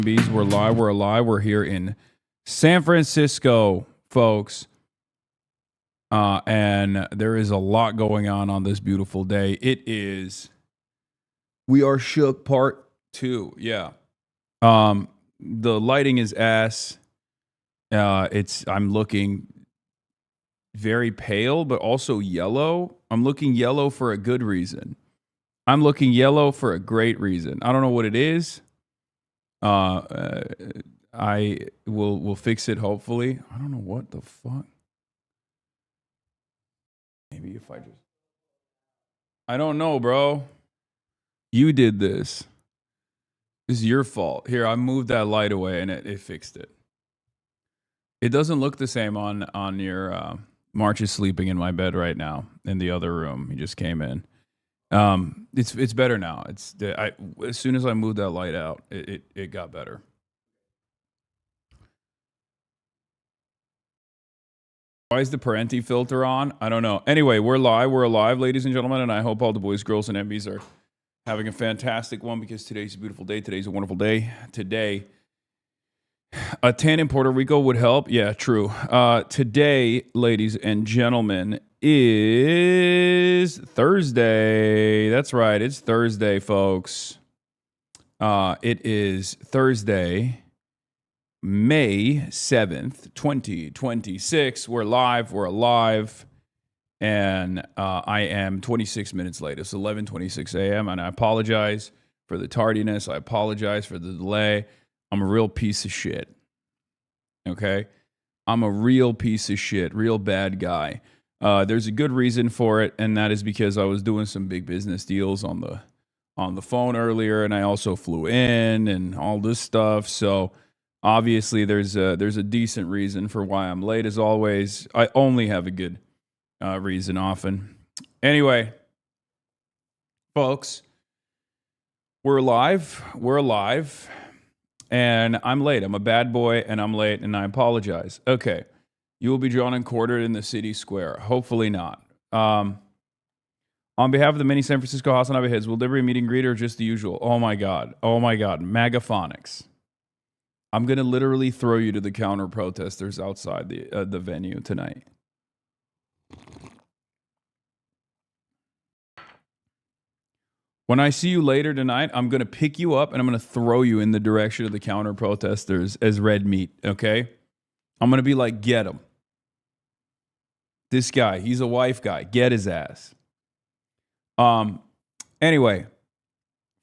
Bees, we're live. We're alive. We're here in San Francisco, folks. And there is a lot going on this beautiful day. It is We Are Shook Part 2. Yeah. The lighting is ass. I'm looking very pale, but also yellow. I'm looking yellow for a good reason. I'm looking yellow for a great reason. I don't know what it is. I will fix it hopefully. I don't know what the fuck. Maybe if I just I don't know, bro. You did this. This is your fault. Here, I moved that light away and it fixed it. It doesn't look the same on your March is sleeping in my bed right now in the other room. He just came in. It's better now. As soon as I moved that light out, it got better. Why is the Parenti filter on? I don't know. Anyway, we're live. We're alive, ladies and gentlemen, and I hope all the boys, girls, and MBs are having a fantastic one because today's a beautiful day. Today's a wonderful day. Today, a tan in Puerto Rico would help. Yeah, true. Today, ladies and gentlemen, is Thursday. That's right. It's Thursday, folks. It is Thursday, May 7th, 2026. We're live. We're alive. And I am 26 minutes late. It's 11:26 a.m. And I apologize for the tardiness. I apologize for the delay. I'm a real piece of shit. Okay? I'm a real piece of shit. Real bad guy. There's a good reason for it. And that is because I was doing some big business deals on the phone earlier. And I also flew in and all this stuff. So obviously, there's a decent reason for why I'm late, as always. I only have a good reason often. Anyway, folks, we're live. We're alive. And I'm late. I'm a bad boy, and I'm late, and I apologize. Okay. You will be drawn and quartered in the city square. Hopefully not. On behalf of the many San Francisco Hasanabi heads, will there be a meet and greet or just the usual? Oh, my God. Oh, my God. Magaphonics. I'm going to literally throw you to the counter protesters outside the venue tonight. When I see you later tonight, I'm going to pick you up and I'm going to throw you in the direction of the counter protesters as red meat, okay? I'm going to be like, get him. This guy, he's a wife guy. Get his ass. Anyway,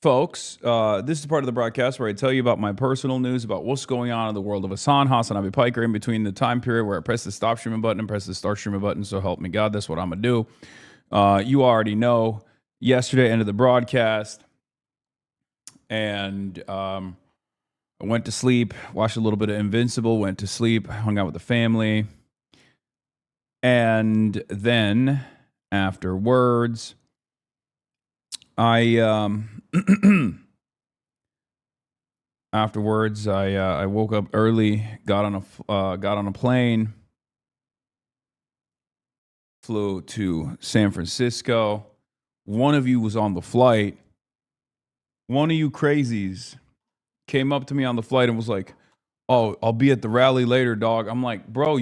folks, this is part of the broadcast where I tell you about my personal news about what's going on in the world of Hasan Piker in between the time period where I press the stop streaming button and press the start streaming button. So help me God, that's what I'm going to do. You already know. Yesterday, ended the broadcast, and I went to sleep, watched a little bit of Invincible, went to sleep, hung out with the family, and then afterwards, I woke up early, got on a plane, flew to San Francisco. One of you was on the flight. One of you crazies came up to me on the flight and was like, "Oh, I'll be at the rally later, dog." I'm like, "Bro,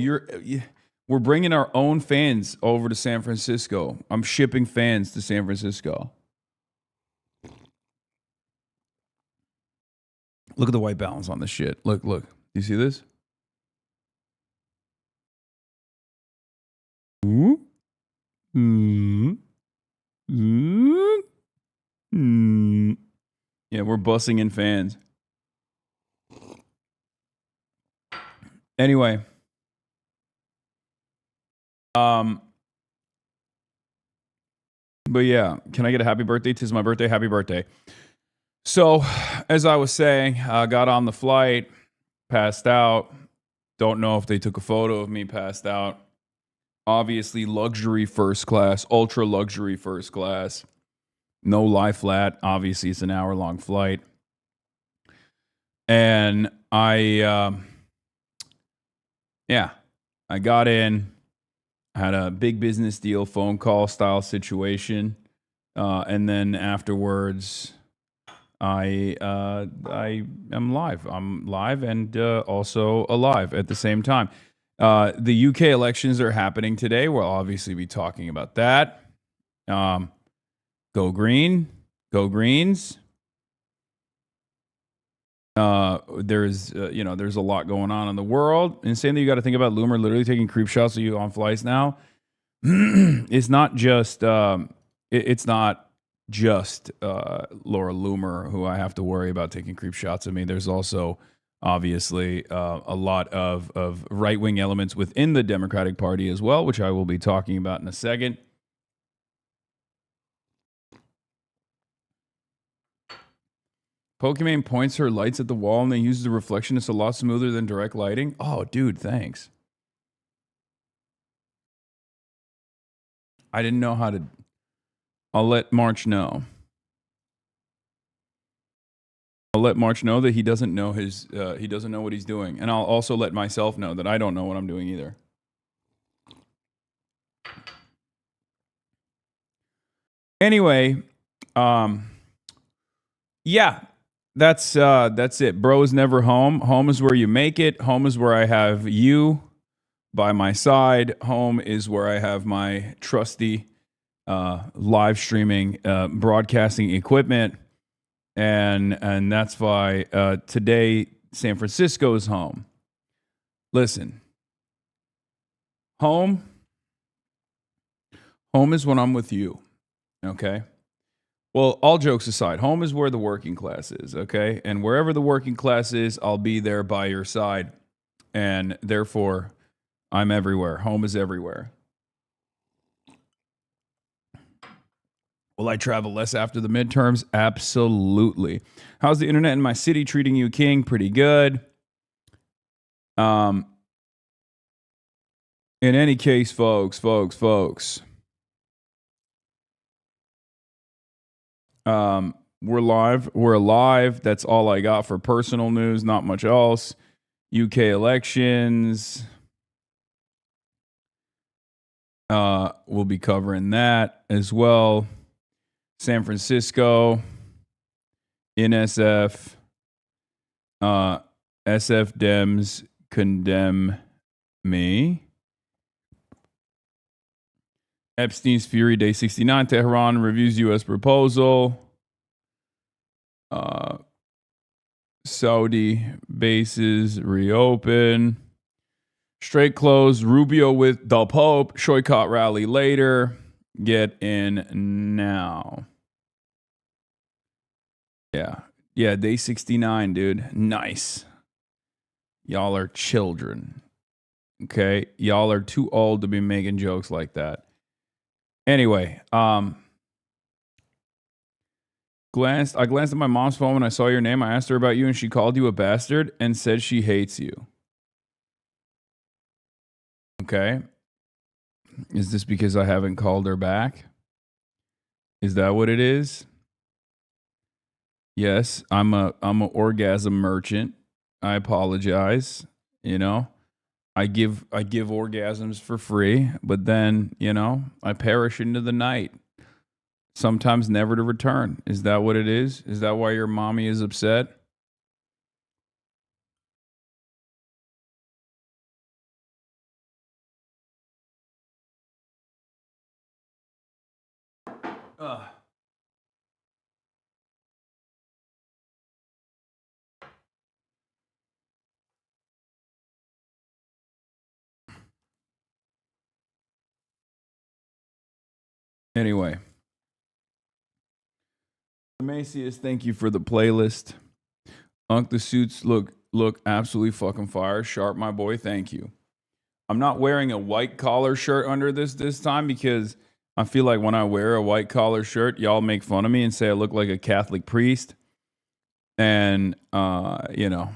we're bringing our own fans over to San Francisco. I'm shipping fans to San Francisco." Look at the white balance on this shit. Look. Do you see this? Yeah, we're bussing in fans. Anyway, but yeah, can I get a happy birthday? 'Tis my birthday. Happy birthday. So, as I was saying, I got on the flight, passed out. Don't know if they took a photo of me passed out. Obviously, luxury first class, ultra luxury first class. No lie flat. Obviously, it's an hour-long flight. And I got in, had a big business deal, phone call style situation. And then afterwards, I am live. I'm live and also alive at the same time. The UK elections are happening today. We'll obviously be talking about that. Go green, go greens. There's there's a lot going on in the world. Insane that you got to think about Loomer literally taking creep shots of you on flights now. It's not just it's not just Laura Loomer who I have to worry about taking creep shots of me. There's also obviously a lot of right wing elements within the Democratic Party as well, which I will be talking about in a second. Pokimane points her lights at the wall and then uses the reflection. It's a lot smoother than direct lighting. Oh, dude, thanks. I didn't know how to. I'll let March know. I'll let March know that he doesn't know he doesn't know what he's doing, and I'll also let myself know that I don't know what I'm doing either. Anyway, yeah, that's it. Bro is never home. Home is where you make it. Home is where I have you by my side. Home is where I have my trusty live streaming broadcasting equipment. And that's why today San Francisco is home. Listen, home is when I'm with you, okay? Well, all jokes aside, home is where the working class is, okay? And wherever the working class is, I'll be there by your side. And therefore, I'm everywhere. Home is everywhere. Will I travel less after the midterms? Absolutely. How's the internet in my city treating you, King? Pretty good. In any case, folks. We're live. We're alive. That's all I got for personal news. Not much else. UK elections. We'll be covering that as well. San Francisco. NSF. SF Dems condemn me. Epstein's Fury, Day 69. Tehran reviews U.S. proposal. Saudi bases reopen. Strait closed. Rubio with the Pope. Shoycott rally later. Get in now. Yeah. Yeah, day 69, dude. Nice. Y'all are children. Okay? Y'all are too old to be making jokes like that. Anyway, I glanced at my mom's phone when I saw your name. I asked her about you and she called you a bastard and said she hates you. Okay? Is this because I haven't called her back? Is that what it is? Yes, I'm a orgasm merchant. I apologize. You know, I give orgasms for free, but then, you know, I perish into the night. Sometimes never to return. Is that what it is? Is that why your mommy is upset? Anyway, Macius, thank you for the playlist. Unk, the suits look absolutely fucking fire. Sharp, my boy. Thank you. I'm not wearing a white collar shirt under this time because I feel like when I wear a white collar shirt, y'all make fun of me and say I look like a Catholic priest. And you know,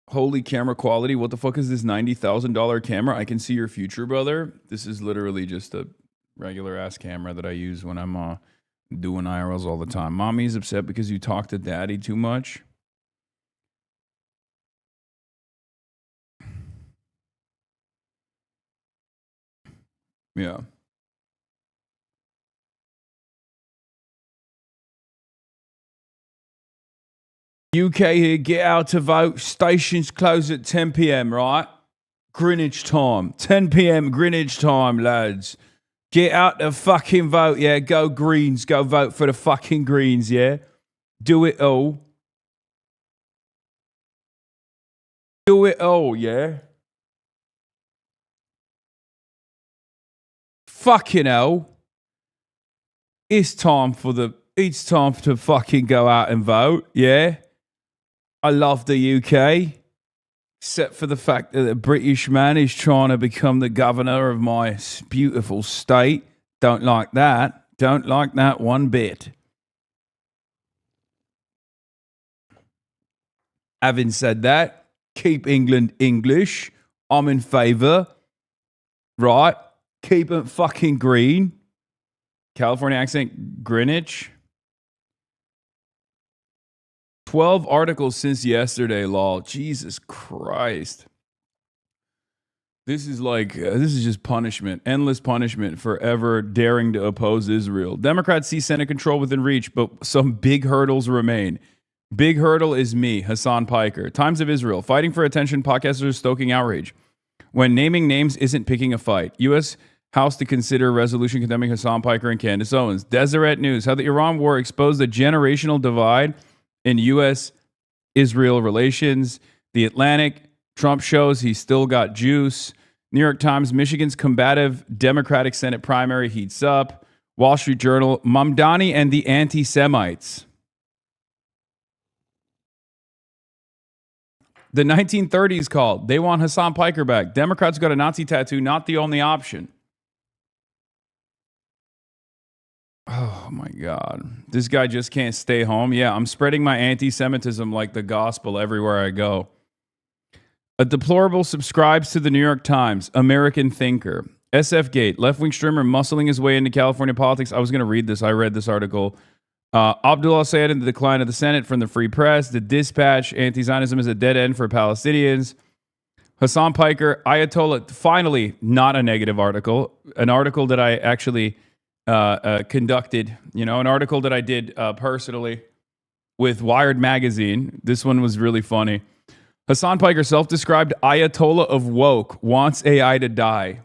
holy camera quality. What the fuck is this $90,000 camera? I can see your future, brother. This is literally just a regular ass camera that I use when I'm doing IRLs all the time. Mommy's upset because you talk to daddy too much. Yeah. UK here, get out to vote. Stations close at 10 p.m., right? Greenwich time. 10 p.m. Greenwich time, lads. Get out to fucking vote, yeah? Go Greens. Go vote for the fucking Greens, yeah? Do it all. Do it all, yeah? Fucking hell. It's time to fucking go out and vote, yeah? I love the UK. Except for the fact that a British man is trying to become the governor of my beautiful state. Don't like that. Don't like that one bit. Having said that, keep England English. I'm in favour. Right? Keep it fucking green. California accent, Greenwich. 12 articles since yesterday, lol. Jesus Christ. This is just punishment, endless punishment for ever daring to oppose Israel. Democrats see Senate control within reach, but some big hurdles remain. Big hurdle is me, Hasan Piker. Times of Israel. Fighting for attention, podcasters stoking outrage. When naming names isn't picking a fight. U.S. House to consider resolution condemning Hasan Piker and Candace Owens. Deseret News. How the Iran war exposed a generational divide in U.S.-Israel relations. The Atlantic. Trump shows he's still got juice. New York Times, Michigan's combative Democratic Senate primary heats up. Wall Street Journal, Mamdani and the anti-Semites. The 1930s called. They want Hasan Piker back. Democrats got a Nazi tattoo, not the only option. Oh my God. This guy just can't stay home. Yeah, I'm spreading my anti-Semitism like the gospel everywhere I go. A deplorable subscribes to the New York Times, American thinker. SF Gate, left-wing streamer muscling his way into California politics. I was going to read this. I read this article. Abdullah Sayed in the decline of the Senate from the Free Press. The Dispatch, anti-Zionism is a dead end for Palestinians. Hasan Piker, Ayatollah, finally not a negative article. An article that I actually conducted, an article that I did personally with Wired Magazine. This one was really funny. Hasan Piker, self-described Ayatollah of woke, wants AI to die.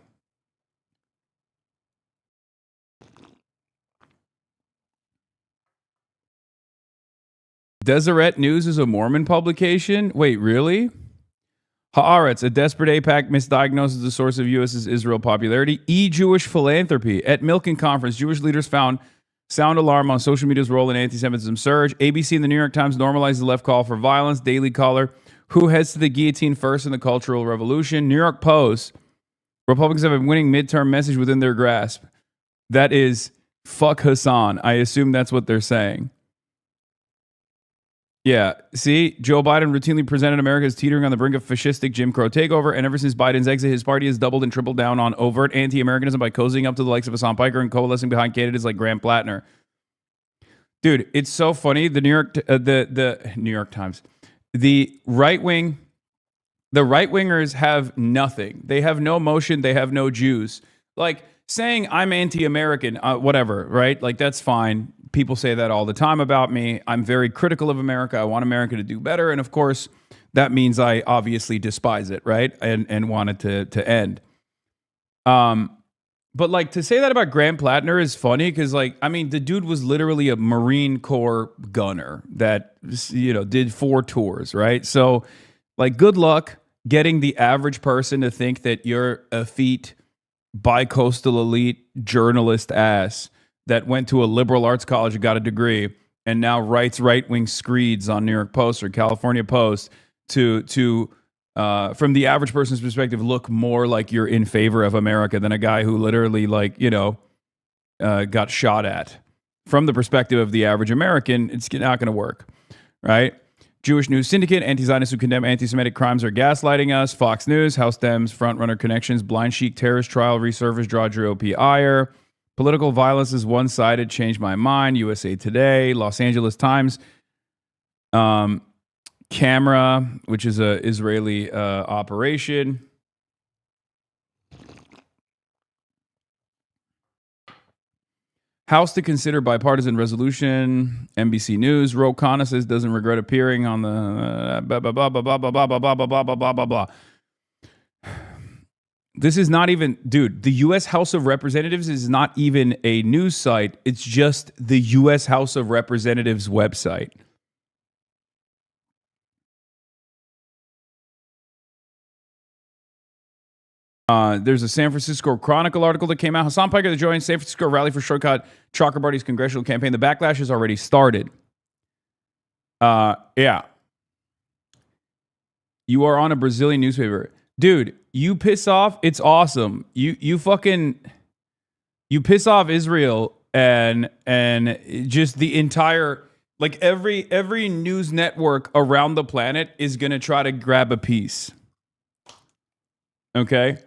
Deseret News is a Mormon publication? Wait, really? Haaretz, a desperate AIPAC misdiagnoses the source of U.S.'s Israel popularity. E-Jewish philanthropy. At Milken Conference, Jewish leaders found sound alarm on social media's role in anti-Semitism surge. ABC and the New York Times normalized the left call for violence. Daily Caller, who heads to the guillotine first in the Cultural Revolution. New York Post, Republicans have a winning midterm message within their grasp. That is, fuck Hasan. I assume that's what they're saying. Yeah, see, Joe Biden routinely presented America as teetering on the brink of fascistic Jim Crow takeover, and ever since Biden's exit, his party has doubled and tripled down on overt anti-Americanism by cozying up to the likes of Hasan Piker and coalescing behind candidates like Graham Plattner. Dude, it's so funny. The New York Times, the right-wingers have nothing. They have no motion. They have no juice. Like saying I'm anti-American, whatever, right? Like that's fine. People say that all the time about me. I'm very critical of America. I want America to do better. And of course, that means I obviously despise it, right? And want it to end. But like to say that about Graham Plattner is funny because the dude was literally a Marine Corps gunner that, did 4 tours, right? So like good luck getting the average person to think that you're effete bi-coastal elite journalist ass that went to a liberal arts college and got a degree and now writes right-wing screeds on New York Post or California Post to from the average person's perspective, look more like you're in favor of America than a guy who literally got shot at. From the perspective of the average American, it's not going to work, right? Jewish News Syndicate, anti-Zionists who condemn anti-Semitic crimes are gaslighting us. Fox News, House Dems, frontrunner connections, blind sheik terrorist trial, resurfaced, draw GOP ire. Political violence is one-sided, changed my mind. USA Today, Los Angeles Times, Camera, which is a Israeli operation. House to consider bipartisan resolution. NBC News. Ro Khanna says doesn't regret appearing on the blah blah blah blah blah blah blah blah blah blah blah blah blah blah. This is not even, dude. The U.S. House of Representatives is not even a news site. It's just the U.S. House of Representatives website. There's a San Francisco Chronicle article that came out. Hasan Piker that joined San Francisco rally for shortcut Chakrabarty's congressional campaign. The backlash has already started. Yeah. You are on a Brazilian newspaper. Dude, you piss off, it's awesome. You piss off Israel and just the entire, like every news network around the planet is going to try to grab a piece. Okay?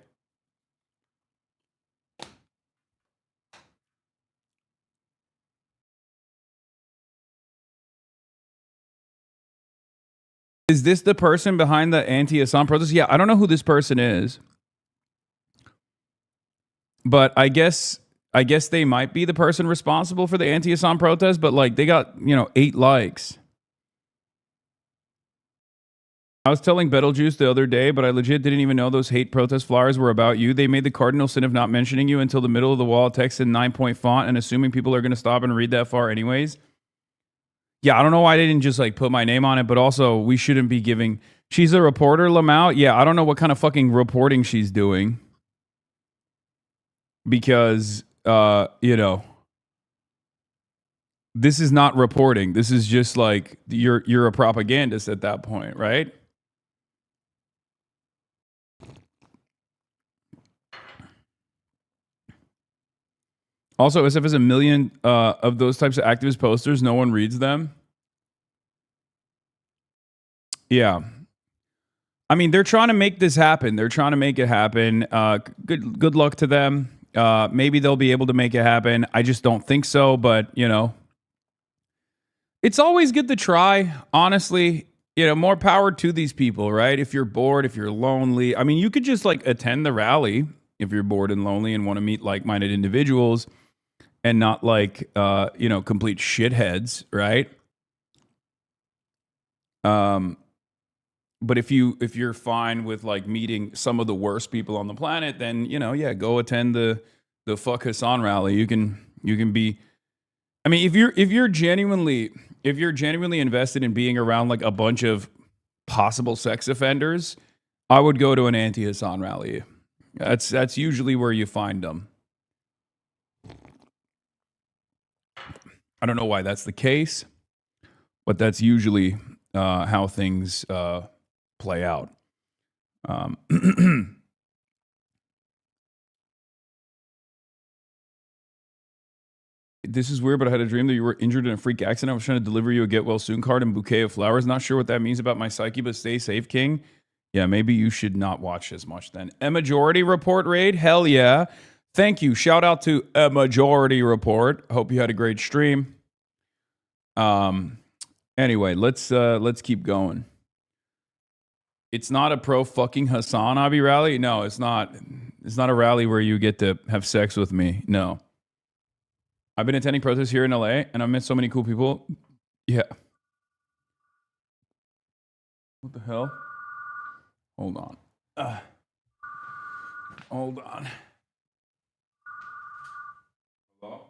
Is this the person behind the anti-Assad protest? Yeah, I don't know who this person is. But I guess they might be the person responsible for the anti-Assad protest, but like they got, 8 likes. I was telling Betelgeuse the other day, but I legit didn't even know those hate protest flyers were about you. They made the cardinal sin of not mentioning you until the middle of the wall, text in 9-point font, and assuming people are going to stop and read that far anyways. Yeah, I don't know why they didn't just like put my name on it, but also we shouldn't be giving. She's a reporter, Lamau. Yeah, I don't know what kind of fucking reporting she's doing. Because, this is not reporting. This is just like you're a propagandist at that point, right? Also, SF has a million of those types of activist posters. No one reads them. Yeah. I mean, they're trying to make this happen. They're trying to make it happen. Good luck to them. Maybe they'll be able to make it happen. I just don't think so, but, it's always good to try, honestly. More power to these people, right? If you're bored, if you're lonely. I mean, you could just like attend the rally if you're bored and lonely and want to meet like-minded individuals and not like, complete shitheads, right? But if you're fine with like meeting some of the worst people on the planet, then go attend the fuck Hasan rally. You can be. I mean, if you're genuinely invested in being around like a bunch of possible sex offenders, I would go to an anti-Hasan rally. That's usually where you find them. I don't know why that's the case, but that's usually how things play out. This is weird, but I had a dream that you were injured in a freak accident. I was trying to deliver you a get well soon card and bouquet of flowers. Not sure what that means about my psyche, but stay safe, King. Yeah, maybe you should not watch as much then. A Majority Report raid? Hell yeah. Thank you. Shout out to A Majority Report. Hope you had a great stream. Anyway, let's keep going. It's not a pro fucking Hasanabi rally. No, it's not. It's not a rally where you get to have sex with me. No. I've been attending protests here in LA and I've met so many cool people. Yeah. What the hell? Hold on. Hold on. Hello?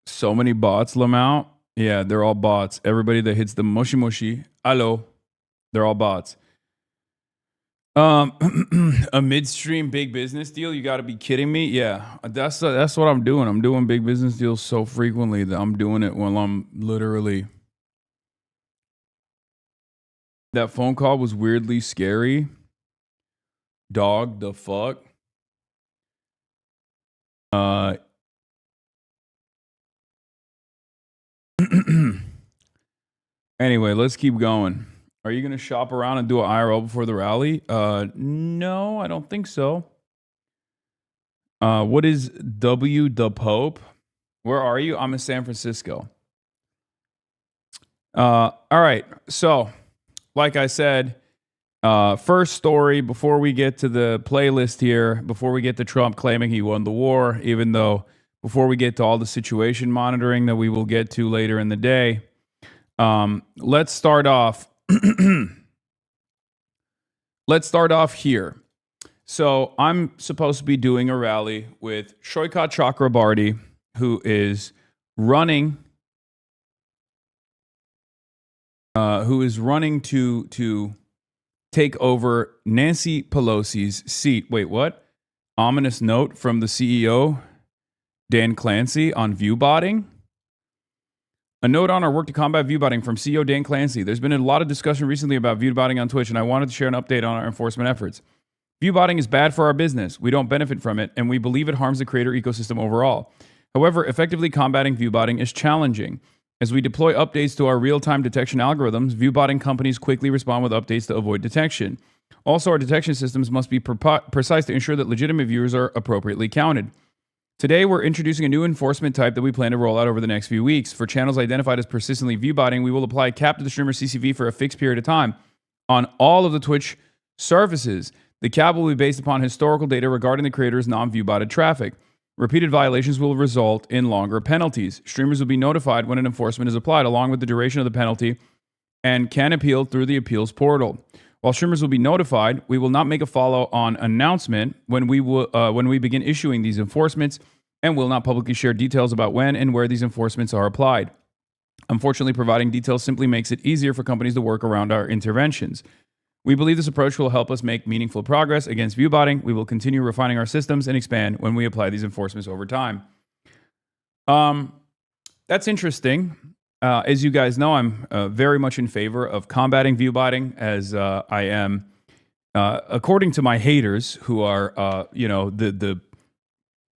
So many bots, Lamau. Yeah, they're all bots. Everybody that hits the mushy mushy, hello, they're all bots. A midstream big business deal? You got to be kidding me. Yeah, that's what I'm doing. I'm doing big business deals so frequently that I'm doing it while I'm literally. That phone call was weirdly scary. Dog, the fuck. Anyway, let's keep going. Are you going to shop around and do an IRL before the rally? No, I don't think so. What is W the Pope? Where are you? I'm in San Francisco. All right. So, like I said, first story before we get to the playlist here, before we get to Trump claiming he won the war, even though before we get to all the situation monitoring that we will get to later in the day, let's start off. Let's start off here. So I'm supposed to be doing a rally with Shoykat Chakrabarty, who is running to take over Nancy Pelosi's seat. Wait, what? Ominous note from the CEO, Dan Clancy, on viewbotting. A note on our work to combat viewbotting from CEO Dan Clancy. There's been a lot of discussion recently about viewbotting on Twitch, and I wanted to share an update on our enforcement efforts. Viewbotting is bad for our business. We don't benefit from it, and we believe it harms the creator ecosystem overall. However, effectively combating viewbotting is challenging. As we deploy updates to our real-time detection algorithms, viewbotting companies quickly respond with updates to avoid detection. Also, our detection systems must be precise to ensure that legitimate viewers are appropriately counted. Today, we're introducing a new enforcement type that we plan to roll out over the next few weeks. For channels identified as persistently viewbotting, we will apply a cap to the streamer's CCV for a fixed period of time on all of the Twitch services. The cap will be based upon historical data regarding the creator's non-viewbotted traffic. Repeated violations will result in longer penalties. Streamers will be notified when an enforcement is applied, along with the duration of the penalty, and can appeal through the appeals portal. While streamers will be notified, we will not make a follow-on announcement when we begin issuing these enforcements, and will not publicly share details about when and where these enforcements are applied. Unfortunately, providing details simply makes it easier for companies to work around our interventions. We believe this approach will help us make meaningful progress against viewbotting. We will continue refining our systems and expand when we apply these enforcements over time. That's interesting. As you guys know, I'm very much in favor of combating viewbotting, as I am, according to my haters, who are, the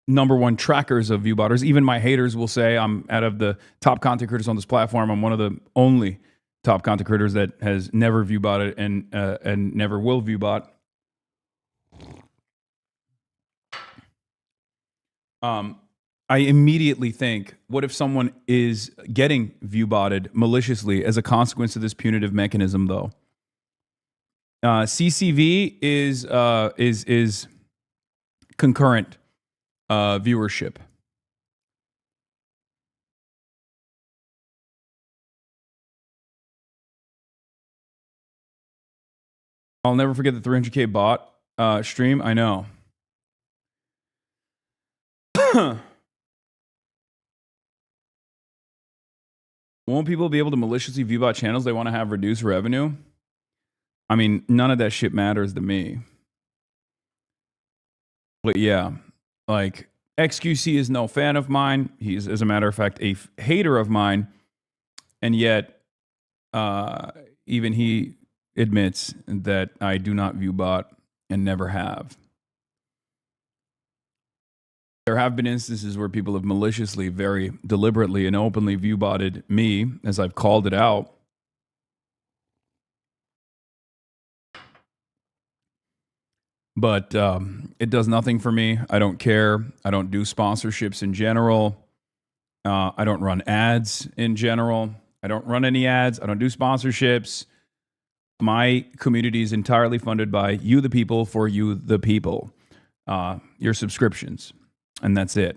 number one trackers of viewbotters. Even my haters will say I'm out of the top content creators on this platform. I'm one of the only top content creators that has never viewbotted and never will viewbot. I immediately think, what if someone is getting viewbotted maliciously as a consequence of this punitive mechanism, though? CCV is concurrent viewership. I'll never forget the 300K bot stream. I know. Won't people be able to maliciously viewbot channels they want to have reduced revenue? I mean, none of that shit matters to me. But yeah, like, XQC is no fan of mine. He's, as a matter of fact, a hater of mine. And yet, even he admits that I do not viewbot and never have. There have been instances where people have maliciously, very deliberately and openly viewbotted me, as I've called it out. But it does nothing for me. I don't care. I don't do sponsorships in general. I don't run ads in general. I don't run any ads. I don't do sponsorships. My community is entirely funded by you, the people, for you, the people. Your subscriptions. And that's it.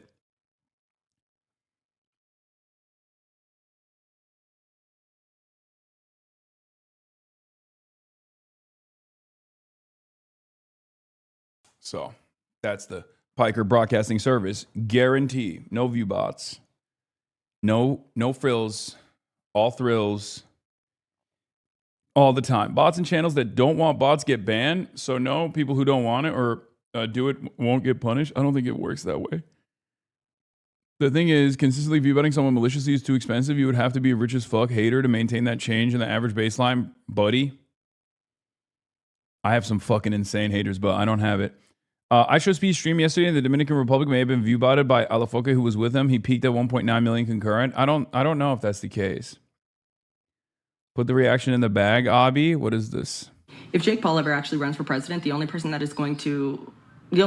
So that's the Piker Broadcasting Service guarantee. No view bots. No frills. All thrills. All the time. Bots and channels that don't want bots get banned. So no, people who don't want it or do it won't get punished. I don't think it works that way. The thing is, consistently viewbotting someone maliciously is too expensive. You would have to be a rich as fuck hater to maintain that change in the average baseline, buddy. I have some fucking insane haters, but I don't have it. I showed Speed stream yesterday in the Dominican Republic may have been viewbotted by Alafoca, who was with him. He peaked at 1.9 million concurrent. I don't know if that's the case. Put the reaction in the bag, Abby. What is this? If Jake Paul ever actually runs for president, the only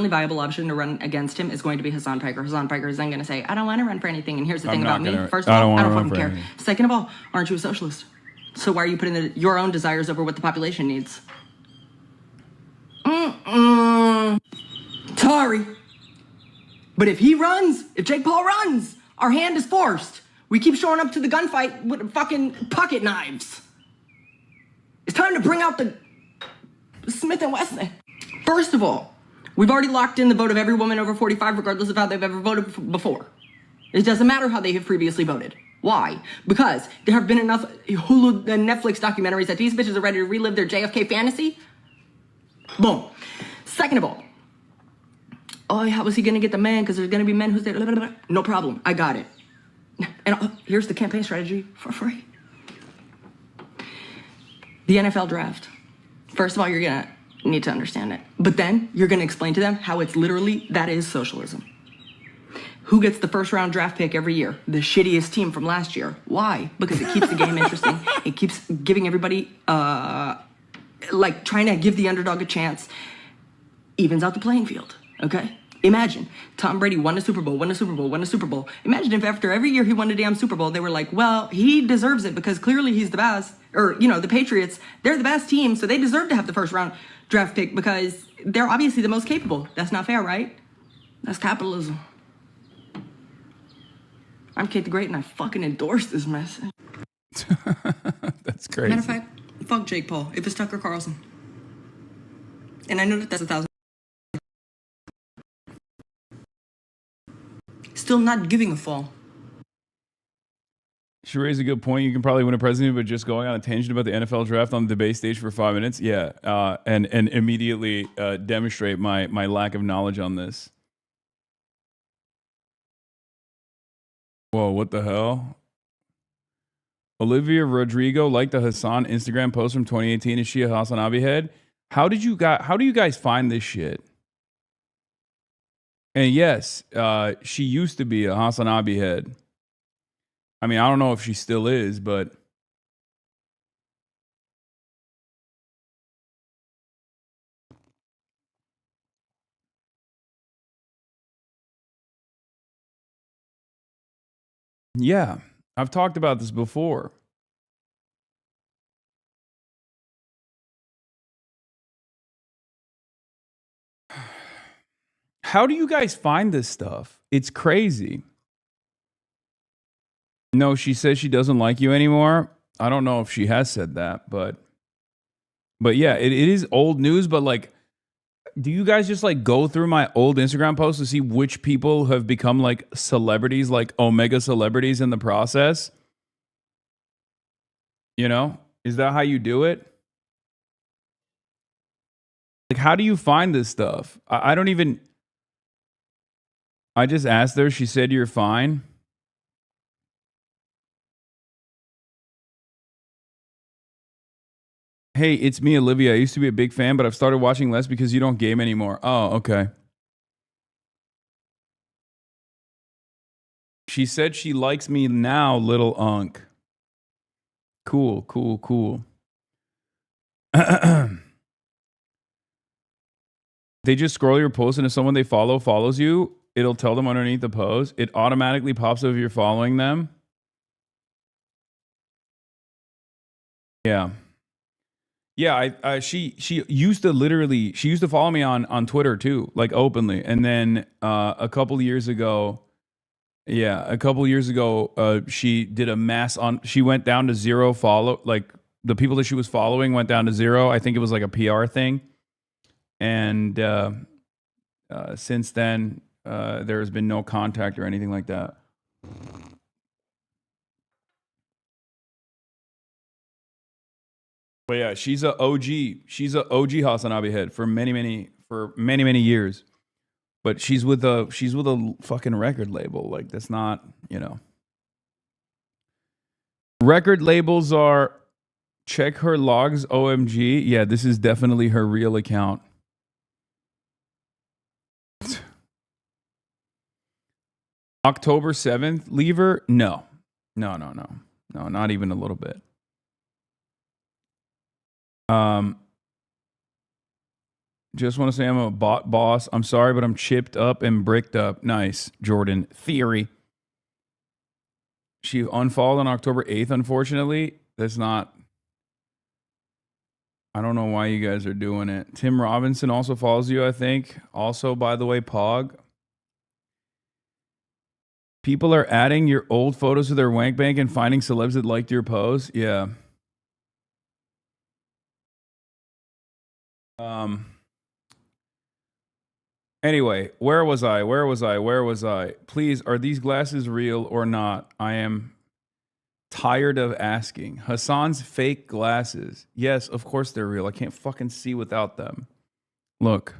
viable option to run against him is going to be Hasan Piker. Hasan Piker is then going to say, I don't want to run for anything. And here's the thing about me. First of all, I don't fucking care. Second of all, aren't you a socialist? So why are you putting your own desires over what the population needs? Sorry. But if Jake Paul runs, our hand is forced. We keep showing up to the gunfight with fucking pocket knives. It's time to bring out the Smith & Wesson. First of all, we've already locked in the vote of every woman over 45, regardless of how they've ever voted before. It doesn't matter how they have previously voted. Why? Because there have been enough Hulu and Netflix documentaries that these bitches are ready to relive their JFK fantasy. Boom. Second of all, how was he going to get the man? Because there's going to be men who's there. Blah, blah, blah. No problem. I got it. And here's the campaign strategy for free. The NFL draft. First of all, you're going to need to understand it. But then you're going to explain to them how that is socialism. Who gets the first round draft pick every year? The shittiest team from last year. Why? Because it keeps the game interesting. It keeps giving everybody, trying to give the underdog a chance. Evens out the playing field, okay? Imagine Tom Brady won a Super Bowl. Imagine if after every year he won a damn Super Bowl, they were like, well, he deserves it because clearly he's the best. Or, the Patriots, they're the best team, so they deserve to have the first round draft pick because they're obviously the most capable. That's not fair, right? That's capitalism. I'm Kate the Great, and I fucking endorse this message. That's crazy. Matter of fact, fuck Jake Paul if it's Tucker Carlson. And I know that's 1,000. Still not giving a fall. She raised a good point. You can probably win a president, but just going on a tangent about the NFL draft on the debate stage for 5 minutes, and immediately demonstrate my lack of knowledge on this. Whoa, what the hell? Olivia Rodrigo liked the Hassan Instagram post from 2018. Is she a Hasanabi head? How do you guys find this shit? And yes, she used to be a Hasanabi head. I mean, I don't know if she still is, but yeah, I've talked about this before. How do you guys find this stuff? It's crazy. No, she says she doesn't like you anymore. I don't know if she has said that, but yeah, it is old news. But like, do you guys just like go through my old Instagram posts to see which people have become like celebrities, like omega celebrities in the process? Is that how you do it? Like, how do you find this stuff? I don't even. I just asked her. She said you're fine. Hey, it's me, Olivia. I used to be a big fan, but I've started watching less because you don't game anymore. Oh, okay. She said she likes me now, little unk. Cool. They just scroll your post, and if someone they follow follows you, it'll tell them underneath the post. It automatically pops up if you're following them. Yeah. Yeah, she used to follow me on Twitter too, like openly. And then a couple years ago, she did a mass she went down to zero follow, like the people that she was following went down to zero. I think it was like a PR thing. And since then, there has been no contact or anything like that. But yeah, she's a OG. She's a OG Hasanabi head for many years. But she's with a fucking record label. Like, that's not, Record labels are check her logs, OMG. Yeah, this is definitely her real account. October 7th, leave her? No, not even a little bit. Just want to say I'm a bot boss. I'm sorry, but I'm chipped up and bricked up. Nice, Jordan. Theory. She unfollowed on October 8th, unfortunately. That's not... I don't know why you guys are doing it. Tim Robinson also follows you, I think. Also, by the way, Pog. People are adding your old photos to their wank bank and finding celebs that liked your post. Yeah. Anyway, where was I? Please, are these glasses real or not? I am tired of asking. Hasan's fake glasses. Yes, of course they're real. I can't fucking see without them. Look.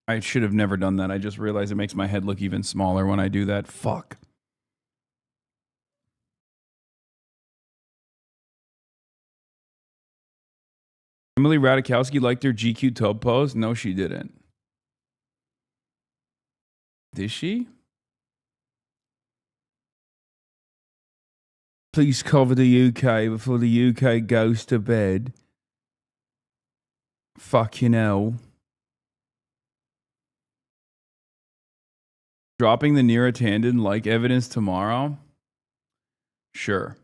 I should have never done that. I just realized it makes my head look even smaller when I do that. Fuck. Emily Ratajkowski liked her GQ tub post? No, she didn't. Did she? Please cover the UK before the UK goes to bed. Fucking hell. Dropping the near attendant like evidence tomorrow? Sure.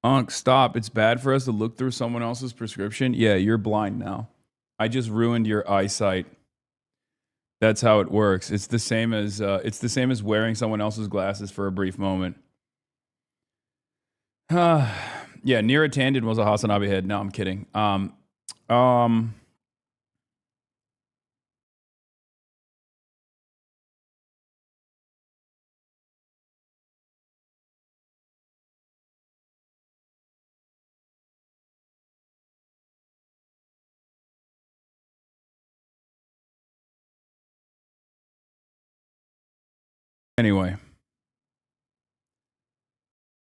Unc, stop. It's bad for us to look through someone else's prescription. Yeah, you're blind now. I just ruined your eyesight. That's how it works. It's the same as wearing someone else's glasses for a brief moment. Yeah, near attendant was a Hasanabi head. No, I'm kidding. Anyway.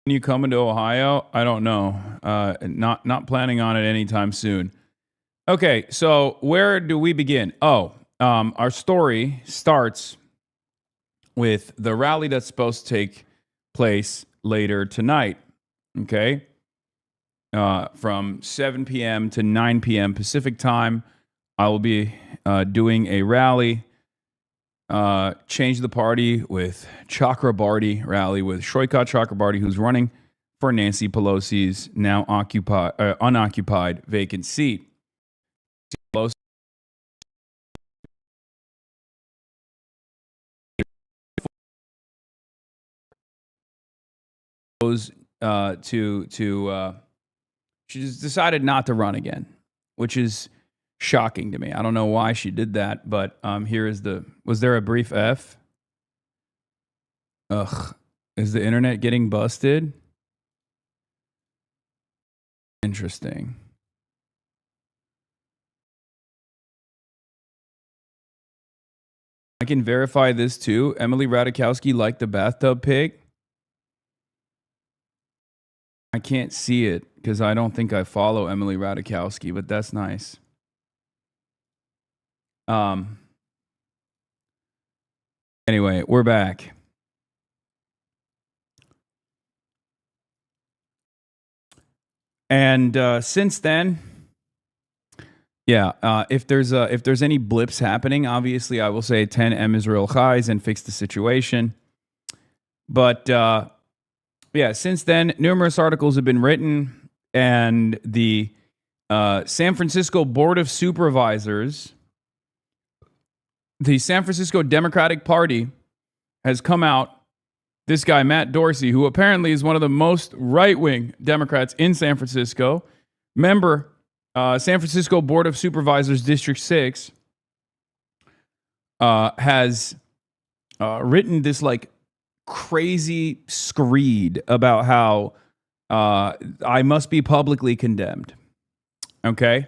When you coming to Ohio? I don't know. Not planning on it anytime soon. Okay, so where do we begin? Our story starts with the rally that's supposed to take place later tonight. Okay, from 7 p.m. to 9 p.m. Pacific time, I will be doing a rally. Change the party with Chakrabarty rally with Shoykat Chakrabarty, who's running for Nancy Pelosi's now unoccupied vacant seat. Pelosi goes she's decided not to run again, which is shocking to me. I don't know why she did that, but was there a brief F? Ugh. Is the internet getting busted? Interesting. I can verify this too. Emily Ratajkowski liked the bathtub pic. I can't see it because I don't think I follow Emily Ratajkowski, but that's nice. Anyway, we're back. And since then, if there's any blips happening, obviously I will say 10M Israel highs and fix the situation. But since then, numerous articles have been written, and the San Francisco Board of Supervisors, the San Francisco Democratic Party, has come out. This guy, Matt Dorsey, who apparently is one of the most right-wing Democrats in San Francisco, member, San Francisco Board of Supervisors, District 6, has written this like crazy screed about how I must be publicly condemned. Okay?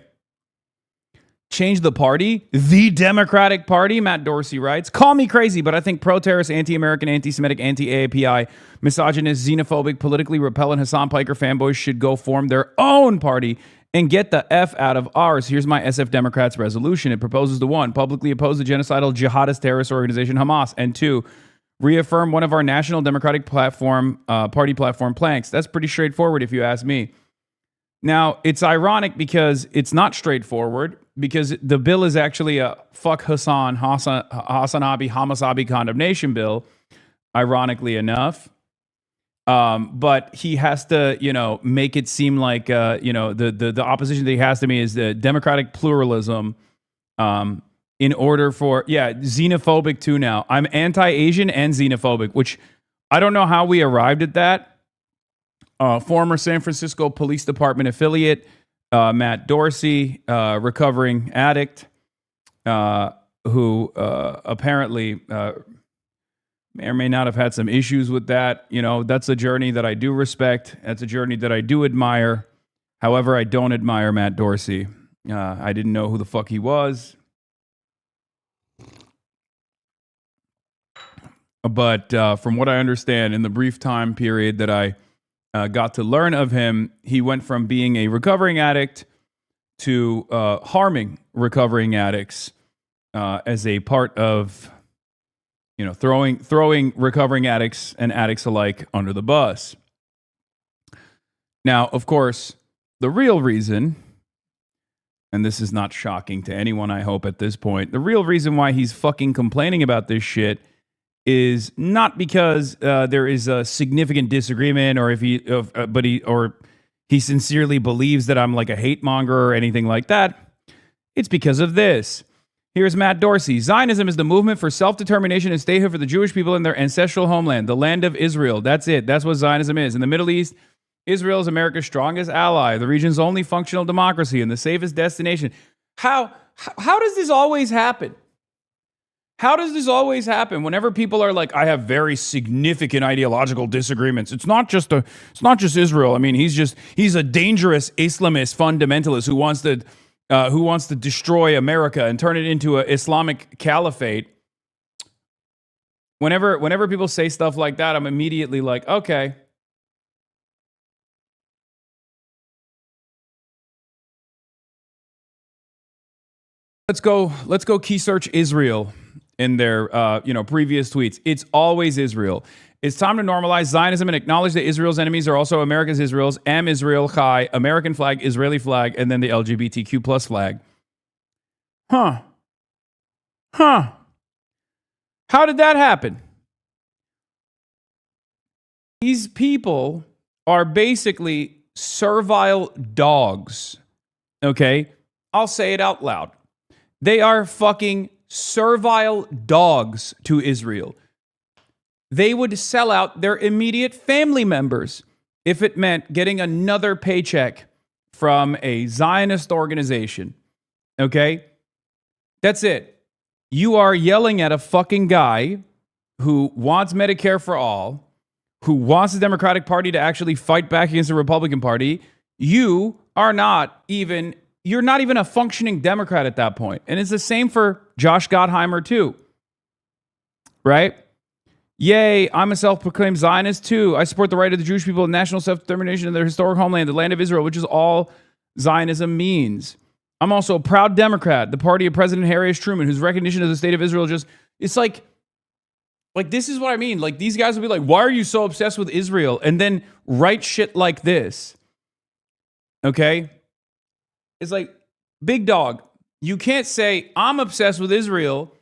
Change the party, the Democratic Party, Matt Dorsey writes. Call me crazy, but I think pro-terrorist, anti-American, anti-Semitic, anti-AAPI, misogynist, xenophobic, politically repellent Hasan Piker fanboys should go form their own party and get the F out of ours. Here's my SF Democrats resolution. It proposes to 1, publicly oppose the genocidal jihadist terrorist organization Hamas, and 2, reaffirm one of our national democratic party platform planks. That's pretty straightforward if you ask me. Now, it's ironic because it's not straightforward, because the bill is actually a fuck Hasanabi, Hamasabi condemnation bill, ironically enough. But he has to, make it seem like, the opposition that he has to me is the democratic pluralism, in order for, xenophobic too now. I'm anti-Asian and xenophobic, which I don't know how we arrived at that. Former San Francisco Police Department affiliate, Matt Dorsey, recovering addict, who apparently may or may not have had some issues with that. That's a journey that I do respect. That's a journey that I do admire. However, I don't admire Matt Dorsey. I didn't know who the fuck he was. But from what I understand, in the brief time period that I got to learn of him, he went from being a recovering addict to harming recovering addicts as a part of, throwing recovering addicts and addicts alike under the bus. Now, of course, the real reason, and this is not shocking to anyone, I hope, at this point, the real reason why he's fucking complaining about this shit is not because there is a significant disagreement, or he sincerely believes that I'm like a hate monger or anything like that. It's because of this. Here's Matt Dorsey. Zionism is the movement for self-determination and statehood for the Jewish people in their ancestral homeland, the land of Israel. That's it. That's what Zionism is. In the Middle East, Israel is America's strongest ally, the region's only functional democracy, and the safest destination. How does this always happen? How does this always happen? Whenever people are like, I have very significant ideological disagreements. It's not just Israel. I mean, he's a dangerous Islamist fundamentalist who wants to destroy America and turn it into an Islamic caliphate. Whenever people say stuff like that, I'm immediately like, okay. Let's go key search Israel in their previous tweets. It's always Israel. It's time to normalize Zionism and acknowledge that Israel's enemies are also America's Israel's, Am Israel Chai, American flag, Israeli flag, and then the LGBTQ plus flag. Huh. How did that happen? These people are basically servile dogs. Okay? I'll say it out loud. They are fucking servile dogs to Israel. They would sell out their immediate family members if it meant getting another paycheck from a Zionist organization. Okay? That's it. You are yelling at a fucking guy who wants Medicare for all, who wants the Democratic Party to actually fight back against the Republican Party. You're not even a functioning Democrat at that point. And it's the same for Josh Gottheimer too. Right? Yay, I'm a self-proclaimed Zionist too. I support the right of the Jewish people and national self-determination in their historic homeland, the land of Israel, which is all Zionism means. I'm also a proud Democrat, the party of President Harry S. Truman, whose recognition of the state of Israel it's like this is what I mean. Like, these guys will be like, why are you so obsessed with Israel? And then write shit like this. Okay? It's like, big dog, you can't say I'm obsessed with Israel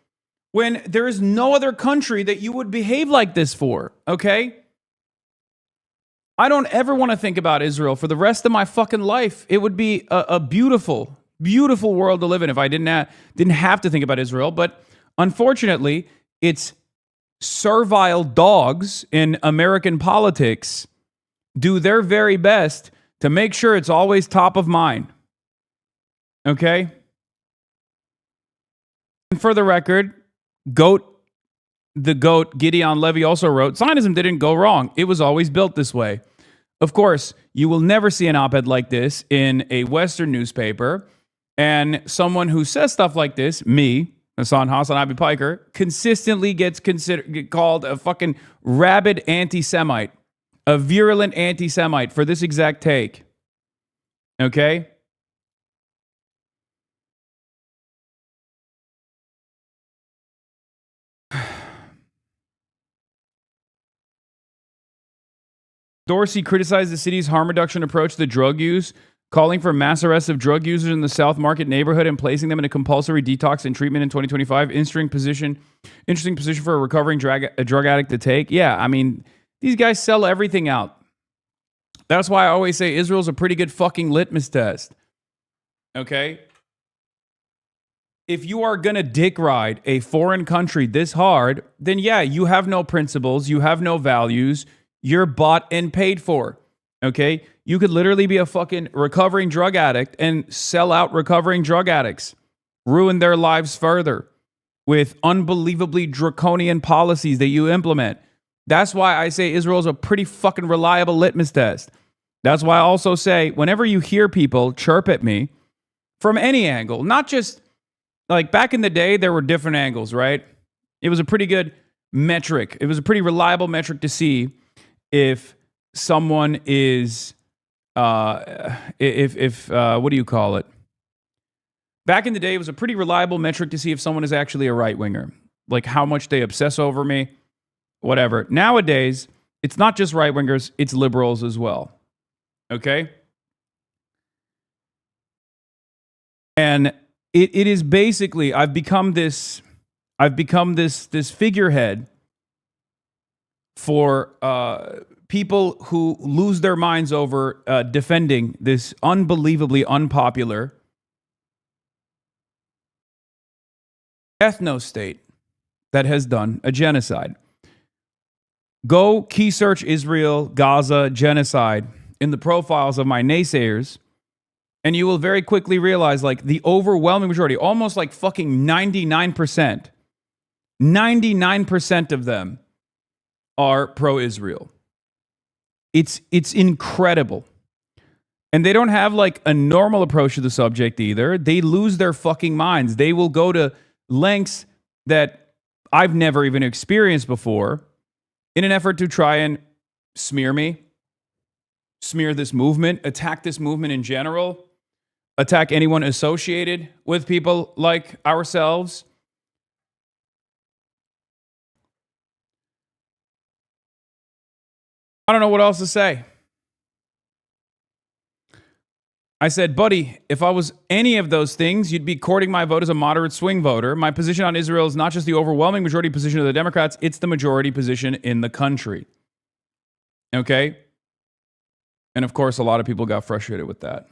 when there is no other country that you would behave like this for, okay? I don't ever want to think about Israel for the rest of my fucking life. It would be a beautiful, beautiful world to live in if I didn't have to think about Israel. But unfortunately, it's servile dogs in American politics do their very best to make sure it's always top of mind. Okay? And for the record, the GOAT, Gideon Levy, also wrote, Zionism didn't go wrong. It was always built this way. Of course, you will never see an op-ed like this in a Western newspaper. And someone who says stuff like this, me, Hasan Piker, consistently gets called a fucking rabid anti-Semite, a virulent anti-Semite for this exact take. Okay? Dorsey criticized the city's harm reduction approach to drug use, calling for mass arrests of drug users in the South Market neighborhood and placing them in a compulsory detox and treatment in 2025. Interesting position for a recovering drug addict to take. Yeah, I mean, these guys sell everything out. That's why I always say Israel's a pretty good fucking litmus test. Okay? If you are going to dick ride a foreign country this hard, then yeah, you have no principles, you have no values, you're bought and paid for. Okay? You could literally be a fucking recovering drug addict and sell out recovering drug addicts, ruin their lives further with unbelievably draconian policies that you implement. That's why I say Israel's a pretty fucking reliable litmus test. That's why I also say whenever you hear people chirp at me from any angle, not just like back in the day, there were different angles, right? It was a pretty good metric. It was a pretty reliable metric to see if someone is, if what do you call it? Back in the day, it was a pretty reliable metric to see if someone is actually a right winger, like how much they obsess over me, whatever. Nowadays, it's not just right wingers, it's liberals as well. Okay? And it is basically, I've become this figurehead for people who lose their minds over defending this unbelievably unpopular ethno-state that has done a genocide. Go key search Israel, Gaza, genocide in the profiles of my naysayers, and you will very quickly realize, like, the overwhelming majority, almost like fucking 99% of them are pro-Israel. It's incredible. And they don't have like a normal approach to the subject either. They lose their fucking minds. They will go to lengths that I've never even experienced before in an effort to try and smear me, smear this movement, attack this movement in general, attack anyone associated with people like ourselves. I don't know what else to say. I said, buddy, if I was any of those things, you'd be courting my vote as a moderate swing voter. My position on Israel is not just the overwhelming majority position of the Democrats, it's the majority position in the country. Okay? And of course, a lot of people got frustrated with that.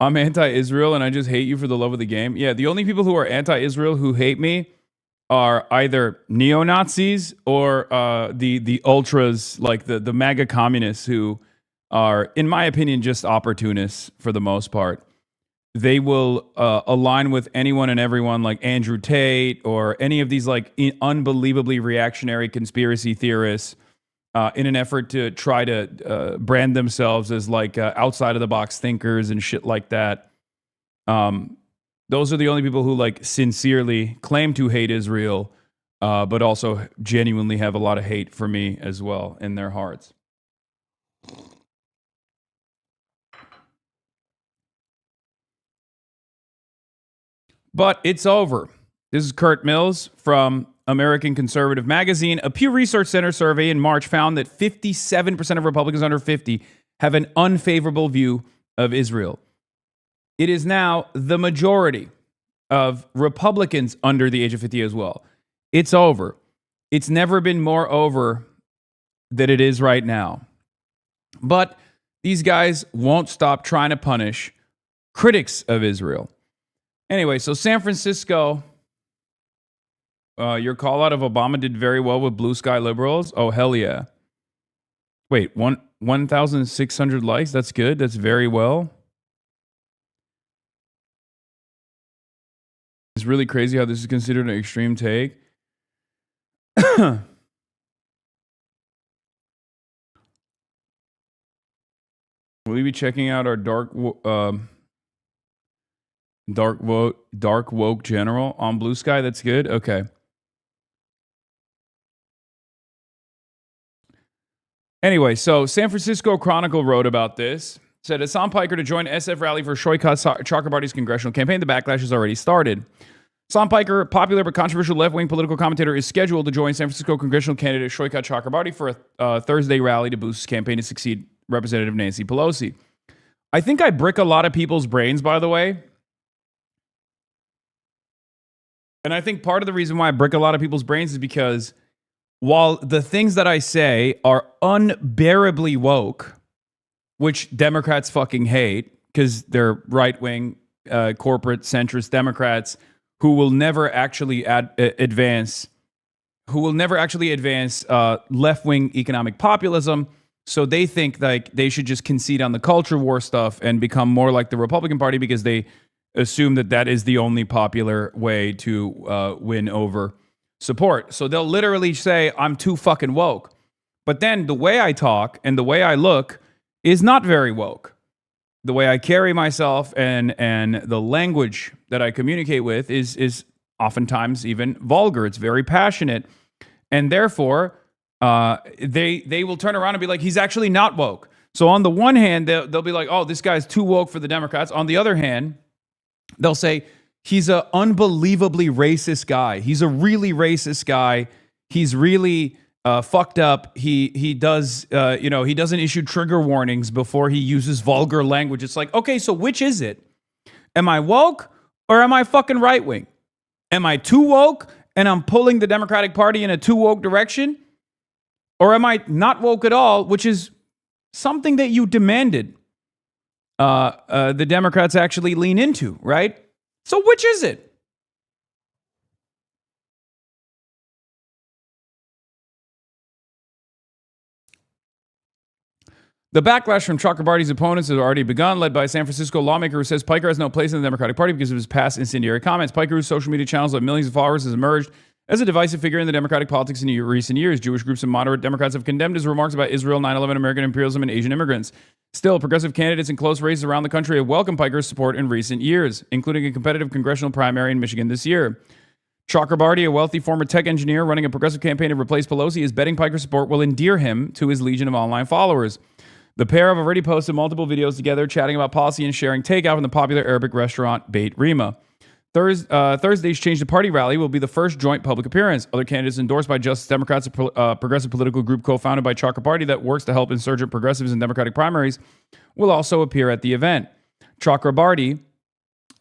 I'm anti-Israel and I just hate you for the love of the game. Yeah, the only people who are anti-Israel who hate me are either neo-Nazis or the ultras, like the MAGA communists who are, in my opinion, just opportunists for the most part. They will align with anyone and everyone like Andrew Tate or any of these like unbelievably reactionary conspiracy theorists in an effort to try to brand themselves as like outside of the box thinkers and shit like that. Those are the only people who like sincerely claim to hate Israel, but also genuinely have a lot of hate for me as well in their hearts. But it's over. This is Kurt Mills from American Conservative Magazine. A Pew Research Center survey in March found that 57% of Republicans under 50 have an unfavorable view of Israel. It is now the majority of Republicans under the age of 50 as well. It's over. It's never been more over than it is right now. But these guys won't stop trying to punish critics of Israel. Anyway, so San Francisco, your call out of Obama did very well with blue sky liberals. Oh, hell yeah. Wait, 1,600 likes? That's good. That's very well. It's really crazy how this is considered an extreme take. Will you be checking out our dark woke general on Blue Sky? That's good. Okay. Anyway, so San Francisco Chronicle wrote about this. Said Hasan Piker to join SF rally for Shoykat Chakrabarty's congressional campaign. The backlash has already started. Hasan Piker, popular but controversial left-wing political commentator, is scheduled to join San Francisco congressional candidate Shoykat Chakrabarty for a Thursday rally to boost his campaign to succeed Representative Nancy Pelosi. I think I brick a lot of people's brains, by the way. And I think part of the reason why I brick a lot of people's brains is because while the things that I say are unbearably woke, which Democrats fucking hate because they're right-wing, corporate, centrist Democrats who will never actually advance left-wing economic populism. So they think like they should just concede on the culture war stuff and become more like the Republican Party because they assume that that is the only popular way to win over support. So they'll literally say, I'm too fucking woke. But then the way I talk and the way I look is not very woke. The way I carry myself and the language that I communicate with is oftentimes even vulgar. It's very passionate. And therefore, they will turn around and be like, he's actually not woke. So on the one hand, they'll be like, oh, this guy's too woke for the Democrats. On the other hand, they'll say, he's an unbelievably racist guy. He's a really racist guy. He's really fucked up. He does, he doesn't issue trigger warnings before he uses vulgar language. It's like, okay, so which is it? Am I woke or am I fucking right wing? Am I too woke and I'm pulling the Democratic Party in a too woke direction? Or am I not woke at all, which is something that you demanded the Democrats actually lean into, right? So which is it? The backlash from Chakrabarty's opponents has already begun, led by a San Francisco lawmaker who says Piker has no place in the Democratic Party because of his past incendiary comments. Piker, whose social media channels have millions of followers, has emerged as a divisive figure in the Democratic politics in recent years. Jewish groups and moderate Democrats have condemned his remarks about Israel, 9/11, American imperialism, and Asian immigrants. Still, progressive candidates in close races around the country have welcomed Piker's support in recent years, including a competitive congressional primary in Michigan this year. Chakrabarty, a wealthy former tech engineer running a progressive campaign to replace Pelosi, is betting Piker's support will endear him to his legion of online followers. The pair have already posted multiple videos together chatting about policy and sharing takeout from the popular Arabic restaurant Beit Rima. Thursday's Change the Party rally will be the first joint public appearance. Other candidates endorsed by Justice Democrats, a progressive political group co-founded by Chakrabarty that works to help insurgent progressives in Democratic primaries, will also appear at the event. Chakrabarty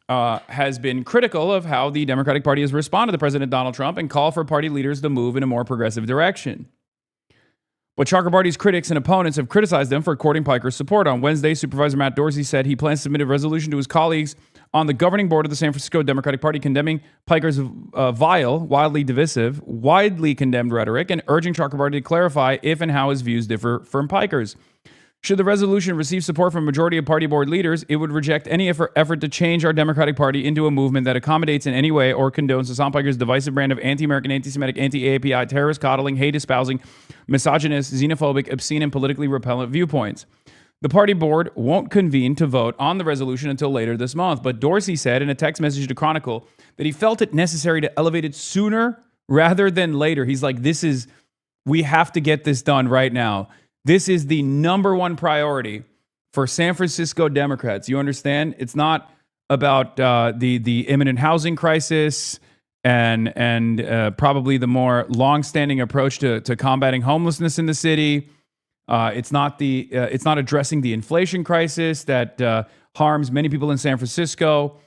has been critical of how the Democratic Party has responded to President Donald Trump and called for party leaders to move in a more progressive direction. But Chakrabarty's critics and opponents have criticized them for courting Piker's support. On Wednesday, Supervisor Matt Dorsey said he plans to submit a resolution to his colleagues on the governing board of the San Francisco Democratic Party condemning Piker's vile, wildly divisive, widely condemned rhetoric and urging Chakrabarty to clarify if and how his views differ from Piker's. Should the resolution receive support from a majority of party board leaders, it would reject any effort to change our Democratic Party into a movement that accommodates in any way or condones Hasan Piker's divisive brand of anti-American, anti-Semitic, anti-AAPI, terrorist coddling, hate espousing, misogynist, xenophobic, obscene, and politically repellent viewpoints. The party board won't convene to vote on the resolution until later this month, but Dorsey said in a text message to Chronicle that he felt it necessary to elevate it sooner rather than later. He's like, we have to get this done right now. This is the number one priority for San Francisco Democrats. You understand? It's not about the imminent housing crisis and probably the more long-standing approach to combating homelessness in the city. It's not addressing the inflation crisis that harms many people in San Francisco.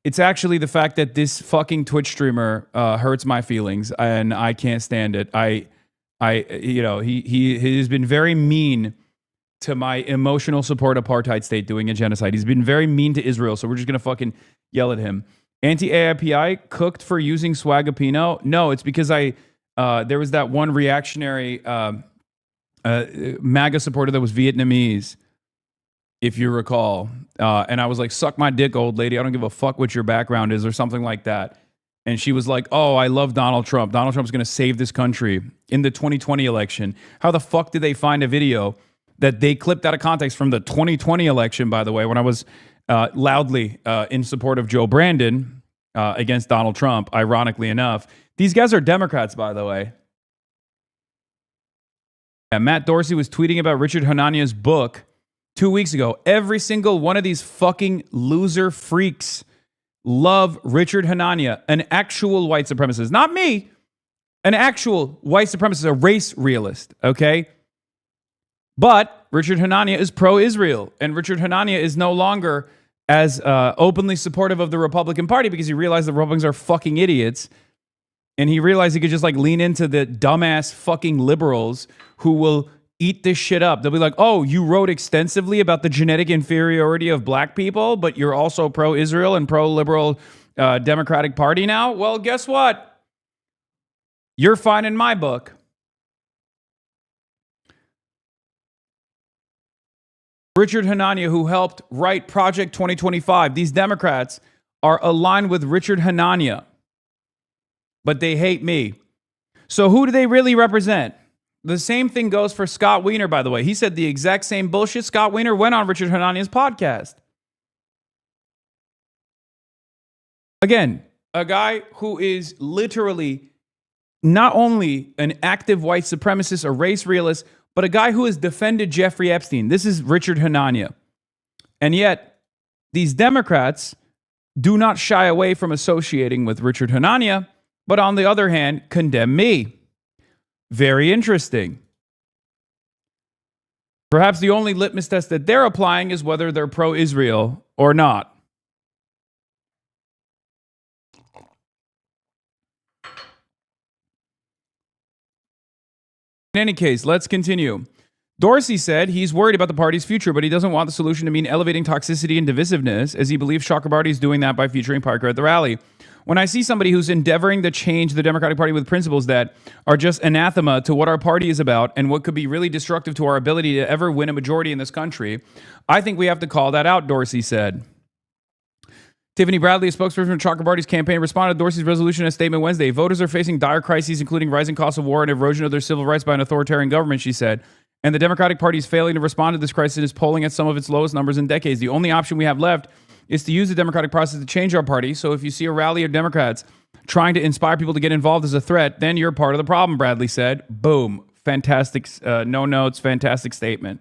It's actually the fact that this fucking Twitch streamer hurts my feelings and I can't stand it. He has been very mean to my emotional support apartheid state doing a genocide. He's been very mean to Israel, so we're just going to fucking yell at him. Anti-AIPI cooked for using Swagapino? No, it's because there was that one reactionary MAGA supporter that was Vietnamese, if you recall. And I was like, suck my dick, old lady. I don't give a fuck what your background is or something like that. And she was like, oh, I love Donald Trump. Donald Trump's going to save this country in the 2020 election. How the fuck did they find a video that they clipped out of context from the 2020 election, by the way, when I was loudly in support of Joe Brandon against Donald Trump, ironically enough. These guys are Democrats, by the way. Matt Dorsey was tweeting about Richard Hanania's book 2 weeks ago. Every single one of these fucking loser freaks love Richard Hanania, an actual white supremacist. Not me, an actual white supremacist, a race realist, okay? But Richard Hanania is pro-Israel, and Richard Hanania is no longer as openly supportive of the Republican Party because he realized the Republicans are fucking idiots, and he realized he could just like lean into the dumbass fucking liberals who will eat this shit up. They'll be like, oh, you wrote extensively about the genetic inferiority of black people, but you're also pro-Israel and pro-liberal Democratic Party now? Well, guess what? You're fine in my book. Richard Hanania, who helped write Project 2025. These Democrats are aligned with Richard Hanania, but they hate me. So who do they really represent? The same thing goes for Scott Wiener, by the way. He said the exact same bullshit. Scott Wiener went on Richard Hanania's podcast. Again, a guy who is literally not only an active white supremacist, a race realist, but a guy who has defended Jeffrey Epstein. This is Richard Hanania. And yet, these Democrats do not shy away from associating with Richard Hanania, but on the other hand, condemn me. Very interesting. Perhaps the only litmus test that they're applying is whether they're pro-Israel or not. In any case, let's continue. Dorsey said he's worried about the party's future, but he doesn't want the solution to mean elevating toxicity and divisiveness, as he believes Chakrabarty is doing that by featuring Piker at the rally. When I see somebody who's endeavoring to change the Democratic Party with principles that are just anathema to what our party is about and what could be really destructive to our ability to ever win a majority in this country, I think we have to call that out, Dorsey said. Tiffany Bradley, a spokesperson for Chakrabarty's campaign, responded to Dorsey's resolution in a statement Wednesday. Voters are facing dire crises, including rising costs of war and erosion of their civil rights by an authoritarian government, she said. And the Democratic Party is failing to respond to this crisis and is polling at some of its lowest numbers in decades. The only option we have left is to use the democratic process to change our party. So if you see a rally of Democrats trying to inspire people to get involved as a threat, then you're part of the problem, Bradley said. Boom. Fantastic. No notes. Fantastic statement.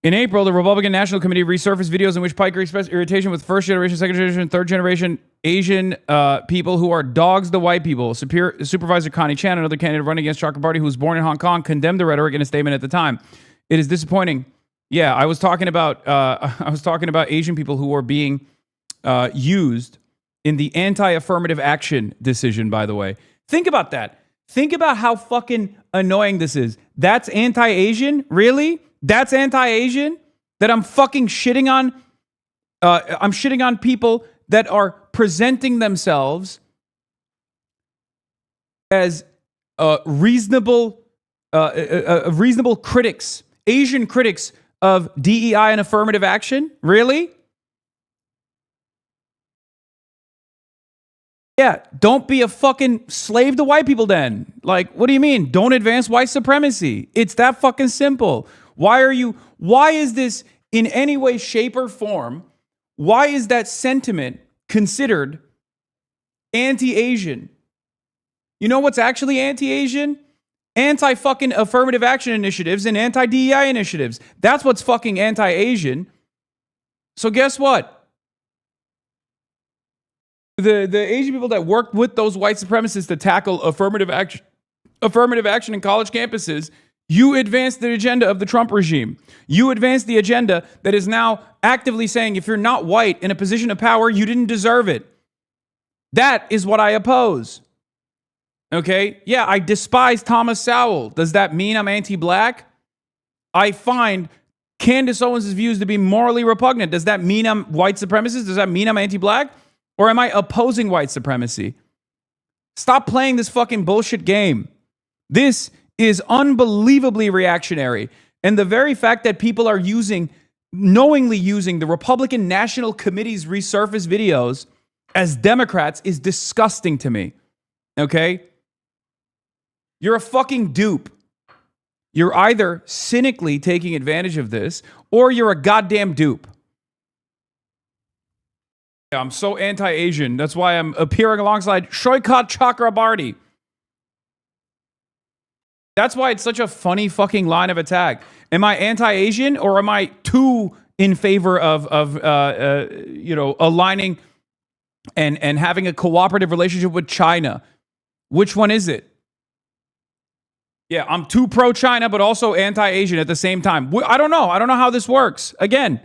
In April, the Republican National Committee resurfaced videos in which Piker expressed irritation with first generation, second generation, third generation Asian people who are dogs to white people. Supervisor Connie Chan, another candidate running against Chakrabarty, who was born in Hong Kong, condemned the rhetoric in a statement at the time. It is disappointing. Yeah, I was talking about Asian people who are being used in the anti-affirmative action decision, by the way. Think about that. Think about how fucking annoying this is. That's anti-Asian? Really? That's anti-Asian? That I'm fucking shitting on? I'm shitting on people that are presenting themselves as reasonable critics, Asian critics of DEI and affirmative action? Really? Yeah, don't be a fucking slave to white people then. Like, what do you mean? Don't advance white supremacy. It's that fucking simple. Why is this in any way, shape, or form, why is that sentiment considered anti-Asian? You know what's actually anti-Asian? Anti-fucking affirmative action initiatives and anti-DEI initiatives. That's what's fucking anti-Asian. So guess what? The Asian people that worked with those white supremacists to tackle affirmative action in college campuses, you advanced the agenda of the Trump regime. You advanced the agenda that is now actively saying if you're not white in a position of power, you didn't deserve it. That is what I oppose. Okay? Yeah, I despise Thomas Sowell. Does that mean I'm anti-black? I find Candace Owens' views to be morally repugnant. Does that mean I'm white supremacist? Does that mean I'm anti-black? Or am I opposing white supremacy? Stop playing this fucking bullshit game. This is unbelievably reactionary. And the very fact that people are knowingly using the Republican National Committee's resurfaced videos as Democrats is disgusting to me. Okay? You're a fucking dupe. You're either cynically taking advantage of this or you're a goddamn dupe. I'm so anti-Asian. That's why I'm appearing alongside Shoykat Chakrabarty. That's why it's such a funny fucking line of attack. Am I anti-Asian or am I too in favor of aligning and having a cooperative relationship with China? Which one is it? Yeah, I'm too pro-China, but also anti-Asian at the same time. I don't know. I don't know how this works. Again,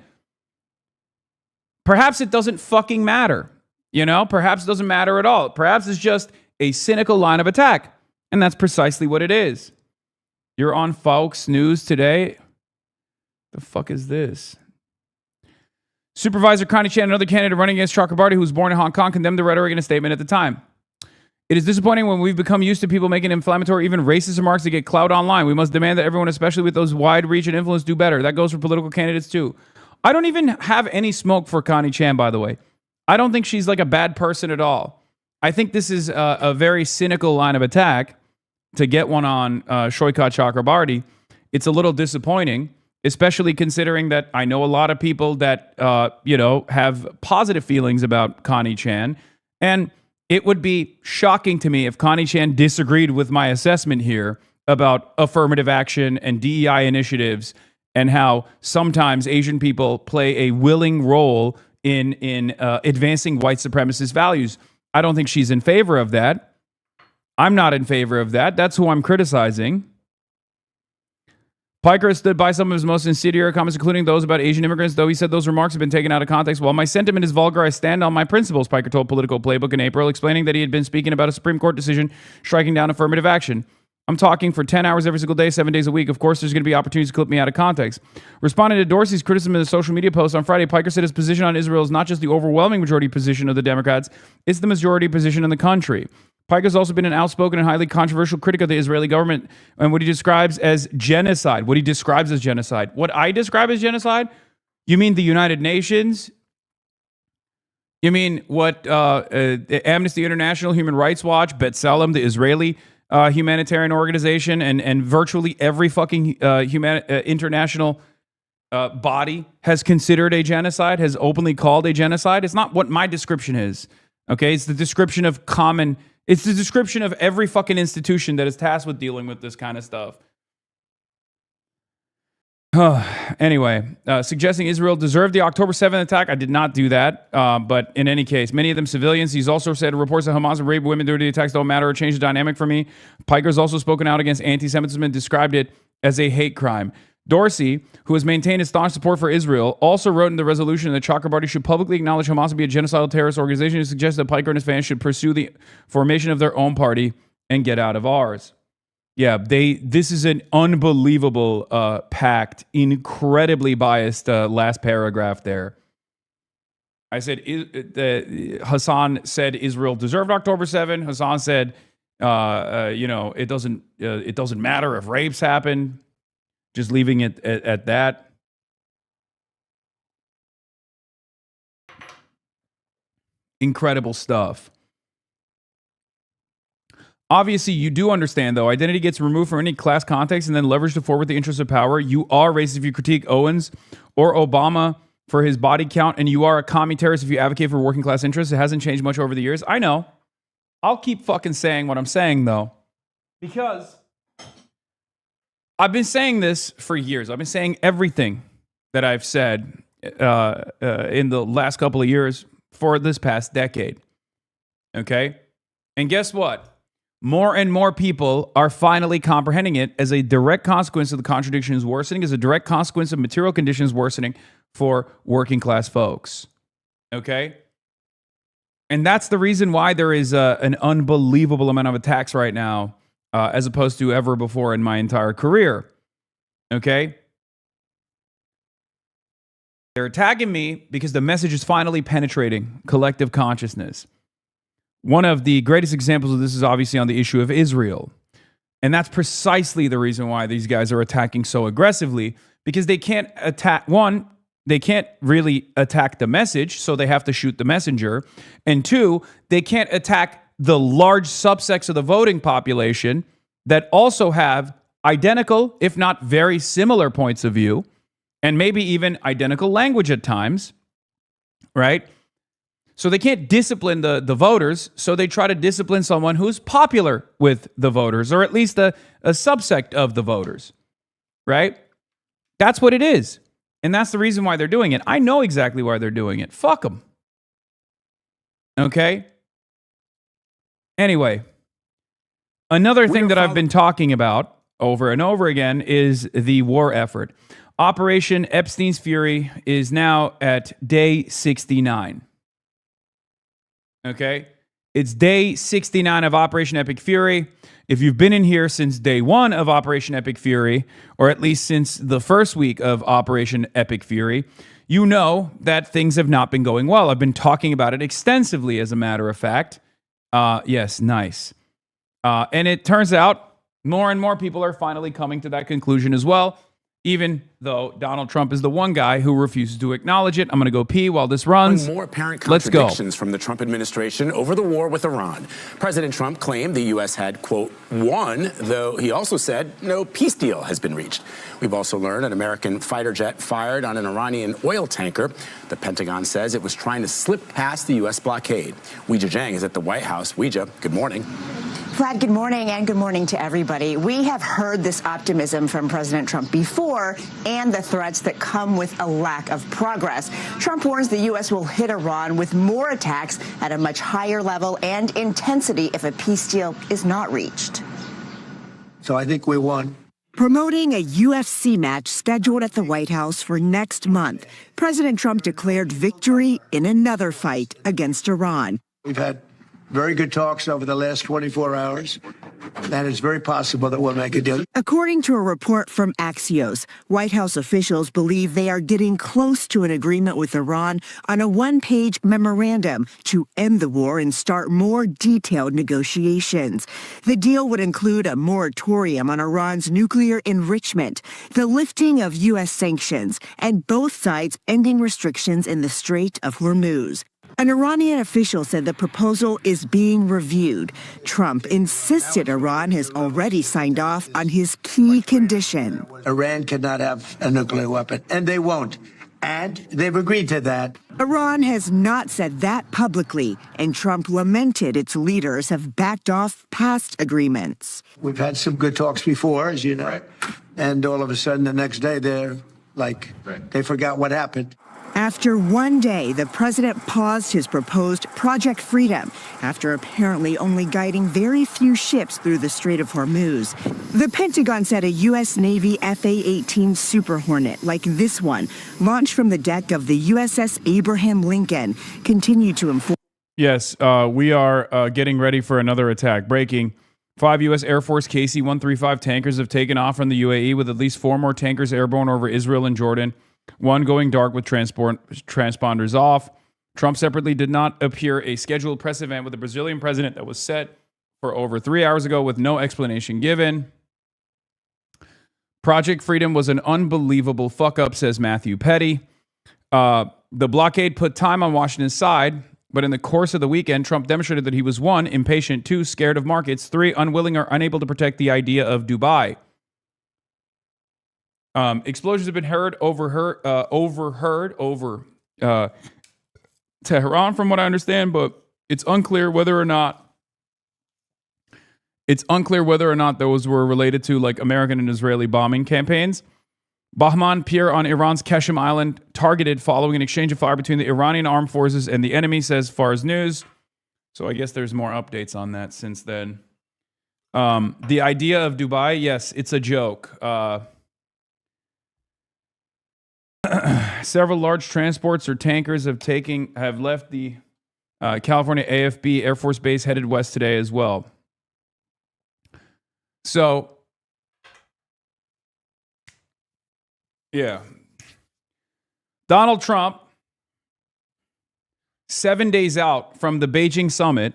perhaps it doesn't fucking matter. Perhaps it doesn't matter at all. Perhaps it's just a cynical line of attack. And that's precisely what it is. You're on Fox News today. The fuck is this? Supervisor Connie Chan, another candidate running against Chakrabarti, who was born in Hong Kong, condemned the rhetoric in a statement at the time. It is disappointing when we've become used to people making inflammatory, even racist remarks to get clout online. We must demand that everyone, especially with those wide reach and influence, do better. That goes for political candidates too. I don't even have any smoke for Connie Chan, by the way. I don't think she's like a bad person at all. I think this is a very cynical line of attack to get one on Shoykat Chakrabarti. It's a little disappointing, especially considering that I know a lot of people that, have positive feelings about Connie Chan. And it would be shocking to me if Connie Chan disagreed with my assessment here about affirmative action and DEI initiatives and how sometimes Asian people play a willing role in advancing white supremacist values. I don't think she's in favor of that. I'm not in favor of that. That's who I'm criticizing. Piker stood by some of his most incendiary comments, including those about Asian immigrants, though he said those remarks have been taken out of context. While my sentiment is vulgar, I stand on my principles, Piker told Political Playbook in April, explaining that he had been speaking about a Supreme Court decision striking down affirmative action. I'm talking for 10 hours every single day, 7 days a week. Of course, there's going to be opportunities to clip me out of context. Responding to Dorsey's criticism in a social media post on Friday, Piker said his position on Israel is not just the overwhelming majority position of the Democrats, it's the majority position in the country. Piker's also been an outspoken and highly controversial critic of the Israeli government and what he describes as genocide. What I describe as genocide? You mean the United Nations? You mean what Amnesty International, Human Rights Watch, B'Tselem, the Israeli humanitarian organization, and virtually every fucking international body has considered a genocide, has openly called a genocide? It's not what my description is. Okay, it's the description of common... It's the description of every fucking institution that is tasked with dealing with this kind of stuff. Anyway, suggesting Israel deserved the October 7th attack. I did not do that. But in any case, many of them civilians. He's also said reports that Hamas and rape women during the attacks don't matter or change the dynamic for me. Piker's also spoken out against anti-Semitism and described it as a hate crime. Dorsey, who has maintained his staunch support for Israel, also wrote in the resolution that Chakrabarti should publicly acknowledge Hamas to be a genocidal terrorist organization and suggested that Piker and his fans should pursue the formation of their own party and get out of ours. Yeah, this is an unbelievable, packed, incredibly biased last paragraph there. I said, Hasan said Israel deserved October 7. Hasan said, it doesn't matter if rapes happen. Just leaving it at that. Incredible stuff. Obviously, you do understand, though, identity gets removed from any class context and then leveraged to forward the interests of power. You are racist if you critique Owens or Obama for his body count, and you are a commie terrorist if you advocate for working class interests. It hasn't changed much over the years. I know. I'll keep fucking saying what I'm saying, though, because I've been saying this for years. I've been saying everything that I've said in the last couple of years for this past decade. Okay? And guess what? More and more people are finally comprehending it as a direct consequence of the contradictions worsening, as a direct consequence of material conditions worsening for working class folks. Okay? And that's the reason why there is an unbelievable amount of attacks right now, as opposed to ever before in my entire career. Okay? They're attacking me because the message is finally penetrating collective consciousness. One of the greatest examples of this is obviously on the issue of Israel. And that's precisely the reason why these guys are attacking so aggressively, because they can't attack, one, they can't really attack the message, so they have to shoot the messenger. And two, they can't attack the large subsects of the voting population that also have identical, if not very similar points of view, and maybe even identical language at times, right? So they can't discipline the voters, so they try to discipline someone who's popular with the voters, or at least a subsect of the voters, right? That's what it is. And that's the reason why they're doing it. I know exactly why they're doing it. Fuck them. Okay? Anyway, another thing that I've been talking about over and over again is the war effort. Operation Epstein's Fury is now at day 69. Okay? It's day 69 of Operation Epic Fury. If you've been in here since day one of Operation Epic Fury, or at least since the first week of Operation Epic Fury, you know that things have not been going well. I've been talking about it extensively, as a matter of fact. Yes, nice. And it turns out more and more people are finally coming to that conclusion as well, even though Donald Trump is the one guy who refuses to acknowledge it. I'm going to go pee while this runs. More apparent contradictions from the Trump administration over the war with Iran. President Trump claimed the U.S. had, quote, won, though he also said no peace deal has been reached. We've also learned an American fighter jet fired on an Iranian oil tanker. The Pentagon says it was trying to slip past the U.S. blockade. Weijia Jiang is at the White House. Weijia, good morning. Vlad, good morning, and good morning to everybody. We have heard this optimism from President Trump before, and the threats that come with a lack of progress. Trump warns the U.S. will hit Iran with more attacks at a much higher level and intensity if a peace deal is not reached. So I think we won. Promoting a UFC match scheduled at the White House for next month, President Trump declared victory in another fight against Iran. We've had very good talks over the last 24 hours. And it's very possible that we'll make a deal. According to a report from Axios, White House officials believe they are getting close to an agreement with Iran on a one-page memorandum to end the war and start more detailed negotiations. The deal would include a moratorium on Iran's nuclear enrichment, the lifting of U.S. sanctions, and both sides ending restrictions in the Strait of Hormuz. An Iranian official said the proposal is being reviewed. Trump insisted Iran has already signed off on his key condition. Iran cannot have a nuclear weapon, and they won't. And they've agreed to that. Iran has not said that publicly, and Trump lamented its leaders have backed off past agreements. We've had some good talks before, as you know. Right. And all of a sudden, the next day, they're like, they forgot what happened. After one day, the president paused his proposed Project Freedom after apparently only guiding very few ships through the Strait of Hormuz. The Pentagon said a U.S. Navy FA-18 Super Hornet, like this one, launched from the deck of the USS Abraham Lincoln, continued to inform. Yes, we are getting ready for another attack. Breaking. 5 U.S. Air Force KC-135 tankers have taken off from the UAE with at least 4 more tankers airborne over Israel and Jordan. One going dark with transponders off. Trump separately did not appear a scheduled press event with the Brazilian president that was set for over 3 hours ago with no explanation given. Project Freedom was an unbelievable fuck-up, says Matthew Petty. The blockade put time on Washington's side, but in the course of the weekend, Trump demonstrated that he was 1, impatient, 2, scared of markets, 3, unwilling or unable to protect the idea of Dubai. Explosions have been overheard over Tehran, from what I understand, but it's unclear whether or not those were related to like American and Israeli bombing campaigns. Bahman Pier on Iran's Qasem Island targeted following an exchange of fire between the Iranian armed forces and the enemy, says Fars News. So I guess there's more updates on that since then. The idea of Dubai, yes, it's a joke. Several large transports or tankers have left the California AFB Air Force Base, headed west today as well. So, yeah. Donald Trump, 7 days out from the Beijing summit,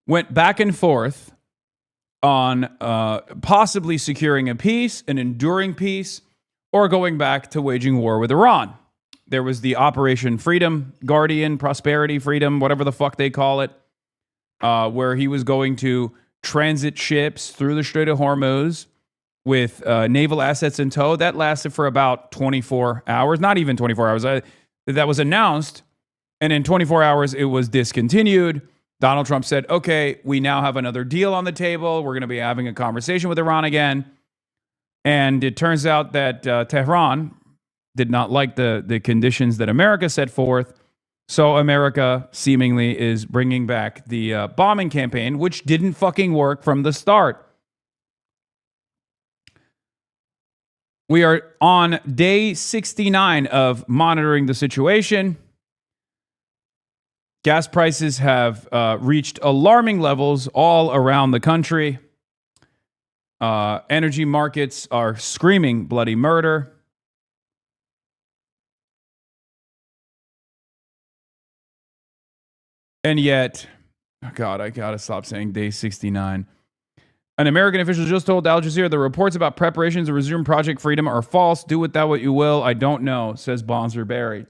went back and forth on possibly securing a peace, an enduring peace, or going back to waging war with Iran. There was the Operation Freedom, Guardian, Prosperity, Freedom, whatever the fuck they call it, where he was going to transit ships through the Strait of Hormuz with naval assets in tow. That lasted for about 24 hours, not even 24 hours. That was announced, And in 24 hours, it was discontinued. Donald Trump said, okay, we now have another deal on the table. We're going to be having a conversation with Iran again. And it turns out that Tehran did not like the conditions that America set forth. So America seemingly is bringing back the bombing campaign, which didn't fucking work from the start. We are on day 69 of monitoring the situation. Gas prices have reached alarming levels all around the country. Energy markets are screaming bloody murder. And yet, oh God, I gotta stop saying day 69. An American official just told Al Jazeera the reports about preparations to resume Project Freedom are false. Do with that what you will. I don't know, says Bonser Berry.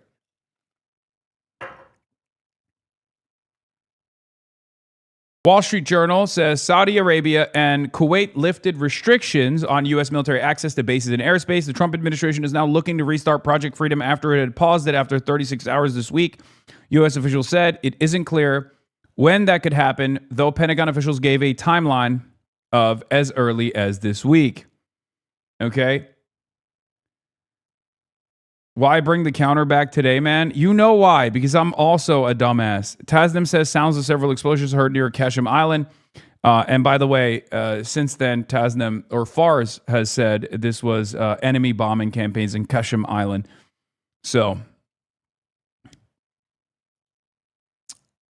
Wall Street Journal says Saudi Arabia and Kuwait lifted restrictions on U.S. military access to bases and airspace. The Trump administration is now looking to restart Project Freedom after it had paused it after 36 hours this week. U.S. officials said it isn't clear when that could happen, though Pentagon officials gave a timeline of as early as this week. Okay? Why bring the counter back today, man? You know why, because I'm also a dumbass. Tasnim says sounds of several explosions heard near Qasem Island. And by the way, since then, Tasnim, or Fars, has said this was enemy bombing campaigns in Qasem Island. So,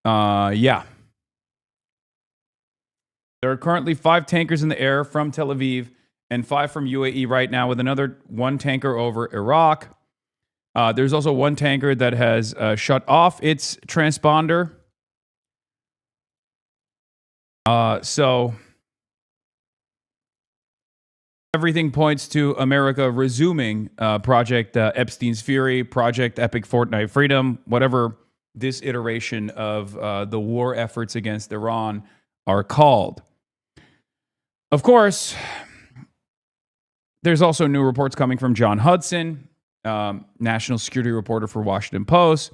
yeah. There are currently 5 tankers in the air from Tel Aviv and 5 from UAE right now, with another 1 tanker over Iraq. There's also 1 tanker that has shut off its transponder. So everything points to America resuming Project Epstein's Fury, Project Epic Fortnite Freedom, whatever this iteration of the war efforts against Iran are called. Of course, there's also new reports coming from John Hudson, national security reporter for Washington Post,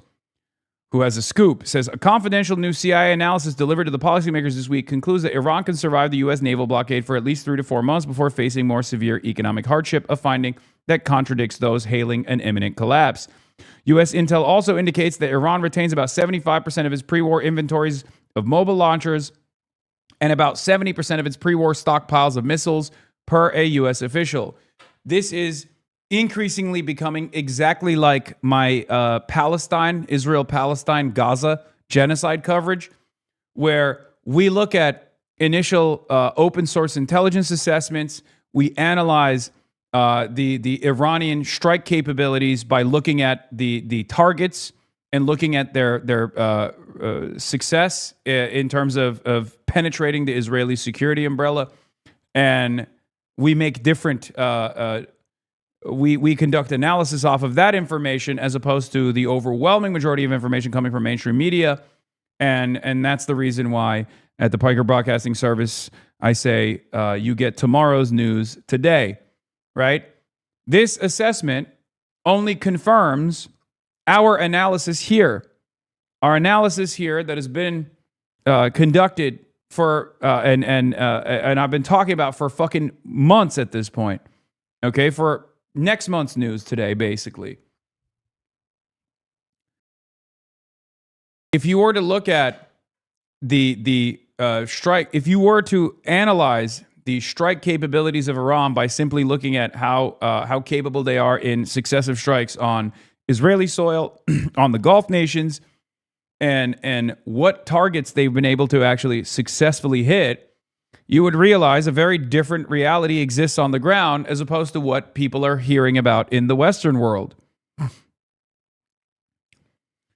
who has a scoop. Says a confidential new CIA analysis delivered to the policymakers this week concludes that Iran can survive the U.S. naval blockade for at least 3 to 4 months before facing more severe economic hardship, a finding that contradicts those hailing an imminent collapse. U.S. intel also indicates that Iran retains about 75% of its pre-war inventories of mobile launchers and about 70% of its pre-war stockpiles of missiles, per a U.S. official. This is increasingly becoming exactly like my Israel-Palestine, Gaza genocide coverage, where we look at initial open source intelligence assessments, we analyze the Iranian strike capabilities by looking at the targets and looking at their success in terms of penetrating the Israeli security umbrella, and we make different. We conduct analysis off of that information as opposed to the overwhelming majority of information coming from mainstream media. And that's the reason why at the Piker Broadcasting Service, I say you get tomorrow's news today, right? This assessment only confirms our analysis here. Our analysis here that has been conducted for, and I've been talking about for fucking months at this point, okay, for next month's news today, basically. If you were to look at the strike, if you were to analyze the strike capabilities of Iran by simply looking at how capable they are in successive strikes on Israeli soil, on the Gulf nations, and what targets they've been able to actually successfully hit, you would realize a very different reality exists on the ground as opposed to what people are hearing about in the Western world.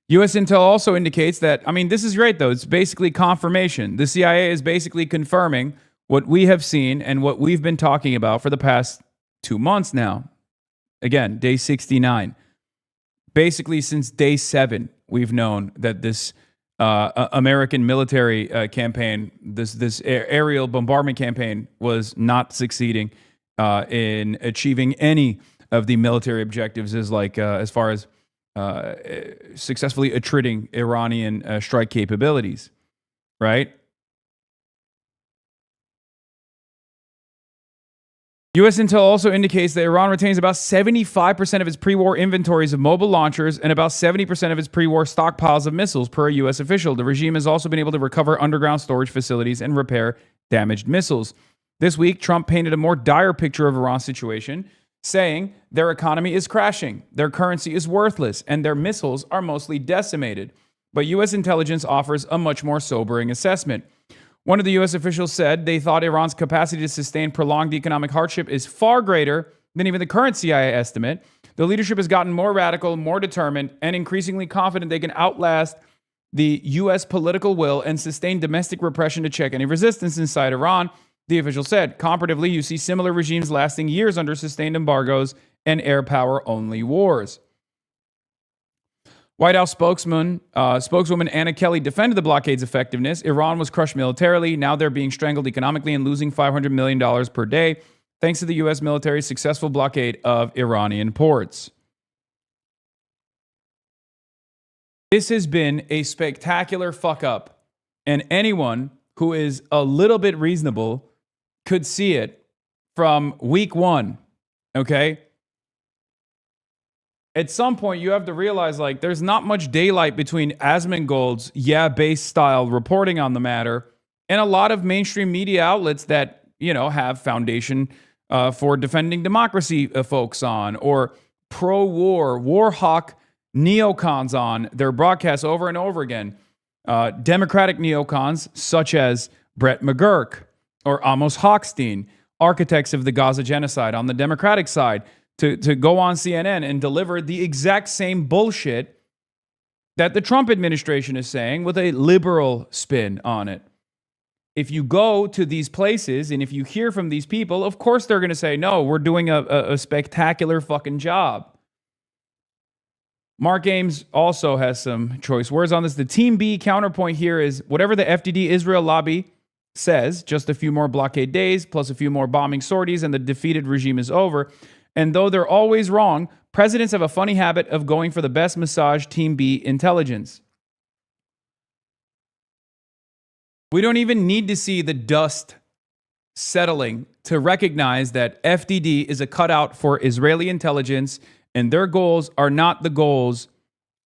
U.S. intel also indicates that, I mean, this is great, though. It's basically confirmation. The CIA is basically confirming what we have seen and what we've been talking about for the past 2 months now. Again, day 69. Basically, since day 7, we've known that this American military campaign, this aerial bombardment campaign, was not succeeding in achieving any of the military objectives, as far as successfully attriting Iranian strike capabilities, right? U.S. intel also indicates that Iran retains about 75% of its pre-war inventories of mobile launchers and about 70% of its pre-war stockpiles of missiles, per a U.S. official. The regime has also been able to recover underground storage facilities and repair damaged missiles. This week, Trump painted a more dire picture of Iran's situation, saying their economy is crashing, their currency is worthless, and their missiles are mostly decimated. But U.S. intelligence offers a much more sobering assessment. One of the U.S. officials said they thought Iran's capacity to sustain prolonged economic hardship is far greater than even the current CIA estimate. The leadership has gotten more radical, more determined, and increasingly confident they can outlast the U.S. political will and sustain domestic repression to check any resistance inside Iran, the official said. Comparatively, you see similar regimes lasting years under sustained embargoes and air power-only wars. White House spokeswoman Anna Kelly defended the blockade's effectiveness. Iran was crushed militarily. Now they're being strangled economically and losing $500 million per day, thanks to the U.S. military's successful blockade of Iranian ports. This has been a spectacular fuck-up, and anyone who is a little bit reasonable could see it from week one, okay? At some point, you have to realize, like, there's not much daylight between Asmongold's base style reporting on the matter and a lot of mainstream media outlets that, have foundation for defending democracy folks on, or pro-war, war hawk neocons on their broadcasts over and over again. Democratic neocons such as Brett McGurk or Amos Hochstein, architects of the Gaza genocide on the Democratic side, to go on CNN and deliver the exact same bullshit that the Trump administration is saying with a liberal spin on it. If you go to these places and if you hear from these people, of course they're going to say, no, we're doing a spectacular fucking job. Mark Ames also has some choice words on this. The Team B counterpoint here is whatever the FDD Israel lobby says, just a few more blockade days, plus a few more bombing sorties, and the defeated regime is over. And though they're always wrong, presidents have a funny habit of going for the best massaged Team B intelligence. We don't even need to see the dust settling to recognize that FDD is a cutout for Israeli intelligence, and their goals are not the goals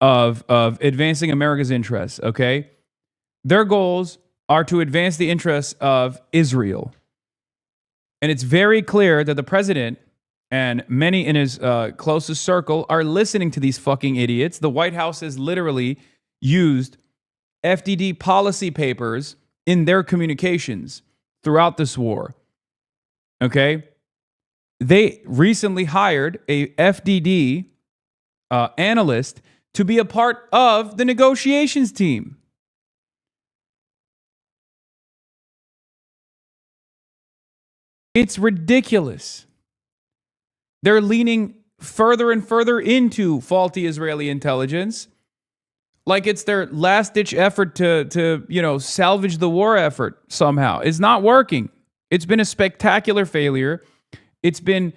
of advancing America's interests, okay? Their goals are to advance the interests of Israel. And it's very clear that the president and many in his closest circle are listening to these fucking idiots. The White House has literally used FDD policy papers in their communications throughout this war. Okay? They recently hired a FDD analyst to be a part of the negotiations team. It's ridiculous. They're leaning further and further into faulty Israeli intelligence, like it's their last-ditch effort to salvage the war effort somehow. It's not working. It's been a spectacular failure. It's been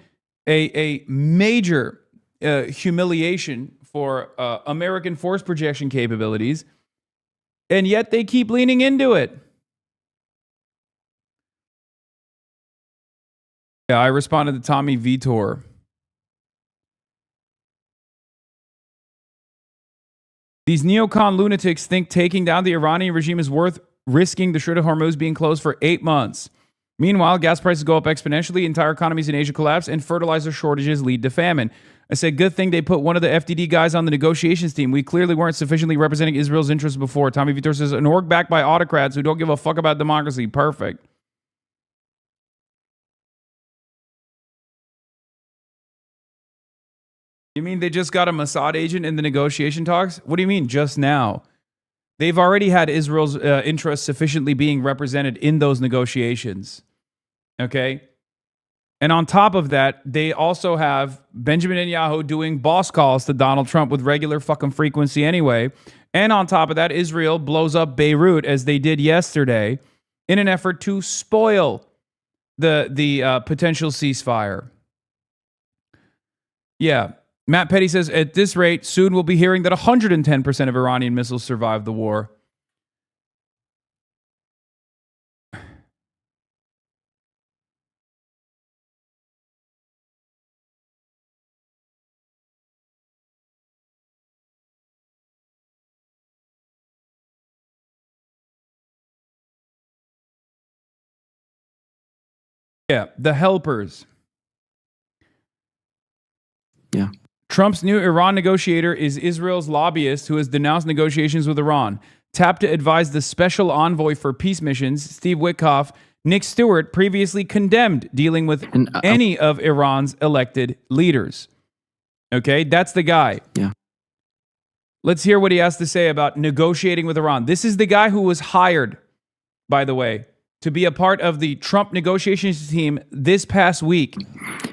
a major humiliation for American force projection capabilities, and yet they keep leaning into it. Yeah, I responded to Tommy Vitor. These neocon lunatics think taking down the Iranian regime is worth risking the Strait of Hormuz being closed for 8 months. Meanwhile, gas prices go up exponentially, entire economies in Asia collapse, and fertilizer shortages lead to famine. I said, good thing they put one of the FDD guys on the negotiations team. We clearly weren't sufficiently representing Israel's interests before. Tommy Vitor says, an org backed by autocrats who don't give a fuck about democracy. Perfect. You mean they just got a Mossad agent in the negotiation talks? What do you mean just now? They've already had Israel's interests sufficiently being represented in those negotiations. Okay? And on top of that, they also have Benjamin Netanyahu doing boss calls to Donald Trump with regular fucking frequency anyway. And on top of that, Israel blows up Beirut as they did yesterday in an effort to spoil the potential ceasefire. Yeah. Matt Petty says, at this rate, soon we'll be hearing that 110% of Iranian missiles survived the war. Yeah, the helpers. Yeah. Trump's new Iran negotiator is Israel's lobbyist who has denounced negotiations with Iran. Tapped to advise the special envoy for peace missions, Steve Witkoff, Nick Stewart previously condemned dealing with any of Iran's elected leaders. Okay, that's the guy. Yeah. Let's hear what he has to say about negotiating with Iran. This is the guy who was hired, by the way, to be a part of the Trump negotiations team this past week.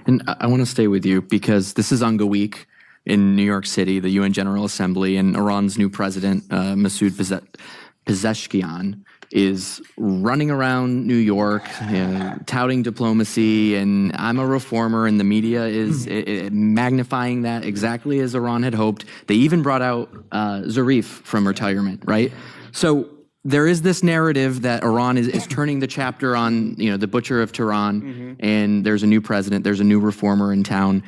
And I want to stay with you because this is Unga Week in New York City, the UN General Assembly, and Iran's new president, Masoud Pezeshkian, is running around New York, touting diplomacy, and I'm a reformer, and the media is magnifying that exactly as Iran had hoped. They even brought out Zarif from retirement, right? So there is this narrative that Iran is turning the chapter on, the butcher of Tehran, and there's a new president, there's a new reformer in town.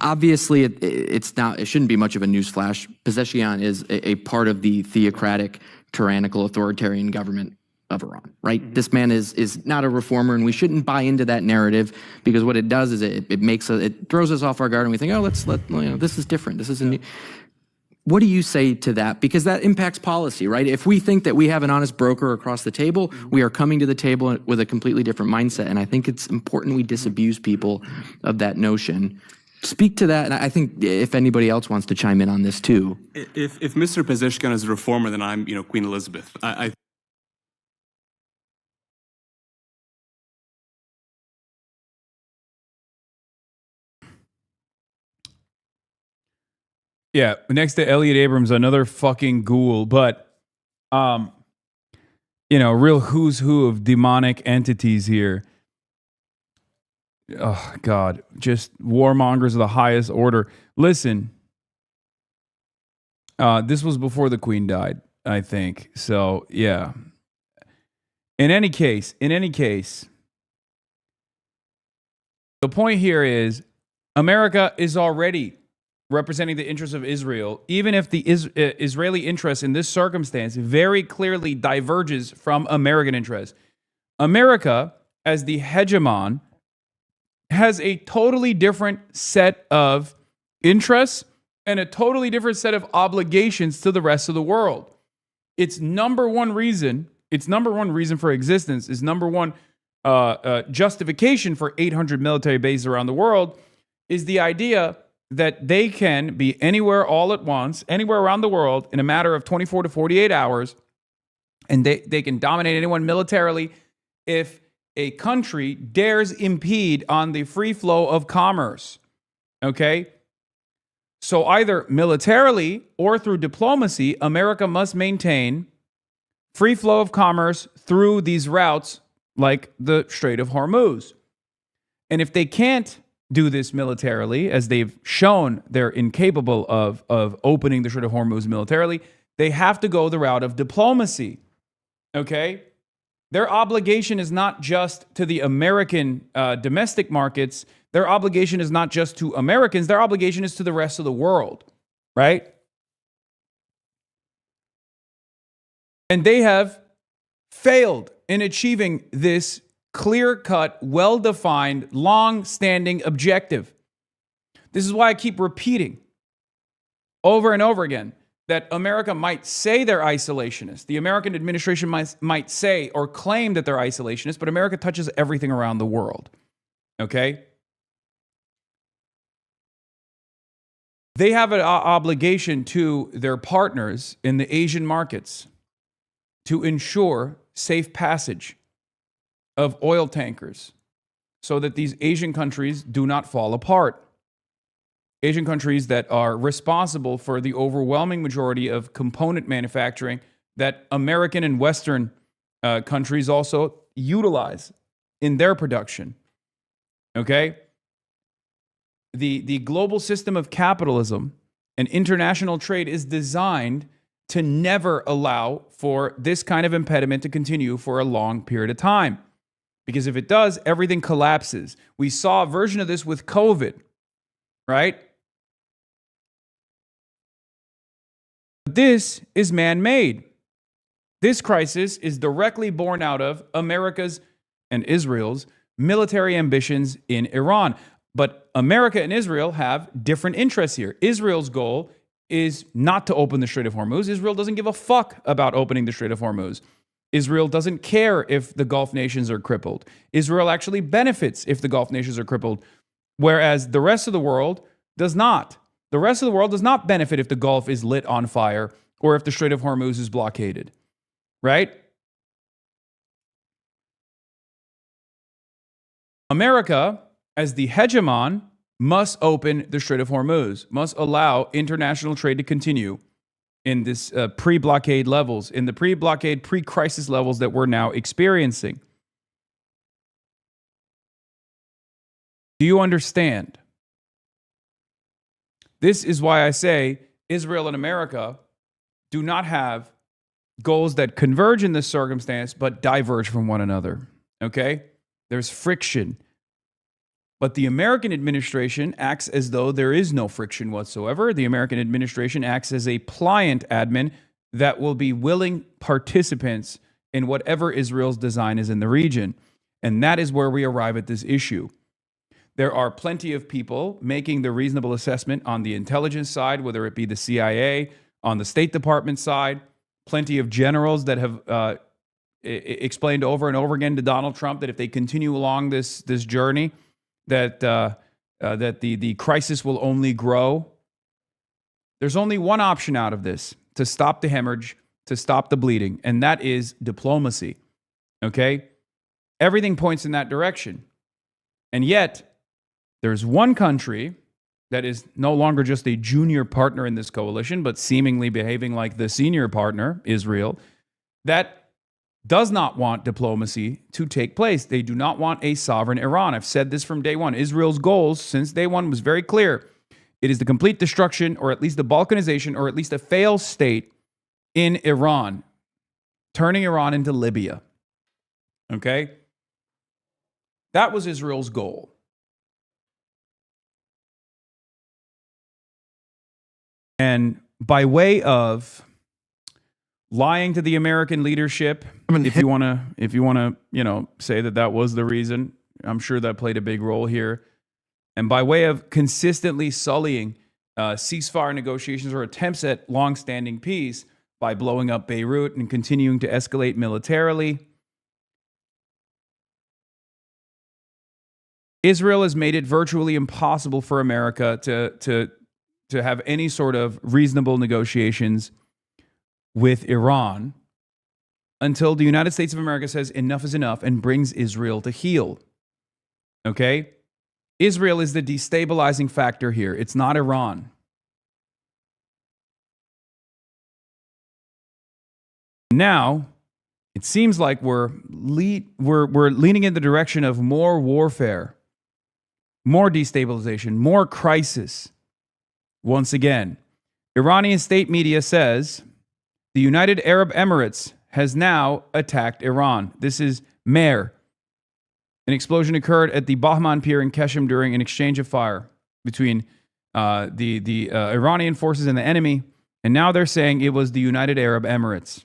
Obviously, it's not. It shouldn't be much of a newsflash. Pezeshkian is a part of the theocratic, tyrannical, authoritarian government of Iran, right? This man is not a reformer, and we shouldn't buy into that narrative because what it does is it throws us off our guard, and we think, this is different. This is a new. What do you say to that? Because that impacts policy, right? If we think that we have an honest broker across the table, we are coming to the table with a completely different mindset. And I think it's important we disabuse people of that notion. Speak to that. And I think if anybody else wants to chime in on this too. If Mr. Pezeshkian is a reformer, then I'm, Queen Elizabeth. Yeah, next to Elliot Abrams, another fucking ghoul, but real who's who of demonic entities here. Oh God, just warmongers of the highest order. Listen, this was before the Queen died, I think. So yeah. In any case, the point here is America is already representing the interests of Israel, even if the Israeli interest in this circumstance very clearly diverges from American interests. America, as the hegemon, has a totally different set of interests and a totally different set of obligations to the rest of the world. Its number one reason for existence, is number one justification for 800 military bases around the world, is the idea that they can be anywhere all at once, anywhere around the world in a matter of 24 to 48 hours, and they can dominate anyone militarily if a country dares impede on the free flow of commerce. Okay? So either militarily or through diplomacy, America must maintain free flow of commerce through these routes like the Strait of Hormuz. And if they can't do this militarily, as they've shown they're incapable of opening the Strait of Hormuz militarily, they have to go the route of diplomacy. Okay? Their obligation is not just to the American domestic markets. Their obligation is not just to Americans. Their obligation is to the rest of the world, right? And they have failed in achieving this clear-cut, well-defined, long-standing objective. This is why I keep repeating over and over again that America might say they're isolationist. The American administration might say or claim that they're isolationist, but America touches everything around the world. Okay? They have an obligation to their partners in the Asian markets to ensure safe passage of oil tankers so that these Asian countries do not fall apart. Asian countries that are responsible for the overwhelming majority of component manufacturing that American and Western countries also utilize in their production. Okay? the global system of capitalism and international trade is designed to never allow for this kind of impediment to continue for a long period of time. Because if it does, everything collapses. We saw a version of this with COVID, right? This is man-made. This crisis is directly born out of America's and Israel's military ambitions in Iran. But America and Israel have different interests here. Israel's goal is not to open the Strait of Hormuz. Israel doesn't give a fuck about opening the Strait of Hormuz. Israel doesn't care if the Gulf nations are crippled. Israel actually benefits if the Gulf nations are crippled, whereas the rest of the world does not. The rest of the world does not benefit if the Gulf is lit on fire or if the Strait of Hormuz is blockaded, right? America, as the hegemon, must open the Strait of Hormuz, must allow international trade to continue in this pre-blockade levels, in the pre-blockade, pre-crisis levels that we're now experiencing. Do you understand? This is why I say Israel and America do not have goals that converge in this circumstance, but diverge from one another, okay? There's friction. But the American administration acts as though there is no friction whatsoever. The American administration acts as a pliant admin that will be willing participants in whatever Israel's design is in the region. And that is where we arrive at this issue. There are plenty of people making the reasonable assessment on the intelligence side, whether it be the CIA, on the State Department side, plenty of generals that have explained over and over again to Donald Trump that if they continue along this journey, that the crisis will only grow. There's only one option out of this to stop the hemorrhage, to stop the bleeding, and that is diplomacy. Okay? Everything points in that direction. And yet, there's one country that is no longer just a junior partner in this coalition, but seemingly behaving like the senior partner, Israel, that does not want diplomacy to take place. They do not want a sovereign Iran. I've said this from day one. Israel's goals since day one was very clear. It is the complete destruction, or at least the balkanization, or at least a failed state in Iran, turning Iran into Libya. Okay? That was Israel's goal. And by way of lying to the American leadership, if you want to, say that was the reason, I'm sure that played a big role here. And by way of consistently sullying ceasefire negotiations or attempts at long-standing peace by blowing up Beirut and continuing to escalate militarily, Israel has made it virtually impossible for America to have any sort of reasonable negotiations with Iran until the United States of America says enough is enough and brings Israel to heel. Okay? Israel is the destabilizing factor here. It's not Iran. Now, it seems like we're leaning in the direction of more warfare, more destabilization, more crisis. Once again, Iranian state media says the United Arab Emirates has now attacked Iran. This is Mehr. An explosion occurred at the Bahman Pier in Keshem during an exchange of fire between the Iranian forces and the enemy. And now they're saying it was the United Arab Emirates.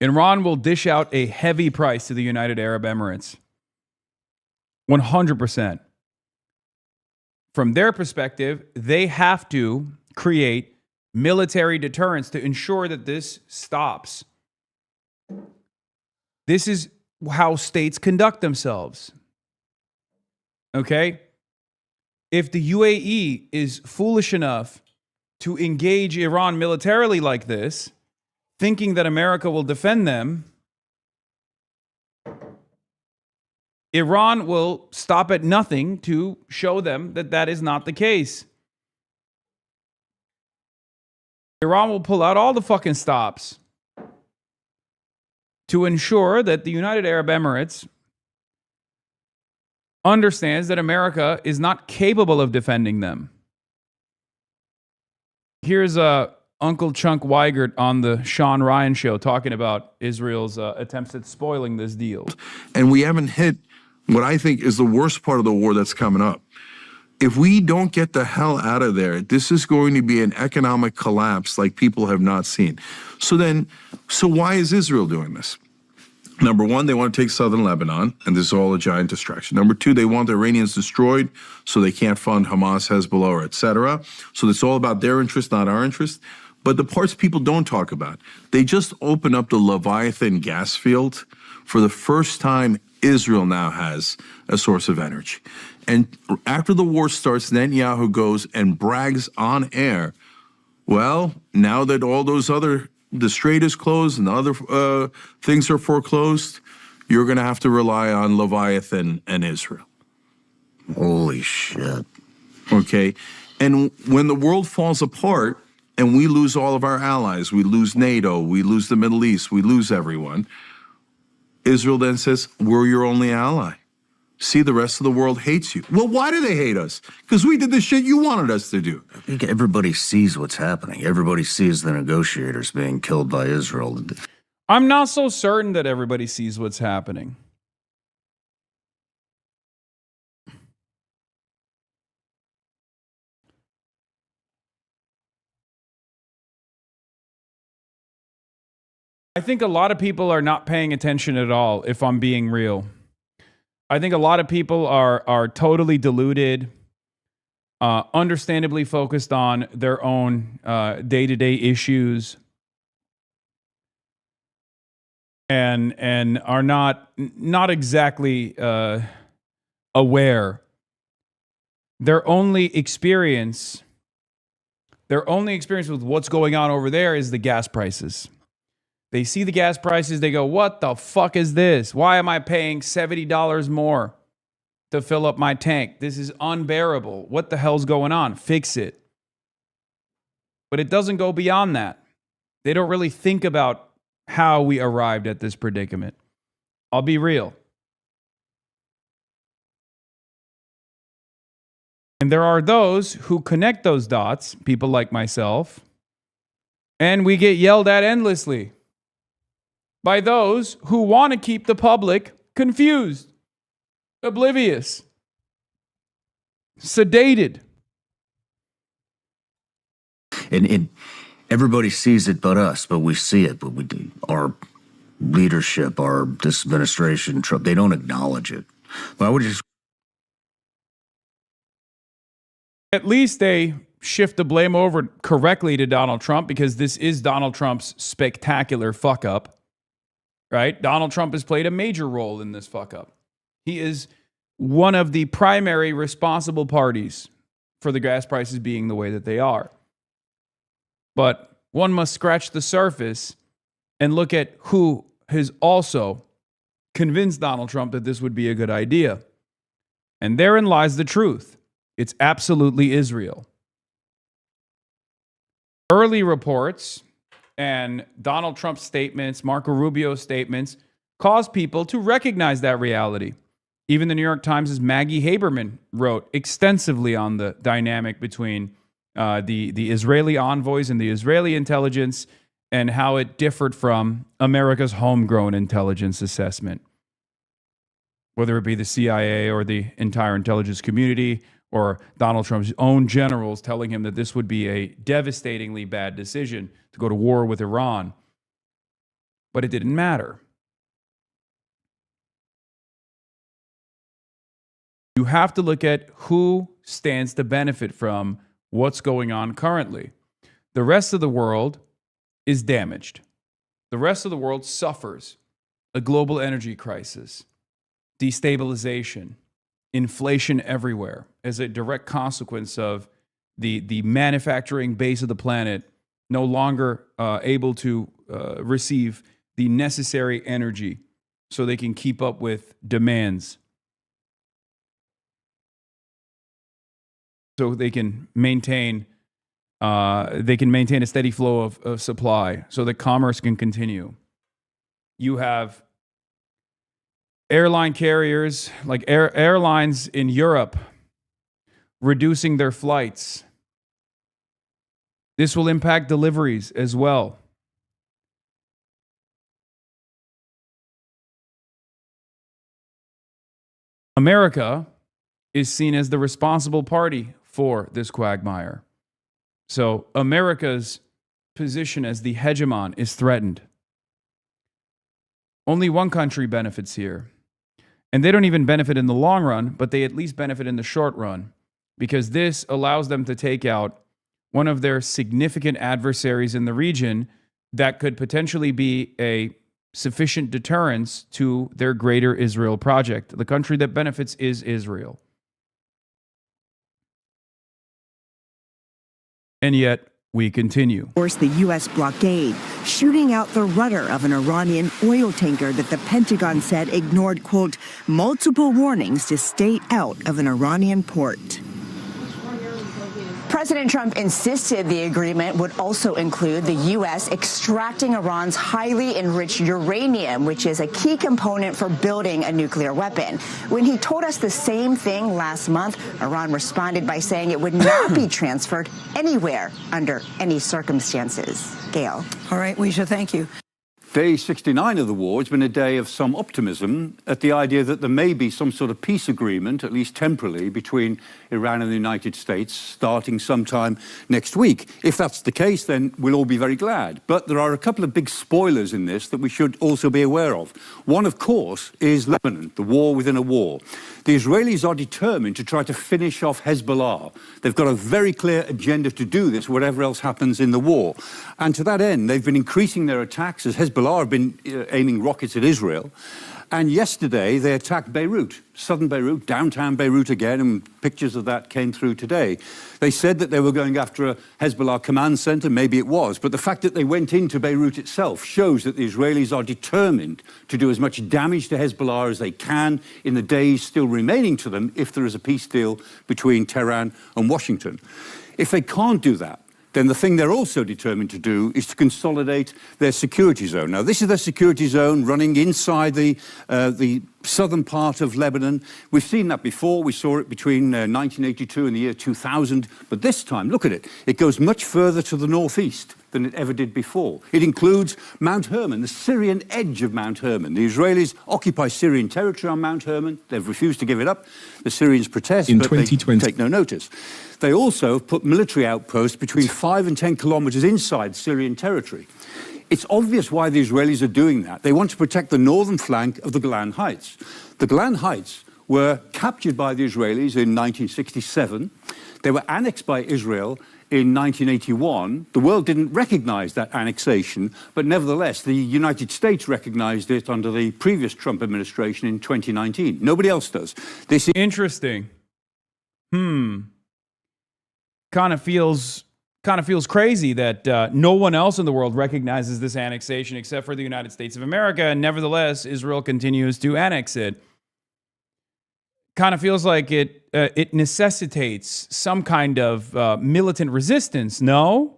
Iran will dish out a heavy price to the United Arab Emirates. 100%. From their perspective, they have to create military deterrence to ensure that this stops. This is how states conduct themselves. Okay? If the UAE is foolish enough to engage Iran militarily like this, thinking that America will defend them, Iran will stop at nothing to show them that that is not the case. Iran will pull out all the fucking stops to ensure that the United Arab Emirates understands that America is not capable of defending them. Here's Uncle Chunk Weigert on the Sean Ryan show talking about Israel's attempts at spoiling this deal. And we haven't hit what I think is the worst part of the war that's coming up. If we don't get the hell out of there, this is going to be an economic collapse like people have not seen. So why is Israel doing this? Number one, they want to take southern Lebanon, and this is all a giant distraction. Number two, they want the Iranians destroyed so they can't fund Hamas, Hezbollah, et cetera. So it's all about their interest, not our interest. But the parts people don't talk about, they just opened up the Leviathan gas field. For the first time, Israel now has a source of energy. And after the war starts, Netanyahu goes and brags on air, well, now that all those the strait is closed and other things are foreclosed, you're going to have to rely on Leviathan and Israel. Holy shit. Okay. And when the world falls apart and we lose all of our allies, we lose NATO, we lose the Middle East, we lose everyone, Israel then says, we're your only ally. See, the rest of the world hates you. Well, why do they hate us? Because we did the shit you wanted us to do. I think everybody sees what's happening. Everybody sees the negotiators being killed by Israel. I'm not so certain that everybody sees what's happening. I think a lot of people are not paying attention at all, if I'm being real. I think a lot of people are totally deluded, understandably focused on their own day-to-day issues, and are not exactly aware. Their only experience with what's going on over there is the gas prices. They see the gas prices, they go, what the fuck is this? Why am I paying $70 more to fill up my tank? This is unbearable. What the hell's going on? Fix it. But it doesn't go beyond that. They don't really think about how we arrived at this predicament. I'll be real. And there are those who connect those dots, people like myself, and we get yelled at endlessly by those who want to keep the public confused, oblivious, sedated. And everybody sees it but us, but we see it. But our leadership, this administration, Trump, they don't acknowledge it. Why would you just... At least they shift the blame over correctly to Donald Trump, because this is Donald Trump's spectacular fuck up. Right? Donald Trump has played a major role in this fuck up. He is one of the primary responsible parties for the gas prices being the way that they are. But one must scratch the surface and look at who has also convinced Donald Trump that this would be a good idea. And therein lies the truth. It's absolutely Israel. Early reports and Donald Trump's statements, Marco Rubio's statements, caused people to recognize that reality. Even the New York Times' Maggie Haberman wrote extensively on the dynamic between the Israeli envoys and the Israeli intelligence, and how it differed from America's homegrown intelligence assessment. Whether it be the CIA or the entire intelligence community, or Donald Trump's own generals telling him that this would be a devastatingly bad decision to go to war with Iran. But it didn't matter. You have to look at who stands to benefit from what's going on currently. The rest of the world is damaged. The rest of the world suffers a global energy crisis, destabilization, inflation everywhere as a direct consequence of the manufacturing base of the planet no longer able to receive the necessary energy so they can keep up with demands, so they can maintain a steady flow of supply so that commerce can continue. You have airline carriers, like airlines in Europe, reducing their flights. This will impact deliveries as well. America is seen as the responsible party for this quagmire. So America's position as the hegemon is threatened. Only one country benefits here. And they don't even benefit in the long run, but they at least benefit in the short run, because this allows them to take out one of their significant adversaries in the region that could potentially be a sufficient deterrence to their greater Israel project. The country that benefits is Israel. And yet, we continue. Of course, the U.S. blockade, shooting out the rudder of an Iranian oil tanker that the Pentagon said ignored, quote, multiple warnings to stay out of an Iranian port. President Trump insisted the agreement would also include the U.S. extracting Iran's highly enriched uranium, which is a key component for building a nuclear weapon. When he told us the same thing last month, Iran responded by saying it would not be transferred anywhere under any circumstances. Gail. All right, Weisha, thank you. Day 69 of the war has been a day of some optimism at the idea that there may be some sort of peace agreement, at least temporarily, between Iran and the United States starting sometime next week. If that's the case, then we'll all be very glad. But there are a couple of big spoilers in this that we should also be aware of. One, of course, is Lebanon, the war within a war. The Israelis are determined to try to finish off Hezbollah. They've got a very clear agenda to do this, whatever else happens in the war. And to that end, they've been increasing their attacks as Hezbollah have been aiming rockets at Israel. And yesterday, they attacked Beirut, southern Beirut, downtown Beirut again, and pictures of that came through today. They said that they were going after a Hezbollah command center, maybe it was, but the fact that they went into Beirut itself shows that the Israelis are determined to do as much damage to Hezbollah as they can in the days still remaining to them if there is a peace deal between Tehran and Washington. If they can't do that, then the thing they're also determined to do is to consolidate their security zone. Now, this is their security zone running inside the southern part of Lebanon. We've seen that before. We saw it between 1982 and the year 2000. But this time, look at it. It goes much further to the northeast than it ever did before. It includes Mount Hermon, the Syrian edge of Mount Hermon. The Israelis occupy Syrian territory on Mount Hermon. They've refused to give it up. The Syrians protest, but they take no notice. They also put military outposts between 5 and 10 kilometers inside Syrian territory. It's obvious why the Israelis are doing that. They want to protect the northern flank of the Golan Heights. The Golan Heights were captured by the Israelis in 1967. They were annexed by Israel in 1981. The world didn't recognize that annexation, but nevertheless, the United States recognized it under the previous Trump administration in 2019. Nobody else does. This is interesting. Kind of feels crazy that no one else in the world recognizes this annexation except for the United States of America, and nevertheless, Israel continues to annex it. Kind of feels like it necessitates some kind of militant resistance, no?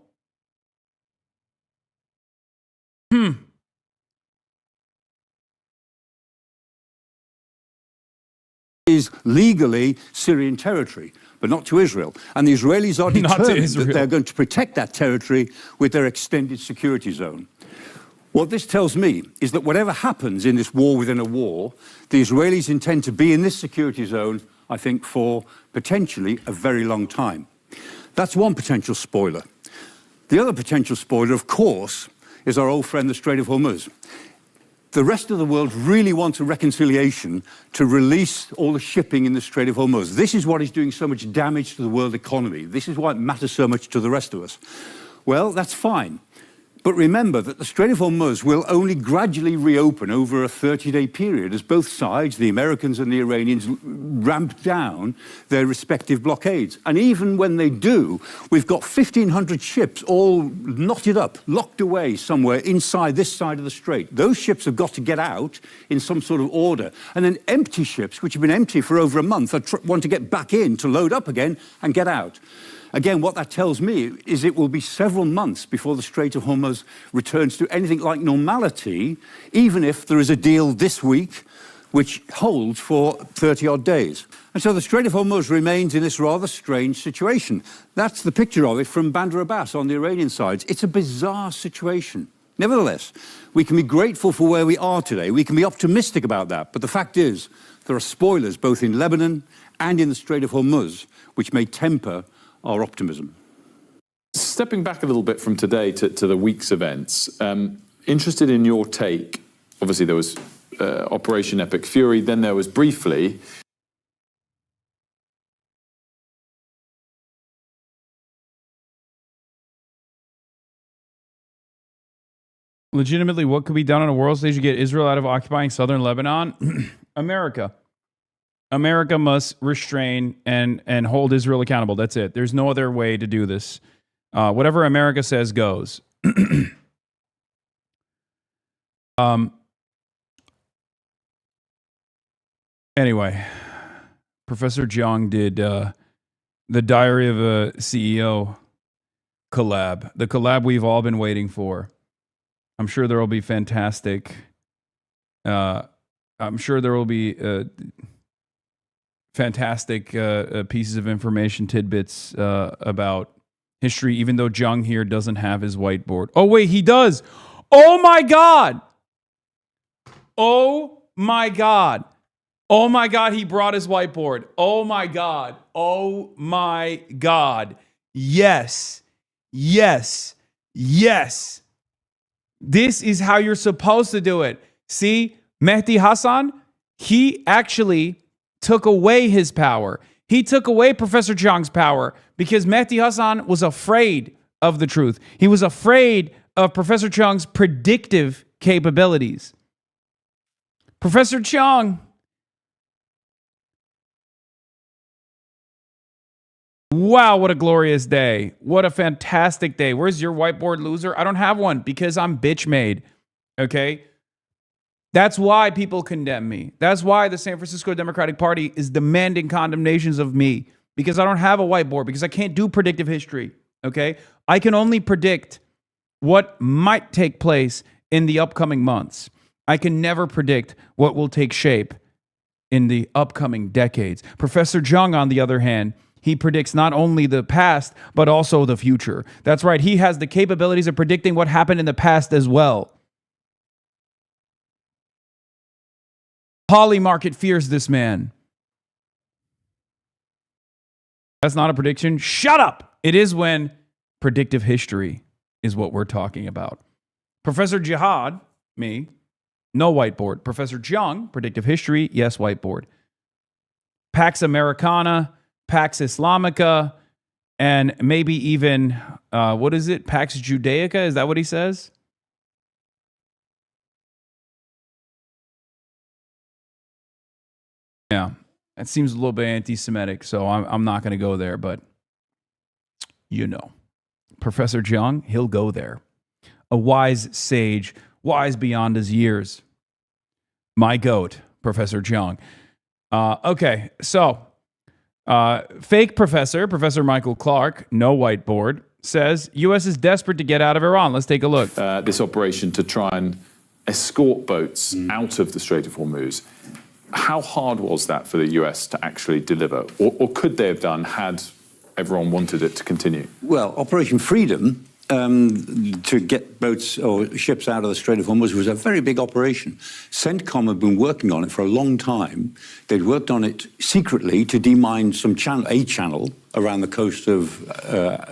is legally Syrian territory, but not to Israel. And the Israelis are determined that they're going to protect that territory with their extended security zone. What this tells me is that whatever happens in this war within a war, the Israelis intend to be in this security zone, I think, for potentially a very long time. That's one potential spoiler. The other potential spoiler, of course, is our old friend, the Strait of Hormuz. The rest of the world really wants a reconciliation to release all the shipping in the Strait of Hormuz. This is what is doing so much damage to the world economy. This is why it matters so much to the rest of us. Well, that's fine. But remember that the Strait of Hormuz will only gradually reopen over a 30-day period as both sides, the Americans and the Iranians, ramp down their respective blockades. And even when they do, we've got 1,500 ships all knotted up, locked away somewhere inside this side of the strait. Those ships have got to get out in some sort of order. And then empty ships, which have been empty for over a month, want to get back in to load up again and get out. again, what that tells me is it will be several months before the Strait of Hormuz returns to anything like normality, even if there is a deal this week which holds for 30-odd days. And so the Strait of Hormuz remains in this rather strange situation. That's the picture of it from Bandar Abbas on the Iranian side. It's a bizarre situation. Nevertheless, we can be grateful for where we are today. We can be optimistic about that. But the fact is, there are spoilers both in Lebanon and in the Strait of Hormuz, which may temper our optimism. Stepping back a little bit from today to the week's events, interested in your take. Obviously, there was Operation Epic Fury, then there was briefly legitimately, what could be done on a world stage to get Israel out of occupying southern Lebanon? America must restrain and hold Israel accountable. That's it. There's no other way to do this. Whatever America says goes. Anyway, Professor Jiang did the Diary of a CEO collab, the collab we've all been waiting for. I'm sure there will be fantastic. I'm sure there will be fantastic pieces of information, tidbits about history, even though Jiang here doesn't have his whiteboard. Oh, wait, he does. Oh, my God. Oh, my God. Oh, my God, he brought his whiteboard. Oh, my God. Oh, my God. Yes. Yes. Yes. This is how you're supposed to do it. See, Mehdi Hasan, he actually took away his power. He took away Professor Jiang's power because Mehdi Hasan was afraid of the truth. He was afraid of Professor Jiang's predictive capabilities. Professor Jiang, wow, what a glorious day. What a fantastic day. Where's your whiteboard, loser? I don't have one because I'm bitch made. Okay? That's why people condemn me. That's why the San Francisco Democratic Party is demanding condemnations of me, because I don't have a whiteboard, because I can't do predictive history. Okay? I can only predict what might take place in the upcoming months. I can never predict what will take shape in the upcoming decades. Professor Jiang, on the other hand, he predicts not only the past, but also the future. That's right. He has the capabilities of predicting what happened in the past as well. Poly market fears this man. That's not a prediction. Shut up. It is when predictive history is what we're talking about. Professor Jihad, me, no whiteboard. Professor Jiang, predictive history, yes, whiteboard. Pax Americana, Pax Islamica, and maybe even, what is it? Pax Judaica? Is that what he says? Yeah, that seems a little bit anti-Semitic, so I'm not going to go there, but you know. Professor Jiang, he'll go there. A wise sage, wise beyond his years. My goat, Professor Jiang. Okay, so fake professor, Professor Michael Clark, no whiteboard, says U.S. is desperate to get out of Iran. Let's take a look. This operation to try and escort boats out of the Strait of Hormuz. How hard was that for the US to actually deliver? Or could they have done had everyone wanted it to continue? Well, Operation Freedom, to get boats or ships out of the Strait of Hormuz, was a very big operation. CENTCOM had been working on it for a long time. They'd worked on it secretly to demine some a channel around the coast of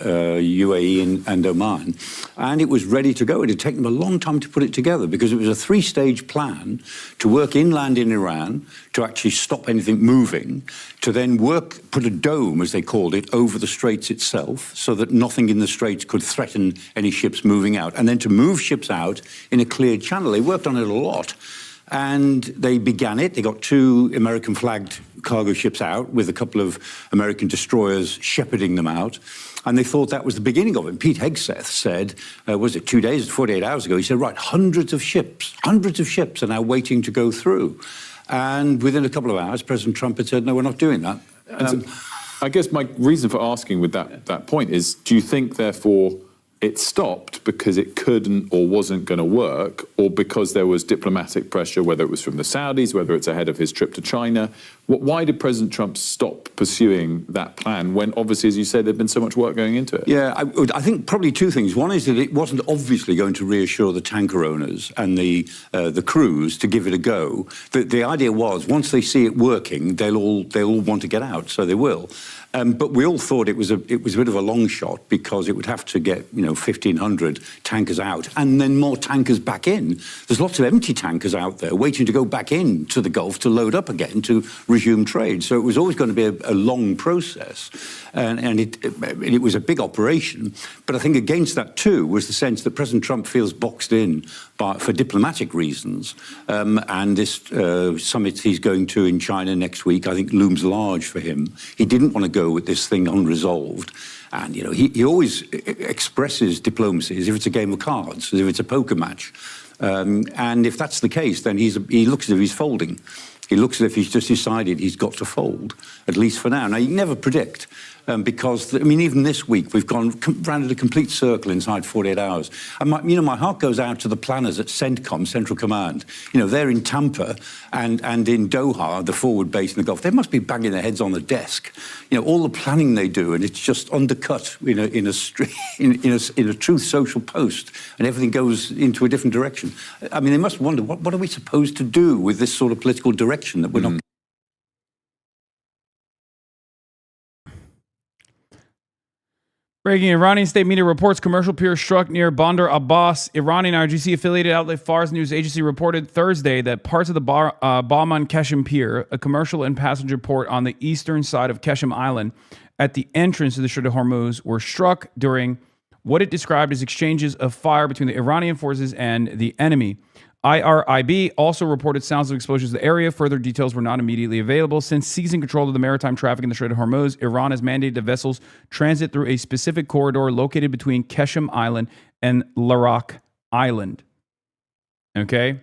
UAE and Oman. And it was ready to go. It had taken them a long time to put it together because it was a three-stage plan to work inland in Iran, to actually stop anything moving, to then put a dome, as they called it, over the straits itself so that nothing in the straits could threaten any ships moving out, and then to move ships out in a cleared channel. They worked on it a lot. And they began it. They got 2 American-flagged cargo ships out with a couple of American destroyers shepherding them out. And they thought that was the beginning of it. Pete Hegseth said, was it 2 days, 48 hours ago, he said, right, hundreds of ships are now waiting to go through. And within a couple of hours, President Trump had said, no, we're not doing that. I guess my reason for asking with that point is, do you think, therefore, it stopped because it couldn't or wasn't going to work, or because there was diplomatic pressure, whether it was from the Saudis, whether it's ahead of his trip to China? Why did President Trump stop pursuing that plan when, obviously, as you said, there'd been so much work going into it? Yeah, I think probably two things. One is that it wasn't obviously going to reassure the tanker owners and the crews to give it a go. The idea was, once they see it working, they'll all want to get out, so they will. But we all thought it was a bit of a long shot, because it would have to get 1,500 tankers out and then more tankers back in. There's lots of empty tankers out there waiting to go back into the Gulf to load up again to resume trade. So it was always going to be a long process, and it was a big operation. But I think against that too was the sense that President Trump feels boxed in for diplomatic reasons, and this summit he's going to in China next week, I think, looms large for him. He didn't want to go with this thing unresolved. And, he always expresses diplomacy as if it's a game of cards, as if it's a poker match. And if that's the case, then he looks as if he's folding. He looks as if he's just decided he's got to fold, at least for now. Now, you never predict, because, even this week, we've gone round a complete circle inside 48 hours. And, my heart goes out to the planners at CENTCOM, Central Command. They're in Tampa and in Doha, the forward base in the Gulf. They must be banging their heads on the desk. All the planning they do, and it's just undercut in a Truth Social post, and everything goes into a different direction. They must wonder, what are we supposed to do with this sort of political direction that we're not... Breaking: Iranian state media reports commercial pier struck near Bandar Abbas. Iranian RGC-affiliated outlet Fars News Agency reported Thursday that parts of the Bahman Keshem Pier, a commercial and passenger port on the eastern side of Keshem Island, at the entrance to the Strait of Hormuz, were struck during what it described as exchanges of fire between the Iranian forces and the enemy. IRIB also reported sounds of explosions in the area. Further details were not immediately available. Since seizing control of the maritime traffic in the Strait of Hormuz, Iran has mandated that vessels transit through a specific corridor located between Keshem Island and Larak Island. Okay?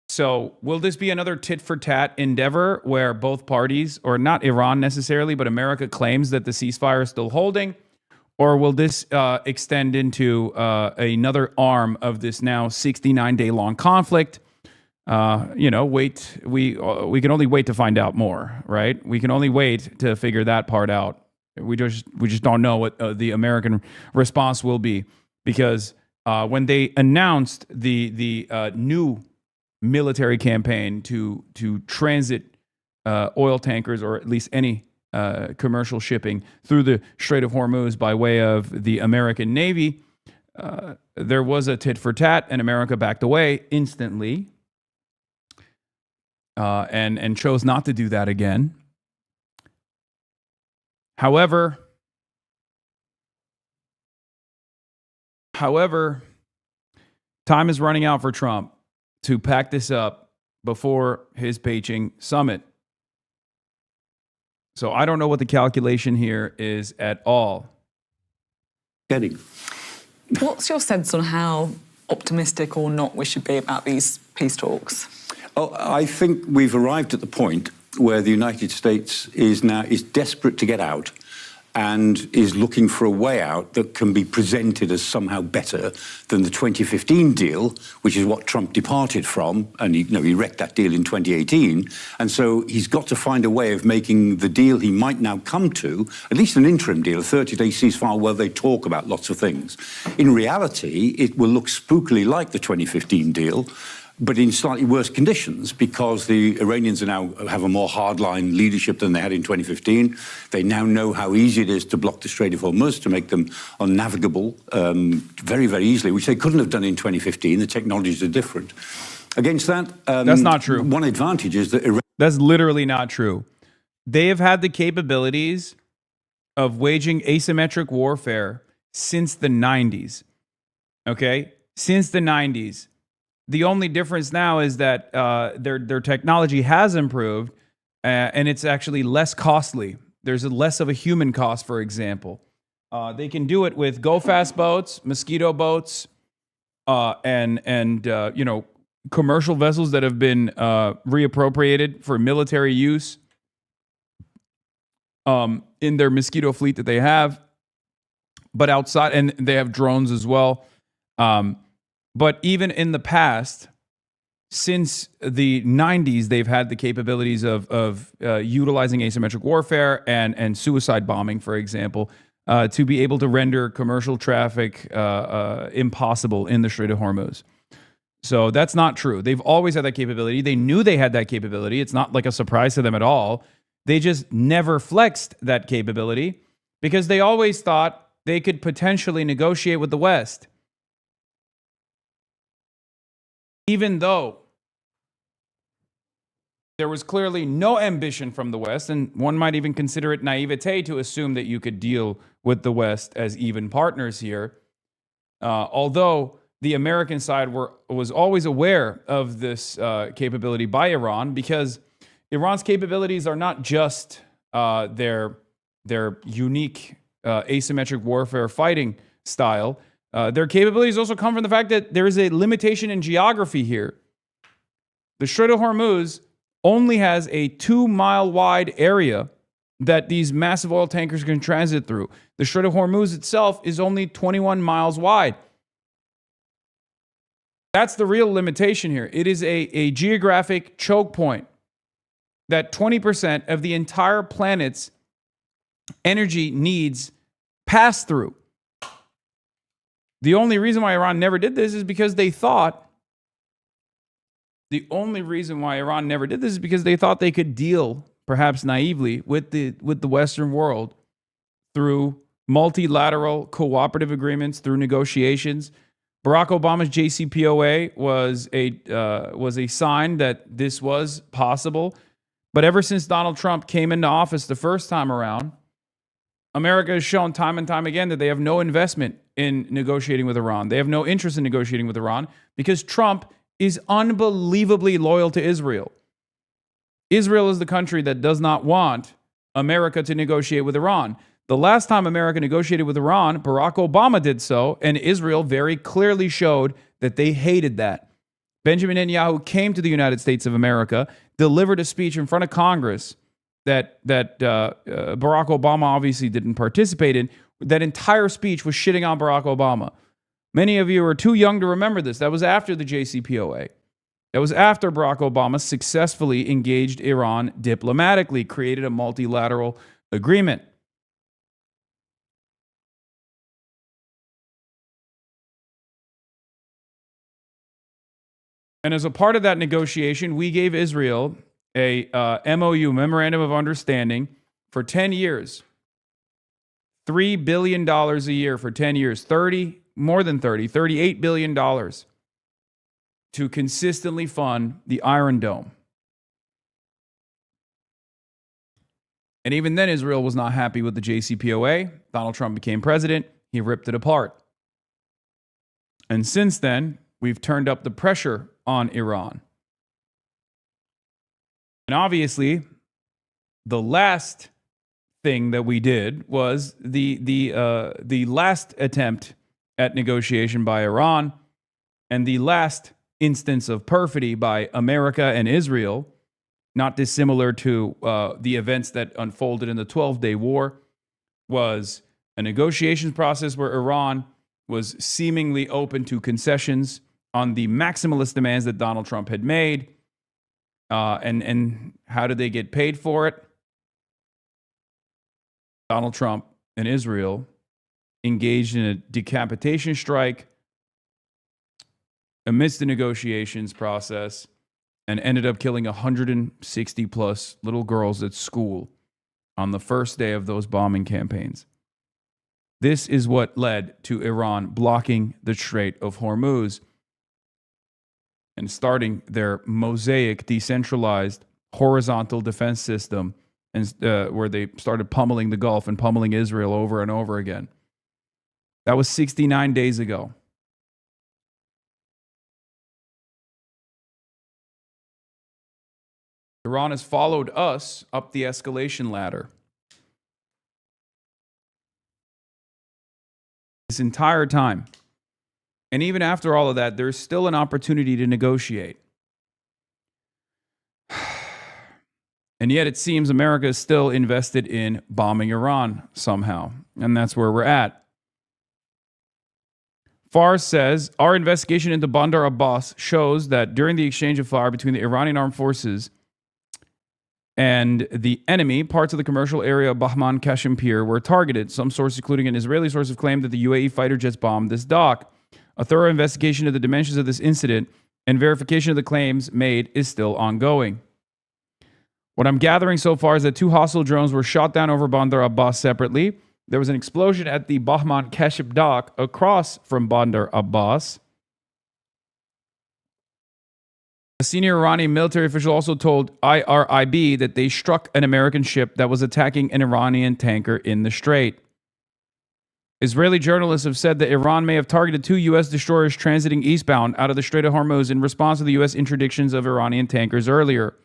So will this be another tit-for-tat endeavor where both parties, or not Iran necessarily, but America claims that the ceasefire is still holding? Or will this extend into another arm of this now 69-day long conflict? Wait. We can only wait to find out more, right? We can only wait to figure that part out. We just don't know what the American response will be, because when they announced the new military campaign to transit oil tankers, or at least any commercial shipping through the Strait of Hormuz by way of the American Navy, there was a tit for tat, and America backed away instantly and chose not to do that again. However, time is running out for Trump to pack this up before his Beijing summit. So I don't know what the calculation here is at all. What's your sense on how optimistic or not we should be about these peace talks? Oh, I think we've arrived at the point where the United States is desperate to get out, and is looking for a way out that can be presented as somehow better than the 2015 deal, which is what Trump departed from, and he wrecked that deal in 2018. And so he's got to find a way of making the deal he might now come to, at least an interim deal, a 30-day ceasefire where they talk about lots of things. In reality, it will look spookily like the 2015 deal, but in slightly worse conditions, because the Iranians now have a more hardline leadership than they had in 2015. They now know how easy it is to block the Strait of Hormuz, to make them unnavigable very, very easily, which they couldn't have done in 2015. The technologies are different. Against that, that's not true. One advantage is that that's literally not true. They have had the capabilities of waging asymmetric warfare since the 90s. Okay? Since the 90s. The only difference now is that their technology has improved, and it's actually less costly. There's less of a human cost, for example. They can do it with go-fast boats, mosquito boats, and commercial vessels that have been reappropriated for military use. in their Mosquito fleet that they have. But outside, and they have drones as well. But even in the past, since the 90s, they've had the capabilities of utilizing asymmetric warfare and suicide bombing, for example, to be able to render commercial traffic impossible in the Strait of Hormuz. So that's not true. They've always had that capability. They knew they had that capability. It's not like a surprise to them at all. They just never flexed that capability because they always thought they could potentially negotiate with the West. Even though there was clearly no ambition from the West, and one might even consider it naivete to assume that you could deal with the West as even partners here. Although the American side was always aware of this capability by Iran, because Iran's capabilities are not just their unique asymmetric warfare fighting style. Their capabilities also come from the fact that there is a limitation in geography here. The Strait of Hormuz only has a 2-mile wide area that these massive oil tankers can transit through. The Strait of Hormuz itself is only 21 miles wide. That's the real limitation here. It is a geographic choke point that 20% of the entire planet's energy needs pass through. The only reason why Iran never did this is because they thought they could deal, perhaps naively, with the Western world through multilateral cooperative agreements, through negotiations. Barack Obama's JCPOA was a sign that this was possible. But ever since Donald Trump came into office the first time around, America has shown time and time again that they have no investment in negotiating with Iran. They have no interest in negotiating with Iran because Trump is unbelievably loyal to Israel. Israel is the country that does not want America to negotiate with Iran. The last time America negotiated with Iran, Barack Obama did so, and Israel very clearly showed that they hated that. Benjamin Netanyahu came to the United States of America, delivered a speech in front of Congress that Barack Obama obviously didn't participate in. That entire speech was shitting on Barack Obama. Many of you are too young to remember this. That was after the JCPOA. That was after Barack Obama successfully engaged Iran diplomatically, created a multilateral agreement. And as a part of that negotiation, we gave Israel a MOU, Memorandum of Understanding, for 10 years. $3 billion a year for 10 years. $38 billion to consistently fund the Iron Dome. And even then, Israel was not happy with the JCPOA. Donald Trump became president. He ripped it apart. And since then, we've turned up the pressure on Iran. And obviously, the last thing that we did was the last attempt at negotiation by Iran and the last instance of perfidy by America and Israel, not dissimilar to the events that unfolded in the 12-day war, was a negotiations process where Iran was seemingly open to concessions on the maximalist demands that Donald Trump had made. And how did they get paid for it? Donald Trump and Israel engaged in a decapitation strike amidst the negotiations process and ended up killing 160 plus little girls at school on the first day of those bombing campaigns. This is what led to Iran blocking the Strait of Hormuz and starting their mosaic, decentralized, horizontal defense system, and where they started pummeling the Gulf and pummeling Israel over and over again. That was 69 days ago. Iran has followed us up the escalation ladder. This entire time. And even after all of that, there's still an opportunity to negotiate. And yet it seems America is still invested in bombing Iran somehow. And that's where we're at. Fars says, our investigation into Bandar Abbas shows that during the exchange of fire between the Iranian armed forces and the enemy, parts of the commercial area of Bahman Kashmir were targeted. Some sources, including an Israeli source, have claimed that the UAE fighter jets bombed this dock. A thorough investigation of the dimensions of this incident and verification of the claims made is still ongoing. What I'm gathering so far is that 2 hostile drones were shot down over Bandar Abbas separately. There was an explosion at the Bahman Kashmir dock across from Bandar Abbas. A senior Iranian military official also told IRIB that they struck an American ship that was attacking an Iranian tanker in the strait. Israeli journalists have said that Iran may have targeted 2 U.S. destroyers transiting eastbound out of the Strait of Hormuz in response to the U.S. interdictions of Iranian tankers earlier.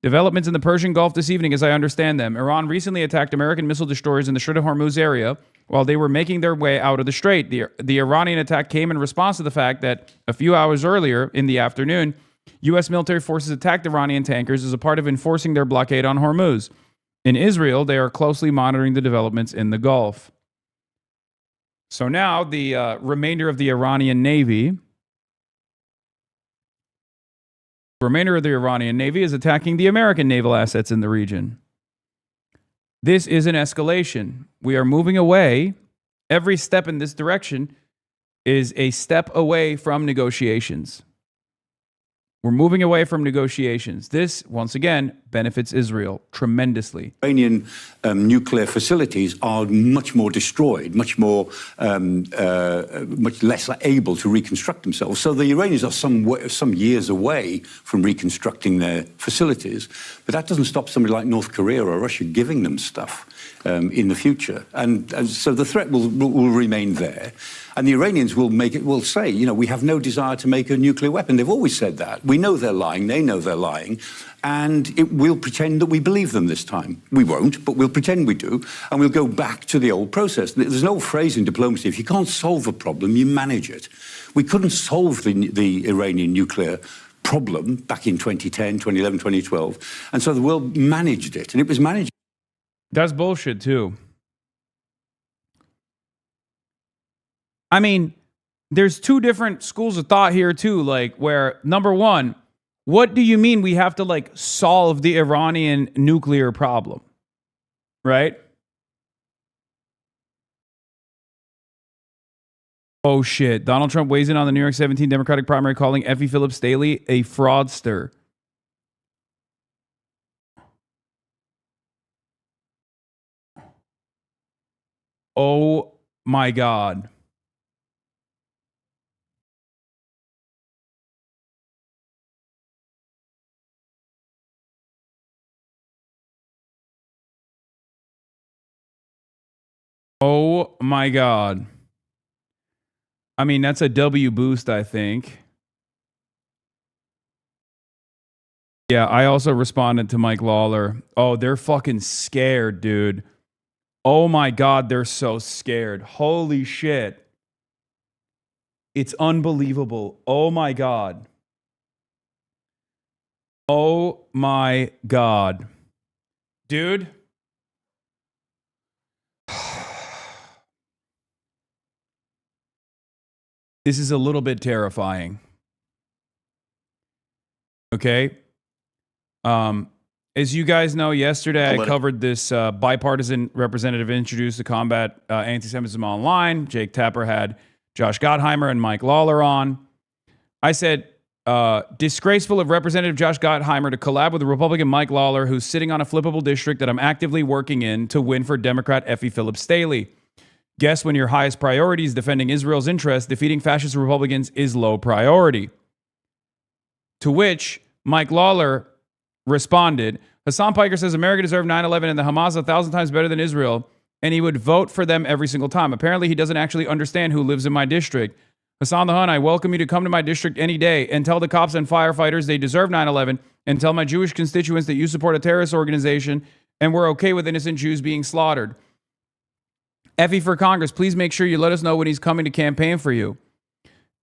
Developments in the Persian Gulf this evening, as I understand them. Iran recently attacked American missile destroyers in the Strait of Hormuz area while they were making their way out of the strait. The Iranian attack came in response to the fact that a few hours earlier in the afternoon, U.S. military forces attacked Iranian tankers as a part of enforcing their blockade on Hormuz. In Israel, they are closely monitoring the developments in the Gulf. So now the remainder of the Iranian Navy is attacking the American naval assets in the region. This is an escalation. We are moving away. Every step in this direction is a step away from negotiations. We're moving away from negotiations. This, once again, benefits Israel tremendously. Iranian nuclear facilities are much more destroyed, much less able to reconstruct themselves. So the Iranians are some years away from reconstructing their facilities. But that doesn't stop somebody like North Korea or Russia giving them stuff in the future. And so the threat will remain there. And the Iranians will say, you know, we have no desire to make a nuclear weapon. They've always said that. We know they're lying. They know they're lying. And we'll pretend that we believe them this time. We won't, but we'll pretend we do. And we'll go back to the old process. There's an old phrase in diplomacy, if you can't solve a problem, you manage it. We couldn't solve the Iranian nuclear problem back in 2010, 2011, 2012. And so the world managed it. And it was managed. That's bullshit, too. I mean, there's 2 different schools of thought here, too. Like, where, number one, what do you mean we have to, like, solve the Iranian nuclear problem? Right? Oh, shit. Donald Trump weighs in on the New York 17 Democratic primary, calling Effie Phillips Staley a fraudster. Oh, my God. Oh my God. I mean, that's a W boost, I think. Yeah, I also responded to Mike Lawler. Oh, they're fucking scared, dude. Oh my God, they're so scared. Holy shit. It's unbelievable. Oh my God. Oh my God. Dude. This is a little bit terrifying. Okay. As you guys know, yesterday I covered this bipartisan representative introduced to combat anti-Semitism online. Jake Tapper had Josh Gottheimer and Mike Lawler on. I said, disgraceful of Representative Josh Gottheimer to collab with the Republican Mike Lawler, who's sitting on a flippable district that I'm actively working in to win for Democrat Effie Phillips Staley. Guess when your highest priority is defending Israel's interests, defeating fascist Republicans is low priority. To which Mike Lawler responded, Hasan Piker says America deserved 9/11 and the Hamas 1,000 times better than Israel, and he would vote for them every single time. Apparently, he doesn't actually understand who lives in my district. Hasan the Hun, I welcome you to come to my district any day and tell the cops and firefighters they deserve 9/11 and tell my Jewish constituents that you support a terrorist organization and we're okay with innocent Jews being slaughtered. Effie for Congress, please make sure you let us know when he's coming to campaign for you.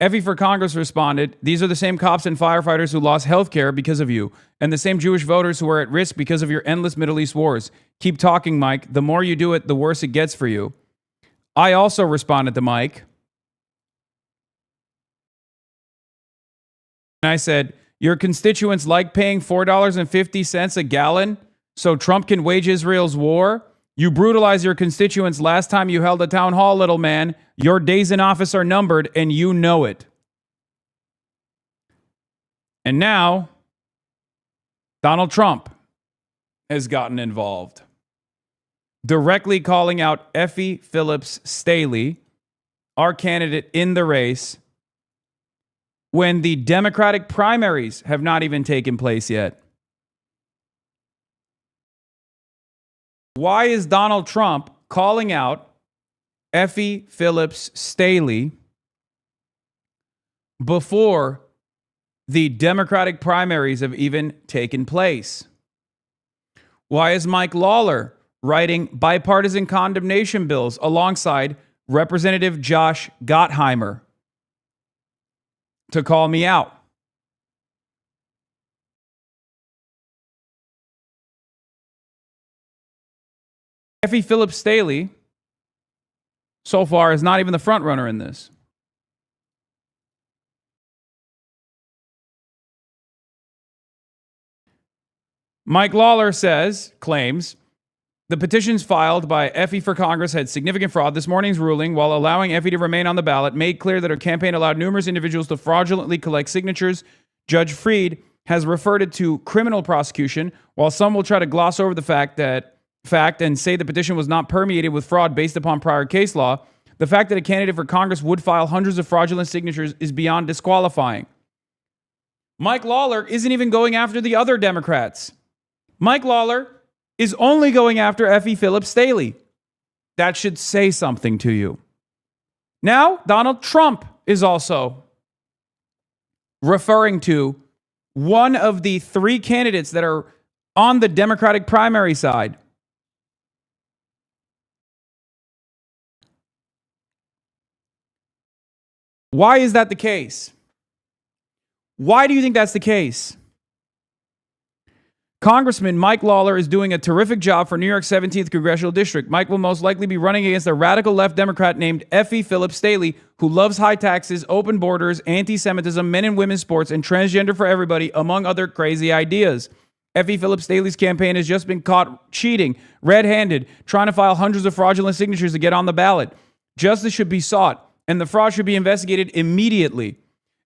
Effie for Congress responded, these are the same cops and firefighters who lost health care because of you, and the same Jewish voters who are at risk because of your endless Middle East wars. Keep talking, Mike. The more you do it, the worse it gets for you. I also responded to Mike. And I said, your constituents like paying $4.50 a gallon so Trump can wage Israel's war? You brutalized your constituents last time you held a town hall, little man. Your days in office are numbered, and you know it. And now, Donald Trump has gotten involved, directly calling out Effie Phillips Staley, our candidate in the race, when the Democratic primaries have not even taken place yet. Why is Donald Trump calling out Effie Phillips Staley before the Democratic primaries have even taken place? Why is Mike Lawler writing bipartisan condemnation bills alongside Representative Josh Gottheimer to call me out? Effie Phillips Staley, so far, is not even the front runner in this. Mike Lawler claims, the petitions filed by Effie for Congress had significant fraud. This morning's ruling, while allowing Effie to remain on the ballot, made clear that her campaign allowed numerous individuals to fraudulently collect signatures. Judge Freed has referred it to criminal prosecution, while some will try to gloss over the fact and say the petition was not permeated with fraud based upon prior case law. The fact that a candidate for Congress would file hundreds of fraudulent signatures is beyond disqualifying. Mike Lawler isn't even going after the other Democrats. Mike Lawler is only going after Effie Phillips Staley. That should say something to you. Now, Donald Trump is also referring to one of the three candidates that are on the Democratic primary side. Why is that the case? Why do you think that's the case? Congressman Mike Lawler is doing a terrific job for New York's 17th Congressional District. Mike will most likely be running against a radical left Democrat named Effie Phillips Staley, who loves high taxes, open borders, anti-Semitism, men and women's sports, and transgender for everybody, among other crazy ideas. Effie Phillips Staley's campaign has just been caught cheating, red-handed, trying to file hundreds of fraudulent signatures to get on the ballot. Justice should be sought, and the fraud should be investigated immediately.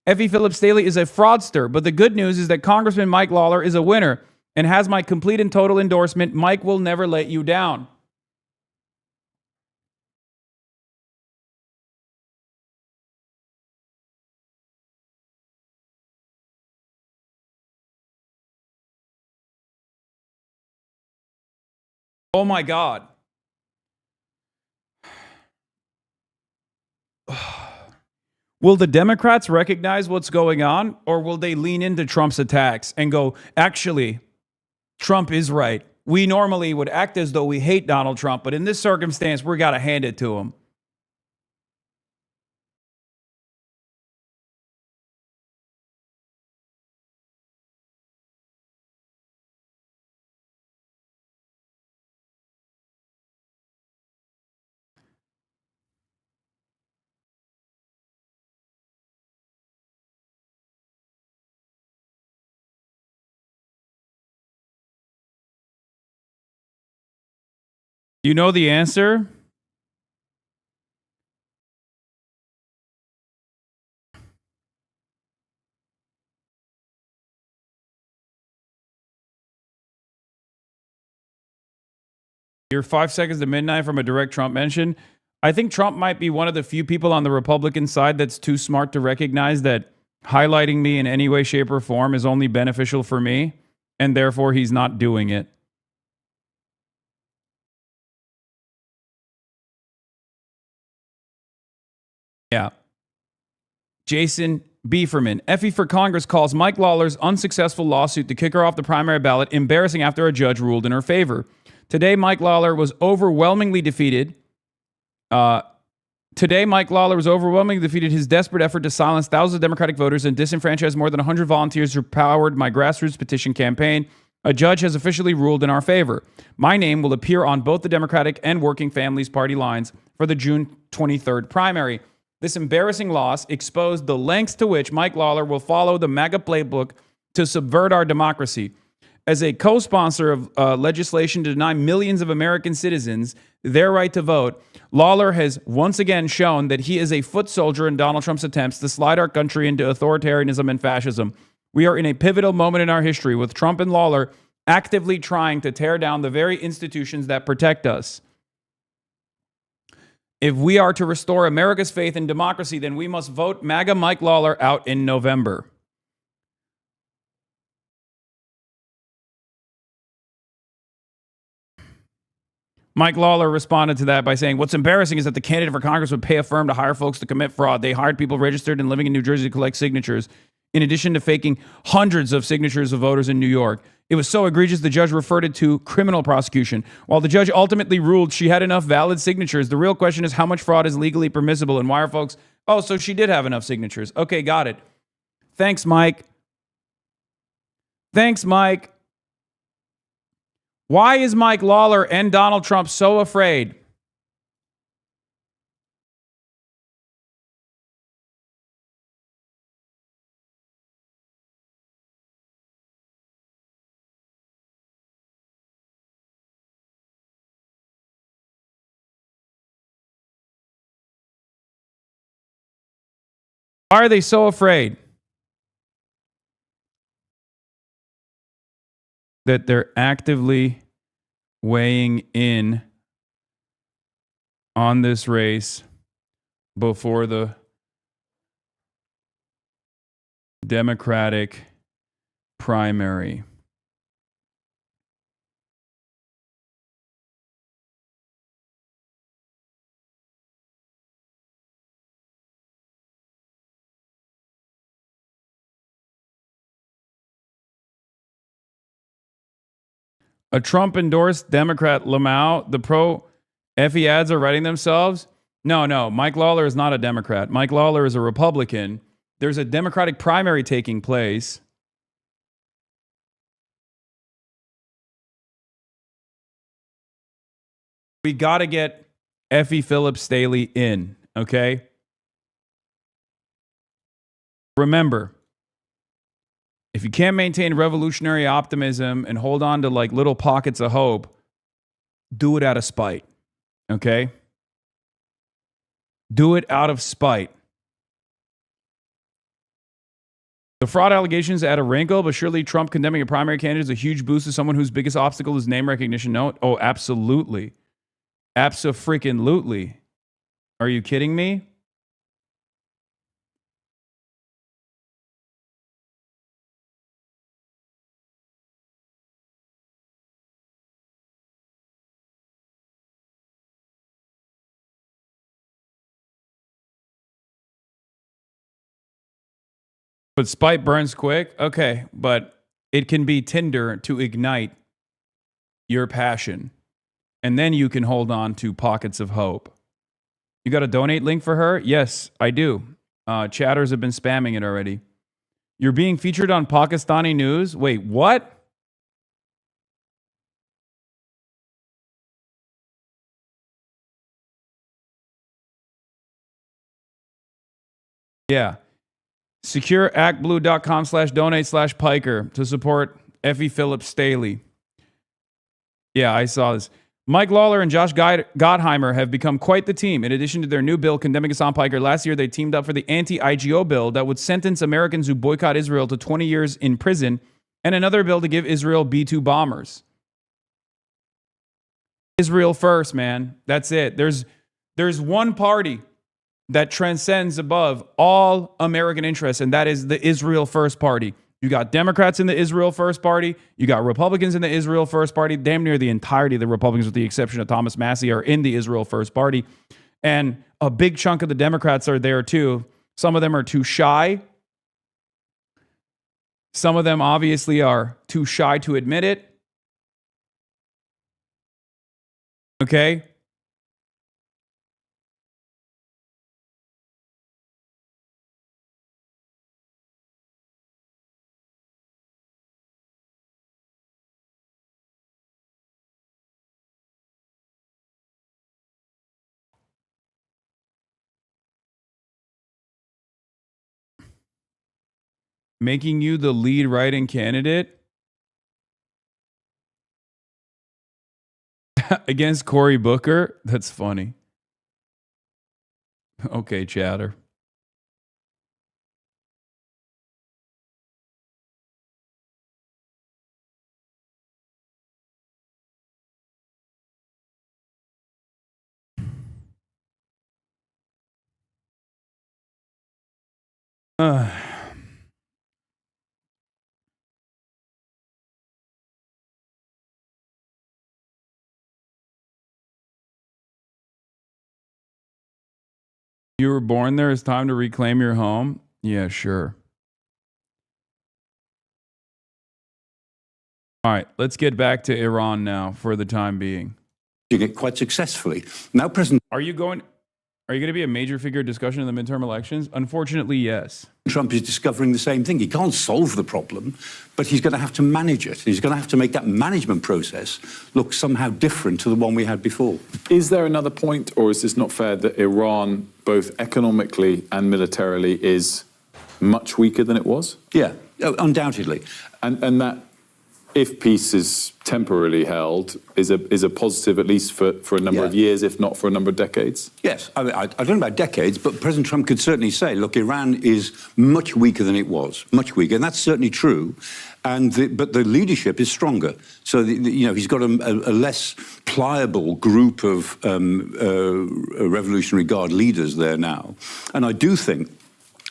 Effie Phillips Staley is a fraudster, but the good news is that Congressman Mike Lawler is a winner and has my complete and total endorsement. Mike will never let you down. Oh my God. Will the Democrats recognize what's going on, or will they lean into Trump's attacks and go, actually, Trump is right. We normally would act as though we hate Donald Trump, but in this circumstance, we got to hand it to him. You know the answer? You're 5 seconds to midnight from a direct Trump mention. I think Trump might be one of the few people on the Republican side that's too smart to recognize that highlighting me in any way, shape, or form is only beneficial for me, and therefore he's not doing it. Yeah. Jason Beeferman. Effie for Congress calls Mike Lawler's unsuccessful lawsuit to kick her off the primary ballot embarrassing after a judge ruled in her favor. Today, Mike Lawler was overwhelmingly defeated Today, Mike Lawler was overwhelmingly defeated his desperate effort to silence thousands of Democratic voters and disenfranchise more than 100 volunteers who powered my grassroots petition campaign. A judge has officially ruled in our favor. My name will appear on both the Democratic and Working Families Party lines for the June 23rd primary. This embarrassing loss exposed the lengths to which Mike Lawler will follow the MAGA playbook to subvert our democracy. As a co-sponsor of legislation to deny millions of American citizens their right to vote, Lawler has once again shown that he is a foot soldier in Donald Trump's attempts to slide our country into authoritarianism and fascism. We are in a pivotal moment in our history with Trump and Lawler actively trying to tear down the very institutions that protect us. If we are to restore America's faith in democracy, then we must vote MAGA Mike Lawler out in November. Mike Lawler responded to that by saying, what's embarrassing is that the candidate for Congress would pay a firm to hire folks to commit fraud. They hired people registered and living in New Jersey to collect signatures, in addition to faking hundreds of signatures of voters in New York. It was so egregious, the judge referred it to criminal prosecution. While the judge ultimately ruled she had enough valid signatures, the real question is how much fraud is legally permissible and why are folks, oh, so she did have enough signatures. Okay, got it. Thanks, Mike. Thanks, Mike. Why is Mike Lawler and Donald Trump so afraid? Why are they so afraid? That they're actively weighing in on this race before the Democratic primary. A Trump-endorsed Democrat, Lamau, the pro-Effie ads are writing themselves? No. Mike Lawler is not a Democrat. Mike Lawler is a Republican. There's a Democratic primary taking place. We got to get Effie Phillips Staley in, okay? Remember, if you can't maintain revolutionary optimism and hold on to like little pockets of hope, do it out of spite, okay? Do it out of spite. The fraud allegations add a wrinkle, but surely Trump condemning a primary candidate is a huge boost to someone whose biggest obstacle is name recognition. No? Oh, absolutely. Abso-freaking-lutely. Are you kidding me? But spite burns quick? Okay, but it can be tinder to ignite your passion. And then you can hold on to pockets of hope. You got a donate link for her? Yes, I do. Chatters have been spamming it already. You're being featured on Pakistani news? Wait, what? Yeah. SecureActBlue.com/donate/Piker to support Effie Phillips Staley. Yeah, I saw this. Mike Lawler and Josh Gottheimer have become quite the team. In addition to their new bill condemning Hasan Piker, last year they teamed up for the anti-IGO bill that would sentence Americans who boycott Israel to 20 years in prison, and another bill to give Israel B-2 bombers. Israel first, man. That's it. There's one party that transcends above all American interests, and that is the Israel First Party. You got Democrats in the Israel First Party. You got Republicans in the Israel First Party. Damn near the entirety of the Republicans, with the exception of Thomas Massie, are in the Israel First Party. And a big chunk of the Democrats are there too. Some of them are too shy. Some of them obviously are too shy to admit it. Okay? Making you the lead write-in candidate against Cory Booker? That's funny. Okay, chatter. You were born there. It's time to reclaim your home. Yeah, sure. All right, let's get back to Iran now for the time being. It quite successfully. Now, President Are you going to be a major figure discussion in the midterm elections? Unfortunately, yes. Trump is discovering the same thing. He can't solve the problem, but he's going to have to manage it. He's going to have to make that management process look somehow different to the one we had before. Is there another point, or is this not fair, that Iran, both economically and militarily, is much weaker than it was? Yeah, undoubtedly. And that, if peace is temporarily held, is a positive, at least for a number of years, if not for a number of decades? Yes, I don't know about decades, but President Trump could certainly say, look, Iran is much weaker than it was, much weaker, and that's certainly true. But the leadership is stronger. So he's got a less pliable group of Revolutionary Guard leaders there now, and I do think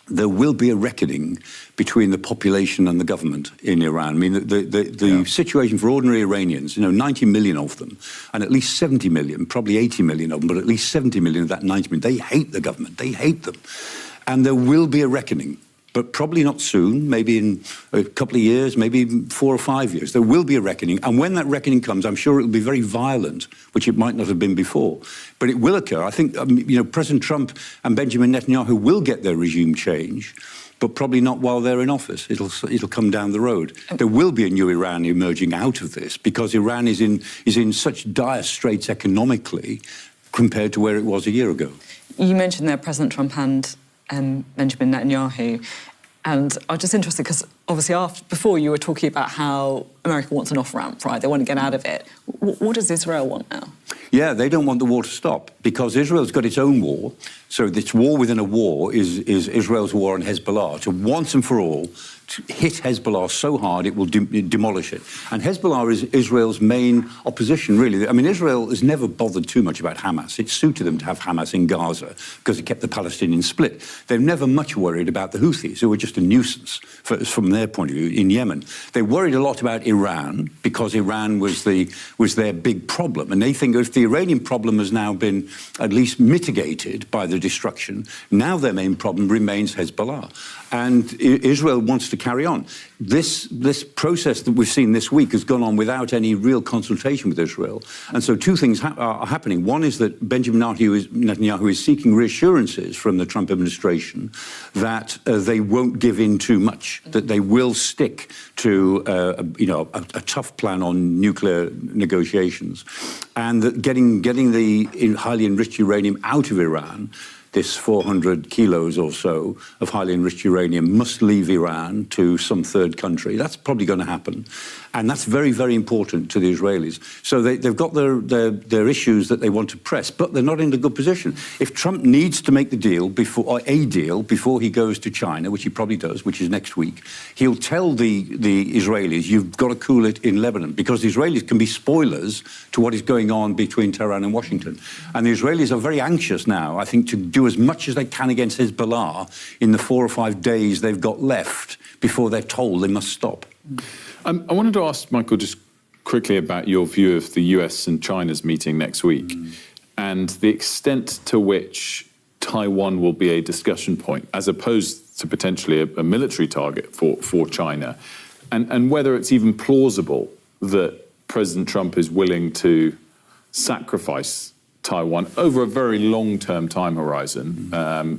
there will be a reckoning between the population and the government in Iran. I mean, the situation for ordinary Iranians, 90 million of them, and at least 70 million, probably 80 million of them, but at least 70 million of that 90 million, they hate the government, they hate them. And there will be a reckoning, but probably not soon, maybe in a couple of years, maybe 4 or 5 years. There will be a reckoning. And when that reckoning comes, I'm sure it will be very violent, which it might not have been before. But it will occur. I think, President Trump and Benjamin Netanyahu will get their regime change, but probably not while they're in office. It'll come down the road. There will be a new Iran emerging out of this, because Iran is in such dire straits economically compared to where it was a year ago. You mentioned there President Trump and Benjamin Netanyahu, and I'm just interested because obviously before you were talking about how America wants an off-ramp, right? They want to get out of it. What does Israel want now? Yeah, they don't want the war to stop because Israel's got its own war. So this war within a war is Israel's war on Hezbollah. To once and for all to hit Hezbollah so hard it will demolish it. And Hezbollah is Israel's main opposition, really. I mean, Israel has never bothered too much about Hamas. It suited them to have Hamas in Gaza because it kept the Palestinians split. They've never much worried about the Houthis, who were just a nuisance from their point of view in Yemen. They worried a lot about Iran because Iran was their big problem. And they think if the Iranian problem has now been at least mitigated by the destruction, now their main problem remains Hezbollah. And Israel wants to carry on. This process that we've seen this week has gone on without any real consultation with Israel. And so two things are happening. One is that Benjamin Netanyahu is seeking reassurances from the Trump administration that they won't give in too much, that they will stick to a tough plan on nuclear negotiations, and that getting the highly enriched uranium out of Iran, this 400 kilos or so of highly enriched uranium, must leave Iran to some third country. That's probably going to happen. And that's very, very important to the Israelis. So they've got their issues that they want to press, but they're not in a good position. If Trump needs to make the deal before he goes to China, which he probably does, which is next week, he'll tell the Israelis, you've got to cool it in Lebanon, because the Israelis can be spoilers to what is going on between Tehran and Washington. And the Israelis are very anxious now, I think, to do as much as they can against Hezbollah in the 4 or 5 days they've got left before they're told they must stop. I wanted to ask, Michael, just quickly about your view of the US and China's meeting next week and the extent to which Taiwan will be a discussion point, as opposed to potentially a military target for China, and whether it's even plausible that President Trump is willing to sacrifice Taiwan over a very long-term time horizon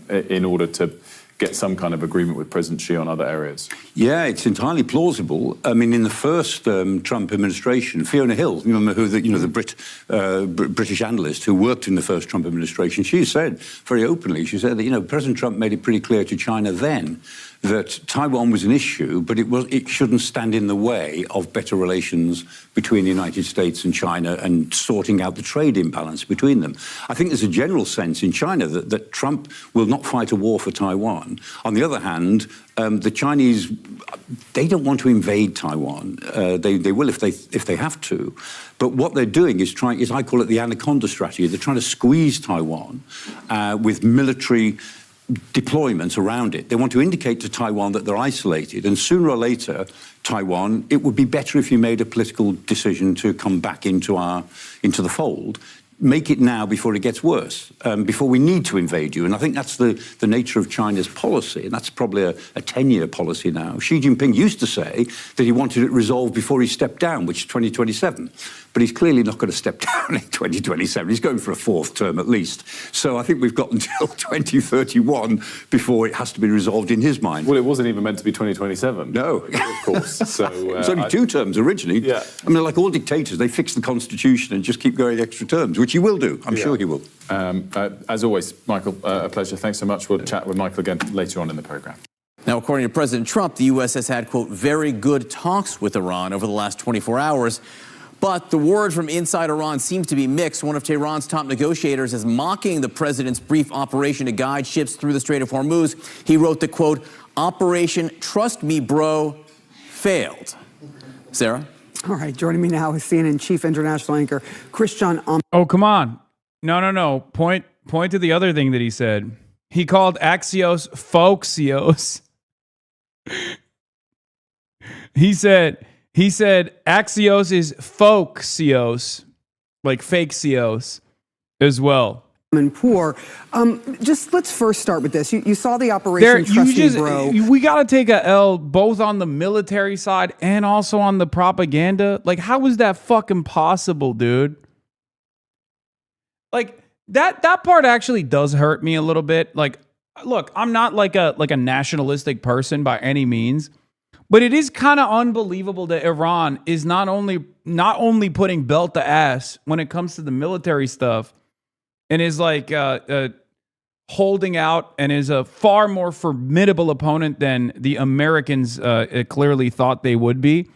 in order to get some kind of agreement with President Xi on other areas? Yeah, it's entirely plausible. I mean, in the first Trump administration, Fiona Hill, you remember who the British analyst who worked in the first Trump administration, she said very openly, she said that, President Trump made it pretty clear to China then that Taiwan was an issue, but it shouldn't stand in the way of better relations between the United States and China and sorting out the trade imbalance between them. I think there's a general sense in China that Trump will not fight a war for Taiwan. On the other hand, the Chinese, they don't want to invade Taiwan. They will if they have to. But what they're doing is I call it the anaconda strategy. They're trying to squeeze Taiwan with military deployments around it. They want to indicate to Taiwan that they're isolated, and sooner or later, Taiwan, it would be better if you made a political decision to come back into the fold. Make it now before it gets worse, before we need to invade you. And I think that's the nature of China's policy, and that's probably a 10-year policy now. Xi Jinping used to say that he wanted it resolved before he stepped down, which is 2027. But he's clearly not going to step down in 2027. He's going for a fourth term at least. So I think we've got until 2031 before it has to be resolved in his mind. Well, it wasn't even meant to be 2027. No. Of course. So, it's only 2 terms originally. Yeah. I mean, like all dictators, they fix the constitution and just keep going extra terms, which he will do. I'm sure he will. As always, Michael, a pleasure. Thanks so much. We'll chat with Michael again later on in the programme. Now, according to President Trump, the U.S. has had, quote, very good talks with Iran over the last 24 hours. But the word from inside Iran seems to be mixed. One of Tehran's top negotiators is mocking the president's brief operation to guide ships through the Strait of Hormuz. He wrote the, quote, Operation Trust Me, Bro, failed. Sarah? All right, joining me now is CNN chief international anchor Christian. Oh, come on. No. Point to the other thing that he said. He called Axios folksios. He said Axios is folksios, like fake Cios as well. And poor. Just let's first start with this. You saw the Operation Trust Me, Bro. We got to take a L both on the military side and also on the propaganda. Like, how is that fucking possible, dude? Like, that part actually does hurt me a little bit. Like, look, I'm not like a nationalistic person by any means, but it is kind of unbelievable that Iran is not only putting belt to ass when it comes to the military stuff, and is like holding out and is a far more formidable opponent than the Americans clearly thought they would be.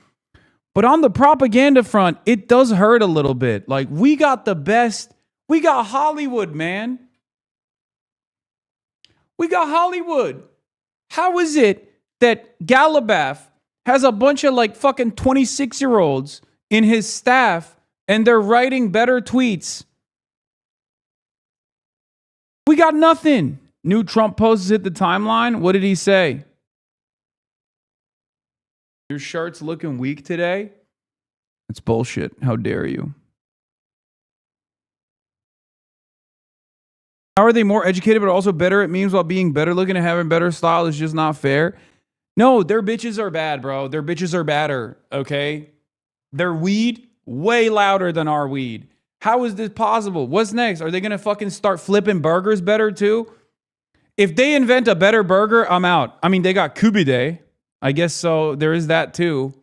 But on the propaganda front, it does hurt a little bit. Like, we got the best. We got Hollywood, man. We got Hollywood. How is it that Galabaf has a bunch of like fucking 26-year-olds in his staff and they're writing better tweets? We got nothing. New Trump posts hit the timeline. What did he say? Your shirt's looking weak today? It's bullshit. How dare you? How are they more educated but also better at memes while being better looking and having better style is just not fair? No, their bitches are bad, bro. Their bitches are badder, okay? Their weed, way louder than our weed. How is this possible? What's next? Are they going to fucking start flipping burgers better too? If they invent a better burger, I'm out. I mean, they got Kubide. I guess so. There is that too.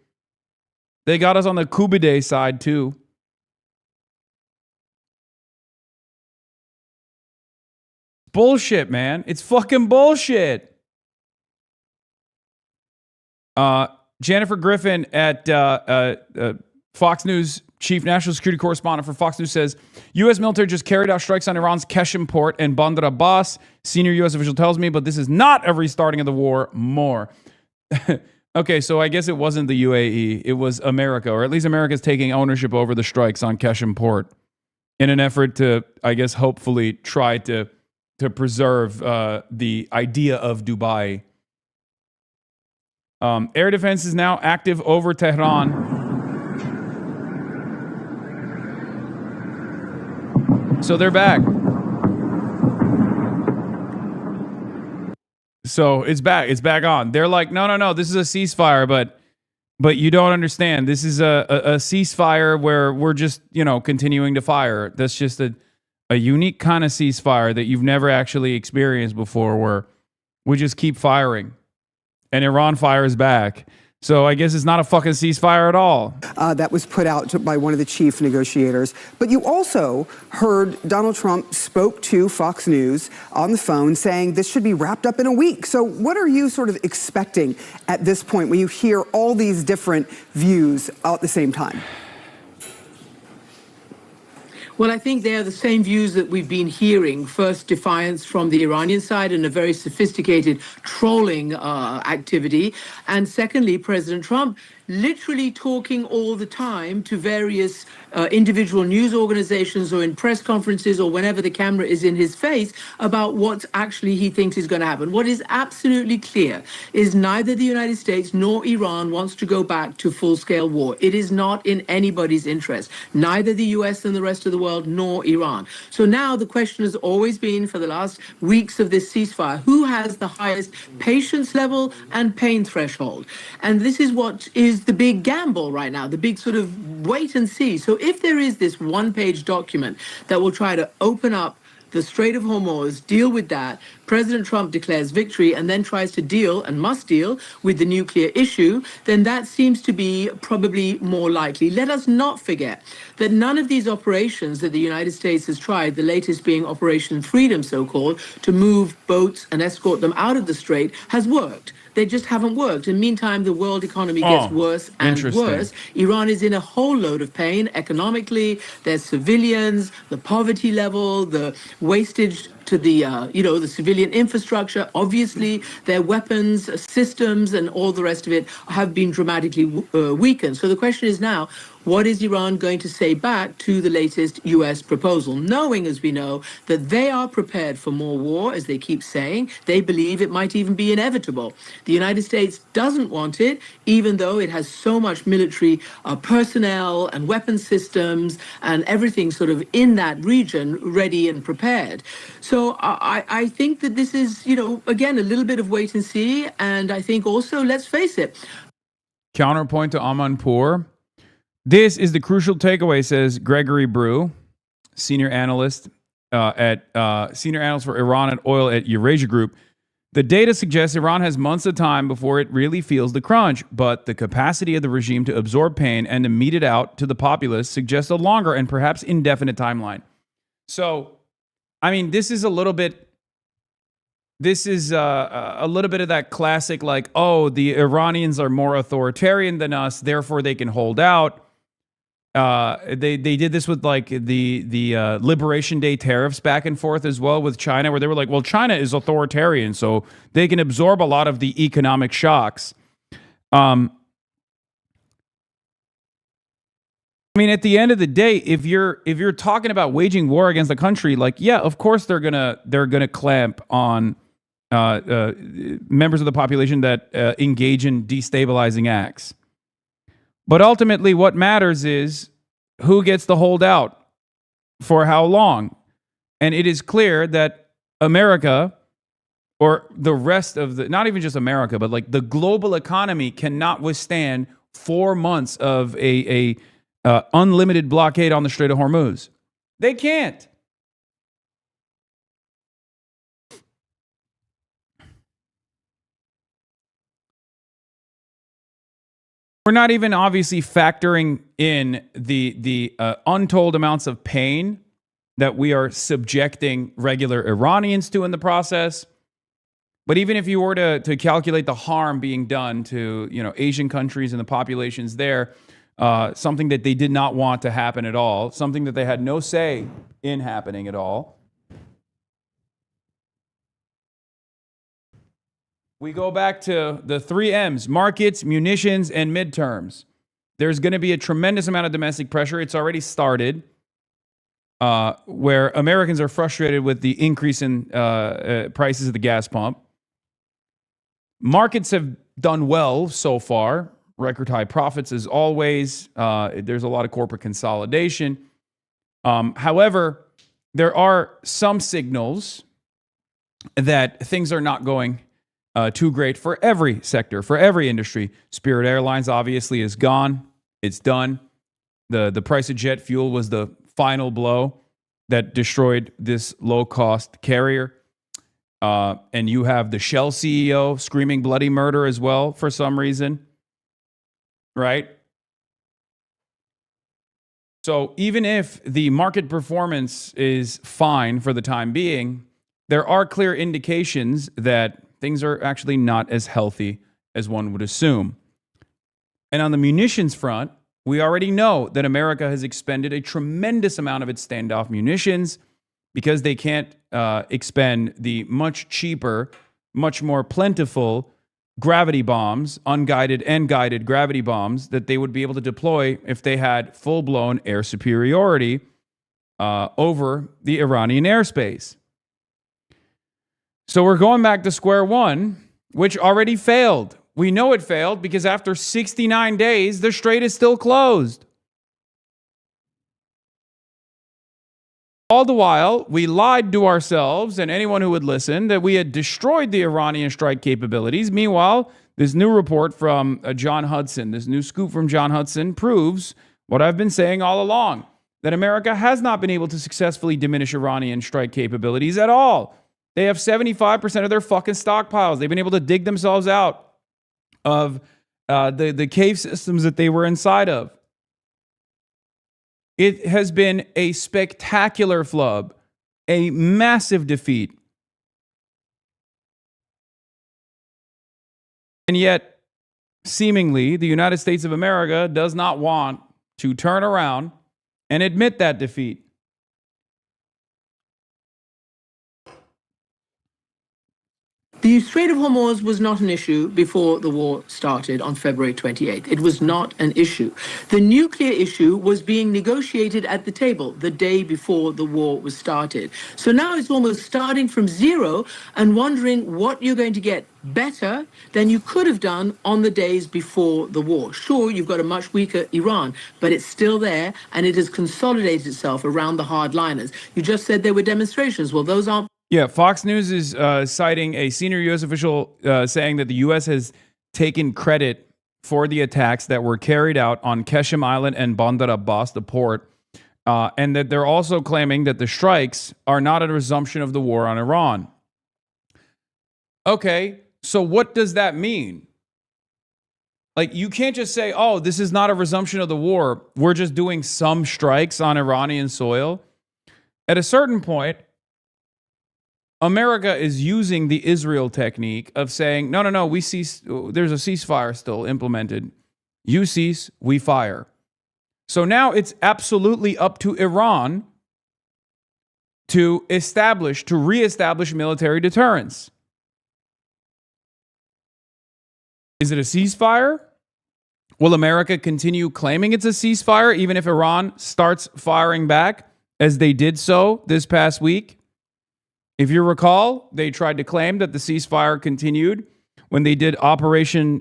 They got us on the Kubide side too. Bullshit, man. It's fucking bullshit. Jennifer Griffin at Fox News, chief national security correspondent for Fox News, says U.S. military just carried out strikes on Iran's Keshem port and Bandar Abbas. Senior U.S. official tells me, but this is not a restarting of the war. More. Okay, so I guess it wasn't the UAE. It was America, or at least America's taking ownership over the strikes on Keshem port in an effort to, I guess, hopefully try to preserve the idea of Dubai. Air defense is now active over Tehran. So they're back. So it's back. It's back on. They're like, no. This is a ceasefire, but you don't understand. This is a ceasefire where we're just, continuing to fire. That's just a unique kind of ceasefire that you've never actually experienced before, where we just keep firing, and Iran fires back. So I guess it's not a fucking ceasefire at all. That was put out by one of the chief negotiators. But you also heard Donald Trump spoke to Fox News on the phone saying this should be wrapped up in a week. So what are you sort of expecting at this point when you hear all these different views at the same time? Well, I think they are the same views that we've been hearing. First, defiance from the Iranian side and a very sophisticated trolling activity. And secondly, President Trump literally talking all the time to various individual news organizations or in press conferences or whenever the camera is in his face about what actually he thinks is going to happen. What is absolutely clear is neither the United States nor Iran wants to go back to full-scale war. It is not in anybody's interest, neither the US and the rest of the world nor Iran. So now the question has always been for the last weeks of this ceasefire, who has the highest patience level and pain threshold? And this is what is the big gamble right now, the big sort of wait and see. So if there is this one-page document that will try to open up the Strait of Hormuz, deal with that, President Trump declares victory and then tries to deal and must deal with the nuclear issue, then that seems to be probably more likely. Let us not forget that none of these operations that the United States has tried, the latest being Operation Freedom, so-called, to move boats and escort them out of the strait, has worked. They just haven't worked. In the meantime, the world economy gets worse and worse. Iran is in a whole load of pain economically. There's civilians, the poverty level, the wastage to the, the civilian infrastructure. Obviously, their weapons, systems, and all the rest of it have been dramatically weakened. So the question is now, what is Iran going to say back to the latest U.S. proposal, knowing, as we know, that they are prepared for more war, as they keep saying. They believe it might even be inevitable. The United States doesn't want it, even though it has so much military personnel and weapon systems and everything sort of in that region ready and prepared. So I think that this is, again, a little bit of wait and see. And I think also, let's face it. Counterpoint to Amanpour. This is the crucial takeaway, says Gregory Brew, senior analyst for Iran and oil at Eurasia Group. The data suggests Iran has months of time before it really feels the crunch, but the capacity of the regime to absorb pain and to mete it out to the populace suggests a longer and perhaps indefinite timeline. So, I mean, this is a little bit of that classic, like, oh, the Iranians are more authoritarian than us, therefore they can hold out. They did this with like the Liberation Day tariffs back and forth as well with China, where they were like, well, China is authoritarian, so they can absorb a lot of the economic shocks. I mean, at the end of the day, if you're talking about waging war against the country, like, yeah, of course they're gonna clamp on members of the population that engage in destabilizing acts. But ultimately, what matters is who gets the holdout for how long. And it is clear that America, or the rest of the, not even just America, but like the global economy cannot withstand 4 months of a unlimited blockade on the Strait of Hormuz. They can't. We're not even obviously factoring in the untold amounts of pain that we are subjecting regular Iranians to in the process. But even if you were to calculate the harm being done to Asian countries and the populations there, something that they did not want to happen at all, something that they had no say in happening at all. We go back to the 3 M's, markets, munitions, and midterms. There's going to be a tremendous amount of domestic pressure. It's already started, where Americans are frustrated with the increase in prices of the gas pump. Markets have done well so far. Record high profits as always. There's a lot of corporate consolidation. However, there are some signals that things are not going too great for every sector, for every industry. Spirit Airlines obviously is gone. It's done. The price of jet fuel was the final blow that destroyed this low-cost carrier. And you have the Shell CEO screaming bloody murder as well for some reason. right? So even if the market performance is fine for the time being, there are clear indications that things are actually not as healthy as one would assume. And on the munitions front, we already know that America has expended a tremendous amount of its standoff munitions because they can't expend the much cheaper, much more plentiful gravity bombs, unguided and guided gravity bombs that they would be able to deploy if they had full-blown air superiority over the Iranian airspace. So we're going back to square one, which already failed. We know it failed because after 69 days, the strait is still closed. All the while, we lied to ourselves and anyone who would listen that we had destroyed the Iranian strike capabilities. Meanwhile, this new report from John Hudson, this new scoop from John Hudson proves what I've been saying all along, that America has not been able to successfully diminish Iranian strike capabilities at all. They have 75% of their fucking stockpiles. They've been able to dig themselves out of the cave systems that they were inside of. It has been a spectacular flub, a massive defeat. And yet, seemingly, the United States of America does not want to turn around and admit that defeat. The Strait of Hormuz was not an issue before the war started on February 28th. It was not an issue. The nuclear issue was being negotiated at the table the day before the war was started. So now it's almost starting from zero and wondering what you're going to get better than you could have done on the days before the war. Sure, you've got a much weaker Iran, but it's still there and it has consolidated itself around the hardliners. You just said there were demonstrations. Well, those aren't. Yeah, Fox News is citing a senior U.S. official saying that the U.S. has taken credit for the attacks that were carried out on Qeshm Island and Bandar Abbas, the port, and that they're also claiming that the strikes are not a resumption of the war on Iran. Okay, so what does that mean? Like, you can't just say, oh, this is not a resumption of the war. We're just doing some strikes on Iranian soil. At a certain point, America is using the Israel technique of saying, no, there's a ceasefire still implemented. You cease, we fire. So now it's absolutely up to Iran to reestablish military deterrence. Is it a ceasefire? Will America continue claiming it's a ceasefire even if Iran starts firing back as they did so this past week? If you recall, they tried to claim that the ceasefire continued when they did Operation,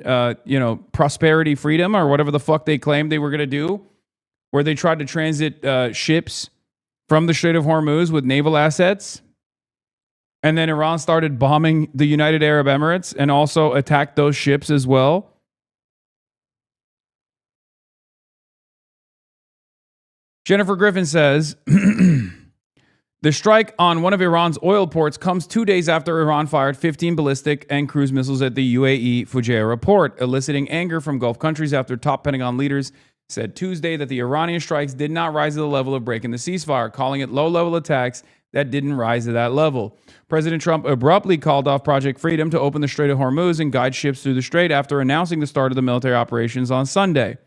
Prosperity Freedom or whatever the fuck they claimed they were going to do, where they tried to transit ships from the Strait of Hormuz with naval assets. And then Iran started bombing the United Arab Emirates and also attacked those ships as well. Jennifer Griffin says, the strike on one of Iran's oil ports comes 2 days after Iran fired 15 ballistic and cruise missiles at the UAE Fujairah port, eliciting anger from Gulf countries after top Pentagon leaders said Tuesday that the Iranian strikes did not rise to the level of breaking the ceasefire, calling it low-level attacks that didn't rise to that level. President Trump abruptly called off Project Freedom to open the Strait of Hormuz and guide ships through the strait after announcing the start of the military operations on Sunday.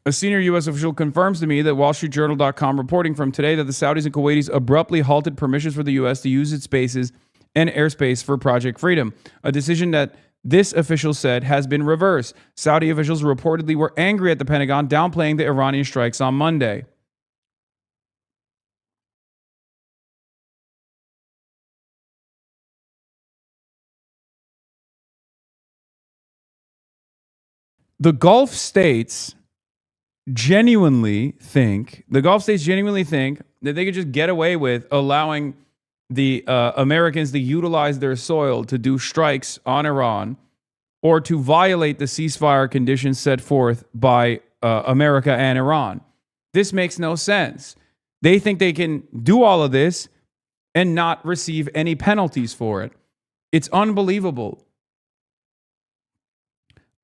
A senior U.S. official confirms to me that WallStreetJournal.com reporting from today that the Saudis and Kuwaitis abruptly halted permissions for the U.S. to use its bases and airspace for Project Freedom, a decision that this official said has been reversed. Saudi officials reportedly were angry at the Pentagon, downplaying the Iranian strikes on Monday. The Gulf states genuinely think that they could just get away with allowing the Americans to utilize their soil to do strikes on Iran or to violate the ceasefire conditions set forth by America and Iran. This makes no sense. They think they can do all of this and not receive any penalties for it. It's unbelievable.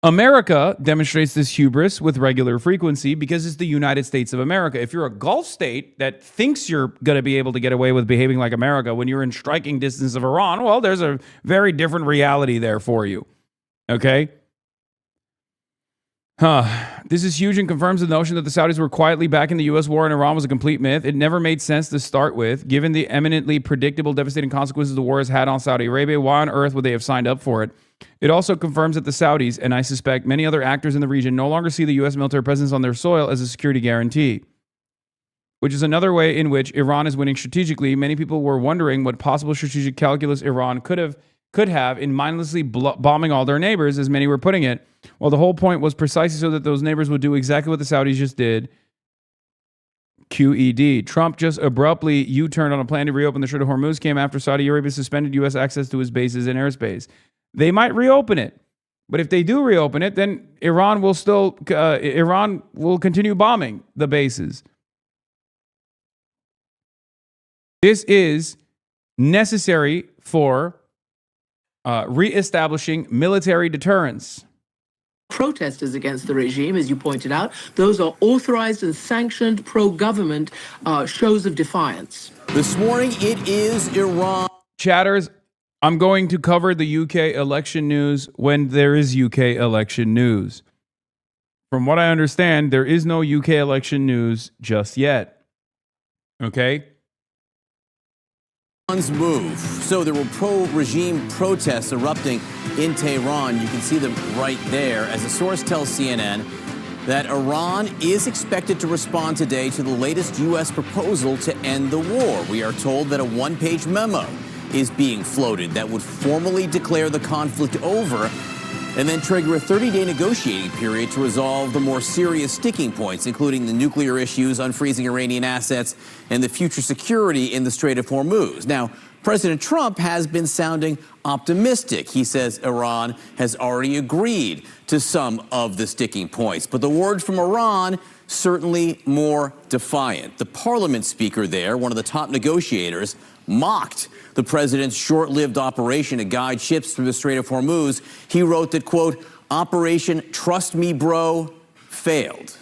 America demonstrates this hubris with regular frequency because it's the United States of America. If you're a Gulf state that thinks you're going to be able to get away with behaving like America when you're in striking distance of Iran, well, there's a very different reality there for you. Okay? This is huge and confirms the notion that the Saudis were quietly backing the U.S. war in Iran was a complete myth. It never made sense to start with. Given the eminently predictable, devastating consequences the war has had on Saudi Arabia, why on earth would they have signed up for it? It also confirms that the Saudis, and I suspect many other actors in the region, no longer see the U.S. military presence on their soil as a security guarantee, which is another way in which Iran is winning strategically. Many people were wondering what possible strategic calculus Iran could have in mindlessly bombing all their neighbors, as many were putting it. Well, the whole point was precisely so that those neighbors would do exactly what the Saudis just did. QED. Trump just abruptly U-turned on a plan to reopen the Strait of Hormuz came after Saudi Arabia suspended U.S. access to his bases and airspace. They might reopen it, but if they do reopen it, then Iran will continue bombing the bases. This is necessary for reestablishing military deterrence. Protesters against the regime, as you pointed out, those are authorized and sanctioned pro-government shows of defiance. This morning, it is Iran. Chatters, I'm going to cover the UK election news when there is UK election news. From what I understand, there is no UK election news just yet. Okay? Move. So there were pro-regime protests erupting in Tehran. You can see them right there as a source tells CNN that Iran is expected to respond today to the latest U.S. proposal to end the war. We are told that a one-page memo is being floated that would formally declare the conflict over and then trigger a 30-day negotiating period to resolve the more serious sticking points, including the nuclear issues, unfreezing Iranian assets, and the future security in the Strait of Hormuz. Now, President Trump has been sounding optimistic. He says Iran has already agreed to some of the sticking points. But the word from Iran certainly more defiant. The parliament speaker there, one of the top negotiators, mocked the president's short-lived operation to guide ships through the Strait of Hormuz. He wrote that, quote, Operation Trust Me Bro failed.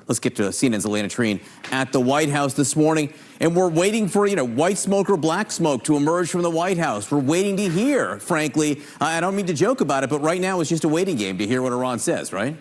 Let's get to CNN's Elena Treen at the White House this morning. And we're waiting for, white smoke or black smoke to emerge from the White House. We're waiting to hear, frankly. I don't mean to joke about it, but right now it's just a waiting game to hear what Iran says, right?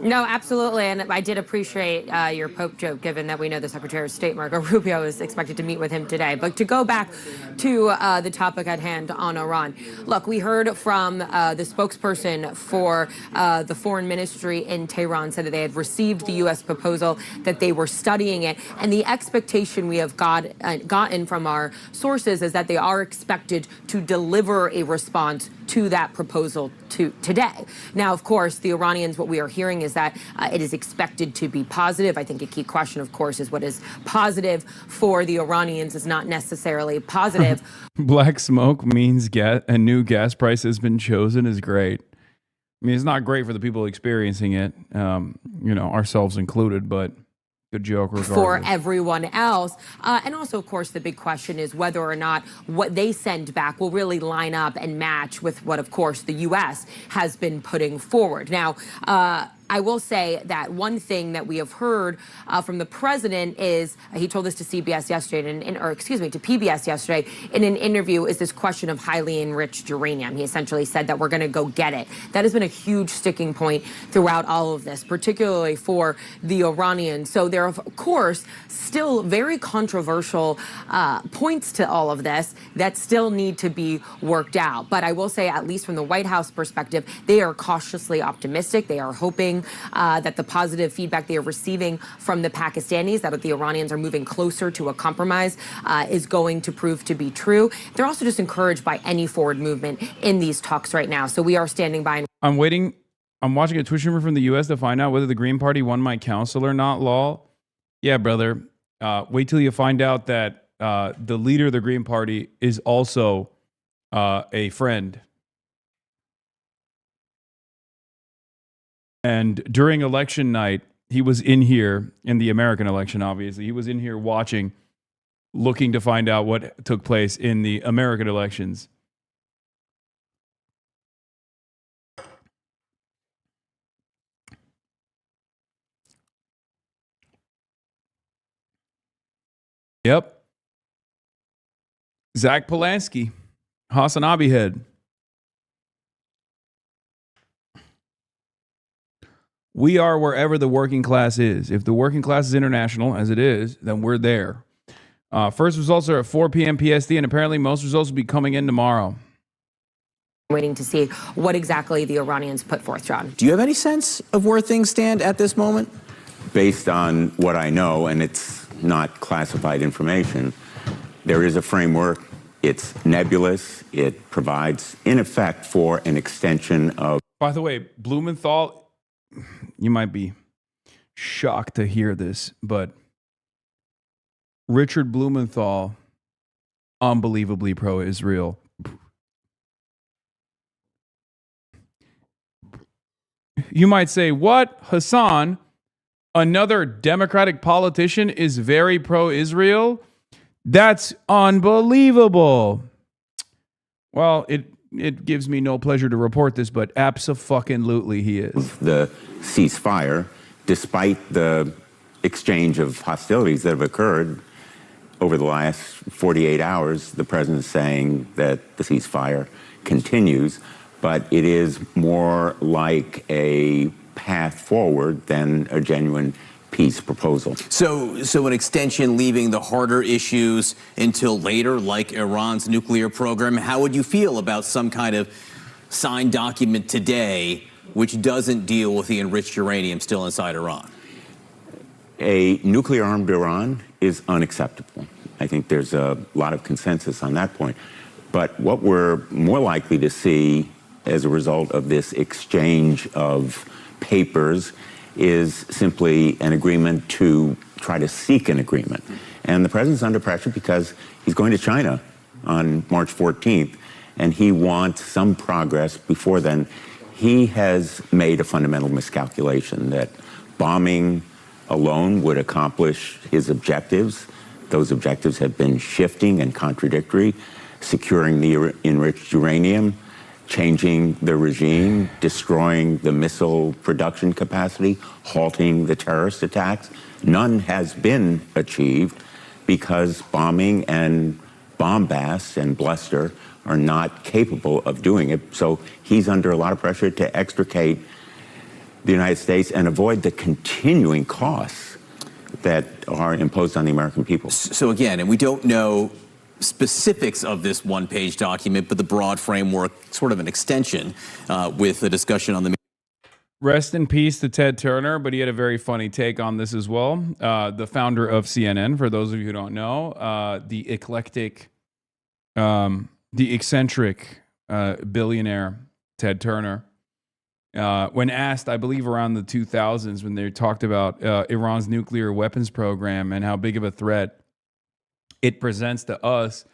No, absolutely. And I did appreciate your Pope joke, given that we know the Secretary of State, Marco Rubio, is expected to meet with him today. But to go back to the topic at hand on Iran, look, we heard from the spokesperson for the foreign ministry in Tehran said that they had received the U.S. proposal, that they were studying it. And the expectation we have gotten from our sources is that they are expected to deliver a response to that proposal today. Now, of course, the Iranians, what we are hearing is that it is expected to be positive. I think a key question, of course, is what is positive for the Iranians is not necessarily positive. Black smoke means a new gas price has been chosen is great. I mean, it's not great for the people experiencing it, ourselves included, but good joke regardless. For everyone else. And also, of course, the big question is whether or not what they send back will really line up and match with what, of course, the U.S. has been putting forward. Now, I will say that one thing that we have heard from the president is, he told this to CBS yesterday, to PBS yesterday in an interview, is this question of highly enriched uranium. He essentially said that we're going to go get it. That has been a huge sticking point throughout all of this, particularly for the Iranians. So there are, of course, still very controversial points to all of this that still need to be worked out. But I will say, at least from the White House perspective, they are cautiously optimistic. They are hoping that the positive feedback they are receiving from the Pakistanis, that the Iranians are moving closer to a compromise, is going to prove to be true. They're also just encouraged by any forward movement in these talks right now. So we are standing by. I'm watching a Twitch streamer from the U.S. to find out whether the Green Party won my council or not, lol. Yeah, brother. Wait till you find out that the leader of the Green Party is also a friend. And during election night, he was in here, in the American election, obviously. He was in here watching, looking to find out what took place in the American elections. Yep. Zach Polanski, Hasanabi head. We are wherever the working class is. If the working class is international, as it is, then we're there. First results are at 4 p.m. PST, and apparently most results will be coming in tomorrow. Waiting to see what exactly the Iranians put forth, John. Do you have any sense of where things stand at this moment? Based on what I know, and it's not classified information, there is a framework. It's nebulous. It provides, in effect, for an extension of... By the way, Blumenthal, you might be shocked to hear this, but Richard Blumenthal, unbelievably pro-Israel. You might say, what? Hasan, another Democratic politician, is very pro-Israel? That's unbelievable. Well, it gives me no pleasure to report this, but abso-fucking-lutely he is. The ceasefire, despite the exchange of hostilities that have occurred over the last 48 hours, the president is saying that the ceasefire continues, but it is more like a path forward than a genuine peace proposal. So an extension leaving the harder issues until later, like Iran's nuclear program. How would you feel about some kind of signed document today which doesn't deal with the enriched uranium still inside Iran? A nuclear-armed Iran is unacceptable. I think there's a lot of consensus on that point. But what we're more likely to see as a result of this exchange of papers is simply an agreement to try to seek an agreement. And the president's under pressure because he's going to China on March 14th, and he wants some progress before then. He has made a fundamental miscalculation that bombing alone would accomplish his objectives. Those objectives have been shifting and contradictory, securing the enriched uranium, changing the regime, destroying the missile production capacity, halting the terrorist attacks. None has been achieved because bombing and bombast and bluster are not capable of doing it. So he's under a lot of pressure to extricate the United States and avoid the continuing costs that are imposed on the American people. So again, and we don't know specifics of this one-page document, but the broad framework, sort of an extension with the discussion on the... Rest in peace to Ted Turner, but he had a very funny take on this as well. The founder of CNN, for those of you who don't know, the eccentric billionaire Ted Turner, when asked, I believe around the 2000s, when they talked about Iran's nuclear weapons program and how big of a threat it presents to us,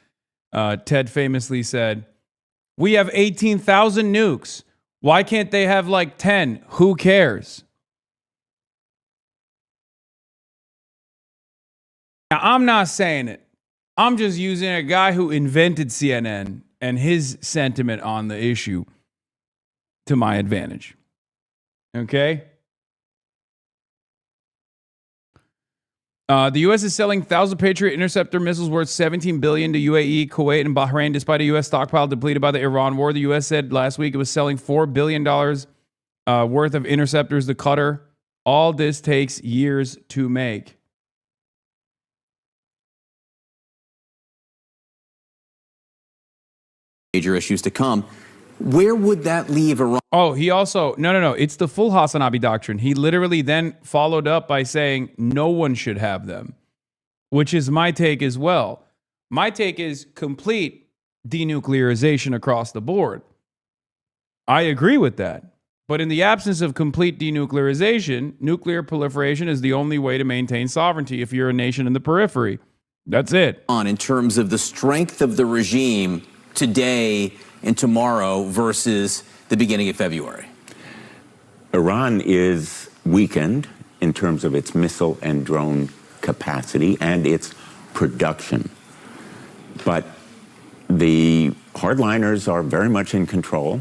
Ted famously said, "We have 18,000 nukes. Why can't they have like 10? Who cares?" Now, I'm not saying it. I'm just using a guy who invented CNN and his sentiment on the issue to my advantage. Okay? The U.S. is selling 1,000 Patriot interceptor missiles worth $17 billion to UAE, Kuwait, and Bahrain, despite a U.S. stockpile depleted by the Iran war. The U.S. said last week it was selling $4 billion worth of interceptors to Qatar. All this takes years to make. Major issues to come. Where would that leave Iran? Oh, he also, no. It's the full Hasanabi doctrine. He literally then followed up by saying no one should have them, which is my take as well. My take is complete denuclearization across the board. I agree with that. But in the absence of complete denuclearization, nuclear proliferation is the only way to maintain sovereignty if you're a nation in the periphery. That's it. In terms of the strength of the regime today and tomorrow versus the beginning of February? Iran is weakened in terms of its missile and drone capacity and its production. But the hardliners are very much in control.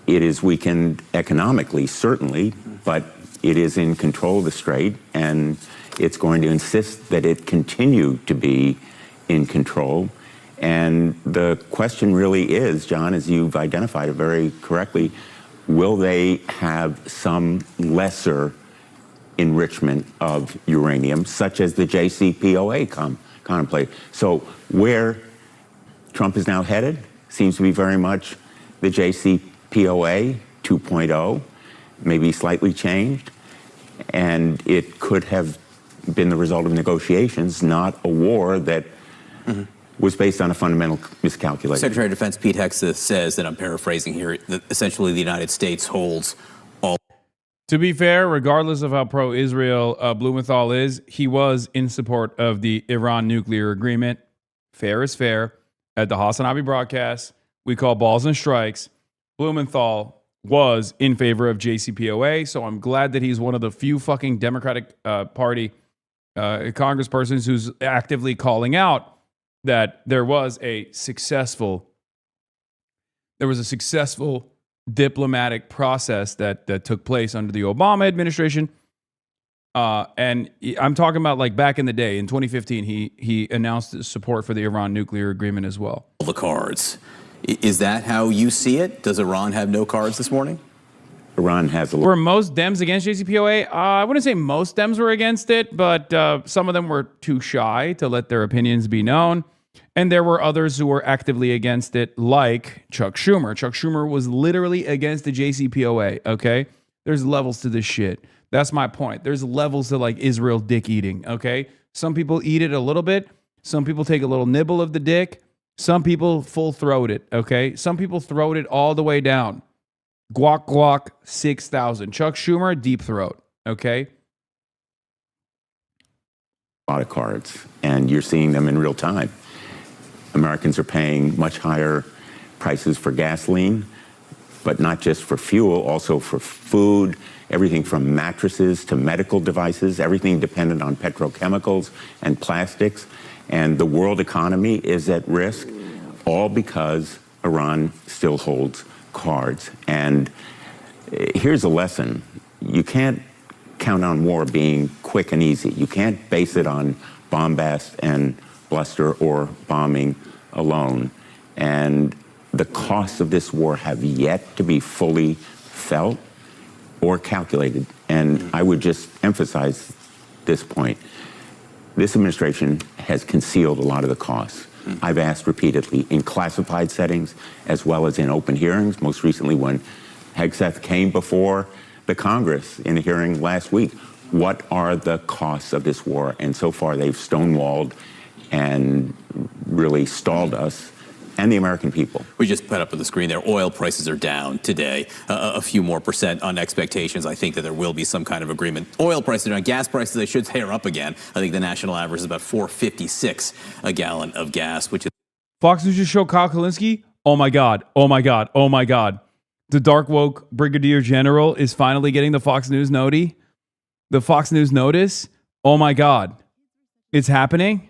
It is weakened economically, certainly, but it is in control of the strait, and It's going to insist that it continue to be in control. And the question really is, John, as you've identified it very correctly, will they have some lesser enrichment of uranium, such as the JCPOA contemplate? So where Trump is now headed seems to be very much the JCPOA 2.0, maybe slightly changed. And it could have been the result of negotiations, not a war that was based on a fundamental miscalculation. Secretary of Defense Pete Hegseth says, and I'm paraphrasing here, that essentially the United States holds all. To be fair, regardless of how pro-Israel Blumenthal is, he was in support of the Iran nuclear agreement. Fair is fair. At the Hasanabi broadcast, we call balls and strikes. Blumenthal was in favor of JCPOA, so I'm glad that he's one of the few fucking Democratic Party congresspersons who's actively calling out that there was a successful diplomatic process that took place under the Obama administration. And I'm talking about like back in the day, in 2015, he announced his support for the Iran nuclear agreement as well. The cards. Is that how you see it? Does Iran have no cards this morning? Iran has a... Were most Dems against JCPOA? I wouldn't say most Dems were against it, but some of them were too shy to let their opinions be known. And there were others who were actively against it, like Chuck Schumer. Chuck Schumer was literally against the JCPOA, okay? There's levels to this shit. That's my point. There's levels to like Israel dick eating, okay? Some people eat it a little bit. Some people take a little nibble of the dick. Some people full throat it, okay? Some people throat it all the way down. Guac guac 6,000. Chuck Schumer, deep throat, okay? A lot of cards, and you're seeing them in real time. Americans are paying much higher prices for gasoline, but not just for fuel, also for food, everything from mattresses to medical devices, everything dependent on petrochemicals and plastics. And the world economy is at risk, all because Iran still holds cards. And here's a lesson. You can't count on war being quick and easy. You can't base it on bombast and bluster or bombing alone. And the costs of this war have yet to be fully felt or calculated. And I would just emphasize this point. This administration has concealed a lot of the costs. I've asked repeatedly in classified settings as well as in open hearings, most recently when Hegseth came before the Congress in a hearing last week, what are the costs of this war? And so far they've stonewalled and really stalled us and the American people. We just put up on the screen there, oil prices are down today, a few more percent on expectations. I think that there will be some kind of agreement. Oil prices are down, gas prices, I should say, are up again. I think the national average is about $4.56 a gallon of gas, which is... Fox News just showed Kyle Kalinske. Oh my God, oh my God, oh my God. The dark woke brigadier general is finally getting the Fox News noti. The Fox News notice. Oh my God. It's happening.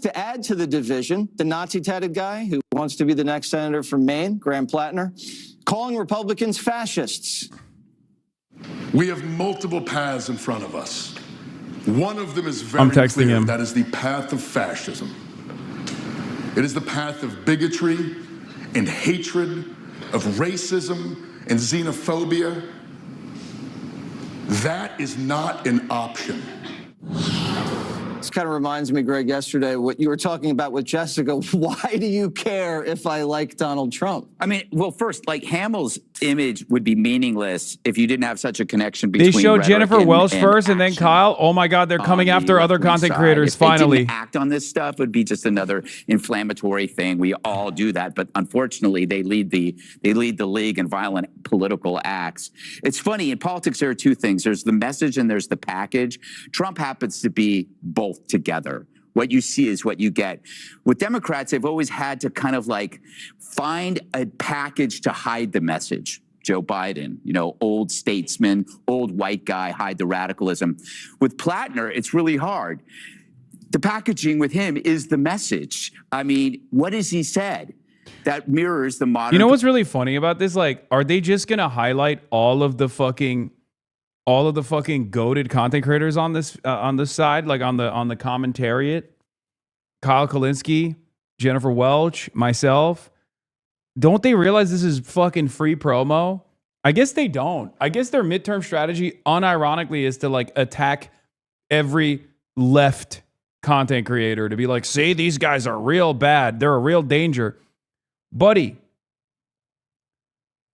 To add to the division, the Nazi-tatted guy who wants to be the next senator from Maine, Graham Plattner, calling Republicans fascists. We have multiple paths in front of us. One of them is very I'm texting clear. him. That is the path of fascism. It is the path of bigotry and hatred, of racism and xenophobia. That is not an option. This kind of reminds me, Greg, yesterday, what you were talking about with Jessica. Why do you care if I like Donald Trump? I mean, well, first, like Hamill's image would be meaningless if you didn't have such a connection between They showed Jennifer Welch first and then action. Kyle. Oh my God, they're coming after other content creators If they finally. didn't act on this stuff, it would be just another inflammatory thing. We all do that, but unfortunately, they lead the league in violent political acts. It's funny, in politics there are two things. There's the message and there's the package. Trump happens to be both together. What you see is what you get. With Democrats, they've always had to kind of like find a package to hide the message. Joe Biden, you know, old statesman, old white guy, hide the radicalism. With Plattner, it's really hard. The packaging with him is the message. I mean, what has he said that mirrors the modern... You know what's really funny about this? Like, are they just going to highlight all of the fucking all of the fucking goated content creators on this side, like on the commentariat, Kyle Kalinske, Jennifer Welch, myself, don't they realize this is fucking free promo? I guess they don't. I guess their midterm strategy, unironically, is to like attack every left content creator to be like, see, these guys are real bad. They're a real danger. Buddy,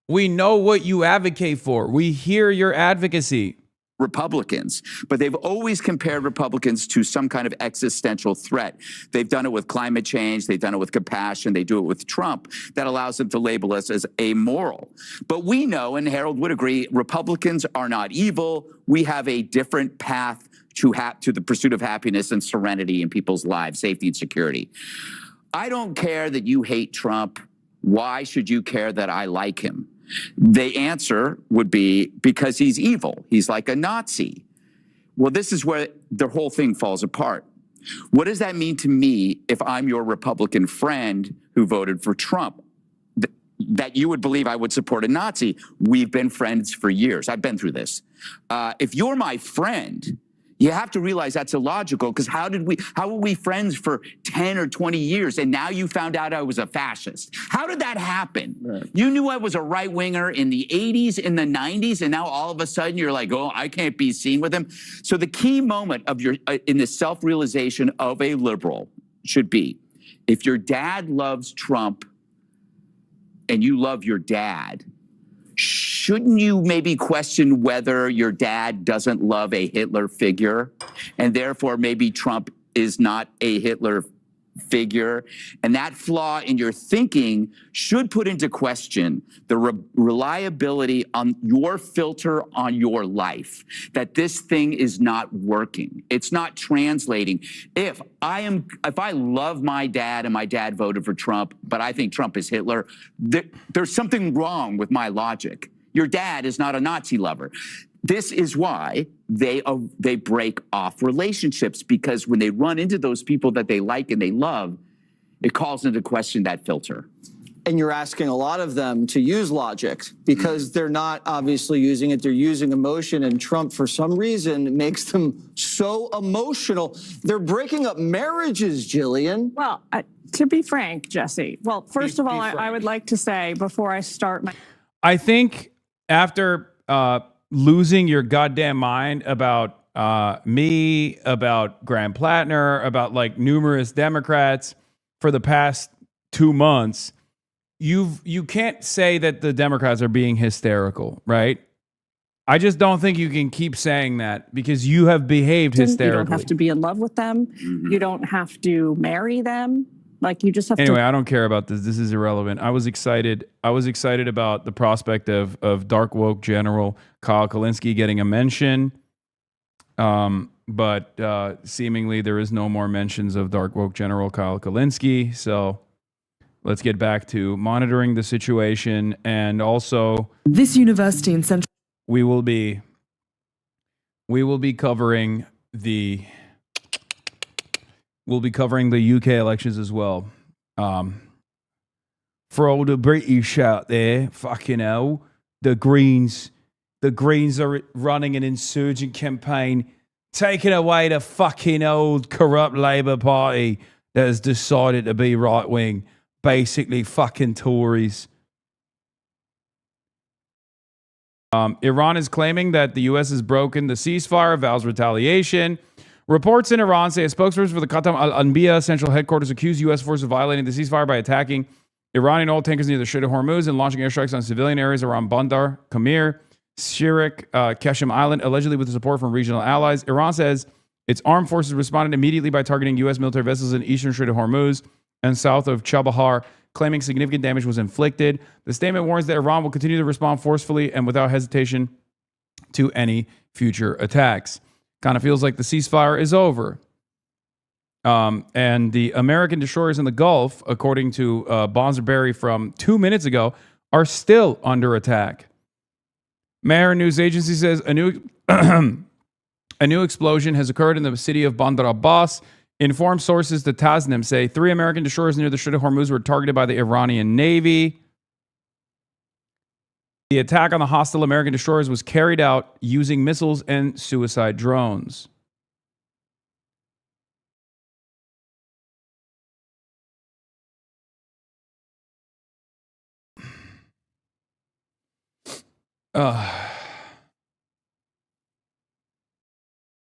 we know what you advocate for. We hear your advocacy. Republicans, but they've always compared Republicans to some kind of existential threat. They've done it with climate change. They've done it with compassion. They do it with Trump. That allows them to label us as amoral. But we know, and Harold would agree, Republicans are not evil. We have a different path to the pursuit of happiness and serenity in people's lives, safety and security. I don't care that you hate Trump. Why should you care that I like him? The answer would be because he's evil. He's like a Nazi. Well, this is where the whole thing falls apart. What does that mean to me if I'm your Republican friend who voted for Trump? That you would believe I would support a Nazi? We've been friends for years. I've been through this. If you're my friend, you have to realize that's illogical, because how were we friends for 10 or 20 years and now you found out I was a fascist? How did that happen? Right. You knew I was a right winger in the 80s, in the 90s, and now all of a sudden you're like, oh, I can't be seen with him. So the key moment of your in the self-realization of a liberal should be, if your dad loves Trump and you love your dad, shouldn't you maybe question whether your dad doesn't love a Hitler figure, and therefore maybe Trump is not a Hitler figure? And that flaw in your thinking should put into question the reliability on your filter on your life, that this thing is not working. It's not translating. If I love my dad and my dad voted for Trump, but I think Trump is Hitler, there's something wrong with my logic. Your dad is not a Nazi lover. This is why they break off relationships, because when they run into those people that they like and they love, it calls into question that filter. And you're asking a lot of them to use logic because they're not obviously using it. They're using emotion, and Trump, for some reason, makes them so emotional. They're breaking up marriages, Jillian. Well, to be frank, Jesse, well, first of all, I would like to say before I start my... I think after losing your goddamn mind about me, about Graham Plattner, about like numerous Democrats for the past 2 months, you can't say that the Democrats are being hysterical, right? I just don't think you can keep saying that, because you have behaved hysterically. You don't have to be in love with them. Mm-hmm. You don't have to marry them. Like, you just have anyway, to... I don't care about this. This is irrelevant. I was excited about the prospect of dark woke general Kyle Kalinske getting a mention. But seemingly there is no more mentions of dark woke general Kyle Kalinske. So let's get back to monitoring the situation. And also, this university in Central... we will be covering the... We'll be covering the UK elections as well. For all the British out there, fucking hell, the Greens are running an insurgent campaign, taking away the fucking old corrupt Labour Party that has decided to be right wing, basically fucking Tories. Iran is claiming that the U.S. has broken the ceasefire, vows retaliation. Reports in Iran say a spokesperson for the Qatar al-Anbiya central headquarters accused U.S. forces of violating the ceasefire by attacking Iranian oil tankers near the Strait of Hormuz and launching airstrikes on civilian areas around Bandar, Qamir, Shirak, Qashem Island, allegedly with the support from regional allies. Iran says its armed forces responded immediately by targeting U.S. military vessels in eastern Strait of Hormuz and south of Chabahar, claiming significant damage was inflicted. The statement warns that Iran will continue to respond forcefully and without hesitation to any future attacks. Kind of feels like the ceasefire is over. And the American destroyers in the Gulf, according to Bonserberry from 2 minutes ago, are still under attack. Mehr News Agency says a new explosion has occurred in the city of Bandar Abbas. Informed sources to Tasnim say 3 American destroyers near the Strait of Hormuz were targeted by the Iranian Navy. The attack on the hostile American destroyers was carried out using missiles and suicide drones.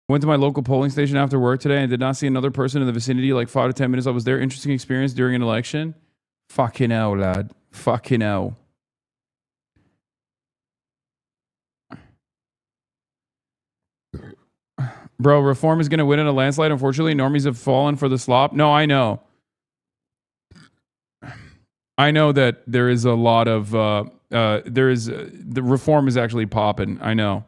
Went to my local polling station after work today and did not see another person in the vicinity like 5 to 10 minutes. I was there. Interesting experience during an election. Fucking hell, lad. Fucking hell. Bro, reform is going to win in a landslide. Unfortunately, normies have fallen for the slop. No, I know. I know that there is a lot of, the reform is actually popping. I know.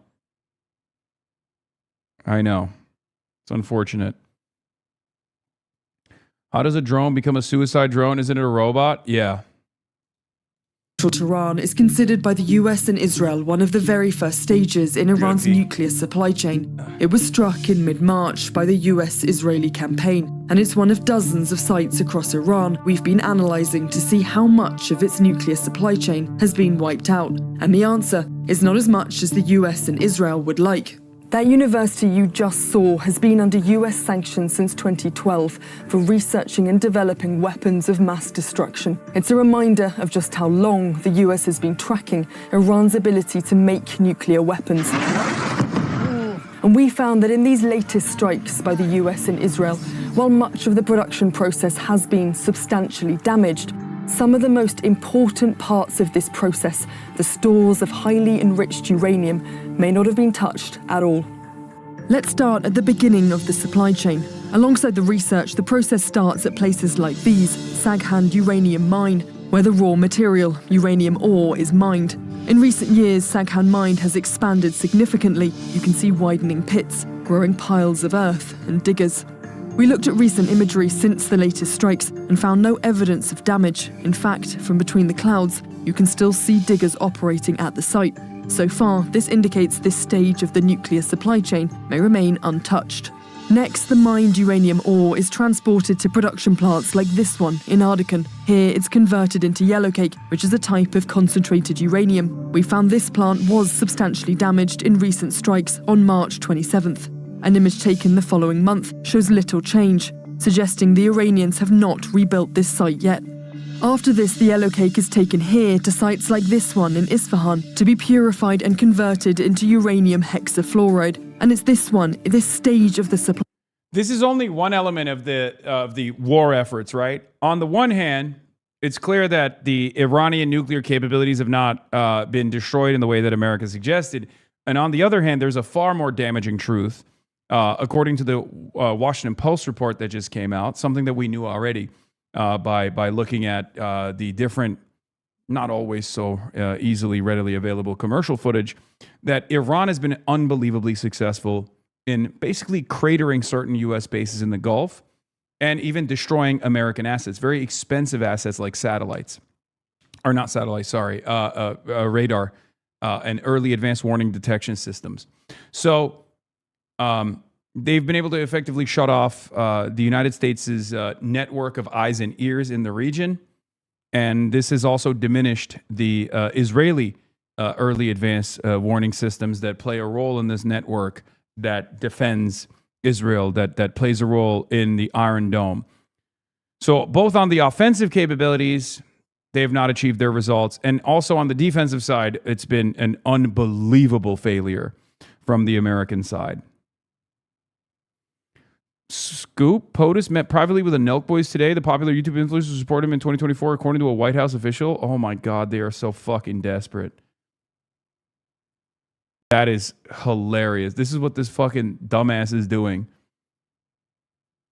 It's unfortunate. How does a drone become a suicide drone? Isn't it a robot? Yeah. Iran is considered by the US and Israel one of the very first stages in Iran's nuclear supply chain. It was struck in mid-March by the US-Israeli campaign, and it's one of dozens of sites across Iran we've been analysing to see how much of its nuclear supply chain has been wiped out. And the answer is not as much as the US and Israel would like. That university you just saw has been under US sanctions since 2012 for researching and developing weapons of mass destruction. It's a reminder of just how long the US has been tracking Iran's ability to make nuclear weapons. And we found that in these latest strikes by the US and Israel, while much of the production process has been substantially damaged, some of the most important parts of this process, the stores of highly enriched uranium, may not have been touched at all. Let's start at the beginning of the supply chain. Alongside the research, the process starts at places like these, Saghand Uranium Mine, where the raw material, uranium ore, is mined. In recent years, Saghand Mine has expanded significantly. You can see widening pits, growing piles of earth, and diggers. We looked at recent imagery since the latest strikes and found no evidence of damage. In fact, from between the clouds, you can still see diggers operating at the site. So far, this indicates this stage of the nuclear supply chain may remain untouched. Next, the mined uranium ore is transported to production plants like this one in Ardecan. Here, it's converted into yellowcake, which is a type of concentrated uranium. We found this plant was substantially damaged in recent strikes on March 27th. An image taken the following month shows little change, suggesting the Iranians have not rebuilt this site yet. After this, the yellowcake is taken here to sites like this one in Isfahan to be purified and converted into uranium hexafluoride. And it's this stage of the supply. This is only one element of the war efforts, right? On the one hand, it's clear that the Iranian nuclear capabilities have not been destroyed in the way that America suggested. And on the other hand, there's a far more damaging truth. According to the Washington Post report that just came out, something that we knew already by looking at the different, not always so easily readily available commercial footage, that Iran has been unbelievably successful in basically cratering certain U.S. bases in the Gulf and even destroying American assets, very expensive assets like satellites, or not satellites, sorry, radar and early advanced warning detection systems. So they've been able to effectively shut off the United States' network of eyes and ears in the region. And this has also diminished the Israeli early advanced warning systems that play a role in this network that defends Israel, that plays a role in the Iron Dome. So both on the offensive capabilities, they have not achieved their results. And also on the defensive side, it's been an unbelievable failure from the American side. Scoop, POTUS met privately with the Nelk Boys today. The popular YouTube influencers support him in 2024, according to a White House official. Oh my God, they are so fucking desperate. That is hilarious. This is what this fucking dumbass is doing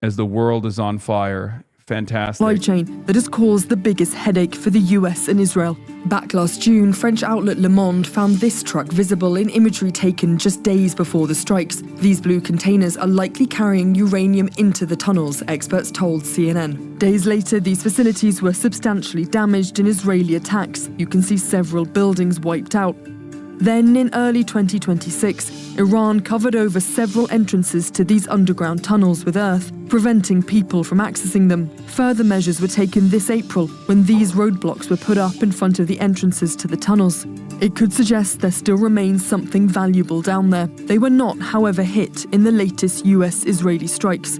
as the world is on fire. Fantastic. Supply chain that has caused the biggest headache for the US and Israel. Back last June, French outlet Le Monde found this truck visible in imagery taken just days before the strikes. These blue containers are likely carrying uranium into the tunnels, experts told CNN. Days later, these facilities were substantially damaged in Israeli attacks. You can see several buildings wiped out. Then, in early 2026, Iran covered over several entrances to these underground tunnels with earth, preventing people from accessing them. Further measures were taken this April when these roadblocks were put up in front of the entrances to the tunnels. It could suggest there still remains something valuable down there. They were not, however, hit in the latest US-Israeli strikes.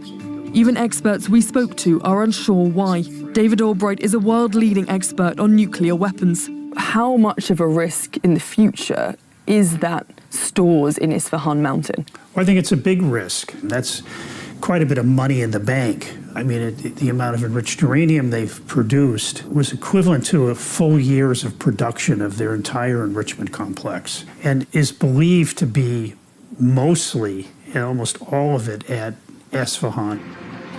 Even experts we spoke to are unsure why. David Albright is a world-leading expert on nuclear weapons. How much of a risk in the future is that stores in Isfahan Mountain? Well, I think it's a big risk. That's quite a bit of money in the bank. I mean, the amount of enriched uranium they've produced was equivalent to a full year's of production of their entire enrichment complex, and is believed to be mostly, and almost all of it, at Isfahan.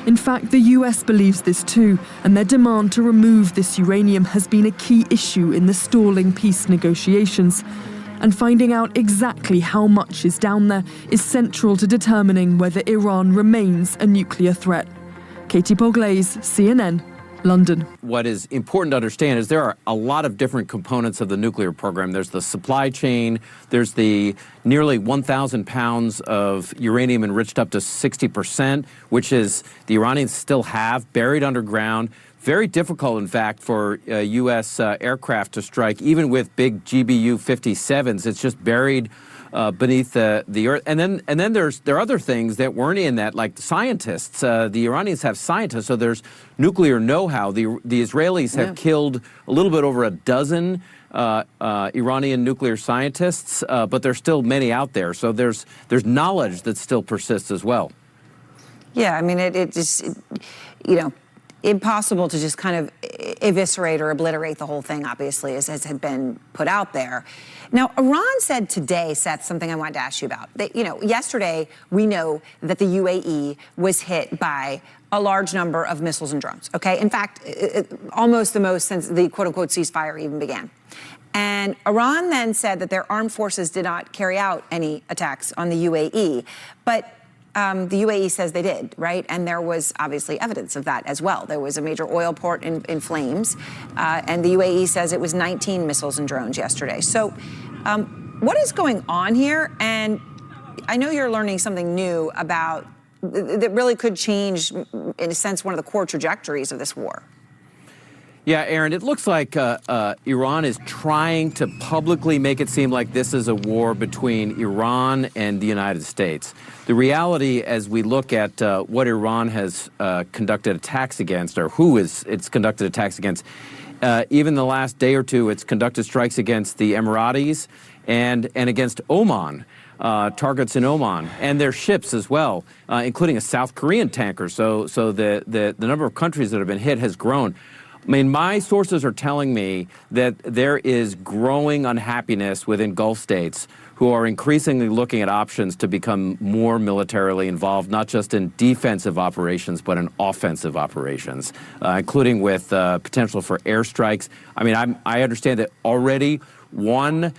In fact, the US believes this too, and their demand to remove this uranium has been a key issue in the stalling peace negotiations. And finding out exactly how much is down there is central to determining whether Iran remains a nuclear threat. Katie Poglaze, CNN, London. What is important to understand is there are a lot of different components of the nuclear program. There's the supply chain, there's the nearly 1,000 pounds of uranium enriched up to 60%, which is the Iranians still have buried underground. Very difficult, in fact, for U.S. aircraft to strike, even with big GBU-57s. It's just buried beneath the earth. And then there are other things that weren't in that, like scientists. The Iranians have scientists, so there's nuclear know-how. The Israelis have killed a little bit over a dozen Iranian nuclear scientists, but there's still many out there. So there's knowledge that still persists as well. Yeah, I mean, it just, you know, impossible to just kind of eviscerate or obliterate the whole thing, obviously, as had been put out there. Now, Iran said today, Seth, something I wanted to ask you about. That, you know, yesterday, we know that the UAE was hit by a large number of missiles and drones, okay? In fact, almost the most since the quote-unquote ceasefire even began. And Iran then said that their armed forces did not carry out any attacks on the UAE, but the UAE says they did, right? And there was obviously evidence of that as well. There was a major oil port in flames, and the UAE says it was 19 missiles and drones yesterday. So what is going on here? And I know you're learning something new about that really could change, in a sense, one of the core trajectories of this war. Yeah, Aaron, it looks like Iran is trying to publicly make it seem like this is a war between Iran and the United States. The reality, as we look at what Iran has conducted attacks against, or it's conducted attacks against, even the last day or two, it's conducted strikes against the Emiratis and against Oman. Targets in Oman and their ships as well, including a South Korean tanker. So the number of countries that have been hit has grown. I mean, my sources are telling me that there is growing unhappiness within Gulf states who are increasingly looking at options to become more militarily involved, not just in defensive operations, but in offensive operations, including with potential for airstrikes. I mean, I understand that already one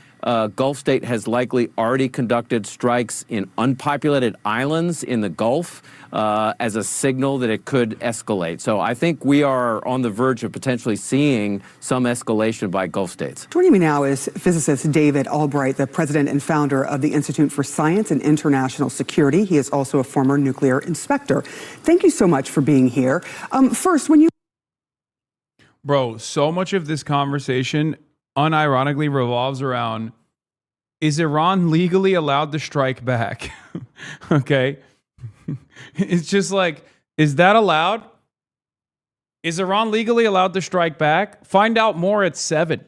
Gulf state has likely already conducted strikes in unpopulated islands in the Gulf as a signal that it could escalate. So I think we are on the verge of potentially seeing some escalation by Gulf states. Joining me now is physicist David Albright, the president and founder of the Institute for Science and International Security. He is also a former nuclear inspector. Thank you so much for being here. First, when you... Bro, so much of this conversation unironically revolves around, is Iran legally allowed to strike back? Okay. It's just like, is that allowed? Is Iran legally allowed to strike back? Find out more at 7.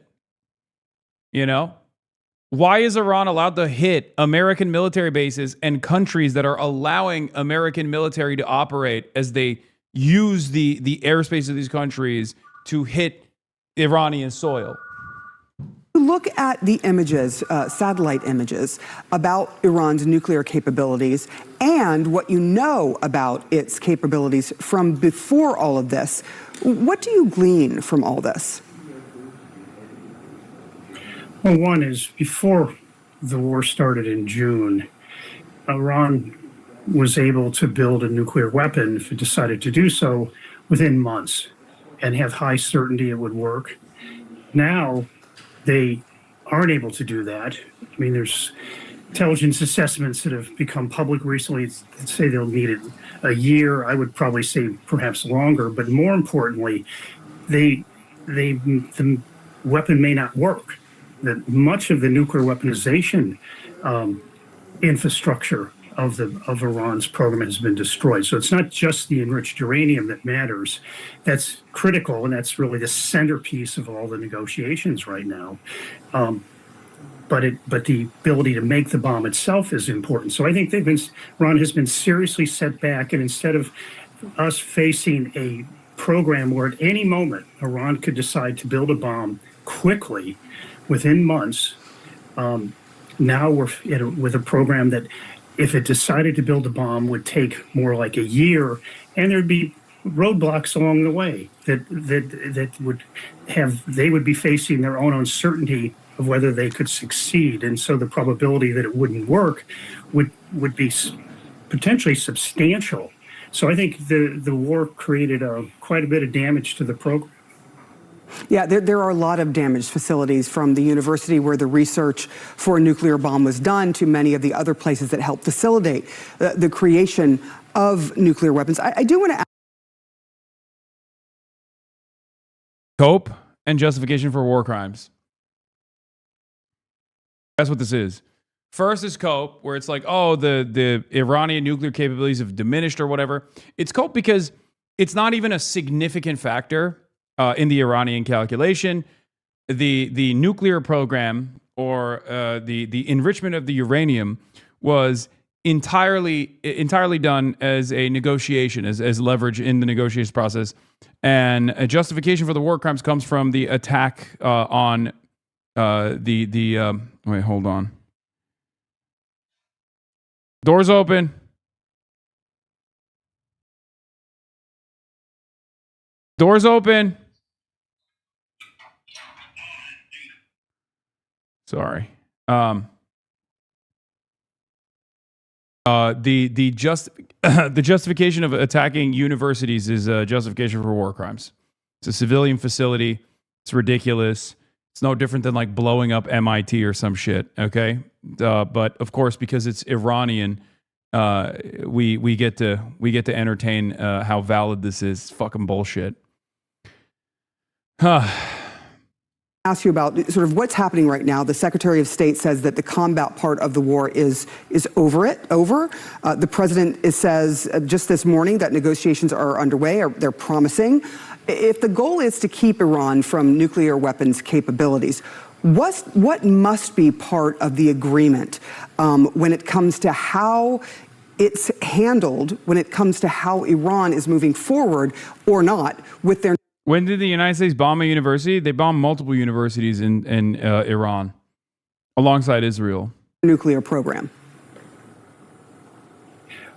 You know? Why is Iran allowed to hit American military bases and countries that are allowing American military to operate as they use the airspace of these countries to hit Iranian soil? Look at the images, satellite images, about Iran's nuclear capabilities and what you know about its capabilities from before all of this. What do you glean from all this? Well, one is, before the war started in June, Iran was able to build a nuclear weapon, if it decided to do so, within months and have high certainty it would work. Now, they aren't able to do that. I mean, there's intelligence assessments that have become public recently that say they'll need it a year. I would probably say perhaps longer, but more importantly, the weapon may not work. that much of the nuclear weaponization infrastructure of Iran's program has been destroyed. So it's not just the enriched uranium that matters. That's critical, and that's really the centerpiece of all the negotiations right now. But the ability to make the bomb itself is important. So I think Iran has been seriously set back, and instead of us facing a program where at any moment Iran could decide to build a bomb quickly within months, now we're with a program that, if it decided to build a bomb, would take more like a year, and there'd be roadblocks along the way that they would be facing their own uncertainty of whether they could succeed, and so the probability that it wouldn't work would be potentially substantial. So I think the war created quite a bit of damage to the program. Yeah, there are a lot of damaged facilities, from the university where the research for a nuclear bomb was done to many of the other places that helped facilitate the creation of nuclear weapons. I do want to ask. Cope and justification for war crimes. That's what this is. First is cope, where it's like, oh, the Iranian nuclear capabilities have diminished or whatever. It's cope because it's not even a significant factor in the Iranian calculation. The nuclear program, or the enrichment of the uranium, was entirely done as a negotiation, as leverage in the negotiation process. And a justification for the war crimes comes from the attack on wait, hold on. Doors open. Doors open. Sorry. The justification of attacking universities is a justification for war crimes. It's a civilian facility. It's ridiculous. It's no different than like blowing up MIT or some shit. Okay, but of course, because it's Iranian, we get to entertain how valid this is. It's fucking bullshit. Ask you about sort of what's happening right now. The Secretary of State says that the combat part of the war is over. The president says just this morning that negotiations are underway, or they're promising. If the goal is to keep Iran from nuclear weapons capabilities, what must be part of the agreement when it comes to how it's handled, when it comes to how Iran is moving forward or not with their... When did the United States bomb a university? They bombed multiple universities in Iran alongside Israel. Nuclear program.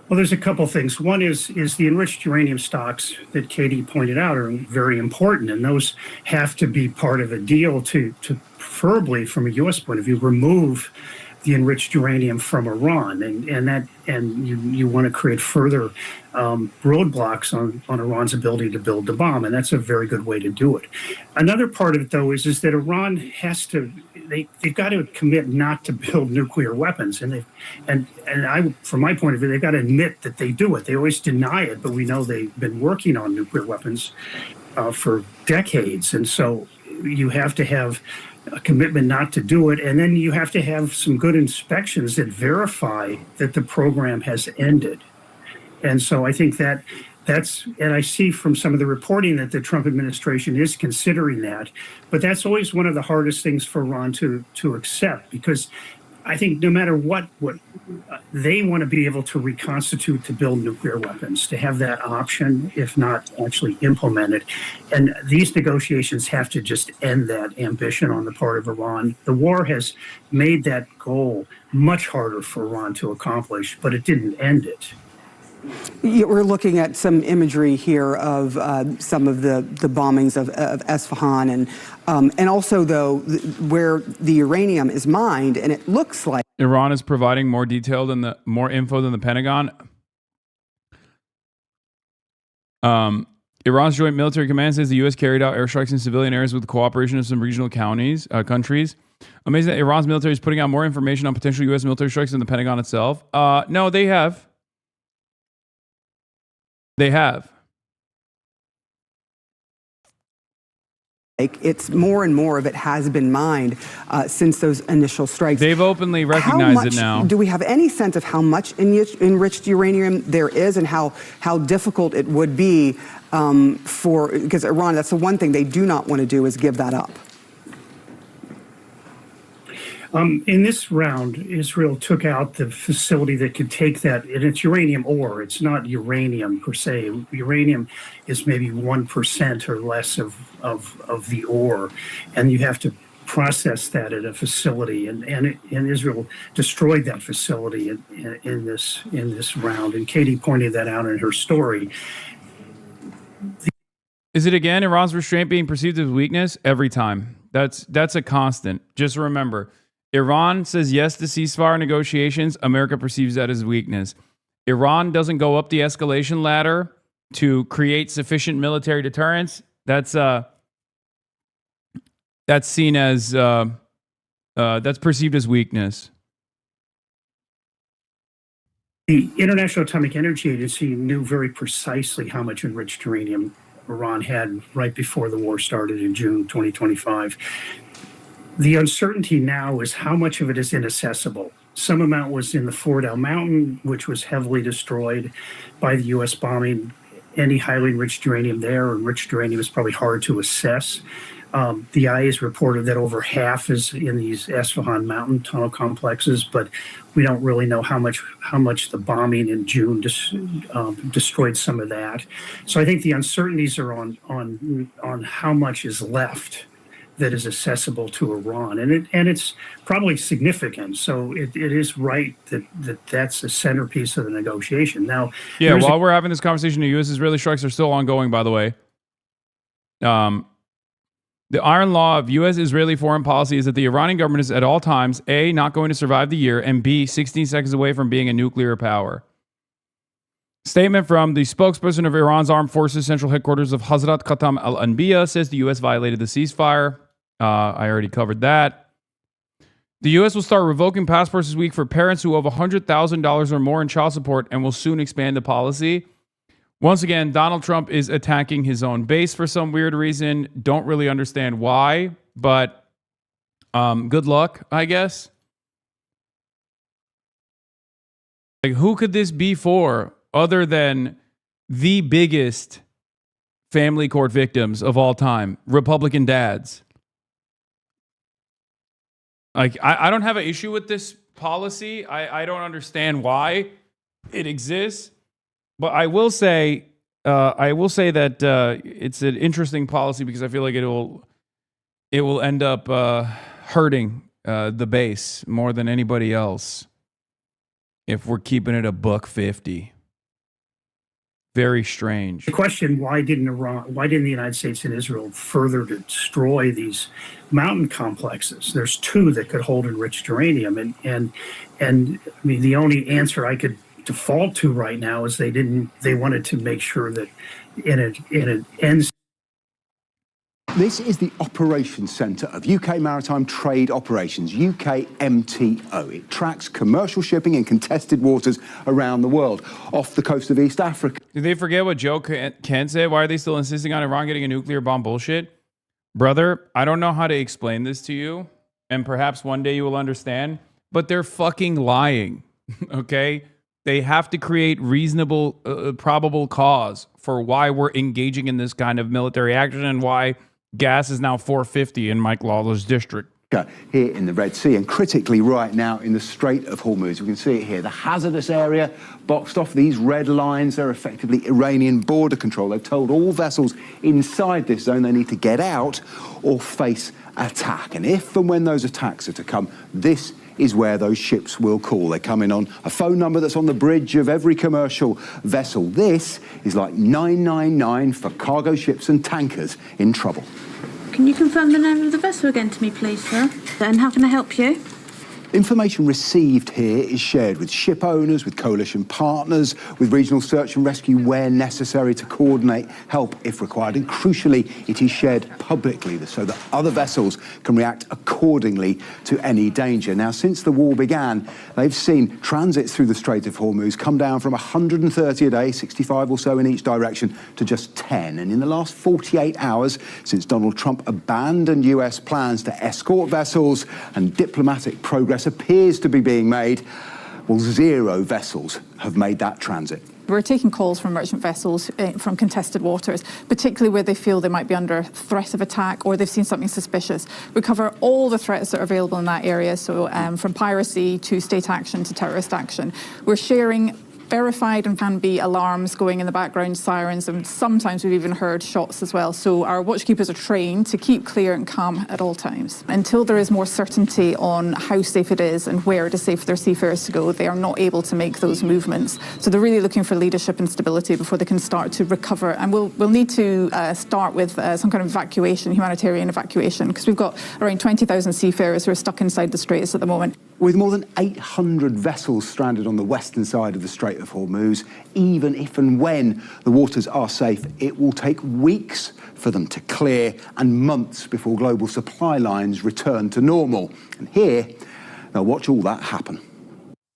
Well, there's a couple things. One is the enriched uranium stocks that Katie pointed out are very important, and those have to be part of a deal to preferably, from a U.S. point of view, remove the enriched uranium from Iran, and you want to create further roadblocks on Iran's ability to build the bomb, and that's a very good way to do it. Another part of it, though, is that Iran has to they've got to commit not to build nuclear weapons, and I, from my point of view, they've got to admit that they do it. They always deny it, but we know they've been working on nuclear weapons for decades, and so you have to have a commitment not to do it, and then you have to have some good inspections that verify that the program has ended. And so I think that's, and I see from some of the reporting that the Trump administration is considering that, but that's always one of the hardest things for Iran to accept, because I think no matter what they want to be able to reconstitute to build nuclear weapons, to have that option, if not actually implement it. And these negotiations have to just end that ambition on the part of Iran. The war has made that goal much harder for Iran to accomplish, but it didn't end it. We're looking at some imagery here of some of the bombings of Esfahan, and also, though, where the uranium is mined, and it looks like Iran is providing more more info than the Pentagon. Iran's Joint Military Command says the U.S. carried out airstrikes in civilian areas with the cooperation of some regional countries. Amazing that Iran's military is putting out more information on potential U.S. military strikes than the Pentagon itself. No, they have. They have. It's more and more of it has been mined since those initial strikes. They've openly recognized it now. Do we have any sense of how much enriched uranium there is and how difficult it would be because Iran, that's the one thing they do not want to do is give that up? In this round, Israel took out the facility that could take that, and it's uranium ore. It's not uranium per se. Uranium is maybe 1% or less of the ore, and you have to process that at a facility. And Israel destroyed that facility in this round. And Katie pointed that out in her story. Is it again Iran's restraint being perceived as weakness? Every time. That's a constant. Just remember. Iran says yes to ceasefire negotiations. America perceives that as weakness. Iran doesn't go up the escalation ladder to create sufficient military deterrence. That's seen as that's perceived as weakness. The International Atomic Energy Agency knew very precisely how much enriched uranium Iran had right before the war started in June 2025. The uncertainty now is how much of it is inaccessible. Some amount was in the Fort El Mountain, which was heavily destroyed by the U.S. bombing. Any highly enriched uranium there, enriched uranium is probably hard to assess. The IA has reported that over half is in these Esfahan mountain tunnel complexes, but we don't really know how much the bombing in June destroyed some of that. So I think the uncertainties are on how much is left that is accessible to Iran, and it's probably significant. So it is right that's the centerpiece of the negotiation. Now, yeah. While we're having this conversation, the U.S.-Israeli strikes are still ongoing. By the way, the iron law of U.S.-Israeli foreign policy is that the Iranian government is at all times A, not going to survive the year, and B, 16 seconds away from being a nuclear power. Statement from the spokesperson of Iran's armed forces central headquarters of Hazrat Khatam al-Anbiya says the U.S. violated the ceasefire. I already covered that. The U.S. will start revoking passports this week for parents who owe $100,000 or more in child support and will soon expand the policy. Once again, Donald Trump is attacking his own base for some weird reason. Don't really understand why, but good luck, I guess. Like, who could this be for other than the biggest family court victims of all time, Republican dads? Like, I don't have an issue with this policy. I don't understand why it exists, but I will say that it's an interesting policy because I feel like it will end up hurting the base more than anybody else if we're keeping it $1.50. Very strange. The question: why didn't the United States and Israel further destroy these mountain complexes? There's two that could hold enriched uranium, and I mean the only answer I could default to right now is they wanted to make sure that in an end. This is the Operations Centre of UK Maritime Trade Operations, UKMTO. It tracks commercial shipping in contested waters around the world, off the coast of East Africa. Did they forget what Joe Kent said? Why are they still insisting on Iran getting a nuclear bomb bullshit? Brother, I don't know how to explain this to you, and perhaps one day you will understand, but they're fucking lying, okay? They have to create reasonable, probable cause for why we're engaging in this kind of military action and why gas is now $4.50 in Mike Lawler's district. Here in the Red Sea, and critically right now in the Strait of Hormuz. We can see it here, the hazardous area boxed off. These red lines, they're effectively Iranian border control. They've told all vessels inside this zone they need to get out or face attack. And if and when those attacks are to come, this is where those ships will call. They come in on a phone number that's on the bridge of every commercial vessel. This is like 999 for cargo ships and tankers in trouble. Can you confirm the name of the vessel again to me, please, sir? And how can I help you? Information received here is shared with ship owners, with coalition partners, with regional search and rescue where necessary to coordinate help if required. And crucially, it is shared publicly so that other vessels can react accordingly to any danger. Now, since the war began, they've seen transits through the Strait of Hormuz come down from 130 a day, 65 or so in each direction, to just 10. And in the last 48 hours, since Donald Trump abandoned US plans to escort vessels and diplomatic progress appears to be being made, well, 0 vessels have made that transit. We're taking calls from merchant vessels from contested waters, particularly where they feel they might be under threat of attack or they've seen something suspicious. We cover all the threats that are available in that area, so from piracy to state action to terrorist action. We're sharing verified and can be alarms going in the background, sirens, and sometimes we've even heard shots as well. So our watchkeepers are trained to keep clear and calm at all times. Until there is more certainty on how safe it is and where it is safe for their seafarers to go, they are not able to make those movements. So they're really looking for leadership and stability before they can start to recover. And we'll need to start with some kind of evacuation, humanitarian evacuation, because we've got around 20,000 seafarers who are stuck inside the Straits at the moment. With more than 800 vessels stranded on the western side of the Strait of Hormuz, even if and when the waters are safe, it will take weeks for them to clear and months before global supply lines return to normal. And here, they'll watch all that happen.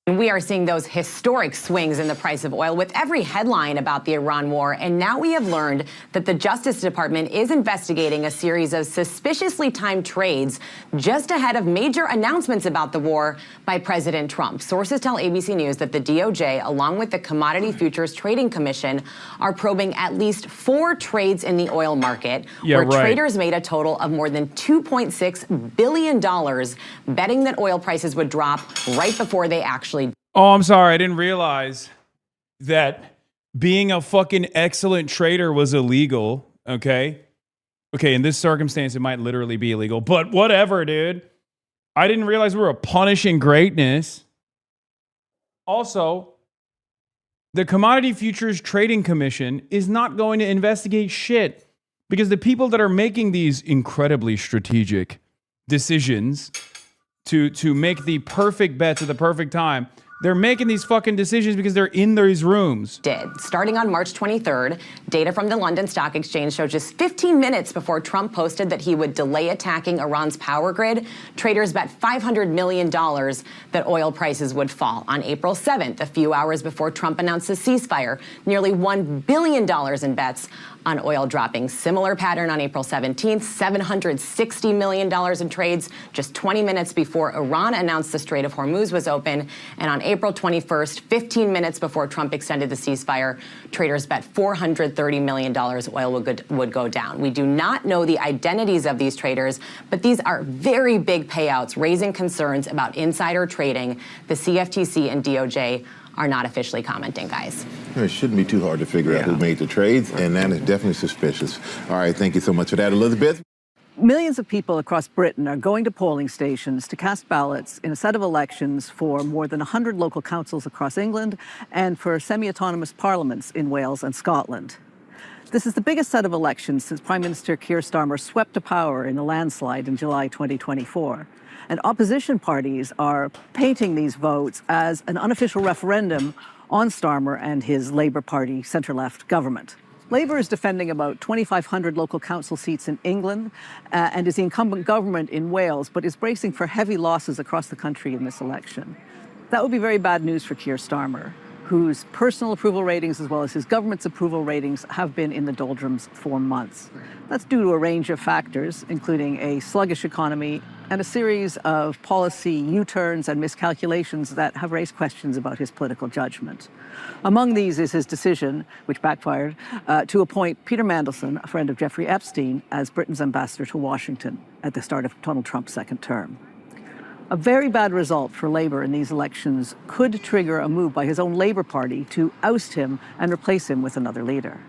We are seeing those historic swings in the price of oil with every headline about the Iran war. And now we have learned that the Justice Department is investigating a series of suspiciously timed trades just ahead of major announcements about the war by President Trump. Sources tell ABC News that the DOJ, along with the Commodity Futures Trading Commission, are probing at least 4 trades in the oil market where traders made a total of more than $2.6 billion betting that oil prices would drop right before they actually. Oh, I'm sorry. I didn't realize that being a fucking excellent trader was illegal. Okay. In this circumstance, it might literally be illegal, but whatever, dude. I didn't realize we were punishing greatness. Also, the Commodity Futures Trading Commission is not going to investigate shit because the people that are making these incredibly strategic decisions to make the perfect bets at the perfect time, they're making these fucking decisions because they're in these rooms. Starting on March 23rd, data from the London Stock Exchange showed just 15 minutes before Trump posted that he would delay attacking Iran's power grid, traders bet $500 million that oil prices would fall. On April 7th, a few hours before Trump announced a ceasefire, nearly $1 billion in bets on oil dropping. Similar pattern on April 17th, $760 million in trades just 20 minutes before Iran announced the Strait of Hormuz was open. And on April 21st, 15 minutes before Trump extended the ceasefire, traders bet $430 million oil would go down. We do not know the identities of these traders, but these are very big payouts, raising concerns about insider trading. The CFTC and DOJ are not officially commenting, guys. It shouldn't be too hard to figure out who made the trades, and that is definitely suspicious. All right, thank you so much for that, Elizabeth. Millions of people across Britain are going to polling stations to cast ballots in a set of elections for more than 100 local councils across England and for semi-autonomous parliaments in Wales and Scotland. This is the biggest set of elections since Prime Minister Keir Starmer swept to power in a landslide in July 2024. And opposition parties are painting these votes as an unofficial referendum on Starmer and his Labour Party centre-left government. Labour is defending about 2,500 local council seats in England and is the incumbent government in Wales, but is bracing for heavy losses across the country in this election. That would be very bad news for Keir Starmer, whose personal approval ratings as well as his government's approval ratings have been in the doldrums for months. That's due to a range of factors, including a sluggish economy and a series of policy U-turns and miscalculations that have raised questions about his political judgment. Among these is his decision, which backfired, to appoint Peter Mandelson, a friend of Jeffrey Epstein, as Britain's ambassador to Washington at the start of Donald Trump's second term. A very bad result for Labour in these elections could trigger a move by his own Labour Party to oust him and replace him with another leader.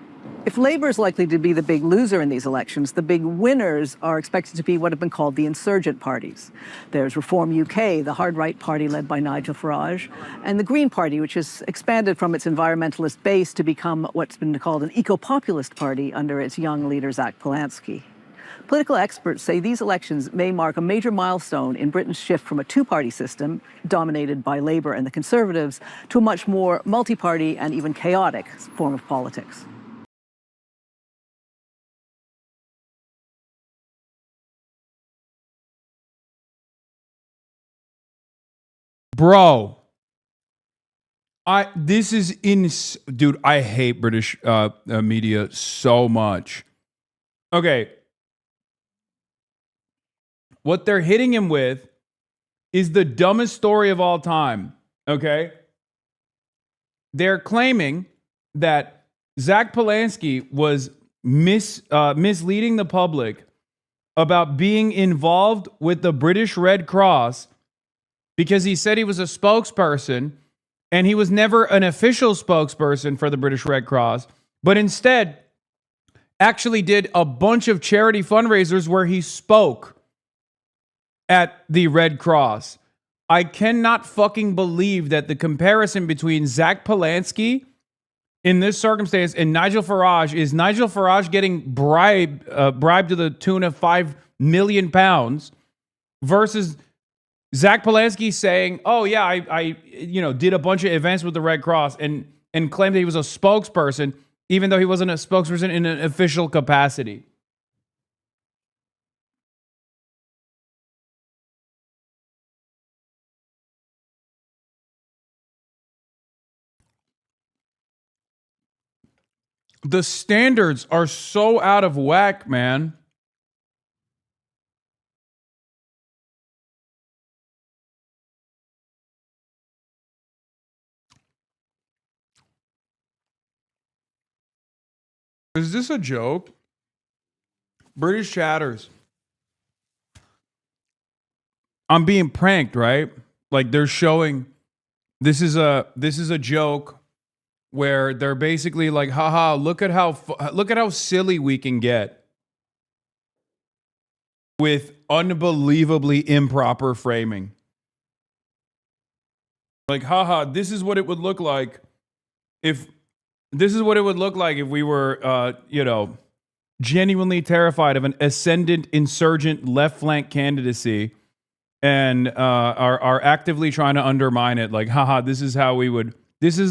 If Labour is likely to be the big loser in these elections, the big winners are expected to be what have been called the insurgent parties. There's Reform UK, the hard-right party led by Nigel Farage, and the Green Party, which has expanded from its environmentalist base to become what's been called an eco-populist party under its young leader, Zach Polanski. Political experts say these elections may mark a major milestone in Britain's shift from a two-party system dominated by Labour and the Conservatives to a much more multi-party and even chaotic form of politics. Bro, this is dude, I hate British media so much. Okay. What they're hitting him with is the dumbest story of all time. Okay. They're claiming that Zach Polanski was misleading the public about being involved with the British Red Cross because he said he was a spokesperson and he was never an official spokesperson for the British Red Cross, but instead actually did a bunch of charity fundraisers where he spoke at the Red Cross. I cannot fucking believe that the comparison between Zach Polanski in this circumstance and Nigel Farage is Nigel Farage getting bribed to the tune of £5 million versus Zach Polanski saying, "Oh yeah, I did a bunch of events with the Red Cross," and claimed that he was a spokesperson, even though he wasn't a spokesperson in an official capacity. The standards are so out of whack, man. Is this a joke? British chatters. I'm being pranked, right? Like they're showing this is a joke where they're basically like, haha, look at how silly we can get with unbelievably improper framing. Like, haha, this is what it would look like if we were genuinely terrified of an ascendant insurgent left flank candidacy and are actively trying to undermine it. Like, haha, this is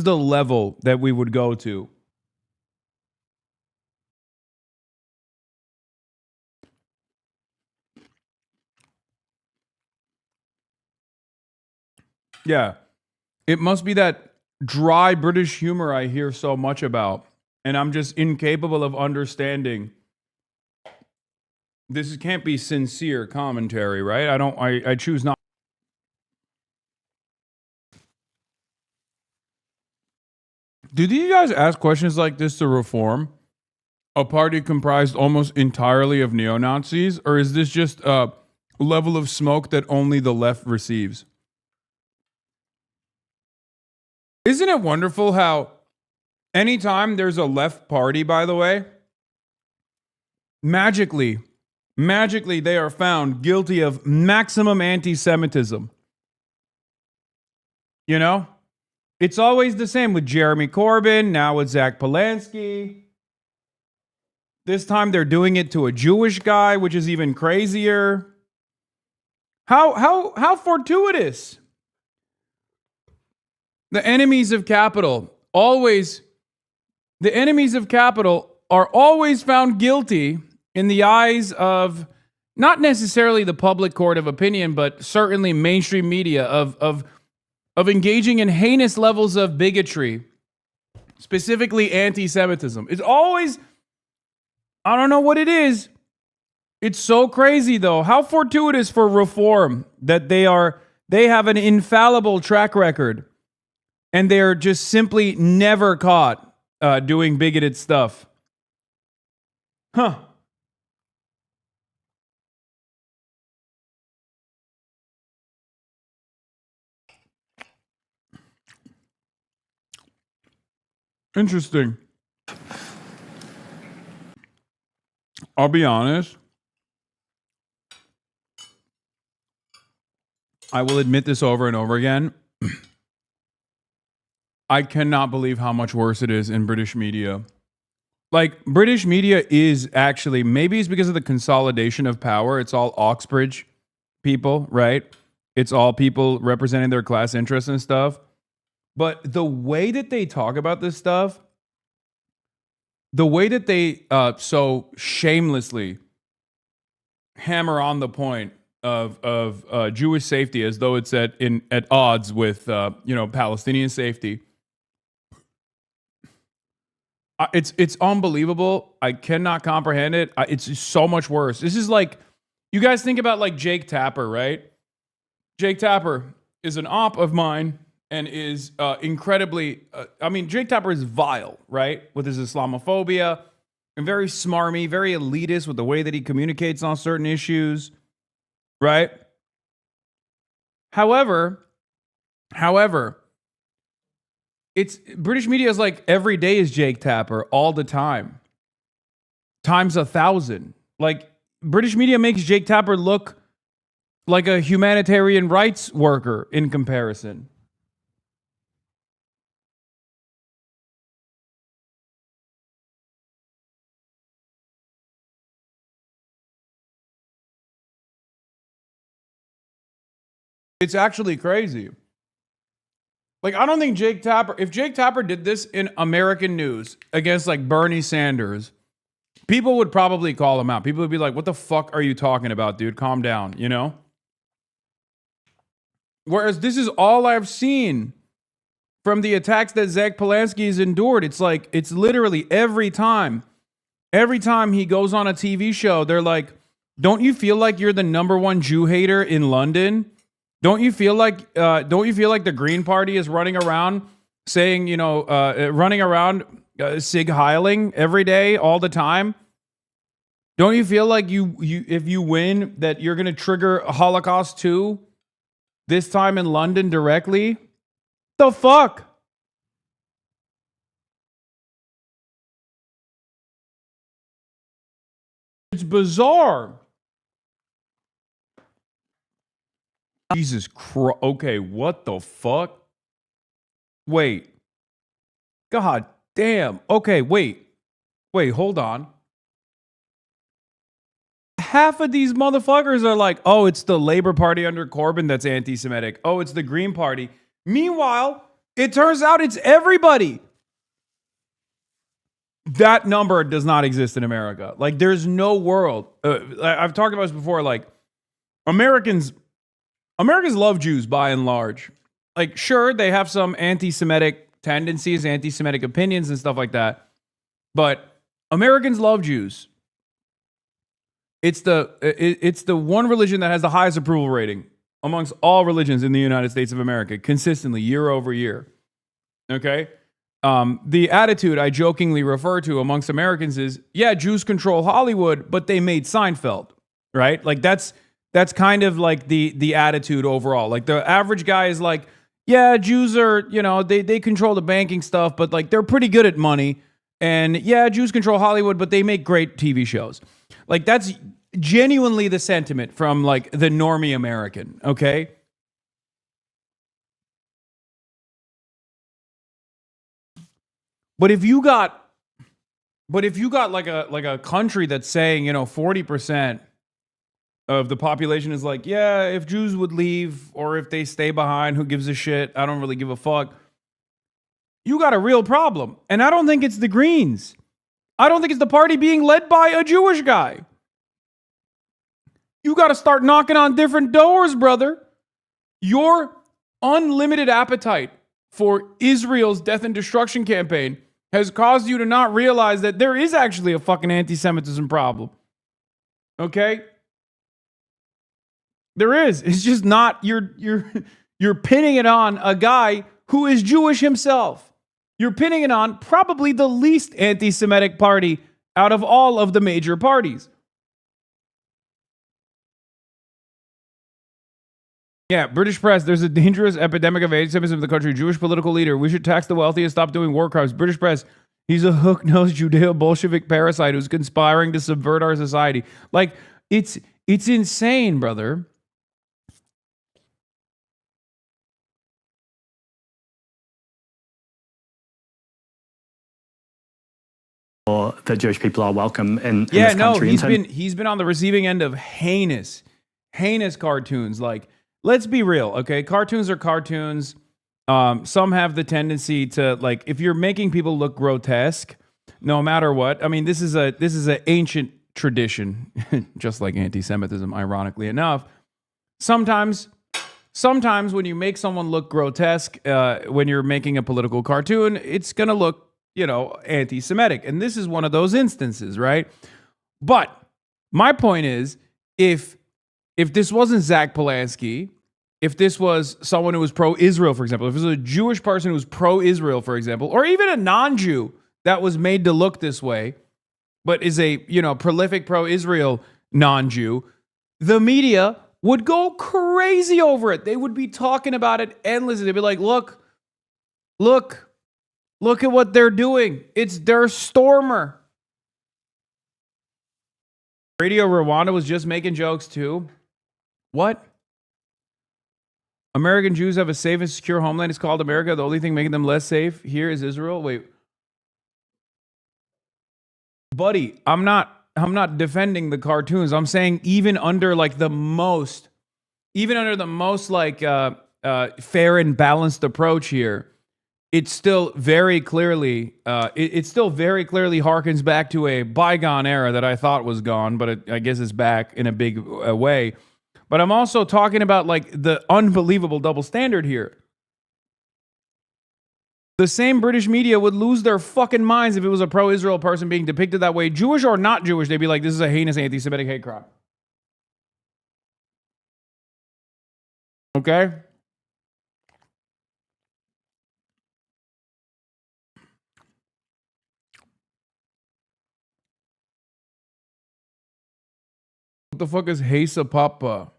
the level that we would go to. Yeah. It must be that dry British humor I hear so much about, and I'm just incapable of understanding. This can't be sincere commentary, right? I choose not. Do these guys ask questions like this to reform a party comprised almost entirely of neo-Nazis? Or is this just a level of smoke that only the left receives? Isn't it wonderful how anytime there's a left party, by the way, magically they are found guilty of maximum anti-Semitism? You know? It's always the same with Jeremy Corbyn, now with Zach Polanski. This time they're doing it to a Jewish guy, which is even crazier. How fortuitous. The enemies of capital are always found guilty in the eyes of not necessarily the public court of opinion, but certainly mainstream media of engaging in heinous levels of bigotry, specifically anti-Semitism. It's always, I don't know what it is. It's so crazy though. How fortuitous for reform that they have an infallible track record and they're just simply never caught doing bigoted stuff. Huh. Interesting. I'll be honest. I will admit this over and over again. I cannot believe how much worse it is in British media Like, British media is actually, maybe it's because of the consolidation of power. It's all Oxbridge people, right? It's all people representing their class interests and stuff. But the way that they talk about this stuff, the way that they so shamelessly hammer on the point of Jewish safety as though it's at odds with Palestinian safety. It's unbelievable. I cannot comprehend it. It's just so much worse. This is like, you guys think about like Jake Tapper, right? Jake Tapper is an op of mine and is incredibly, Jake Tapper is vile, right? With his Islamophobia and very smarmy, very elitist with the way that he communicates on certain issues, right? However, it's British media is like every day is Jake Tapper all the time, times 1,000. Like, British media makes Jake Tapper look like a humanitarian rights worker in comparison. It's actually crazy. Like, I don't think if Jake Tapper did this in American news against like Bernie Sanders, people would probably call him out. People would be like, what the fuck are you talking about, dude? Calm down, you know? Whereas this is all I've seen from the attacks that Zach Polanski has endured. It's like, it's literally every time he goes on a TV show, they're like, don't you feel like you're the number one Jew hater in London? Don't you feel like the Green Party is running around saying, Sig Heiling every day, all the time? Don't you feel like you if you win that you're going to trigger a Holocaust 2 this time in London directly? The fuck? It's bizarre. Jesus Christ. Okay, what the fuck? Wait. God damn. Okay, wait, hold on. Half of these motherfuckers are like, oh, it's the Labor Party under Corbyn that's anti-Semitic. Oh, it's the Green Party. Meanwhile, it turns out it's everybody. That number does not exist in America. Like, there's no world. I've talked about this before. Like, Americans love Jews by and large. Like, sure, they have some anti-Semitic tendencies, anti-Semitic opinions and stuff like that. But Americans love Jews. It's the one religion that has the highest approval rating amongst all religions in the United States of America, consistently, year over year. Okay? The attitude I jokingly refer to amongst Americans is, yeah, Jews control Hollywood, but they made Seinfeld, right? Like, that's kind of like the attitude overall. Like, the average guy is like, yeah, Jews are, they control the banking stuff, but like, they're pretty good at money. And yeah, Jews control Hollywood, but they make great TV shows. Like, that's genuinely the sentiment from like the normie American, okay? But if you got like a country that's saying, 40% of the population is like, yeah, if Jews would leave or if they stay behind, who gives a shit? I don't really give a fuck. You got a real problem. And I don't think it's the Greens. I don't think it's the party being led by a Jewish guy. You got to start knocking on different doors, brother. Your unlimited appetite for Israel's death and destruction campaign has caused you to not realize that there is actually a fucking anti-Semitism problem. Okay? There is. It's just not, you're pinning it on a guy who is Jewish himself. You're pinning it on probably the least anti-Semitic party out of all of the major parties. Yeah, British press, there's a dangerous epidemic of anti-Semitism in the country. Jewish political leader, we should tax the wealthy and stop doing war crimes. British press, he's a hook-nosed Judeo-Bolshevik parasite who's conspiring to subvert our society. Like, it's insane, brother. or that Jewish people are welcome in Yeah, this no, country. he's been on the receiving end of heinous cartoons. Like, let's be real, okay? Cartoons are cartoons. Some have the tendency to, like, if you're making people look grotesque, no matter what. I mean, this is an ancient tradition, just like anti-Semitism, ironically enough. Sometimes when you make someone look grotesque, when you're making a political cartoon, it's gonna look, anti-Semitic, and this is one of those instances, right? But my point is, if this wasn't Zach Polanski, if this was someone who was pro-Israel, for example, if it was a Jewish person who was pro-Israel, for example, or even a non-Jew that was made to look this way, but is a, prolific pro-Israel non-Jew, the media would go crazy over it. They would be talking about it endlessly. They'd be like, look at what they're doing. It's their stormer. Radio Rwanda was just making jokes too. What? American Jews have a safe and secure homeland. It's called America. The only thing making them less safe here is Israel. Wait. Buddy, I'm not defending the cartoons. I'm saying even under the most fair and balanced approach here, it still very clearly harkens back to a bygone era that I thought was gone, but I guess it's back in a big way. But I'm also talking about the unbelievable double standard here. The same British media would lose their fucking minds if it was a pro-Israel person being depicted that way, Jewish or not Jewish. They'd be like, this is a heinous anti-Semitic hate crime. Okay? What the fuck is Hesa Papa?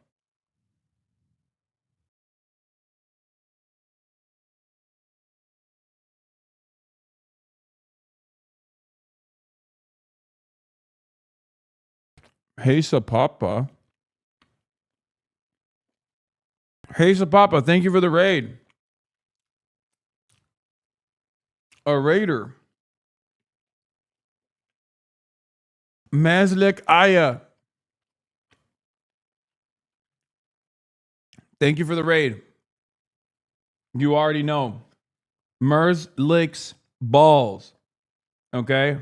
Hesa Papa. Hesa Papa, thank you for the raid. A raider. Mazlek Aya. Thank you for the raid. You already know. Mers licks balls. Okay?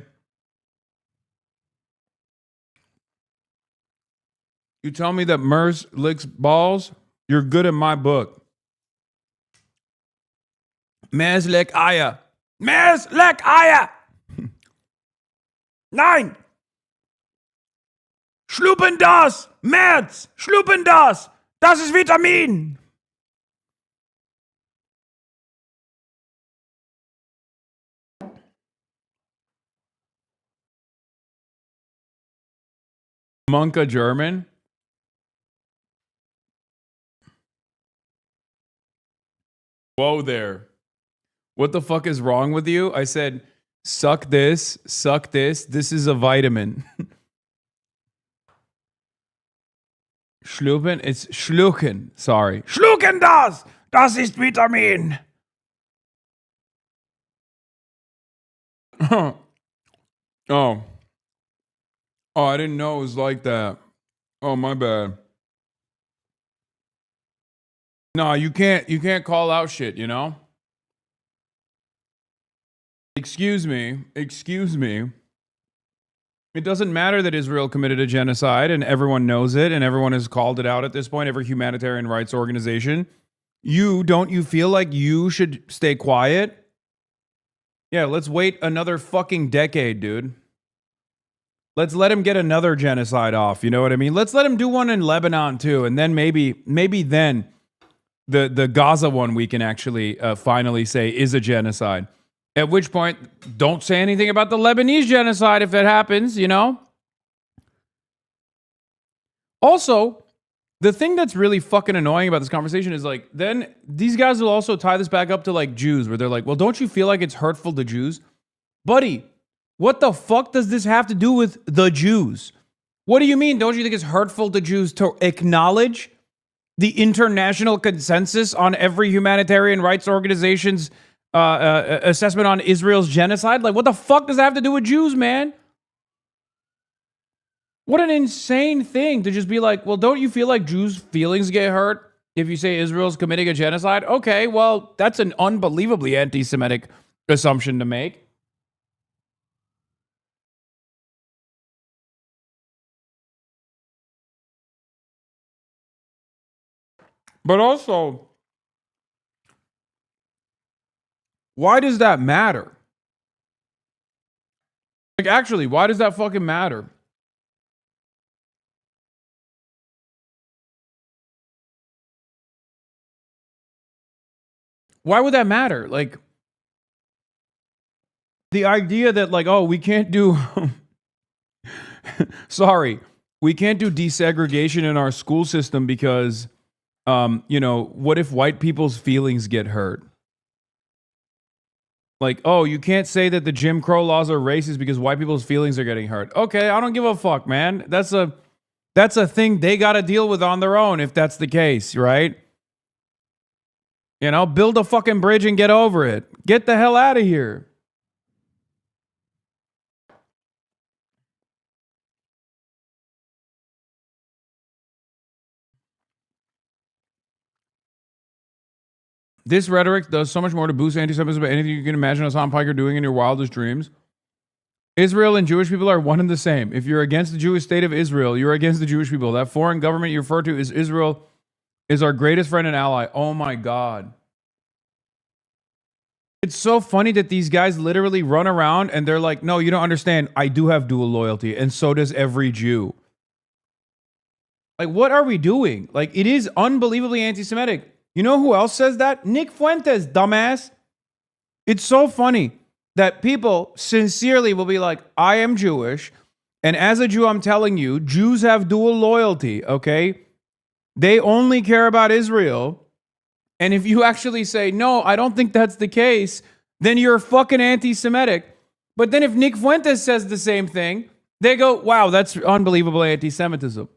You tell me that Mers licks balls, you're good in my book. Mazlek Aya. Mazlek Aya! Nein! Schlupen das! März! Schlupen das! Das ist Vitamin! Monka German? Whoa there. What the fuck is wrong with you? I said, suck this, this is a vitamin. Schlucken, it's schlucken, sorry. Schlucken das! Das ist Vitamin! Oh, I didn't know it was like that. Oh, my bad. No, you can't call out shit, Excuse me. It doesn't matter that Israel committed a genocide and everyone knows it and everyone has called it out at this point, every humanitarian rights organization. Don't you feel like you should stay quiet? Yeah, let's wait another fucking decade, dude. Let's let him get another genocide off, you know what I mean? Let's let him do one in Lebanon too, and then maybe then the Gaza one we can actually finally say is a genocide. At which point, don't say anything about the Lebanese genocide if that happens, Also, the thing that's really fucking annoying about this conversation is then these guys will also tie this back up to Jews, where they're like, well, don't you feel like it's hurtful to Jews? Buddy, what the fuck does this have to do with the Jews? What do you mean? Don't you think it's hurtful to Jews to acknowledge the international consensus on every humanitarian rights organization's assessment on Israel's genocide. Like, what the fuck does that have to do with Jews, man? What an insane thing to just be like, well, don't you feel like Jews' feelings get hurt if you say Israel's committing a genocide? Okay, well, that's an unbelievably anti-Semitic assumption to make. But also, why does that matter? Like, actually, why does that fucking matter? Why would that matter? Like, the idea that, like, oh, we can't do... Sorry, we can't do desegregation in our school system because, what if white people's feelings get hurt? Like, oh, you can't say that the Jim Crow laws are racist because white people's feelings are getting hurt. Okay, I don't give a fuck, man. That's a thing they got to deal with on their own if that's the case, right? Build a fucking bridge and get over it. Get the hell out of here. This rhetoric does so much more to boost anti-Semitism than anything you can imagine Hasan Piker doing in your wildest dreams. Israel and Jewish people are one and the same. If you're against the Jewish state of Israel, you're against the Jewish people. That foreign government you refer to as Israel is our greatest friend and ally. Oh my God. It's so funny that these guys literally run around and they're like, no, you don't understand. I do have dual loyalty, and so does every Jew. Like, what are we doing? Like, it is unbelievably anti-Semitic. You know who else says that? Nick Fuentes, dumbass. It's so funny that people sincerely will be like, I am Jewish, and as a Jew, I'm telling you, Jews have dual loyalty, okay? They only care about Israel. And if you actually say, no, I don't think that's the case, then you're fucking anti-Semitic. But then if Nick Fuentes says the same thing, they go, wow, that's unbelievable anti-Semitism.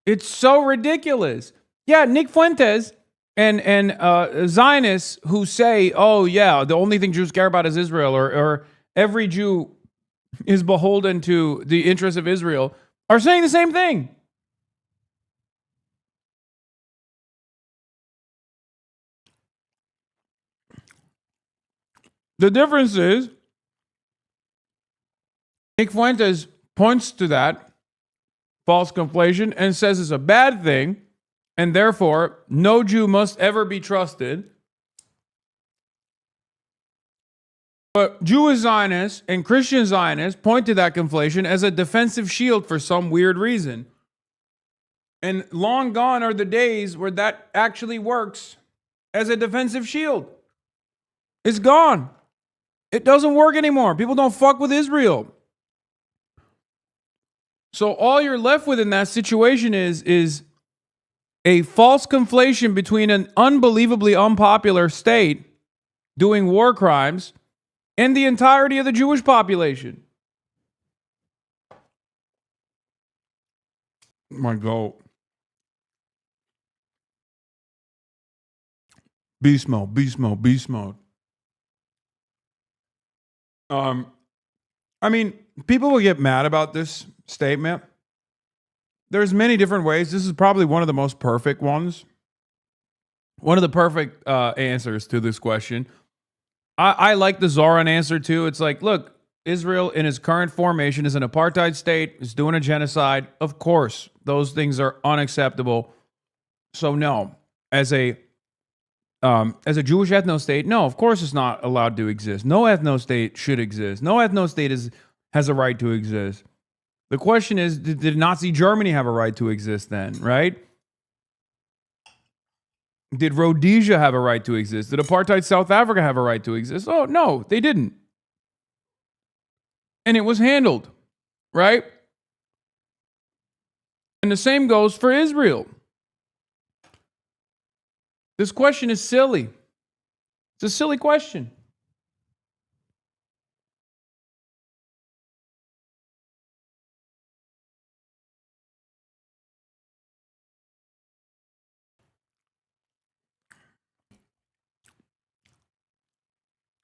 It's so ridiculous. Yeah, Nick Fuentes and Zionists who say, oh, yeah, the only thing Jews care about is Israel, or every Jew is beholden to the interests of Israel, are saying the same thing. The difference is Nick Fuentes points to that false conflation and says it's a bad thing, and therefore no Jew must ever be trusted. But Jewish Zionists and Christian Zionists point to that conflation as a defensive shield for some weird reason. And long gone are the days where that actually works as a defensive shield. It's gone. It doesn't work anymore. People don't fuck with Israel. So all you're left with in that situation is a false conflation between an unbelievably unpopular state doing war crimes and the entirety of the Jewish population. My God. Beast mode, beast mode, beast mode. I mean, people will get mad about this statement. There's many different ways. This is probably one of the most perfect ones. One of the perfect answers to this question. I like the Zoran answer too. It's like, look, Israel in its current formation is an apartheid state, is doing a genocide. Of course, those things are unacceptable. So no, as a Jewish ethno-state, no, of course it's not allowed to exist. No ethno-state should exist. No ethno-state has a right to exist. The question is, did Nazi Germany have a right to exist then, right? Did Rhodesia have a right to exist? Did apartheid South Africa have a right to exist? Oh, no, they didn't. And it was handled, right? And the same goes for Israel. This question is silly. It's a silly question.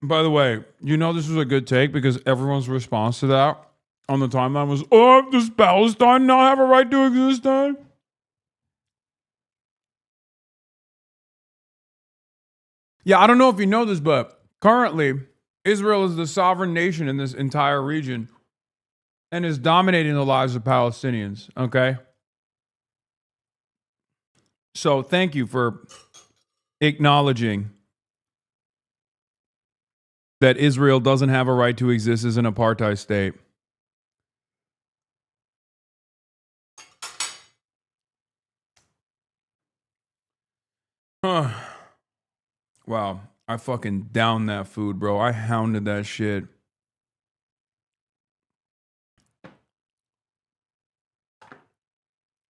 By the way, you know this was a good take because everyone's response to that on the timeline was, oh, does Palestine not have a right to exist then? Yeah, I don't know if you know this, but currently, Israel is the sovereign nation in this entire region and is dominating the lives of Palestinians, okay? So thank you for acknowledging that Israel doesn't have a right to exist as an apartheid state. Wow, I fucking downed that food, bro. I hounded that shit.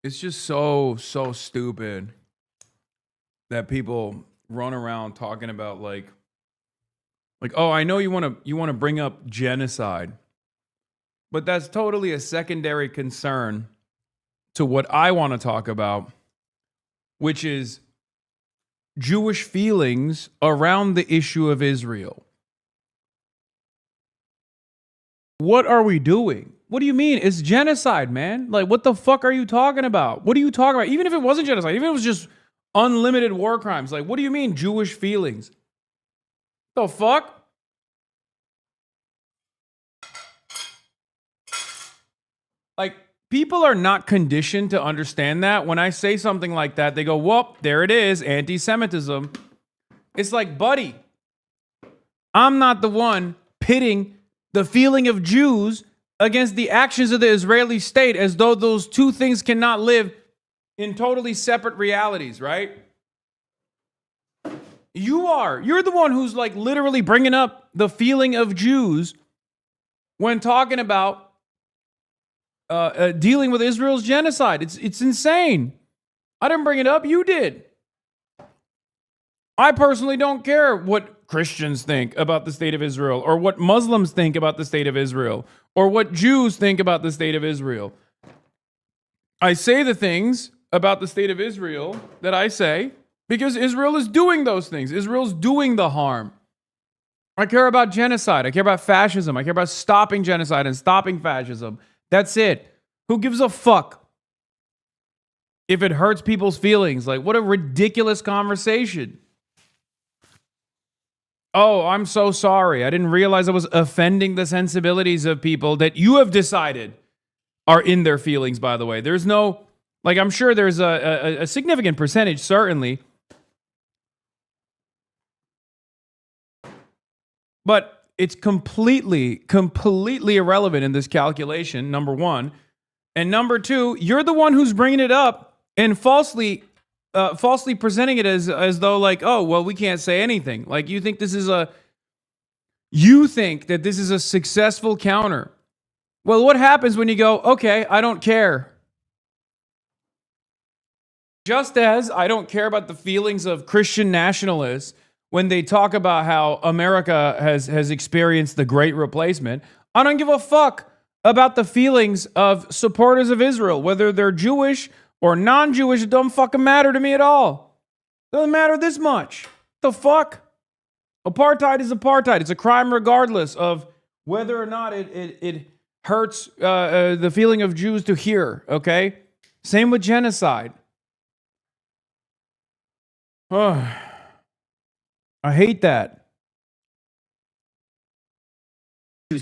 It's just so stupid that people run around talking about like, oh, I know you want to bring up genocide, but that's totally a secondary concern to what I want to talk about, which is Jewish feelings around the issue of Israel. What are we doing? What do you mean? It's genocide, man. Like, what the fuck are you talking about? What are you talking about? Even if it wasn't genocide, even if it was just unlimited war crimes, like, what do you mean Jewish feelings? The fuck? Like, people are not conditioned to understand that. When I say something like that, they go, whoop, there it is, anti-Semitism. It's like, buddy, I'm not the one pitting the feeling of Jews against the actions of the Israeli state as though those two things cannot live in totally separate realities, right? You're the one who's like literally bringing up the feeling of Jews when talking about dealing with Israel's genocide. It's insane. I didn't bring it up. You did. I personally don't care what Christians think about the state of Israel, or what Muslims think about the state of Israel, or what Jews think about the state of Israel. I say the things about the state of Israel that I say because Israel is doing those things. Israel's doing the harm. I care about genocide. I care about fascism. I care about stopping genocide and stopping fascism. That's it. Who gives a fuck if it hurts people's feelings? Like, what a ridiculous conversation. Oh, I'm so sorry. I didn't realize I was offending the sensibilities of people that you have decided are in their feelings, by the way. There's no, like, I'm sure there's a significant percentage, certainly. But it's completely irrelevant in this calculation, number one. And number two, you're the one who's bringing it up and falsely presenting it as though like, oh, well, we can't say anything. Like, you think that this is a successful counter. Well, what happens when you go, okay, I don't care? Just as I don't care about the feelings of Christian nationalists when they talk about how America has experienced the Great Replacement, I don't give a fuck about the feelings of supporters of Israel, whether they're Jewish or non-Jewish. It doesn't fucking matter to me at all. Doesn't matter this much. The fuck? Apartheid is apartheid. It's a crime regardless of whether or not it hurts the feeling of Jews to hear, okay? Same with genocide. I hate that.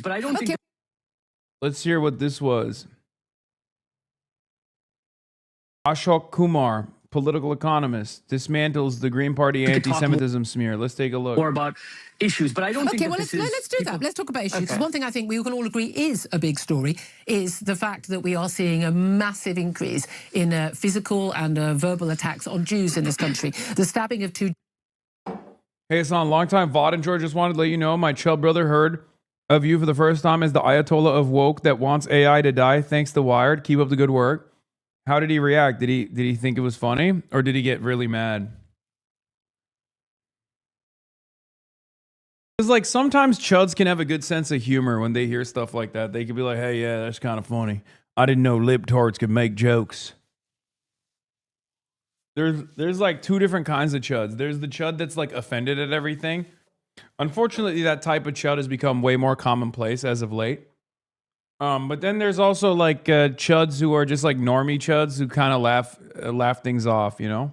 But I don't think... Let's hear what this was. Ashok Kumar, political economist, dismantles the Green Party anti-Semitism smear. Let's take a look. Or about issues, but I don't think Okay, well, let's do that. Let's talk about issues. Because one thing I think we can all agree is a big story is the fact that we are seeing a massive increase in physical and verbal attacks on Jews in this country. The stabbing of two... Hey, Hasan, long-time VOD enjoyer, just wanted to let you know my Chub brother heard of you for the first time as the Ayatollah of woke that wants AI to die. Thanks to Wired. Keep up the good work. How did he react? Did he think it was funny, or did he get really mad? Because like sometimes chuds can have a good sense of humor when they hear stuff like that. They could be like, "Hey, yeah, that's kind of funny. I didn't know libtards could make jokes." There's like two different kinds of chuds. There's the chud that's like offended at everything, Unfortunately, that type of chud has become way more commonplace as of late. But then there's also like chuds who are just like normie chuds who kind of laugh things off, you know?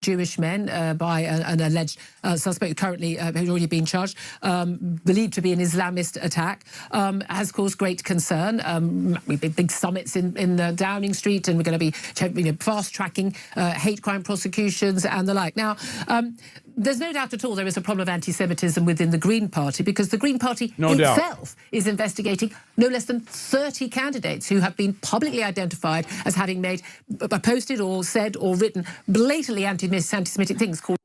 Jewish men by an alleged suspect currently who's already been charged, believed to be an Islamist attack, has caused great concern. We've big summits in Downing Street, and we're going to be fast-tracking hate crime prosecutions and the like. Now, there's no doubt at all there is a problem of anti-Semitism within the Green Party, because the Green Party itself is investigating no less than 30 candidates who have been publicly identified as having made, posted or said or written blatantly anti-Semitic things called.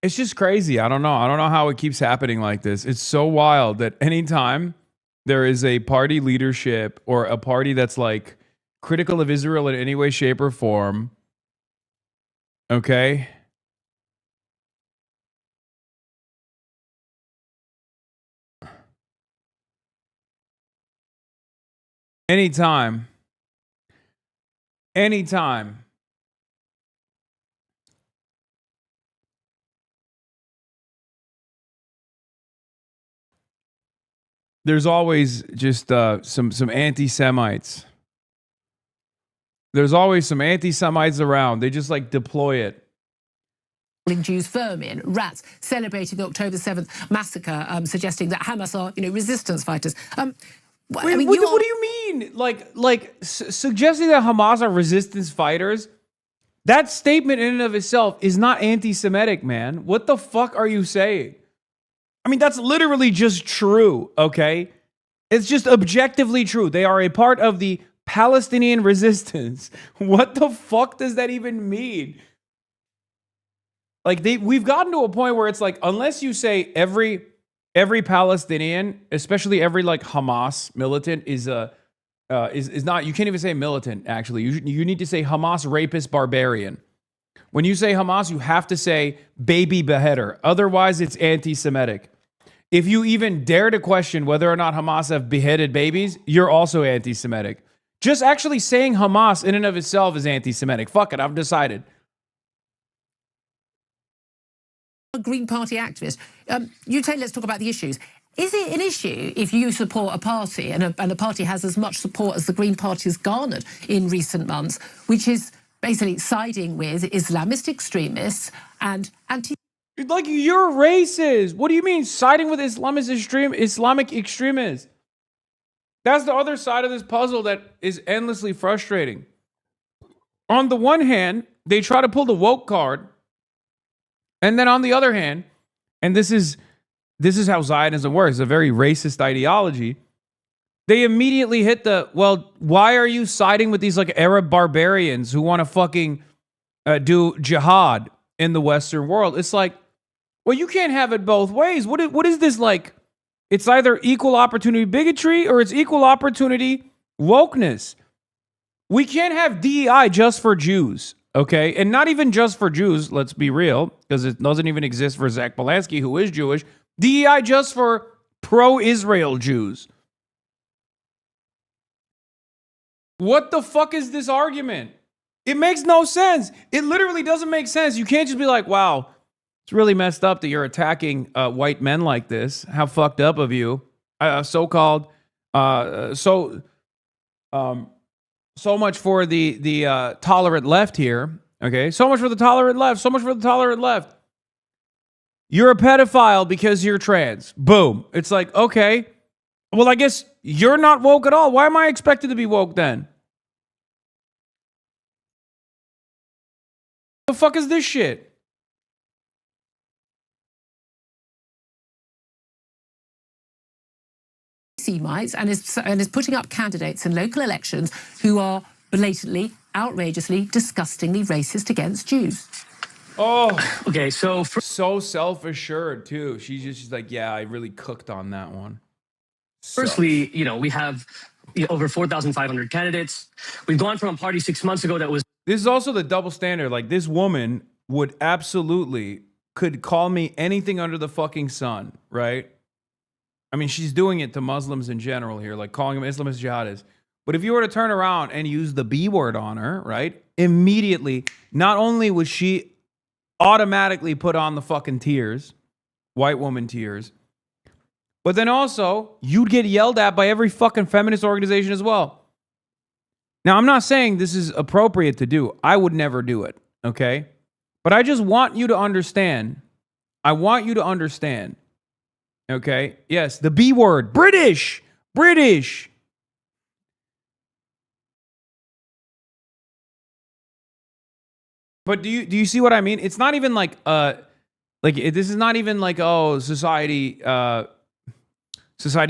It's just crazy. I don't know how it keeps happening like this. It's so wild that anytime there is a party leadership or a party that's like critical of Israel in any way, shape, or form, okay? Anytime. There's always just some anti-Semites. There's always some anti-Semites around. They just like deploy it. Jews, vermin, rats, celebrating the October 7th massacre, suggesting that Hamas are, resistance fighters. Wait, what do you mean? Suggesting that Hamas are resistance fighters? That statement in and of itself is not anti-Semitic, man. What the fuck are you saying? I mean, that's literally just true, okay? It's just objectively true. They are a part of the Palestinian resistance. What the fuck does that even mean? Like, we've gotten to a point where it's like, unless you say every Palestinian, especially every like Hamas militant is not, you can't even say militant, actually. You need to say Hamas rapist barbarian. When you say Hamas, you have to say baby beheader. Otherwise, it's anti-Semitic. If you even dare to question whether or not Hamas have beheaded babies, you're also anti-Semitic. Just actually saying Hamas in and of itself is anti-Semitic. Fuck it, I've decided. Green Party activist. Let's talk about the issues. Is it an issue if you support a party and a party has as much support as the Green Party has garnered in recent months, which is basically siding with Islamist extremists and Like, you're racist. What do you mean siding with Islamic extremists? That's the other side of this puzzle that is endlessly frustrating. On the one hand, they try to pull the woke card. And then on the other hand, and this is how Zionism works, it's a very racist ideology. They immediately hit why are you siding with these like Arab barbarians who want to fucking do jihad in the Western world? It's like, well, you can't have it both ways. What is this like? It's either equal opportunity bigotry or it's equal opportunity wokeness. We can't have DEI just for Jews, okay? And not even just for Jews, let's be real, because it doesn't even exist for Zach Polanski, who is Jewish. DEI just for pro-Israel Jews. What the fuck is this argument? It makes no sense. It literally doesn't make sense. You can't just be like, wow, it's really messed up that you're attacking white men like this. How fucked up of you. So much for the tolerant left here. Okay, so much for the tolerant left. So much for the tolerant left. You're a pedophile because you're trans. Boom. It's like, okay, well, I guess you're not woke at all. Why am I expected to be woke then? The fuck is this shit? Semites and is putting up candidates in local elections who are blatantly, outrageously, disgustingly racist against Jews. Oh, okay. So self-assured too. She's like, yeah, I really cooked on that one. Firstly, we have over 4,500 candidates. We've gone from a party 6 months ago that was. This is also the double standard. Like, this woman could call me anything under the fucking sun, right? I mean, she's doing it to Muslims in general here, like calling them Islamist jihadists. But if you were to turn around and use the B word on her, right, immediately, not only was she automatically put on the fucking tears, white woman tears, but then also you'd get yelled at by every fucking feminist organization as well. Now, I'm not saying this is appropriate to do. I would never do it, okay? But I just want you to understand. I want you to understand, okay? Yes, the B word, British. But do you see what I mean? It's not even like this is not even like, oh, society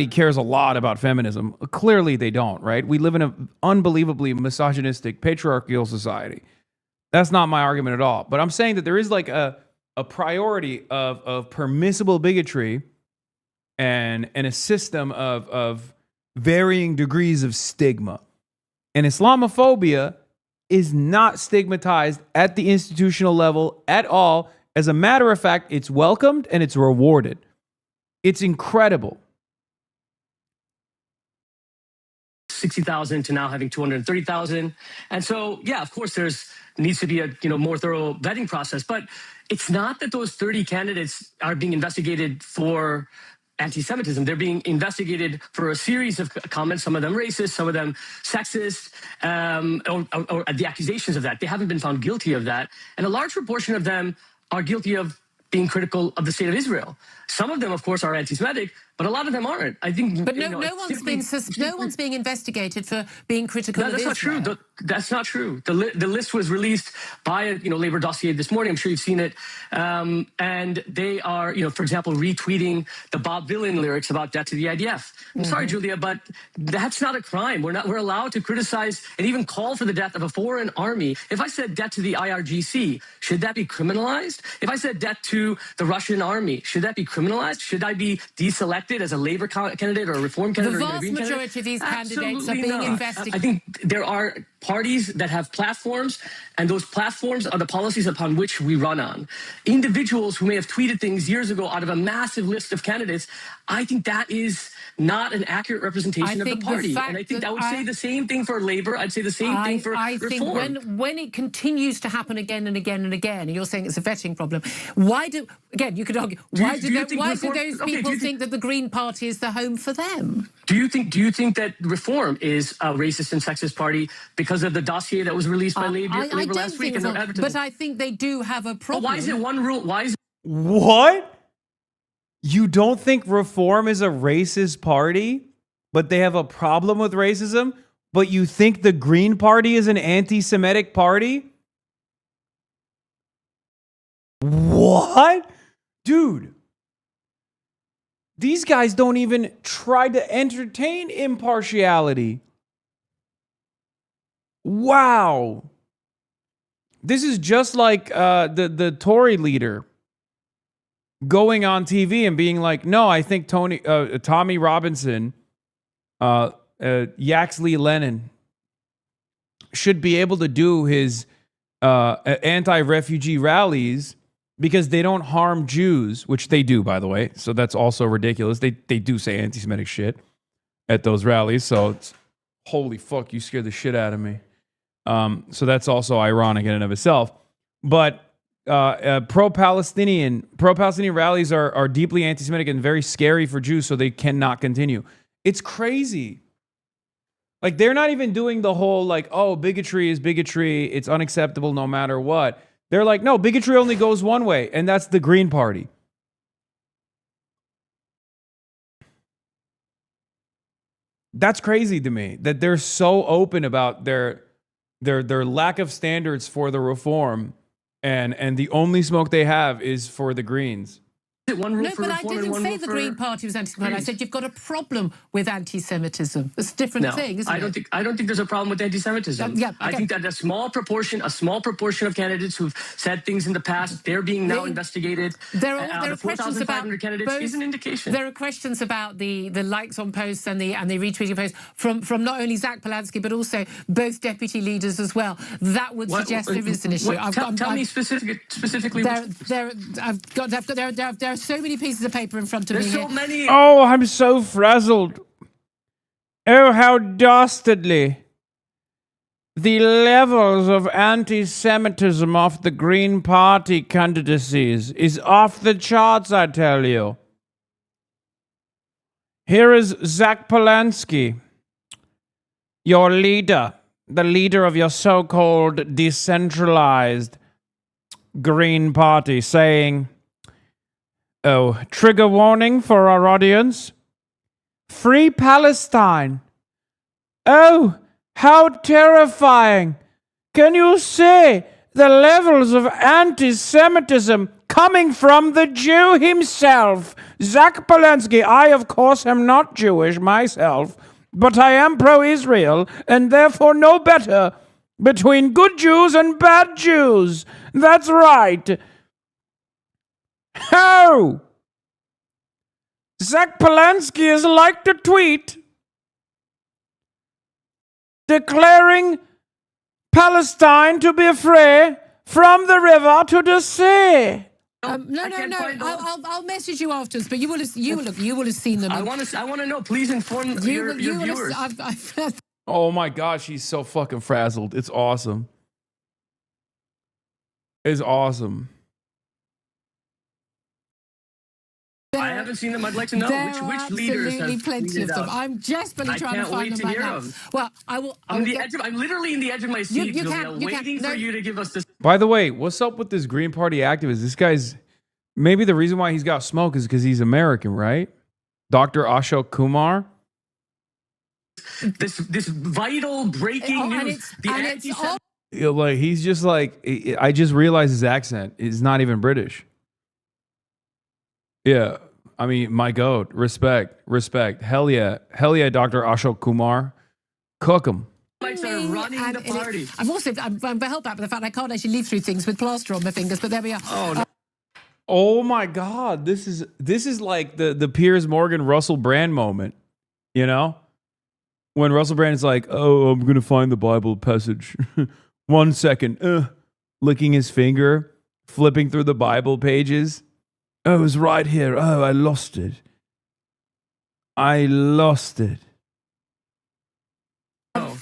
cares a lot about feminism. Clearly they don't, right? We live in an unbelievably misogynistic, patriarchal society. That's not my argument at all. But I'm saying that there is like a priority of permissible bigotry and a system of varying degrees of stigma. And Islamophobia is not stigmatized at the institutional level at all. As a matter of fact, it's welcomed and it's rewarded. It's incredible. 60,000 to now having 230,000. And so, yeah, of course, needs to be a more thorough vetting process. But it's not that those 30 candidates are being investigated for anti-Semitism. They're being investigated for a series of comments, some of them racist, some of them sexist, or the accusations of that. They haven't been found guilty of that. And a large proportion of them are guilty of being critical of the state of Israel. Some of them, of course, are anti-Semitic, but a lot of them aren't. I think, but no one's being investigated for being critical of Israel. That's not true. That's not true. The list was released by a Labor dossier this morning. I'm sure you've seen it, and they are, for example, retweeting the Bob Dylan lyrics about debt to the IDF. I'm sorry, Julia, but that's not a crime. We're allowed to criticize and even call for the death of a foreign army. If I said debt to the IRGC, should that be criminalized? If I said debt to the Russian army, should that be criminalized? Should I be deselected as a Labor candidate or a Reform candidate? The or a vast Green majority candidate? of these candidates Absolutely are being not. investigated. I think there are parties that have platforms, and those platforms are the policies upon which we run on. Individuals who may have tweeted things years ago out of a massive list of candidates, I think that is not an accurate representation of the party. And I think I would say the same thing for Labor. I'd say the same thing for I Reform. think when it continues to happen again and again and again, and you're saying it's a vetting problem, why do you could argue, why do those people think that the Green Party is the home for them? Do you think that Reform is a racist and sexist party because of the dossier that was released by Labor last week? But I think they do have a problem. Why is it one rule? What? You don't think Reform is a racist party, but they have a problem with racism, but you think the Green Party is an anti-Semitic party? What? Dude. These guys don't even try to entertain impartiality. Wow. This is just like the Tory leader going on TV and being like, no, I think Tommy Robinson, Yaxley Lennon should be able to do his anti-refugee rallies because they don't harm Jews, which they do, by the way. So that's also ridiculous. They do say anti-Semitic shit at those rallies. So it's, holy fuck, you scared the shit out of me. So that's also ironic in and of itself. But pro-Palestinian rallies are deeply anti-Semitic and very scary for Jews, so they cannot continue. It's crazy. Like, they're not even doing the whole, like, oh, bigotry is bigotry. It's unacceptable no matter what. They're like, no, bigotry only goes one way, and that's the Green Party. That's crazy to me, that they're so open about their lack of standards for the Reform, and the only smoke they have is for the Greens. No, but I didn't say the Green Party was anti-Semitic. I said you've got a problem with anti-Semitism. It's a different thing, isn't it? I don't think there's a problem with anti-Semitism. Yeah, okay. I think that a small proportion of candidates who've said things in the past, they're being now investigated. There are questions about candidates is an indication. There are questions about the likes on posts and the retweeting posts from not only Zach Polanski but also both deputy leaders as well. That would suggest there is an issue. Tell me specifically. There are so many pieces of paper in front of me. There's so many. Oh, I'm so frazzled. Oh, how dastardly. The levels of anti-Semitism of the Green Party candidacies is off the charts, I tell you. Here is Zach Polanski, your leader, the leader of your so-called decentralized Green Party, saying, oh, trigger warning for our audience. Free Palestine. Oh, how terrifying. Can you see the levels of anti-Semitism coming from the Jew himself? Zach Polanski. I, of course, am not Jewish myself, but I am pro-Israel, and therefore know better between good Jews and bad Jews. That's right. How? Zach Polanski has liked a tweet declaring Palestine to be free from the river to the sea. No. I'll message you afterwards, but you will have seen them. I want to know. Please inform your viewers. Oh my gosh, he's so fucking frazzled. It's awesome. It's awesome. I haven't seen them. I'd like to know which leaders have plenty of them. I'm desperately trying to find them right now. Well, I will. I'm literally in the edge of my seat, waiting for you to give us this. By the way, what's up with this Green Party activist? This guy's maybe the reason why he's got smoke is because he's American, right? Dr. Ashok Kumar. This vital breaking news. Like he's just like I just realized his accent is not even British. Yeah, I mean, my goat, respect. Hell yeah, Dr. Ashok Kumar, cook him. Running the party. I'm held back by the fact I can't actually leave through things with plaster on my fingers, but there we are. Oh, no. Oh my God, this is like the Piers Morgan Russell Brand moment, you know, when Russell Brand is like, oh, I'm gonna find the Bible passage. 1 second, licking his finger, flipping through the Bible pages. Oh, it was right here. Oh, I lost it.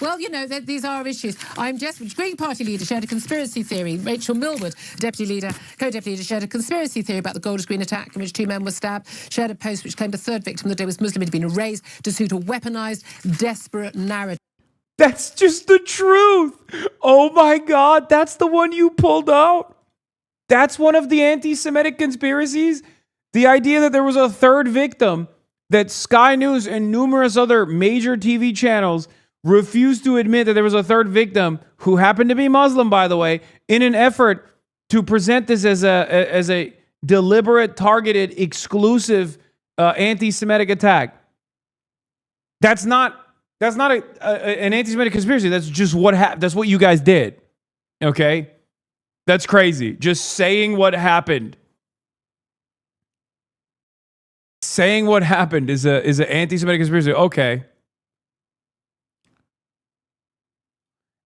Well, you know, these are issues. Green Party leader shared a conspiracy theory. Rachel Millward, co-deputy leader, shared a conspiracy theory about the Golders Green attack in which 2 men were stabbed. Shared a post which claimed a third victim of the day was Muslim had been erased to suit a weaponized, desperate narrative. That's just the truth. Oh my God, that's the one you pulled out. That's one of the anti-Semitic conspiracies. The idea that there was a third victim, that Sky News and numerous other major TV channels refused to admit that there was a third victim who happened to be Muslim, by the way, in an effort to present this as a deliberate, targeted, exclusive anti-Semitic attack. That's not an anti-Semitic conspiracy. That's just what happened. That's what you guys did. Okay? That's crazy. Just saying what happened. Saying what happened is an anti-Semitic conspiracy. Okay.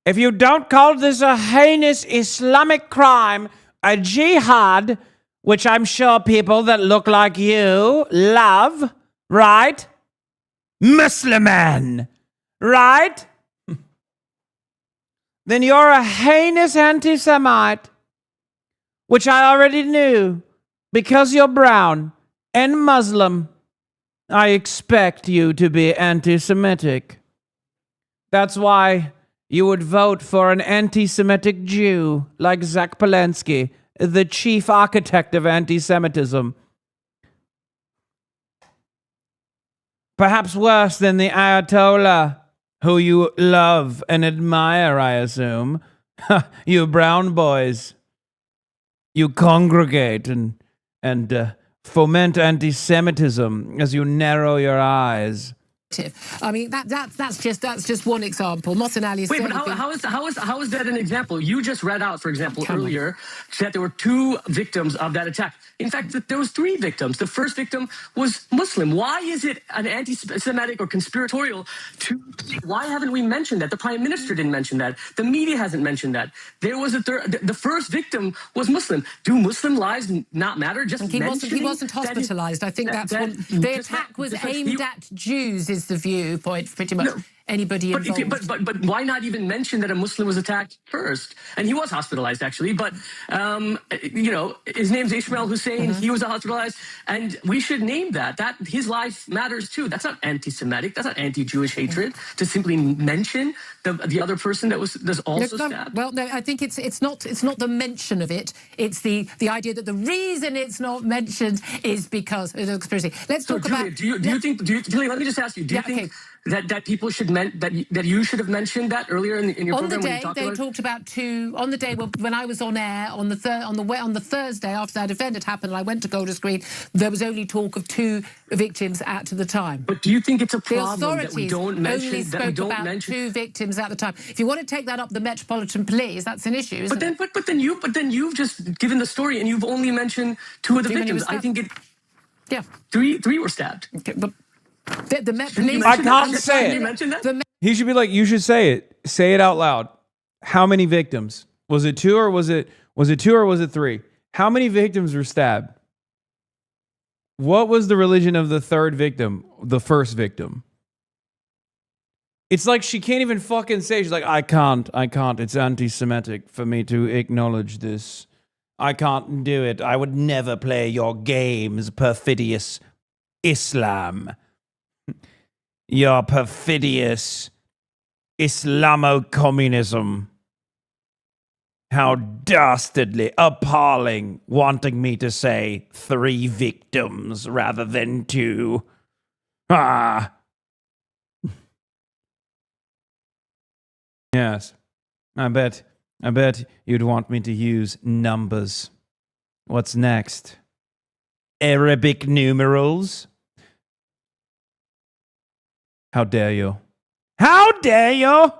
If you don't call this a heinous Islamic crime, a jihad, which I'm sure people that look like you love, right? Muslim man, right? Then you're a heinous anti-Semite, which I already knew. Because you're brown and Muslim, I expect you to be anti-Semitic. That's why you would vote for an anti-Semitic Jew like Zach Polanski, the chief architect of anti-Semitism. Perhaps worse than the Ayatollah, who you love and admire, I assume. You brown boys. You congregate and foment anti-Semitism as you narrow your eyes. I mean, that's just one example. Mohsen Ali is. Wait, but how is that an example? You just read out, for example, earlier that there were 2 victims of that attack. In fact, there was 3 victims. The first victim was Muslim. Why is it an anti-Semitic or conspiratorial? Why haven't we mentioned that? The Prime Minister didn't mention that. The media hasn't mentioned that. There was the first victim was Muslim. Do Muslim lives not matter? Just he wasn't hospitalized. I think that's one. The attack was aimed at Jews. is the viewpoint pretty much anybody involved. But why not even mention that a Muslim was attacked first? And he was hospitalized, actually. But, you know, his name's Ismail Hussein. He was hospitalized. And we should name that his life matters, too. That's not anti-Semitic. That's not anti-Jewish hatred to simply mention the other person that was also stabbed. Well, no, I think it's not the mention of it. It's the idea that the reason it's not mentioned is because of the conspiracy. Let's talk about. Julia, let me just ask you. Do you think that people should that you should have mentioned that earlier in your program? On the day they talked about two. On the day when I was on air on the Thursday after that event had happened, and I went to Golders Green, there was only talk of 2 victims at the time. But do you think it's a problem the that we don't mention? Only spoke about 2 victims at the time. If you want to take that up the Metropolitan Police, that's an issue, isn't it? But then you've just given the story and you've only mentioned 2 of the victims. I think three were stabbed. Okay, but the Met Police. I can't say it. He should be like, you should say it. Say it out loud. How many victims? Was it 2 or was it 2 or was it 3? How many victims were stabbed? What was the religion of the 3rd victim, the 1st victim? It's like she can't even fucking say. She's like, I can't. It's anti-Semitic for me to acknowledge this. I can't do it. I would never play your games, perfidious Islam. Your perfidious Islamo-communism. How dastardly, appalling, wanting me to say 3 victims rather than 2. Ah. Yes, I bet you'd want me to use numbers. What's next? Arabic numerals? How dare you? How dare you?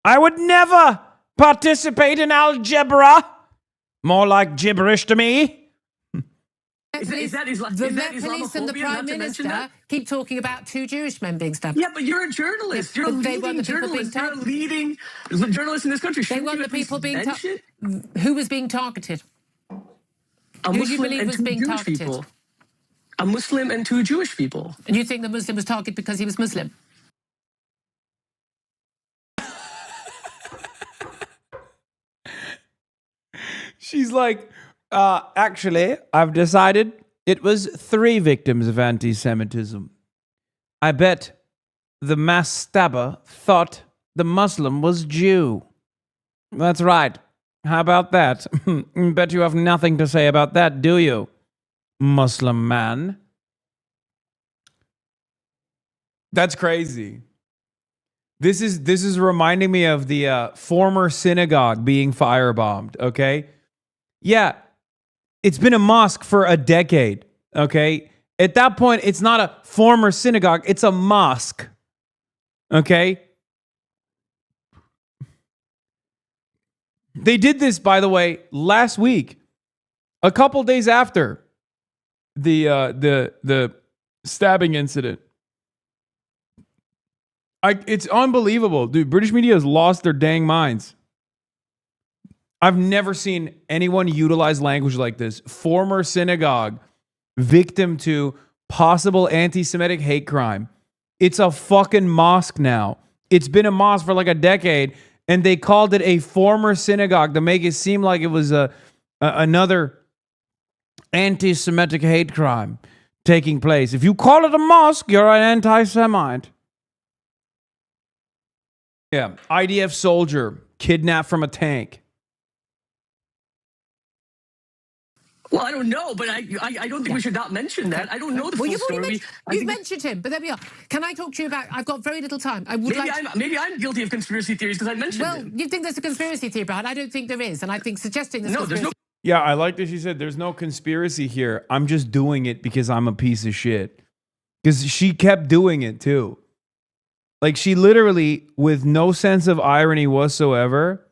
I would never participate in algebra. More like gibberish to me. The Met Police and the Prime Minister keep talking about 2 Jewish men being stabbed. Yeah, but you're a journalist. You're a leading journalist. You're a leading journalist in this country. They weren't the people being targeted. Who was being targeted? Who do you believe was being targeted? A Muslim and 2 Jewish people. And you think the Muslim was targeted because he was Muslim? She's like, actually, I've decided it was 3 victims of anti-Semitism. I bet the mass stabber thought the Muslim was Jew. That's right. How about that? Bet you have nothing to say about that, do you, Muslim man? That's crazy. This is reminding me of the former synagogue being firebombed, okay? Yeah, it's been a mosque for a decade, okay? At that point, it's not a former synagogue, it's a mosque, okay? They did this, by the way, last week, a couple days after the stabbing incident. It's unbelievable, dude. British media has lost their dang minds. I've never seen anyone utilize language like this. Former synagogue, victim to possible anti-Semitic hate crime. It's a fucking mosque now. It's been a mosque for like a decade, and they called it a former synagogue to make it seem like it was another anti-Semitic hate crime taking place. If you call it a mosque, you're an anti-Semite. Yeah, IDF soldier kidnapped from a tank. Well, I don't know, but I don't think we should not mention that. I don't know the full story. You've mentioned him, but there we are. Can I talk to you about? I've got very little time. I would maybe I'm guilty of conspiracy theories because I mentioned it. Well, you think there's a conspiracy theory behind? I don't think there is, and I think suggesting there's there's no. Yeah, I like that she said there's no conspiracy here. I'm just doing it because I'm a piece of shit. Because she kept doing it too. Like she literally, with no sense of irony whatsoever,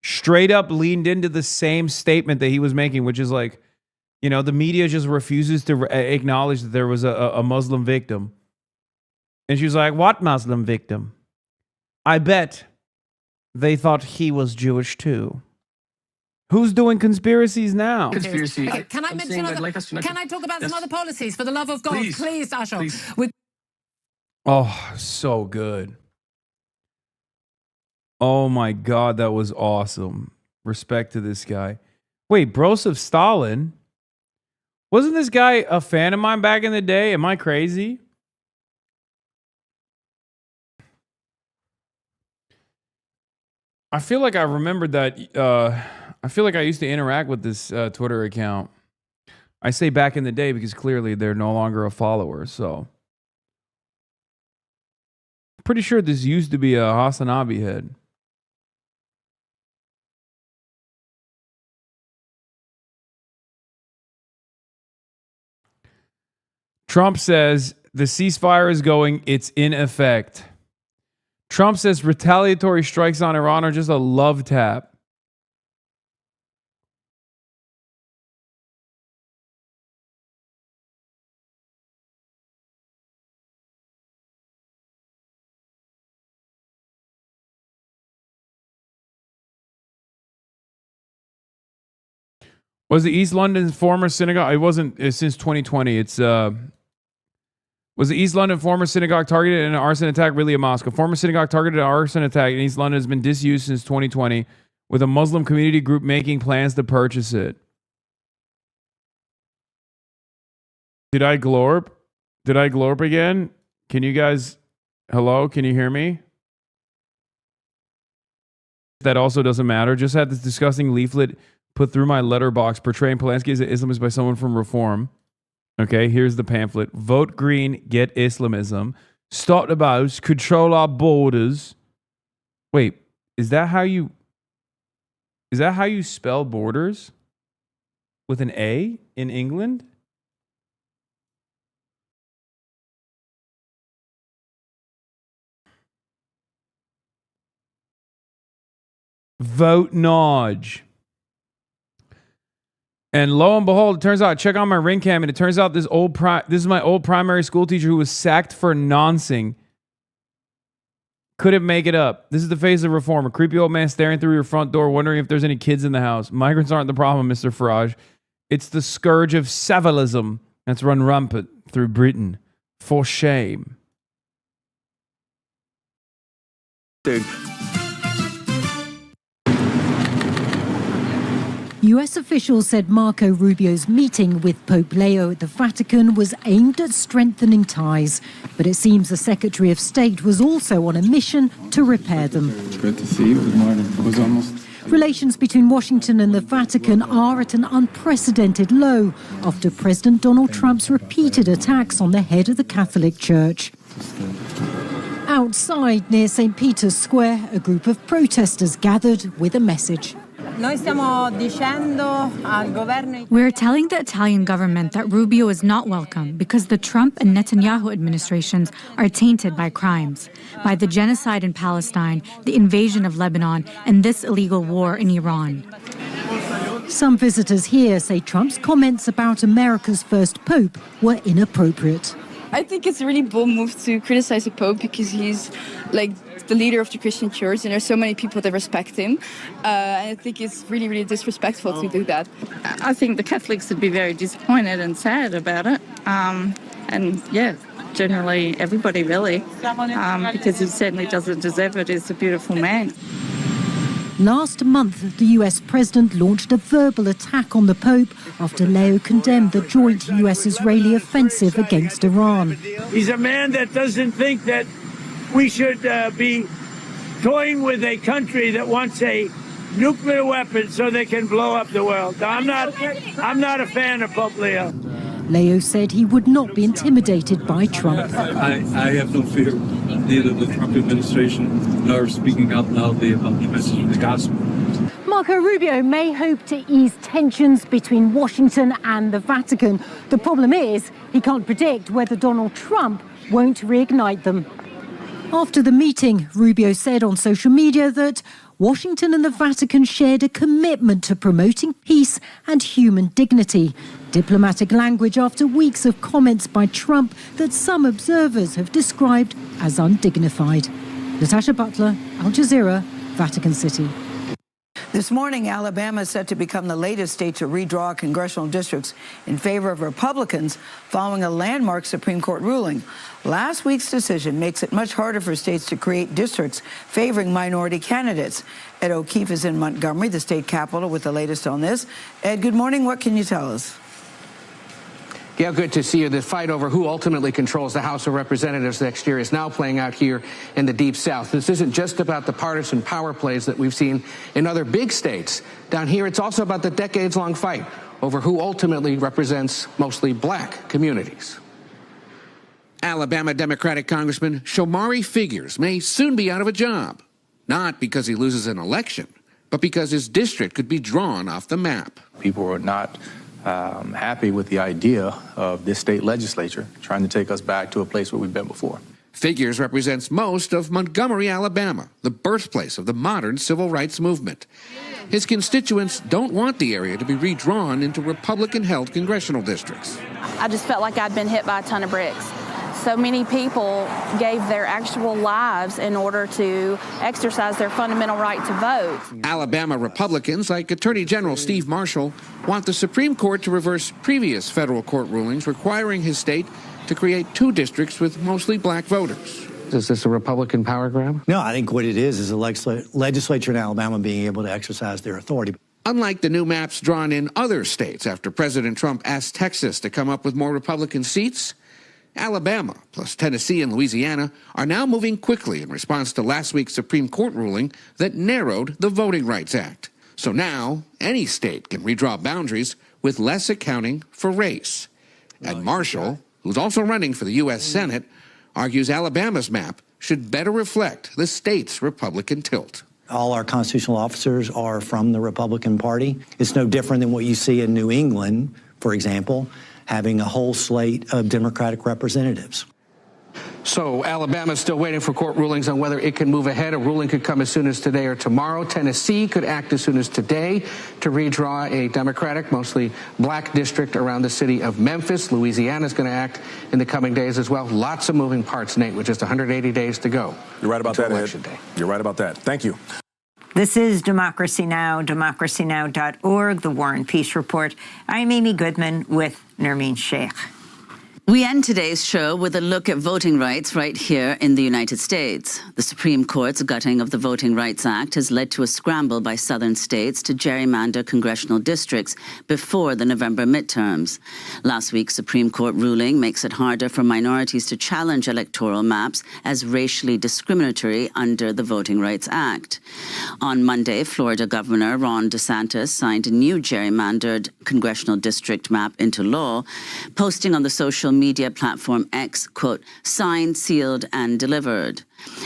straight up leaned into the same statement that he was making, which is like, you know, the media just refuses to acknowledge that there was a Muslim victim. And she was like, what Muslim victim? I bet they thought he was Jewish too. Who's doing conspiracies now? Conspiracy. Okay, can I mention? Can I talk about some other policies? For the love of God, please Ashok. Oh, so good. Oh my God, that was awesome. Respect to this guy. Wait, Broseph Stalin? Wasn't this guy a fan of mine back in the day? Am I crazy? I feel like I remembered that. I feel like I used to interact with this Twitter account. I say back in the day because clearly they're no longer a follower. So, pretty sure this used to be a Hasanabi head. Trump says the ceasefire is going, it's in effect. Trump says retaliatory strikes on Iran are just a love tap. Was the East London former synagogue? It wasn't since 2020. It's was the East London former synagogue targeted in an arson attack? Really a mosque? A former synagogue targeted an arson attack in East London has been disused since 2020, with a Muslim community group making plans to purchase it. Did I glorp? Did I glorp again? Can you guys? Hello? Can you hear me? That also doesn't matter. Just had this disgusting leaflet put through my letterbox portraying Polanski as an Islamist by someone from Reform. Okay, here's the pamphlet. Vote Green, get Islamism. Stop the boats, control our borders. Wait, is that how you spell borders? With an A in England? Vote Nodge. And lo and behold, it turns out, check on my ring cam, and it turns out this is my old primary school teacher who was sacked for noncing. Couldn't make it up. This is the face of reform. A creepy old man staring through your front door, wondering if there's any kids in the house. Migrants aren't the problem, Mr. Farage. It's the scourge of savalism that's run rampant through Britain. For shame. Dude. US officials said Marco Rubio's meeting with Pope Leo at the Vatican was aimed at strengthening ties. But it seems the Secretary of State was also on a mission to repair them. It's good to see you. Good morning. It was almost... Relations between Washington and the Vatican are at an unprecedented low after President Donald Trump's repeated attacks on the head of the Catholic Church. Outside near St. Peter's Square, a group of protesters gathered with a message. We're telling the Italian government that Rubio is not welcome because the Trump and Netanyahu administrations are tainted by crimes, by the genocide in Palestine, the invasion of Lebanon, and this illegal war in Iran. Some visitors here say Trump's comments about America's first pope were inappropriate. I think it's a really bold move to criticize the Pope because he's like the leader of the Christian church and there's so many people that respect him. And I think it's really, really disrespectful to do that. I think the Catholics would be very disappointed and sad about it. And yeah, generally everybody really, because he certainly doesn't deserve it. He's a beautiful man. Last month, the US president launched a verbal attack on the Pope after Leo condemned the joint US-Israeli offensive against Iran. He's a man that doesn't think that we should be toying with a country that wants a nuclear weapon so they can blow up the world. I'm not a fan of Pope Leo. Leo said he would not be intimidated by Trump. I have no fear, neither the Trump administration nor speaking out loudly about the message of the gospel. Marco Rubio may hope to ease tensions between Washington and the Vatican. The problem is he can't predict whether Donald Trump won't reignite them. After the meeting, Rubio said on social media that Washington and the Vatican shared a commitment to promoting peace and human dignity. Diplomatic language after weeks of comments by Trump that some observers have described as undignified. Natasha Butler, Al Jazeera, Vatican City. This morning, Alabama is set to become the latest state to redraw congressional districts in favor of Republicans following a landmark Supreme Court ruling. Last week's decision makes it much harder for states to create districts favoring minority candidates. Ed O'Keefe is in Montgomery, the state capital, with the latest on this. Ed, good morning. What can you tell us? Yeah, good to see you. The fight over who ultimately controls the House of Representatives next year is now playing out here in the Deep South. This isn't just about the partisan power plays that we've seen in other big states. Down here, it's also about the decades-long fight over who ultimately represents mostly black communities. Alabama Democratic Congressman Shomari Figures may soon be out of a job, not because he loses an election, but because his district could be drawn off the map. People are not happy with the idea of this state legislature trying to take us back to a place where we've been before. Figures represents most of Montgomery, Alabama, the birthplace of the modern civil rights movement. His constituents don't want the area to be redrawn into Republican-held congressional districts. I just felt like I'd been hit by a ton of bricks. So many people gave their actual lives in order to exercise their fundamental right to vote. Alabama Republicans, like Attorney General Steve Marshall, want the Supreme Court to reverse previous federal court rulings requiring his state to create 2 districts with mostly black voters. Is this a Republican power grab? No, I think what it is a legislature in Alabama being able to exercise their authority. Unlike the new maps drawn in other states after President Trump asked Texas to come up with more Republican seats, Alabama, plus Tennessee and Louisiana, are now moving quickly in response to last week's Supreme Court ruling that narrowed the Voting Rights Act. So now, any state can redraw boundaries with less accounting for race. And Marshall, who's also running for the U.S. Senate, argues Alabama's map should better reflect the state's Republican tilt. All our constitutional officers are from the Republican Party. It's no different than what you see in New England, for example, having a whole slate of Democratic representatives. So Alabama's still waiting for court rulings on whether it can move ahead. A ruling could come as soon as today or tomorrow. Tennessee could act as soon as today to redraw a Democratic, mostly black district around the city of Memphis. Louisiana's going to act in the coming days as well. Lots of moving parts, Nate, with just 180 days to go. You're right about that, Election Day. You're right about that. Thank you. This is Democracy Now!, democracynow.org, the War and Peace Report. I'm Amy Goodman with Nermeen Sheikh. We end today's show with a look at voting rights right here in the United States. The Supreme Court's gutting of the Voting Rights Act has led to a scramble by southern states to gerrymander congressional districts before the November midterms. Last week's Supreme Court ruling makes it harder for minorities to challenge electoral maps as racially discriminatory under the Voting Rights Act. On Monday, Florida Governor Ron DeSantis signed a new gerrymandered congressional district map into law, posting on the social media platform X, quote, signed, sealed, and delivered.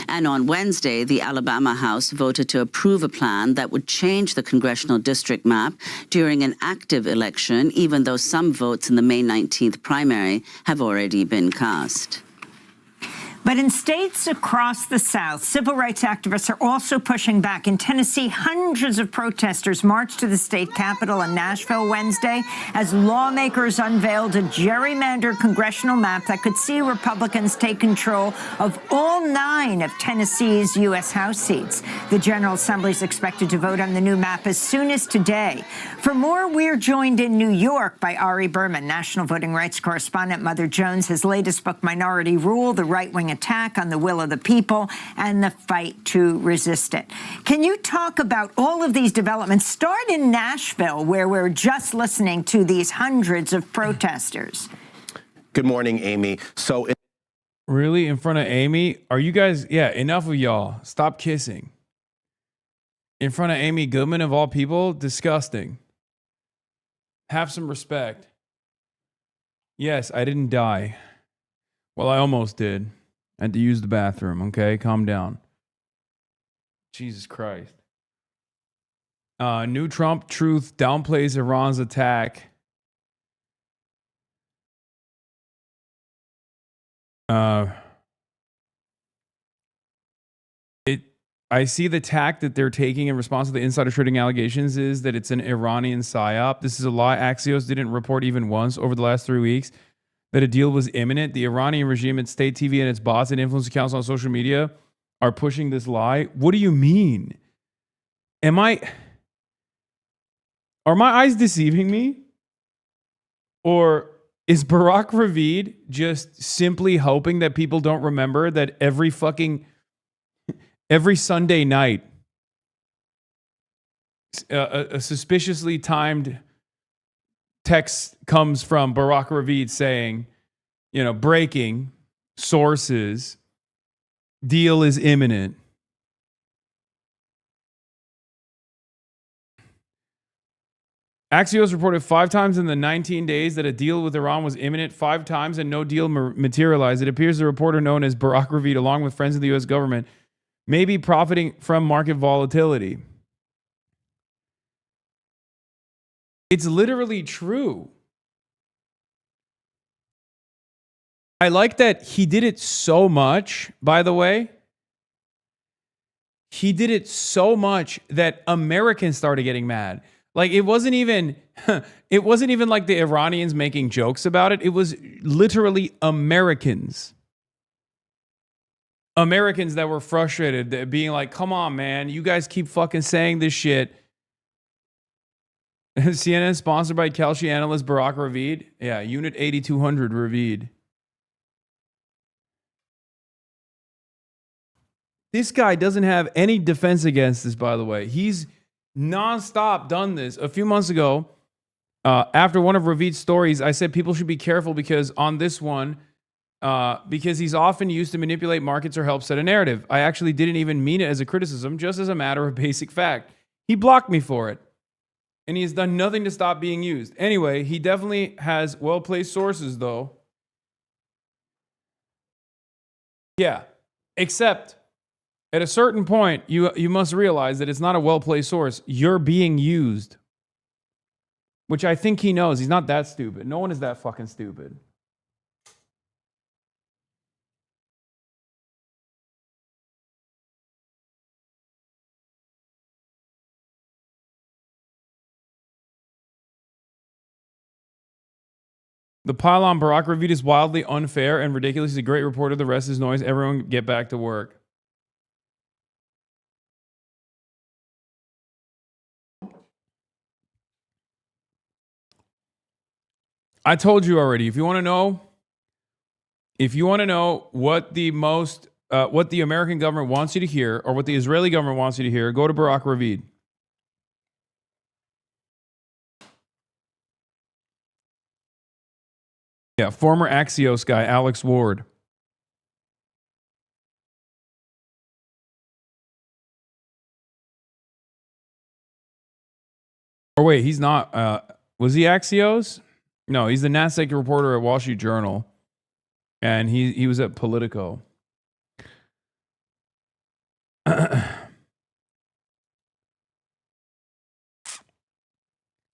And on Wednesday, the Alabama House voted to approve a plan that would change the congressional district map during an active election, even though some votes in the May 19th primary have already been cast. But in states across the South, civil rights activists are also pushing back. In Tennessee, hundreds of protesters marched to the state capitol in Nashville Wednesday as lawmakers unveiled a gerrymandered congressional map that could see Republicans take control of all 9 of Tennessee's U.S. House seats. The General Assembly is expected to vote on the new map as soon as today. For more, we're joined in New York by Ari Berman, national voting rights correspondent. Mother Jones, his latest book, Minority Rule, the right-wing attack on the will of the people and the fight to resist it. Can you talk about all of these developments? Start in Nashville, where we're just listening to these hundreds of protesters. Good morning, Amy. So, really, in front of Amy? Are you guys? Yeah, enough of y'all. Stop kissing. In front of Amy Goodman, of all people? Disgusting. Have some respect. Yes, I didn't die. Well, I almost did. I had to use the bathroom, okay? Calm down. Jesus Christ. New Trump truth downplays Iran's attack. I see the tack that they're taking in response to the insider trading allegations is that it's an Iranian psyop. This is a lie. Axios didn't report even once over the last 3 weeks that a deal was imminent. The Iranian regime, its state TV, and its bots and influence accounts on social media are pushing this lie. What do you mean? Are my eyes deceiving me? Or is Barack Ravid just simply hoping that people don't remember that every Sunday night, a suspiciously timed text comes from Barack Ravid saying, breaking sources, deal is imminent. Axios reported 5 times in the 19 days that a deal with Iran was imminent, 5 times, and no deal materialized. It appears the reporter known as Barack Ravid, along with friends of the U.S. government, may be profiting from market volatility. It's literally true. I like that he did it so much, by the way. He did it so much that Americans started getting mad. Like it wasn't even like the Iranians making jokes about it. It was literally Americans. Americans that were frustrated, being like, come on, man, you guys keep fucking saying this shit. CNN sponsored by Kelshi analyst Barack Ravid. Yeah, Unit 8200 Ravid. This guy doesn't have any defense against this, by the way. He's nonstop done this. A few months ago, after one of Ravid's stories, I said people should be careful because on this one, because he's often used to manipulate markets or help set a narrative. I actually didn't even mean it as a criticism, just as a matter of basic fact. He blocked me for it. And he has done nothing to stop being used. Anyway, he definitely has well-placed sources, though. Yeah, except at a certain point, you must realize that it's not a well-placed source. You're being used. Which I think he knows. He's not that stupid. No one is that fucking stupid. The pile on Barack Ravid is wildly unfair and ridiculous. He's a great reporter. The rest is noise. Everyone get back to work. I told you already. If you want to know what the what the American government wants you to hear, or what the Israeli government wants you to hear, go to Barack Ravid. Yeah, former Axios guy, Alex Ward. Or wait, he's not. Was he Axios? No, he's the NASDAQ reporter at Wall Street Journal. And he was at Politico.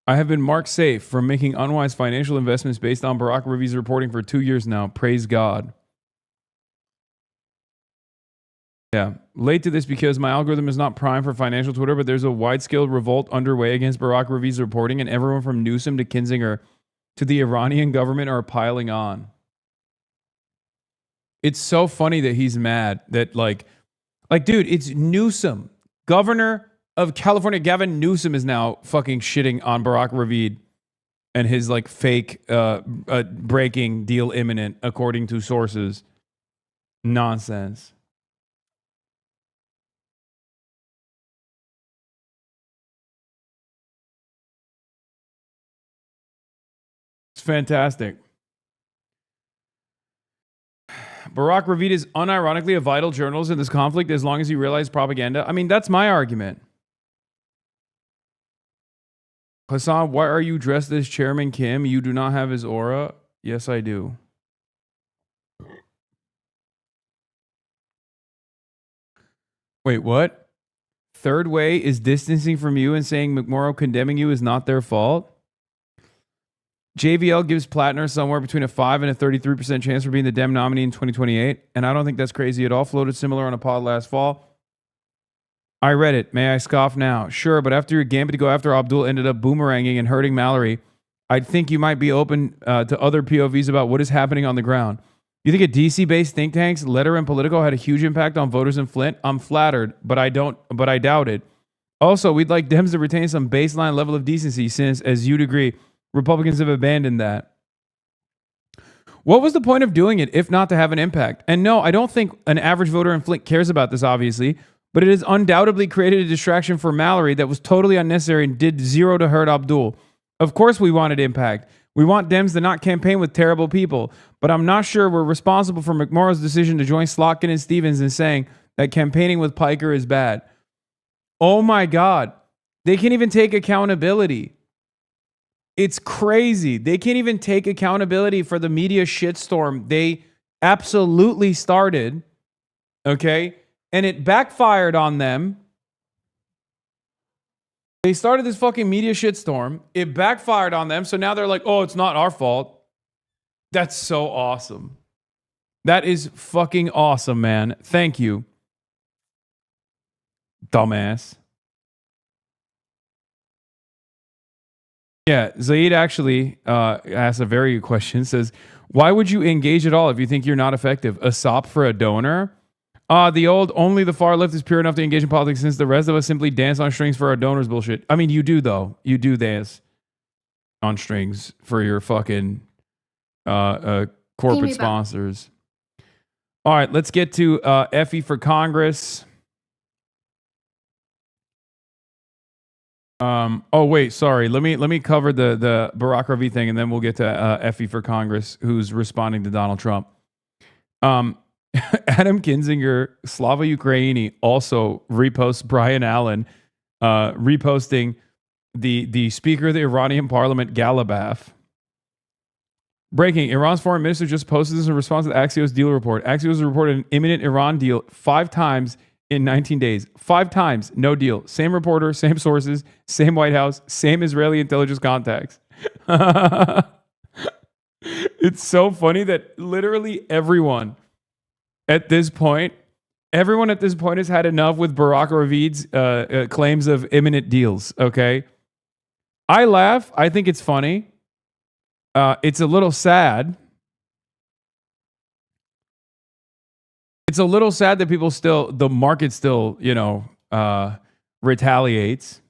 I have been marked safe from making unwise financial investments based on Barack Ravid's reporting for 2 years now. Praise God. Yeah. Late to this because my algorithm is not primed for financial Twitter, but there's a wide-scale revolt underway against Barack Ravid's reporting, and everyone from Newsom to Kinzinger to the Iranian government are piling on. It's so funny that he's mad that like, dude, it's Newsom, governor of California. Gavin Newsom is now fucking shitting on Barack Ravid and his like fake breaking deal imminent according to sources. Nonsense. It's fantastic. Barack Ravid is unironically a vital journalist in this conflict as long as he realizes propaganda. I mean, that's my argument. Hasan, why are you dressed as Chairman Kim? You do not have his aura. Yes, I do. Wait, what? Third Way is distancing from you and saying McMorrow condemning you is not their fault? JVL gives Plattner somewhere between a 5 and a 33% chance for being the Dem nominee in 2028. And I don't think that's crazy at all. Floated similar on a pod last fall. I read it. May I scoff now? Sure, but after your gambit to go after Abdul ended up boomeranging and hurting Mallory, I'd think you might be open to other POVs about what is happening on the ground. You think a DC-based think tank's letter and Politico had a huge impact on voters in Flint? I'm flattered, but I doubt it. Also, we'd like Dems to retain some baseline level of decency since, as you'd agree, Republicans have abandoned that. What was the point of doing it if not to have an impact? And no, I don't think an average voter in Flint cares about this, obviously, but it has undoubtedly created a distraction for Mallory that was totally unnecessary and did zero to hurt Abdul. Of course we wanted impact. We want Dems to not campaign with terrible people, but I'm not sure we're responsible for McMorrow's decision to join Slotkin and Stevens in saying that campaigning with Piker is bad. Oh my God. They can't even take accountability. It's crazy. They can't even take accountability for the media shitstorm they absolutely started, okay? And it backfired on them. They started this fucking media shitstorm. It backfired on them. So now they're like, oh, it's not our fault. That's so awesome. That is fucking awesome, man. Thank you. Dumbass. Yeah, Zaid actually asked a very good question. Says, why would you engage at all if you think you're not effective? A sop for a donor? The old only the far left is pure enough to engage in politics since the rest of us simply dance on strings for our donors bullshit. I mean, you do, though. You do dance on strings for your fucking corporate sponsors. All right, let's get to Effie for Congress. Oh wait, sorry. Let me cover the Barack Ravi thing, and then we'll get to Effie for Congress, who's responding to Donald Trump. Adam Kinzinger, Slava Ukraini, also reposts Brian Allen, reposting the Speaker of the Iranian Parliament, Galibaf. Breaking: Iran's foreign minister just posted this in response to the Axios deal report. Axios reported an imminent Iran deal 5 times in 19 days. 5 times, no deal. Same reporter, same sources, same White House, same Israeli intelligence contacts. It's so funny that literally everyone at this point has had enough with Barack Ravid's claims of imminent deals, okay? I laugh. I think it's funny. It's a little sad. It's a little sad that the market still, retaliates.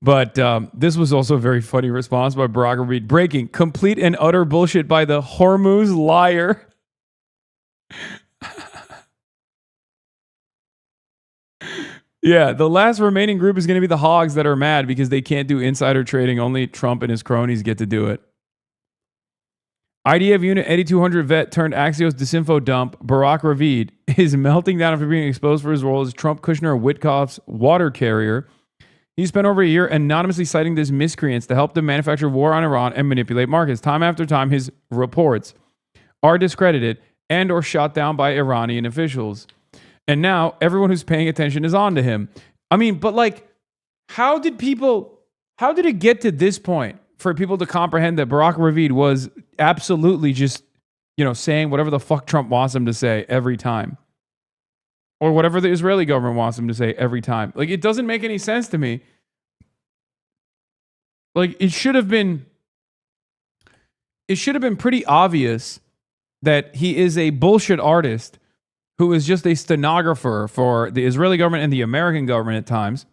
But this was also a very funny response by Barack Ravid. Breaking: complete and utter bullshit by the Hormuz liar. Yeah, the last remaining group is going to be the hogs that are mad because they can't do insider trading. Only Trump and his cronies get to do it. IDF Unit 8200 vet turned Axios disinfo dump, Barack Ravid, is melting down after being exposed for his role as Trump, Kushner, and Witkoff's water carrier. He spent over a year anonymously citing these miscreants to help them manufacture war on Iran and manipulate markets. Time after time, his reports are discredited and or shot down by Iranian officials. And now everyone who's paying attention is on to him. I mean, but like, how did it get to this point for people to comprehend that Barack Ravid was absolutely just, saying whatever the fuck Trump wants him to say every time? Or whatever the Israeli government wants him to say every time. Like, it doesn't make any sense to me. Like, it should have been pretty obvious that he is a bullshit artist who is just a stenographer for the Israeli government and the American government at times.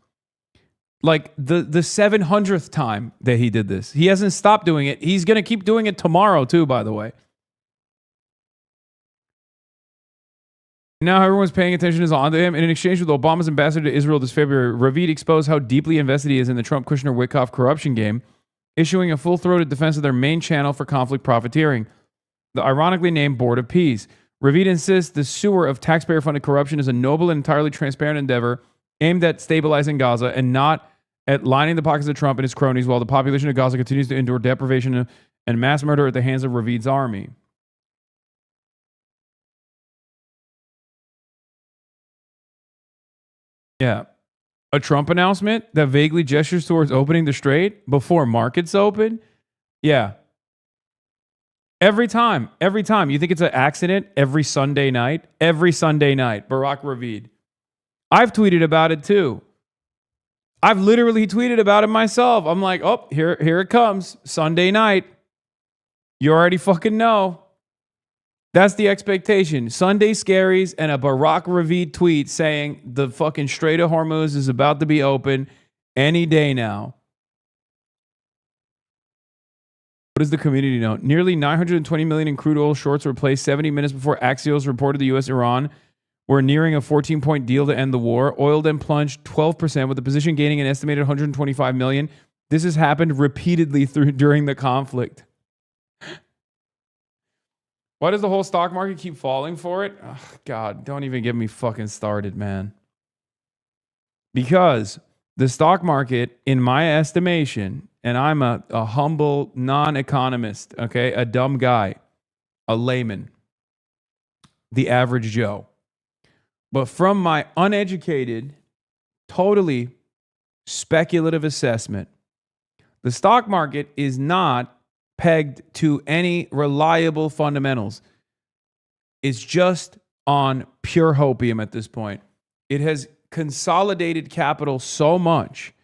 Like the 700th time that he did this. He hasn't stopped doing it. He's going to keep doing it tomorrow too, by the way. Now everyone's paying attention is on to him. In an exchange with Obama's ambassador to Israel this February, Ravid exposed how deeply invested he is in the Trump-Kushner-Witkoff corruption game, issuing a full-throated defense of their main channel for conflict profiteering, the ironically named Board of Peace. Ravid insists the sewer of taxpayer-funded corruption is a noble and entirely transparent endeavor aimed at stabilizing Gaza and not at lining the pockets of Trump and his cronies while the population of Gaza continues to endure deprivation and mass murder at the hands of Ravid's army. Yeah. A Trump announcement that vaguely gestures towards opening the strait before markets open? Yeah. Every time. You think it's an accident? Every Sunday night, Barack Ravid. I've tweeted about it too. I've literally tweeted about it myself. I'm like, oh, here it comes. Sunday night. You already fucking know. That's the expectation. Sunday scaries and a Barack Ravid tweet saying the fucking Strait of Hormuz is about to be open any day now. What does the community know? Nearly 920 million in crude oil shorts were placed 70 minutes before Axios reported the U.S.-Iran were nearing a 14-point deal to end the war. Oil then plunged 12%, with the position gaining an estimated 125 million. This has happened repeatedly during the conflict. Why does the whole stock market keep falling for it? Oh, God, don't even get me fucking started, man. Because the stock market, in my estimation, and I'm a humble non-economist, okay, a dumb guy, a layman, the average Joe. But from my uneducated, totally speculative assessment, the stock market is not pegged to any reliable fundamentals. It's just on pure hopium at this point. It has consolidated capital so much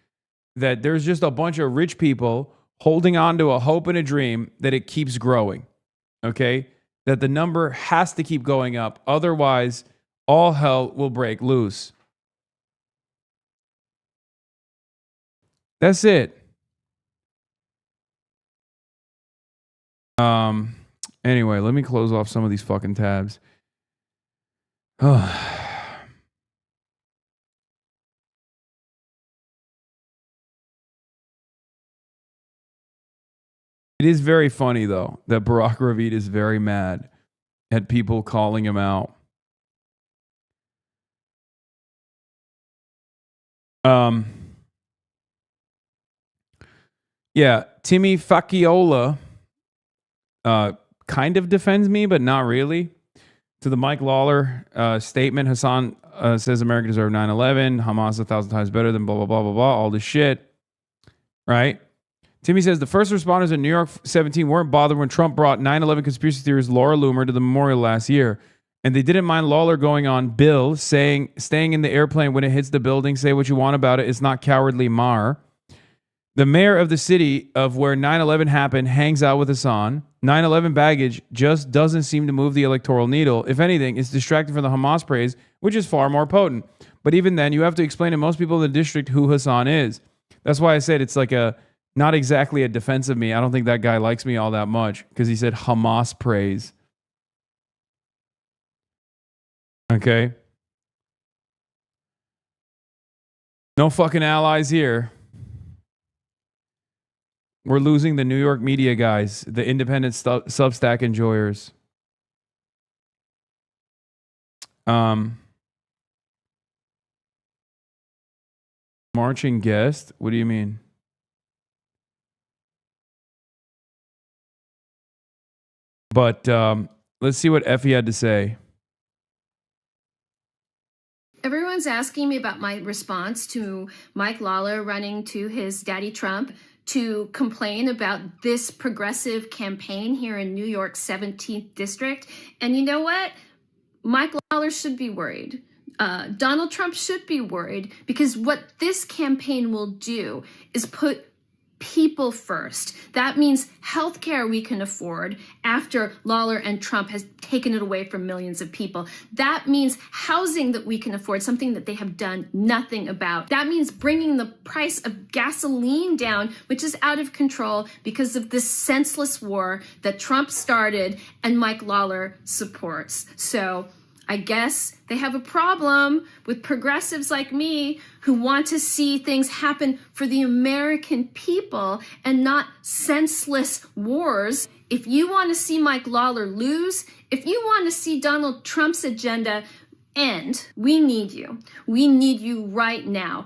that there's just a bunch of rich people holding on to a hope and a dream that it keeps growing, okay? That the number has to keep going up. Otherwise, all hell will break loose. That's it. Anyway, let me close off some of these fucking tabs. It is very funny, though, that Barack Ravid is very mad at people calling him out. Yeah, Timmy Facchiola kind of defends me, but not really. To the Mike Lawler statement, Hasan says America deserved 9/11, Hamas 1,000 times better than blah, blah, blah, blah, blah, all this shit. Right? Timmy says the first responders in New York 17 weren't bothered when Trump brought 9/11 conspiracy theorist Laura Loomer to the memorial last year. And they didn't mind Lawler going on Bill, saying, staying in the airplane when it hits the building, say what you want about it, it's not cowardly Mar. The mayor of the city of where 9/11 happened hangs out with Hasan. 9/11 baggage just doesn't seem to move the electoral needle. If anything, it's distracting from the Hamas praise, which is far more potent. But even then, you have to explain to most people in the district who Hasan is. That's why I said it's like not exactly a defense of me. I don't think that guy likes me all that much because he said Hamas praise. Okay. No fucking allies here. We're losing the New York media guys, the independent Substack enjoyers. Marching guest? What do you mean? But let's see what Effie had to say. Everyone's asking me about my response to Mike Lawler running to his daddy Trump to complain about this progressive campaign here in New York's 17th district. And you know what? Mike Lawler should be worried. Donald Trump should be worried because what this campaign will do is put people first. That means healthcare we can afford after Lawler and Trump has taken it away from millions of people. That means housing that we can afford, something that they have done nothing about. That means bringing the price of gasoline down, which is out of control because of this senseless war that Trump started and Mike Lawler supports. So I guess they have a problem with progressives like me who want to see things happen for the American people and not senseless wars. If you want to see Mike Lawler lose, if you want to see Donald Trump's agenda end, we need you. We need you right now.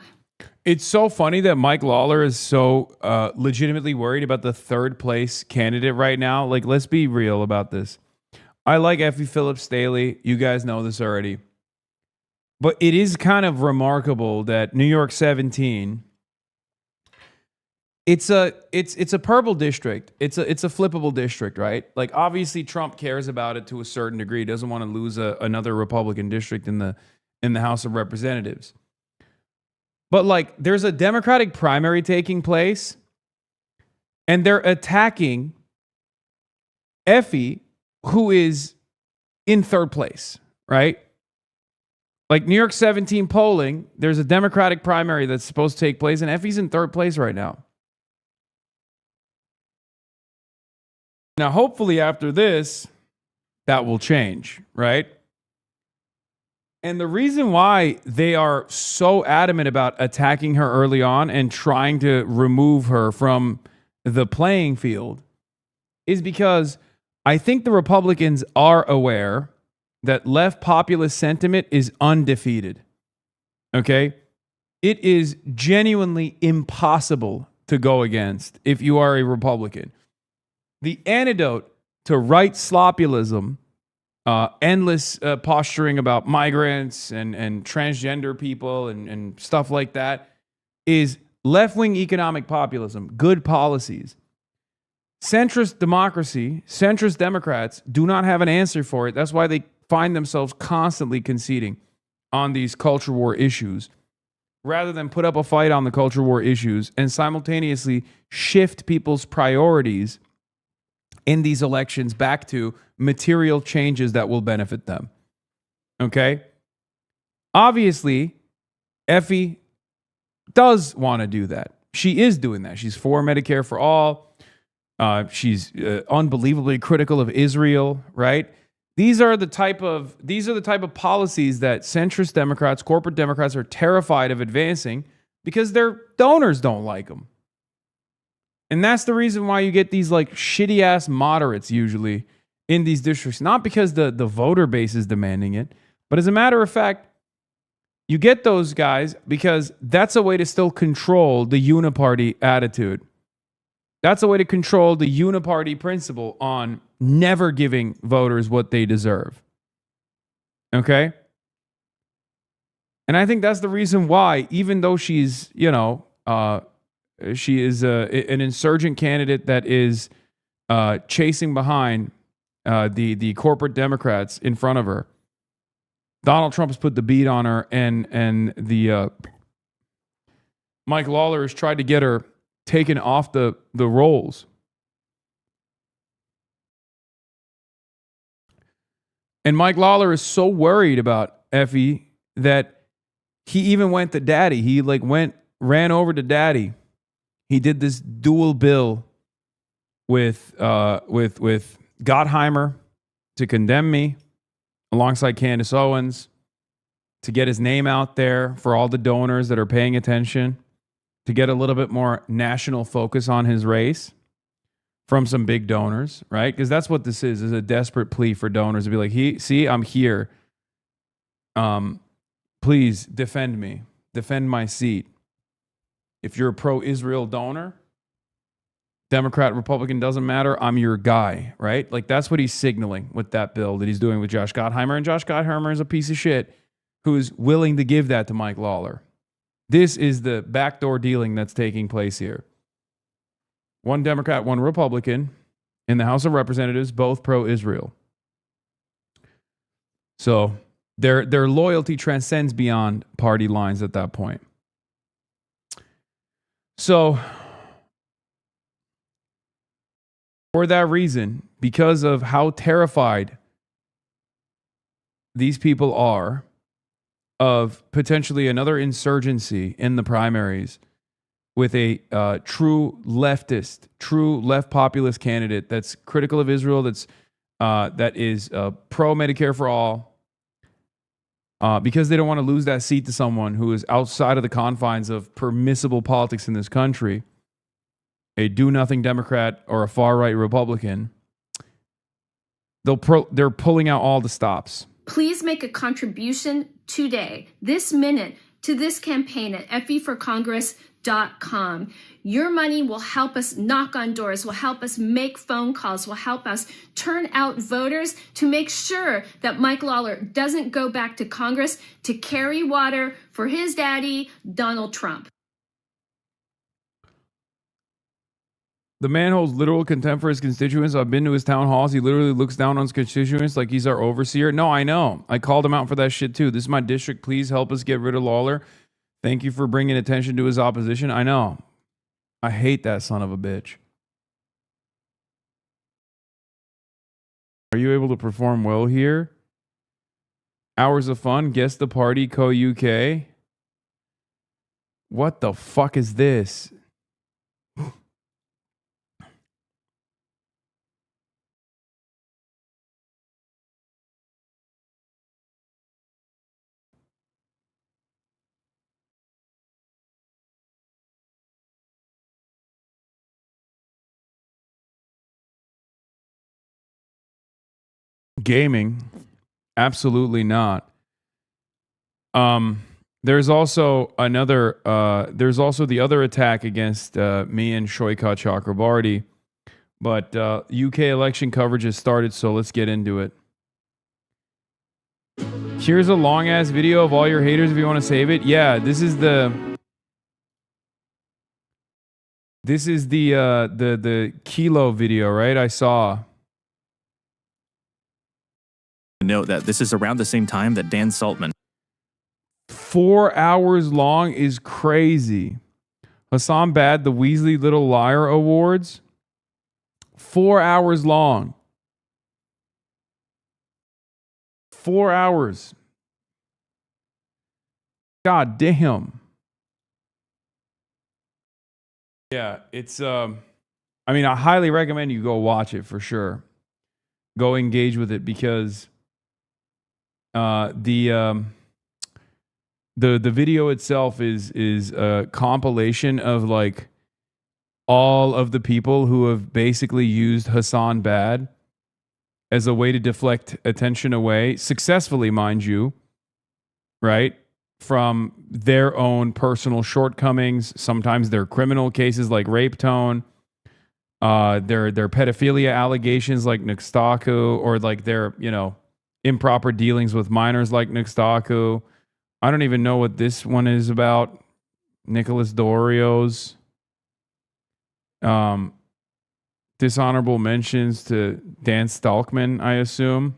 It's so funny that Mike Lawler is so legitimately worried about the third place candidate right now. Like, let's be real about this. I like Effie Phillips Staley. You guys know this already. But it is kind of remarkable that New York 17, it's a purple district. It's a flippable district, right? Like, obviously Trump cares about it to a certain degree. He doesn't want to lose another Republican district in the House of Representatives. But like, there's a Democratic primary taking place, and they're attacking Effie, who is in third place, right? Like New York 17 polling, there's a Democratic primary that's supposed to take place, and Effie's in third place right now. Now, hopefully after this, that will change, right? And the reason why they are so adamant about attacking her early on and trying to remove her from the playing field is because I think the Republicans are aware that left populist sentiment is undefeated. Okay? It is genuinely impossible to go against if you are a Republican. The antidote to right sloppyism, endless posturing about migrants and transgender people and stuff like that, is left-wing economic populism, good policies. Centrist democracy, centrist Democrats do not have an answer for it. That's why they find themselves constantly conceding on these culture war issues, rather than put up a fight on the culture war issues and simultaneously shift people's priorities in these elections back to material changes that will benefit them. Okay? Obviously, Effie does want to do that. She is doing that. She's for Medicare for all. She's unbelievably critical of Israel, right? These are the type of policies that centrist Democrats, corporate Democrats are terrified of advancing because their donors don't like them. And that's the reason why you get these like shitty ass moderates usually in these districts. Not because the voter base is demanding it, but as a matter of fact, you get those guys because that's a way to still control the uniparty attitude. That's a way to control the uniparty principle on never giving voters what they deserve. Okay? And I think that's the reason why, even though she's, she is an insurgent candidate that is chasing behind the corporate Democrats in front of her, Donald Trump has put the beat on her, and the Mike Lawler has tried to get her taken off the rolls. And Mike Lawler is so worried about Effie that he even went to Daddy. He ran over to Daddy. He did this dual bill with Gottheimer to condemn me alongside Candace Owens, to get his name out there for all the donors that are paying attention, to get a little bit more national focus on his race from some big donors, right? Because that's what this is a desperate plea for donors to be like, I'm here. Please defend me. Defend my seat. If you're a pro-Israel donor, Democrat, Republican, doesn't matter. I'm your guy, right? Like that's what he's signaling with that bill that he's doing with Josh Gottheimer. And Josh Gottheimer is a piece of shit who is willing to give that to Mike Lawler. This is the backdoor dealing that's taking place here. One Democrat, one Republican in the House of Representatives, both pro-Israel. So their loyalty transcends beyond party lines at that point. So for that reason, because of how terrified these people are of potentially another insurgency in the primaries with a true leftist, true left populist candidate that's critical of Israel, that is pro Medicare for all, because they don't want to lose that seat to someone who is outside of the confines of permissible politics in this country, a do-nothing Democrat or a far-right Republican, they're pulling out all the stops. Please make a contribution today, this minute, to this campaign at effieforcongress.com. Your money will help us knock on doors, will help us make phone calls, will help us turn out voters to make sure that Mike Lawler doesn't go back to Congress to carry water for his daddy, Donald Trump. The man holds literal contempt for his constituents. I've been to his town halls. He literally looks down on his constituents like he's our overseer. No, I know. I called him out for that shit too. This is my district. Please help us get rid of Lawler. Thank you for bringing attention to his opposition. I know. I hate that son of a bitch. Are you able to perform well here? Hours of fun. Guess the party. Co-UK. What the fuck is this? Gaming? Absolutely not. There's also another. There's also the other attack against me and Shoika Chakrabarty, but UK election coverage has started, so let's get into it. Here's a long ass video of all your haters if you want to save it. Yeah, this is the Kilo video, right? I saw. Note that this is around the same time that Dan Saltman. 4 hours long is crazy. Hassan Bad, the Weasley Little Liar Awards. 4 hours long. 4 hours. God damn. Yeah, it's I mean, I highly recommend you go watch it for sure. Go engage with it because the video itself is a compilation of like all of the people who have basically used Hassan Bad as a way to deflect attention away, successfully, mind you, right, from their own personal shortcomings. Sometimes they're criminal cases like Rape Tone, their pedophilia allegations like Nuxtaku, or like their, you know, improper dealings with minors like Nuxtaku. I don't even know what this one is about. Nicholas Dorio's dishonorable mentions to Dan Stalkman, I assume.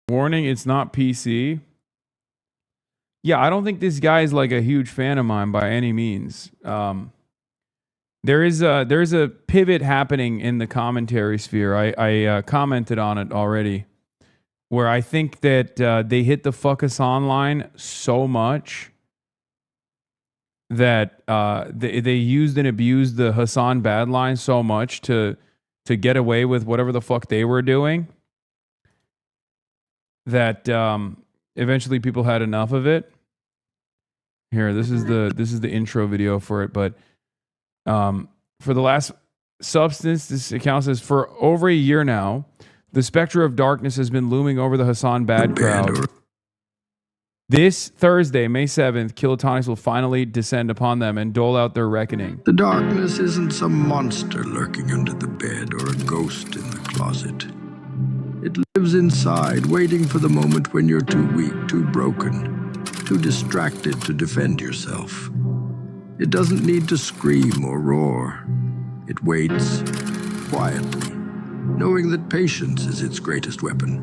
Warning, it's not PC. Yeah, I don't think this guy is like a huge fan of mine by any means. There's a pivot happening in the commentary sphere. I commented on it already, where I think that they hit the fuck us on line so much that they used and abused the Hassan Bad line so much to get away with whatever the fuck they were doing that eventually people had enough of it. Here, this is the intro video for it, but for the last substance, this account says, for over a year now, the specter of darkness has been looming over the Hassan Bad crowd. This Thursday, May 7th, kilotonics will finally descend upon them and dole out their reckoning. The darkness isn't some monster lurking under the bed or a ghost in the closet. It lives inside, waiting for the moment when you're too weak, too broken, too distracted to defend yourself. It doesn't need to scream or roar. It waits quietly, knowing that patience is its greatest weapon.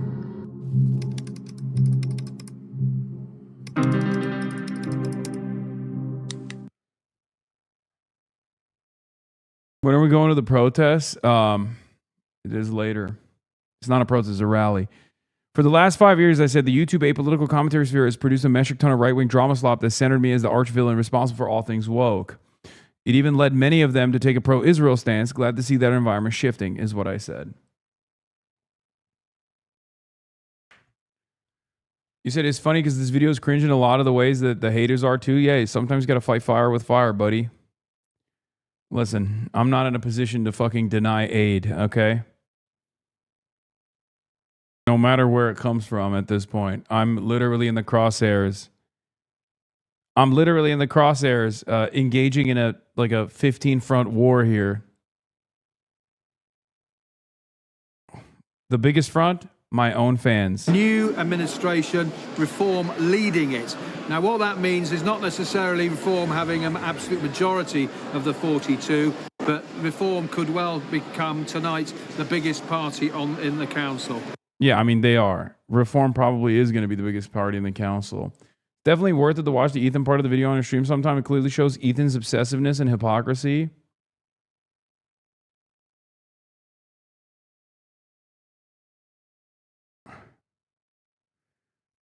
When are we going to the protest? It is later. It's not a protest, it's a rally. For the last 5 years, I said the YouTube apolitical commentary sphere has produced a metric ton of right-wing drama slop that centered me as the arch-villain responsible for all things woke. It even led many of them to take a pro-Israel stance. Glad to see that environment shifting, is what I said. You said it's funny because this video is cringe in a lot of the ways that the haters are too. Yeah, sometimes you got to fight fire with fire, buddy. Listen, I'm not in a position to fucking deny aid, okay? No matter where it comes from at this point. I'm literally in the crosshairs. Engaging in a 15-front war here. The biggest front? My own fans. New administration, reform leading it. Now, what that means is not necessarily reform having an absolute majority of the 42, but reform could well become tonight the biggest party in the council. Yeah, I mean, they are. Reform probably is going to be the biggest party in the council. Definitely worth it to watch the Ethan part of the video on your stream sometime. It clearly shows Ethan's obsessiveness and hypocrisy.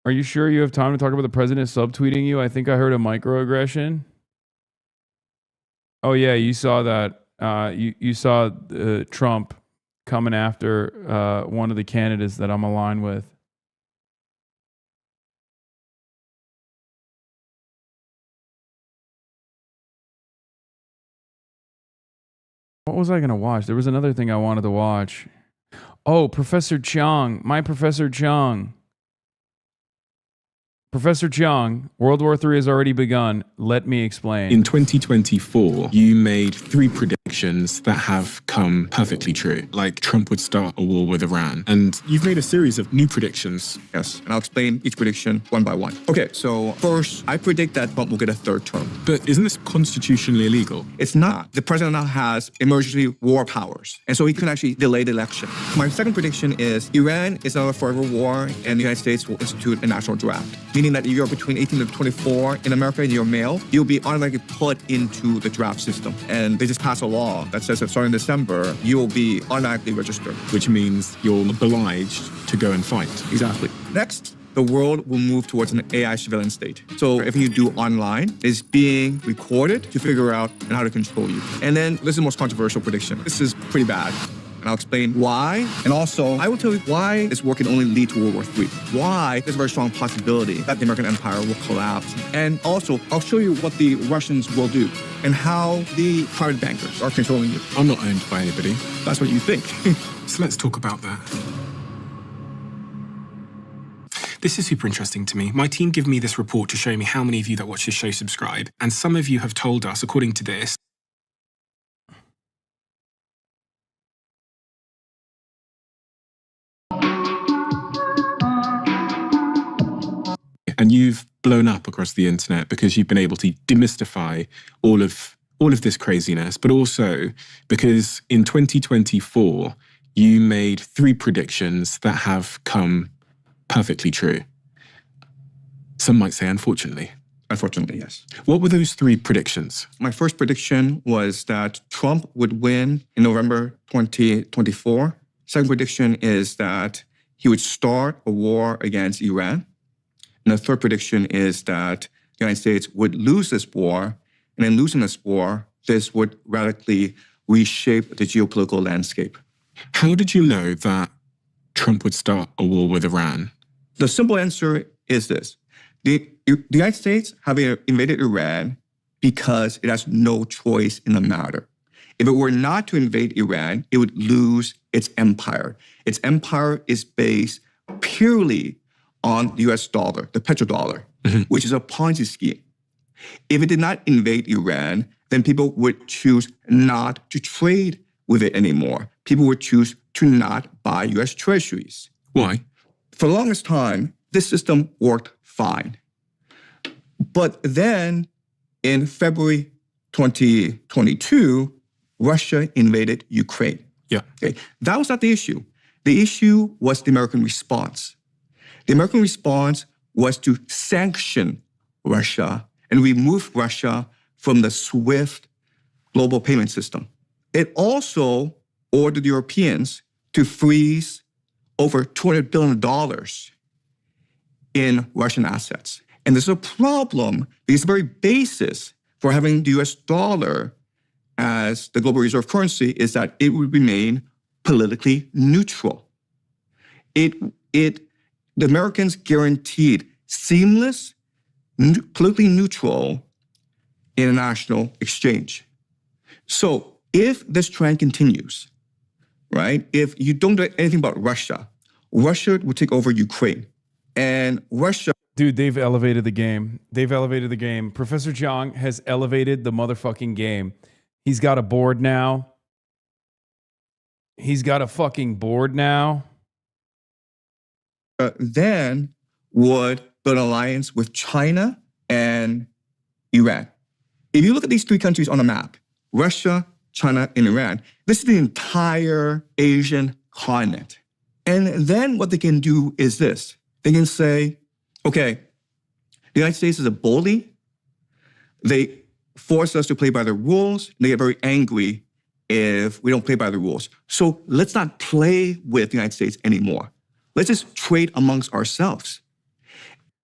Are you sure you have time to talk about the president subtweeting you? I think I heard a microaggression. Oh yeah, you saw that. You saw Trump coming after one of the candidates that I'm aligned with. What was I going to watch? There was another thing I wanted to watch. Oh, Professor Chung. My Professor Chung. Professor Chung, World War III has already begun. Let me explain. In 2024, you made 3 predictions that have come perfectly true. Like Trump would start a war with Iran. And you've made a series of new predictions. Yes, and I'll explain each prediction one by one. Okay, so first, I predict that Trump will get a 3rd term. But isn't this constitutionally illegal? It's not. The president now has emergency war powers, and so he can actually delay the election. My second prediction is Iran is now a forever war, and the United States will institute a national draft, meaning that if you're between 18 to 24 in America and you're male, you'll be automatically put into the draft system. And they just passed a law that says that starting December, you will be automatically registered. Which means you're obliged to go and fight. Exactly. Next, the world will move towards an AI surveillance state. So everything you do online is being recorded to figure out how to control you. And then this is the most controversial prediction. This is pretty bad. And I'll explain why. And also, I will tell you why this war can only lead to World War III. Why there's a very strong possibility that the American empire will collapse. And also, I'll show you what the Russians will do and how the private bankers are controlling you. I'm not owned by anybody. That's what you think. So let's talk about that. This is super interesting to me. My team give me this report to show me how many of you that watch this show subscribe. And some of you have told us, according to this, and you've blown up across the internet because you've been able to demystify all of this craziness, but also because in 2024, you made 3 predictions that have come perfectly true. Some might say unfortunately. Unfortunately, yes. What were those 3 predictions? My first prediction was that Trump would win in November 2024. Second prediction is that he would start a war against Iran. And the third prediction is that the United States would lose this war, and in losing this war, this would radically reshape the geopolitical landscape. How did you know that Trump would start a war with Iran? The simple answer is this. The United States have invaded Iran because it has no choice in the matter. If it were not to invade Iran, it would lose its empire. Its empire is based purely on the US dollar, the petrodollar, which is a Ponzi scheme. If it did not invade Iran, then people would choose not to trade with it anymore. People would choose to not buy US treasuries. Why? For the longest time, this system worked fine. But then in February 2022, Russia invaded Ukraine. Yeah. Okay. That was not the issue. The issue was the American response. The American response was to sanction Russia and remove Russia from the SWIFT global payment system. It also ordered the Europeans to freeze over $200 billion in Russian assets. And there's a problem because the very basis for having the US dollar as the global reserve currency is that it would remain politically neutral. The Americans guaranteed seamless, politically neutral international exchange. So if this trend continues, right, if you don't do anything about Russia, Russia will take over Ukraine. And Russia... Dude, they've elevated the game. They've elevated the game. Professor Zhang has elevated the motherfucking game. He's got a board now. He's got a fucking board now. Then would build an alliance with China and Iran. If you look at these 3 countries on the map, Russia, China, and Iran, this is the entire Asian continent. And then what they can do is this. They can say, okay, The United States is a bully. They force us to play by the rules. They get very angry if we don't play by the rules. So let's not play with the United States anymore. Let's just trade amongst ourselves.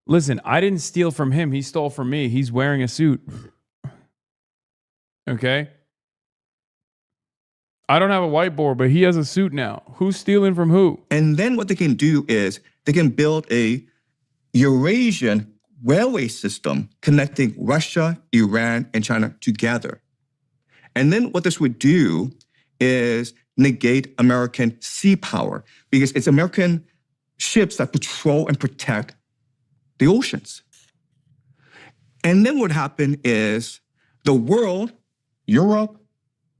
Listen, I didn't steal from him. He stole from me. He's wearing a suit. Okay? I don't have a whiteboard, but he has a suit now. Who's stealing from who? And then what they can do is they can build a Eurasian railway system connecting Russia, Iran, and China together. And then what this would do is negate American sea power, because it's American ships that patrol and protect the oceans. And then what would happen is the world, Europe,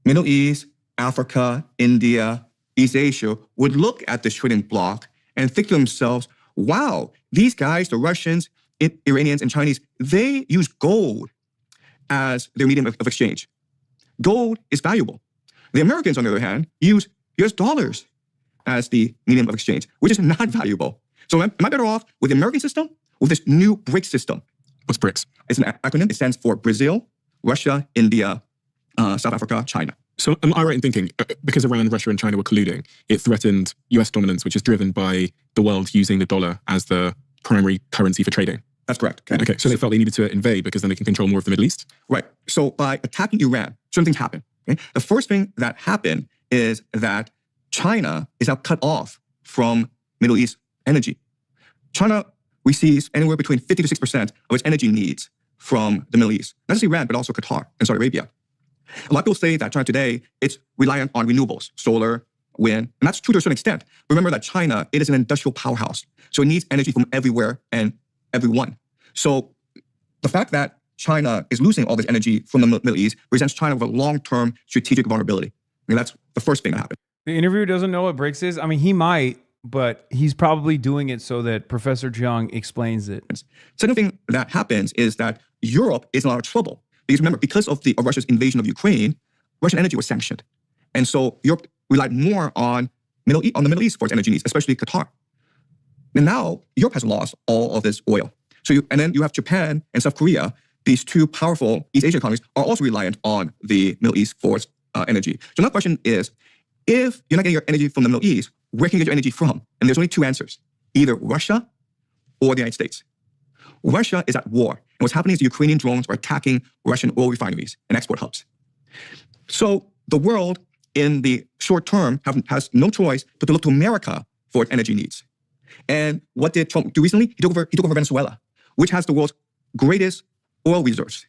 Middle East, Africa, India, East Asia, would look at this trading bloc and think to themselves, wow, these guys, the Russians, Iranians, and Chinese, they use gold as their medium of exchange. Gold is valuable. The Americans, on the other hand, use US dollars as the medium of exchange, which is not valuable. So am I better off with the American system or with this new BRICS system? What's BRICS? It's an acronym. It stands for Brazil, Russia, India, South Africa, China. So am I right in thinking, because Iran, Russia, and China were colluding, it threatened US dominance, which is driven by the world using the dollar as the primary currency for trading? That's correct. Okay, so they felt they needed to invade because then they can control more of the Middle East? Right. So by attacking Iran, certain things happen. Okay? The first thing that happened is that China is now cut off from Middle East energy. China receives anywhere between 50 to 6% of its energy needs from the Middle East. Not just Iran, but also Qatar and Saudi Arabia. A lot of people say that China today, it's reliant on renewables, solar, wind, and that's true to a certain extent. Remember that China, it is an industrial powerhouse. So it needs energy from everywhere and everyone. So the fact that China is losing all this energy from the Middle East presents China with a long-term strategic vulnerability. I mean, that's the first thing that happened. The interviewer doesn't know what BRICS is. I mean, he might, but he's probably doing it so that Professor Jiang explains it. Second thing that happens is that Europe is in a lot of trouble. Because remember, because of Russia's invasion of Ukraine, Russian energy was sanctioned. And so Europe relied more on the Middle East for its energy needs, especially Qatar. And now Europe has lost all of this oil. And then you have Japan and South Korea. These two powerful East Asian economies are also reliant on the Middle East for its energy. So now the question is, if you're not getting your energy from the Middle East, where can you get your energy from? And there's only two answers, either Russia or the United States. Russia is at war. And what's happening is the Ukrainian drones are attacking Russian oil refineries and export hubs. So the world in the short term has no choice but to look to America for its energy needs. And what did Trump do recently? He took over Venezuela, which has the world's greatest oil reserves.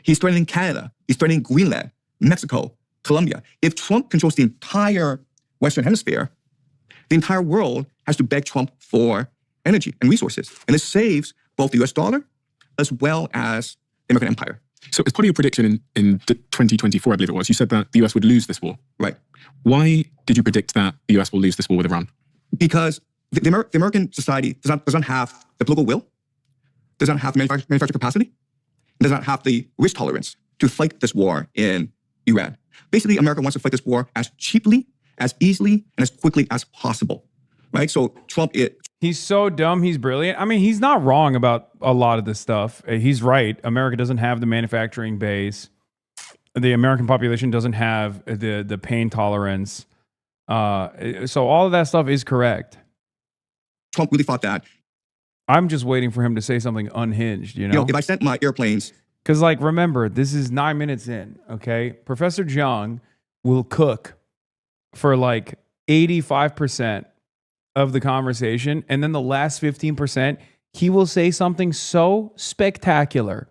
He's threatening Canada. He's threatening Greenland, Mexico, Colombia. If Trump controls the entire Western Hemisphere, the entire world has to beg Trump for energy and resources. And this saves both the US dollar as well as the American empire. So as part of your prediction in 2024, I believe it was, you said that the US would lose this war. Right. Why did you predict that the US will lose this war with Iran? Because the American society does not have the political will, does not have manufacturing capacity, does not have the risk tolerance to fight this war in Iran. Basically, America wants to fight this war as cheaply, as easily, and as quickly as possible. Right? So Trump, he's so dumb, he's brilliant. I mean, he's not wrong about a lot of this stuff. He's right. America doesn't have the manufacturing base. The American population doesn't have the pain tolerance. So all of that stuff is correct. Trump really thought that. I'm just waiting for him to say something unhinged, you know? If I sent my airplanes... Because, like, remember, this is 9 minutes in, okay? Professor Jiang will cook for, like, 85% of the conversation, and then the last 15%, he will say something so spectacular,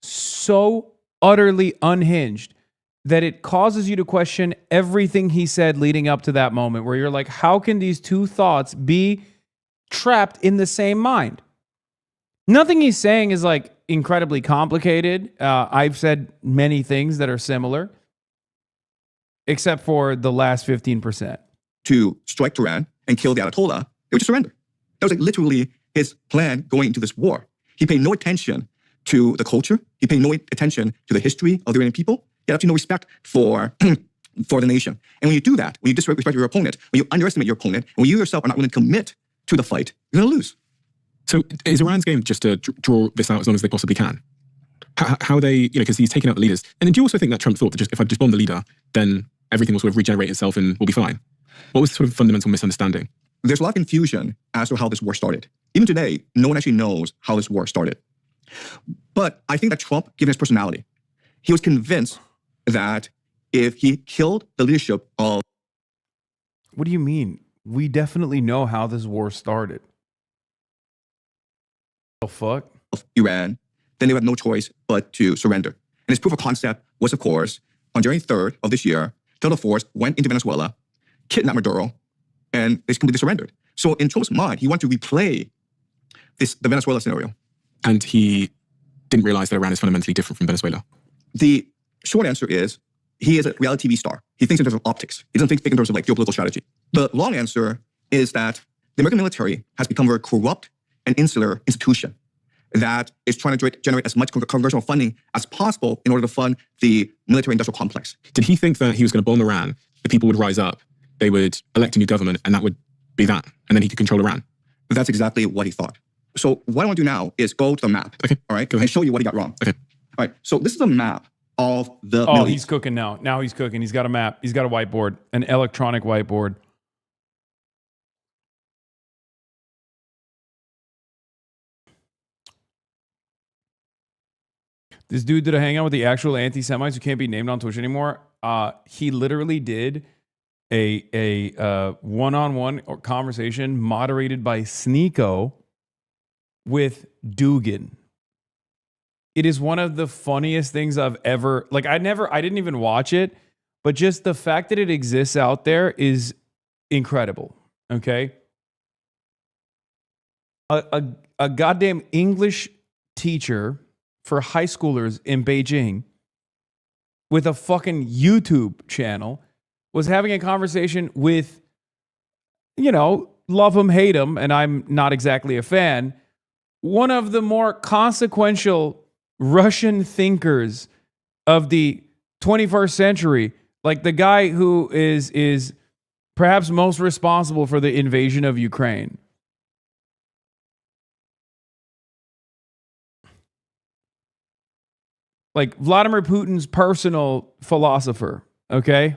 so utterly unhinged, that it causes you to question everything he said leading up to that moment, where you're like, how can these two thoughts be trapped in the same mind? Nothing he's saying is like incredibly complicated. I've said many things that are similar, except for the last 15%. To strike Tehran and kill the Ayatollah, they would just surrender. That was like literally his plan going into this war. He paid no attention to the culture. He paid no attention to the history of the Iranian people. He had absolutely no respect for the nation. And when you do that, when you disrespect your opponent, when you underestimate your opponent, and when you yourself are not willing to commit to the fight, you're going to lose. So is Iran's game just to draw this out as long as they possibly can? How they, because he's taken out the leaders. And then do you also think that Trump thought that if I just bomb the leader, then everything will sort of regenerate itself and we'll be fine? What was the sort of fundamental misunderstanding? There's a lot of confusion as to how this war started. Even today, no one actually knows how this war started. But I think that Trump, given his personality, he was convinced that if he killed the leadership of... What do you mean? We definitely know how this war started. The fuck? Of Iran, then they would have no choice but to surrender. And his proof of concept was, of course, on January 3rd of this year, Delta Force went into Venezuela, kidnapped Maduro, and they completely surrendered. So in Trump's mind, he wanted to replay the Venezuela scenario. And he didn't realize that Iran is fundamentally different from Venezuela. The short answer is he is a reality TV star. He thinks in terms of optics. He doesn't think in terms of like geopolitical strategy. The long answer is that the American military has become a very corrupt and insular institution that is trying to generate as much congressional funding as possible in order to fund the military-industrial complex. Did he think that he was going to bomb Iran, the people would rise up, they would elect a new government, and that would be that, and then he could control Iran? That's exactly what he thought. So what I want to do now is go to the map, okay, all right, and show you what he got wrong. Okay. All right, so this is a map of the Oh, Middle he's East. cooking now. Now he's cooking. He's got a map. He's got a whiteboard, an electronic whiteboard. This dude did a hangout with the actual anti-Semites who can't be named on Twitch anymore. He literally did a one-on-one conversation moderated by Sneeko with Dugan. It is one of the funniest things I've ever, like I didn't even watch it, but just the fact that it exists out there is incredible. Okay. A goddamn English teacher for high schoolers in Beijing with a fucking YouTube channel was having a conversation with, love him, hate him, and I'm not exactly a fan, one of the more consequential Russian thinkers of the 21st century, like the guy who is perhaps most responsible for the invasion of Ukraine. Like Vladimir Putin's personal philosopher, okay?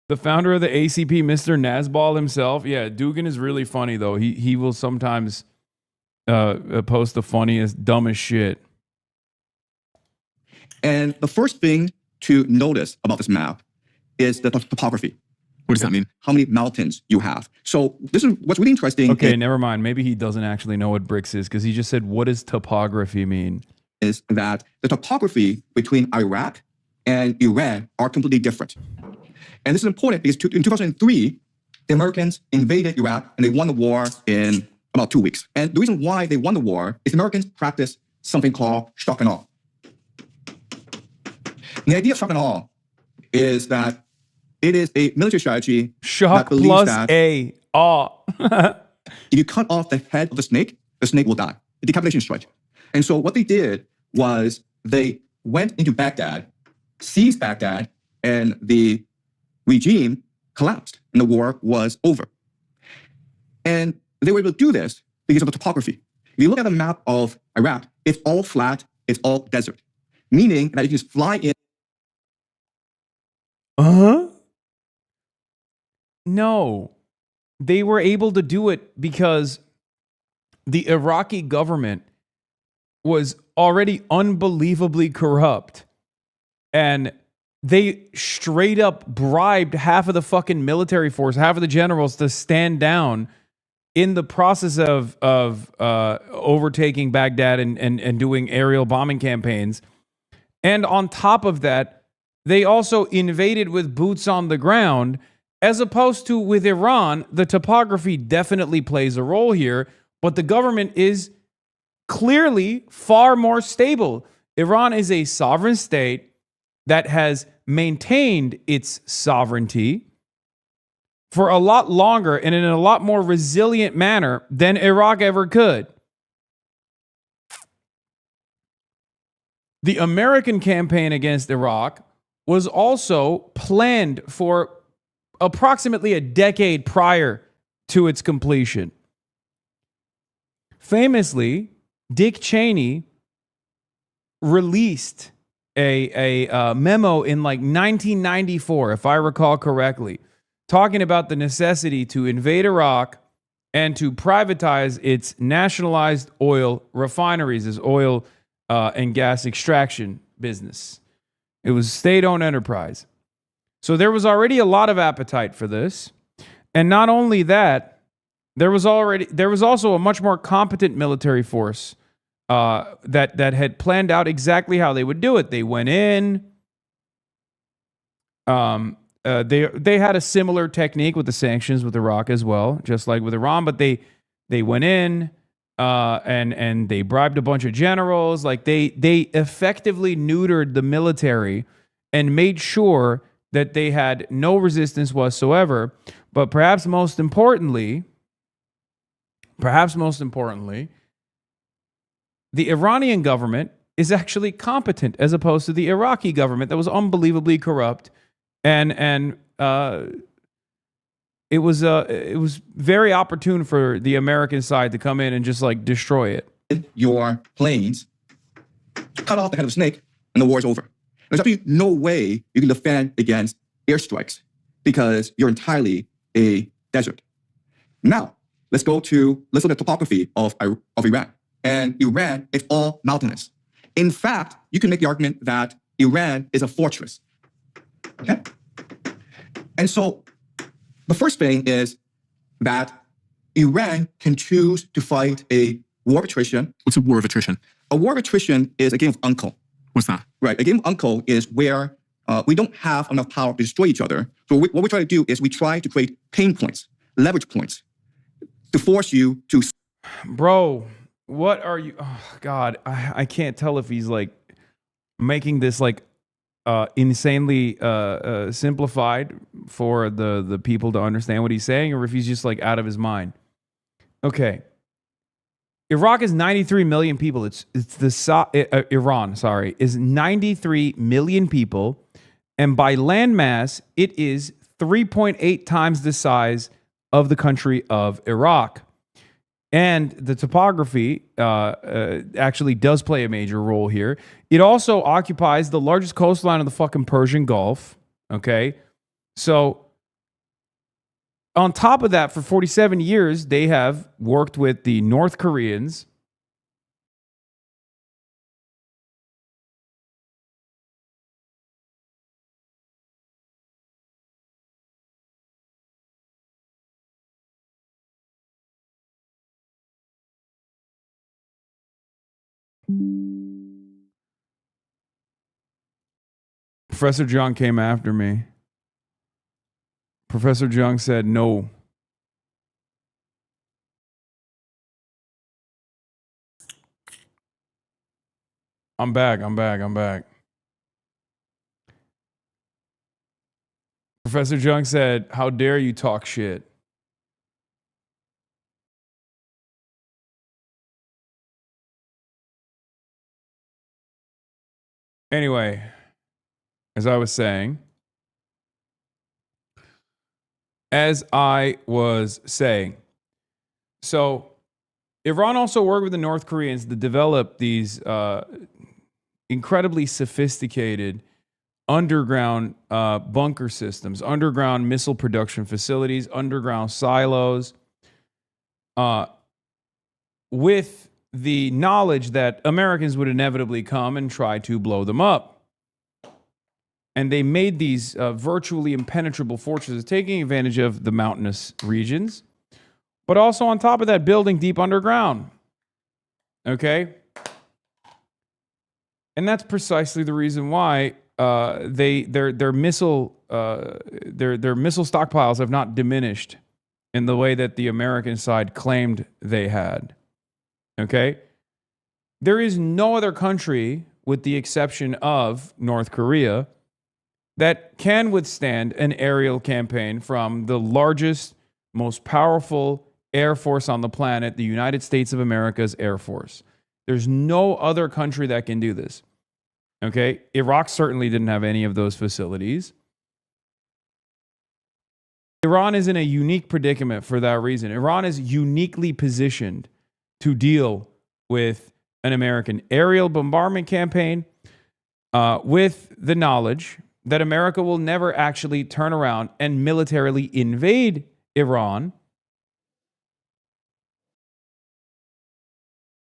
The founder of the ACP, Mr. Nazbal himself. Yeah, Dugan is really funny, though. He will sometimes post the funniest, dumbest shit. And the first thing to notice about this map is the topography. What does that mean? How many mountains you have. So this is what's really interesting. Okay, never mind. Maybe he doesn't actually know what BRICS is because he just said, what does topography mean? Is that the topography between Iraq and Iran are completely different. And this is important because in 2003, the Americans invaded Iraq and they won the war in about 2 weeks. And the reason why they won the war is the Americans practiced something called shock and awe. And the idea of shock and awe is that it is a military strategy shock that believes plus that a awe. if you cut off the head of the snake will die. A decapitation strike. And so what they did was they went into Baghdad, seized Baghdad, and the regime collapsed and the war was over. And they were able to do this because of the topography. If you look at the map of Iraq, it's all flat, it's all desert, meaning that you can just fly in. No, they were able to do it because the Iraqi government was already unbelievably corrupt. And they straight up bribed half of the fucking military force, half of the generals to stand down in the process of overtaking Baghdad and doing aerial bombing campaigns. And on top of that, they also invaded with boots on the ground. As opposed to with Iran, the topography definitely plays a role here, but the government is clearly far more stable. Iran is a sovereign state that has maintained its sovereignty for a lot longer and in a lot more resilient manner than Iraq ever could. The American campaign against Iraq was also planned for approximately a decade prior to its completion. Famously, Dick Cheney released a memo in like 1994, if I recall correctly, talking about the necessity to invade Iraq and to privatize its nationalized oil refineries, its oil and gas extraction business. It was state-owned enterprise. So there was already a lot of appetite for this. And not only that, there was also a much more competent military force that had planned out exactly how they would do it. They went in. They had a similar technique with the sanctions with Iraq as well, just like with Iran. But they went in and they bribed a bunch of generals. Like they effectively neutered the military and made sure that they had no resistance whatsoever. But perhaps most importantly, the Iranian government is actually competent as opposed to the Iraqi government that was unbelievably corrupt, and it was very opportune for the American side to come in and just like destroy it. Your planes, cut off the head of a snake, and the war's over. There's actually no way you can defend against airstrikes because you're entirely a desert. Now, let's look at the topography of Iran. And Iran is all mountainous. In fact, you can make the argument that Iran is a fortress. Okay? And so the first thing is that Iran can choose to fight a war of attrition. What's a war of attrition? A war of attrition is a game of uncle. What's that? Right. A game of uncle is where we don't have enough power to destroy each other. So what we try to do is we try to create pain points, leverage points, to force you to... Bro, what are you... Oh, God, I can't tell if he's like making this like insanely simplified for the people to understand what he's saying, or if he's just like out of his mind. Okay. Iraq is 93 million people. Iran, is 93 million people. And by landmass, it is 3.8 times the size of the country of Iraq. And the topography actually does play a major role here. It also occupies the largest coastline of the fucking Persian Gulf. Okay. So on top of that, for 47 years, they have worked with the North Koreans. Professor Jung came after me. Professor Jung said no. I'm back. Professor Jung said, "How dare you talk shit?" Anyway, as I was saying, so Iran also worked with the North Koreans to develop these incredibly sophisticated underground bunker systems, underground missile production facilities, underground silos, with the knowledge that Americans would inevitably come and try to blow them up. And they made these virtually impenetrable fortresses, taking advantage of the mountainous regions, but also on top of that, building deep underground. Okay? And that's precisely the reason why their missile stockpiles have not diminished in the way that the American side claimed they had. Okay? There is no other country, with the exception of North Korea, that can withstand an aerial campaign from the largest, most powerful air force on the planet, the United States of America's Air Force. There's no other country that can do this. Okay? Iraq certainly didn't have any of those facilities. Iran is in a unique predicament for that reason. Iran is uniquely positioned to deal with an American aerial bombardment campaign with the knowledge that America will never actually turn around and militarily invade Iran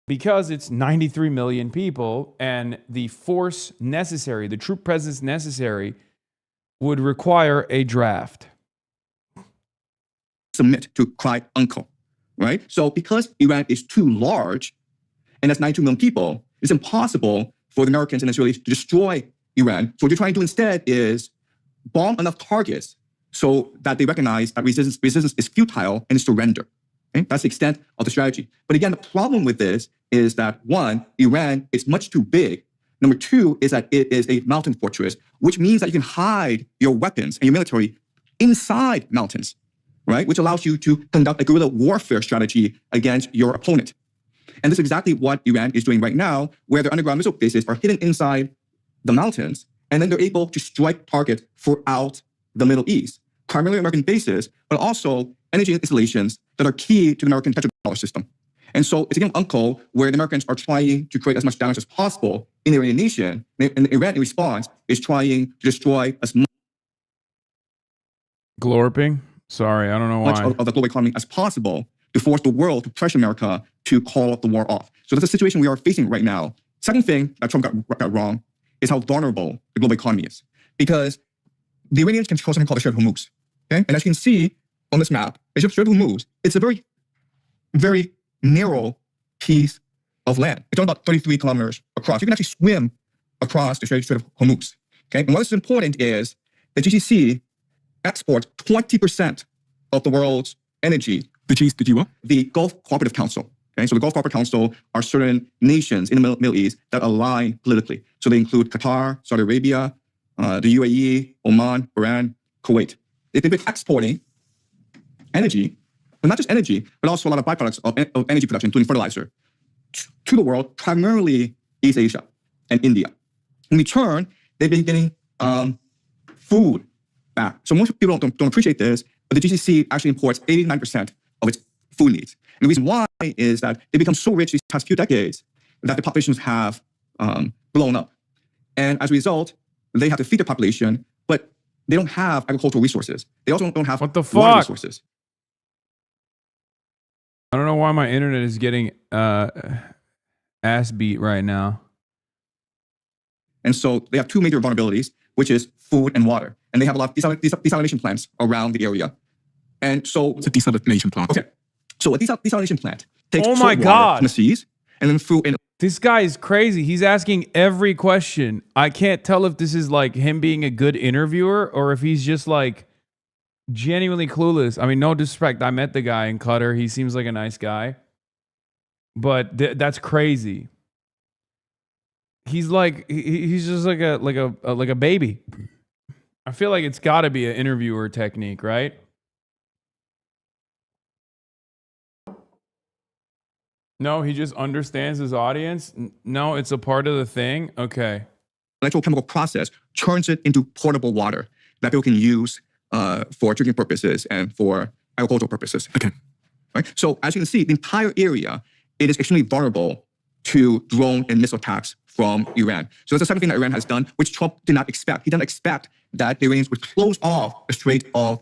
because it's 93 million people and the force necessary, the troop presence necessary, would require a draft. Submit to cry uncle, right? So because Iran is too large, and that's 92 million people, it's impossible for the Americans and Israelis to destroy Iran. So what you're trying to do instead is bomb enough targets so that they recognize that resistance is futile and surrender. Okay? That's the extent of the strategy. But again, the problem with this is that, one, Iran is much too big. Number two is that it is a mountain fortress, which means that you can hide your weapons and your military inside mountains, right? Which allows you to conduct a guerrilla warfare strategy against your opponent. And this is exactly what Iran is doing right now, where their underground missile bases are hidden inside the mountains, and then they're able to strike targets throughout the Middle East, primarily American bases, but also energy installations that are key to the American petrodollar system. And so it's a game of uncle where the Americans are trying to create as much damage as possible in the Iranian nation, and Iran, in response, is trying to destroy as much Glorping? Sorry, I don't know why. Of the global economy as possible to force the world to pressure America to call the war off. So that's the situation we are facing right now. Second thing that Trump got wrong is how vulnerable the global economy is. Because the Iranians control something called the Strait of Hormuz. Okay? And as you can see on this map, the Strait of Hormuz, it's a very, very narrow piece of land. It's only about 33 kilometers across. You can actually swim across the Strait of Hormuz. Okay? And what is important is the GCC exports 20% of the world's energy. The Gulf Cooperative Council. Okay? So the Gulf Cooperative Council are certain nations in the Middle East that align politically. So they include Qatar, Saudi Arabia, the UAE, Oman, Iran, Kuwait. They've been exporting energy, but not just energy, but also a lot of byproducts of energy production, including fertilizer, to the world, primarily East Asia and India. In return, they've been getting food back. So most people don't appreciate this, but the GCC actually imports 89% of its food needs. And the reason why is that they become so rich these past few decades that the populations have blown up. And as a result, they have to feed their population, but they don't have agricultural resources. They also don't have water resources. I don't know why my internet is getting ass beat right now. And so they have two major vulnerabilities, which is food and water. And they have a lot of desalination plants around the area. And so it's a desalination plant. Okay. So a desalination plant takes oh my God. From the seas and then food. This guy is crazy. He's asking every question. I can't tell if this is like him being a good interviewer or if he's just like genuinely clueless. I mean, no disrespect. I met the guy in Qatar. He seems like a nice guy. But that's crazy. He's like he's just like a baby. I feel like it's got to be an interviewer technique, right? No, he just understands his audience. No, it's a part of the thing. Okay. Electrochemical process turns it into portable water that people can use for drinking purposes and for agricultural purposes. Okay. Right? So as you can see, the entire area, it is extremely vulnerable to drone and missile attacks from Iran. So that's the second thing that Iran has done, which Trump did not expect. He didn't expect that the Iranians would close off the Strait of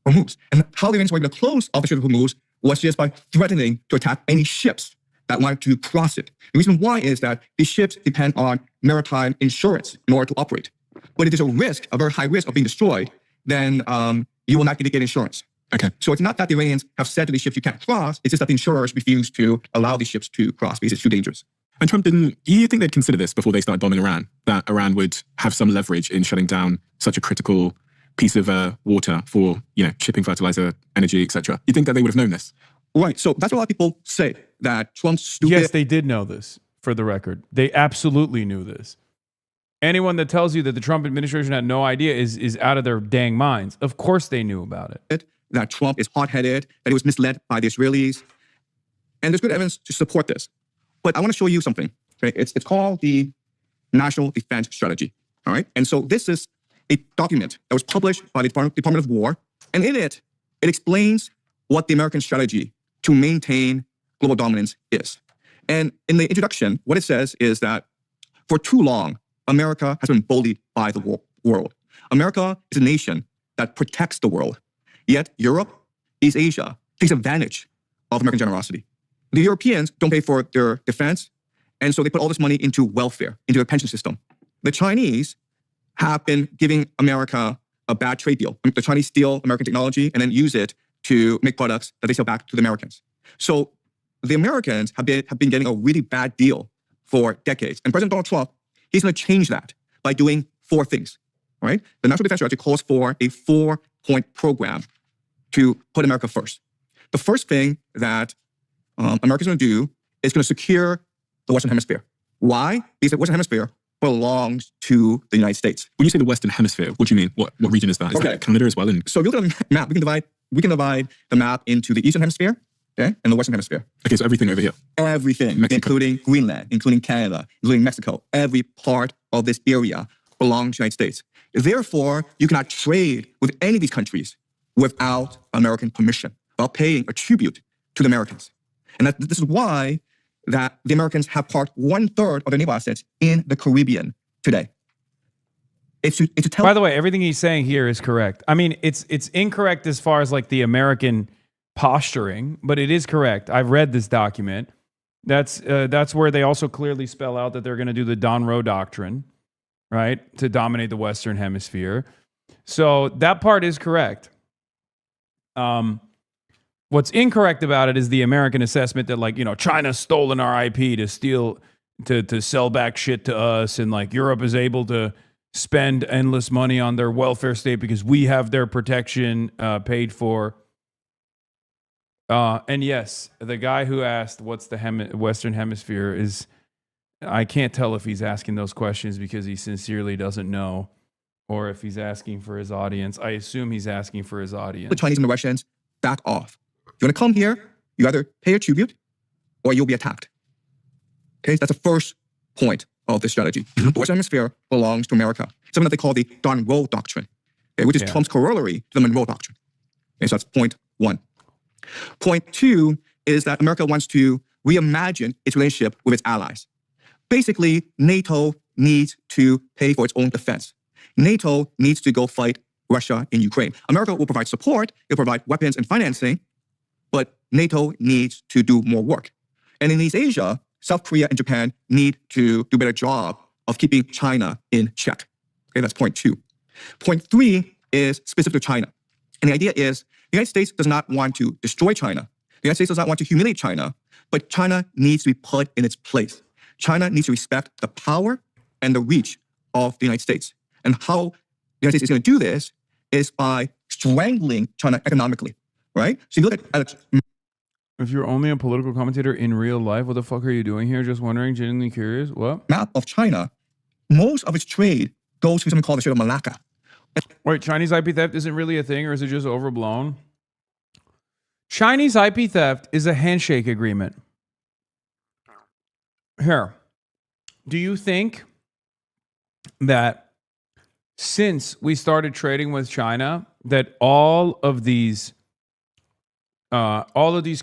Hormuz. And how the Iranians were able to close off the Strait of Hormuz was just by threatening to attack any ships that wanted to cross it. The reason why is that these ships depend on maritime insurance in order to operate. But if there's a risk, a very high risk of being destroyed, then you will not get insurance. Okay. So it's not that the Iranians have said to these ships you can't cross, it's just that the insurers refuse to allow these ships to cross because it's too dangerous. And Trump didn't, you think they'd consider this before they started bombing Iran, that Iran would have some leverage in shutting down such a critical piece of water for, shipping fertilizer, energy, etc. You think that they would have known this? Right. So that's what a lot of people say, that Trump's stupid. Yes, they did know this, for the record. They absolutely knew this. Anyone that tells you that the Trump administration had no idea is out of their dang minds. Of course they knew about it. That Trump is hot-headed, that he was misled by the Israelis. And there's good evidence to support this. But I want to show you something. Okay? It's called the National Defense Strategy. All right. And so this is a document that was published by the Department of War. And in it, It explains what the American strategy to maintain global dominance is. And in the introduction, what it says is that for too long, America has been bullied by the world. America is a nation that protects the world. Yet Europe, East Asia, takes advantage of American generosity. The Europeans don't pay for their defense, and so they put all this money into welfare, into a pension system. The Chinese have been giving America a bad trade deal. The Chinese steal American technology and then use it to make products that they sell back to the Americans. So the Americans have been getting a really bad deal for decades. And President Donald Trump, he's going to change that by doing 4 things, right? The National Defense Strategy calls for a 4-point program to put America first. The first thing that America's going to do is going to secure the Western Hemisphere. Why? Because the Western Hemisphere belongs to the United States. When you say the Western Hemisphere, what do you mean? What region is that? Is that Canada as well? So if you look at the map, we can divide the map into the Eastern Hemisphere, okay, and the Western Hemisphere. Okay, so everything over here. Everything, Mexico. including Greenland, including Canada, including Mexico. Every part of this area belongs to the United States. Therefore, you cannot trade with any of these countries without American permission, without paying a tribute to the Americans. And this is why that the Americans have parked 1/3 of their naval assets in the Caribbean today. It's to tell. By the way, everything he's saying here is correct. I mean, it's incorrect as far as like the American posturing, but it is correct. I've read this document. That's where they also clearly spell out that they're going to do the Don Roe doctrine, right, to dominate the Western Hemisphere. So that part is correct. What's incorrect about it is the American assessment that, like, you know, China's stolen our IP to steal, to sell back shit to us, and like Europe is able to spend endless money on their welfare state because we have their protection paid for. And yes, the guy who asked what's the Western Hemisphere is, I can't tell if he's asking those questions because he sincerely doesn't know, or if he's asking for his audience. I assume he's asking for his audience. The Chinese and the Russians back off. If you want to come here, you either pay a tribute or you'll be attacked. Okay, that's the first point of this strategy. The Western Hemisphere belongs to America. Something that they call the Don Roe doctrine, okay, which is Trump's corollary to the Monroe doctrine. Okay, so that's point 1. Point 2 is that America wants to reimagine its relationship with its allies. Basically, NATO needs to pay for its own defense. NATO needs to go fight Russia in Ukraine. America will provide support, it'll provide weapons and financing, but NATO needs to do more work. And in East Asia, South Korea and Japan need to do a better job of keeping China in check. Okay, that's point 2. Point 3 is specific to China. And the idea is the United States does not want to destroy China. The United States does not want to humiliate China, but China needs to be put in its place. China needs to respect the power and the reach of the United States. And how the United States is going to do this is by strangling China economically, right? So you look at if you're only a political commentator in real life, what the fuck are you doing here? Just wondering, genuinely curious. What? Map of China, most of its trade goes to something called the Strait of Malacca. Wait, Chinese IP theft isn't really a thing, or is it just overblown? Chinese IP theft is a handshake agreement. Here, do you think that since we started trading with China, that all of these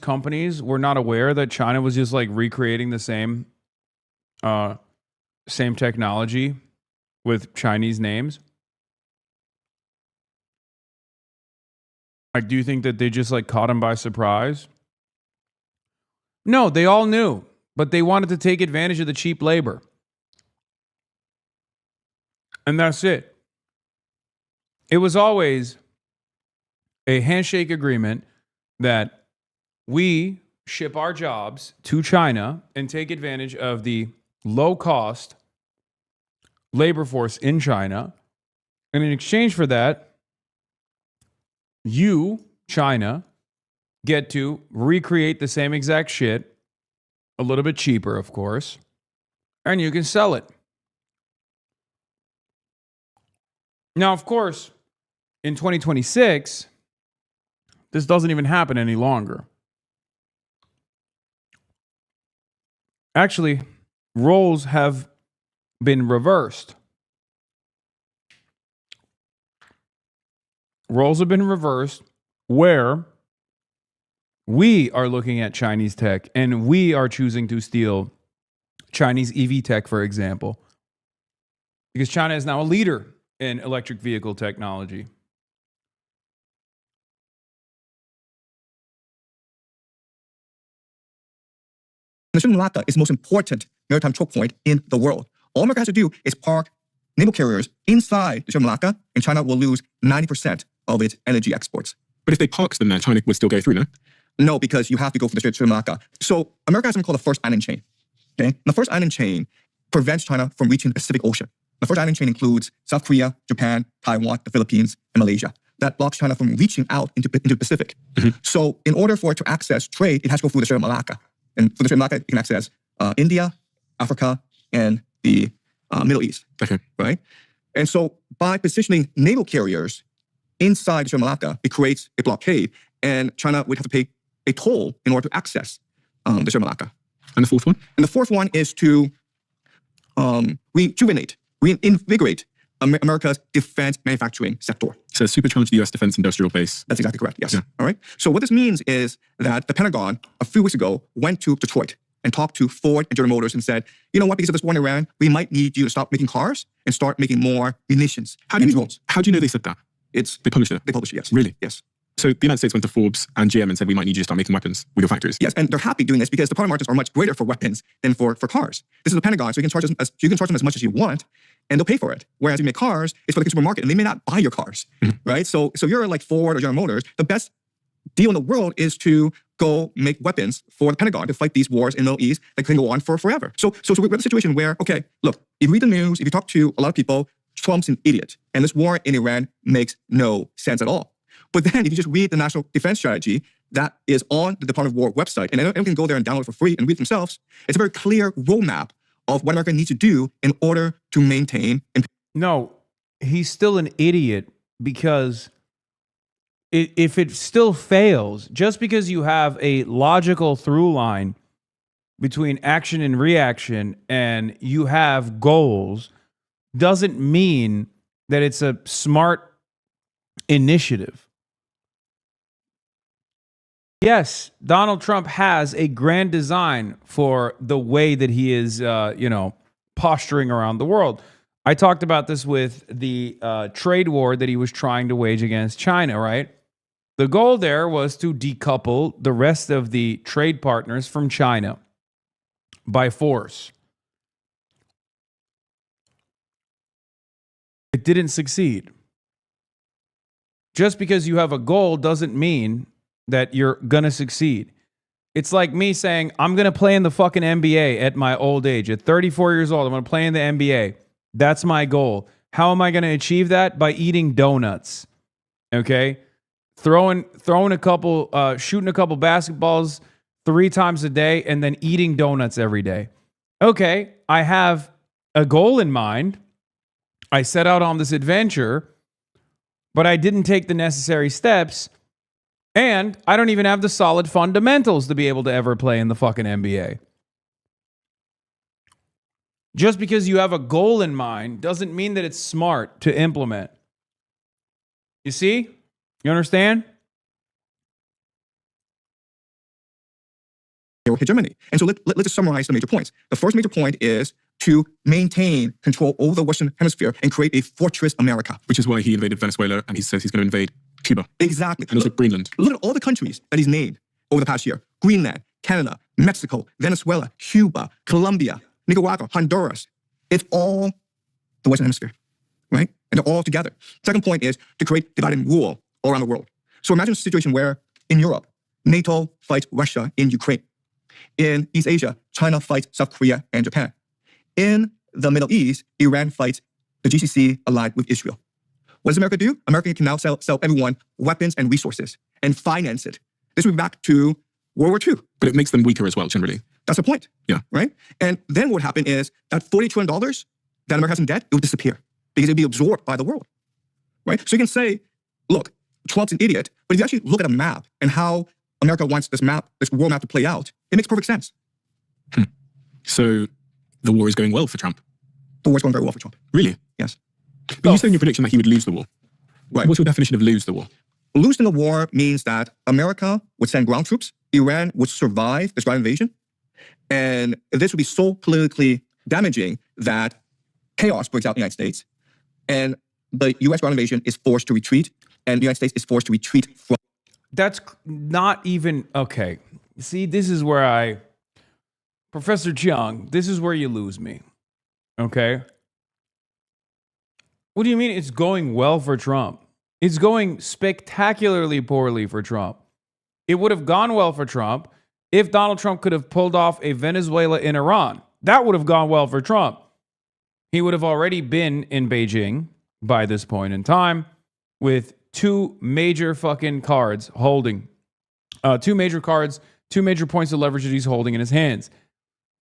companies were not aware that China was just like recreating the same technology with Chinese names? Like, do you think that they just like caught him by surprise? No, they all knew, but they wanted to take advantage of the cheap labor. And that's it. It was always a handshake agreement that we ship our jobs to China and take advantage of the low-cost labor force in China. And in exchange for that, you, China, get to recreate the same exact shit, a little bit cheaper, of course, and you can sell it. Now, of course, in 2026, this doesn't even happen any longer. Actually, roles have been reversed. Roles have been reversed, where we are looking at Chinese tech and we are choosing to steal Chinese EV tech, for example, because China is now a leader in electric vehicle technology. The Strait of Malacca is the most important maritime choke point in the world. All America has to do is park naval carriers inside the Strait of Malacca, and China will lose 90% of its energy exports. But if they parked them there, China would still go through, no? No, because you have to go from the Strait of Malacca. So America has something called the first island chain. Okay? And the first island chain prevents China from reaching the Pacific Ocean. The first island chain includes South Korea, Japan, Taiwan, the Philippines, and Malaysia. That blocks China from reaching out into the Pacific. So in order for it to access trade, it has to go through the Strait of Malacca. And through the Strait of Malacca, it can access India, Africa, and the Middle East. Okay. Right? And so by positioning naval carriers inside the Strait of Malacca, it creates a blockade, and China would have to pay a toll in order to access the Strait of Malacca. And the fourth one? And the fourth one is to reinvigorate America's defense manufacturing sector. So supercharge the U.S. defense industrial base. That's exactly correct, yes. Yeah. All right. So what this means is that the Pentagon, a few weeks ago, went to Detroit and talked to Ford and General Motors and said, you know what, because of this war in Iran, we might need you to stop making cars and start making more munitions and drones. How do you know they said that? They published it? They published it, yes. Really? Yes. So the United States went to Forbes and GM and said, we might need you to start making weapons with your factories. Yes, and they're happy doing this because the profit margins are much greater for weapons than for cars. This is the Pentagon, so you can charge them as much as you want, and they'll pay for it. Whereas you make cars, it's for the consumer market, and they may not buy your cars, right? So you're like Ford or General Motors. The best deal in the world is to go make weapons for the Pentagon to fight these wars in the Middle East that can go on for forever. So we're in a situation where, okay, look, if you read the news, if you talk to a lot of people, Trump's an idiot, and this war in Iran makes no sense at all. But then if you just read the National Defense Strategy that is on the Department of War website, and anyone can go there and download it for free and read it themselves, it's a very clear roadmap of what America needs to do in order to maintain. No, he's still an idiot because if it still fails, just because you have a logical through line between action and reaction and you have goals, doesn't mean that it's a smart initiative. Yes, Donald Trump has a grand design for the way that he is, posturing around the world. I talked about this with the trade war that he was trying to wage against China, right? The goal there was to decouple the rest of the trade partners from China by force. It didn't succeed. Just because you have a goal doesn't mean that you're going to succeed. It's like me saying, I'm going to play in the fucking NBA at my old age. At 34 years old, I'm going to play in the NBA. That's my goal. How am I going to achieve that? By eating donuts. Okay? Shooting a couple basketballs 3 times a day and then eating donuts every day. Okay, I have a goal in mind. I set out on this adventure, but I didn't take the necessary steps. And I don't even have the solid fundamentals to be able to ever play in the fucking NBA. Just because you have a goal in mind doesn't mean that it's smart to implement. You see? You understand? Hegemony. And so let's just summarize the major points. The first major point is to maintain control over the Western Hemisphere and create a fortress America. Which is why he invaded Venezuela and he says he's going to invade Cuba. Exactly. And also Greenland. Look at all the countries that he's named over the past year. Greenland, Canada, Mexico, Venezuela, Cuba, Colombia, Nicaragua, Honduras. It's all the Western Hemisphere, right? And they're all together. Second point is to create divide and rule all around the world. So imagine a situation where in Europe, NATO fights Russia in Ukraine. In East Asia, China fights South Korea and Japan. In the Middle East, Iran fights the GCC allied with Israel. What does America do? America can now sell everyone weapons and resources and finance it. This would be back to World War II. But it makes them weaker as well, generally. That's the point. Yeah. Right? And then what would happen is that $40 trillion that America has in debt, it would disappear because it would be absorbed by the world. Right? So you can say, look, Trump's an idiot, but if you actually look at a map and how America wants this world map to play out, it makes perfect sense. So the war is going well for Trump? The war is going very well for Trump. Really? Yes. But you said in your prediction that he would lose the war. Right. What's your definition of lose the war? losing the war means that America would send ground troops, Iran would survive Israeli invasion, and this would be so politically damaging that chaos breaks out in the United States, and the U.S. ground invasion is forced to retreat, and the United States is forced to retreat from. That's not even okay. See, this is where Professor Chung, this is where you lose me. Okay? What do you mean it's going well for Trump? It's going spectacularly poorly for Trump. It would have gone well for Trump if Donald Trump could have pulled off a Venezuela in Iran. That would have gone well for Trump. He would have already been in Beijing by this point in time with two major fucking cards holding, two major points of leverage that he's holding in his hands.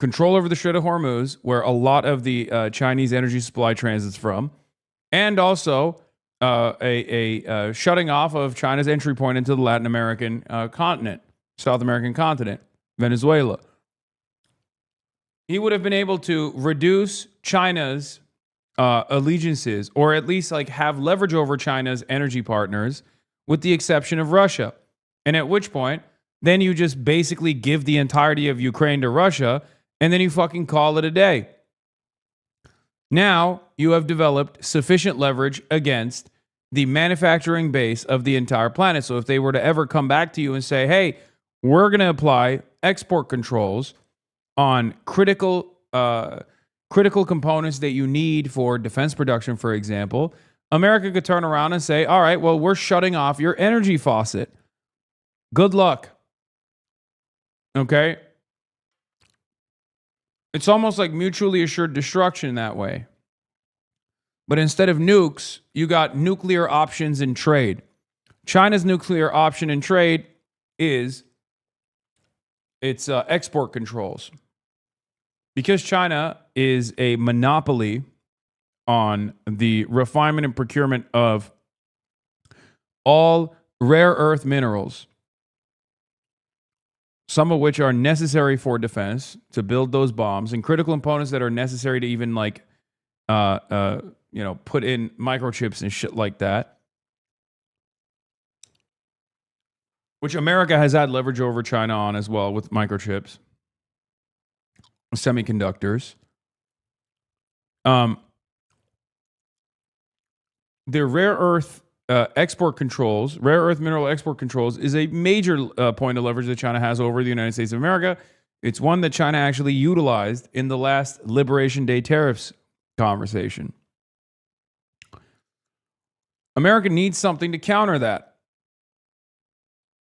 Control over the Strait of Hormuz, where a lot of the Chinese energy supply transits from, and also a shutting off of China's entry point into the Latin American continent, South American continent, Venezuela. He would have been able to reduce China's allegiances, or at least like have leverage over China's energy partners, with the exception of Russia. And at which point, then you just basically give the entirety of Ukraine to Russia, and then you fucking call it a day. Now you have developed sufficient leverage against the manufacturing base of the entire planet. So if they were to ever come back to you and say, hey, we're going to apply export controls on critical components that you need for defense production, for example, America could turn around and say, all right, well, we're shutting off your energy faucet. Good luck. Okay? It's almost like mutually assured destruction that way. But instead of nukes, you got nuclear options in trade. China's nuclear option in trade is its export controls. Because China is a monopoly on the refinement and procurement of all rare earth minerals, some of which are necessary for defense to build those bombs, and critical components that are necessary to even put in microchips and shit like that, which America has had leverage over China on as well with microchips, semiconductors. The rare earth export controls, rare earth mineral export controls, is a major point of leverage that China has over the United States of America. It's one that China actually utilized in the last Liberation Day tariffs conversation. America needs something to counter that.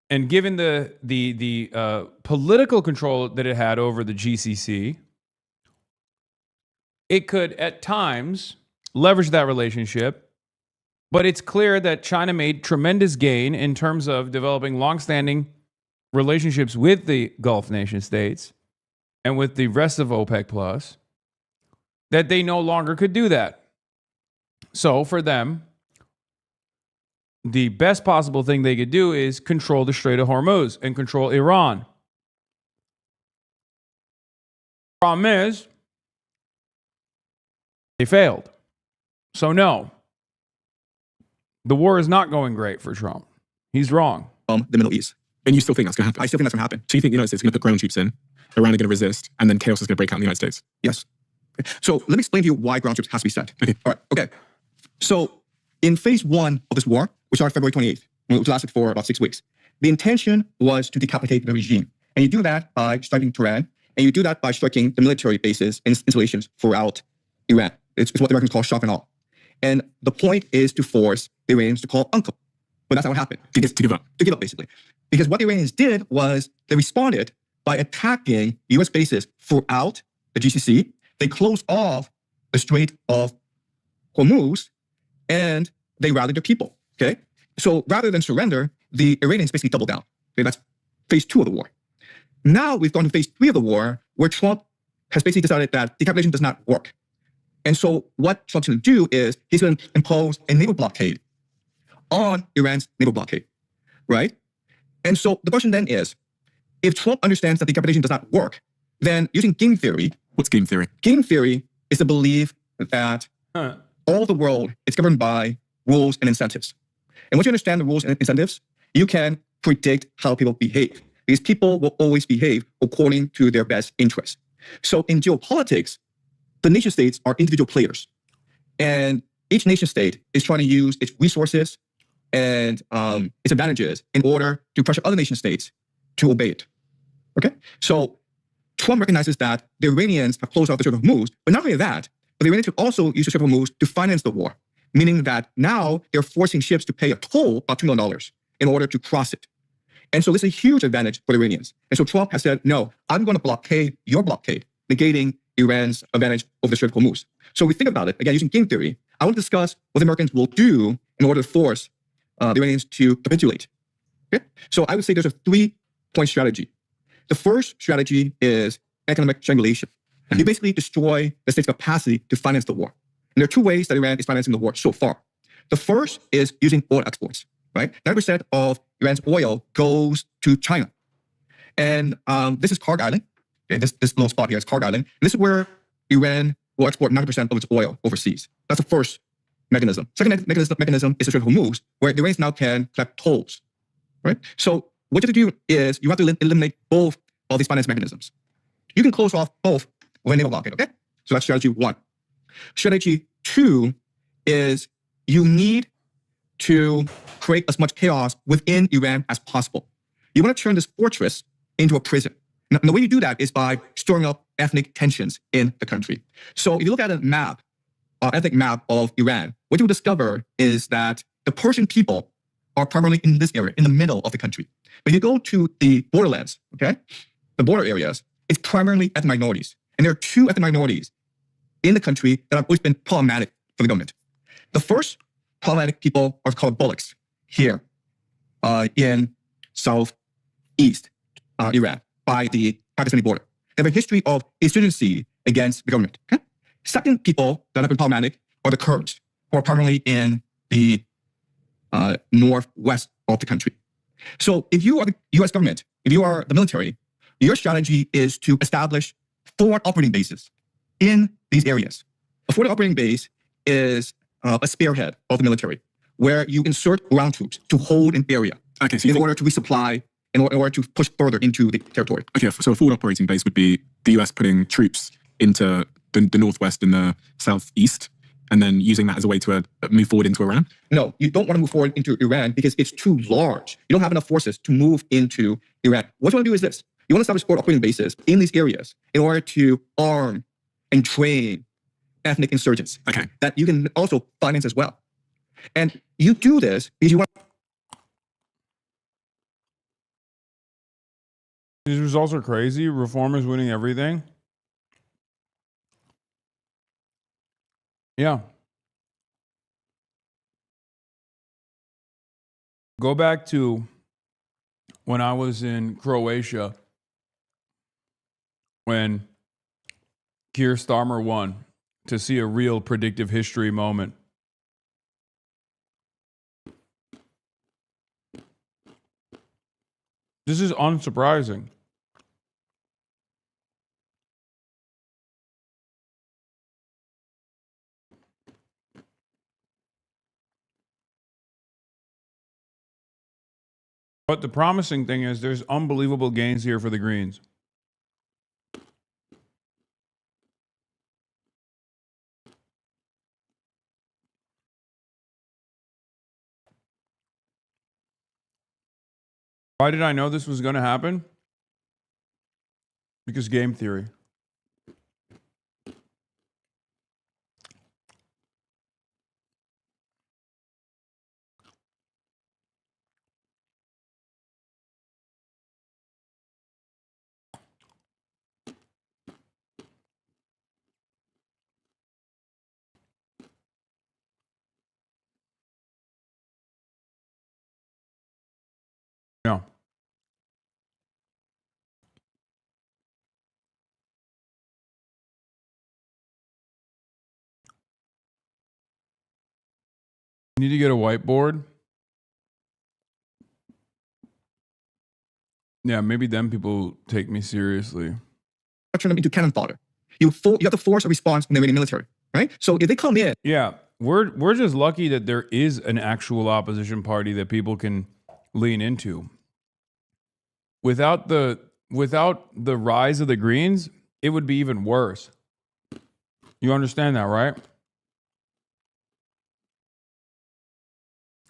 And given the political control that it had over the GCC, it could at times leverage that relationship. But it's clear that China made tremendous gain in terms of developing longstanding relationships with the Gulf nation states and with the rest of OPEC Plus, that they no longer could do that. So for them, the best possible thing they could do is control the Strait of Hormuz and control Iran. Problem is, they failed. So no. The war is not going great for Trump. He's wrong. The Middle East. And you still think that's going to happen? I still think that's going to happen. So you think the United States is going to put ground troops in, Iran are going to resist, and then chaos is going to break out in the United States? Yes. So let me explain to you why ground troops has to be sent. Okay. All right. Okay. So in phase one of this war, which started February 28th, which lasted for about 6 weeks, the intention was to decapitate the regime. And you do that by striking Tehran, and you do that by striking the military bases and installations throughout Iran. It's what the Americans call shock and awe. And the point is to force the Iranians to call uncle. But that's not what happened. To give up. To give up, basically. Because what the Iranians did was they responded by attacking U.S. bases throughout the GCC. They closed off the Strait of Hormuz, and they rallied their people. Okay? So rather than surrender, the Iranians basically doubled down. Okay? That's phase two of the war. Now we've gone to phase three of the war, where Trump has basically decided that decapitation does not work. And so what Trump's going to do is he's going to impose a naval blockade on Iran's naval blockade, right? And so the question then is, if Trump understands that decapitation does not work, then using game theory... What's game theory? Game theory is the belief that all the world is governed by rules and incentives. And once you understand the rules and incentives, you can predict how people behave. Because people will always behave according to their best interest. So in geopolitics, the nation states are individual players. And each nation state is trying to use its resources and its advantages in order to pressure other nation states to obey it. Okay? So Trump recognizes that the Iranians have closed off the Strait of Hormuz, but not only that, but the Iranians could also use the Strait of Hormuz to finance the war, meaning that now they're forcing ships to pay a toll of $2 million in order to cross it. And so this is a huge advantage for the Iranians. And so Trump has said, no, I'm going to blockade your blockade, negating Iran's advantage over the Strait of Hormuz. So we think about it, again, using game theory, I want to discuss what the Americans will do in order to force the Iranians to capitulate. Okay? So I would say there's a 3-point strategy. The first strategy is economic strangulation. You basically destroy the state's capacity to finance the war. And there are 2 ways that Iran is financing the war so far. The first is using oil exports, right? 90% of Iran's oil goes to China. And this is Kharg Island. Okay, this little spot here is Kharg Island. And this is where Iran will export 90% of its oil overseas. That's the first mechanism. Second mechanism is the Strait of Hormuz, where the Iranians now can collect tolls, right? So what you have to do is you have to eliminate both of these finance mechanisms. You can close off both with a naval blockade, okay? So that's strategy 1. Strategy 2 is you need to create as much chaos within Iran as possible. You want to turn this fortress into a prison. And the way you do that is by stirring up ethnic tensions in the country. So if you look at a map, ethnic map of Iran, what you will discover is that the Persian people are primarily in this area, in the middle of the country. But you go to the borderlands, okay? The border areas, it's primarily ethnic minorities. And there are 2 ethnic minorities in the country that have always been problematic for the government. The first problematic people are called bullocks here in southeast Iran by the Pakistani border. They have a history of insurgency against the government. Okay? Second people that have been problematic are the Kurds, who are primarily in the northwest of the country. So if you are the US government, if you are the military, your strategy is to establish forward operating bases in these areas. A forward operating base is a spearhead of the military, where you insert ground troops to hold an area in order to resupply, in order to push further into the territory. Okay, so a forward operating base would be the US putting troops into the northwest and the southeast, and then using that as a way to move forward into Iran? No, you don't want to move forward into Iran because it's too large. You don't have enough forces to move into Iran. What you want to do is this. You want to establish forward operating bases in these areas in order to arm and train ethnic insurgents that you can also finance as well. And you do this because you want... These results are crazy. Reform is winning everything. Yeah. Go back to when I was in Croatia, when Keir Starmer won, to see a real predictive history moment. This is unsurprising. But the promising thing is there's unbelievable gains here for the Greens. Why did I know this was going to happen? Because game theory. Yeah. You need to get a whiteboard. Yeah, maybe then people take me seriously. Turn them into cannon fodder. You have to force a response from the Iranian military, right? So if they come in... Yeah, we're just lucky that there is an actual opposition party that people can lean into. Without the rise of the Greens, it would be even worse. You understand that, right?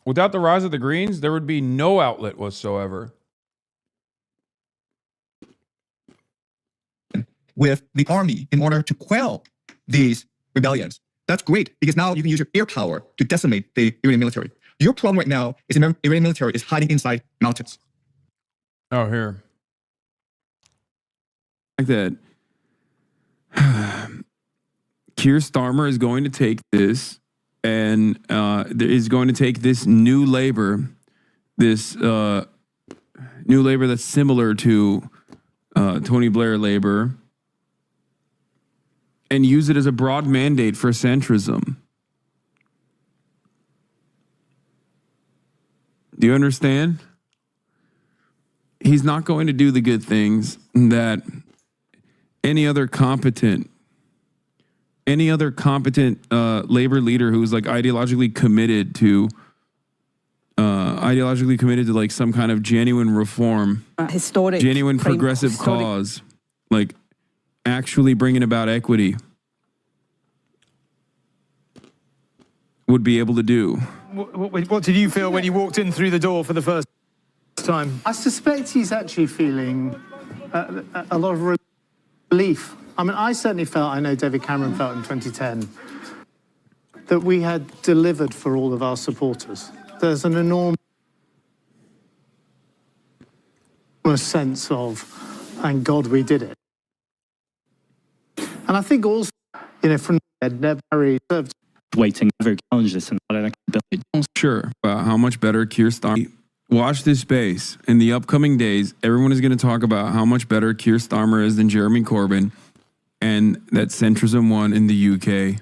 Without the rise of the Greens, there would be no outlet whatsoever. With the army in order to quell these rebellions. That's great, because now you can use your air power to decimate the Iranian military. Your problem right now is the Iranian military is hiding inside mountains. Oh, here. Like that. Keir Starmer is going to take this and is going to take this new labor, this new labor that's similar to Tony Blair labor, and use it as a broad mandate for centrism. Do you understand? He's not going to do the good things that any other competent labor leader who's like ideologically committed to like some kind of genuine reform, genuine progressive cause, like actually bringing about equity, would be able to do. What did you feel when you walked in through the door for the first time? I suspect he's actually feeling a lot of relief. I mean, I certainly felt, I know David Cameron felt in 2010, that we had delivered for all of our supporters. There's an enormous sense of, thank God we did it. And I think also, from Barry served waiting, never challenge this and Sure, about how much better Keir Starmer. Watch this space. In the upcoming days, everyone is going to talk about how much better Keir Starmer is than Jeremy Corbyn, and that centrism won in the UK.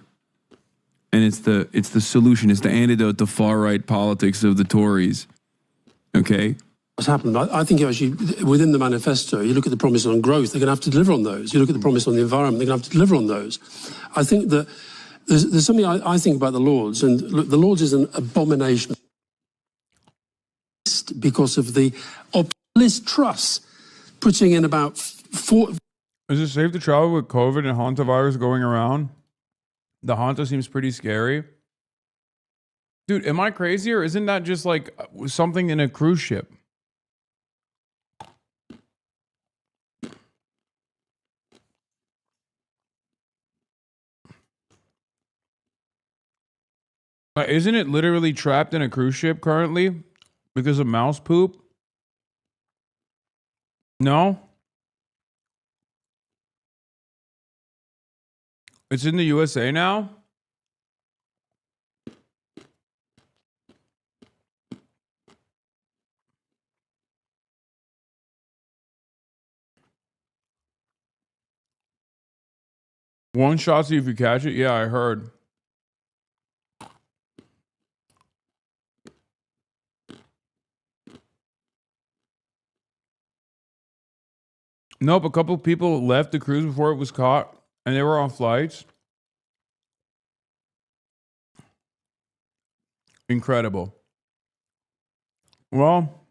And it's the solution. It's the antidote to far right politics of the Tories. Okay. What's happened? I think actually within the manifesto, you look at the promise on growth, they're going to have to deliver on those. You look at the promise on the environment, they're going to have to deliver on those. I think that there's something I think about the Lords, and look, the Lords is an abomination because of the Liz Truss putting in about 4. Is it safe to travel with COVID and Hantavirus going around? The Hanta seems pretty scary. Dude, am I crazy, or isn't that just like something in a cruise ship? Isn't it literally trapped in a cruise ship currently because of mouse poop? No? It's in the USA now? One shot, see if you catch it? Yeah, I heard. Nope, a couple of people left the cruise before it was caught, and they were on flights. Incredible. Well,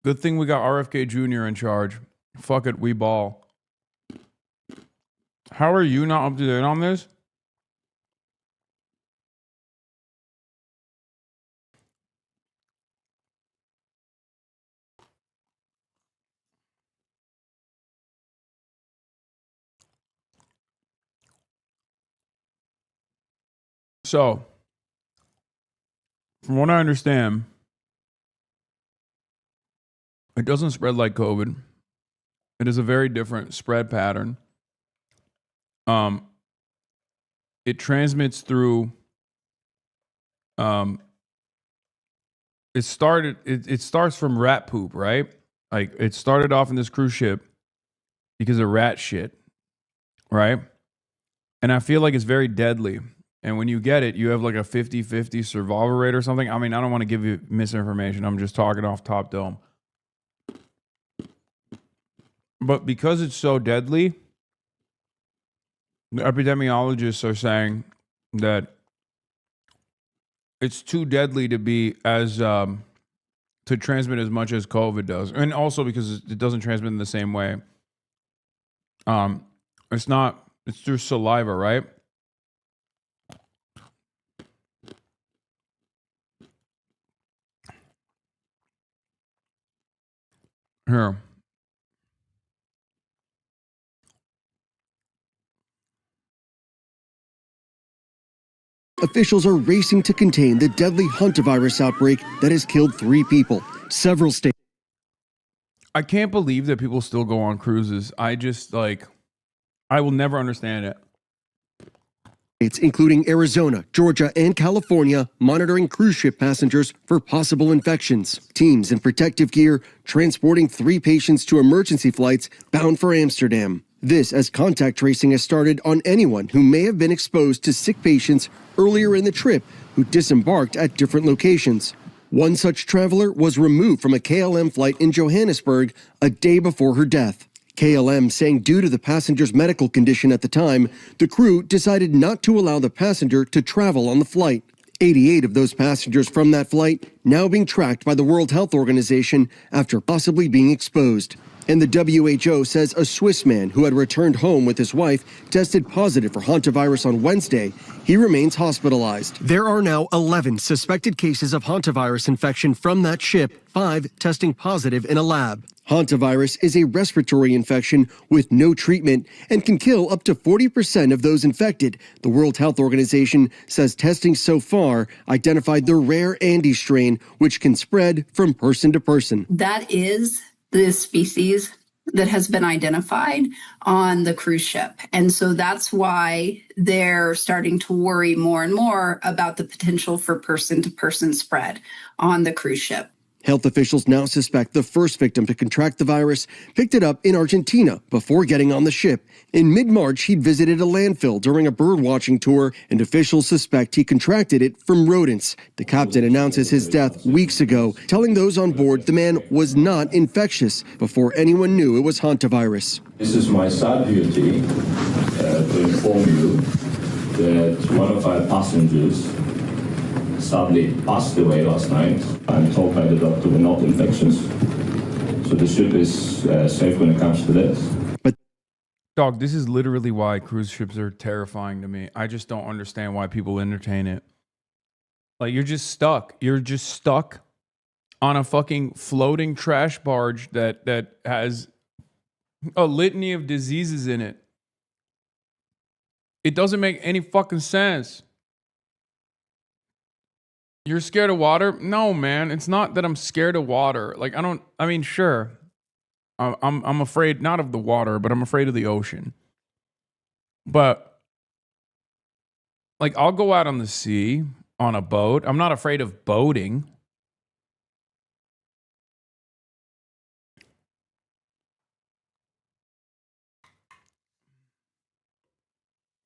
good thing we got RFK Jr. in charge. Fuck it, we ball. How are you not up to date on this? So, from what I understand, it doesn't spread like COVID. It is a very different spread pattern. It transmits through. It starts from rat poop, right? Like it started off in this cruise ship because of rat shit, right? And I feel like it's very deadly. And when you get it, you have like a 50-50 survival rate or something. I mean, I don't want to give you misinformation. I'm just talking off top dome. But because it's so deadly, the epidemiologists are saying that it's too deadly to be as to transmit as much as COVID does, and also because it doesn't transmit in the same way. It's not. It's through saliva, right? Here. Officials are racing to contain the deadly Hantavirus outbreak that has killed 3 people. Several states. I can't believe that people still go on cruises. I will never understand it. States, including Arizona, Georgia, and California, monitoring cruise ship passengers for possible infections. Teams in protective gear transporting 3 patients to emergency flights bound for Amsterdam. This as contact tracing has started on anyone who may have been exposed to sick patients earlier in the trip who disembarked at different locations. One such traveler was removed from a KLM flight in Johannesburg a day before her death. KLM saying due to the passenger's medical condition at the time, the crew decided not to allow the passenger to travel on the flight. 88 of those passengers from that flight now being tracked by the World Health Organization after possibly being exposed. And the WHO says a Swiss man who had returned home with his wife tested positive for Hantavirus on Wednesday. He remains hospitalized. There are now 11 suspected cases of Hantavirus infection from that ship, 5 testing positive in a lab. Hantavirus is a respiratory infection with no treatment and can kill up to 40% of those infected. The World Health Organization says testing so far identified the rare Andes strain, which can spread from person to person. That is the species that has been identified on the cruise ship. And so that's why they're starting to worry more and more about the potential for person-to-person spread on the cruise ship. Health officials now suspect the first victim to contract the virus picked it up in Argentina before getting on the ship. In mid-March, he'd visited a landfill during a bird-watching tour, and officials suspect he contracted it from rodents. The captain announces his death weeks ago, telling those on board the man was not infectious before anyone knew it was Hantavirus. This is my sad duty to inform you that one of our passengers sadly passed away last night. I'm told by the doctor we're not infectious. So the ship is safe when it comes to this. But dog, this is literally why cruise ships are terrifying to me. I just don't understand why people entertain it. Like, you're just stuck. You're just stuck on a fucking floating trash barge that has a litany of diseases in it. It doesn't make any fucking sense. You're scared of water? No, man. It's not that I'm scared of water. Like, sure. I'm afraid not of the water, but I'm afraid of the ocean. But like, I'll go out on the sea on a boat. I'm not afraid of boating.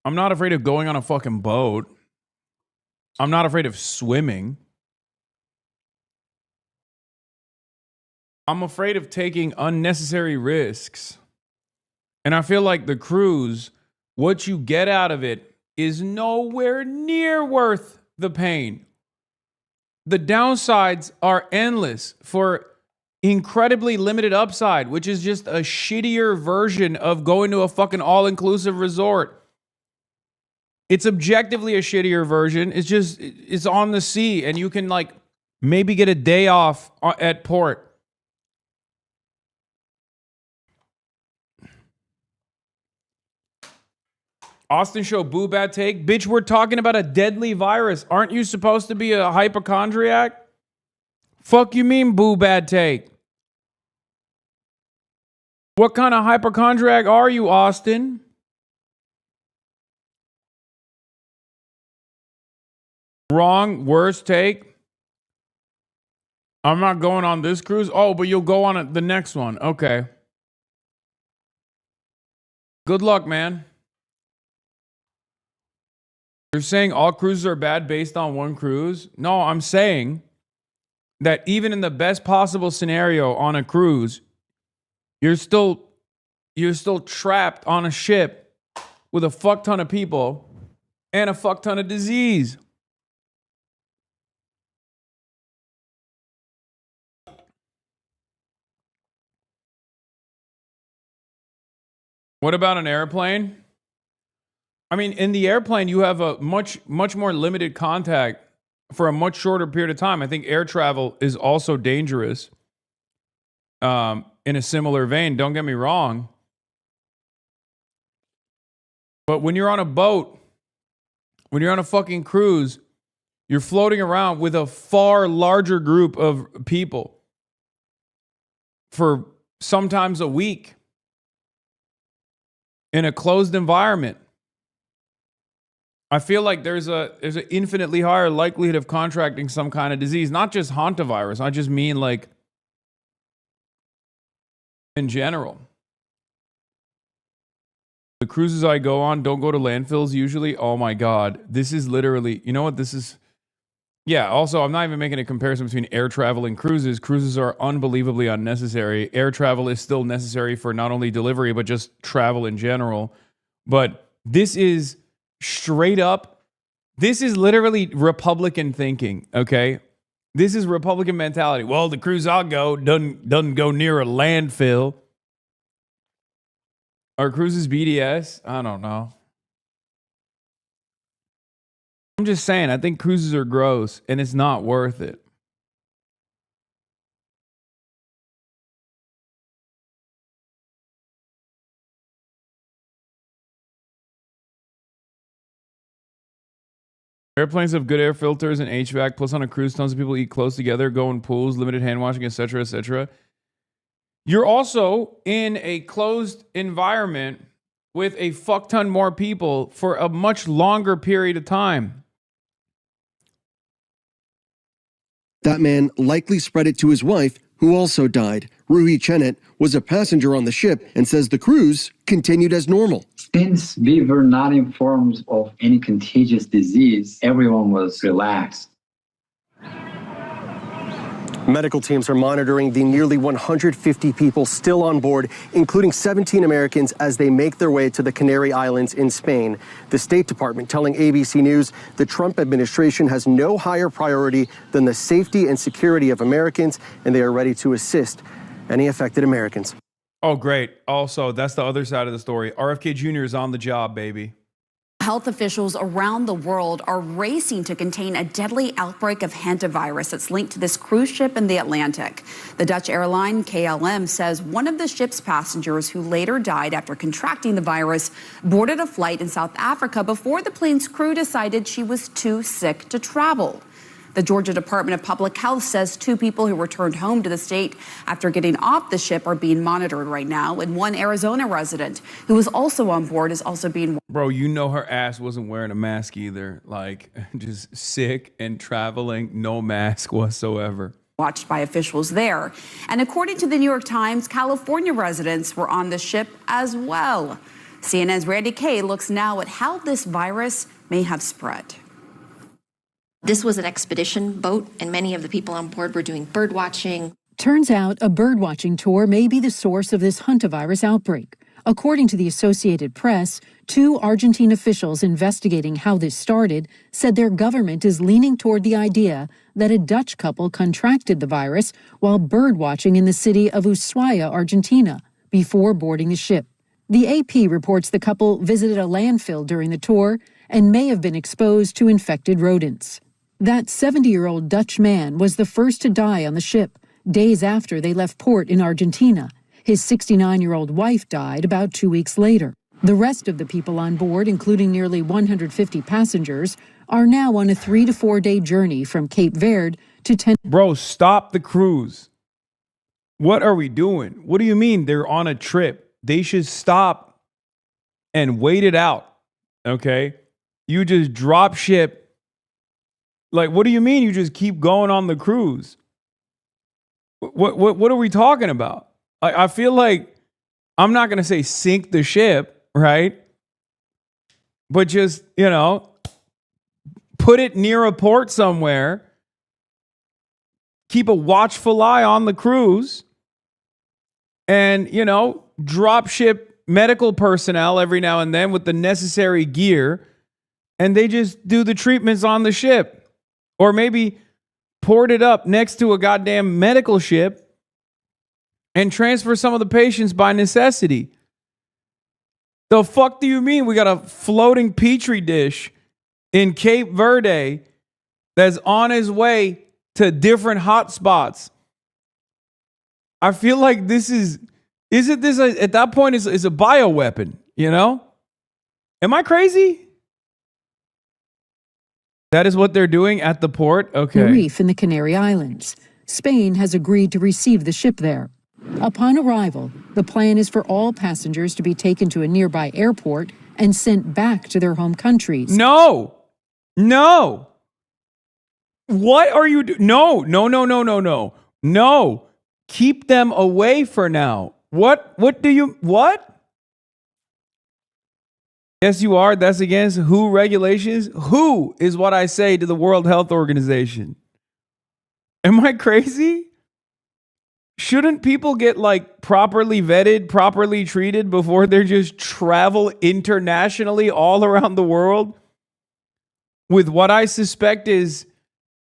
I'm not afraid of going on a fucking boat. I'm not afraid of swimming. I'm afraid of taking unnecessary risks. And I feel like the cruise, what you get out of it is nowhere near worth the pain. The downsides are endless for incredibly limited upside, which is just a shittier version of going to a fucking all-inclusive resort. It's objectively a shittier version. It's on the sea, and you can like maybe get a day off at port. Austin Show, boo bad take. Bitch, we're talking about a deadly virus. Aren't you supposed to be a hypochondriac? Fuck you mean boo bad take? What kind of hypochondriac are you, Austin? Wrong, worst take. I'm not going on this cruise. Oh, but you'll go on the next one. Okay. Good luck, man. You're saying all cruises are bad based on one cruise? No, I'm saying that even in the best possible scenario on a cruise, you're still trapped on a ship with a fuck ton of people and a fuck ton of disease. What about an airplane? I mean, in the airplane, you have a much more limited contact for a much shorter period of time. I think air travel is also dangerous in a similar vein. Don't get me wrong. But when you're on a boat, when you're on a fucking cruise, you're floating around with a far larger group of people for sometimes a week in a closed environment. I feel like there's an infinitely higher likelihood of contracting some kind of disease, not just Hantavirus. I just mean like in general. The cruises I go on don't go to landfills usually. Oh my God. This is literally, you know what this is? Yeah, also, I'm not even making a comparison between air travel and cruises. Cruises are unbelievably unnecessary. Air travel is still necessary for not only delivery, but just travel in general. But this is straight up, this is literally Republican thinking, okay? This is Republican mentality. Well, the cruise I'll go doesn't go near a landfill. Are cruises BDS? I don't know. I'm just saying, I think cruises are gross and it's not worth it. Airplanes have good air filters and HVAC, plus on a cruise, tons of people eat close together, go in pools, limited hand washing, etc., etc. You're also in a closed environment with a fuck ton more people for a much longer period of time. That man likely spread it to his wife, who also died. Ruhi Chenet was a passenger on the ship and says the cruise continued as normal. Since we were not informed of any contagious disease, everyone was relaxed. Medical teams are monitoring the nearly 150 people still on board, including 17 Americans, as they make their way to the Canary Islands in Spain. The State Department telling ABC News the Trump administration has no higher priority than the safety and security of Americans, and they are ready to assist any affected Americans. Oh, great. Also, that's the other side of the story. RFK Jr. is on the job, baby. Health officials around the world are racing to contain a deadly outbreak of hantavirus that's linked to this cruise ship in the Atlantic. The Dutch airline KLM says one of the ship's passengers, who later died after contracting the virus, boarded a flight in South Africa before the plane's crew decided she was too sick to travel. The Georgia Department of Public Health says 2 people who returned home to the state after getting off the ship are being monitored right now, and one Arizona resident who was also on board is also being... Bro, you know her ass wasn't wearing a mask either. Like, just sick and traveling, no mask whatsoever. Watched by officials there. And according to the New York Times, California residents were on the ship as well. CNN's Randy Kay looks now at how this virus may have spread. This was an expedition boat, and many of the people on board were doing bird watching. Turns out a bird watching tour may be the source of this hantavirus outbreak. According to the Associated Press, 2 Argentine officials investigating how this started said their government is leaning toward the idea that a Dutch couple contracted the virus while bird watching in the city of Ushuaia, Argentina, before boarding the ship. The AP reports the couple visited a landfill during the tour and may have been exposed to infected rodents. That 70-year-old Dutch man was the first to die on the ship, days after they left port in Argentina. His 69-year-old wife died about 2 weeks later. The rest of the people on board, including nearly 150 passengers, are now on a 3 to 4 day journey from Cape Verde to Bro, stop the cruise. What are we doing? What do you mean they're on a trip? They should stop and wait it out, okay? You just drop ship. Like, what do you mean you just keep going on the cruise? What are we talking about? I feel like I'm not going to say sink the ship, right? But just, you know, put it near a port somewhere. Keep a watchful eye on the cruise. And, you know, drop ship medical personnel every now and then with the necessary gear. And they just do the treatments on the ship. Or maybe port it up next to a goddamn medical ship and transfer some of the patients by necessity. The fuck do you mean we got a floating petri dish in Cape Verde that's on his way to different hotspots? I feel like this isn't this at that point is a bioweapon, you know? Am I crazy? That is what they're doing at the port? Okay. Reef in the Canary Islands. Spain has agreed to receive the ship there. Upon arrival, the plan is for all passengers to be taken to a nearby airport and sent back to their home countries. No. What are you doing? No. Keep them away for now. What? Yes, you are. That's against WHO regulations. WHO is what I say to the World Health Organization. Am I crazy? Shouldn't people get like properly vetted, properly treated before they just travel internationally all around the world with what I suspect is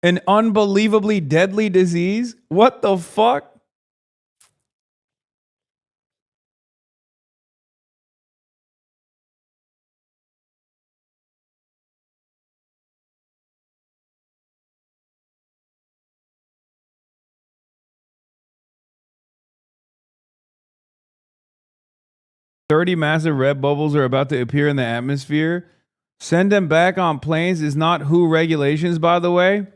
an unbelievably deadly disease? What the fuck? "30 massive red bubbles are about to appear in the atmosphere. Send them back on planes" is not WHO regulations, by the way.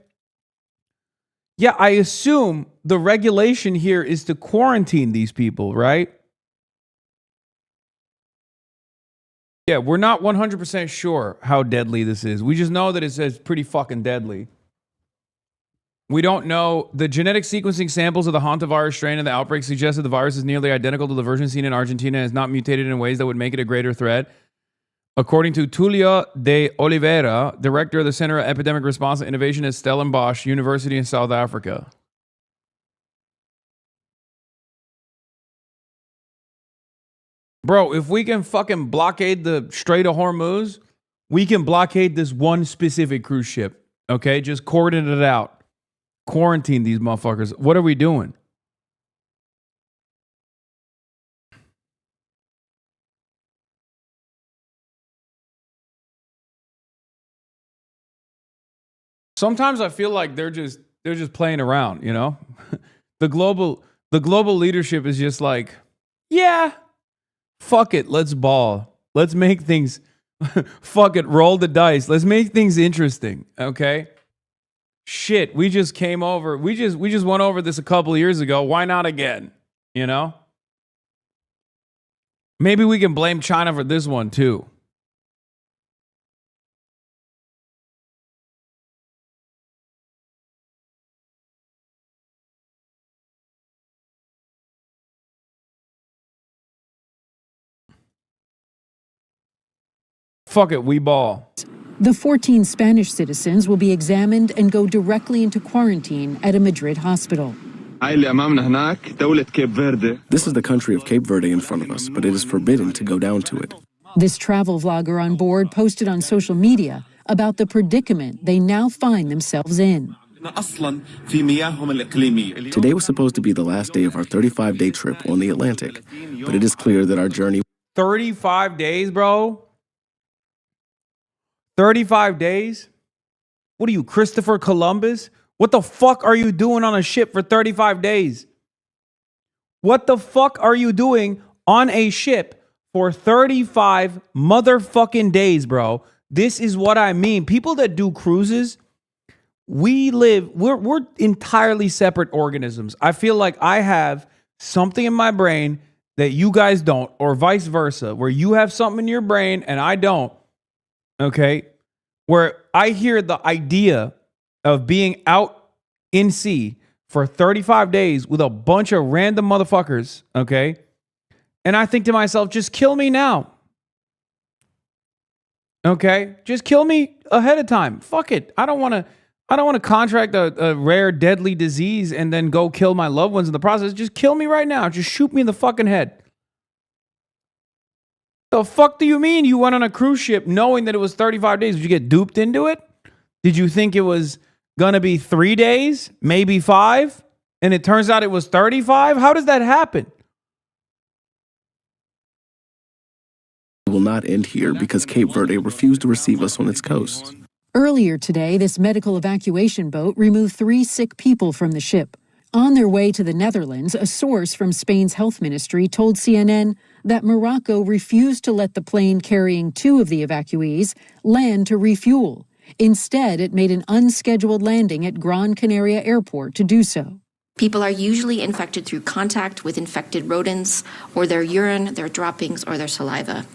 Yeah, I assume the regulation here is to quarantine these people, right? Yeah, we're not 100% sure how deadly this is. We just know that it says pretty fucking deadly. We don't know. The genetic sequencing samples of the Hantavirus strain of the outbreak suggest that the virus is nearly identical to the version seen in Argentina and is not mutated in ways that would make it a greater threat. According to Tulio de Oliveira, director of the Center of Epidemic Response and Innovation at Stellenbosch University in South Africa. Bro, if we can fucking blockade the Strait of Hormuz, we can blockade this one specific cruise ship. Okay? Just cordon it out. Quarantine these motherfuckers. What are we doing? Sometimes I feel like they're just playing around, you know? The global leadership is just like, yeah, fuck it, let's ball. Let's make things fuck it, roll the dice. Let's make things interesting, okay? Shit, we just came over. We just went over this a couple of years ago. Why not again? You know? Maybe we can blame China for this one too. Fuck it, we ball. The 14 Spanish citizens will be examined and go directly into quarantine at a Madrid hospital. This is the country of Cape Verde in front of us, but it is forbidden to go down to it. This travel vlogger on board posted on social media about the predicament they now find themselves in. Today was supposed to be the last day of our 35-day trip on the Atlantic, but it is clear that our journey... 35 days, bro? 35 days? What are you, Christopher Columbus? What the fuck are you doing on a ship for 35 days? What the fuck are you doing on a ship for 35 motherfucking days, bro? This is what I mean. People that do cruises, we're entirely separate organisms. I feel like I have something in my brain that you guys don't, or vice versa, where you have something in your brain and I don't. Okay, where I hear the idea of being out in sea for 35 days with a bunch of random motherfuckers, okay? And I think to myself, just kill me now. Okay? Just kill me ahead of time. Fuck it. I don't want to contract a rare deadly disease and then go kill my loved ones in the process. Just kill me right now. Just shoot me in the fucking head. The fuck do you mean you went on a cruise ship knowing that it was 35 days? Did you get duped into it? Did you think it was gonna be 3 days, maybe 5, and it turns out it was 35? How does that happen? will not end here because Cape Verde refused to receive us on its coast. Earlier today, this medical evacuation boat removed 3 sick people from the ship. On their way to the Netherlands, a source from Spain's health ministry told CNN that Morocco refused to let the plane carrying 2 of the evacuees land to refuel. Instead, it made an unscheduled landing at Gran Canaria Airport to do so. People are usually infected through contact with infected rodents, or their urine, their droppings, or their saliva.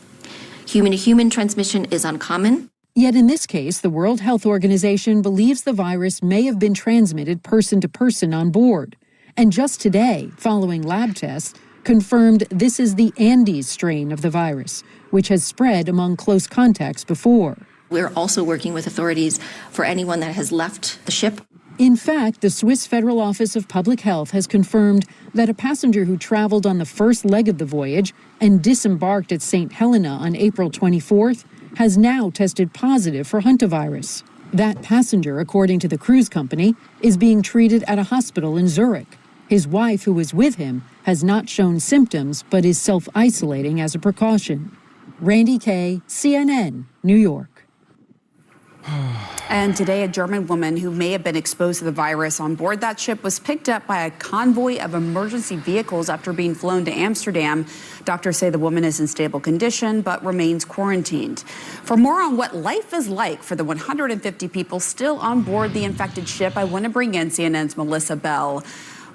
Human-to-human transmission is uncommon. Yet in this case, the World Health Organization believes the virus may have been transmitted person to person on board. And just today, following lab tests, confirmed this is the Andes strain of the virus, which has spread among close contacts before. We're also working with authorities for anyone that has left the ship. In fact, the Swiss Federal Office of Public Health has confirmed that a passenger who traveled on the first leg of the voyage and disembarked at St. Helena on April 24th has now tested positive for Hantavirus. That passenger, according to the cruise company, is being treated at a hospital in Zurich. His wife, who was with him, has not shown symptoms but is self-isolating as a precaution. Randy Kay, CNN, New York. And today, a German woman who may have been exposed to the virus on board that ship was picked up by a convoy of emergency vehicles after being flown to Amsterdam. Doctors say the woman is in stable condition but remains quarantined. For more on what life is like for the 150 people still on board the infected ship, I want to bring in CNN's Melissa Bell.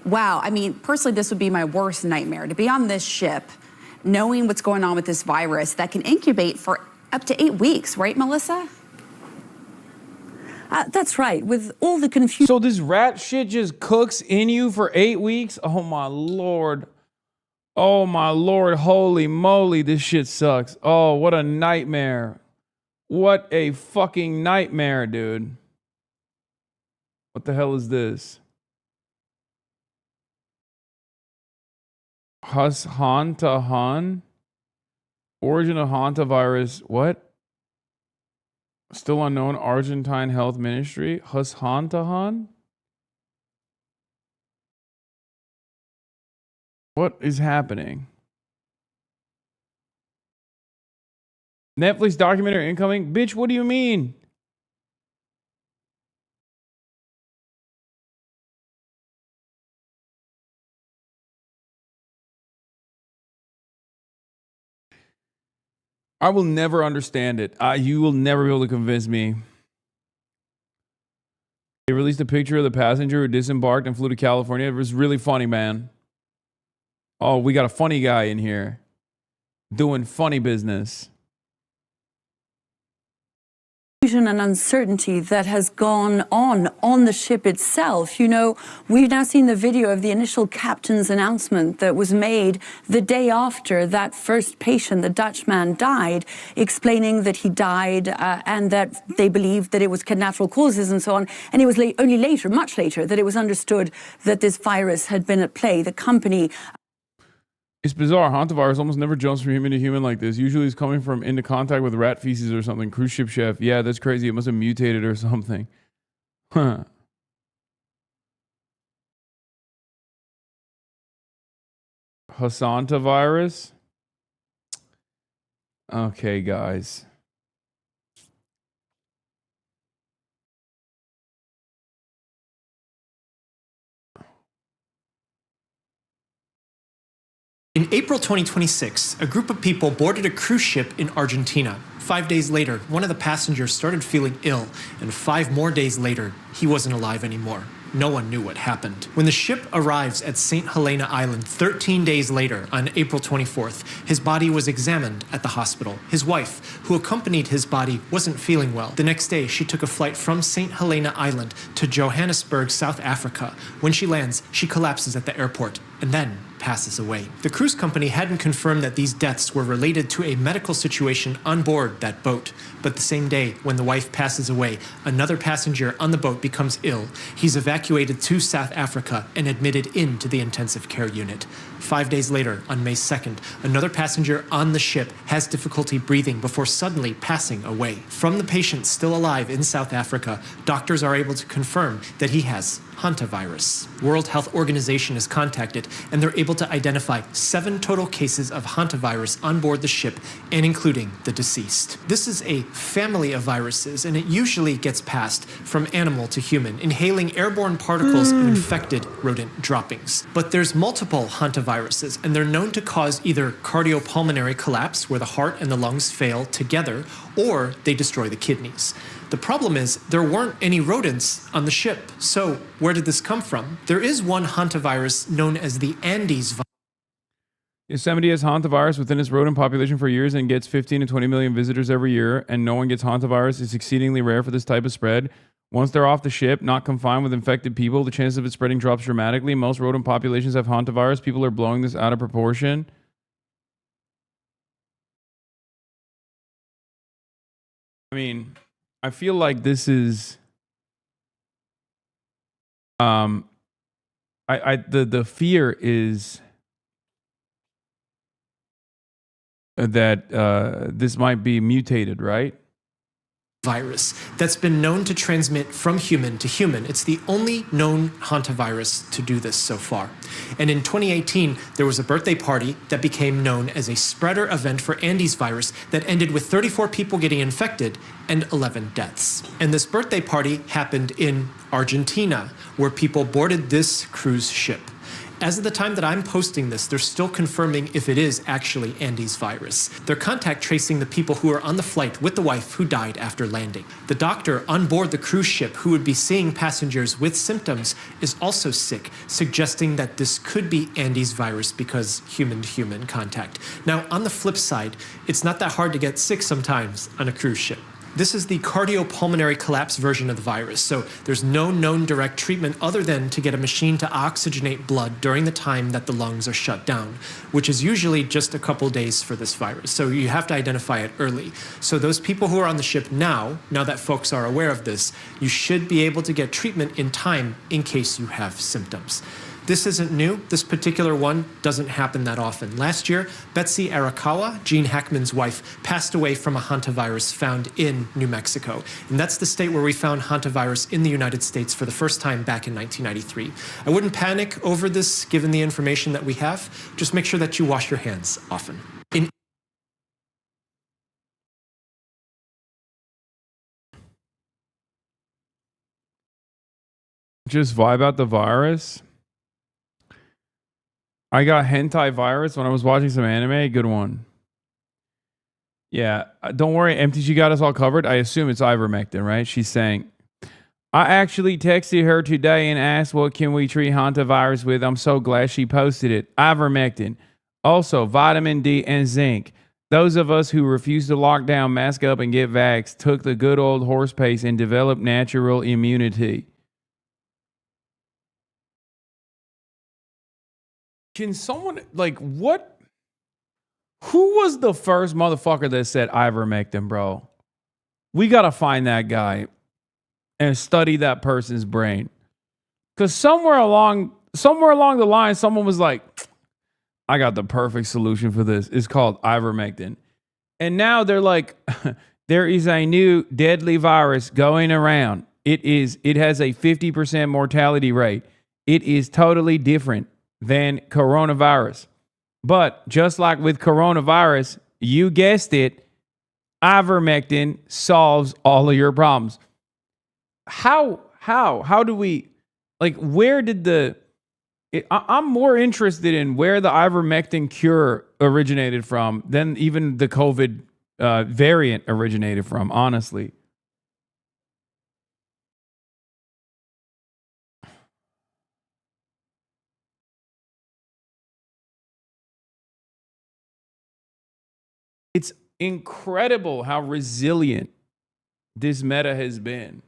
Wow, I mean, personally, this would be my worst nightmare, to be on this ship, knowing what's going on with this virus that can incubate for up to 8 weeks, right, Melissa? That's right, with all the confusion. So this rat shit just cooks in you for 8 weeks? Oh my Lord. Oh my Lord, holy moly, this shit sucks. Oh, what a nightmare. What a fucking nightmare, dude. What the hell is this? Hantavirus? Origin of Hantavirus, what? Still unknown. Argentine Health Ministry. Hantavirus? What is happening? Netflix documentary incoming? Bitch, what do you mean? I will never understand it. You will never be able to convince me. They released a picture of the passenger who disembarked and flew to California. It was really funny, man. Oh, we got a funny guy in here doing funny business. And uncertainty that has gone on the ship itself. You know, we've now seen the video of the initial captain's announcement that was made the day after that first patient, the Dutchman, died, explaining that he died and that they believed that it was natural causes and so on. And it was only later, much later, that it was understood that this virus had been at play. The company... It's bizarre. Hantavirus almost never jumps from human to human like this. Usually it's coming from into contact with rat feces or something. Cruise ship chef. Yeah, that's crazy. It must have mutated or something. Huh. Hasanabi? Okay, guys. In April 2026, a group of people boarded a cruise ship in Argentina. 5 days later, one of the passengers started feeling ill, and 5 more days later, he wasn't alive anymore. No one knew what happened. When the ship arrives at St. Helena Island 13 days later, on April 24th, his body was examined at the hospital. His wife, who accompanied his body, wasn't feeling well. The next day, she took a flight from St. Helena Island to Johannesburg, South Africa. When she lands, she collapses at the airport and then passes away. The cruise company hadn't confirmed that these deaths were related to a medical situation on board that boat. But the same day, when the wife passes away, another passenger on the boat becomes ill. He's evacuated to South Africa and admitted into the intensive care unit. 5 days later, on May 2nd, another passenger on the ship has difficulty breathing before suddenly passing away. From the patient still alive in South Africa, doctors are able to confirm that he has Hantavirus. World Health Organization is contacted, and they're able to identify 7 total cases of Hantavirus on board the ship, and including the deceased. This is a family of viruses, and it usually gets passed from animal to human, inhaling airborne particles of infected rodent droppings. But there's multiple hantaviruses, and they're known to cause either cardiopulmonary collapse, where the heart and the lungs fail together, or they destroy the kidneys. The problem is there weren't any rodents on the ship. So where did this come from? There is one hantavirus known as the Andes virus. Yosemite has hantavirus within its rodent population for years and gets 15 to 20 million visitors every year, and no one gets hantavirus. It's exceedingly rare for this type of spread. Once they're off the ship, not confined with infected people, the chance of it spreading drops dramatically. Most rodent populations have hantavirus. People are blowing this out of proportion. I mean, I feel like this is the fear is that this might be mutated, right? Virus that's been known to transmit from human to human. It's the only known hantavirus to do this so far. And in 2018, there was a birthday party that became known as a spreader event for Andes virus that ended with 34 people getting infected and 11 deaths. And this birthday party happened in Argentina, where people boarded this cruise ship. As of the time that I'm posting this, they're still confirming if it is actually Andes virus. They're contact tracing the people who are on the flight with the wife who died after landing. The doctor on board the cruise ship who would be seeing passengers with symptoms is also sick, suggesting that this could be Andes virus because human-to-human contact. Now, on the flip side, it's not that hard to get sick sometimes on a cruise ship. This is the cardiopulmonary collapse version of the virus, so there's no known direct treatment other than to get a machine to oxygenate blood during the time that the lungs are shut down, which is usually just a couple days for this virus, so you have to identify it early. So those people who are on the ship now that folks are aware of this, you should be able to get treatment in time in case you have symptoms. This isn't new. This particular one doesn't happen that often. Last year, Betsy Arakawa, Gene Hackman's wife, passed away from a hantavirus found in New Mexico. And that's the state where we found hantavirus in the United States for the first time back in 1993. I wouldn't panic over this given the information that we have. Just make sure that you wash your hands often. Just vibe out the virus. I got Hantavirus when I was watching some anime. Good one. Yeah, don't worry. MTG got us all covered. I assume it's ivermectin, right? She's saying, I actually texted her today and asked what can we treat hantavirus with. I'm so glad she posted it. Ivermectin. Also, vitamin D and zinc. Those of us who refuse to lock down, mask up, and get vaxxed took the good old horse pace and developed natural immunity. Can someone, like, what? Who was the first motherfucker that said ivermectin, bro? We got to find that guy and study that person's brain. Because somewhere along the line, someone was like, I got the perfect solution for this. It's called ivermectin. And now they're like, there is a new deadly virus going around. It has a 50% mortality rate. It is totally different than coronavirus. But just like with coronavirus, you guessed it, ivermectin solves all of your problems. How do we, like, where did I'm more interested in where the ivermectin cure originated from than even the COVID variant originated from, honestly. It's incredible how resilient this meta has been.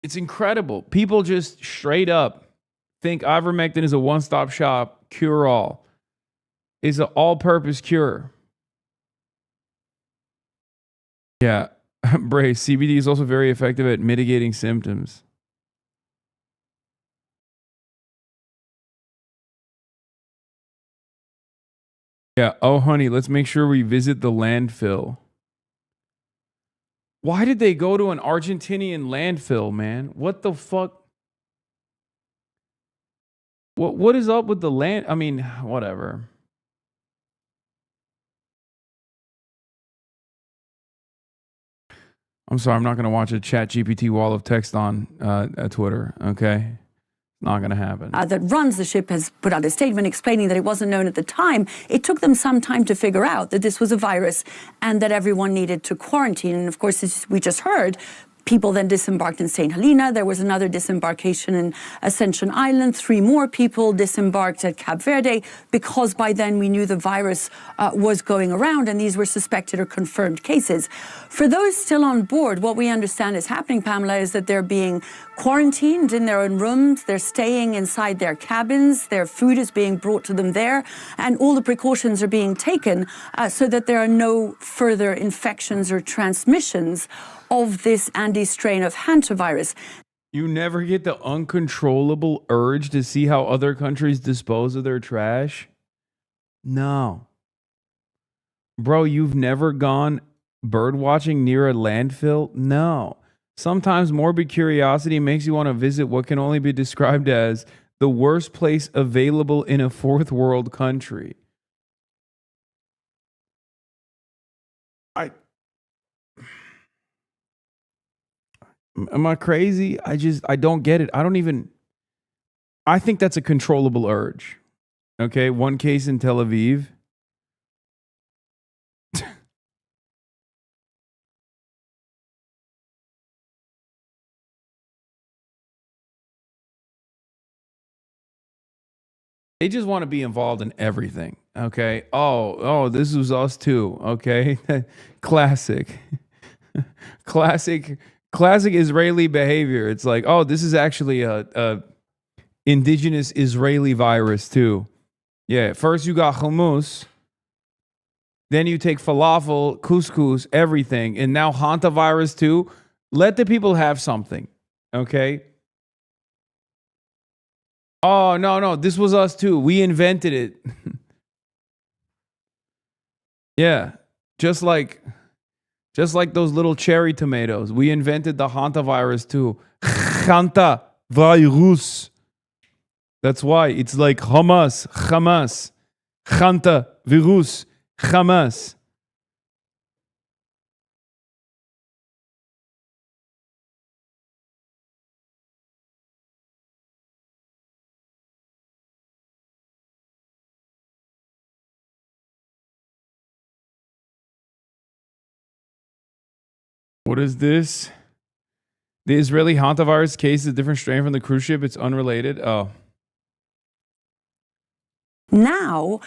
It's incredible. People just straight up think ivermectin is a one-stop shop cure-all. It's an all-purpose cure. Yeah, Bray, CBD is also very effective at mitigating symptoms. Yeah. Oh, honey, let's make sure we visit the landfill. Why did they go to an Argentinian landfill, man? What the fuck? What is up with the land? I mean, whatever. I'm sorry, I'm not going to watch a chat GPT wall of text on Twitter, okay? Not going to happen. That runs the ship has put out a statement explaining that it wasn't known at the time. It took them some time to figure out that this was a virus and that everyone needed to quarantine. And of course, as we just heard, people then disembarked in St. Helena. There was another disembarkation in Ascension Island. 3 more people disembarked at Cape Verde because by then we knew the virus was going around and these were suspected or confirmed cases. For those still on board, what we understand is happening, Pamela, is that they're being quarantined in their own rooms. They're staying inside their cabins. Their food is being brought to them there. And all the precautions are being taken so that there are no further infections or transmissions of this Andes strain of Hantavirus. You never get the uncontrollable urge to see how other countries dispose of their trash? No. Bro, you've never gone bird watching near a landfill? No. Sometimes morbid curiosity makes you want to visit what can only be described as the worst place available in a fourth world country. Am I crazy? I don't get it. I think that's a controllable urge. Okay, one case in Tel Aviv. They just want to be involved in everything. Okay. Oh, this was us too. Okay. Classic. Classic Israeli behavior. It's like, oh, this is actually a indigenous Israeli virus too. Yeah, first you got hummus, then you take falafel, couscous, everything, and now Hantavirus too. Let the people have something, okay? Oh, no, this was us too. We invented it. Yeah, just like those little cherry tomatoes. We invented the Hantavirus too. Hantavirus. That's why it's like Hamas, Hantavirus, Hamas. What is this? The Israeli Hantavirus case is a different strain from the cruise ship. It's unrelated. Oh. Now,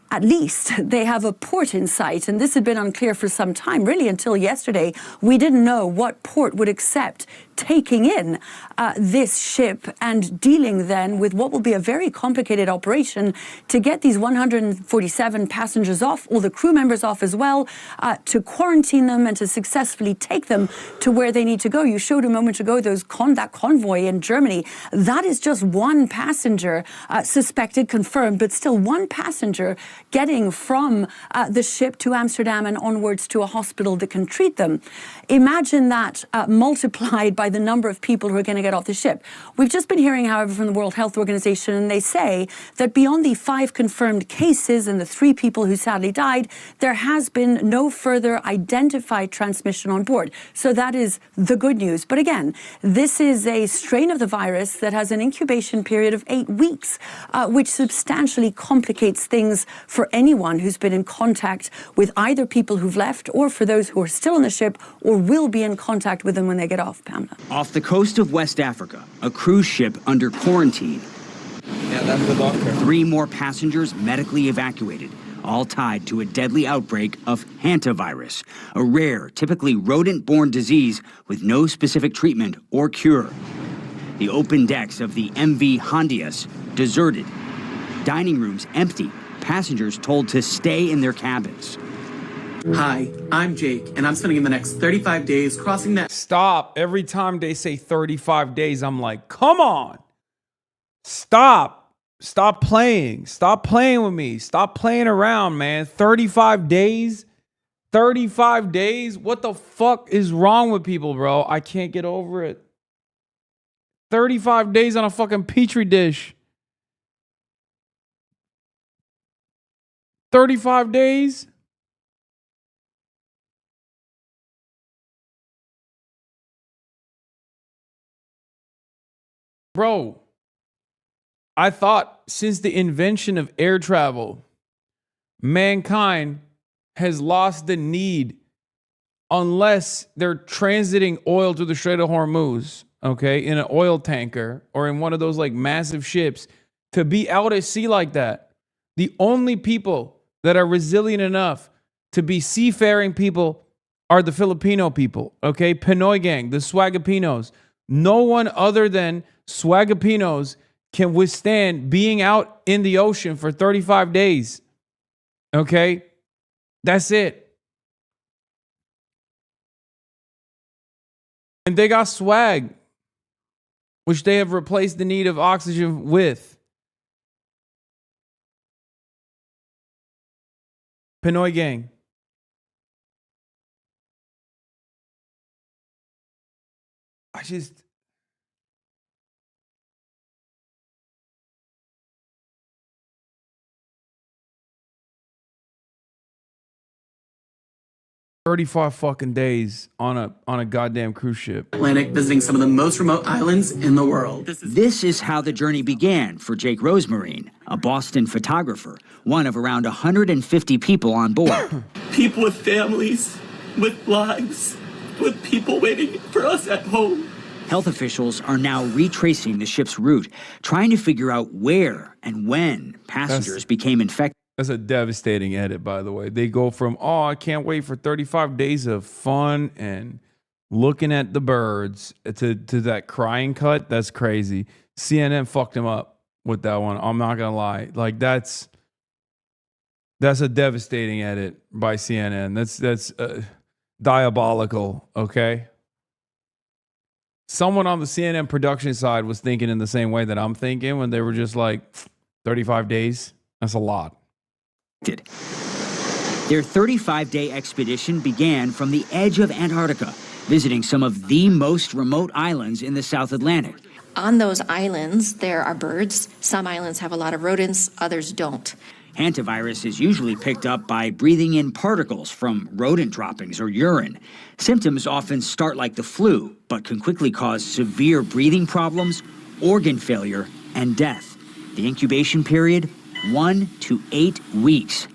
at least they have a port in sight, and this had been unclear for some time, really until yesterday. We didn't know what port would accept taking in this ship and dealing then with what will be a very complicated operation to get these 147 passengers off, all the crew members off as well, to quarantine them and to successfully take them to where they need to go. You showed a moment ago that convoy in Germany. That is just one passenger suspected, confirmed, but still one passenger getting from the ship to Amsterdam and onwards to a hospital that can treat them. Imagine that multiplied by the number of people who are going to get off the ship. We've just been hearing, however, from the World Health Organization, and they say that beyond the 5 confirmed cases and the 3 people who sadly died, there has been no further identified transmission on board. So that is the good news. But again, this is a strain of the virus that has an incubation period of 8 weeks, which substantially complicates things for anyone who's been in contact with either people who've left or for those who are still on the ship or will be in contact with them when they get off, Pamela. Off the coast of West Africa, a cruise ship under quarantine. Yeah, that's the doctor. 3 more passengers medically evacuated, all tied to a deadly outbreak of Hantavirus, a rare, typically rodent-borne disease with no specific treatment or cure. The open decks of the MV Hondias deserted. Dining rooms empty. Passengers told to stay in their cabins. Hi, I'm Jake, and I'm spending the next 35 days crossing that. Stop. Every time they say 35 days, I'm like, come on. Stop. Stop playing. Stop playing with me. Stop playing around, man. 35 days. 35 days? What the fuck is wrong with people, bro? I can't get over it. 35 days on a fucking petri dish. 35 days? Bro, I thought since the invention of air travel, mankind has lost the need, unless they're transiting oil through the Strait of Hormuz, okay, in an oil tanker or in one of those like massive ships, to be out at sea like that. The only people that are resilient enough to be seafaring people are the Filipino people, okay? Pinoy gang, the Swagapinos. No one other than Swagapinos can withstand being out in the ocean for 35 days, okay? That's it. And they got swag, which they have replaced the need of oxygen with. Pinoy gang. I just... 35 fucking days on a goddamn cruise ship. Atlantic, visiting some of the most remote islands in the world. This is how the journey began for Jake Rosemarine, a Boston photographer, one of around 150 people on board. People with families, with lives, with people waiting for us at home. Health officials are now retracing the ship's route, trying to figure out where and when passengers became infected. That's a devastating edit, by the way. They go from, oh, I can't wait for 35 days of fun and looking at the birds to that crying cut. That's crazy. CNN fucked him up with that one. I'm not going to lie. Like, that's a devastating edit by CNN. That's diabolical, okay? Someone on the CNN production side was thinking in the same way that I'm thinking when they were just like, 35 days? That's a lot. Their 35-day expedition began from the edge of Antarctica, visiting some of the most remote islands in the South Atlantic. On those islands, there are birds. Some islands have a lot of rodents, others don't. Hantavirus is usually picked up by breathing in particles from rodent droppings or urine. Symptoms often start like the flu, but can quickly cause severe breathing problems, organ failure, and death. The incubation period, 1 to 8 weeks.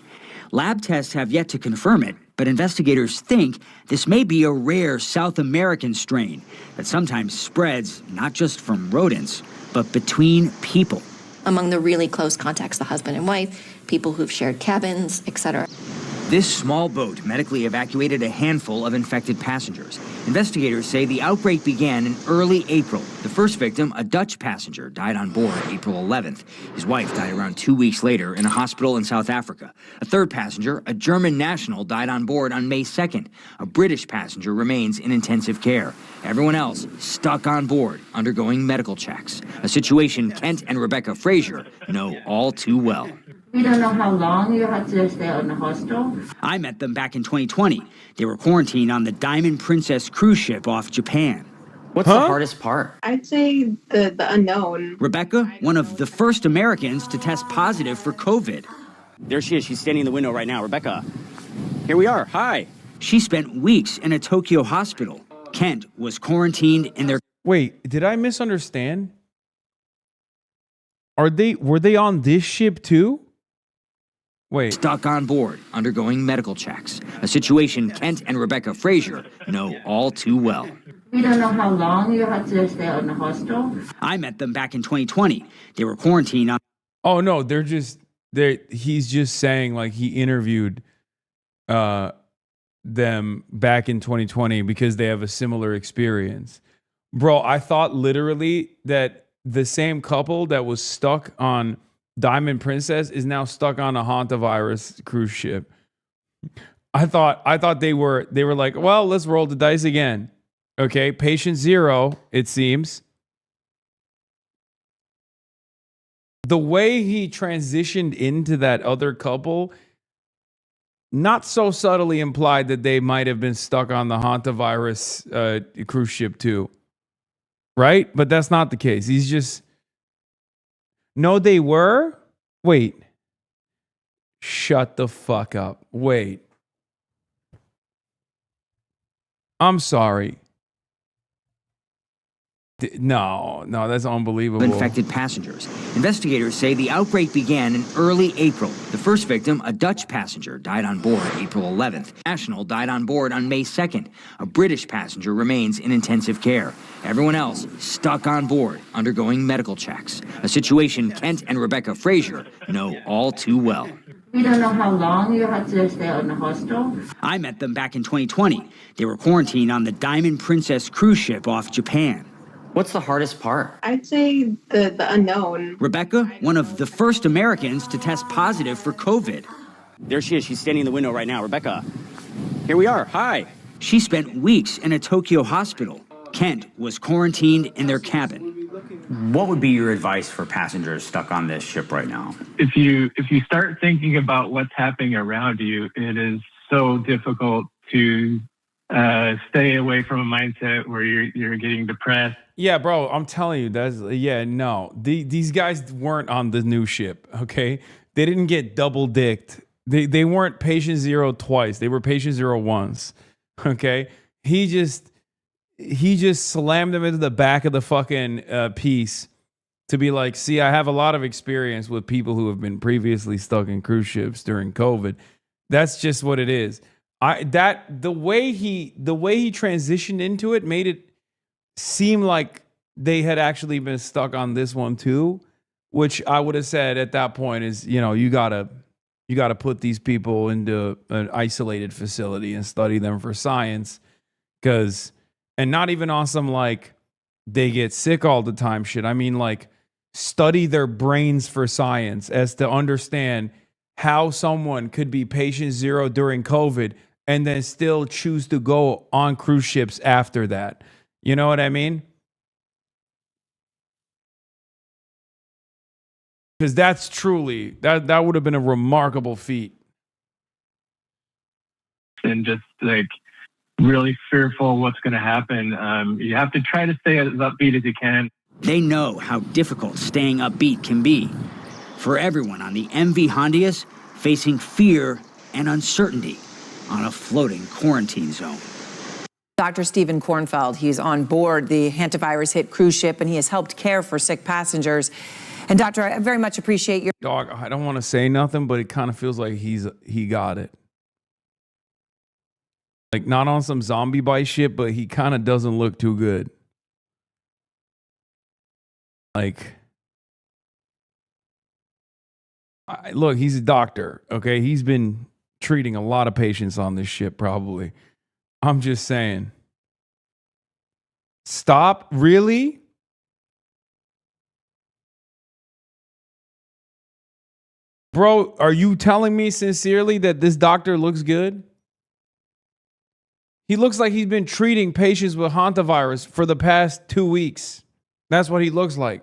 Lab tests have yet to confirm it, but investigators think this may be a rare South American strain that sometimes spreads not just from rodents, but between people. Among the really close contacts, the husband and wife, people who've shared cabins, etc. This small boat medically evacuated a handful of infected passengers. Investigators say the outbreak began in early April. The first victim, a Dutch passenger, died on board April 11th. His wife died around 2 weeks later in a hospital in South Africa. A third passenger, a German national, died on board on May 2nd. A British passenger remains in intensive care. Everyone else stuck on board, undergoing medical checks. A situation Kent and Rebecca Frazier know all too well. We don't know how long you had to stay in the hostel. I met them back in 2020. They were quarantined on the Diamond Princess cruise ship off Japan. What's the hardest part? I'd say the unknown. Rebecca, one of the first Americans to test positive for COVID. There she is. She's standing in the window right now. Rebecca, here we are. Hi. She spent weeks in a Tokyo hospital. Kent was quarantined in their... Wait, did I misunderstand? Were they on this ship too? Wait. Stuck on board, undergoing medical checks. A situation Kent and Rebecca Frazier know all too well. We don't know how long you had to stay in the hostel. I met them back in 2020. They were quarantined on... Oh, no, he's just saying like he interviewed them back in 2020 because they have a similar experience. Bro, I thought literally that the same couple that was stuck on Diamond Princess is now stuck on a Hantavirus cruise ship. I thought they were like, well, let's roll the dice again. Okay, patient 0, it seems. the way he transitioned into that other couple not so subtly implied that they might have been stuck on the Hantavirus cruise ship too. Right? But that's not the case. He's just... No, they were? Wait. Shut the fuck up. Wait. I'm sorry. No, that's unbelievable. Infected passengers. Investigators say the outbreak began in early April. The first victim, a Dutch passenger, died on board April 11th. National died on board on May 2nd. A British passenger remains in intensive care. Everyone else stuck on board, undergoing medical checks. A situation Kent and Rebecca Frazier know all too well. We don't know how long you had to stay in the hostel. I met them back in 2020. They were quarantined on the Diamond Princess cruise ship off Japan. What's the hardest part? I'd say the unknown. Rebecca, one of the first Americans to test positive for COVID. There she is. She's standing in the window right now. Rebecca, here we are. Hi. She spent weeks in a Tokyo hospital. Kent was quarantined in their cabin. What would be your advice for passengers stuck on this ship right now? If you start thinking about what's happening around you, it is so difficult to stay away from a mindset where you're getting depressed. Yeah, bro, I'm telling you, these guys weren't on the new ship, okay? They didn't get double dicked. They weren't patient zero twice. They were patient zero once, okay? He just slammed them into the back of the fucking piece to be like, see, I have a lot of experience with people who have been previously stuck in cruise ships during COVID. That's just what it is. The way he transitioned into it made it seem like they had actually been stuck on this one too, which I would have said at that point is, you gotta put these people into an isolated facility and study them for science, and not even on some like they get sick all the time shit. I mean, like, study their brains for science as to understand how someone could be patient zero during COVID and then still choose to go on cruise ships after that. You know what I mean? Because that's truly, that would have been a remarkable feat. And just like really fearful of what's going to happen. You have to try to stay as upbeat as you can. They know how difficult staying upbeat can be. For everyone on the MV Hondius facing fear and uncertainty on a floating quarantine zone. Dr. Stephen Kornfeld, he's on board the Hantavirus hit cruise ship, and he has helped care for sick passengers. And Doctor, I very much appreciate your... Dog, I don't want to say nothing, but it kind of feels like he got it. Like, not on some zombie bite shit, but he kind of doesn't look too good. Like, look, he's a doctor, okay? He's been treating a lot of patients on this ship, probably. I'm just saying. Stop? Really? Bro, are you telling me sincerely that this doctor looks good? He looks like he's been treating patients with Hantavirus for the past 2 weeks. That's what he looks like.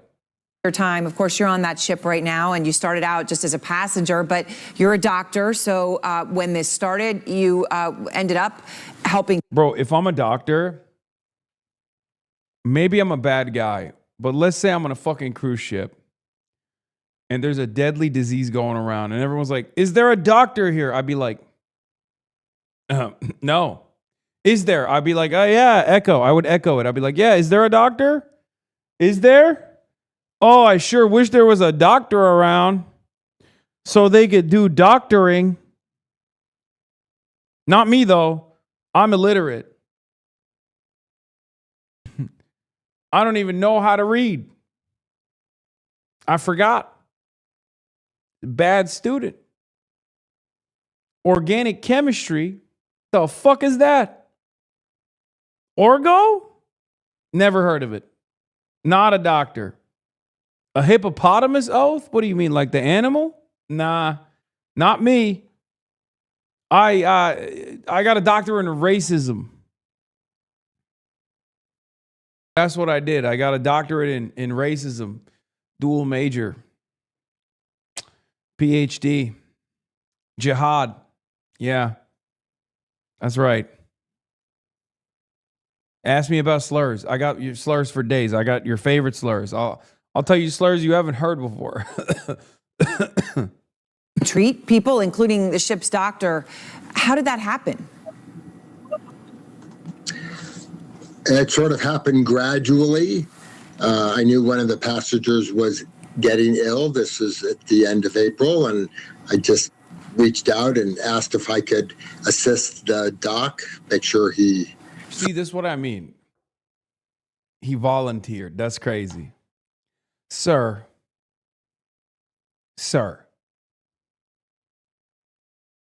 Your time, of course, you're on that ship right now, and you started out just as a passenger, but you're a doctor. So when this started, you ended up helping. Bro, if I'm a doctor, maybe I'm a bad guy, but let's say I'm on a fucking cruise ship and there's a deadly disease going around and everyone's like, is there a doctor here? I'd be like, no. Is there? I'd be like, oh yeah, echo. I would echo it. I'd be like, yeah, is there a doctor? Is there? Oh, I sure wish there was a doctor around so they could do doctoring. Not me, though. I'm illiterate. I don't even know how to read. I forgot. Bad student. Organic chemistry. The fuck is that? Orgo? Never heard of it. Not a doctor. A hippopotamus oath? What do you mean, like the animal? Nah, not me. I got a doctorate in racism. That's what I did. I got a doctorate in racism, dual major. PhD. Jihad. Yeah. That's right. Ask me about slurs. I got your slurs for days. I got your favorite slurs. I'll tell you slurs you haven't heard before. Treat people, including the ship's doctor. How did that happen? It sort of happened gradually. I knew one of the passengers was getting ill. This was at the end of April, and I just reached out and asked if I could assist the doc, make sure he... See, this is what I mean. He volunteered. That's crazy. Sir,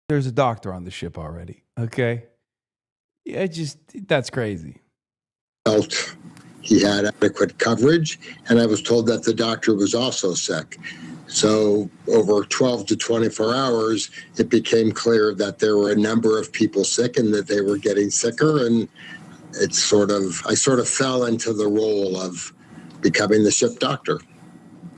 there's a doctor on the ship already, okay? Yeah, that's crazy. Felt he had adequate coverage, and I was told that the doctor was also sick. So over 12 to 24 hours, it became clear that there were a number of people sick and that they were getting sicker. And I sort of fell into the role of becoming the ship doctor.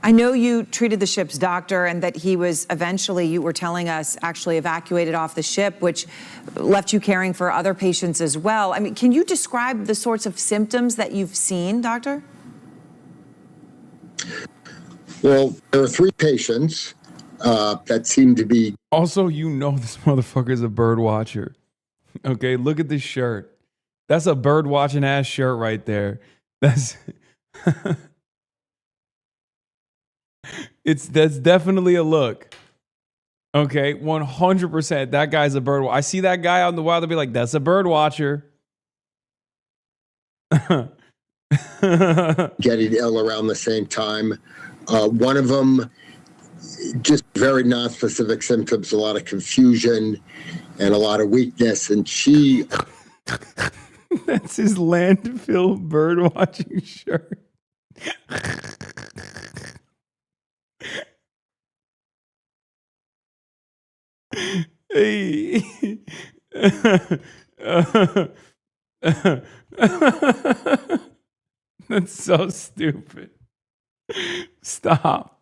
I know you treated the ship's doctor and that he was eventually, you were telling us, actually evacuated off the ship, which left you caring for other patients as well. I mean, can you describe the sorts of symptoms that you've seen, doctor? Well, there were 3 patients that seemed to be... Also, you know this motherfucker's a bird watcher. Okay, look at this shirt. That's a bird watching ass shirt right there. That's... That's definitely a look. Okay, 100%. That guy's a bird watcher. I see that guy out in the wild, I'll be like, that's a bird watcher. Getting ill around the same time. One of them, just very non-specific symptoms, a lot of confusion and a lot of weakness. And she... That's his landfill bird watching shirt. Hey. That's so stupid. Stop.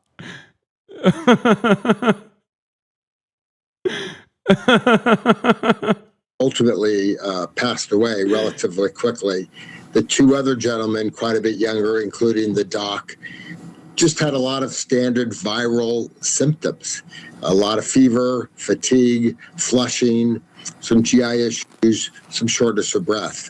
Ultimately passed away relatively quickly. The 2 other gentlemen, quite a bit younger, including the doc, just had a lot of standard viral symptoms. A lot of fever, fatigue, flushing, some GI issues, some shortness of breath.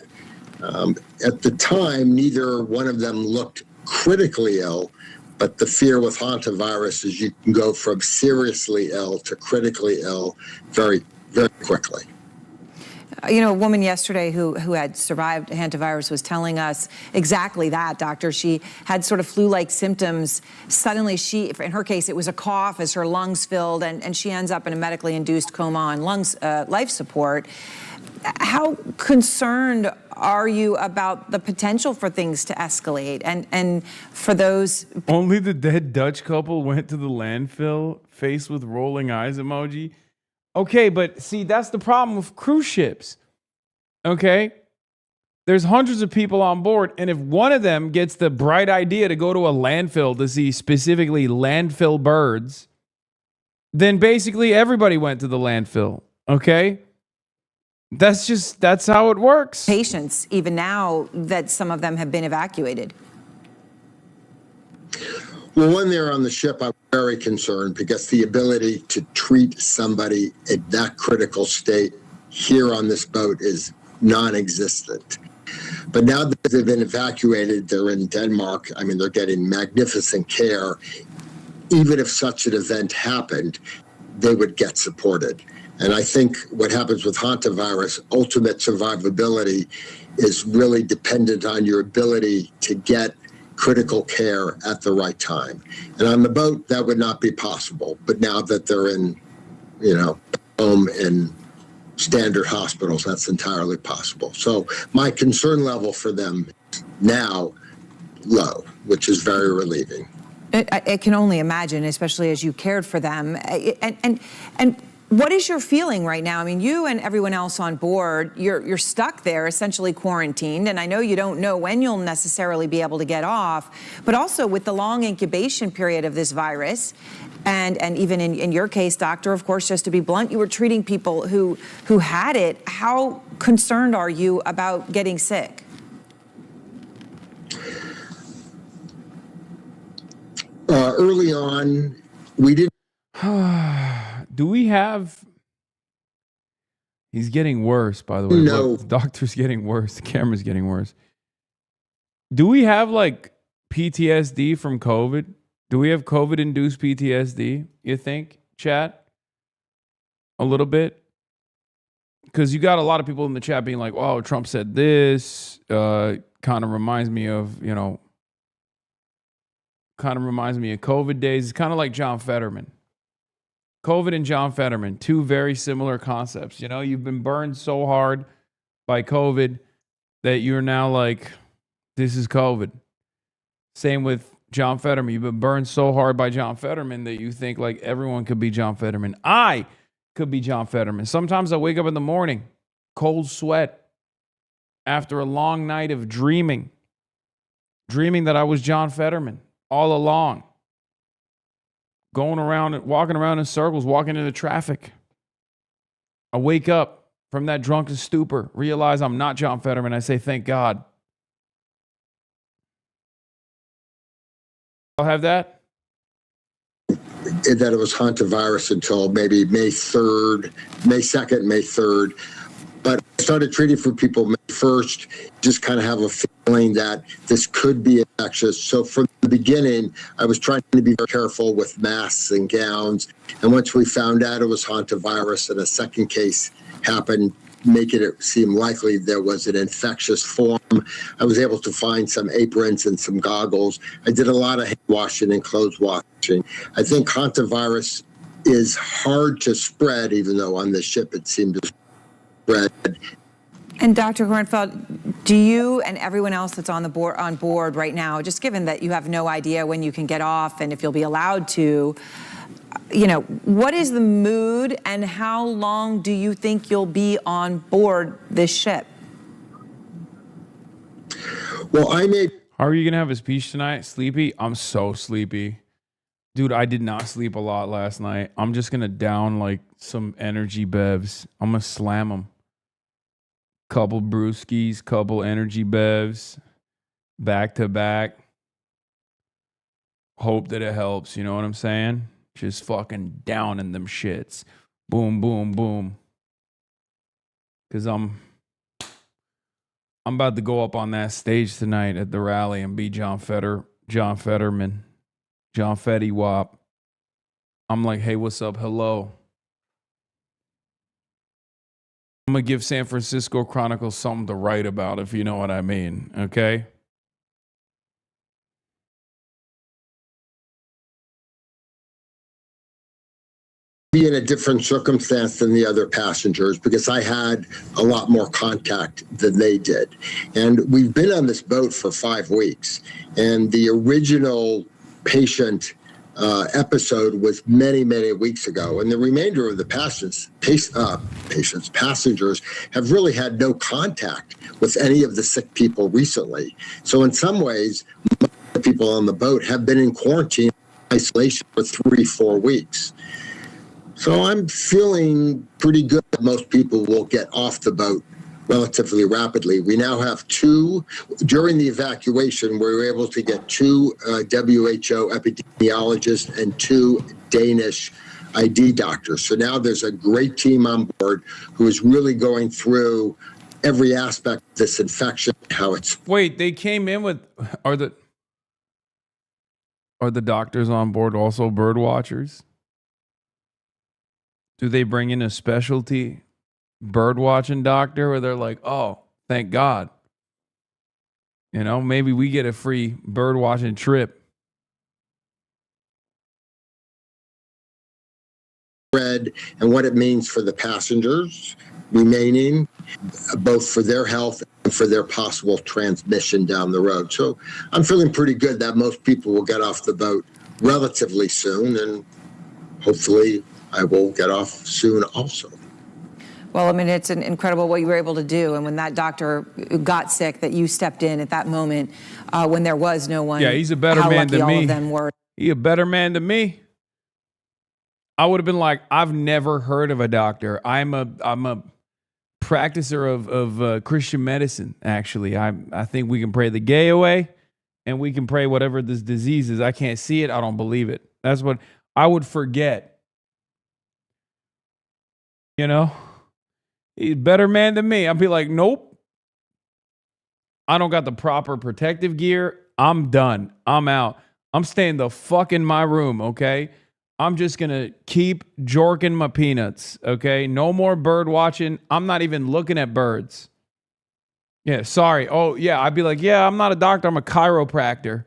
At the time, neither one of them looked critically ill, but the fear with Hantavirus is you can go from seriously ill to critically ill very, very quickly. You know, a woman yesterday who had survived Hantavirus was telling us exactly that, doctor. She had sort of flu-like symptoms. Suddenly in her case, it was a cough as her lungs filled, and she ends up in a medically induced coma on life support. How concerned are you about the potential for things to escalate? And for those... Only the dead Dutch couple went to the landfill, face with rolling eyes emoji. Okay, but see, that's the problem with cruise ships. Okay? There's hundreds of people on board, and if one of them gets the bright idea to go to a landfill to see specifically landfill birds, then basically everybody went to the landfill. Okay? That's how it works. Patients, even now that some of them have been evacuated. Well, when they're on the ship, I'm very concerned because the ability to treat somebody at that critical state here on this boat is non-existent. But now that they've been evacuated, they're in Denmark. I mean, they're getting magnificent care. Even if such an event happened, they would get supported. And I think what happens with Hantavirus, ultimate survivability, is really dependent on your ability to get critical care at the right time. And on the boat, that would not be possible. But now that they're in, home in standard hospitals, that's entirely possible. So my concern level for them now, low, which is very relieving. I can only imagine, especially as you cared for them. And what is your feeling right now? I mean, you and everyone else on board, you're stuck there, essentially quarantined, and I know you don't know when you'll necessarily be able to get off, but also with the long incubation period of this virus, And even in your case, doctor, of course, just to be blunt, you were treating people who had it. How concerned are you about getting sick? Early on, we didn't. Do we have... He's getting worse, by the way. No. Look, the doctor's getting worse. The camera's getting worse. Do we have like PTSD from COVID? Do we have COVID-induced PTSD, you think, chat? A little bit? Because you got a lot of people in the chat being like, oh, Trump said this. Kind of reminds me of, COVID days. It's kind of like John Fetterman. COVID and John Fetterman, two very similar concepts. You've been burned so hard by COVID that you're now like, this is COVID. Same with John Fetterman. You've been burned so hard by John Fetterman that you think like everyone could be John Fetterman. I could be John Fetterman. Sometimes I wake up in the morning, cold sweat, after a long night of dreaming that I was John Fetterman all along. Going around and walking around in circles, walking into traffic. I wake up from that drunken stupor, realize I'm not John Fetterman. I say, thank God. I'll have that. That it was Hantavirus until maybe May 2nd, May 3rd. But I started treating for people May 1st, just kind of have a feeling that this could be infectious. So from the beginning, I was trying to be very careful with masks and gowns. And once we found out it was Hantavirus and a second case happened, making it seem likely there was an infectious form, I was able to find some aprons and some goggles. I did a lot of hand washing and clothes washing. I think Hantavirus is hard to spread, even though on the ship it seemed to spread. And Dr. Kornfeld, do you and everyone else that's on board right now, just given that you have no idea when you can get off and if you'll be allowed to, what is the mood and how long do you think you'll be on board this ship? Well, How are you going to have a speech tonight? Sleepy? I'm so sleepy. Dude, I did not sleep a lot last night. I'm just going to down like some energy bevs. I'm going to slam them. Couple brewskis, couple energy bevs, back to back. Hope that it helps. You know what I'm saying? Just fucking down in them shits. Boom, boom, boom. Because I'm about to go up on that stage tonight at the rally and be John Fetterman, John Fetty Wop. I'm like, hey, what's up? Hello. I'm going to give San Francisco Chronicle something to write about, if you know what I mean. Okay? Be in a different circumstance than the other passengers because I had a lot more contact than they did. And we've been on this boat for 5 weeks. And the original patient episode was many, many weeks ago. And the remainder of the passengers have really had no contact with any of the sick people recently. So in some ways, most of the people on the boat have been in quarantine, isolation for 3-4 weeks. So I'm feeling pretty good that most people will get off the boat relatively rapidly. We now have 2, during the evacuation, we were able to get 2 WHO epidemiologists and 2 Danish ID doctors. So now there's a great team on board who is really going through every aspect of this infection, how it's... Wait, they came in with... Are the doctors on board also bird watchers? Do they bring in a specialty bird watching doctor where they're like, oh, thank God. Maybe we get a free bird watching trip. And what it means for the passengers remaining, both for their health and for their possible transmission down the road. So I'm feeling pretty good that most people will get off the boat relatively soon, and hopefully I will get off soon also. Well, I mean, it's incredible what you were able to do. And when that doctor got sick, that you stepped in at that moment when there was no one. Yeah, he's a better man than me. All of them were. He a better man than me. I would have been like, I've never heard of a doctor. I'm a practicer of Christian medicine. Actually, I think we can pray the gay away, and we can pray whatever this disease is. I can't see it. I don't believe it. That's what I would forget. You know, he's a better man than me. I'd be like, nope. I don't got the proper protective gear. I'm done. I'm out. I'm staying the fuck in my room, okay? I'm just going to keep jorking my peanuts, okay? No more bird watching. I'm not even looking at birds. Yeah, sorry. Oh, yeah, I'd be like, yeah, I'm not a doctor. I'm a chiropractor.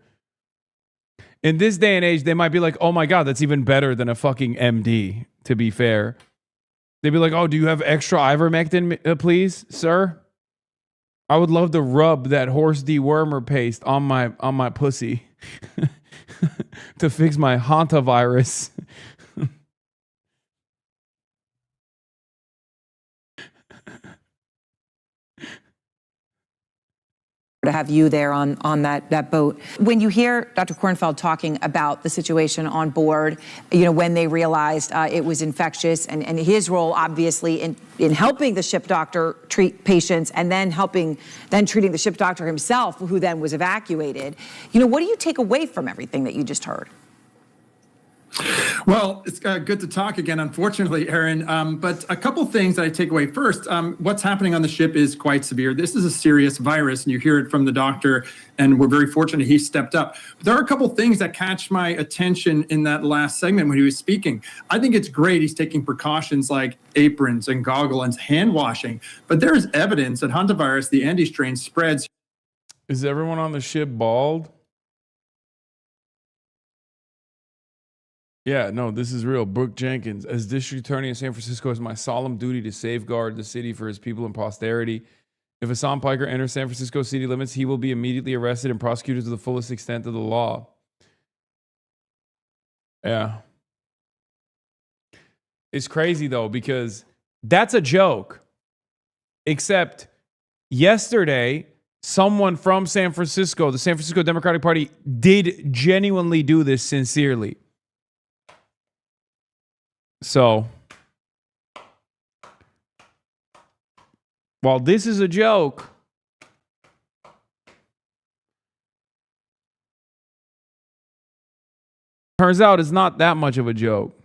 In this day and age, they might be like, oh my God, that's even better than a fucking MD, to be fair. They'd be like, oh, do you have extra ivermectin, please, sir? I would love to rub that horse dewormer paste on my pussy to fix my Hantavirus. To have you there on that boat. When you hear Dr. Kornfeld talking about the situation on board, when they realized it was infectious and his role obviously in helping the ship doctor treat patients and then treating the ship doctor himself, who then was evacuated, what do you take away from everything that you just heard? Well, it's good to talk again, unfortunately, Aaron. But a couple things that I take away. First, what's happening on the ship is quite severe. This is a serious virus, and you hear it from the doctor, and we're very fortunate he stepped up. But there are a couple things that catch my attention in that last segment when he was speaking. I think it's great he's taking precautions like aprons and goggles and hand washing. But there is evidence that Hantavirus, the Andes strain, spreads. Is everyone on the ship bald? Yeah, no, this is real. Brooke Jenkins, as district attorney in San Francisco, it's my solemn duty to safeguard the city for his people and posterity. If Hasan Piker enters San Francisco city limits, he will be immediately arrested and prosecuted to the fullest extent of the law. Yeah. It's crazy, though, because that's a joke. Except yesterday, someone from San Francisco, the San Francisco Democratic Party, did genuinely do this sincerely. So, while this is a joke, turns out it's not that much of a joke.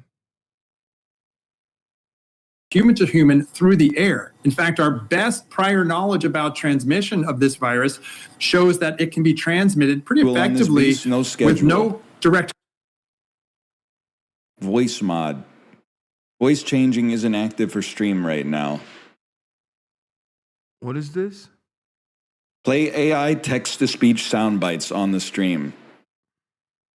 Human to human through the air. In fact, our best prior knowledge about transmission of this virus shows that it can be transmitted pretty effectively with no direct voice mod. Voice changing isn't active for stream right now. What is this? Play AI text-to-speech sound bites on the stream.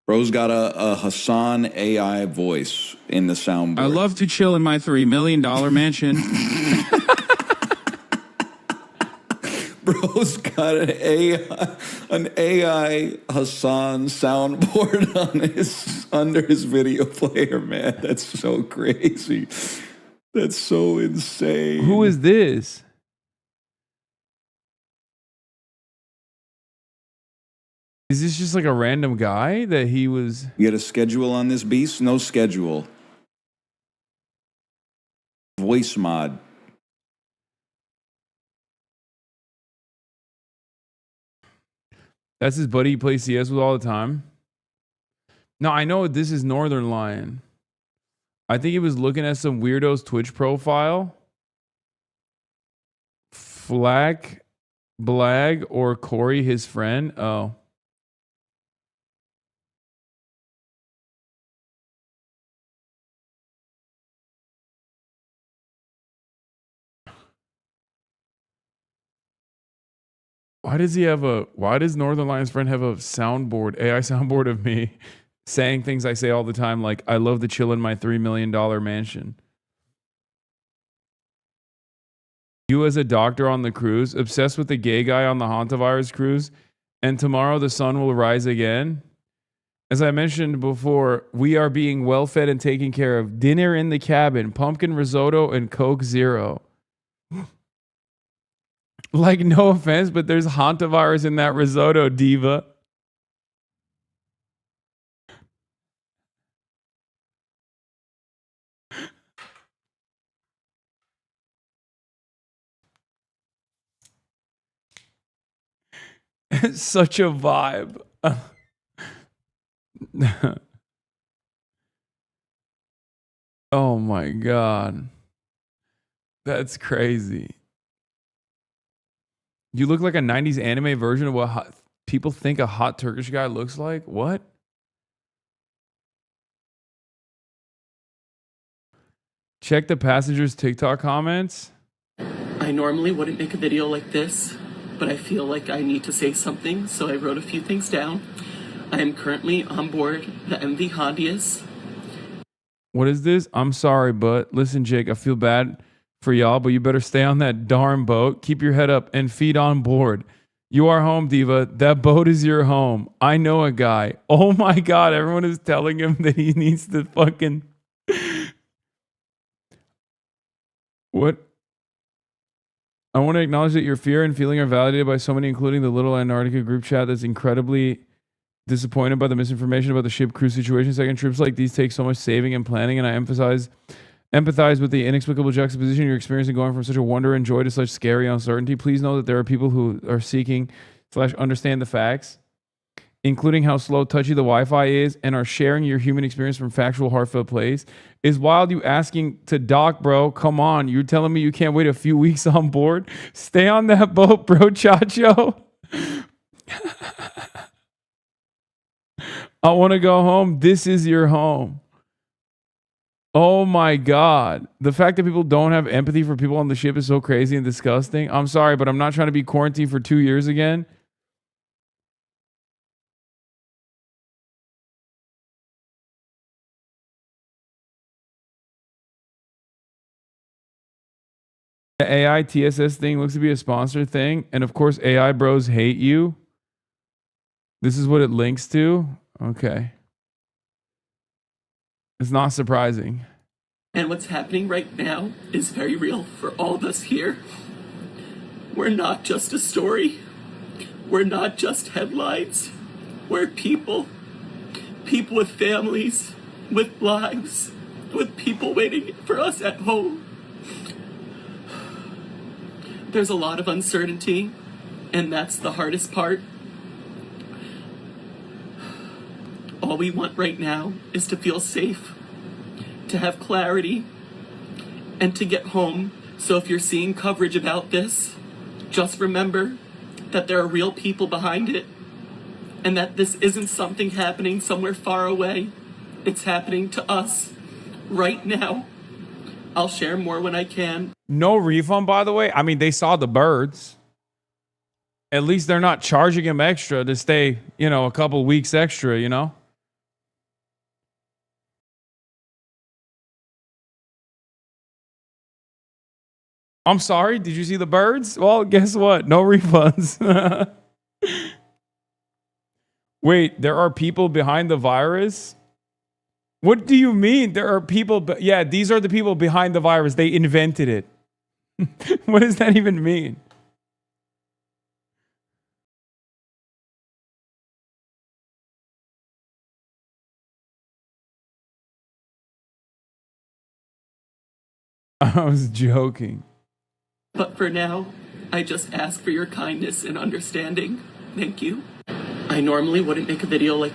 Bro's got a Hasan AI voice in the soundboard. I love to chill in my $3 million mansion. Bro's got an AI Hasan soundboard under his video player, man. That's so crazy. That's so insane. Who is this? Is this just like a random guy that he was... You got a schedule on this beast? No schedule. Voice mod. That's his buddy he plays CS with all the time. No, I know this is Northern Lion. I think he was looking at some weirdo's Twitch profile. Flack, Blag, or Corey, his friend. Oh. Why does Northern Lion's friend have a soundboard, AI soundboard of me saying things I say all the time, like, I love to chill in my $3 million mansion? You as a doctor on the cruise, obsessed with the gay guy on the Hantavirus cruise, and tomorrow the sun will rise again? As I mentioned before, we are being well fed and taken care of. Dinner in the cabin, pumpkin risotto, and Coke Zero. Like, no offense, but there's Hantavirus in that risotto, diva. Such a vibe. Oh my God. That's crazy. You look like a 90s anime version of what people think a hot Turkish guy looks like? What? Check the passengers' TikTok comments. I normally wouldn't make a video like this, but I feel like I need to say something, so I wrote a few things down. I am currently on board the MV Hondius. What is this? I'm sorry, but listen, Jake, I feel bad for y'all, but you better stay on that darn boat. Keep your head up and feet on board. You are home, Diva. That boat is your home. I know a guy. Oh my God, everyone is telling him that he needs to fucking... What? I want to acknowledge that your fear and feeling are validated by so many, including the Little Antarctica group chat that's incredibly disappointed by the misinformation about the ship crew situation. Second, trips like these take so much saving and planning, and I empathize with the inexplicable juxtaposition you're experiencing going from such a wonder and joy to such scary uncertainty. Please know that there are people who are seeking / understand the facts, including how slow touchy the Wi-Fi is, and are sharing your human experience from factual, heartfelt place. Is wild you asking to dock, bro. Come on. You're telling me you can't wait a few weeks on board? Stay on that boat, bro, Chacho. I want to go home. This is your home. Oh my God. The fact that people don't have empathy for people on the ship is so crazy and disgusting. I'm sorry, but I'm not trying to be quarantined for 2 years again. The AI TSS thing looks to be a sponsor thing. And of course, AI bros hate you. This is what it links to. Okay. It's not surprising. And what's happening right now is very real for all of us here. We're not just a story. We're not just headlines. We're people. People with families, with lives, with people waiting for us at home. There's a lot of uncertainty, and that's the hardest part. All we want right now is to feel safe, to have clarity, and to get home. So if you're seeing coverage about this, just remember that there are real people behind it, and that this isn't something happening somewhere far away. It's happening to us right now. I'll share more when I can. No refund, by the way. I mean, they saw the birds. At least they're not charging him extra to stay, a couple weeks extra, I'm sorry, did you see the birds? Well, guess what? No refunds. Wait, there are people behind the virus? What do you mean? There are people... Yeah, these are the people behind the virus. They invented it. What does that even mean? I was joking. But for now, I just ask for your kindness and understanding. Thank you. I normally wouldn't make a video like...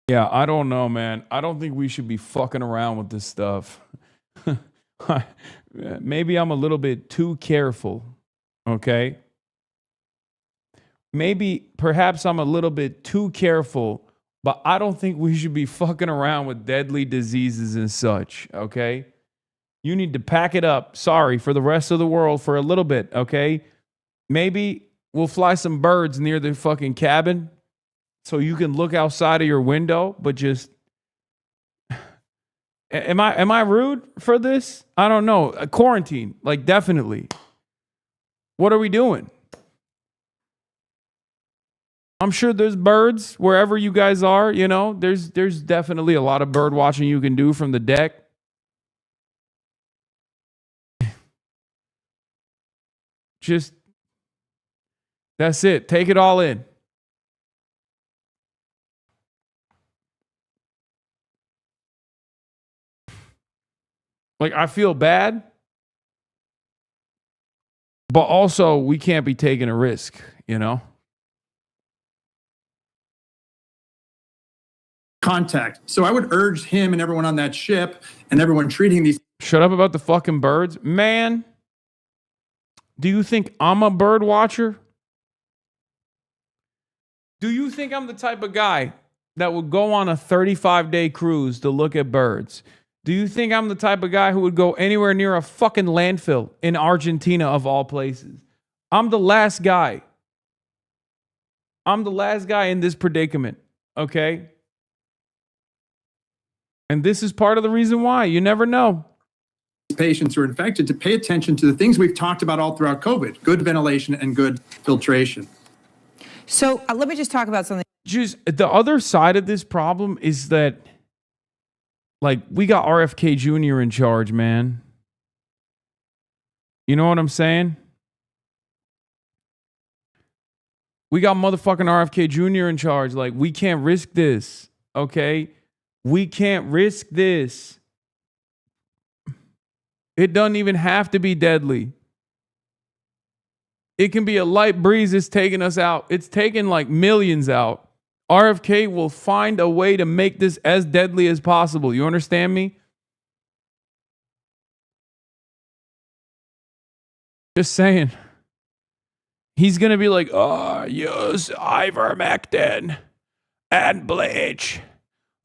Yeah, I don't know, man. I don't think we should be fucking around with this stuff. Maybe I'm a little bit too careful, okay? Perhaps I'm a little bit too careful, but I don't think we should be fucking around with deadly diseases and such, okay? You need to pack it up, sorry, for the rest of the world for a little bit, okay? Maybe we'll fly some birds near the fucking cabin so you can look outside of your window, but just... Am I rude for this? I don't know. Quarantine, like definitely. What are we doing? I'm sure there's birds wherever you guys are, There's definitely a lot of bird watching you can do from the deck. Just that's it. Take it all in. Like, I feel bad, but also we can't be taking a risk, you know? Contact. So I would urge him and everyone on that ship and everyone treating these. Shut up about the fucking birds. Man, do you think I'm a bird watcher? Do you think I'm the type of guy that would go on a 35-day cruise to look at birds? Do you think I'm the type of guy who would go anywhere near a fucking landfill in Argentina of all places? I'm the last guy. I'm the last guy in this predicament, okay? And this is part of the reason why. You never know. Patients who are infected to pay attention to the things we've talked about all throughout COVID, good ventilation and good filtration. So let me just talk about something. Just the other side of this problem is that, like, we got RFK Jr. in charge, man. You know what I'm saying? We got motherfucking RFK Jr. in charge. Like, we can't risk this, okay? We can't risk this. It doesn't even have to be deadly. It can be a light breeze that's taking us out. It's taking like millions out. RFK will find a way to make this as deadly as possible. You understand me? Just saying. He's going to be like, oh, use ivermectin and bleach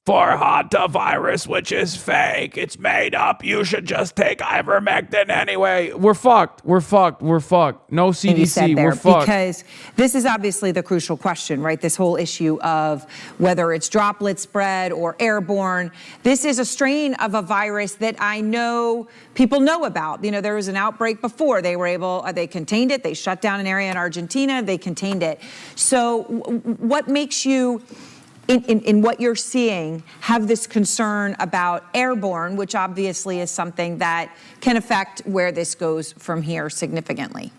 for Hantavirus, which is fake. It's made up. You should just take ivermectin anyway. We're fucked. We're fucked. We're fucked. No CDC. We're fucked. Because this is obviously the crucial question, right? This whole issue of whether it's droplet spread or airborne. This is a strain of a virus that I know people know about. You know, there was an outbreak before. They contained it. They shut down an area in Argentina. They contained it. So what makes you, in what you're seeing, have this concern about airborne, which obviously is something that can affect where this goes from here significantly?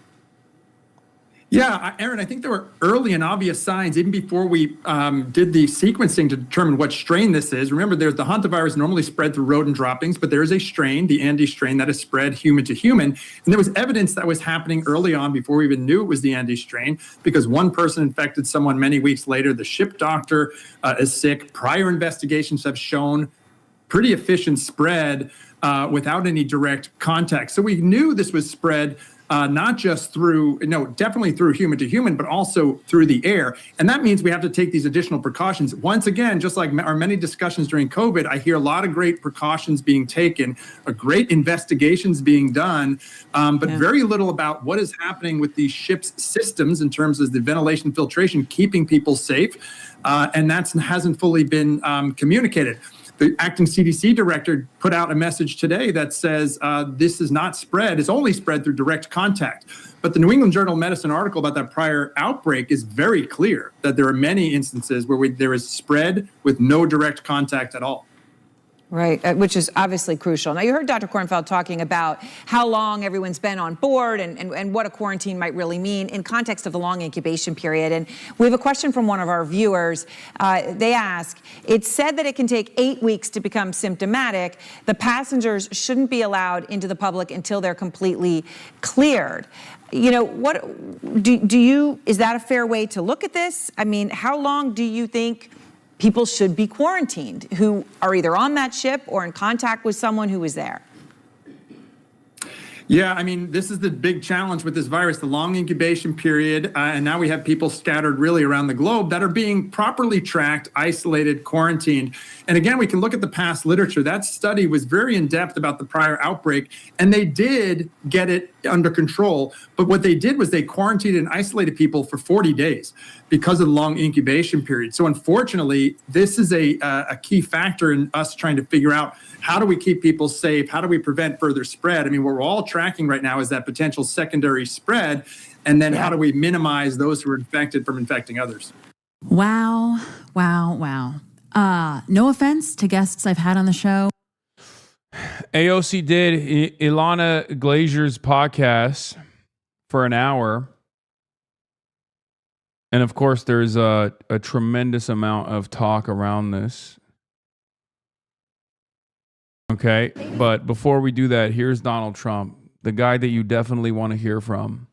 Yeah, Aaron, I think there were early and obvious signs even before we did the sequencing to determine what strain this is. Remember, there's the hantavirus normally spread through rodent droppings, but there is a strain, the Andes strain, that is spread human to human. And there was evidence that was happening early on before we even knew it was the Andes strain, because one person infected someone many weeks later. The ship doctor is sick. Prior investigations have shown pretty efficient spread without any direct contact. So we knew this was spread not just through, definitely through human to human, but also through the air. And that means we have to take these additional precautions. Once again, just like our many discussions during COVID, I hear a lot of great precautions being taken, great investigations being done, but very little about what is happening with these ships' systems in terms of the ventilation filtration, keeping people safe. And that hasn't fully been communicated. The acting CDC director put out a message today that says this is not spread. It's only spread through direct contact. But the New England Journal of Medicine article about that prior outbreak is very clear that there are many instances where there is spread with no direct contact at all. Right, which is obviously crucial. Now, you heard Dr. Kornfeld talking about how long everyone's been on board and what a quarantine might really mean in context of the long incubation period. And we have a question from one of our viewers. They ask, it's said that it can take 8 weeks to become symptomatic. The passengers shouldn't be allowed into the public until they're completely cleared. You know, what is that a fair way to look at this? I mean, how long do you think people should be quarantined who are either on that ship or in contact with someone who was there? Yeah, I mean, this is the big challenge with this virus, the long incubation period. And now we have people scattered really around the globe that are being properly tracked, isolated, quarantined. And again, we can look at the past literature. That study was very in-depth about the prior outbreak, and they did get it under control. But what they did was they quarantined and isolated people for 40 days because of the long incubation period. So unfortunately, this is a key factor in us trying to figure out, how do we keep people safe? How do we prevent further spread? I mean, what we're all tracking right now is that potential secondary spread. And then how do we minimize those who are infected from infecting others? Wow, wow, wow. No offense to guests I've had on the show. AOC did Ilana Glazier's podcast for an hour. And of course, there's a tremendous amount of talk around this. Okay, but before we do that, here's Donald Trump, the guy that you definitely want to hear from.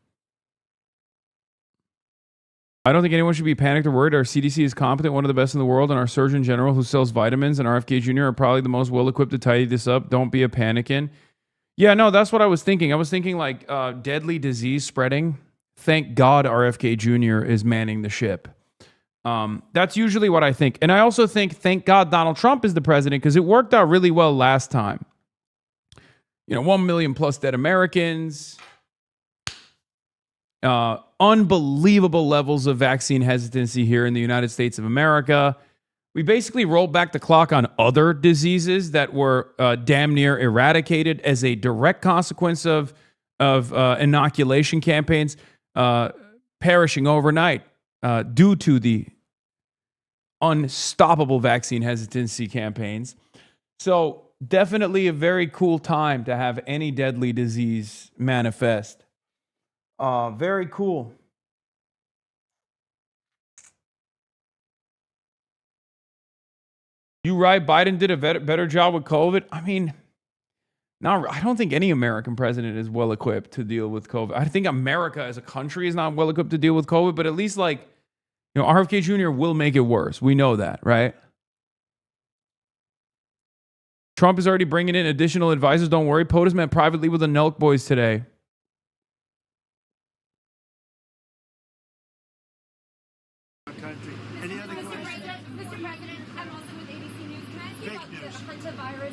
I don't think anyone should be panicked or worried. Our CDC is competent, one of the best in the world, and our Surgeon General who sells vitamins and RFK Jr. are probably the most well-equipped to tidy this up. Don't be a panicking. Yeah, no, that's what I was thinking. I was thinking like deadly disease spreading. Thank God RFK Jr. is manning the ship. That's usually what I think. And I also think, thank God Donald Trump is the president because it worked out really well last time. 1 million plus dead Americans. Unbelievable levels of vaccine hesitancy here in the United States of America. We basically rolled back the clock on other diseases that were damn near eradicated as a direct consequence of inoculation campaigns perishing overnight due to the unstoppable vaccine hesitancy campaigns. So definitely a very cool time to have any deadly disease manifest. Very cool. You right, Biden did a better job with COVID. I mean, I don't think any American president is well equipped to deal with COVID. I think America as a country is not well equipped to deal with COVID, but at least RFK Jr. will make it worse. We know that, right? Trump is already bringing in additional advisors. Don't worry. POTUS met privately with the Nelk boys today.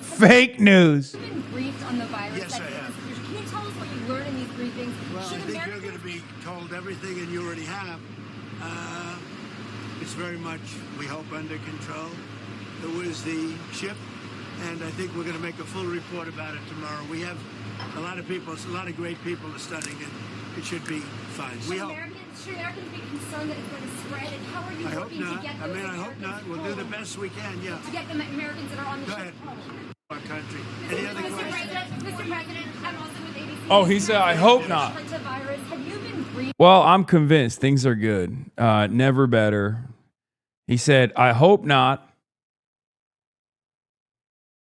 Fake news. Have you been briefed on the virus? Yes, I have. Can you tell us what you learned in these briefings? Well, I think you're going to be told everything, and you already have. It's very much, we hope, under control. There was the ship, and I think we're going to make a full report about it tomorrow. We have a lot of people, a lot of great people are studying it. It should be fine. We hope. Should Americans be concerned that it's going to spread? And how are you working to get those I hope not. We'll do the best we can, yeah. To get the Americans that are on the ship home. Our country. Any other questions? Mr. President, I'm also with ABC. Oh, he said, I hope not. Have you been briefed? Well, I'm convinced things are good. Never better. He said, I hope not.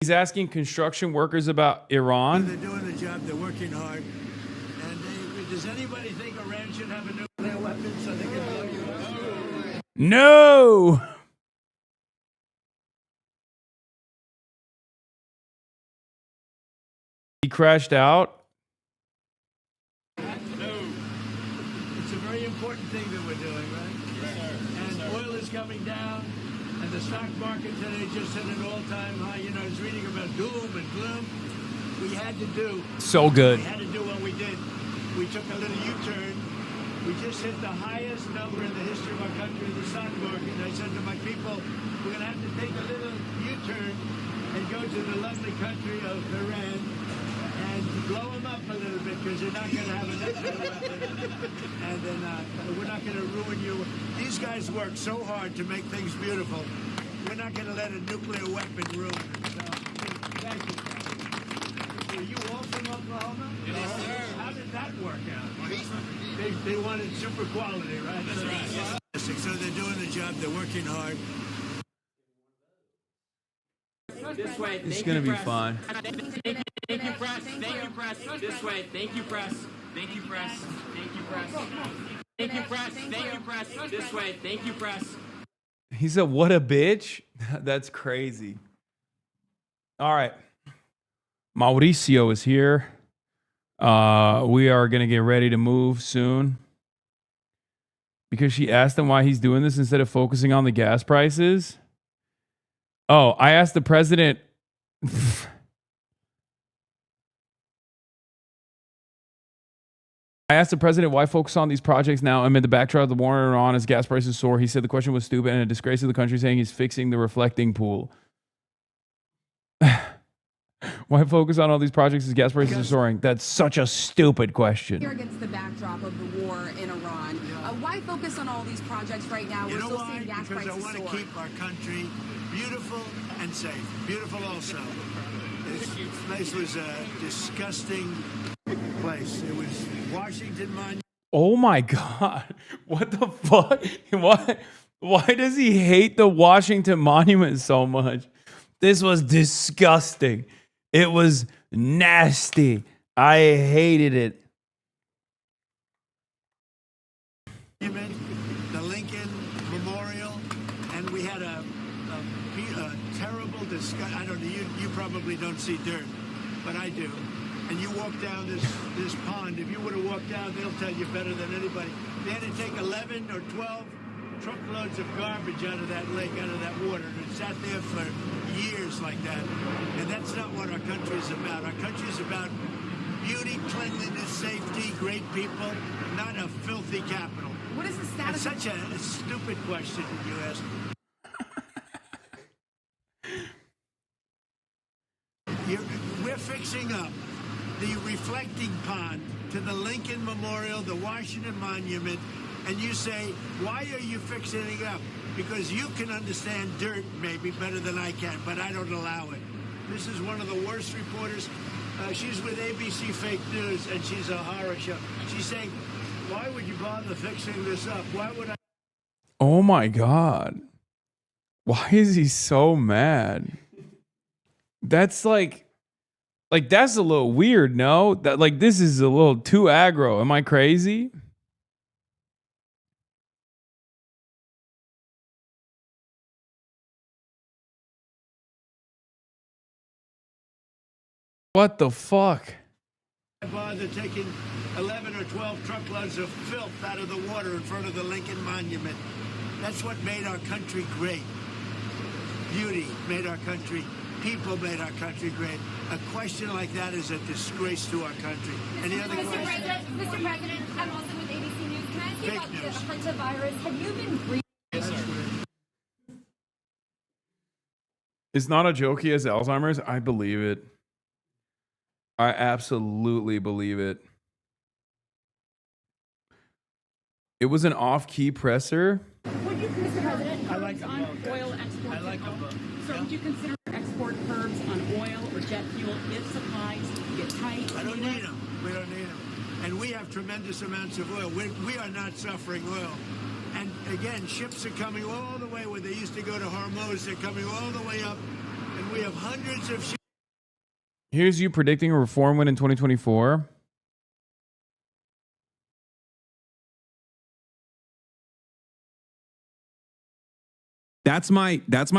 He's asking construction workers about Iran. They're doing the job. They're working hard. And does anybody think Iran should have a nuclear weapon so they can blow you up? No. He crashed out. No. It's a very important thing that we're doing, right? Yes, sir. And oil is coming down, and the stock market today just hit an all-time high. I was reading about doom and gloom. We had to do. So good. We had to do what we did. We took a little U-turn. We just hit the highest number in the history of our country in the stock market. And I said to my people, we're going to have to take a little U-turn and go to the lovely country of Iran and blow them up a little bit because they're not going to have a nuclear weapon. And then we're not going to ruin you. These guys work so hard to make things beautiful. We're not going to let a nuclear weapon ruin it. So, thank you. Are you all from Oklahoma? Yes, sir. How did that work out? They wanted super quality, right? That's right. So they're doing the job. They're working hard. This way. It's going to be fun. Thank you, press. Thank you, press. This way. Thank you, press. Thank you, press. Thank you, press. Thank you, press. Thank you, press. This way. Thank you, press. He said, what a bitch. That's crazy. All right. Mauricio is here. We are going to get ready to move soon. Because she asked him why he's doing this instead of focusing on the gas prices. Oh, I asked the president. I asked the president why focus on these projects now amid the backdrop of the war in Iran as gas prices soar. He said the question was stupid and a disgrace to the country, saying he's fixing the reflecting pool. Why focus on all these projects as gas prices are soaring? That's such a stupid question. Here against the backdrop of the war in Iran, why focus on all these projects right now? You We're know still why? seeing gas Because prices I want to soar. keep our country beautiful and safe. Beautiful also. This place was a disgusting place. It was Washington Monument. Oh my God. What the fuck? Why does he hate the Washington Monument so much? This was disgusting. It was nasty. I hated it. The Lincoln Memorial, and we had a terrible discussion. I don't know, you probably don't see dirt, but I do. And you walk down this pond, if you would have walked down, they'll tell you better than anybody. They had to take 11 or 12 truckloads of garbage out of that lake, out of that water, and it sat there for years like that. And that's not what our country is about. Our country is about beauty, cleanliness, safety, great people, not a filthy capital. What is the status? It's such a stupid question you asked. We're fixing up the reflecting pond to the Lincoln Memorial, the Washington Monument, and you say, why are you fixing it up? Because you can understand dirt maybe better than I can, but I don't allow it. This is one of the worst reporters. She's with ABC Fake News, and she's a horror show. She's saying, why would you bother fixing this up? Why would I? Oh my God. Why is he so mad? That's like that's a little weird, no? That like this is a little too aggro. Am I crazy? What the fuck? Bother taking 11 or 12 truckloads of filth out of the water in front of the Lincoln Monument. That's what made our country great. Beauty made our country. People made our country great. A question like that is a disgrace to our country. Any other questions? Mr. President, I'm also with ABC News. Can I ask you Fake about news. the Hantavirus? Have you been briefed? Yes, sir. It's not a joke. He has Alzheimer's. I believe it. I absolutely believe it. It was an off-key presser. Would you, Mr. President, I like on oil exports? I like them both. So would you consider export curbs on oil or jet fuel if supplies get tight? I don't need them. We don't need them. And we have tremendous amounts of oil. We are not suffering oil. And again, ships are coming all the way where they used to go to Hormuz. They're coming all the way up. And we have hundreds of ships. Here's you predicting a reform win in 2024. That's my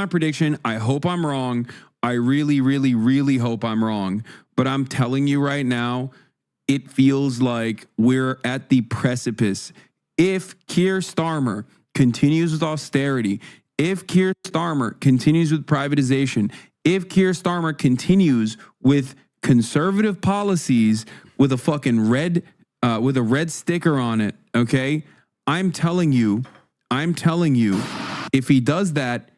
prediction. I hope I'm wrong. I really, really, really hope I'm wrong. But I'm telling you right now, it feels like we're at the precipice. If Keir Starmer continues with austerity, if Keir Starmer continues with privatization, if Keir Starmer continues with conservative policies with a fucking red sticker on it, okay? I'm telling you, if he does that,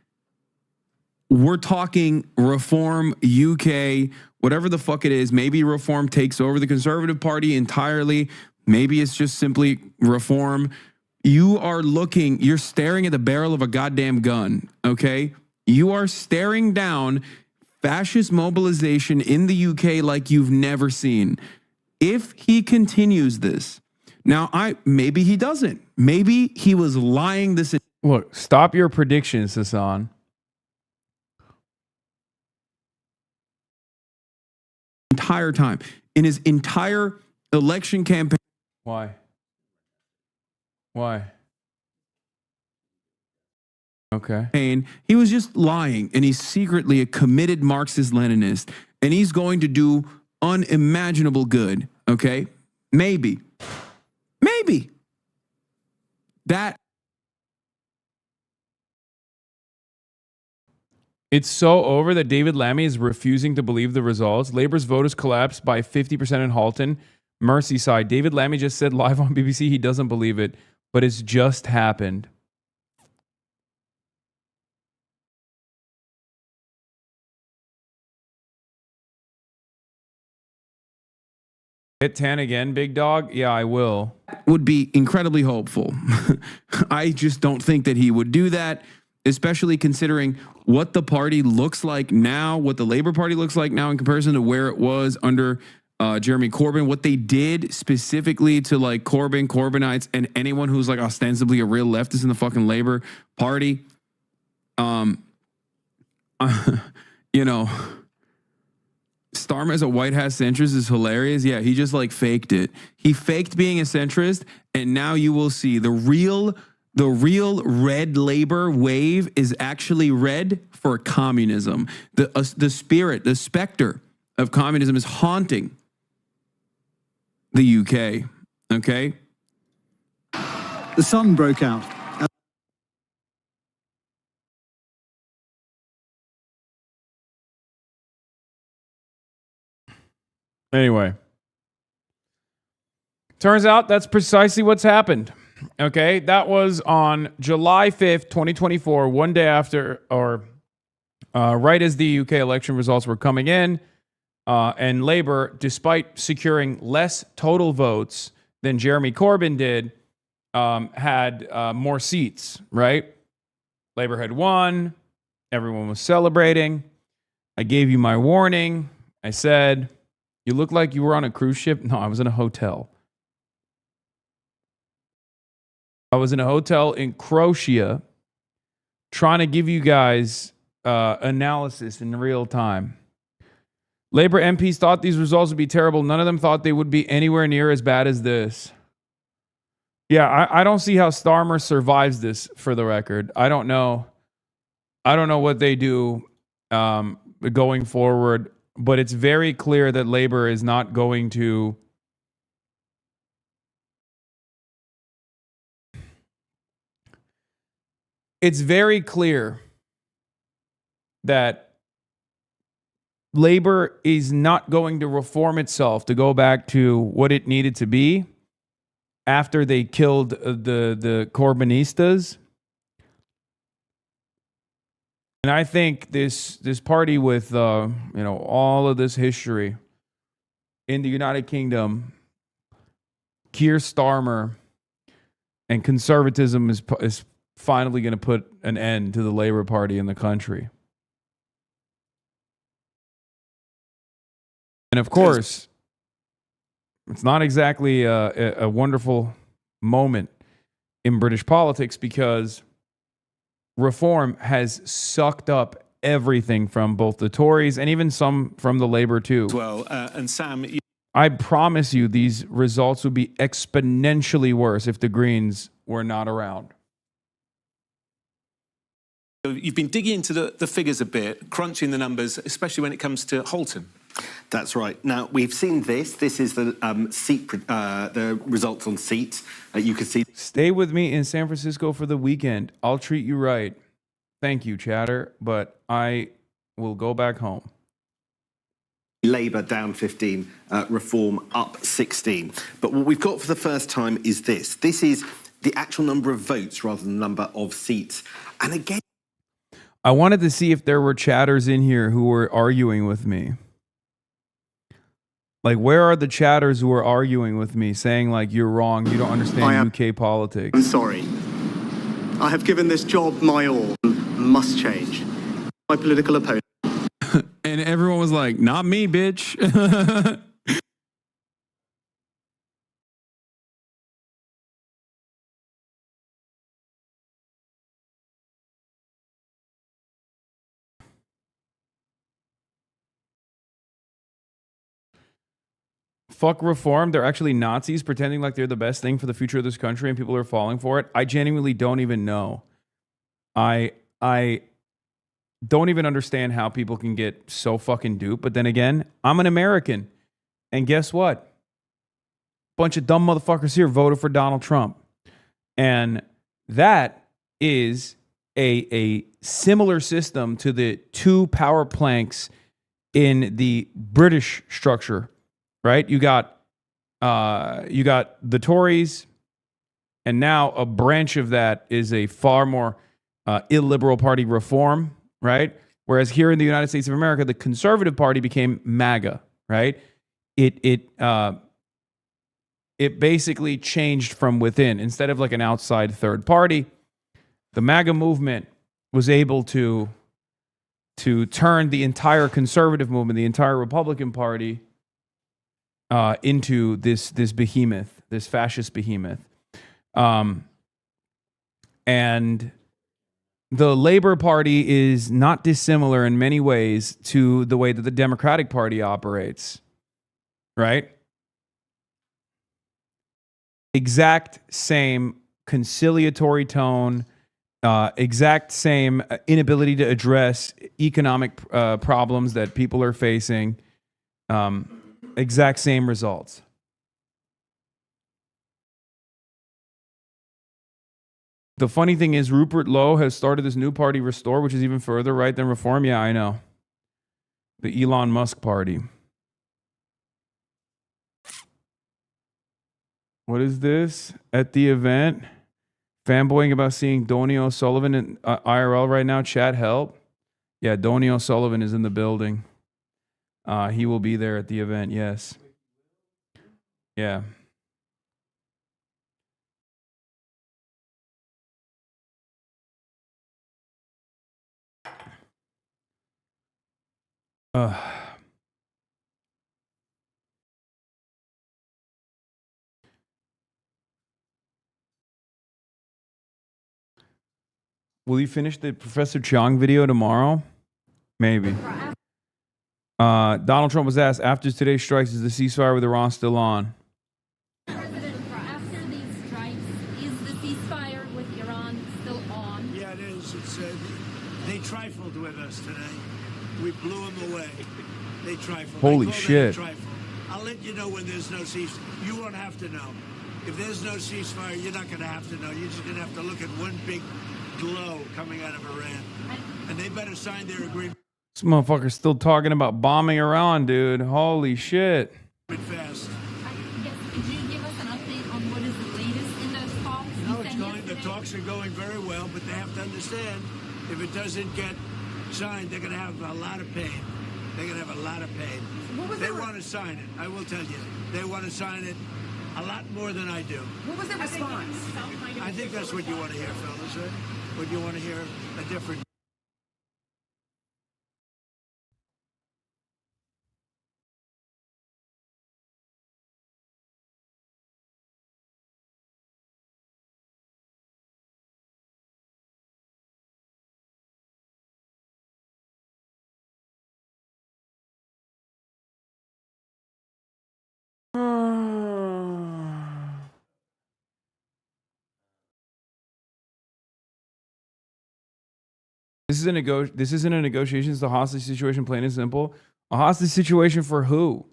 we're talking reform UK, whatever the fuck it is. Maybe reform takes over the Conservative Party entirely. Maybe it's just simply reform. You're staring at the barrel of a goddamn gun, okay? You are staring down fascist mobilization in the UK like you've never seen. If he continues this, now maybe he doesn't. Maybe he was lying this. Look, stop your predictions, Hasan. Entire time in his entire election campaign. Why? Okay. He was just lying, and he's secretly a committed Marxist-Leninist, and he's going to do unimaginable good. Okay, maybe. That. It's so over that David Lammy is refusing to believe the results. Labour's voters collapsed by 50% in Halton, Merseyside. David Lammy just said live on BBC he doesn't believe it, but it's just happened. Hit 10 again, big dog? Yeah, I will. Would be incredibly hopeful. I just don't think that he would do that, especially considering what the party looks like now, what the Labour Party looks like now in comparison to where it was under Jeremy Corbyn, what they did specifically to like Corbynites and anyone who's like ostensibly a real leftist in the fucking Labour Party. Starmer as a white hat centrist is hilarious. Yeah, he just like faked it. He faked being a centrist, and now you will see the real red labor wave is actually red for communism. The spirit, the specter of communism is haunting the UK. Okay. The sun broke out. Anyway, turns out that's precisely what's happened. Okay, that was on July 5th, 2024, one day after, or right as the UK election results were coming in, and Labour, despite securing less total votes than Jeremy Corbyn did, had more seats, right? Labour had won. Everyone was celebrating. I gave you my warning. I said, you look like you were on a cruise ship. No, I was in a hotel. I was in a hotel in Croatia trying to give you guys analysis in real time. Labour MPs thought these results would be terrible. None of them thought they would be anywhere near as bad as this. Yeah, I don't see how Starmer survives this, for the record. I don't know what they do going forward, but it's very clear that Labour is not going to... It's very clear that Labour is not going to reform itself to go back to what it needed to be after they killed the Corbynistas. And I think this party with all of this history in the United Kingdom, Keir Starmer, and conservatism is finally going to put an end to the Labour Party in the country. And of course, it's not exactly a wonderful moment in British politics because reform has sucked up everything from both the Tories and even some from the Labour too. Well, and Sam, I promise you these results would be exponentially worse if the Greens were not around. you've been digging into the figures a bit, crunching the numbers, especially when it comes to Halton. That's right. Now, we've seen this. This is the the results on seats. You can see. Stay with me in San Francisco for the weekend. I'll treat you right. Thank you, Chatter, but I will go back home. Labour down 15, Reform up 16. But what we've got for the first time is this. This is the actual number of votes rather than the number of seats. And again, I wanted to see if there were chatters in here who were arguing with me. Like, where are the chatters who are arguing with me, saying, like, you're wrong, you don't understand UK politics? I'm sorry. I have given this job my all. Must change. My political opponent. And everyone was like, not me, bitch. Fuck reform. They're actually Nazis pretending like they're the best thing for the future of this country and people are falling for it. I genuinely don't even know. I don't even understand how people can get so fucking duped. But then again, I'm an American. And guess what? Bunch of dumb motherfuckers here voted for Donald Trump. And that is a similar system to the two power planks in the British structure. Right? You got the Tories, and now a branch of that is a far more illiberal party, Reform, right? Whereas here in the United States of America, the Conservative Party became MAGA, right? It basically changed from within. Instead of like an outside third party, the MAGA movement was able to turn the entire conservative movement, the entire Republican Party, into this behemoth, this fascist behemoth. And the Labor Party is not dissimilar in many ways to the way that the Democratic Party operates, right? Exact same conciliatory tone, exact same inability to address economic problems that people are facing, exact same results. The funny thing is Rupert Lowe has started this new party, Restore, which is even further right than Reform. Yeah, I know. The Elon Musk party. What is this? At the event, fanboying about seeing Donny O'Sullivan in IRL right now. Chat, help. Yeah, Donny O'Sullivan is in the building. He will be there at the event, yes. Yeah. Will you finish the Professor Chiang video tomorrow? Maybe. Donald Trump was asked, after today's strikes, is the ceasefire with Iran still on? President, after these strikes, is the ceasefire with Iran still on? Yeah, it is. It's, they trifled with us today. We blew them away. They trifled. Holy shit. I'll let you know when there's no ceasefire. You won't have to know. If there's no ceasefire, you're not going to have to know. You're just going to have to look at one big glow coming out of Iran. And they better sign their agreement. This motherfucker's still talking about bombing Iran, dude. Holy shit. Fast. Could you give us an update on what is the latest in those talks? No, it's going, the talks are going very well, but they have to understand if it doesn't get signed, they're going to have a lot of pain. They're going to have a lot of pain. They want to sign it. I will tell you. They want to sign it a lot more than I do. What was the response? I think that's what you want to hear, fellas, right? What you want to hear, a different... This isn't a negotiation. It's a hostage situation, plain and simple. A hostage situation for who?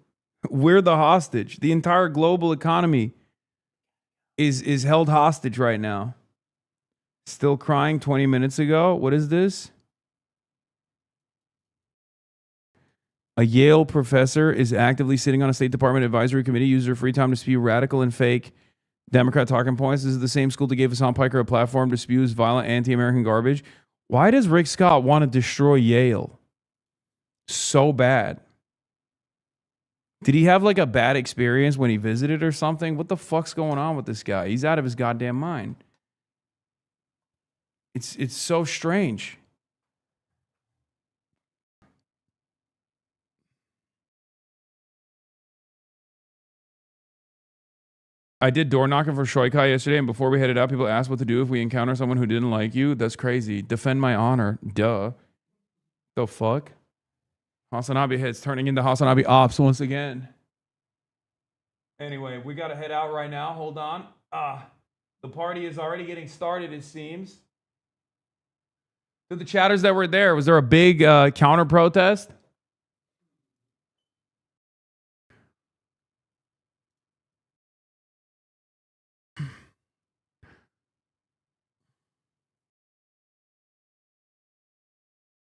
We're the hostage. The entire global economy is held hostage right now. Still crying 20 minutes ago. What is this? A Yale professor is actively sitting on a State Department advisory committee, uses her free time to spew radical and fake Democrat talking points. This is the same school that gave Hasan Piker a platform to spew violent anti-American garbage. Why does Rick Scott want to destroy Yale so bad? Did he have like a bad experience when he visited or something? What the fuck's going on with this guy? He's out of his goddamn mind. It's so strange. I did door knocking for Shoikai yesterday, and before we headed out, people asked what to do if we encounter someone who didn't like you. That's crazy. Defend my honor. Duh. The fuck? Hasanabi heads turning into Hasanabi ops once again. Anyway, we gotta head out right now. Hold on. The party is already getting started, it seems. To the chatters that were there, was there a big counter protest?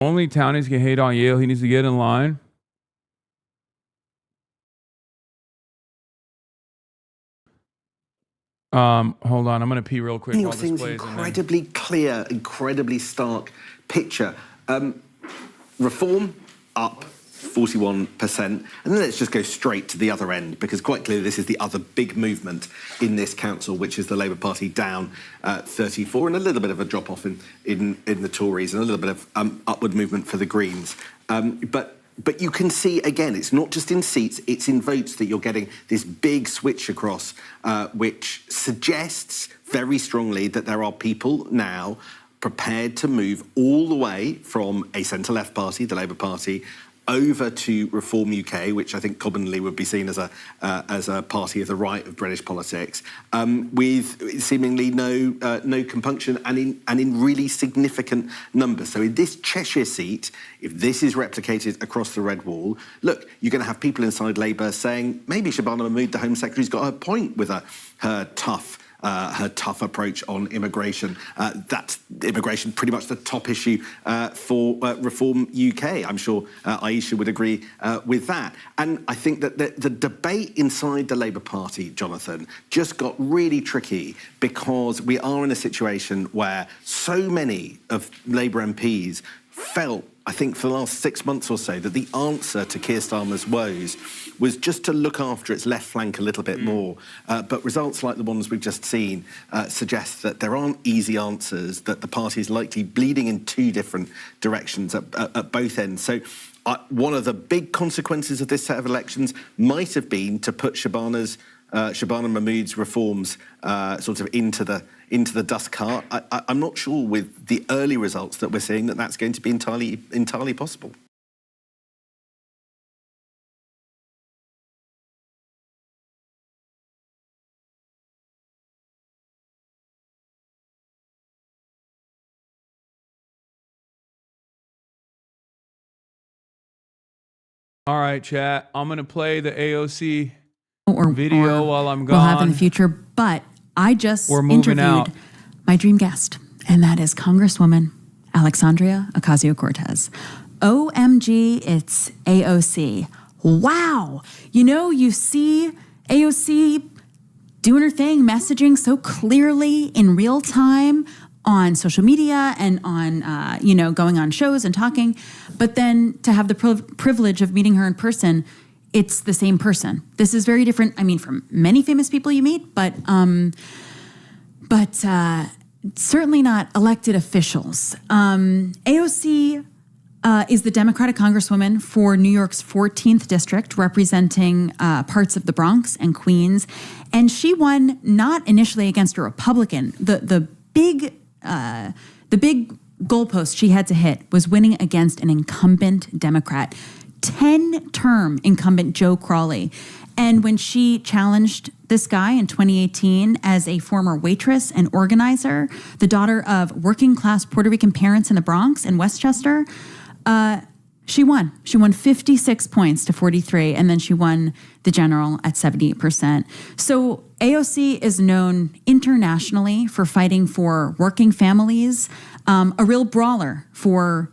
Only townies can hate on Yale. He needs to get in line. Hold on. I'm going to pee real quick while this plays. Incredibly clear, incredibly stark picture. Reform up 41%. And then let's just go straight to the other end, because quite clearly this is the other big movement in this council, which is the Labour Party down 34, and a little bit of a drop-off in the Tories, and a little bit of upward movement for the Greens. But you can see, again, it's not just in seats, it's in votes that you're getting this big switch across, which suggests very strongly that there are people now prepared to move all the way from a centre-left party, the Labour Party, over to Reform UK, which I think commonly would be seen as a party of the right of British politics, with seemingly no compunction and in really significant numbers. So in this Cheshire seat, if this is replicated across the Red Wall, look, you're going to have people inside Labour saying maybe Shabana Mahmood, the Home Secretary's got her point with her tough approach on immigration. That's immigration pretty much the top issue for Reform UK. I'm sure Aisha would agree with that. And I think that the debate inside the Labour Party, Jonathan, just got really tricky because we are in a situation where so many of Labour MPs felt, I think for the last 6 months or so, that the answer to Keir Starmer's woes was just to look after its left flank a little bit more. But results like the ones we've just seen suggest that there aren't easy answers, that the party is likely bleeding in two different directions at both ends. So one of the big consequences of this set of elections might have been to put Shabana Mahmood's reforms sort of into the dust cart. I'm not sure with the early results that we're seeing that that's going to be entirely possible. All right, chat. I'm going to play the AOC video while I'm gone. We'll have in the future, but I just interviewed my dream guest, and that is Congresswoman Alexandria Ocasio-Cortez. OMG, it's AOC. Wow. You know, you see AOC doing her thing, messaging so clearly in real time on social media and on, going on shows and talking. But then to have the privilege of meeting her in person, it's the same person. This is very different, I mean, from many famous people you meet, but certainly not elected officials. AOC is the Democratic Congresswoman for New York's 14th district, representing parts of the Bronx and Queens. And she won not initially against a Republican. The big goalpost she had to hit was winning against an incumbent Democrat, 10-term incumbent Joe Crowley. And when she challenged this guy in 2018 as a former waitress and organizer, the daughter of working-class Puerto Rican parents in the Bronx and Westchester, she won. She won 56 points to 43, and then she won the general at 78%. So AOC is known internationally for fighting for working families, a real brawler for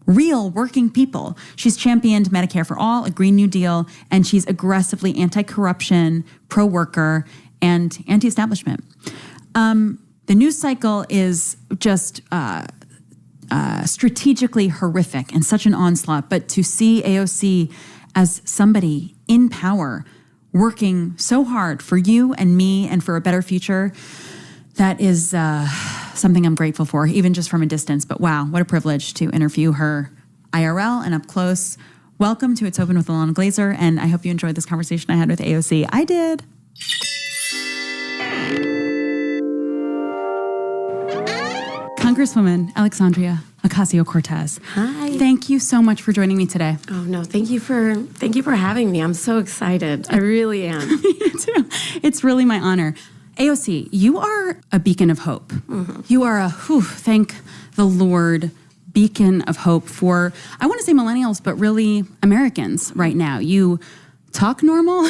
real working people. She's championed Medicare for All, a Green New Deal, and she's aggressively anti-corruption, pro-worker, and anti-establishment. The news cycle is just strategically horrific and such an onslaught, but to see AOC as somebody in power working so hard for you and me and for a better future, that is something I'm grateful for, even just from a distance. But wow, what a privilege to interview her IRL and up close. Welcome to It's Open with Ilana Glazer, and I hope you enjoyed this conversation I had with AOC. I did. Congresswoman Alexandria Ocasio-Cortez. Hi. Thank you so much for joining me today. Oh no, thank you for having me. I'm so excited. I really am. Me too. It's really my honor. AOC, you are a beacon of hope. Mm-hmm. You are thank the Lord, beacon of hope for, I want to say millennials, but really Americans right now. You talk normal.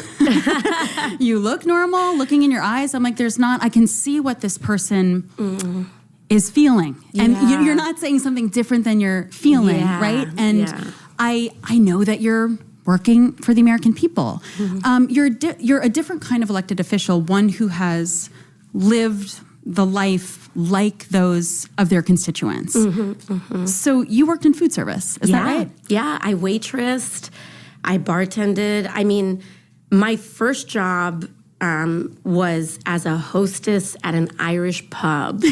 You look normal, looking in your eyes. I'm like, I can see what this person is feeling. And you're not saying something different than you're feeling, right? And I know that you're working for the American people. Mm-hmm. You're a different kind of elected official, one who has lived the life like those of their constituents. Mm-hmm, mm-hmm. So you worked in food service, is that right? Yeah, I waitressed, I bartended. I mean, my first job was as a hostess at an Irish pub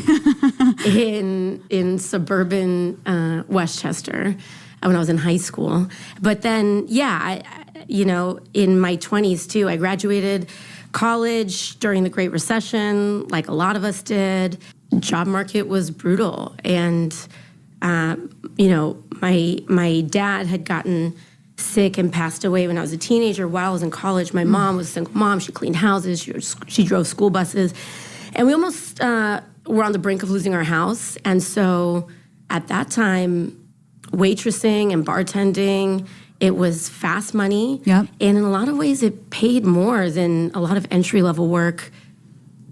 in suburban Westchester when I was in high school. But then, in my 20s too, I graduated college during the Great Recession, like a lot of us did. job market was brutal. And, you know, my dad had gotten sick and passed away when I was a teenager. While I was in college, my mom was a single mom. She cleaned houses. She drove school buses. And we almost were on the brink of losing our house. And so at that time, waitressing and bartending, it was fast money. Yep. And in a lot of ways, it paid more than a lot of entry-level work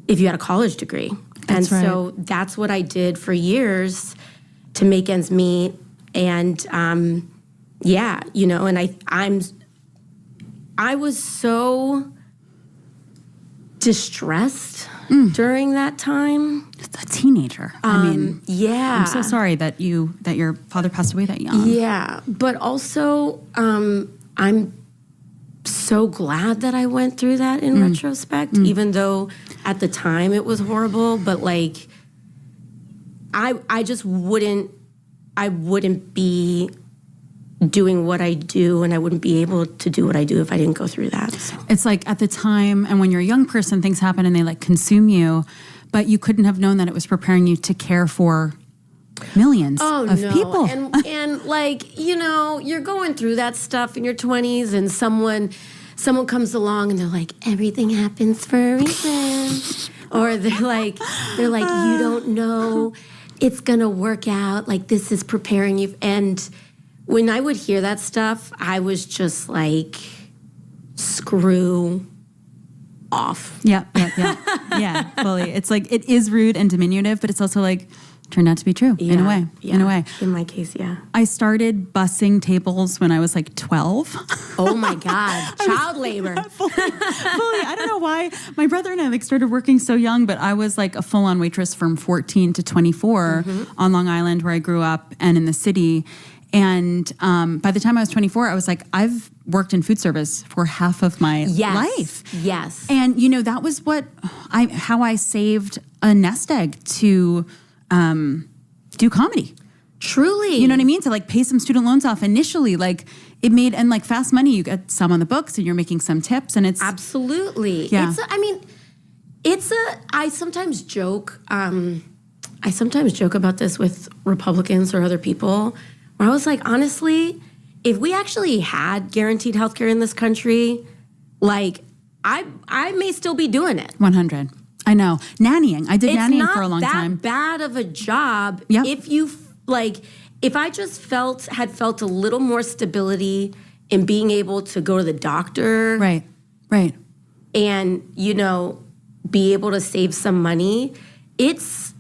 if you had a college degree. That's and so that's what I did for years to make ends meet. And yeah, you know, and I was so distressed during that time. A teenager. I mean, yeah. I'm so sorry that your father passed away that young. Yeah, but also I'm so glad that I went through that in retrospect, even though at the time it was horrible. But like, I just wouldn't be doing what I do, and I wouldn't be able to do what I do if I didn't go through that. So. It's like at the time, and when you're a young person, things happen and they like consume you, but you couldn't have known that it was preparing you to care for millions of people. And like, you know, you're going through that stuff in your 20s, and someone comes along and they're like, everything happens for a reason. Or they're like, you don't know, it's gonna work out, like this is preparing you. And when I would hear that stuff, I was just like, screw off. Yeah, fully. It's like, it is rude and diminutive, but it's also like, turned out to be true in a way. In my case, yeah. I started bussing tables when I was like 12. Oh my God, child labor. Fully. I don't know why. My brother and I like started working so young, but I was like a full-on waitress from 14 to 24 on Long Island, where I grew up, and in the city. And by the time I was 24, I was like, I've worked in food service for half of my life. Yes. And, you know, that was how I saved a nest egg to do comedy. Truly. You know what I mean? To like pay some student loans off initially. Like it made, and like fast money, you get some on the books and you're making some tips, and it's. Absolutely. Yeah. I sometimes joke about this with Republicans or other people, where I was like, honestly, if we actually had guaranteed healthcare in this country, like I may still be doing it. 100. I know. Nannying. I did nannying for a long time. It's not that bad of a job. Yep. If I just had felt a little more stability in being able to go to the doctor. Right. And, you know, be able to save some money. It's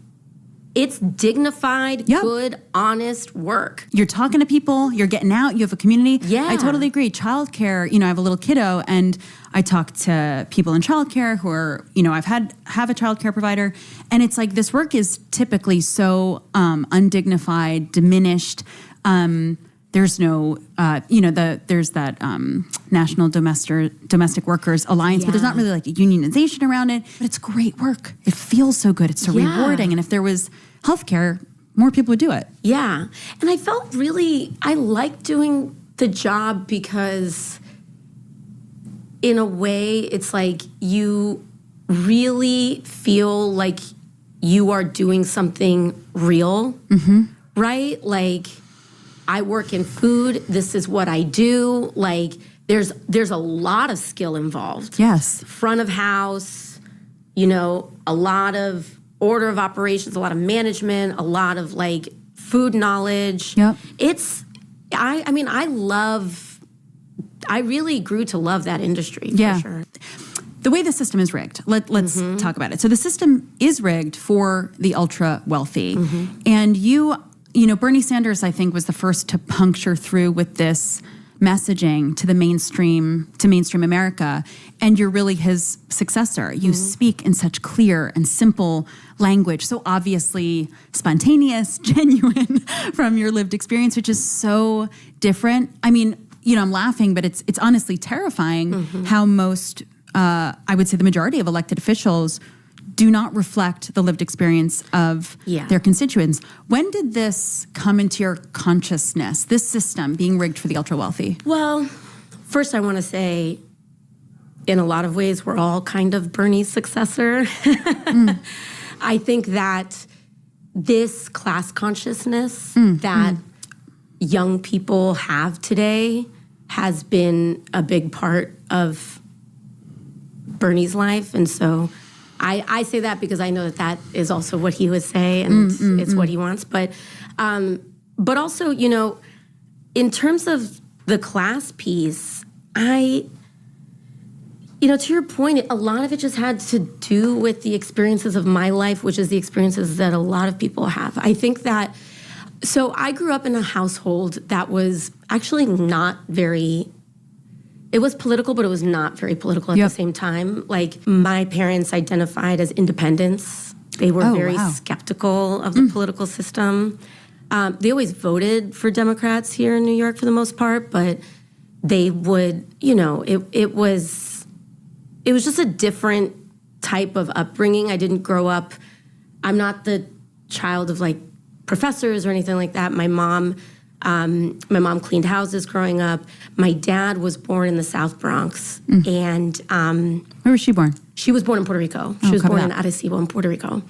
dignified, good, honest work. You're talking to people, you're getting out, you have a community. Yeah. I totally agree. Childcare, you know, I have a little kiddo, and I talk to people in childcare who are, you know, have a childcare provider, and it's like this work is typically so undignified, diminished. There's no, there's that National Domestic Workers Alliance, but there's not really like a unionization around it. But it's great work. It feels so good. It's so rewarding. And if there was healthcare, more people would do it. Yeah. And I liked doing the job because in a way, it's like you really feel like you are doing something real, right? Like, I work in food. This is what I do. Like, there's a lot of skill involved. Yes. Front of house, you know, a lot of order of operations, a lot of management, a lot of like food knowledge. Yep. I really grew to love that industry for sure. The way the system is rigged, let's talk about it. So the system is rigged for the ultra wealthy. And you know, Bernie Sanders, I think, was the first to puncture through with this messaging to mainstream America, and you're really his successor. You speak in such clear and simple language, so obviously spontaneous, genuine from your lived experience, which is so different. I mean, you know, I'm laughing, but it's honestly terrifying how most, I would say the majority of elected officials do not reflect the lived experience of their constituents. When did this come into your consciousness, this system being rigged for the ultra-wealthy? Well, first I want to say, in a lot of ways, we're all kind of Bernie's successor. I think that this class consciousness that young people have today has been a big part of Bernie's life. And so I say that because I know that that is also what he would say, and it's what he wants. But also, you know, in terms of the class piece, you know, to your point, a lot of it just had to do with the experiences of my life, which is the experiences that a lot of people have. I think that, so I grew up in a household that was actually not very, it was political, but it was not very political at the same time. Like, my parents identified as independents. They were very skeptical of the political system. They always voted for Democrats here in New York for the most part, but they would, you know, it was just a different type of upbringing. I didn't grow up, I'm not the child of like professors or anything like that. My mom cleaned houses growing up. My dad was born in the South Bronx. And where was she born? She was born in Puerto Rico. She was born in Arecibo in Puerto Rico.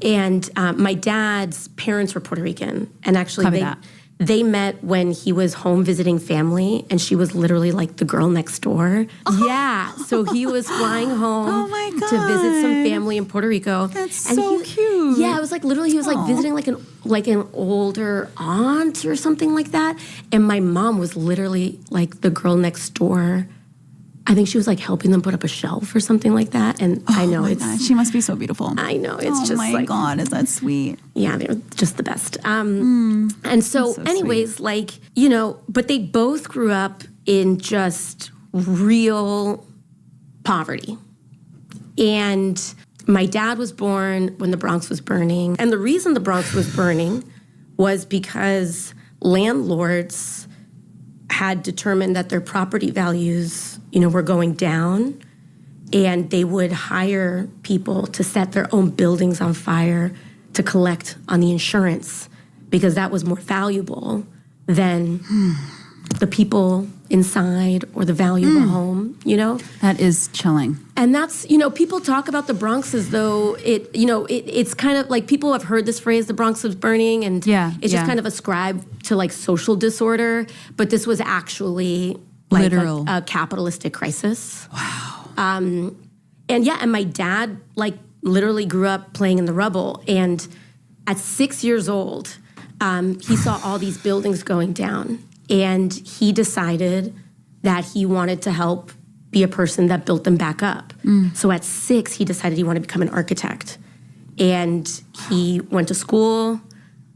And my dad's parents were Puerto Rican. And actually they met when he was home visiting family, and she was literally like the girl next door. Yeah, so he was flying home to visit some family in Puerto Rico. That's and so cute. Yeah, it was like literally he was like visiting like an older aunt or something like that. And my mom was literally like the girl next door. I think she was like helping them put up a shelf or something like that. And I know she must be so beautiful. I know, it's just like, oh my God, is that sweet? Yeah, they're just the best. And so anyways, sweet. Like, you know, but they both grew up in just real poverty. And my dad was born when the Bronx was burning. And the reason the Bronx was burning was because landlords had determined that their property values, you know, were going down, and they would hire people to set their own buildings on fire to collect on the insurance, because that was more valuable than the people inside or the value of a home, you know? That is chilling. And that's, you know, people talk about the Bronx as though it's kind of like, people have heard this phrase, the Bronx was burning, and it's just kind of ascribed to like social disorder, but this was actually like literal a capitalistic crisis. Wow. And my dad like literally grew up playing in the rubble, and at 6 years old, he saw all these buildings going down, and he decided that he wanted to help be a person that built them back up. So at 6, he decided he wanted to become an architect. And he went to school,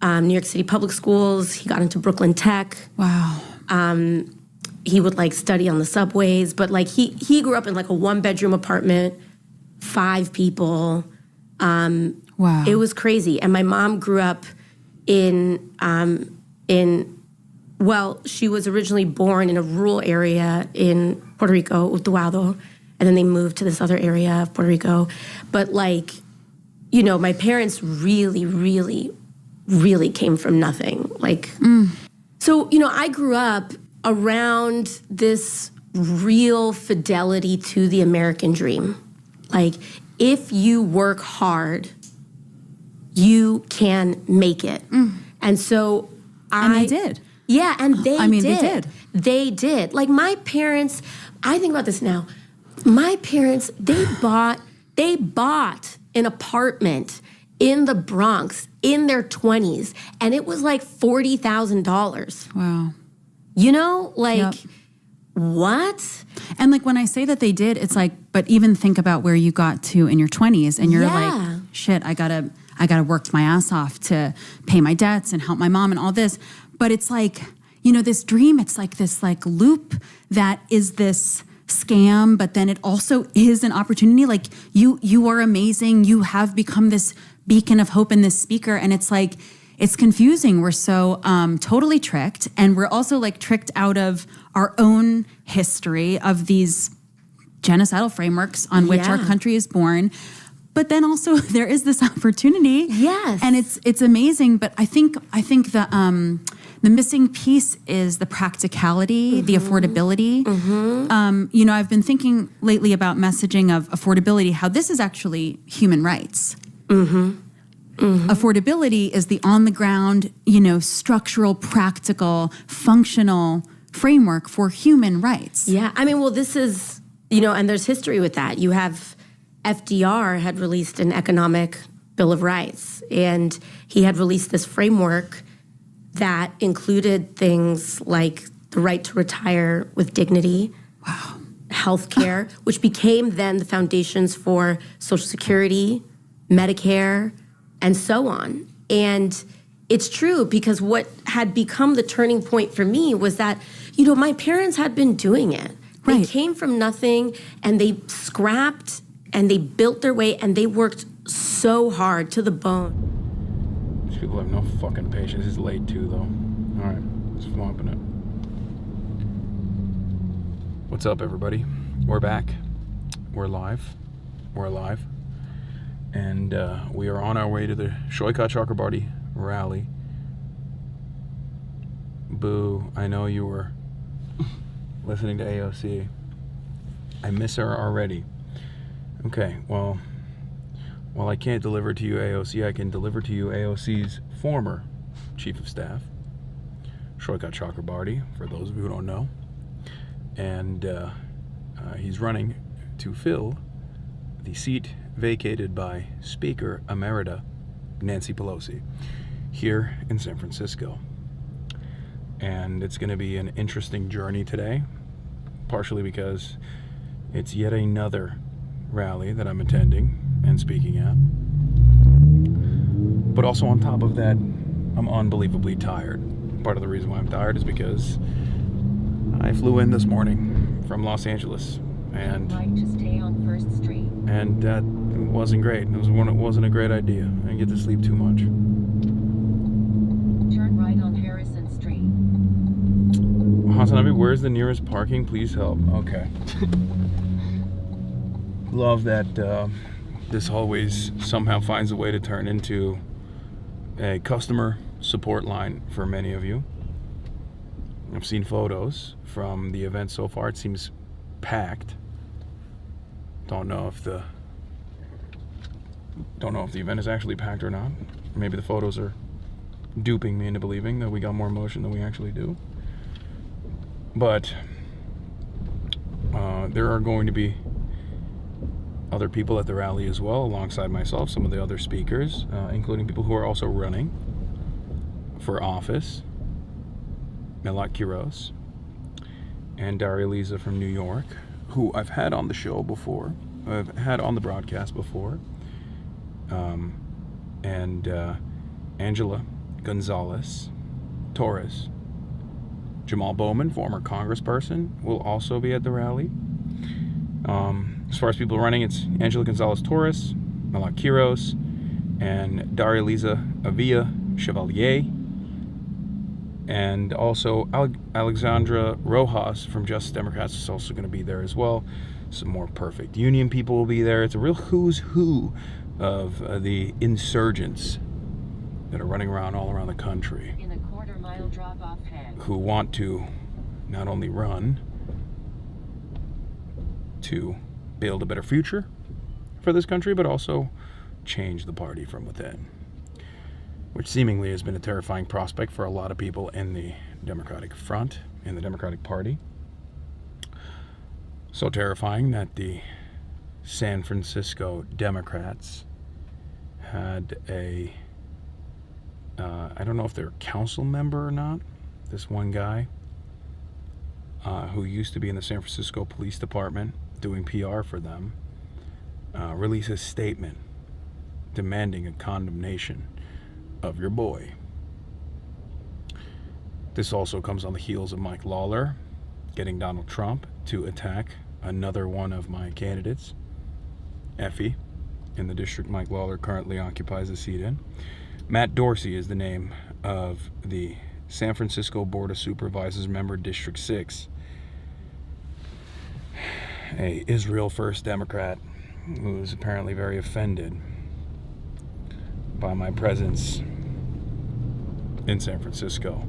New York City public schools. He got into Brooklyn Tech. Wow. He would like study on the subways, but like he grew up in like a 1-bedroom apartment, 5 people. Wow. It was crazy. And my mom grew up well, she was originally born in a rural area in Puerto Rico, Utuado, and then they moved to this other area of Puerto Rico. But like, you know, my parents really, really, really came from nothing. Like, so, you know, I grew up around this real fidelity to the American dream. Like, if you work hard, you can make it. And so and they did. Yeah, and they did. They did. Like, my parents, I think about this now. My parents, they bought an apartment in the Bronx in their 20s, and it was like $40,000. Wow. You know, like, what? And like, when I say that they did, it's like, but even think about where you got to in your 20s, and you're like, shit, I gotta work my ass off to pay my debts and help my mom and all this. But it's like, you know, this dream, it's like this like loop that is this scam, but then it also is an opportunity. Like, you are amazing. You have become this beacon of hope and this speaker. And it's like, it's confusing. We're so totally tricked. And we're also like tricked out of our own history of these genocidal frameworks on which our country is born. But then also there is this opportunity. Yes. And it's amazing. But I think the missing piece is the practicality, the affordability. You know, I've been thinking lately about messaging of affordability, how this is actually human rights. Affordability is the on the ground, structural, practical, functional framework for human rights. Yeah. I mean, well, this is, and there's history with that. You have FDR had released an economic Bill of Rights, and he had released this framework that included things like the right to retire with dignity, healthcare, which became then the foundations for Social Security, Medicare, and so on. And it's true, because what had become the turning point for me was that, my parents had been doing it. They came from nothing, and they scrapped, and they built their way, and they worked so hard to the bone. These people have no fucking patience. It's late too, though. All right, let's open it. What's up, everybody? We're back. We're live. We're alive. And we are on our way to the Shoykat Chakrabarti rally. Boo, I know you were listening to AOC. I miss her already. Okay, well, while I can't deliver to you AOC, I can deliver to you AOC's former chief of staff, Shoykat Chakrabarti, for those of you who don't know. And he's running to fill the seat vacated by Speaker Emerita Nancy Pelosi here in San Francisco. And it's going to be an interesting journey today, partially because it's yet another rally that I'm attending and speaking at. But also on top of that, I'm unbelievably tired. Part of the reason why I'm tired is because I flew in this morning from Los Angeles, and to stay on First Street. And that wasn't great. It wasn't a great idea. I didn't get to sleep too much. Turn right on Harrison Street. Hasanabi, where's the nearest parking? Please help. Okay. Love that this always somehow finds a way to turn into a customer support line for many of you. I've seen photos from the event so far. It seems packed. Don't know if the event is actually packed or not. Maybe the photos are duping me into believing that we got more motion than we actually do. But there are going to be other people at the rally as well, alongside myself, some of the other speakers, including people who are also running for office. Milot Quiros and Daria Lisa from New York, who I've had on the show before, I've had on the broadcast before, and Angela Gonzalez Torres. Jamal Bowman, former congressperson, will also be at the rally. As far as people running, it's Angela Gonzalez Torres, Milot Quiros, and Daria Lisa Avila Chevalier, and also Alexandra Rojas from Just Democrats is also going to be there as well. Some more Perfect Union people will be there. It's a real who's who of the insurgents that are running around all around the country, In a quarter-mile drop-off head. who want to not only run to build a better future for this country, but also change the party from within, which seemingly has been a terrifying prospect for a lot of people in the Democratic front, in the Democratic Party. So terrifying that the San Francisco Democrats had a, I don't know if they're a council member or not, this one guy who used to be in the San Francisco Police Department doing PR for them, release a statement demanding a condemnation of your boy. This also comes on the heels of Mike Lawler getting Donald Trump to attack another one of my candidates, Effie, in the district Mike Lawler currently occupies a seat in. Matt Dorsey is the name of the San Francisco Board of Supervisors member, District 6, a Israel First Democrat who is apparently very offended by my presence in San Francisco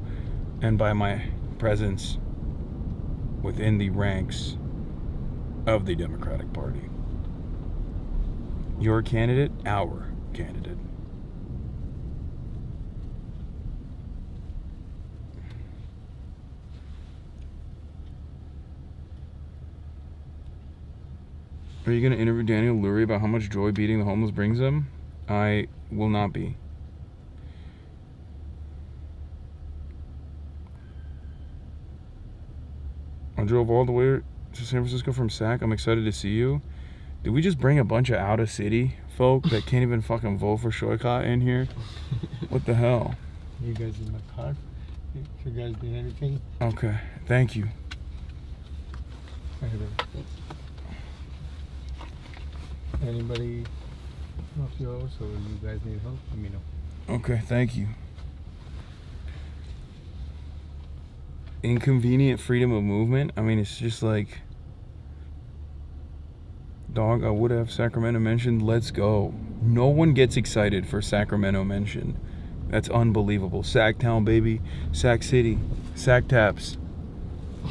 and by my presence within the ranks of the Democratic Party. Your candidate, our candidate, Are you going to interview Daniel Lurie about how much joy beating the homeless brings him? I will not be. I drove all the way to San Francisco from SAC. I'm excited to see you. Did we just bring a bunch of out-of-city folk that can't even fucking vote for Shoycott in here? What the hell? You guys in my car? If you guys need anything? Okay, thank you. Anybody of yours or you guys need help? Let me know. Okay, thank you. Inconvenient freedom of movement. I mean, it's just like, dog, I would have Sacramento mentioned. Let's go. No one gets excited for Sacramento mention. That's unbelievable. Sacktown, baby. Sac City. Sac Taps.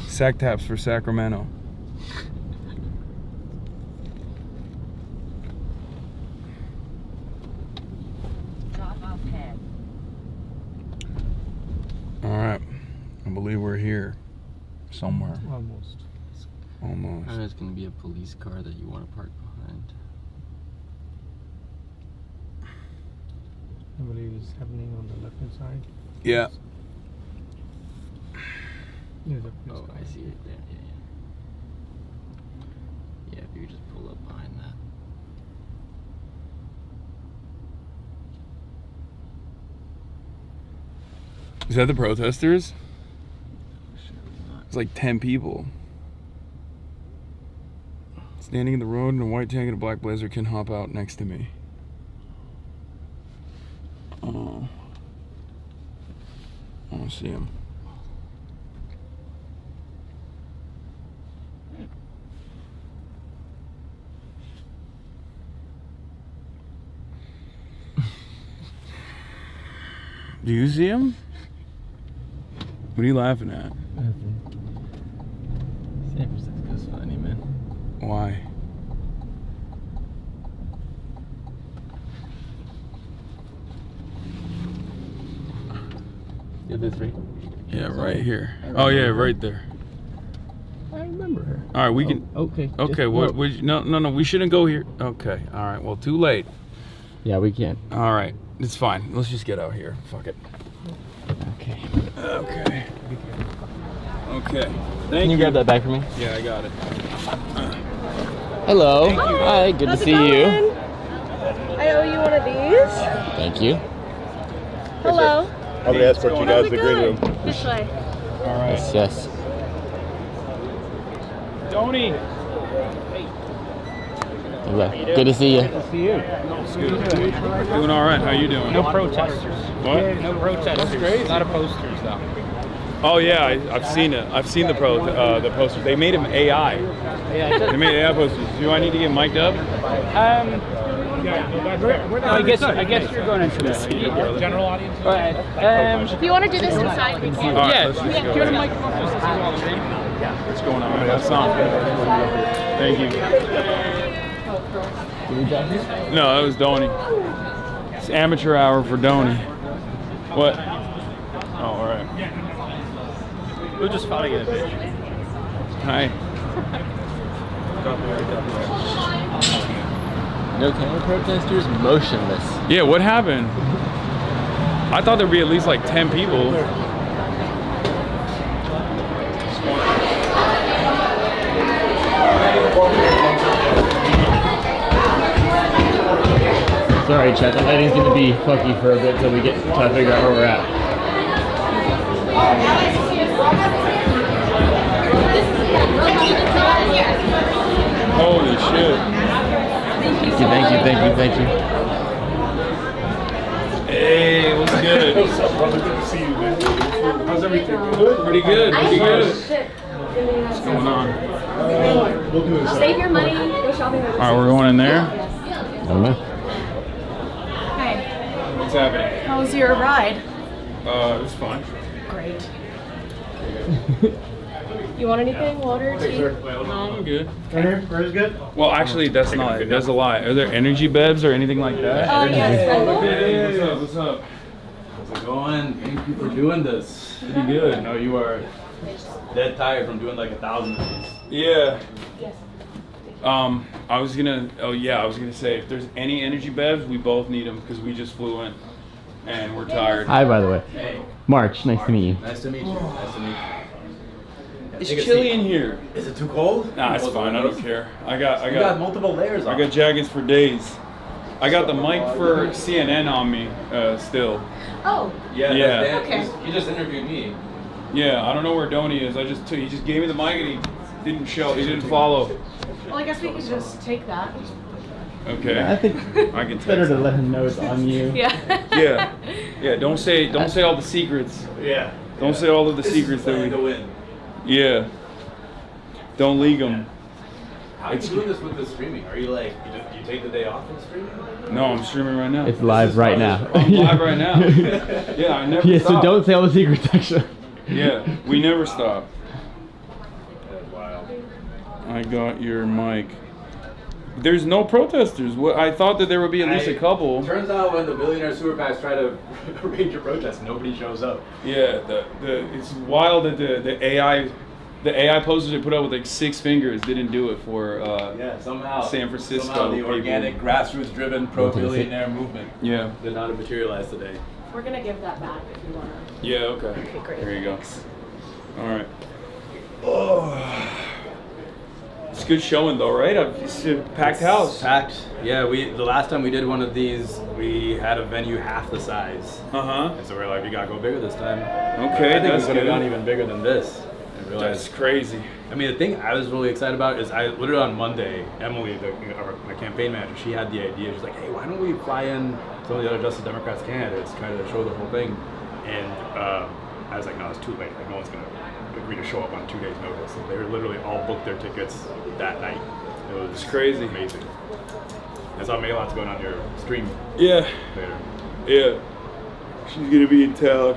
Sac Taps for Sacramento. Drop off head. All right. I believe we're here somewhere. Almost. Almost. There's going to be a police car that you want to park behind. I believe it's happening on the left-hand side. Yeah. There's a police Oh, car. I see it there. Yeah, yeah. Yeah, if you could just pull up behind that. Is that the protesters? It's like 10 people. Standing in the road in a white tank and a black blazer can hop out next to me. Oh. I don't see him. Do you see him? What are you laughing at? San Francisco's funny, man. Why? Yeah, this right. Yeah, right here. Oh yeah, right there. I remember her. All right, we can. Okay. Okay. What? No. We shouldn't go here. Okay. All right. Well, too late. Yeah, we can. All right. It's fine. Let's just get out here. Fuck it. Okay. Okay. Okay. Can Thank you grab that bag for me? Yeah, I got it. Hello. Hi. Good to see you. I owe you one of these. Thank you. Hello. I'm gonna escort you guys to the green room. This way. All right. Yes. Yes. Tony. Good to see you. Good to see you. Doing all right. How you doing? No protesters. What? Yeah, no protesters. That's crazy. A lot of posters, though. Oh yeah, I've seen it. I've seen the posters. They made him AI. Yeah, They made AI posters. Do I need to get mic'd up? I guess you're going into the general audience. All right. If you want to do this inside, we can. All right, Yeah, let's just go. give it a microphone just to see all the reading. What's going on? That's Thank you. No, that was Donnie. It's amateur hour for Donnie. What? Oh, all right. We'll just follow you a bit. Hi. No counter protesters, motionless. Yeah, what happened? I thought there'd be at least like 10 people. Sorry, chat. The lighting's gonna be fucky for a bit till we get try to figure out where we're at. Holy shit. Thank you. Hey, what's good? What's up, brother? Good to see you, man. How's everything? Good? Pretty good. Pretty good. What's going on? We'll do this. Save your money. Go shopping. All right, we're going in there. I don't know. Hey, What's happening? how was your ride? It was fun. Great. You want anything? Water, tea? No, I'm good. Right here? Where's good? Well, actually, that's not. That's a lie. Are there energy bevs or anything like that? Oh, yes. Hey, what's up? What's up? How's it going? Thank you for doing this. Pretty good. I know you are dead tired from doing like 1,000 of these. Yeah. I was gonna say if there's any energy bevs, we both need them because we just flew in and we're tired. Hi, by the way. Hey. March, nice to meet you. Nice to meet you. Nice to meet you. It's chilly in here. Is it too cold? Nah, it's fine. I don't care. I You got multiple layers on. I got jackets for days. I got the mic for CNN on me still. Oh. Yeah. Yeah. Okay. You just interviewed me. Yeah, I don't know where Donnie is. He just gave me the mic and he didn't show. He didn't follow. Well, I guess we could just take that. Okay. Yeah, I think I can it's better to let him know it's on you. Yeah. Yeah. Don't say all the secrets. Yeah. Don't say all of the secrets that we. Go in. Yeah. Don't leak them. How are you doing this with the streaming? Are you like you take the day off from streaming? No, I'm streaming right now. It's live right now. I'm live right now. Yeah, I never Yeah, stop. so don't say all the secrets, actually. Yeah, we never stop. That's wild. I got your mic. There's no protesters. I thought that there would be at least a couple. Turns out when the billionaire super PACs try to arrange a protest, nobody shows up. Yeah, it's wild that the AI posters they put out with like 6 fingers didn't do it for somehow San Francisco. Somehow the organic, grassroots-driven pro-billionaire movement Yeah. did not materialize today. We're gonna give that back if you wanna. Yeah. Okay. Okay, great. There you go. All right. Oh. It's a good showing though, right? It's a packed house. Packed. Yeah, the last time we did one of these, we had a venue half the size. And so we're like, we gotta go bigger this time. Okay, I think that's we could have good. gone even bigger than this. I realized. That's crazy. I mean, the thing I was really excited about is I literally on Monday, Emily, my campaign manager, she had the idea. She's like, hey, why don't we fly in some of the other Justice Democrats candidates, kind of show the whole thing? And I was like, no, it's too late. Like, no one's gonna agree to show up on 2 days' notice. So they literally all booked their tickets that night. It was crazy. Amazing. I saw Maylot's going on your stream. Yeah. Later. Yeah. She's gonna be in town.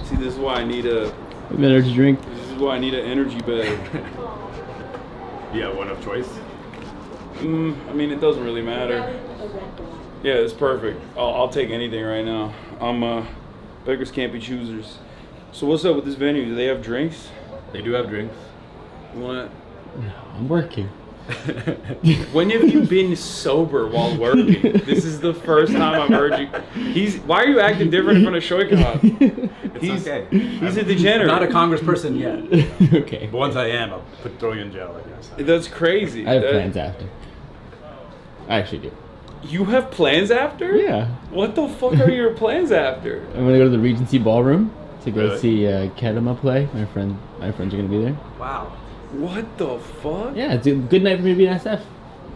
See, this is why I need a energy drink. This is why I need an energy bag. Yeah, one of choice. I mean, it doesn't really matter. Yeah, it's perfect. I'll take anything right now. Beggars can't be choosers. So what's up with this venue? Do they have drinks? They do have drinks. You want? No, I'm working. When have you been sober while working? This is the first time I've heard you. Why are you acting different in front of Shoykov? It's okay. He's a degenerate. Not a congressperson yet. Okay. But once I am, I'll throw you in jail, I guess. That's crazy. I have plans after. I actually do. You have plans after? Yeah. What the fuck are your plans after? I'm gonna go to the Regency Ballroom to go Really? see Kedema play. My friends are gonna be there. Wow. What the fuck? Yeah, it's a good night for me to be in SF.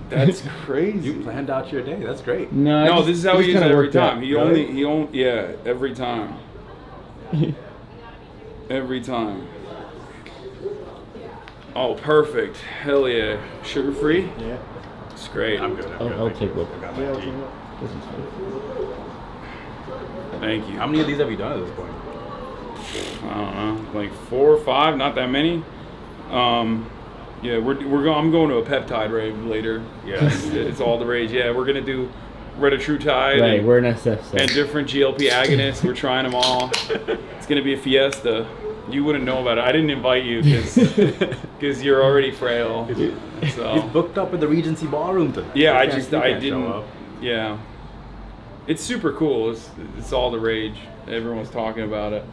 That's crazy. You planned out your day. That's great. No, this is how he is every time. Really? Yeah, every time. Every time. Oh, perfect. Hell yeah. Sugar free? Yeah. It's great. I'm good. I'll take one. I got my tea. This is fine. Thank you. How many of these have you done at this point? I don't know, like 4 or 5, not that many. Yeah, I'm going to a peptide rave later. Yeah, it's all the rage. Yeah, we're gonna do retatrutide. Right, we're in SF. So. And different GLP agonists. We're trying them all. It's gonna be a fiesta. You wouldn't know about it. I didn't invite you because you're already frail. So. He's booked up at the Regency Ballroom tonight. Yeah, I can't didn't. show up. Yeah, it's super cool. It's all the rage. Everyone's talking about it.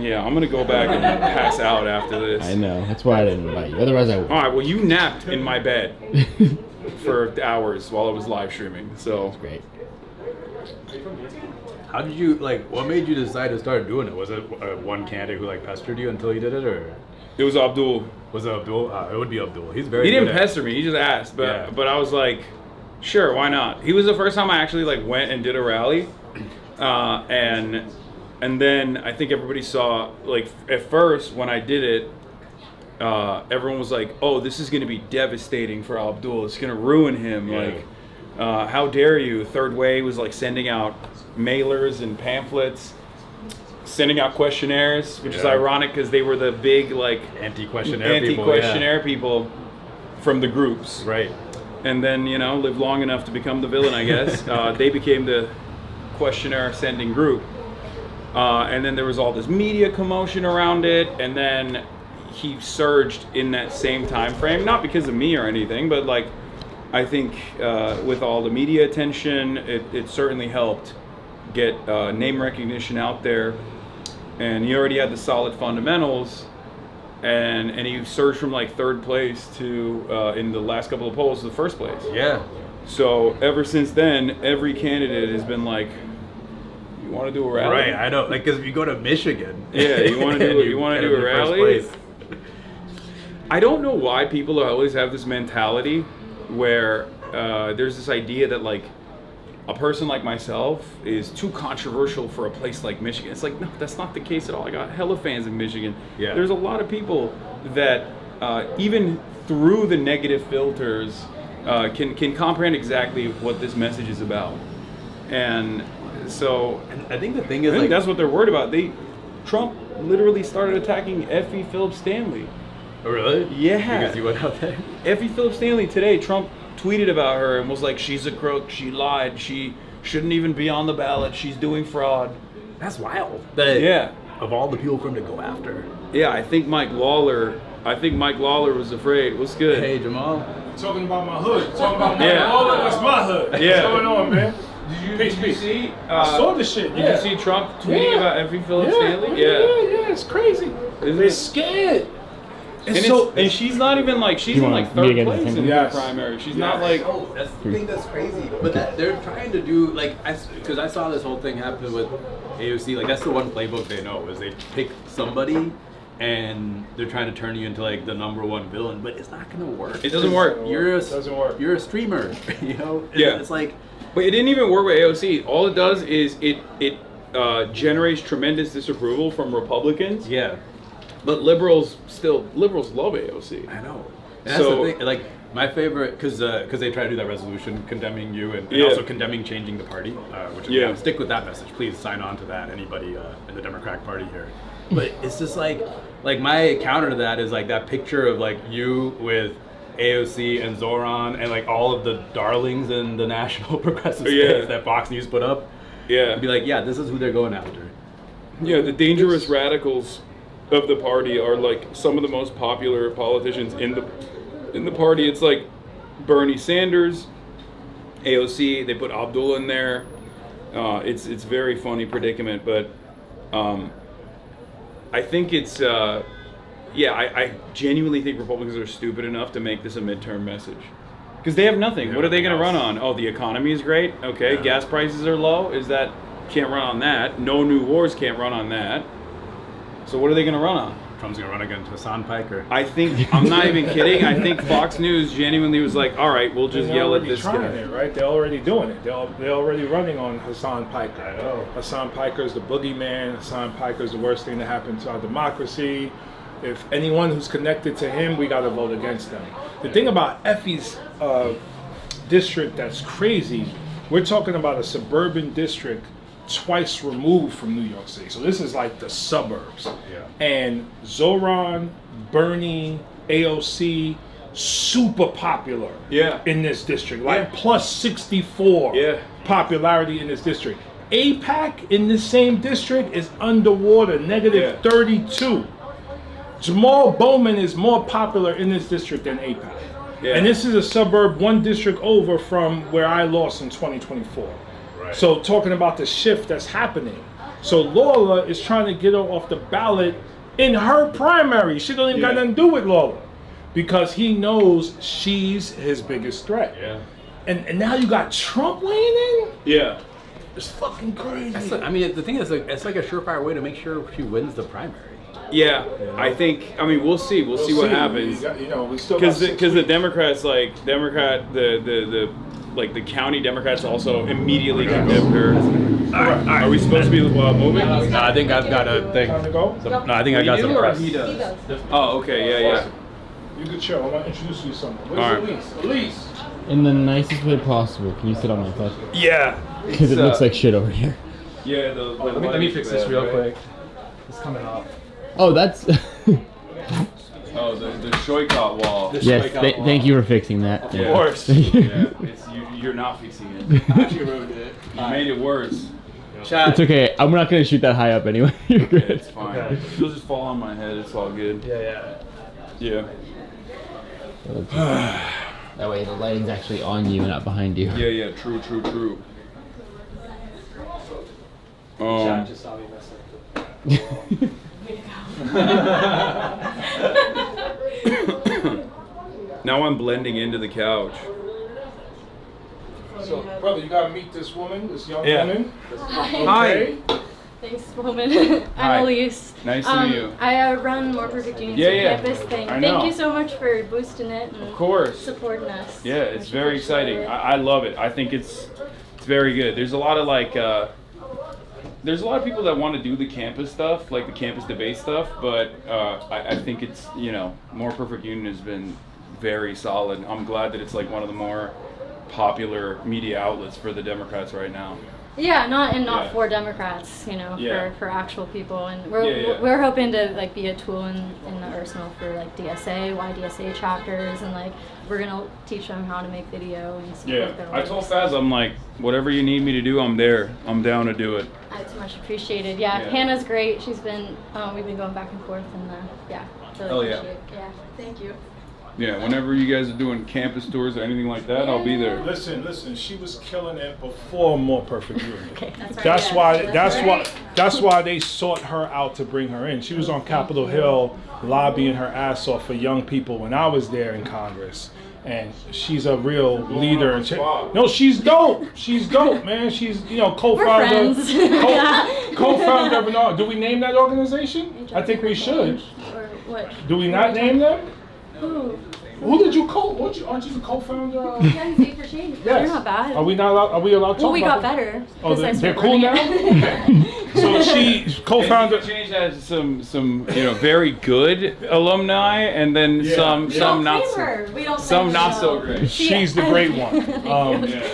Yeah, I'm gonna go back and pass out after this. I know. That's why I didn't invite you. Otherwise, I would. All right. Well, you napped in my bed for hours while I was live streaming. So that's great. How did you what made you decide to start doing it? Was it one candidate who pestered you until you did it, or it was Abdul? Was it Abdul? It would be Abdul. He's very. He didn't good at pester me. He just asked, but I was like, sure, why not? He was the first time I actually went and did a rally, and then I think everybody saw at first when I did it, everyone was like, oh, this is going to be devastating for Abdul. It's going to ruin him. Yeah. How dare you? Third Way was sending out mailers and pamphlets, sending out questionnaires, which is ironic because they were the big anti-questionnaire people from the groups. Right. And then, lived long enough to become the villain, I guess. They became the questionnaire sending group. And then there was all this media commotion around it. And then he surged in that same time frame, not because of me or anything, but like I think with all the media attention, it certainly helped get name recognition out there, and he already had the solid fundamentals, and he surged from like third place to in the last couple of polls to the first place. Yeah. So ever since then, every candidate has been like, "You want to do a rally?" Right, I know. Like, because if you go to Michigan, yeah, you want to do a rally. I don't know why people always have this mentality where there's this idea that like a person like myself is too controversial for a place like Michigan. It's like, no, that's not the case at all. I got hella fans in Michigan. Yeah. There's a lot of people that even through the negative filters can comprehend exactly what this message is about. And so I think the thing is, like, that's what they're worried about. Trump literally started attacking Effie Phillips Stanley. Oh, really? Yeah. Because you went out there? Effie Phillips Stanley today, Trump tweeted about her and was like, she's a crook, she lied, she shouldn't even be on the ballot, she's doing fraud. That's wild. Yeah. Of all the people for him to go after. Yeah, I think Mike Lawler was afraid. What's good? Hey, Jamal. Talking about my hood. Talking about my Yeah. hood. That's my hood. Yeah. What's going on, man? Did you see? I saw the shit. Did you see Trump tweeting about Effie Phillips Stanley? Yeah, it's crazy. They're scared. And she's not even like, she's in like third place in the primary. She's not like. Oh, that's the thing that's crazy. But they're trying to do like, because I saw this whole thing happen with AOC. Like that's the one playbook they know is they pick somebody and they're trying to turn you into like the #1 villain, but it's not gonna work. It doesn't work. You're a streamer, you know. Yeah. It's like. But it didn't even work with AOC. All it does is it generates tremendous disapproval from Republicans. Yeah. But liberals love AOC. I know. And that's the thing. Like my favorite, because they try to do that resolution condemning you and also condemning changing the party. Which stick with that message. Please sign on to that. Anybody in the Democratic Party here. But it's just like my counter to that is like that picture of like you with AOC and Zoran and like all of the darlings in the national progressive space that Fox News put up. Yeah. And be like, yeah, this is who they're going after. Yeah, the dangerous radicals of the party are like some of the most popular politicians in the party. It's like Bernie Sanders, AOC, they put Abdul in there. It's very funny predicament, but I think it's I genuinely think Republicans are stupid enough to make this a midterm message. Because they have nothing. What are they going to run on? Oh, the economy is great. Okay, gas prices are low. Can't run on that. No new wars can't run on that. So what are they going to run on? Trump's going to run against Hasan Piker. I think, I'm not even kidding, I think Fox News genuinely was like, all right, we'll just yell at this guy. They're it, right? They're already doing it. They're already running on Hasan Piker. I know. Hasan Piker is the boogeyman. Hasan Piker is the worst thing to happen to our democracy. If anyone who's connected to him, we got to vote against them. The thing about Effie's district that's crazy, we're talking about a suburban district twice removed from New York City. So this is like the suburbs. Yeah. And Zoran, Bernie, AOC, super popular in this district. Like plus 64 popularity in this district. AIPAC in the same district is underwater, negative 32. Jamal Bowman is more popular in this district than AIPAC. And this is a suburb one district over from where I lost in 2024. So talking about the shift that's happening. So Lawler is trying to get her off the ballot in her primary. She don't even got nothing to do with Lawler. Because he knows she's his biggest threat. Yeah. And now you got Trump weighing in? Yeah. It's fucking crazy. The thing is, it's like a surefire way to make sure she wins the primary. Yeah, I think. I mean, we'll see. We'll see what happens. We still because the Democrats, the county Democrats also immediately condemned her. Are we supposed to be moving? No, I think I've got a thing. Time to go? No, I think I got some press. He does. Oh, okay, yeah. You could chill. I want to introduce you to someone. Where's Elise? In the nicest way possible. Can you sit on my butt? Yeah. Because it looks like shit over here. Yeah. Let me fix this real quick. It's coming off. Oh, that's. The Shoykot wall. Yes, thank you for fixing that. Of course. You're not fixing it. I actually wrote it. You made it worse. It's okay. I'm not gonna shoot that high up anyway. You're good. It's fine. Okay. You'll just fall on my head. It's all good. Yeah. That way the lighting's actually on you and not behind you. Yeah. True. Just saw me mess up. Now I'm blending into the couch. So, brother, you gotta meet this woman, this young Yeah. woman. Hi. Thanks, woman. Hi. I'm Elise. Nice to meet you. I run More Perfect Union campus thing. I know. Thank you so much for boosting it and Of course. supporting us. Yeah, it's Much very exciting. appreciated. I love it. I think it's very good. There's a lot of there's a lot of people that want to do the campus stuff, like the campus debate stuff, but I think it's, More Perfect Union has been very solid. I'm glad that it's like one of the more popular media outlets for the Democrats right now. Yeah, not Yeah. for Democrats, Yeah. for actual people, and we're hoping to be a tool in the arsenal for DSA, YDSA chapters, and we're gonna teach them how to make video and support Yeah, their I work. told Faz, I'm like, whatever you need me to do, I'm there. I'm down to do it. It's much appreciated. Yeah, Yeah. Hannah's great. She's been we've been going back and forth, and really Hell yeah. appreciate it. Yeah, thank you. Yeah, whenever you guys are doing campus tours or anything like that, I'll be there. Listen, she was killing it before More Perfect Union. Okay, That's why they sought her out to bring her in. She was on Capitol Hill lobbying her ass off for young people when I was there in Congress. And she's a real leader. And no, she's dope. She's dope, man. She's co-founder. friends. Co-founder of an. Do we name that organization? I think we should. Or what? Do we not name them? Who? Who did you aren't you the co-founder of? Gen Z for Change. They're Yes. not bad. Are we not allowed? Are we allowed to Well, talk we about got them? better. Oh, 'cause I they're started cool running now. it. So she co-founded. Change has some very good alumni, and then some not so. We don't Some say not no. so great. She's the great one.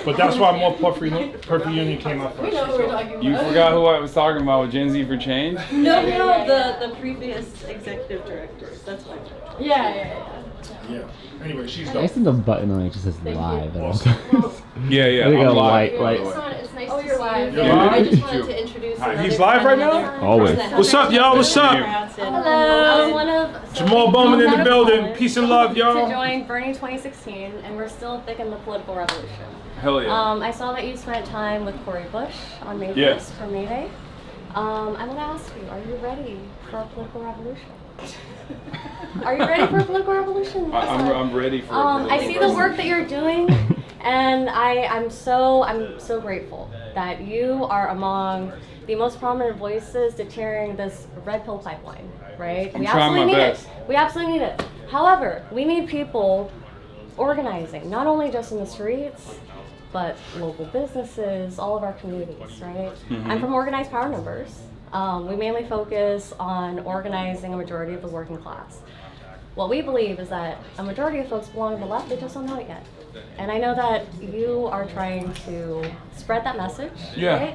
But that's why More Perfect Union came out We first. know who we're talking about. You forgot who I was talking about with Gen Z for Change? No, the previous executive directors. That's why. Yeah. Yeah. Anyway, she's I dope. guess the button on it just says live. Yeah. I think I'm I'm live. light. It's nice to you're live. You're live? I just wanted to introduce He's live right now? Always. What's up, y'all? What's up? Hello. I was one of Jamal Bowman in the building. Peace and love, to y'all. join Bernie 2016, and we're still thick in the political revolution. Hell yeah. I saw that you spent time with Cori Bush on May 1st Yeah. for May Day. I want to ask you, are you ready for a political revolution? Are you ready for a political revolution? I'm ready for. I see the work that you're doing, and I'm so grateful that you are among the most prominent voices deterring this red pill pipeline. Right? I'm trying my best. We absolutely need it. However, we need people organizing, not only just in the streets, but local businesses, all of our communities. Right? Mm-hmm. I'm from Organized Power Numbers. We mainly focus on organizing a majority of the working class. What we believe is that a majority of folks belong on the left, they just don't know it yet. And I know that you are trying to spread that message, Yeah.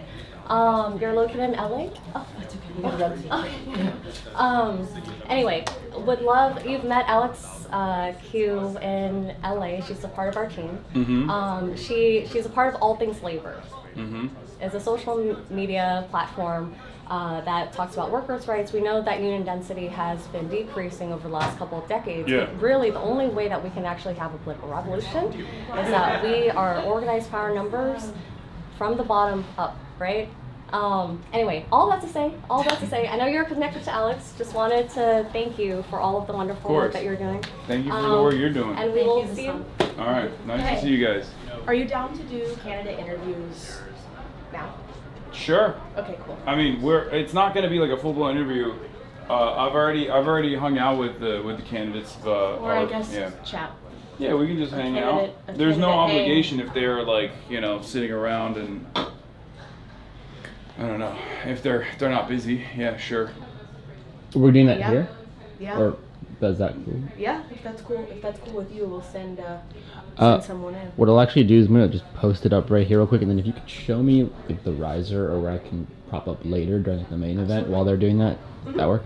right? You're located in LA? Oh, that's okay. Anyway, would love, you've met Alex Q in LA. She's a part of our team. Mm-hmm. She's a part of All Things Labor. Mm-hmm. It's a social media platform that talks about workers' rights. We know that union density has been decreasing over the last couple of decades. Yeah. But really, the only way that we can actually have a political revolution is that we are organized power numbers from the bottom up, right? Anyway, all that to say, I know you're connected to Alex. Just wanted to thank you for all of the wonderful work that you're doing. Thank you for the work you're doing. And we will see you. All right, nice to see you guys. Are you down to do candidate interviews now? Sure. Okay, cool. I mean, it's not going to be like a full-blown interview. I've already hung out with the candidates. Or I guess yeah. chat. Yeah, we can just hang out. There's no obligation if they're like, sitting around and I don't know, if they're not busy. Yeah, sure. We're doing that Yeah. here? Yeah. Or is that cool? Yeah, if that's cool with you, we'll send someone in. What I'll actually do is I'm gonna just post it up right here real quick, and then if you could show me like the riser or where I can prop up later during the main event while they're doing that, that work?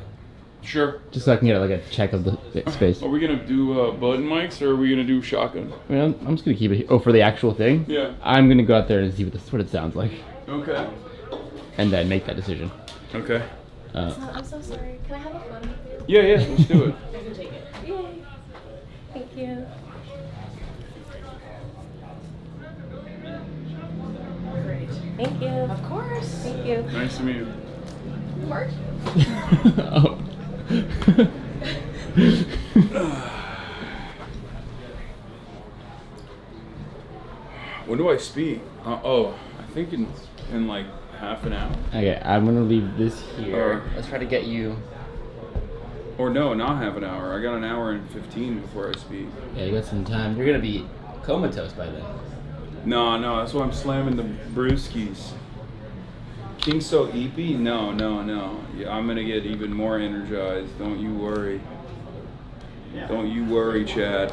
Sure. Just so I can get like a check of the space. Are we gonna do button mics or are we gonna do shotgun? I mean, I'm just gonna keep it. Oh, for the actual thing? Yeah. I'm gonna go out there and see what it sounds like. Okay. and then make that decision. Okay. I'm so sorry. Can I have a photo with you? Yeah, let's do it. I can take it. Yay. Thank you. Great. Thank you. Of course. Thank you. Nice to meet you. Mark? Oh. When do I speak? I think in like half an hour. Okay, I'm gonna leave this here. Let's try to get you. Or no, not half an hour. I got an hour and 15 before I speak. Yeah, you got some time. You're gonna be comatose by then. No, that's why I'm slamming the brewskis. King so eepy? No. Yeah, I'm gonna get even more energized. Don't you worry. Don't you worry, Chad.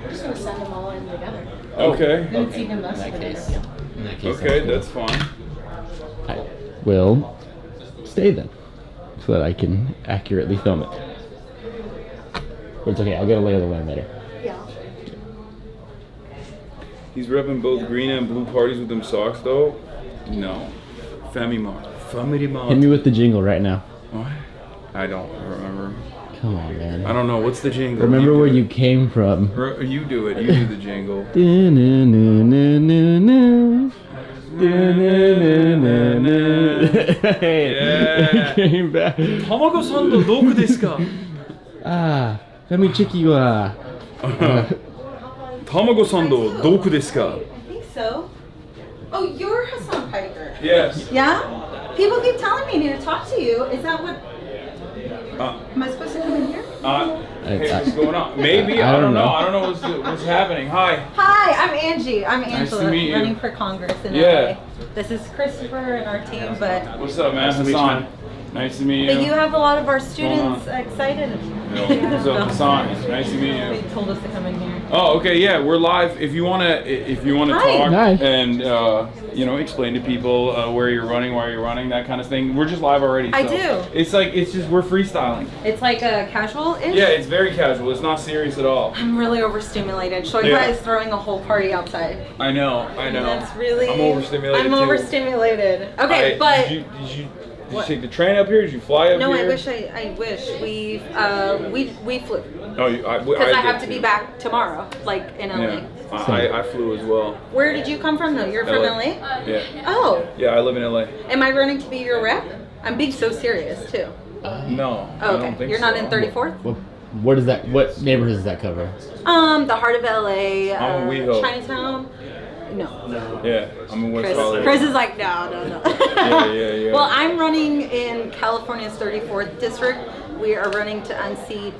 I'm just gonna send them all in together. Okay. Okay. In that case. Okay, that's fine. I will stay then, so that I can accurately film it. But it's okay. I'll get a lay of the land later. Yeah. He's repping both green and blue parties with them socks, though. No. Family Mart. Hit me with the jingle right now. What? I don't remember. Come on, man. I don't know. What's the jingle? Remember where you came from. You do it. You do the jingle. Yeah. Came back. Tamago-san no doku desu ka? Ah, Famichiki wa. Tamago-san no doku desu ka? I think so. Oh, you're Hasan Piker. Yes. Yeah? People keep telling me I need to talk to you. Is that what... Am I supposed to come in here? Hey, what's going on? Maybe. I don't know. I don't know what's happening. Hi. Hi, I'm Angie. I'm Angela, to meet you. running for Congress in Yeah. LA. This is Christopher and our team, but... What's up, man? Hasan. Nice to meet you. But you have a lot of our students excited. What's up, Hasan? Nice to meet you. They told us to come in here. Oh, okay, yeah, we're live. If you wanna Hi. talk Nice. and explain to people where you're running, why you're running, that kind of thing. We're just live already. I so do. It's just we're freestyling. It's like a casual-ish? Yeah, it's very casual. It's not serious at all. I'm really overstimulated. Show you guys throwing a whole party outside. I know. That's really... I'm overstimulated I'm too. overstimulated. Okay, but... Did you take the train up here? Did you fly up No, here? I wish. We flew. Oh, Because I have to be back tomorrow, like in LA. Yeah, I flew as well. Where did you come from though? You're from LA? Yeah. Oh. Yeah, I live in LA. Am I running to be your rep? I'm being so serious too. No. Oh, I okay. don't think You're so. not in 34th? What is that? What neighborhoods does that cover? The heart of LA, I'm in WeHo. Chinatown. No. Yeah, I'm in West Hollywood. Chris is like, no. Yeah. Well, I'm running in California's 34th district. We are running to unseat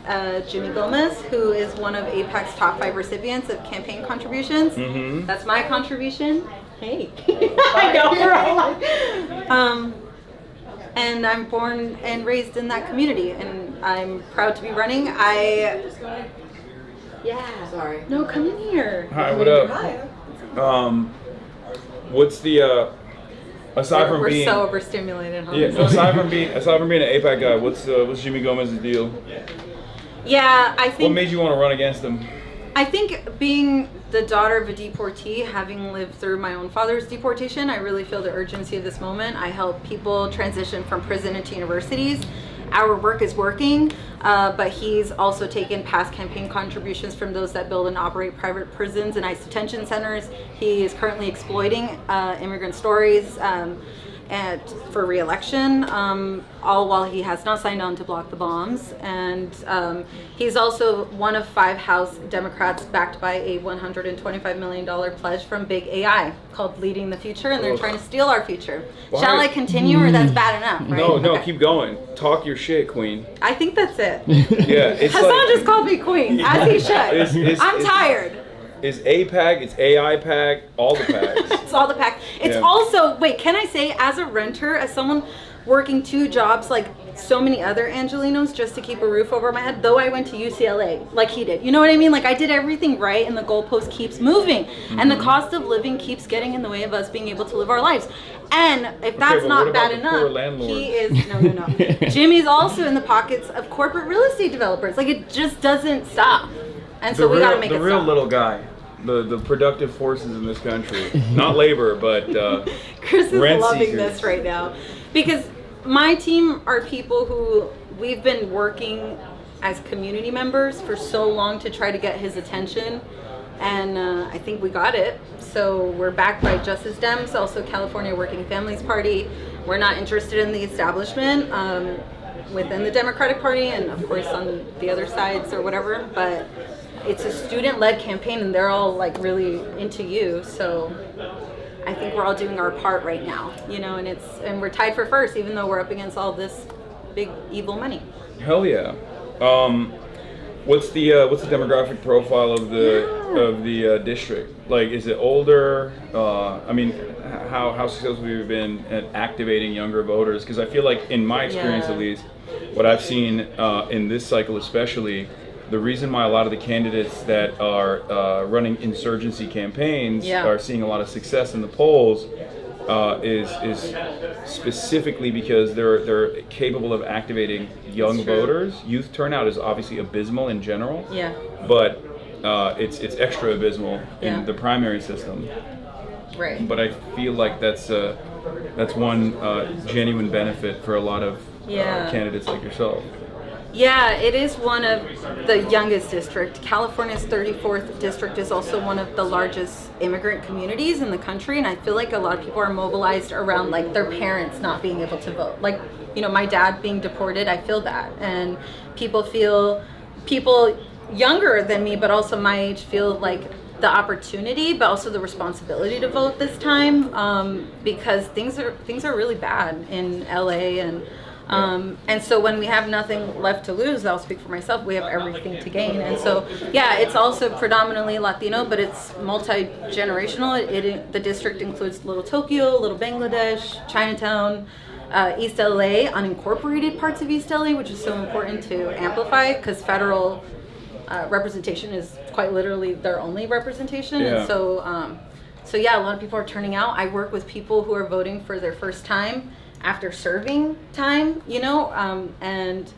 Jimmy Gomez, who is one of AIPAC's top 5 recipients of campaign contributions. Mm-hmm. That's my contribution. Hey. I know, we're all like... and I'm born and raised in that community, and I'm proud to be running. Yeah. Sorry. No, come in here. Hi, what up? Hi. What's the aside from we're being so overstimulated, huh? Yeah, aside from being an AIPAC guy, what's Jimmy Gomez's deal? Yeah, I think. What made you want to run against him? I think being the daughter of a deportee, having lived through my own father's deportation, I really feel the urgency of this moment. I help people transition from prison into universities. Our work is working, but he's also taken past campaign contributions from those that build and operate private prisons and ICE detention centers. He is currently exploiting immigrant stories and for re-election, all while he has not signed on to block the bombs. And he's also one of 5 House Democrats backed by a $125 million pledge from Big AI called Leading the Future, and they're trying to steal our future. Why? Shall I continue, or that's bad enough, right? No, Okay. keep going. Talk your shit, Queen. I think that's it. Yeah, it's Hasan like, just called me queen, as he should. I'm tired. It's AIPAC, it's AIPAC, all the packs. It's all the pack. It's Yeah. also, wait, can I say, as a renter, as someone working 2 jobs like so many other Angelinos just to keep a roof over my head, though I went to UCLA like he did. You know what I mean? Like I did everything right, and the goalpost keeps moving. And the cost of living keeps getting in the way of us being able to live our lives. And if that's but not what bad about the poor enough, landlords? he is, no. Jimmy's also in the pockets of corporate real estate developers. Like it just doesn't stop. And so we gotta make it The real stop. little guy. the productive forces in this country. Not labor, but Chris is rent loving seekers. this right now because my team are people who we've been working as community members for so long to try to get his attention, and I think we got it. So we're backed by Justice Dems, also California Working Families Party. We're not interested in the establishment within the Democratic Party and of course on the other sides or whatever, but it's a student-led campaign and they're all like really into you, so I think we're all doing our part right now, you know, and we're tied for first even though we're up against all this big evil money. Hell yeah. What's the demographic profile of the district? Like, is it older? I mean, how successful have you been at activating younger voters? Because I feel like, in my experience at least, what I've seen in this cycle especially, the reason why a lot of the candidates that are running insurgency campaigns are seeing a lot of success in the polls is specifically because they're capable of activating young voters. Youth turnout is obviously abysmal in general, but it's extra abysmal in the primary system. Right. But I feel like that's one genuine benefit for a lot of candidates like yourself. Yeah, it is one of the youngest district. California's 34th district is also one of the largest immigrant communities in the country, and I feel like a lot of people are mobilized around like their parents not being able to vote. Like, you know, my dad being deported, I feel that. And people younger than me, but also my age, feel like the opportunity, but also the responsibility to vote this time, because things are really bad in LA, and so when we have nothing left to lose, I'll speak for myself, we have everything to gain. And so, yeah, it's also predominantly Latino, but it's multi-generational. The district includes Little Tokyo, Little Bangladesh, Chinatown, East LA, unincorporated parts of East LA, which is so important to amplify because federal representation is quite literally their only representation. And so yeah, a lot of people are turning out. I work with people who are voting for their first time after serving time, you know, and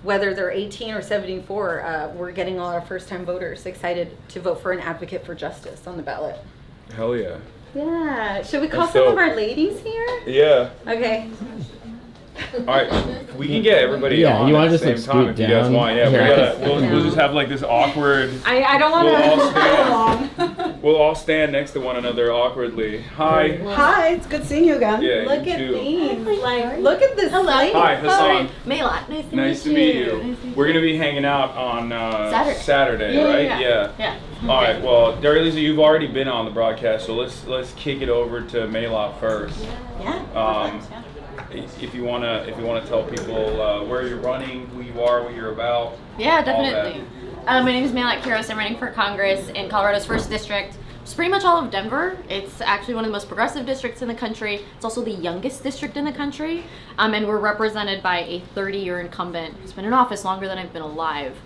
whether they're 18 or 74, we're getting a lot of first-time voters excited to vote for an advocate for justice on the ballot. Hell yeah. Yeah. Should we call some of our ladies here? Yeah. Okay. All right, we can get everybody on you want at to the just same time if you guys down? want. Yeah, we'll just have like this awkward. I don't want to go long. We'll all stand next to one another awkwardly. Hi. Hi, it's good seeing you again. Yeah, Look you at too. these. Like, look at this. Hello. Hi, Hasan. Mayla, Nice to meet you. We're gonna be hanging out on Saturday, right? Yeah. All right. Well, Darilisa, you've already been on the broadcast, so let's kick it over to Mayla first. Yeah. If you wanna tell people where you're running, who you are, what you're about. Yeah, definitely. My name is Mayla Kiros. I'm running for Congress in Colorado's 1st District. It's pretty much all of Denver. It's actually one of the most progressive districts in the country. It's also the youngest district in the country. And we're represented by a 30-year incumbent who's been in office longer than I've been alive,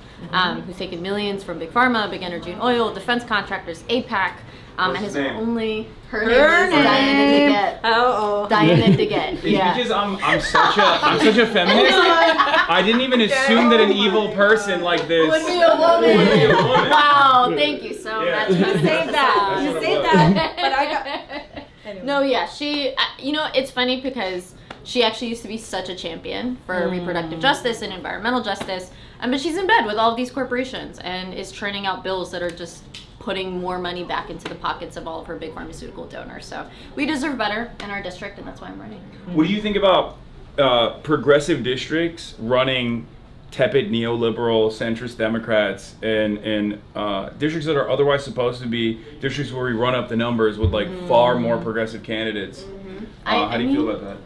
who's taken millions from Big Pharma, Big Energy and Oil, defense contractors, APAC, and his only... Her name is Diana DeGette. Diana DeGette. Yeah. Because I'm such a feminist. I didn't even assume that an evil person like this would be a woman. Wow, thank you so much. You saved that. You saved that. But I got. Anyway. No, yeah, she. You know, it's funny because she actually used to be such a champion for reproductive justice and environmental justice, but she's in bed with all of these corporations and is churning out bills that are just putting more money back into the pockets of all of her big pharmaceutical donors. So we deserve better in our district, and that's why I'm running. What do you think about progressive districts running tepid neoliberal centrist Democrats in districts that are otherwise supposed to be districts where we run up the numbers with like far more progressive candidates? How do you feel about that?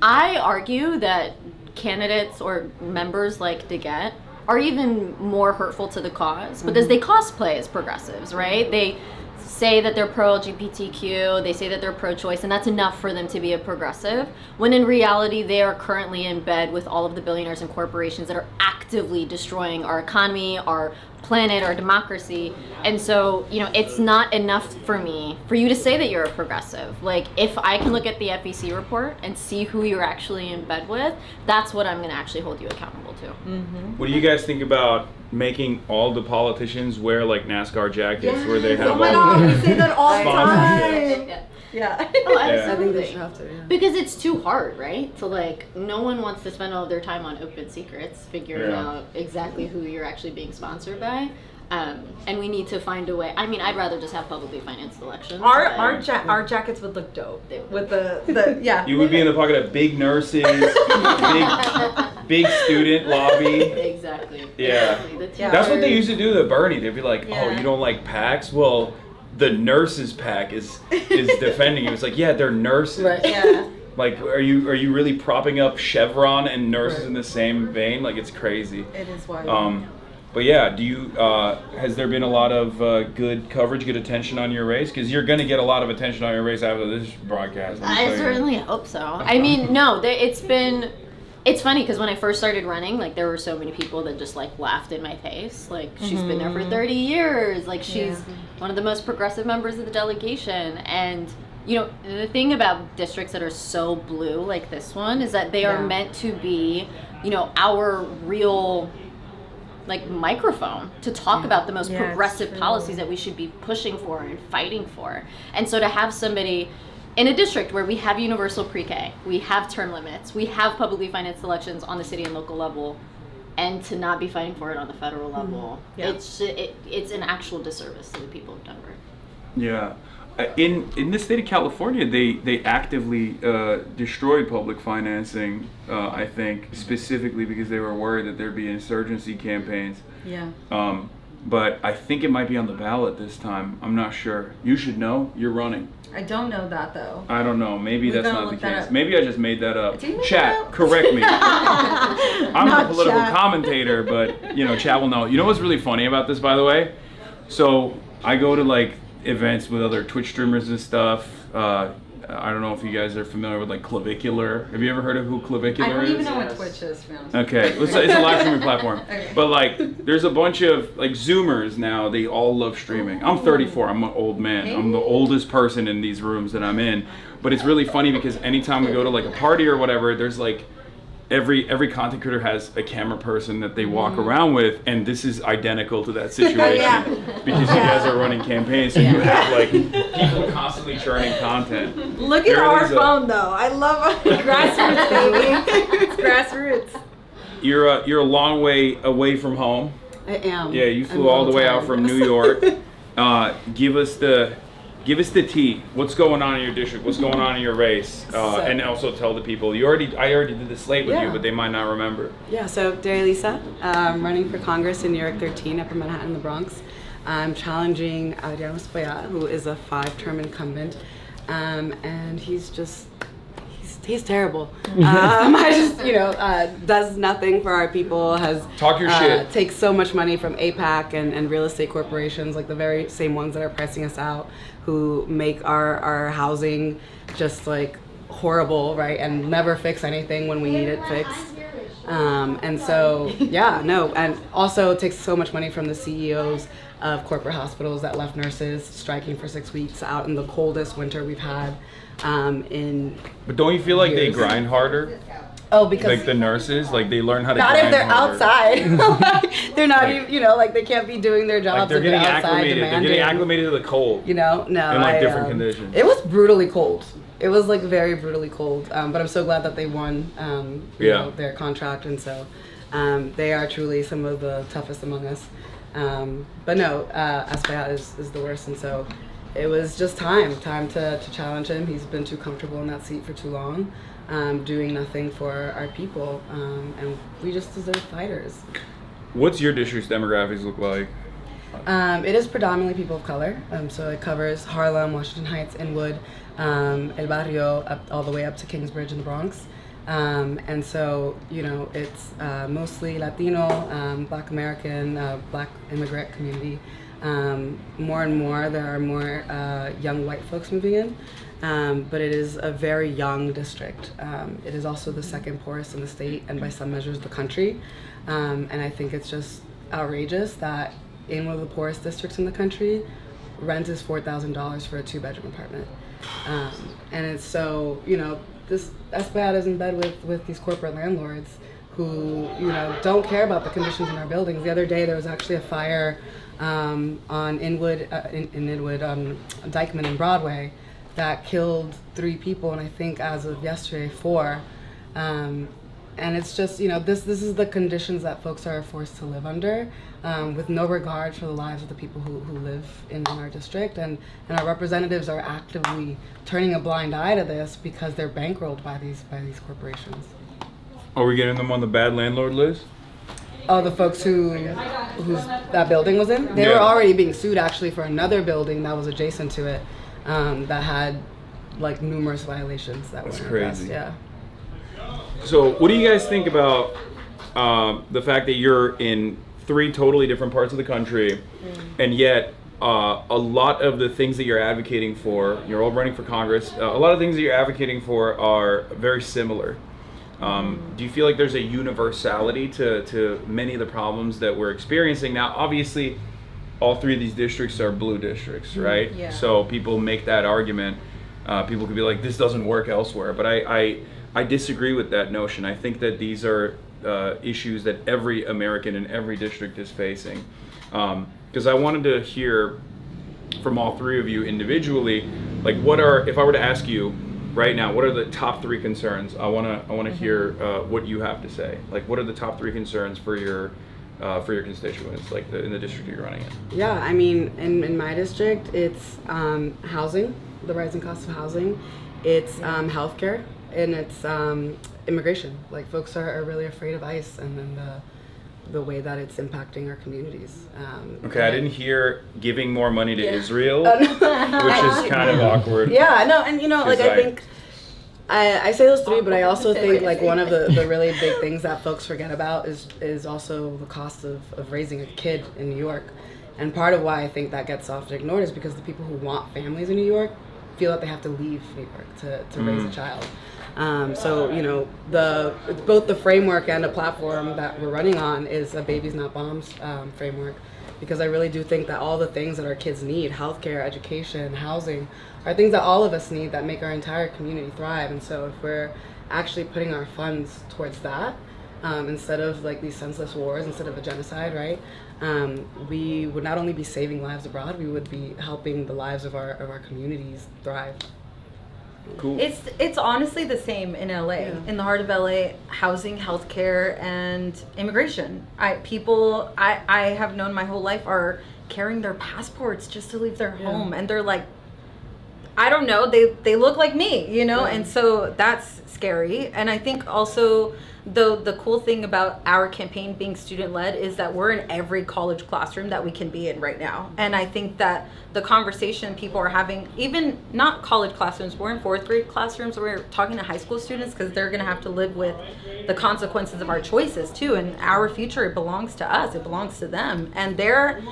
I argue that candidates or members like DeGette are even more hurtful to the cause because they cosplay as progressives, right? They say that they're pro-LGBTQ, they say that they're pro-choice, and that's enough for them to be a progressive, when in reality they are currently in bed with all of the billionaires and corporations that are actively destroying our economy, our planet, our democracy. And so, you know, it's not enough for me for you to say that you're a progressive. Like, if I can look at the FEC report and see who you're actually in bed with, that's what I'm going to actually hold you accountable to. What do you guys think about making all the politicians wear like NASCAR jackets where they have Oh my all God, we say that all the sponsorship. time. Yeah. Oh, Yeah. absolutely. I think they should have to, yeah. Because it's too hard, right? So like, no one wants to spend all of their time on open secrets, figuring out exactly who you're actually being sponsored by. And we need to find a way. I mean, I'd rather just have publicly financed elections. Our jackets would look dope with the yeah. You would be in the pocket of big nurses, big student lobby. Exactly. Yeah. Exactly. That's what they used to do to Bernie. They'd be like, Yeah. "Oh, you don't like PACs? Well, the nurses PAC is defending you." It's like, yeah, they're nurses. Right. Yeah. Like, are you really propping up Chevron and nurses in the same vein? Like, it's crazy. It is wild. But yeah, do you has there been a lot of good coverage, good attention on your race? Because you're going to get a lot of attention on your race after this broadcast. I certainly hope so. I mean, no, it's funny because when I first started running, like there were so many people that just like laughed in my face. Like she's been there for 30 years. Like she's one of the most progressive members of the delegation. And you know, the thing about districts that are so blue like this one is that they are meant to be, you know, our real like microphone to talk about the most progressive policies that we should be pushing for and fighting for. And so to have somebody in a district where we have universal pre-K, we have term limits, we have publicly financed elections on the city and local level, and to not be fighting for it on the federal level, it's an actual disservice to the people of Denver. Yeah. In the state of California, they actively destroyed public financing, I think, specifically because they were worried that there'd be insurgency campaigns. Yeah. But I think it might be on the ballot this time. I'm not sure. You should know. You're running. I don't know that though. I don't know. Maybe that's not the case. Maybe I just made that up. Did you make Chat, that up? correct me. I'm Not a political Chat. commentator, but you know, Chat will know. You know what's really funny about this, by the way? So I go to like events with other Twitch streamers and stuff. I don't know if you guys are familiar with like Clavicular. Have you ever heard of who Clavicular is? I don't even know what Twitch is, to be honest. Okay, it's a live streaming platform. Okay. But like, there's a bunch of like Zoomers now. They all love streaming. I'm 34. I'm an old man. I'm the oldest person in these rooms that I'm in. But it's really funny because anytime we go to like a party or whatever, there's like every content creator has a camera person that they walk around with, and this is identical to that situation because you guys are running campaigns, so you have like people constantly churning content. Look at our phone though. I love grassroots, baby. It's grassroots. You're a long way away from home. I am. Yeah, you flew all the way out from New York. Give us the tea. What's going on in your district? What's going on in your race? And also tell the people. I already did the slate with you, but they might not remember. Yeah, so Daria Lisa, running for Congress in New York 13, Upper Manhattan, the Bronx. I'm challenging Adriano Spoyat, who is a 5-term incumbent, and he's terrible. I just, does nothing for our people, Talk your shit. takes so much money from APAC and real estate corporations, like the very same ones that are pricing us out, who make our housing just like horrible, right? And never fix anything when we need it fixed. And so, and also takes so much money from the CEOs of corporate hospitals that left nurses striking for 6 weeks out in the coldest winter we've had But don't you feel like they grind harder? Oh, because like the nurses, like they learn how to not grind if they're harder. outside. They're not even, they can't be doing their jobs. Like they're if getting outside acclimated. They're demanding. getting acclimated to the cold. No. In like different conditions. It was brutally cold. It was like very brutally cold. But I'm so glad that they won their contract, and so they are truly some of the toughest among us. But no, Espaillat is the worst, and so it was just time to challenge him. He's been too comfortable in that seat for too long, doing nothing for our people, and we just deserve fighters. What's your district's demographics look like? It is predominantly people of color, so it covers Harlem, Washington Heights, Inwood, El Barrio, all the way up to Kingsbridge in the Bronx. And so, it's mostly Latino, Black American, Black immigrant community. More and more, there are more young white folks moving in, but it is a very young district. It is also the second poorest in the state, and by some measures, the country. And I think it's just outrageous that in one of the poorest districts in the country, rent is $4,000 for a 2-bedroom apartment. And it's so, this Espaillat is in bed with these corporate landlords who, you know, don't care about the conditions in our buildings. The other day there was actually a fire on Inwood, Dykeman and Broadway that killed 3 people, and I think as of yesterday 4. And it's just, you know, this is the conditions that folks are forced to live under, with no regard for the lives of the people who live in our district. And our representatives are actively turning a blind eye to this because they're bankrolled by these corporations. Are we getting them on the bad landlord list? Oh, the folks whose that building was in? They were already being sued actually for another building that was adjacent to it, that had like numerous violations that That's were crazy. Yeah. So what do you guys think about the fact that you're in 3 totally different parts of the country, and yet a lot of the things that you're advocating for, you're all running for Congress, a lot of things that you're advocating for are very similar. Do you feel like there's a universality to many of the problems that we're experiencing? Now, obviously, all 3 of these districts are blue districts, right? Yeah. So people make that argument. People could be like, this doesn't work elsewhere. But I disagree with that notion. I think that these are issues that every American in every district is facing. Because I wanted to hear from all 3 of you individually, like if I were to ask you right now, what are the top 3 concerns? I want to hear what you have to say. Like, what are the top 3 concerns for your constituents, like in the district you're running in? Yeah, I mean, in my district, it's housing, the rising cost of housing. It's healthcare, and it's immigration. Like, folks are really afraid of ICE and then the way that it's impacting our communities. Okay, I didn't hear giving more money to Israel, which is kind of awkward. Yeah, no, and you know, like I think I say those 3, but I also think like one of the really big things that folks forget about is also the cost of raising a kid in New York. And part of why I think that gets often ignored is because the people who want families in New York feel that they have to leave New York to raise a child. So, you know, both the framework and the platform that we're running on is a Babies Not Bombs framework, because I really do think that all the things that our kids need, healthcare, education, housing, are things that all of us need that make our entire community thrive. And so if we're actually putting our funds towards that, instead of like these senseless wars, instead of a genocide, right, we would not only be saving lives abroad, we would be helping the lives of our communities thrive. Cool. It's honestly the same in LA. Yeah. In the heart of LA, housing, healthcare, and immigration. I have known my whole life are carrying their passports just to leave their home, and they're like, I don't know, they look like me, you know, and so that's scary. And I think also the cool thing about our campaign being student-led is that we're in every college classroom that we can be in right now. And I think that the conversation people are having, even not college classrooms, we're in 4th grade classrooms, we're talking to high school students because they're gonna have to live with the consequences of our choices too. And our future, it belongs to us, it belongs to them. And they're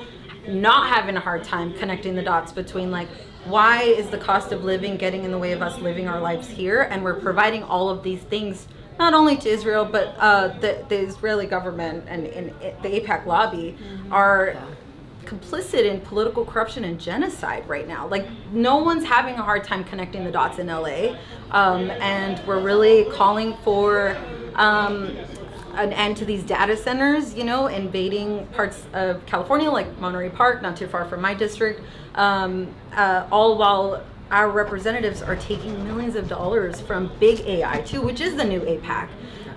not having a hard time connecting the dots between like, why is the cost of living getting in the way of us living our lives here? And we're providing all of these things not only to Israel, but the Israeli government and the AIPAC lobby are complicit in political corruption and genocide right now. Like, no one's having a hard time connecting the dots in LA. And we're really calling for an end to these data centers, you know, invading parts of California, like Monterey Park, not too far from my district, all while our representatives are taking millions of dollars from big AI too, which is the new AIPAC.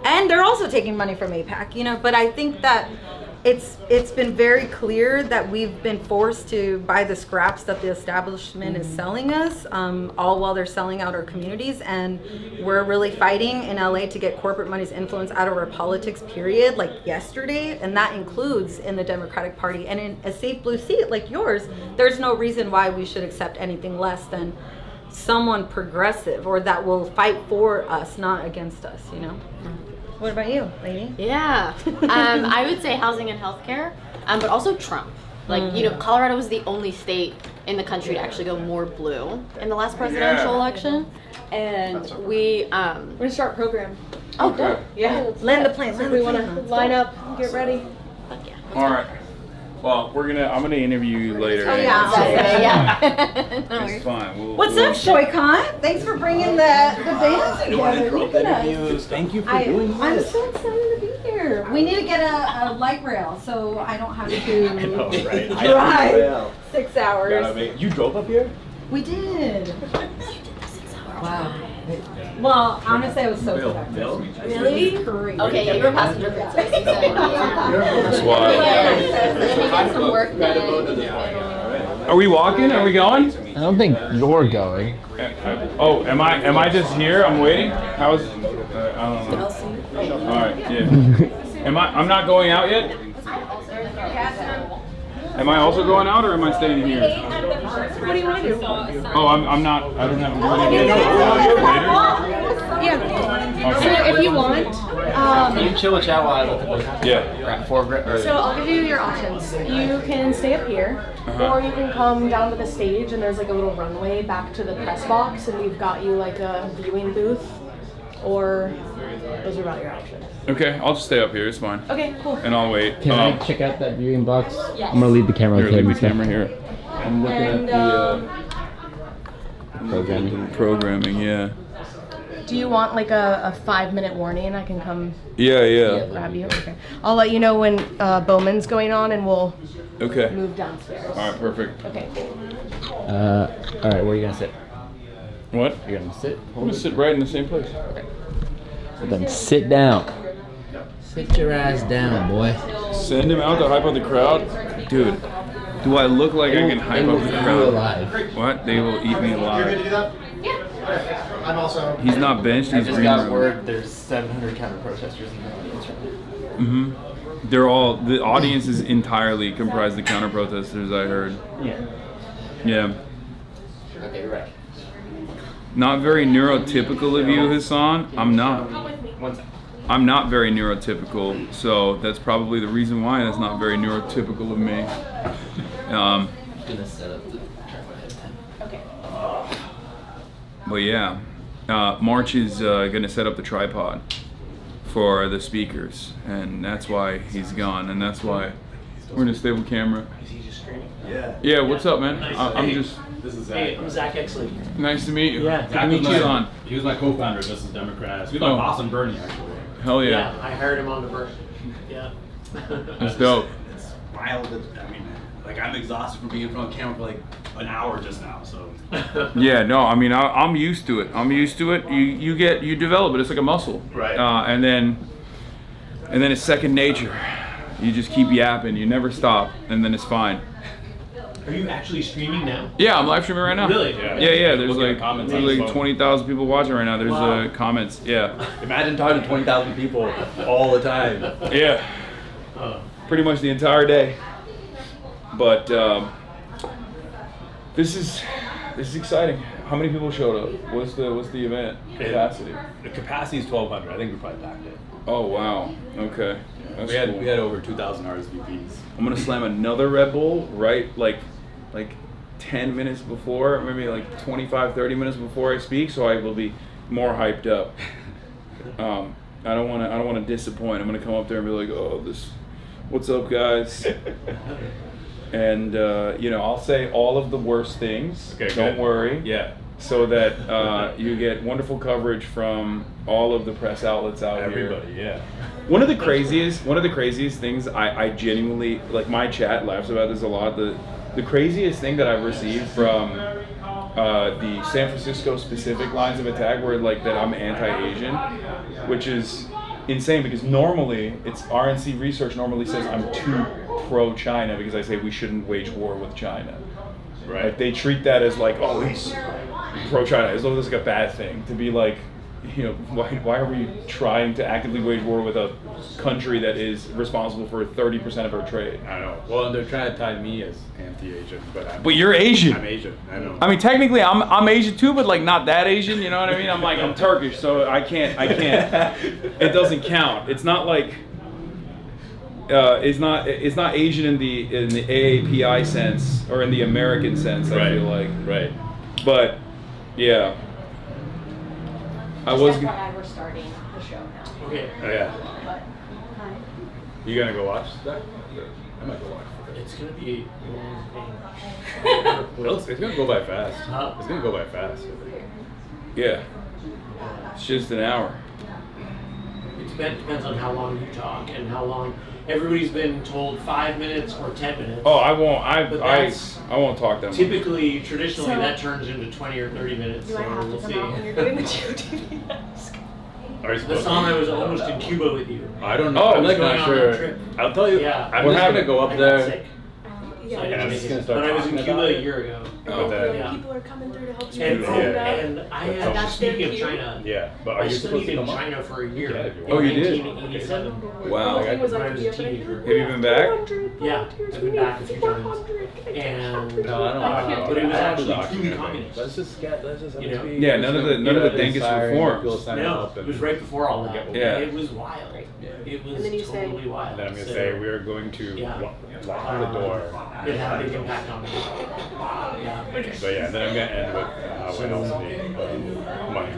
And they're also taking money from AIPAC, you know, but I think that it's been very clear that we've been forced to buy the scraps that the establishment is selling us, all while they're selling out our communities. And we're really fighting in LA to get corporate money's influence out of our politics, period, like yesterday. And that includes in the Democratic Party. And in a safe blue seat like yours, there's no reason why we should accept anything less than someone progressive or that will fight for us, not against us, you know? What about you, lady? Yeah, I would say housing and healthcare, but also Trump. Like, you know, Colorado was the only state in the country to actually go more blue in the last presidential election. And we're gonna start a program. Oh, good. Yeah. Land the plane. So we want to line up, get ready. All right. Well, I'm gonna interview you later. Oh, yeah. So, Yeah. No it's worries. fine. What's up, Shoykon? Thanks for bringing the band together. Look at us. Thank you for doing this. I'm so excited to be here. We need to get a light rail so I don't have to I know, right? drive 6 hours. You drove up here? We did. Wow. Well, honestly, I was so productive. Really? Great. Okay, yeah, you're a passenger princess. So That's wild. let me get some work done. Are we walking? Are we going? I don't think you're going. Oh, am I just here? I'm waiting. How's? I don't know. All right. Yeah. I'm not going out yet. Am I also going out, or am I staying here? What do you want to do? Oh, I'm not. I don't have. Yeah. So if you want, you can chill with chat while I look at the Yeah. so I'll give you your options. You can stay up here, or you can come down to the stage, and there's like a little runway back to the press box, and we've got you like a viewing booth, or those are about your options. Okay, I'll just stay up here. It's fine. Okay, cool. And I'll wait. Can I check out that viewing box? Yes. I'm gonna leave the camera. Here, leave the camera here. I'm looking And, programming. Programming, yeah. do you want like a 5-minute warning? I can come Yeah. grab you. Okay. I'll let you know when Bowman's going on, and we'll Okay. move downstairs. All right, perfect. Okay, cool. All right, where are you gonna sit? What? You're gonna sit? I'm gonna sit right in the same place. Okay. So then sit down. Sit your ass down, boy. Send him out to hype up the crowd, dude. Do I look like I can hype up the crowd? Alive. What? They will eat me alive. I'm also. He's not benched. He's just green got room. word there's 700 counter protesters in the audience right now. Mm-hmm. They're all. The audience is entirely comprised of counter protesters. I heard. Yeah. Yeah. Okay, right. Not very neurotypical of you, Hasan. I'm not. One second. I'm not very neurotypical, so that's probably the reason why that's not very neurotypical of me. I'm gonna set up the head. Okay. But yeah, March is gonna set up the tripod for the speakers, and that's why he's gone, and that's why we're in a stable camera. Is he just streaming? Yeah. Yeah, what's up, man? I'm just. This is Zach. Hey, I'm Zach Exley. Nice to meet you. Yeah, Good to Zach meet was you, my- Hasan. He was my co-founder of Justice Democrats. He was my Oh. boss on Bernie, actually. Hell yeah. I hired him on the version. Yeah. That's dope. It's wild. I mean, like I'm exhausted from being in front of camera for like an hour just now. So. Yeah, no, I mean, I'm used to it. You develop it. It's like a muscle. Right. And then it's second nature. You just keep yapping. You never stop, and then it's fine. Are you actually streaming now? Yeah, I'm live streaming right now. Really? Yeah. There's Looking at like comments on his phone. 20,000 people watching right now. There's Wow. comments. Yeah. Imagine talking to 20,000 people all the time. Yeah. Pretty much the entire day. But this is exciting. How many people showed up? What's the event capacity? The capacity is 1,200. I think we probably packed it. Oh wow. Okay. That's We had cool. over 2,000 RSVPs. I'm gonna slam another Red Bull right like 10 minutes before, maybe like 25, 30 minutes before I speak, so I will be more hyped up. I don't want to disappoint. I'm gonna come up there and be like, oh, what's up, guys? And I'll say all of the worst things. Okay, don't good. worry. Yeah. So that you get wonderful coverage from all of the press outlets out here. Everybody, yeah. One of the craziest things I genuinely like. My chat laughs about this a lot. The craziest thing that I've received from the San Francisco specific lines of attack were like that I'm anti-Asian, which is insane because normally it's RNC research normally says I'm too pro-China because I say we shouldn't wage war with China. Right. Like they treat that as like, oh, he's pro-China, as though it's like a bad thing to be like, why are we trying to actively wage war with a country that is responsible for 30% of our trade? I know. Well, they're trying to tie me as anti-Asian, but you're Asian. I'm Asian. I know. I mean, technically, I'm Asian too, but like not that Asian. You know what I mean? I'm Turkish, so I can't. It doesn't count. It's not like. It's not Asian in the AAPI sense or in the American sense. I feel like. Right. But yeah. We're starting the show now. Okay. Oh, yeah. But, hi. You gonna go watch that? I might go watch it. It's gonna be. It's gonna go by fast. Huh? It's gonna go by fast. Yeah. It's just an hour. It depends on how long you talk and how long. Everybody's been told 5 minutes or 10 minutes. Oh, I won't. I won't talk that much. Typically, traditionally, So- that turns into 20 or 30 minutes. Do so I have we'll to come see. out when you're doing the GeoTV mask? Are you The supposed song to? I was almost in Cuba with you. I don't know. Oh, I'm like going not on sure. a trip. I'll tell you. Yeah. I'm What just happened? gonna go I up got there. sick. So I And didn't I'm make just it. gonna start But I was in talking Cuba about a it. year ago. Oh, Yeah. People are coming through to help you. And, Yeah. and I That's had That's their speaking of cue. China. Yeah, but are I you supposed studied to in come up? China for a year. Yeah, if you in want. Oh, you did? 1987. Wow. The thing was I like, was a yeah, but I teenager. feel Have you been back? Yeah, I've been back a few times. And No, I don't. but it was actually Let's truly communist. Let's just get. Let's just. You know? Yeah, none of the dingus reforms. No, it was right before all that. Yeah. It was wild. It was And then you say- totally wild. And then I'm gonna So, say we're going to Yeah. lock the door. It had a big impact on me. Yeah. But yeah, then I'm gonna end with how it helps me money.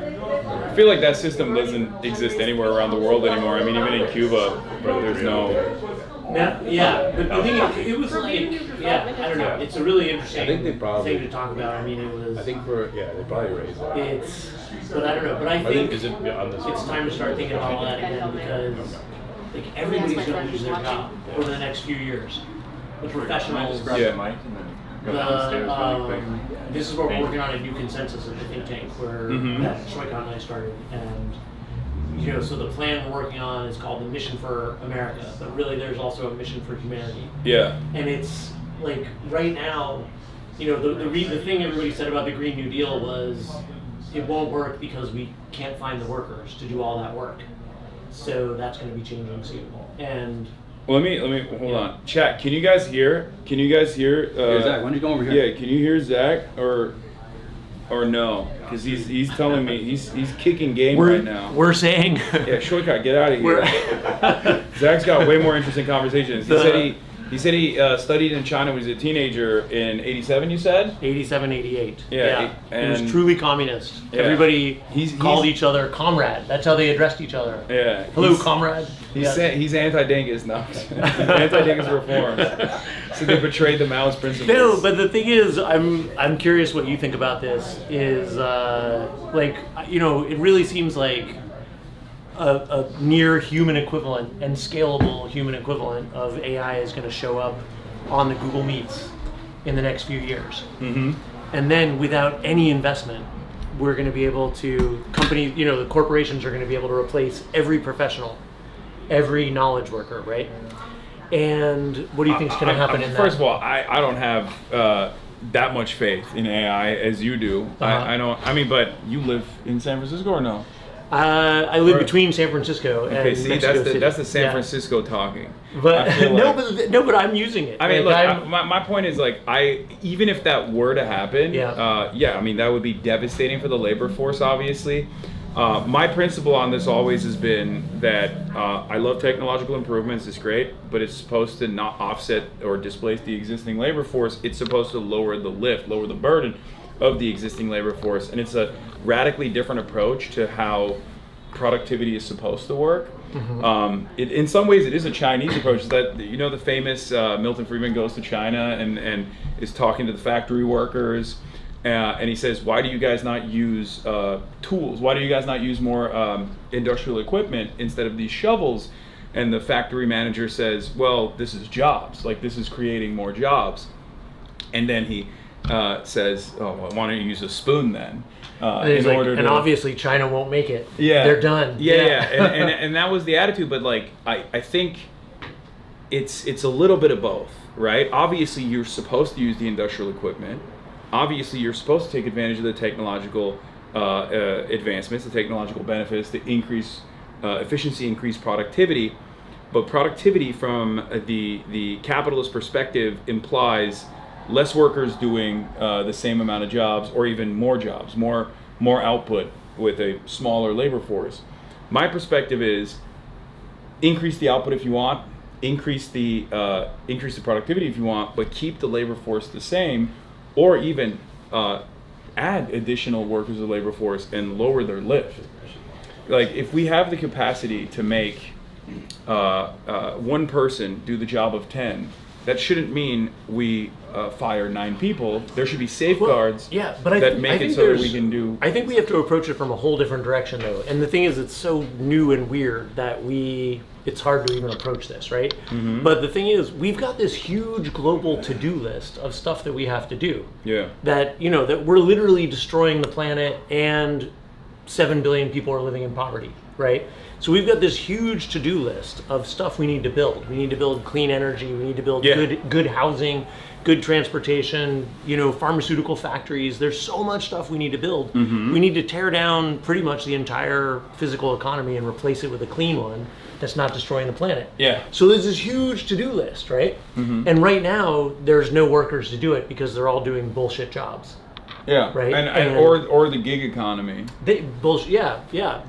I feel like that system doesn't exist anywhere around the world anymore. I mean, even in Cuba, there's no. Now, yeah, but the thing is, it was like, yeah, I don't know. It's a really interesting I think they probably thing to talk about. I mean, it was. I think they probably raised it. It's, but I don't know. But I think is it on this it's time to start thinking about all that again because like everybody's going to lose their job over the next few years. The professionals. Yeah. This is what we're working on a new consensus at the think tank where that Shoykon and I started, and you know, so the plan we're working on is called the Mission for America, but really there's also a mission for humanity. Yeah. And it's like right now, you know, the thing everybody said about the Green New Deal was it won't work because we can't find the workers to do all that work. So that's going to be changing soon. And Well, let me hold on. Chat. Can you guys hear? Can you guys hear? Hey, Zach, why don't you come over here? Yeah. Can you hear Zach or no? Because he's telling me he's kicking game right now. We're saying. Yeah, Shortcut, get out of here. Zach's got way more interesting conversations. He said he studied in China when he was a teenager in '87. You said 87, 88. Yeah, it was and- truly communist. Yeah. Everybody He's called each other comrade. That's how they addressed each other. Yeah. Hello, He's- comrade. He's anti-dingus now. Anti-dingus reforms. So they betrayed the Maoist principles. No, but the thing is, I'm curious what you think about this. Is like, you know, it really seems like a near human equivalent and scalable human equivalent of AI is going to show up on the Google Meets in the next few years. Mm-hmm. And then without any investment, we're going to be able to, companies, you know, the corporations are going to be able to replace every professional, every knowledge worker, right? And what do you think is going to happen in that? First of all, I don't have that much faith in AI as you do. I don't. I mean, but you live in San Francisco or no? I live between San Francisco and Okay, see, Mexico City. that's the San Yeah. Francisco talking. But I feel no, but I'm using it. I mean, Like, look, my point is like even if that were to happen, Yeah. I mean that would be devastating for the labor force, obviously. My principle on this always has been that I love technological improvements. It's great, but it's supposed to not offset or displace the existing labor force. It's supposed to lower the burden of the existing labor force, and it's a radically different approach to how productivity is supposed to work. Mm-hmm. In some ways, it is a Chinese approach. That, you know, the famous Milton Friedman goes to China and is talking to the factory workers, and he says, "Why do you guys not use tools? Why do you guys not use more industrial equipment instead of these shovels?" And the factory manager says, "Well, this is jobs. Like this is creating more jobs." And then he says, "Oh, well, why don't you use a spoon then?" And obviously China won't make it. Yeah, they're done. Yeah. and that was the attitude. But like, I think it's a little bit of both, right? Obviously, you're supposed to use the industrial equipment. Obviously, you're supposed to take advantage of the technological advancements, the technological benefits to increase efficiency, increase productivity. But productivity from the capitalist perspective implies less workers doing the same amount of jobs, or even more jobs, more output with a smaller labor force. My perspective is increase the output if you want, increase the productivity if you want, but keep the labor force the same, or even add additional workers to the labor force and lower their lift. Like if we have the capacity to make one person do the job of 10, that shouldn't mean we fire 9 people. There should be safeguards but that make it so that we can do. I think we have to approach it from a whole different direction, though. And the thing is, it's so new and weird that it's hard to even approach this, right? Mm-hmm. But the thing is, we've got this huge global to-do list of stuff that we have to do. Yeah. That, that we're literally destroying the planet, and 7 billion people are living in poverty, right? So we've got this huge to-do list of stuff we need to build. We need to build clean energy. We need to build good housing, good transportation, pharmaceutical factories. There's so much stuff we need to build. Mm-hmm. We need to tear down pretty much the entire physical economy and replace it with a clean one that's not destroying the planet. Yeah. So there's this huge to-do list, right? Mm-hmm. And right now, there's no workers to do it because they're all doing bullshit jobs. Yeah, right. Or the gig economy.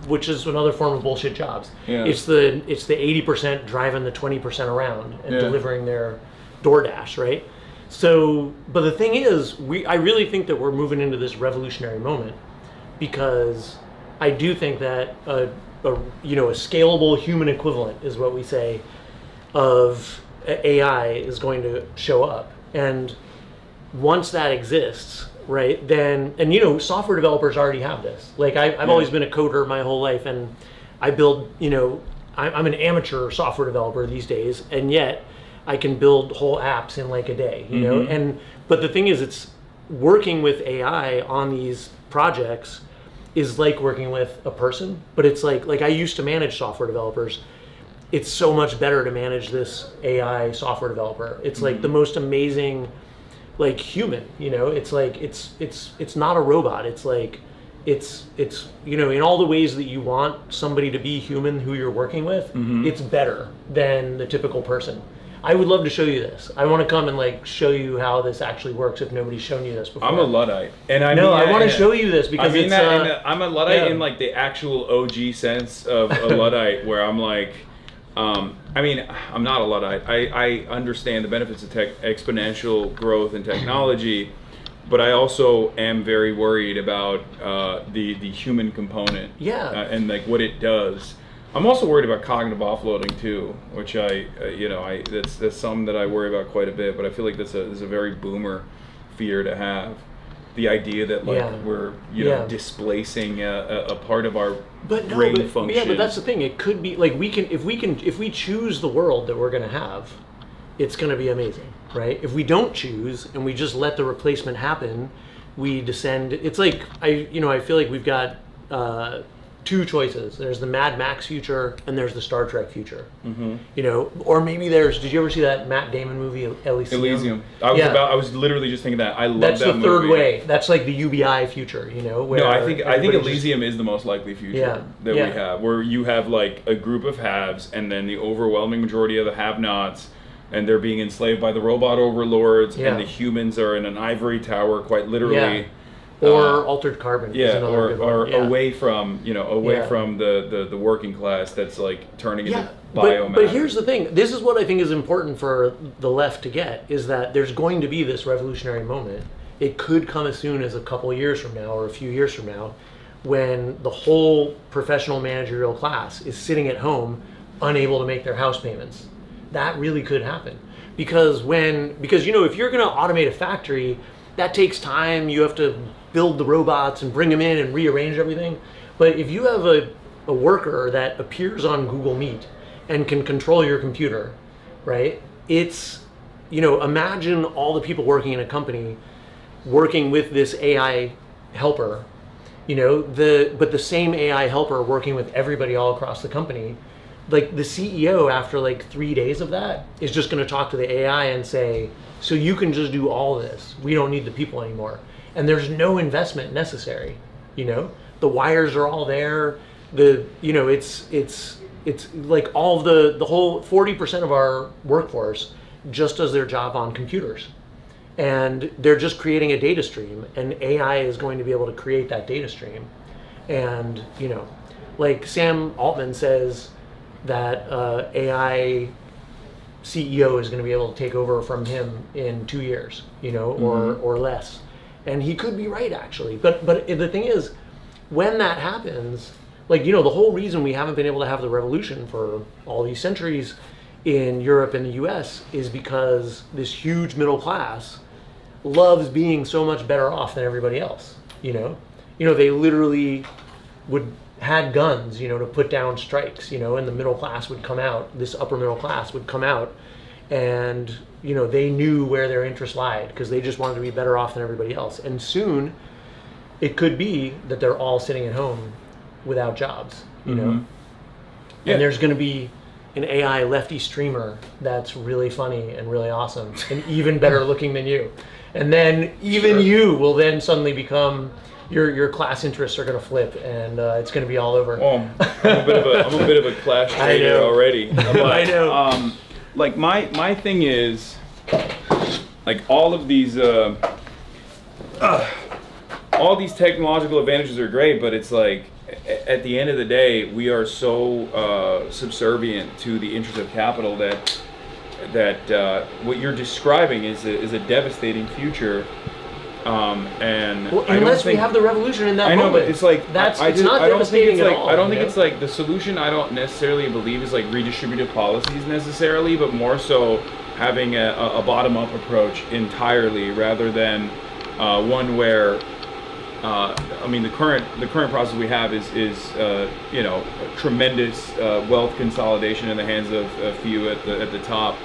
Which is another form of bullshit jobs. Yeah. It's the 80% driving the 20% around and delivering their DoorDash, right? So, but the thing is, I really think that we're moving into this revolutionary moment, because I do think that a scalable human equivalent is what we say of AI is going to show up, and once that exists. Right, then, and software developers already have this. Like, I've always been a coder my whole life, and I build, I'm an amateur software developer these days, and yet I can build whole apps in like a day, but the thing is, it's working with AI on these projects is like working with a person, but it's like I used to manage software developers. It's so much better to manage this AI software developer. It's like the most amazing, like, human, it's like it's not a robot. It's like it's in all the ways that you want somebody to be human who you're working with, it's better than the typical person. I would love to show you this. I want to come and show you how this actually works if nobody's shown you this before. I'm a Luddite, and I want to show you this because I'm a Luddite in like the actual OG sense of a Luddite, where I'm like. I'm not a Luddite. I understand the benefits of exponential growth and technology, but I also am very worried about the human component. And like what it does. I'm also worried about cognitive offloading too, which that's something that I worry about quite a bit. But I feel like that's a very boomer fear to have. The idea that we're displacing a part of our brain function. Yeah, but that's the thing. It could be like if we choose the world that we're going to have, it's going to be amazing, right? If we don't choose and we just let the replacement happen, we descend. It's like I feel like we've got 2 choices. There's the Mad Max future and there's the Star Trek future. Or maybe did you ever see that Matt Damon movie Elysium? I was literally just thinking that. I love that movie. That's the third way. That's like the UBI future, where I think Elysium is the most likely future that we have, where you have like a group of haves and then the overwhelming majority of the have-nots, and they're being enslaved by the robot overlords, and the humans are in an ivory tower, quite literally. Or altered carbon. Away from from the working class that's like turning into biomass. But here's the thing. This is what I think is important for the left to get, is that there's going to be this revolutionary moment. It could come as soon as a couple of years from now or a few years from now, when the whole professional managerial class is sitting at home unable to make their house payments. That really could happen. Because if you're going to automate a factory, that takes time. You have to build the robots and bring them in and rearrange everything. But if you have a worker that appears on Google Meet and can control your computer, right? It's, imagine all the people working in a company working with this AI helper, but the same AI helper working with everybody all across the company. Like the CEO, after like 3 days of that, is just going to talk to the AI and say, so you can just do all this. We don't need the people anymore. And there's no investment necessary. The wires are all there. It's like all the whole 40% of our workforce just does their job on computers. And they're just creating a data stream, and AI is going to be able to create that data stream. And, like Sam Altman says that AI CEO is going to be able to take over from him in 2 years, or less. And he could be right, actually. But the thing is, when that happens, the whole reason we haven't been able to have the revolution for all these centuries in Europe and the US is because this huge middle class loves being so much better off than everybody else, you know? They literally had guns, to put down strikes, and the middle class would come out, this upper middle class would come out, and, they knew where their interests lied because they just wanted to be better off than everybody else. And soon it could be that they're all sitting at home without jobs, you know? Yeah. And there's going to be an AI lefty streamer that's really funny and really awesome and even better looking than you. And then even you will then suddenly become, your class interests are going to flip, and it's going to be all over. Oh, I'm a bit of a clash trader already. I know. Like my thing is, like all these technological advantages are great, but it's like at the end of the day, we are so subservient to the interest of capital that what you're describing is a devastating future. And unless we have the revolution in that moment. I know, but it's like it's not devastating at all. I don't think it's like the solution. I don't necessarily believe is like redistributive policies necessarily, but more so having a bottom-up approach entirely, rather than one where the current process we have is tremendous wealth consolidation in the hands of a few at the top,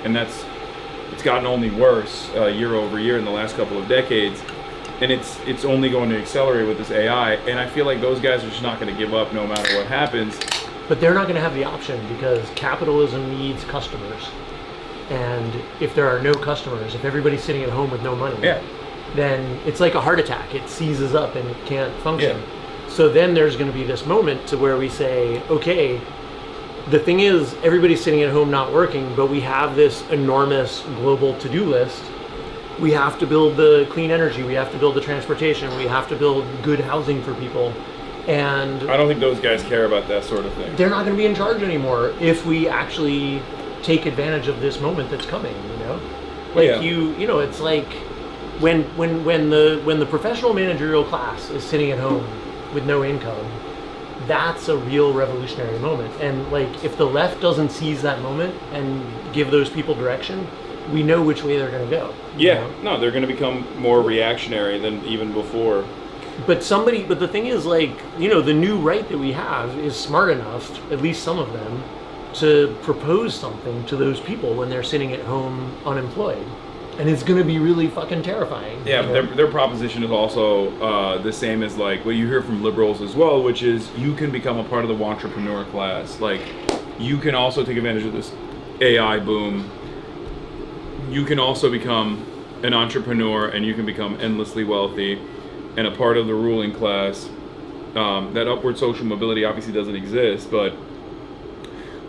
and it's gotten only worse year over year in the last couple of decades, and it's only going to accelerate with this AI. And I feel like those guys are just not going to give up no matter what happens. But they're not going to have the option because capitalism needs customers, and if there are no customers, if everybody's sitting at home with no money, then it's like a heart attack. It seizes up and it can't function. So then there's going to be this moment to where we say, okay, the thing is, everybody's sitting at home not working, but we have this enormous global to-do list. We have to build the clean energy, we have to build the transportation, we have to build good housing for people. And I don't think those guys care about that sort of thing. They're not going to be in charge anymore if we actually take advantage of this moment that's coming, it's like when the professional managerial class is sitting at home with no income, that's a real revolutionary moment. And like, if the left doesn't seize that moment and give those people direction, we know which way they're going to go. No, they're going to become more reactionary than even before. But the thing is, like, the new right that we have is smart enough, at least some of them, to propose something to those people when they're sitting at home unemployed. And it's going to be really fucking terrifying. Yeah, but their proposition is also the same as like what you hear from liberals as well, which is you can become a part of the entrepreneur class. Like, you can also take advantage of this AI boom. You can also become an entrepreneur, and you can become endlessly wealthy and a part of the ruling class. That upward social mobility obviously doesn't exist, but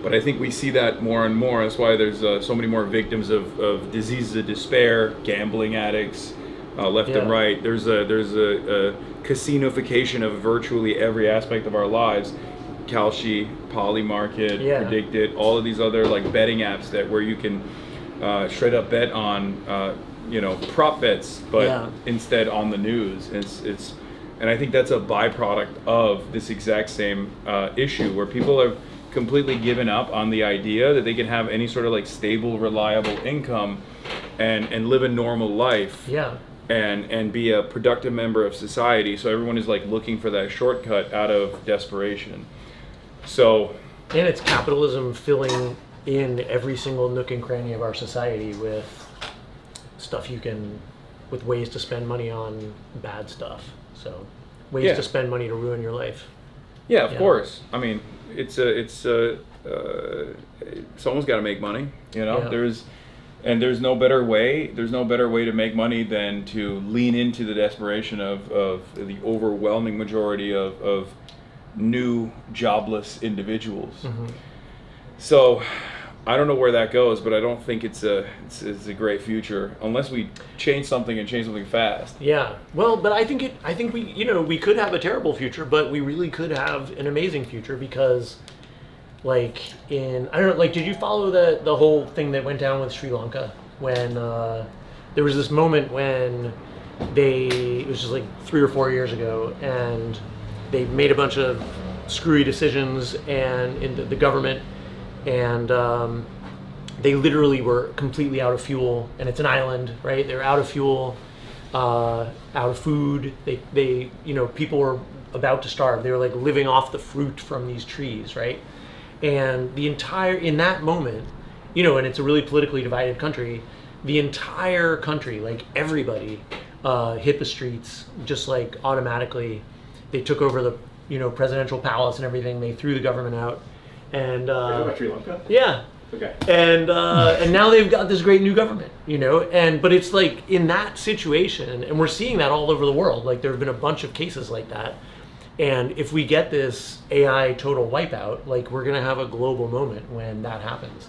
I think we see that more and more. That's why there's so many more victims of diseases of despair, gambling addicts, left and right. There's a casinofication of virtually every aspect of our lives. Kalshi, Polymarket, Predictive, all of these other like betting apps where you can straight up bet on prop bets, but instead on the news. And I think that's a byproduct of this exact same issue, where people have completely given up on the idea that they can have any sort of like stable, reliable income and live a normal life and be a productive member of society. So everyone is like looking for that shortcut out of desperation. And it's capitalism filling in every single nook and cranny of our society with stuff with ways to spend money on bad stuff. So ways to spend money to ruin your life. Yeah, of course. I mean, someone's got to make money, There's no better way to make money than to lean into the desperation of the overwhelming majority of new jobless individuals. So I don't know where that goes, but I don't think it's a great future unless we change something and change something fast. Yeah. Well, but I think we could have a terrible future, but we really could have an amazing future because, like, did you follow the whole thing that went down with Sri Lanka when there was this moment when it was just like 3 or 4 years ago, and they made a bunch of screwy decisions and in the government, and they literally were completely out of fuel, and it's an island, right? They're out of fuel, out of food. They people were about to starve. They were like living off the fruit from these trees, right? And in that moment, and it's a really politically divided country, the entire country, like everybody, hit the streets just like automatically. They took over the presidential palace and everything. They threw the government out, and Sri Lanka? yeah. Okay. And now they've got this great new government, but it's like in that situation, and we're seeing that all over the world. Like there have been a bunch of cases like that, and if we get this AI total wipeout, like we're gonna have a global moment when that happens,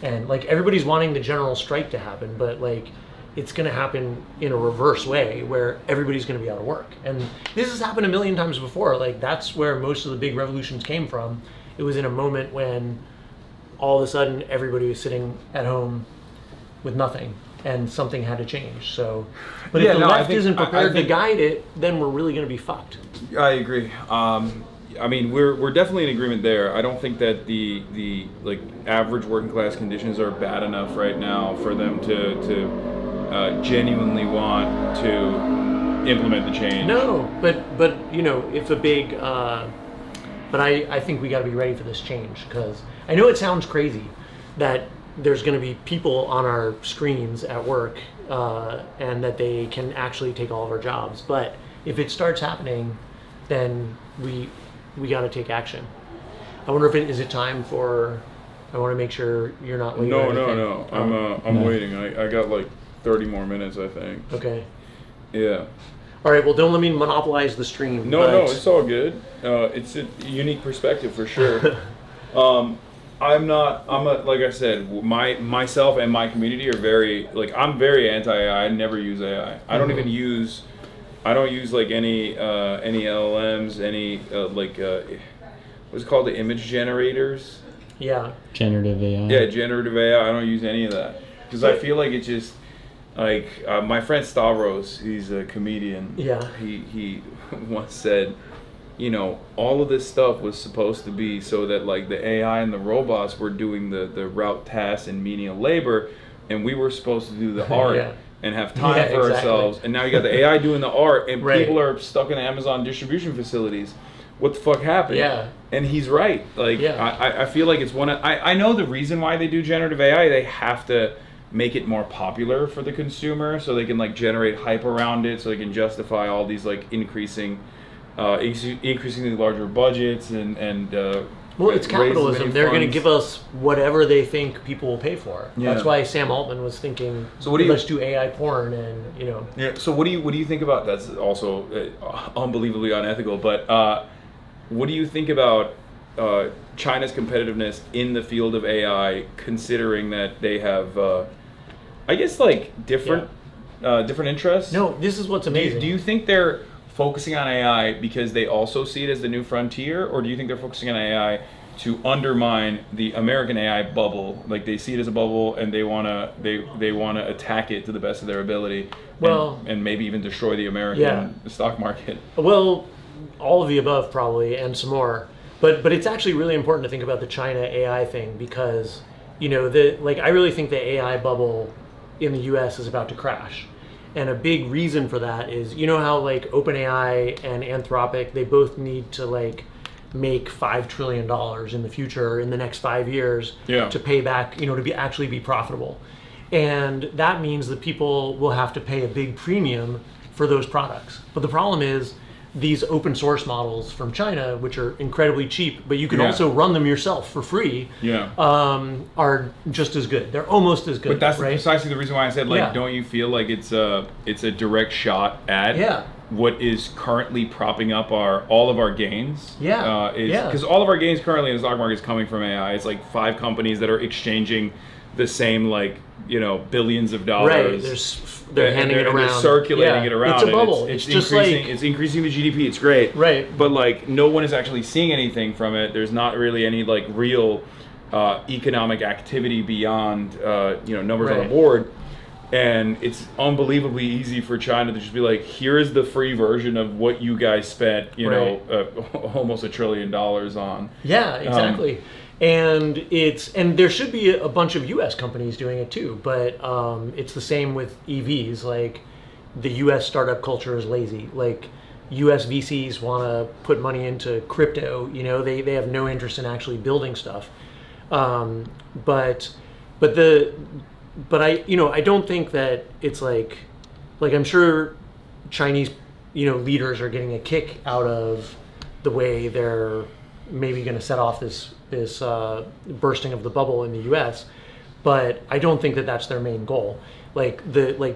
and like everybody's wanting the general strike to happen, but like it's going to happen in a reverse way where everybody's going to be out of work. And this has happened a million times before. Like that's where most of the big revolutions came from. It was in a moment when all of a sudden everybody was sitting at home with nothing and something had to change. So, but if the left isn't prepared to guide it, then we're really going to be fucked. I agree. I mean, we're definitely in agreement there. I don't think that the like average working class conditions are bad enough right now for them to genuinely want to implement the change. No, but if a big, but I think we got to be ready for this change, because I know it sounds crazy that there's going to be people on our screens at work and that they can actually take all of our jobs. But if it starts happening, then we got to take action. I wonder if is it time for. I want to make sure you're not waiting. No. I'm waiting. I got like 30 more minutes, I think. Okay. Yeah. All right. Well, don't let me monopolize the stream. No, it's all good. It's a unique perspective for sure. Like I said, myself and my community are very, like, I'm very anti-AI. I never use AI. I don't even use, like any LLMs, any what's it called, the image generators? Yeah. Generative AI. Yeah, generative AI. I don't use any of that because I feel like it's just like my friend Stavros. He's a comedian. Yeah. He once said, all of this stuff was supposed to be so that like the AI and the robots were doing the route tasks and menial labor, and we were supposed to do the art. Yeah. And have time for ourselves, and now you got the AI doing the art, and Right. people are stuck in Amazon distribution facilities. What the fuck happened? Yeah. And he's right. Like, I feel like it's I know the reason why they do generative AI. They have to make it more popular for the consumer, so they can like generate hype around it, so they can justify all these like increasingly larger budgets and. Well, it's capitalism. They're going to give us whatever they think people will pay for. Yeah. That's why Sam Altman was thinking, so let's do AI porn and, Yeah. So what do you think about that's also unbelievably unethical, but what do you think about China's competitiveness in the field of AI, considering that they have, I guess, like different interests? No, this is what's amazing. Do you think they're focusing on AI because they also see it as the new frontier, or do you think they're focusing on AI to undermine the American AI bubble? Like they see it as a bubble and they wanna attack it to the best of their ability, and maybe even destroy the American stock market. Well, all of the above probably, and some more. But it's actually really important to think about the China AI thing, because I really think the AI bubble in the US is about to crash. And a big reason for that is, how like OpenAI and Anthropic, they both need to like make $5 trillion in the future, in the next 5 years, to pay back, to actually be profitable. And that means that people will have to pay a big premium for those products. But the problem is these open source models from China, which are incredibly cheap, but you can also run them yourself for free, are just as good. They're almost as good. But that's right? precisely the reason why I said, don't you feel like it's a direct shot at what is currently propping up all of our gains? Because all of our gains currently in the stock market is coming from AI. It's like 5 companies that are exchanging the same billions of dollars. Right, they're handing it around. They're circulating it around. It's a bubble. It's just increasing. It's increasing the GDP. It's great. Right. But like no one is actually seeing anything from it. There's not really any like real economic activity beyond numbers on the board. And it's unbelievably easy for China to just be like, here is the free version of what you guys spent, almost $1 trillion on. Yeah, exactly. And there should be a bunch of U.S. companies doing it too, but it's the same with EVs. Like, the U.S. startup culture is lazy. Like, U.S. VCs want to put money into crypto. You know, they have no interest in actually building stuff. But I don't think that it's like I'm sure Chinese leaders are getting a kick out of the way they're maybe going to set off this bursting of the bubble in the U.S., but I don't think that that's their main goal. Like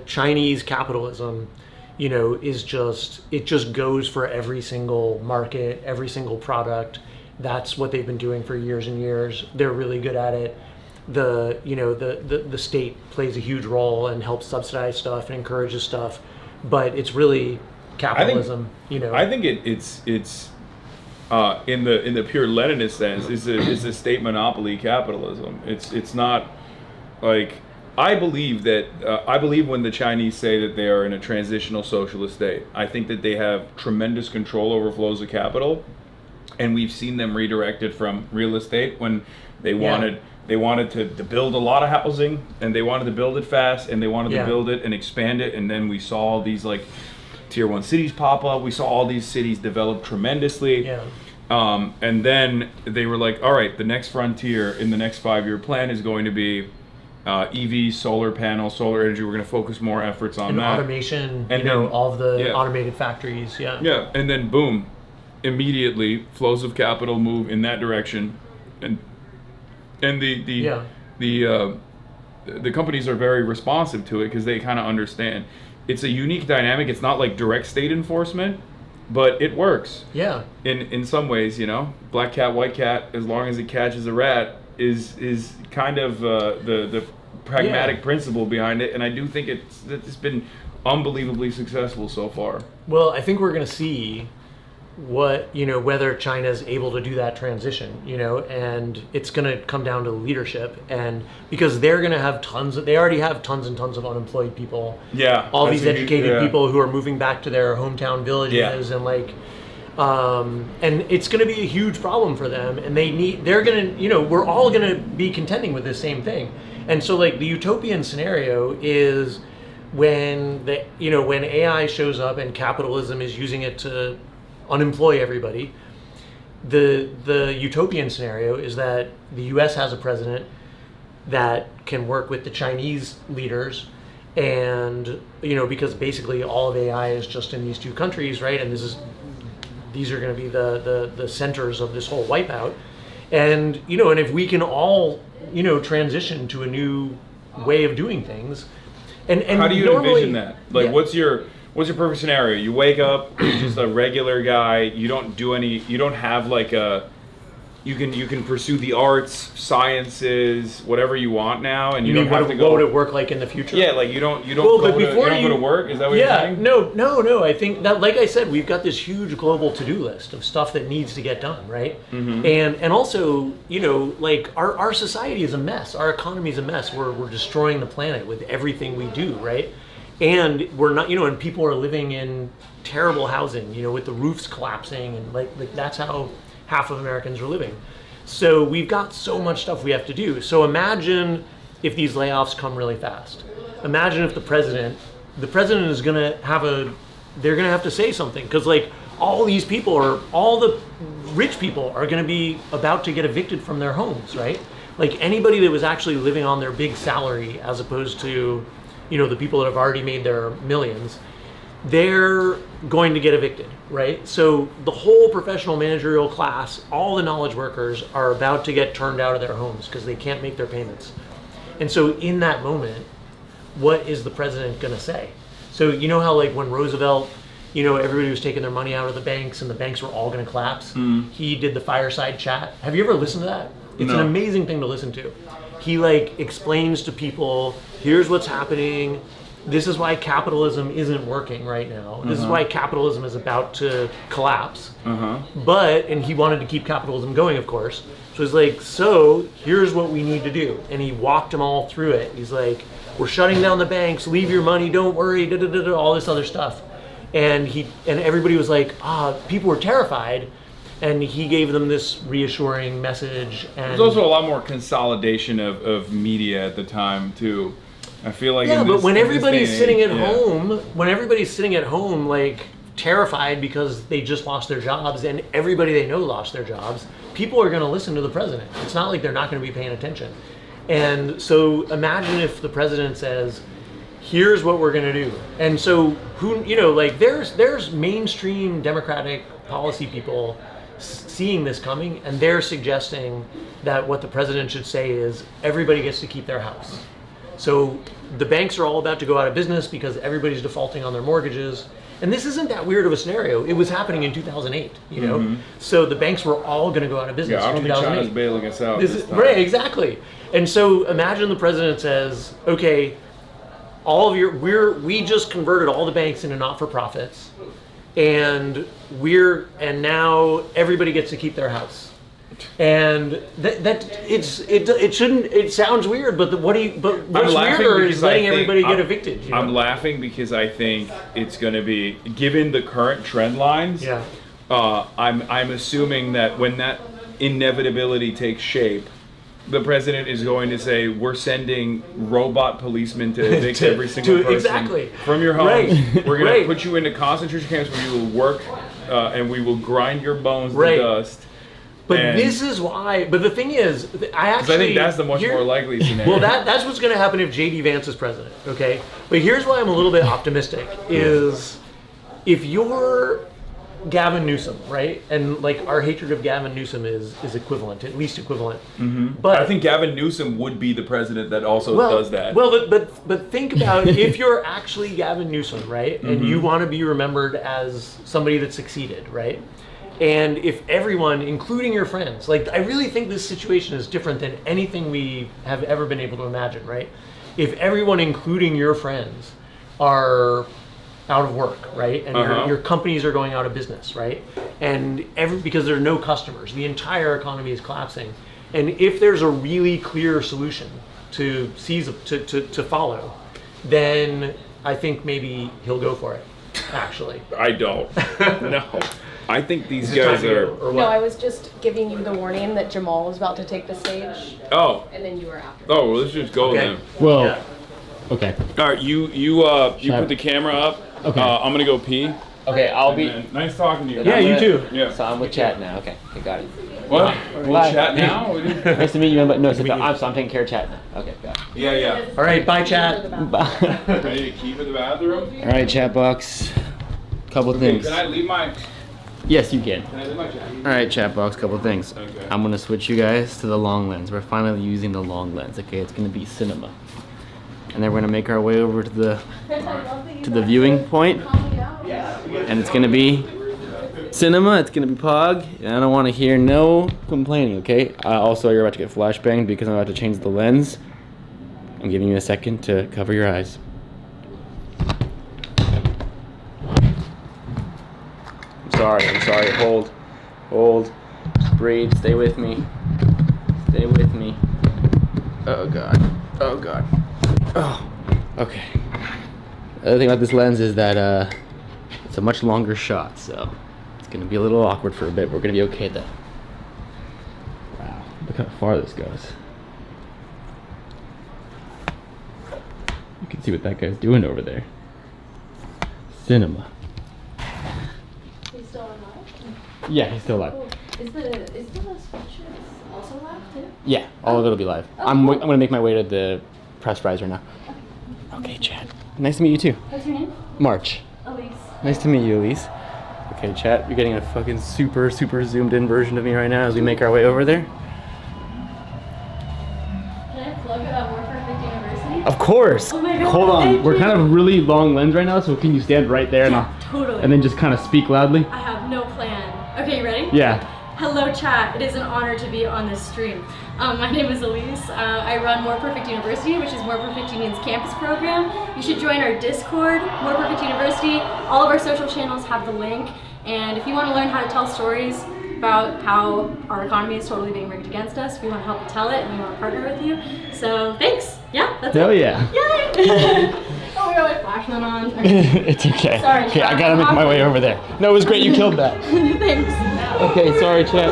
Chinese capitalism, is just goes for every single market, every single product. That's what they've been doing for years and years. They're really good at it. The state plays a huge role and helps subsidize stuff and encourages stuff, but it's really capitalism. I think it's in the pure Leninist sense, is a state monopoly capitalism. It's not like, I believe when the Chinese say that they are in a transitional socialist state, I think that they have tremendous control over flows of capital, and we've seen them redirected from real estate when they wanted to build a lot of housing, and they wanted to build it fast, and they wanted to build it and expand it, and then we saw all these like tier 1 cities pop up. We saw all these cities develop tremendously. And then they were like, all right, the next frontier in the next 5-year plan is going to be EVs, solar panels, solar energy. We're going to focus more efforts on that. Automation, and all of the automated factories. Yeah, and then boom, immediately flows of capital move in that direction, and the companies are very responsive to it because they kind of understand. It's a unique dynamic. It's not like direct state enforcement, but it works. In some ways, black cat, white cat, as long as it catches a rat, is kind of the pragmatic principle behind it, and I do think it's been unbelievably successful so far. Well, I think we're going to see whether China's able to do that transition, and it's going to come down to leadership, and because they're going to have they already have tons and tons of unemployed people. All these educated people who are moving back to their hometown villages, and and it's going to be a huge problem for them, and we're all going to be contending with the same thing. And so like the utopian scenario is when when AI shows up and capitalism is using it to unemploy everybody. The utopian scenario is that the U.S. has a president that can work with the Chinese leaders, and because basically all of AI is just in these two countries, right? And these are going to be the centers of this whole wipeout. And and if we can all transition to a new way of doing things, and how do you envision that? Like, what's your perfect scenario? You wake up, you're just a regular guy. You don't do any. You don't have like a. You can pursue the arts, sciences, whatever you want now, and you don't have to go. What would it work like in the future? Yeah, like you don't go to work. Is that what you're saying? No. I think that, like I said, we've got this huge global to-do list of stuff that needs to get done, right? And also, like our society is a mess. Our economy is a mess. We're destroying the planet with everything we do, right? And we're not, and people are living in terrible housing, with the roofs collapsing, and like that's how half of Americans are living. So we've got so much stuff we have to do. So imagine if these layoffs come really fast. Imagine if the president is going to they're going to have to say something, because like all these people all the rich people are going to be about to get evicted from their homes, right? Like anybody that was actually living on their big salary, as opposed to the people that have already made their millions, they're going to get evicted, right? So the whole professional managerial class, all the knowledge workers, are about to get turned out of their homes because they can't make their payments. And so in that moment, what is the president going to say? So how like when Roosevelt, everybody was taking their money out of the banks and the banks were all going to collapse. He did the fireside chat. Have you ever listened to that? It's an amazing thing to listen to. He like explains to people, here's what's happening. This is why capitalism isn't working right now. This is why capitalism is about to collapse. And he wanted to keep capitalism going, of course. So he's like, so here's what we need to do. And he walked them all through it. He's like, we're shutting down the banks, leave your money, don't worry, all this other stuff. And everybody was like, people were terrified. and he gave them this reassuring message. And there's also a lot more consolidation of media at the time too. I feel like but when everybody's sitting at home, like terrified because they just lost their jobs, and everybody they know lost their jobs, people are going to listen to the president. It's not like they're not going to be paying attention. And so imagine if the president says, here's what we're going to do. And so there's mainstream Democratic policy people seeing this coming, and they're suggesting that what the president should say is everybody gets to keep their house. So the banks are all about to go out of business because everybody's defaulting on their mortgages. And this isn't that weird of a scenario. It was happening in 2008, you know? Mm-hmm. So the banks were all going to go out of business I don't in think 2008. China's bailing us out. Right, exactly. And so imagine the president says, okay, we just converted all the banks into not-for-profits, and now everybody gets to keep their house. And it sounds weird, but what's weirder is letting everybody get evicted. You know? I'm laughing because I think it's going to be, given the current trend lines, I'm assuming that when that inevitability takes shape, the president is going to say, we're sending robot policemen to evict every single person from your home. Right. We're going to put you into concentration camps where you will work and we will grind your bones to dust. But this is why. But the thing is, I think that's the much more likely scenario. Well, that's what's going to happen if J.D. Vance is president. Okay, but here's why I'm a little bit optimistic: is if you're Gavin Newsom, right? And like our hatred of Gavin Newsom is equivalent, at least equivalent. Mm-hmm. But I think Gavin Newsom would be the president that also does that. Well, but think about if you're actually Gavin Newsom, right? And you want to be remembered as somebody that succeeded, right? And if everyone, including your friends, like I really think this situation is different than anything we have ever been able to imagine, right? If everyone, including your friends, are out of work, right? And your companies are going out of business, right? And because there are no customers, the entire economy is collapsing. And if there's a really clear solution to follow, then I think maybe he'll go for it, actually. I don't. No. I think these guys are... No, I was just giving you the warning that Jamal was about to take the stage. Oh. And then you were after. Oh, well, let's just go then. Well, okay. All right, you put the camera up. Okay. I'm going to go pee. Okay, I'll be... Nice talking to you. Yeah, you too. Yeah. So I'm with chat now. Okay, got it. What? We'll chat now? Nice to meet you. No, so I'm taking care of chat now. Okay, got it. Yeah. All right, bye, chat. Bye. Ready to keep in the bathroom? All right, chat box. Couple things. Can I leave my... Yes, you can. Can I leave my chat? All right, chat box. Couple things. Okay. I'm gonna switch you guys to the long lens. We're finally using the long lens. Okay, it's gonna be cinema, and then we're gonna make our way over to the viewing point, and it's gonna be cinema. It's gonna be Pog, and I don't want to hear no complaining. Okay. Also, you're about to get flashbanged because I'm about to change the lens. I'm giving you a second to cover your eyes. I'm sorry, hold, just breathe, stay with me, oh god, oh, okay. The other thing about this lens is that it's a much longer shot, so it's gonna be a little awkward for a bit, but we're gonna be okay though. Wow, look how far this goes. You can see what that guy's doing over there. Cinema. Yeah, he's still alive. Cool. Is the speeches also live too? Yeah, all of it'll be live. Oh, I'm cool. gonna make my way to the press prizer now. Okay, chat. Nice to meet you too. What's your name? March. Elise. Nice to meet you, Elise. Okay, chat. You're getting a fucking super zoomed in version of me right now as we make our way over there. Can I plug More Perfect University? Of course. Oh my god. Hold on. Thank We're you. kind of really long lens right now, so can you stand right there Totally. and then just kind of speak loudly? I have no plan. Okay, you ready? Yeah. Hello chat, it is an honor to be on this stream. My name is Elise. I run More Perfect University, which is More Perfect Union's campus program. You should join our Discord, More Perfect University. All of our social channels have the link. And if you want to learn how to tell stories about how our economy is totally being rigged against us, we want to help you tell it and we want to partner with you. So thanks. Yeah, that's Hell it. yeah. Yay! Oh, we got my flashlight on. Okay. It's okay. Sorry, Okay, I gotta make my way over there. No, it was great. You killed that. Thanks. Okay, sorry, chat.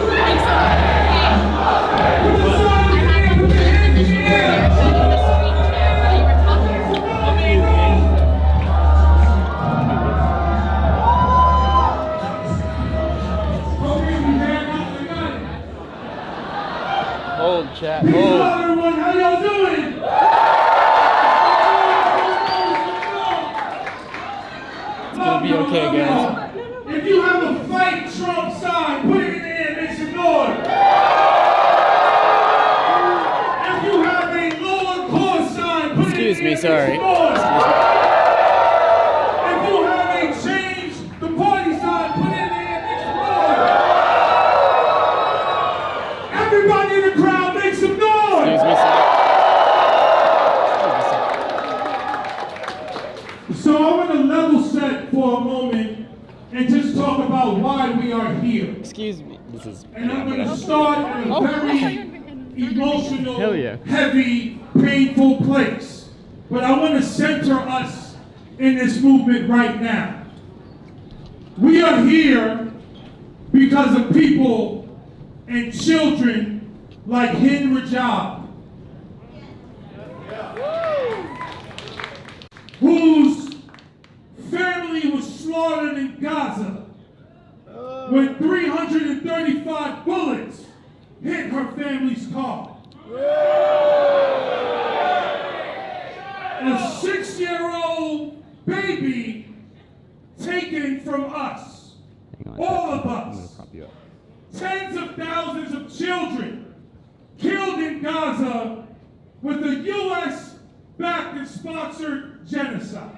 Hold, chat. Peace Hold. out, everyone. How y'all doing? It's gonna be okay, guys. If you have a fight Trump sign, put it in the air, make some noise. If you have a lower cost sign, put it in the air, Excuse me, make sorry. some noise. If you have a change the party sign, put it in the air, make some noise. Everybody in the crowd, make some noise. Excuse me, sir. So I want to level set for a moment and just talk about why we are here. Excuse me. This is. And I'm going to start in a very emotional, Hell yeah. heavy, painful place. But I want to center us in this movement right now. We are here because of people and children like Hind Rajab, whose family was slaughtered in Gaza when 335 bullets hit her family's car. A 6-year-old baby taken from us, all of us. Tens of thousands of children killed in Gaza with a U.S.-backed and sponsored genocide.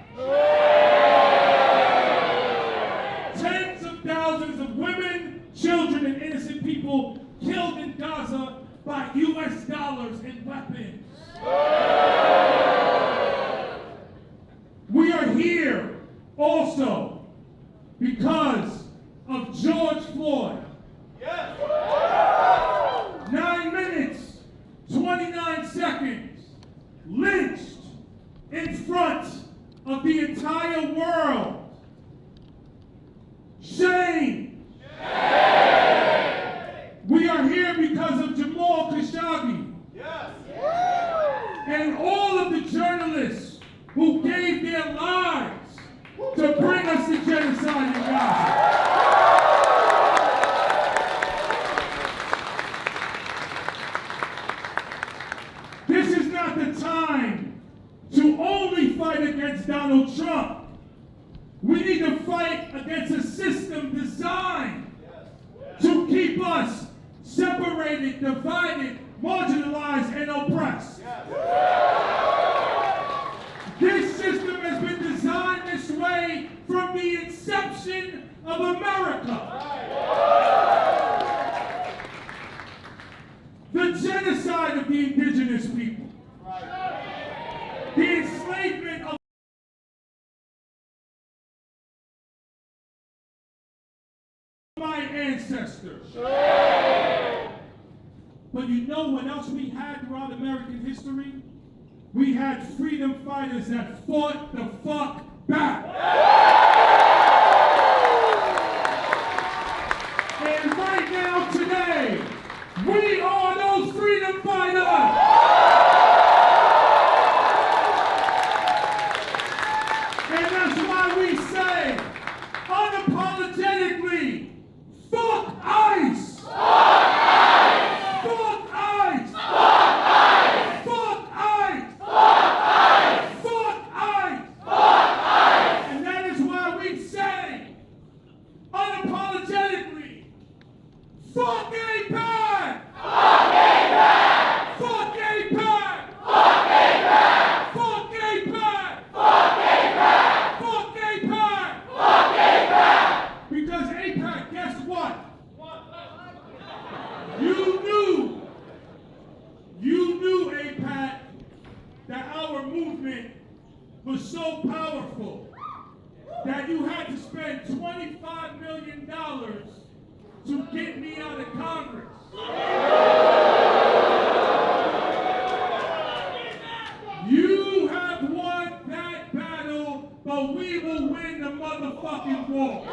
Tens of thousands of women, children, and innocent people killed in Gaza by U.S. dollars and weapons. We are here also because of George Floyd. 9 minutes, 29 seconds, lynched in front of the entire world. Shame. We are here because of Jamal Khashoggi. And all of the journalists who gave their lives to bring us the genocide in Gaza. This is not the time to only fight against Donald Trump. We need to fight against a system designed to keep us separated, divided, marginalized, and oppressed. This system has been designed this way from the inception of America. The genocide of the indigenous people. The enslavement of my ancestors. But you know what else we had throughout American history? We had freedom fighters that fought the fuck back. And right now, today, we are those freedom fighters. And that's why we say, unapologetically, fuck ICE! Fuck ICE! Fuck ICE! Fuck ICE! Fuck ICE! Fuck ICE! Fuck ICE! Fuck ICE! And that is why we say, unapologetically, fuck APAC! Fuck APAC! Fuck APAC! Fuck APAC! Fuck APAC! Fuck APAC! Fuck APAC! Fuck APAC! Because APAC, guess what? You knew APAC that our movement was so powerful that you had to spend $25 million to get me out of Congress. You have won that battle, but we will win the motherfucking war.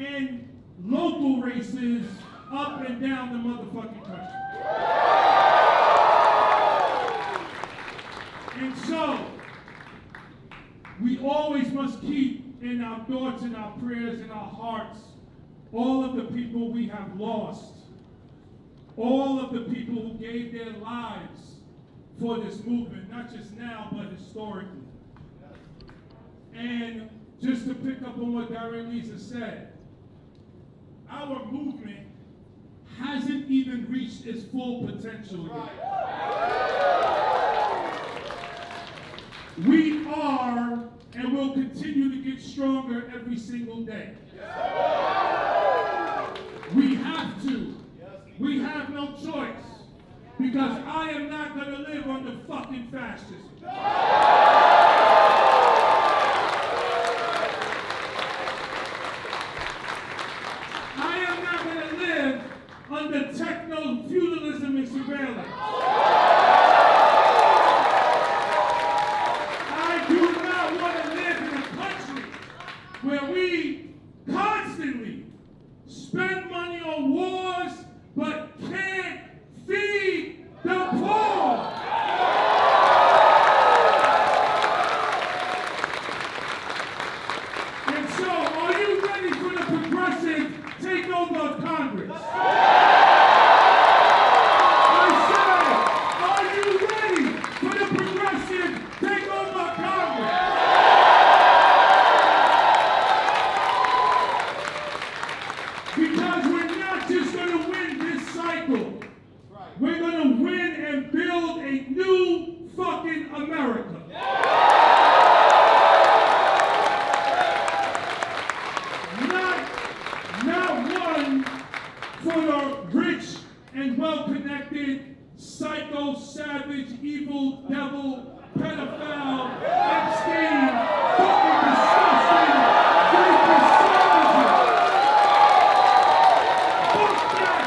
and local races up and down the motherfucking country. And so, we always must keep in our thoughts and our prayers and our hearts all of the people we have lost, all of the people who gave their lives for this movement, not just now, but historically. And just to pick up on what Darren Lisa said, our movement hasn't even reached its full potential yet. We are and will continue to get stronger every single day. We have to. We have no choice. Because I am not going to live under fucking fascism. I am not going to live under techno-feudalism and surveillance. I do not want to live in a country where we constantly spend money on wars but can't feed the poor. And so, are you ready for the progressive takeover of Congress? I said, are you ready for the progressive takeover of Congress? Because we're not just going to win this cycle. We're going to win and build a new fucking America. Not one for the rich and well-connected, psycho, savage, evil, devil, pedophile, Epstein, fucking disgusting, rapist, savages. Fuck that!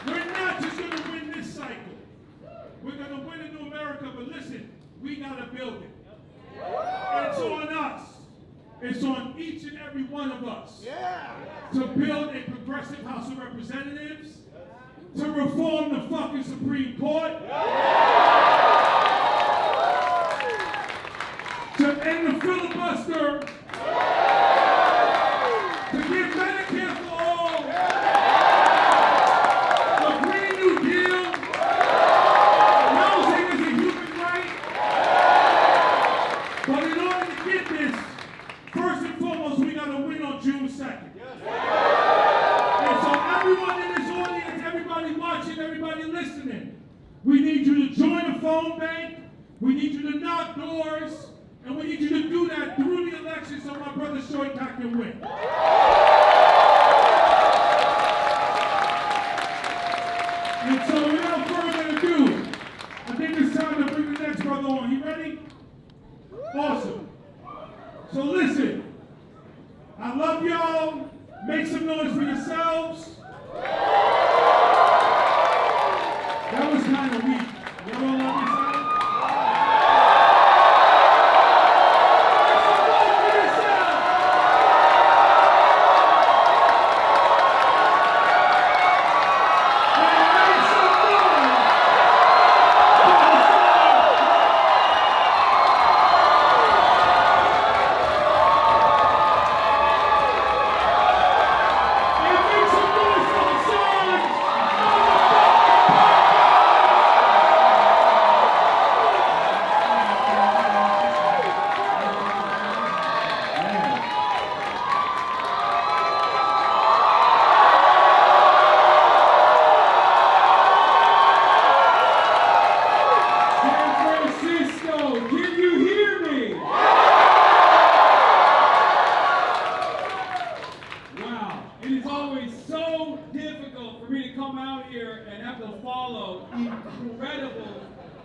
We're not just going to win this cycle. We're going to win a new America, but listen, we got to build it. It's on us. It's on each and every one of us to build a progressive House of Representatives, to reform the fucking Supreme Court, to end the filibuster, to give Medicare for all, a Green New Deal, housing is a human right. But in order to get this, first and foremost, we got to win on June 2nd. And so everyone in this audience, everybody watching, everybody listening, we need you to join the phone bank, we need you to knock doors, and we need you to do that through the election so my brother Shoitak can win. And so without further ado, I think it's time to bring the next brother on. You ready? Awesome. So listen, I love y'all. Make some noise for yourselves. That was kind of weak. Y'all don't love yourself?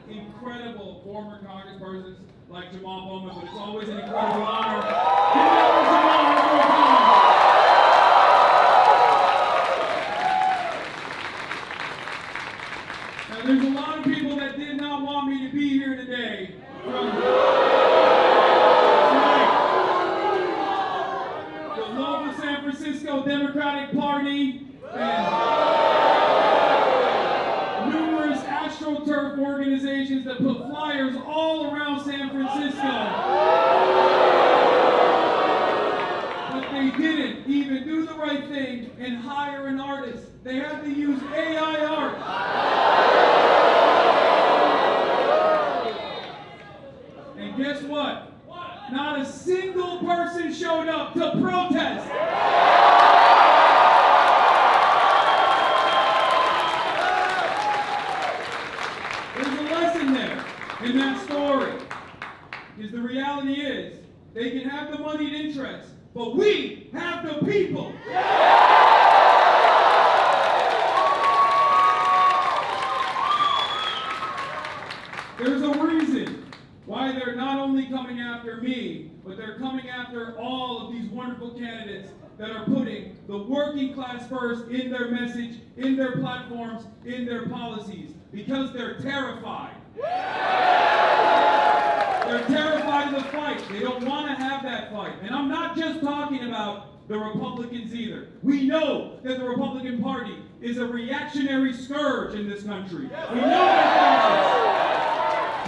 Incredible former congresspersons like Jamal Bowman, but it's always an incredible honor. Give it up for Jamal one more time. Now, there's a lot of people that did not want me to be here today. Tonight. Democratic Party and numerous astroturf organizations that put flyers all around San Francisco. But they didn't even do the right thing and hire an artist. They had to use AI art. And guess what? Not a single person showed up to protest. There's a lesson there in that story. Because the reality is, they can have the moneyed interest, but we have the people. There's a reason why they're not only coming after me, but they're coming after all of these wonderful candidates that are putting the working class first in their message, in their platforms, in their policies, because they're terrified. They're terrified of the fight. They don't want to have that fight. And I'm not just talking about the Republicans either. We know that the Republican Party is a reactionary scourge in this country. We know they're fascists.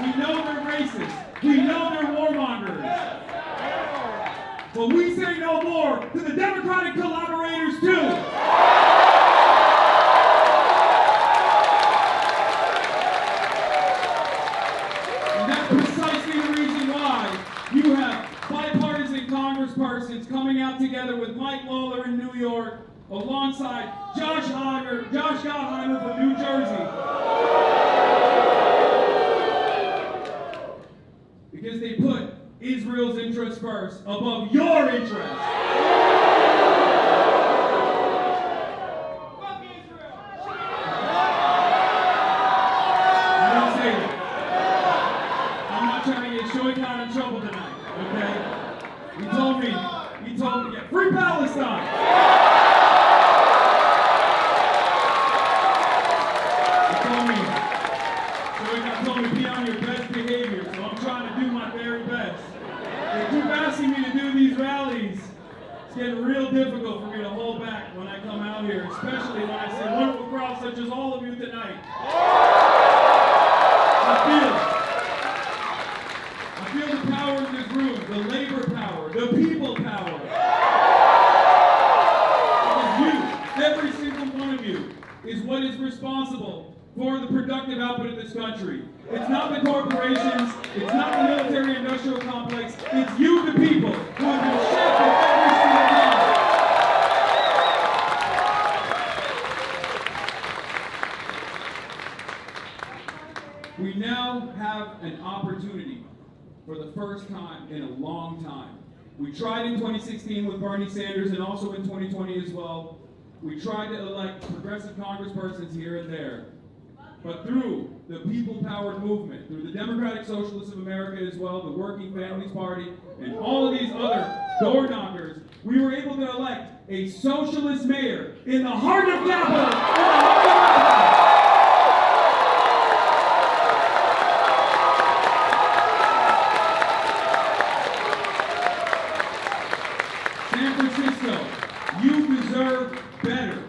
We know they're racist. We know they're warmongers. But we say no more to the Democratic collaborators too. And that's precisely the reason why you have bipartisan congresspersons coming out together with Mike Lawler in New York, alongside Josh Gottheimer from New Jersey. Because they put Israel's interests first above your interests. I don't say that. I'm not trying to get Shoykot in trouble tonight, okay? He told me, yeah, free Palestine! Shoykot told me be on your best behavior, so I'm trying to do my very best. They keep asking me to do these rallies. It's getting real difficult for me to hold back when I come out here, especially when I see wonderful crowds such as all of you tonight. I feel the power in this room, the labor power, the people power. Because you, every single one of you, is what is responsible for the productive output of this country. It's not the corporations, it's not the military-industrial complex, it's you, the people, who have been shafted every single time. We now have an opportunity for the first time in a long time. We tried in 2016 with Bernie Sanders and also in 2020 as well. We tried to elect progressive congresspersons here and there. But through the people-powered movement, through the Democratic Socialists of America as well, the Working Families Party, and all of these other door knockers, we were able to elect a socialist mayor in the heart of capital, San Francisco, you deserve better.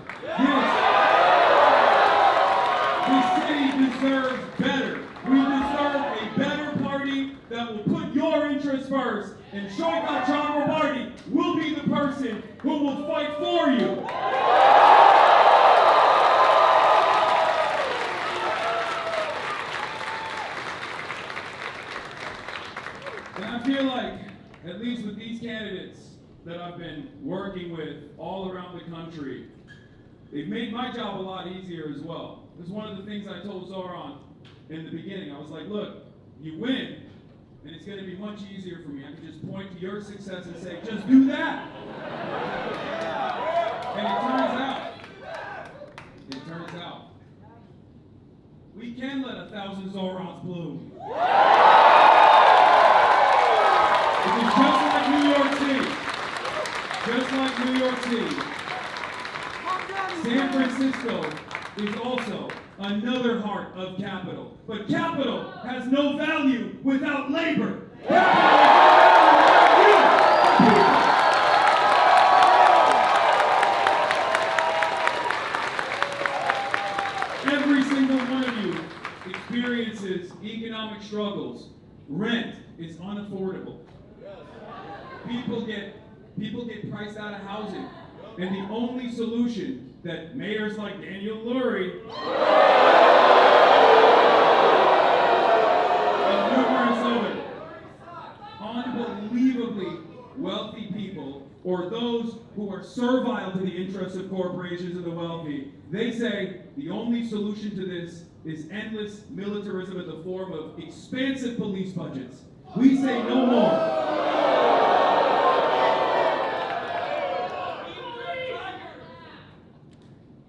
This city deserves better. We deserve a better party that will put your interests first, and Shoykot Chakrabarti will be the person who will fight for you. And I feel like, at least with these candidates that I've been working with all around the country, they've made my job a lot easier as well. This is one of the things I told Zoran in the beginning. I was like, look, you win, and it's going to be much easier for me. I can just point to your success and say, just do that. And it turns out, we can let 1,000 Zorans bloom. Because just like New York City, San Francisco is also another heart of capital. But capital has no value without labor. Capital has no value without you, the people. Rent is unaffordable. People get priced out of housing. And the only solution that mayors like Daniel Lurie and numerous other unbelievably wealthy people, or those who are servile to the interests of corporations and the wealthy, they say the only solution to this is endless militarism in the form of expansive police budgets. We say no more.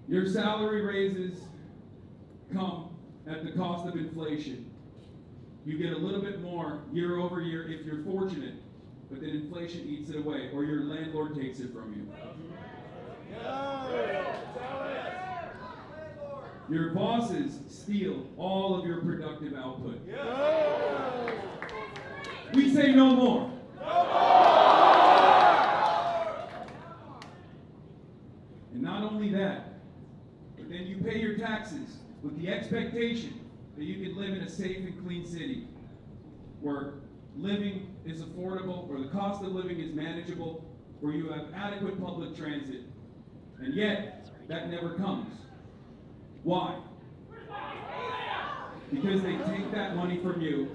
Your salary raises come at the cost of inflation. You get a little bit more year over year if you're fortunate, but then inflation eats it away, or your landlord takes it from you. Your bosses steal all of your productive output. We say no more. And not only that, but then you pay your taxes with the expectation that you can live in a safe and clean city where living is affordable, where the cost of living is manageable, where you have adequate public transit. And yet, that never comes. Why? Because they take that money from you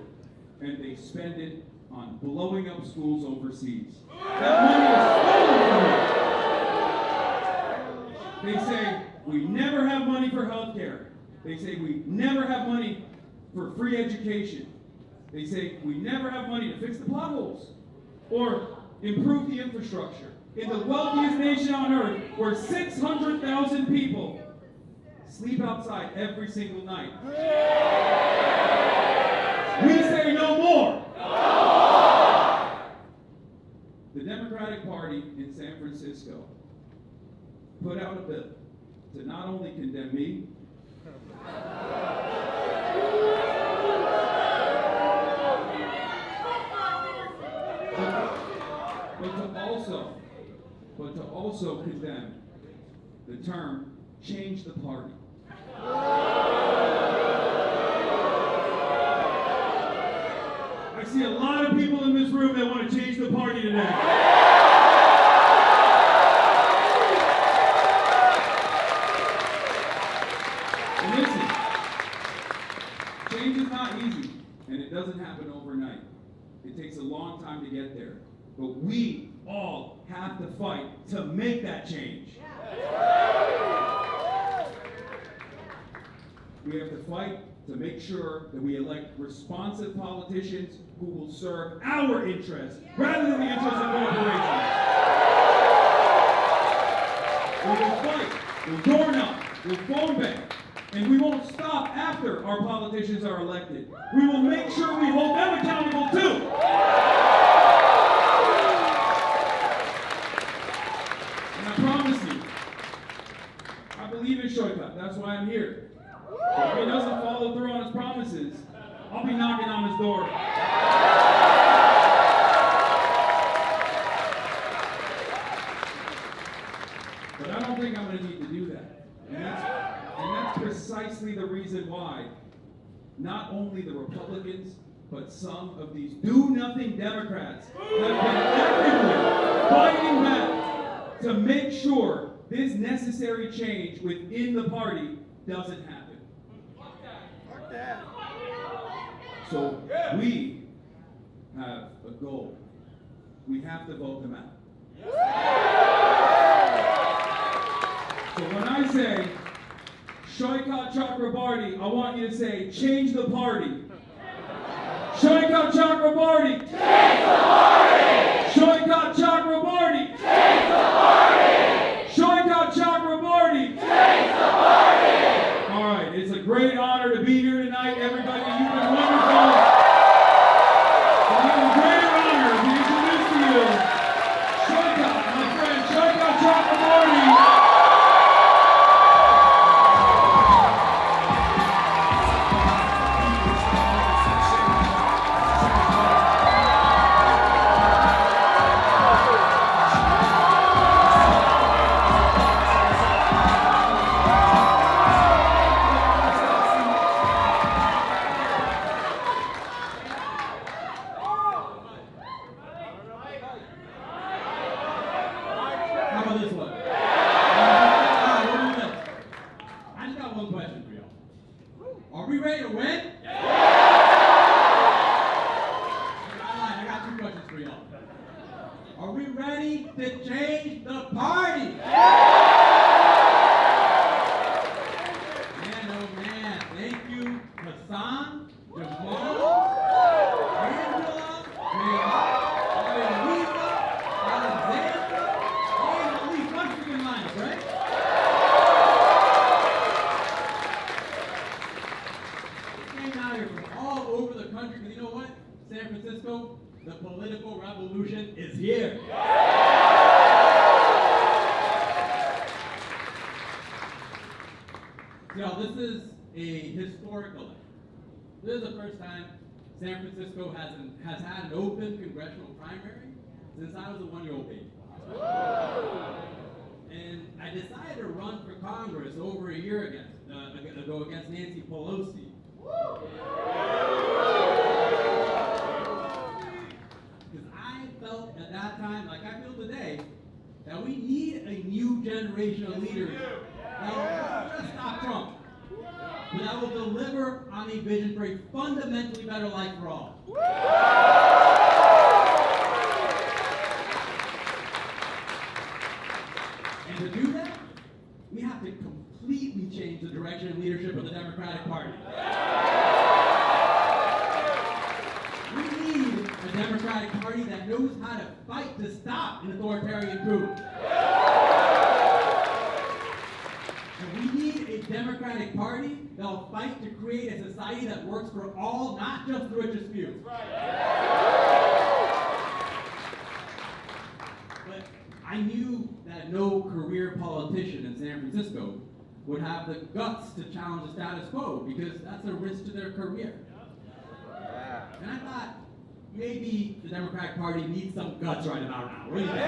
and they spend it on blowing up schools overseas. That money is stolen from you. They say, we never have money for health care. They say, we never have money for free education. They say, we never have money to fix the potholes or improve the infrastructure. In the wealthiest nation on earth, where 600,000 people sleep outside every single night. We say no more. The Democratic Party in San Francisco put out a bill to not only condemn me, but to also condemn the term change the party. I see a lot of people in this room that want to change the party today. And listen, change is not easy, and it doesn't happen overnight. It takes a long time to get there. But we all have to fight to make that change. We have to fight to make sure that we elect responsive politicians who will serve our interests rather than the interests of corporations. We will fight, we'll door knock, we'll phone bank, and we won't stop after our politicians are elected. We will make sure we hold them accountable too. And I promise you, I believe in Shoikat. That's why I'm here. If he doesn't follow through on his promises, I'll be knocking on his door. But I don't think I'm going to need to do that. And that's precisely the reason why not only the Republicans, but some of these do-nothing Democrats have been actively fighting back to make sure this necessary change within the party doesn't happen. So we have a goal. We have to vote them out. So when I say Shoikat Chakrabarti, I want you to say change the party. Shoikat Chakrabarti! Change the party! Shoikat Chakrabarti! Change the party! Shoikat Chakrabarti! Change the party! All right, it's a great honor to be here tonight, everybody. You've been wonderful. So I have a great honor to introduce to you Shoikat, my friend, Shoikat Chakrabarti. How about this one? I just got one question for y'all. Are we ready to win? I got two questions for y'all. Are we ready to change the party? Man, oh man, thank you, Hasan, Jamal, Angela, Lisa, Alexandra, and at least one freaking Linus, right? We came out here from all over the country, because you know what? San Francisco, the political revolution is here. Y'all, this is a historical event. This is the first time San Francisco has had an open congressional primary since I was a one-year-old baby. And I decided to run for Congress over a year ago against Nancy Pelosi. Because I felt at that time, like I feel today, that we need a new generation of leaders that will not just stop Trump, but that will deliver on a vision for a fundamentally better life for all. And to do that, we have to completely change the direction and leadership of the Democratic Party. We need a Democratic Party that knows how to fight to stop an authoritarian coup. And we need a Democratic Party that will fight to create a society that works for all, not just the richest few. But I knew that no career politician in San Francisco would have the guts to challenge the status quo, because that's a risk to their career. And I thought, maybe the Democratic Party needs some guts right about now. What do you think?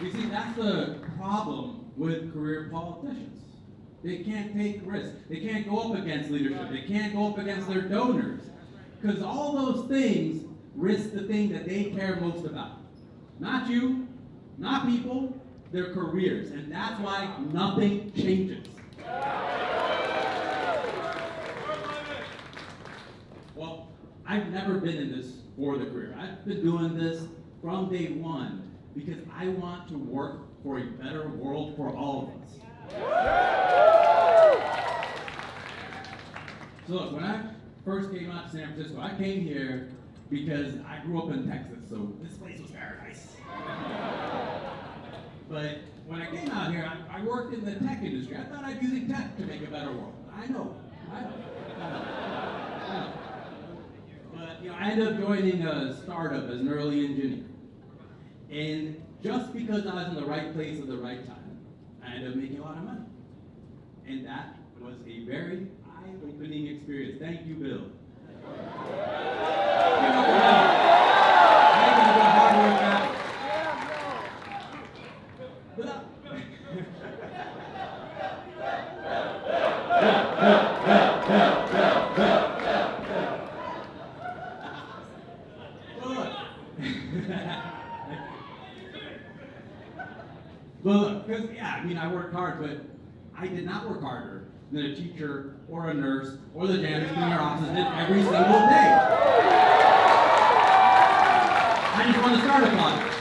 You see, that's the problem with career politicians. They can't take risks. They can't go up against leadership. They can't go up against their donors. Because all those things risk the thing that they care most about. Not you, not people, their careers. And that's why nothing changes. Well, I've never been in this for the career. I've been doing this from day one because I want to work for a better world for all of us. So look, when I first came out to San Francisco, I came here because I grew up in Texas, so this place was paradise. But when I came out here, I worked in the tech industry. I thought I'd be using tech to make a better world. I know. But you know, I ended up joining a startup as an early engineer. And just because I was in the right place at the right time, I ended up making a lot of money. And that was a very eye-opening experience. Thank you, Bill. Well, because, yeah, I mean, I worked hard, but I did not work harder than a teacher or a nurse or the janitor in our offices did every single day. I just won the startup project.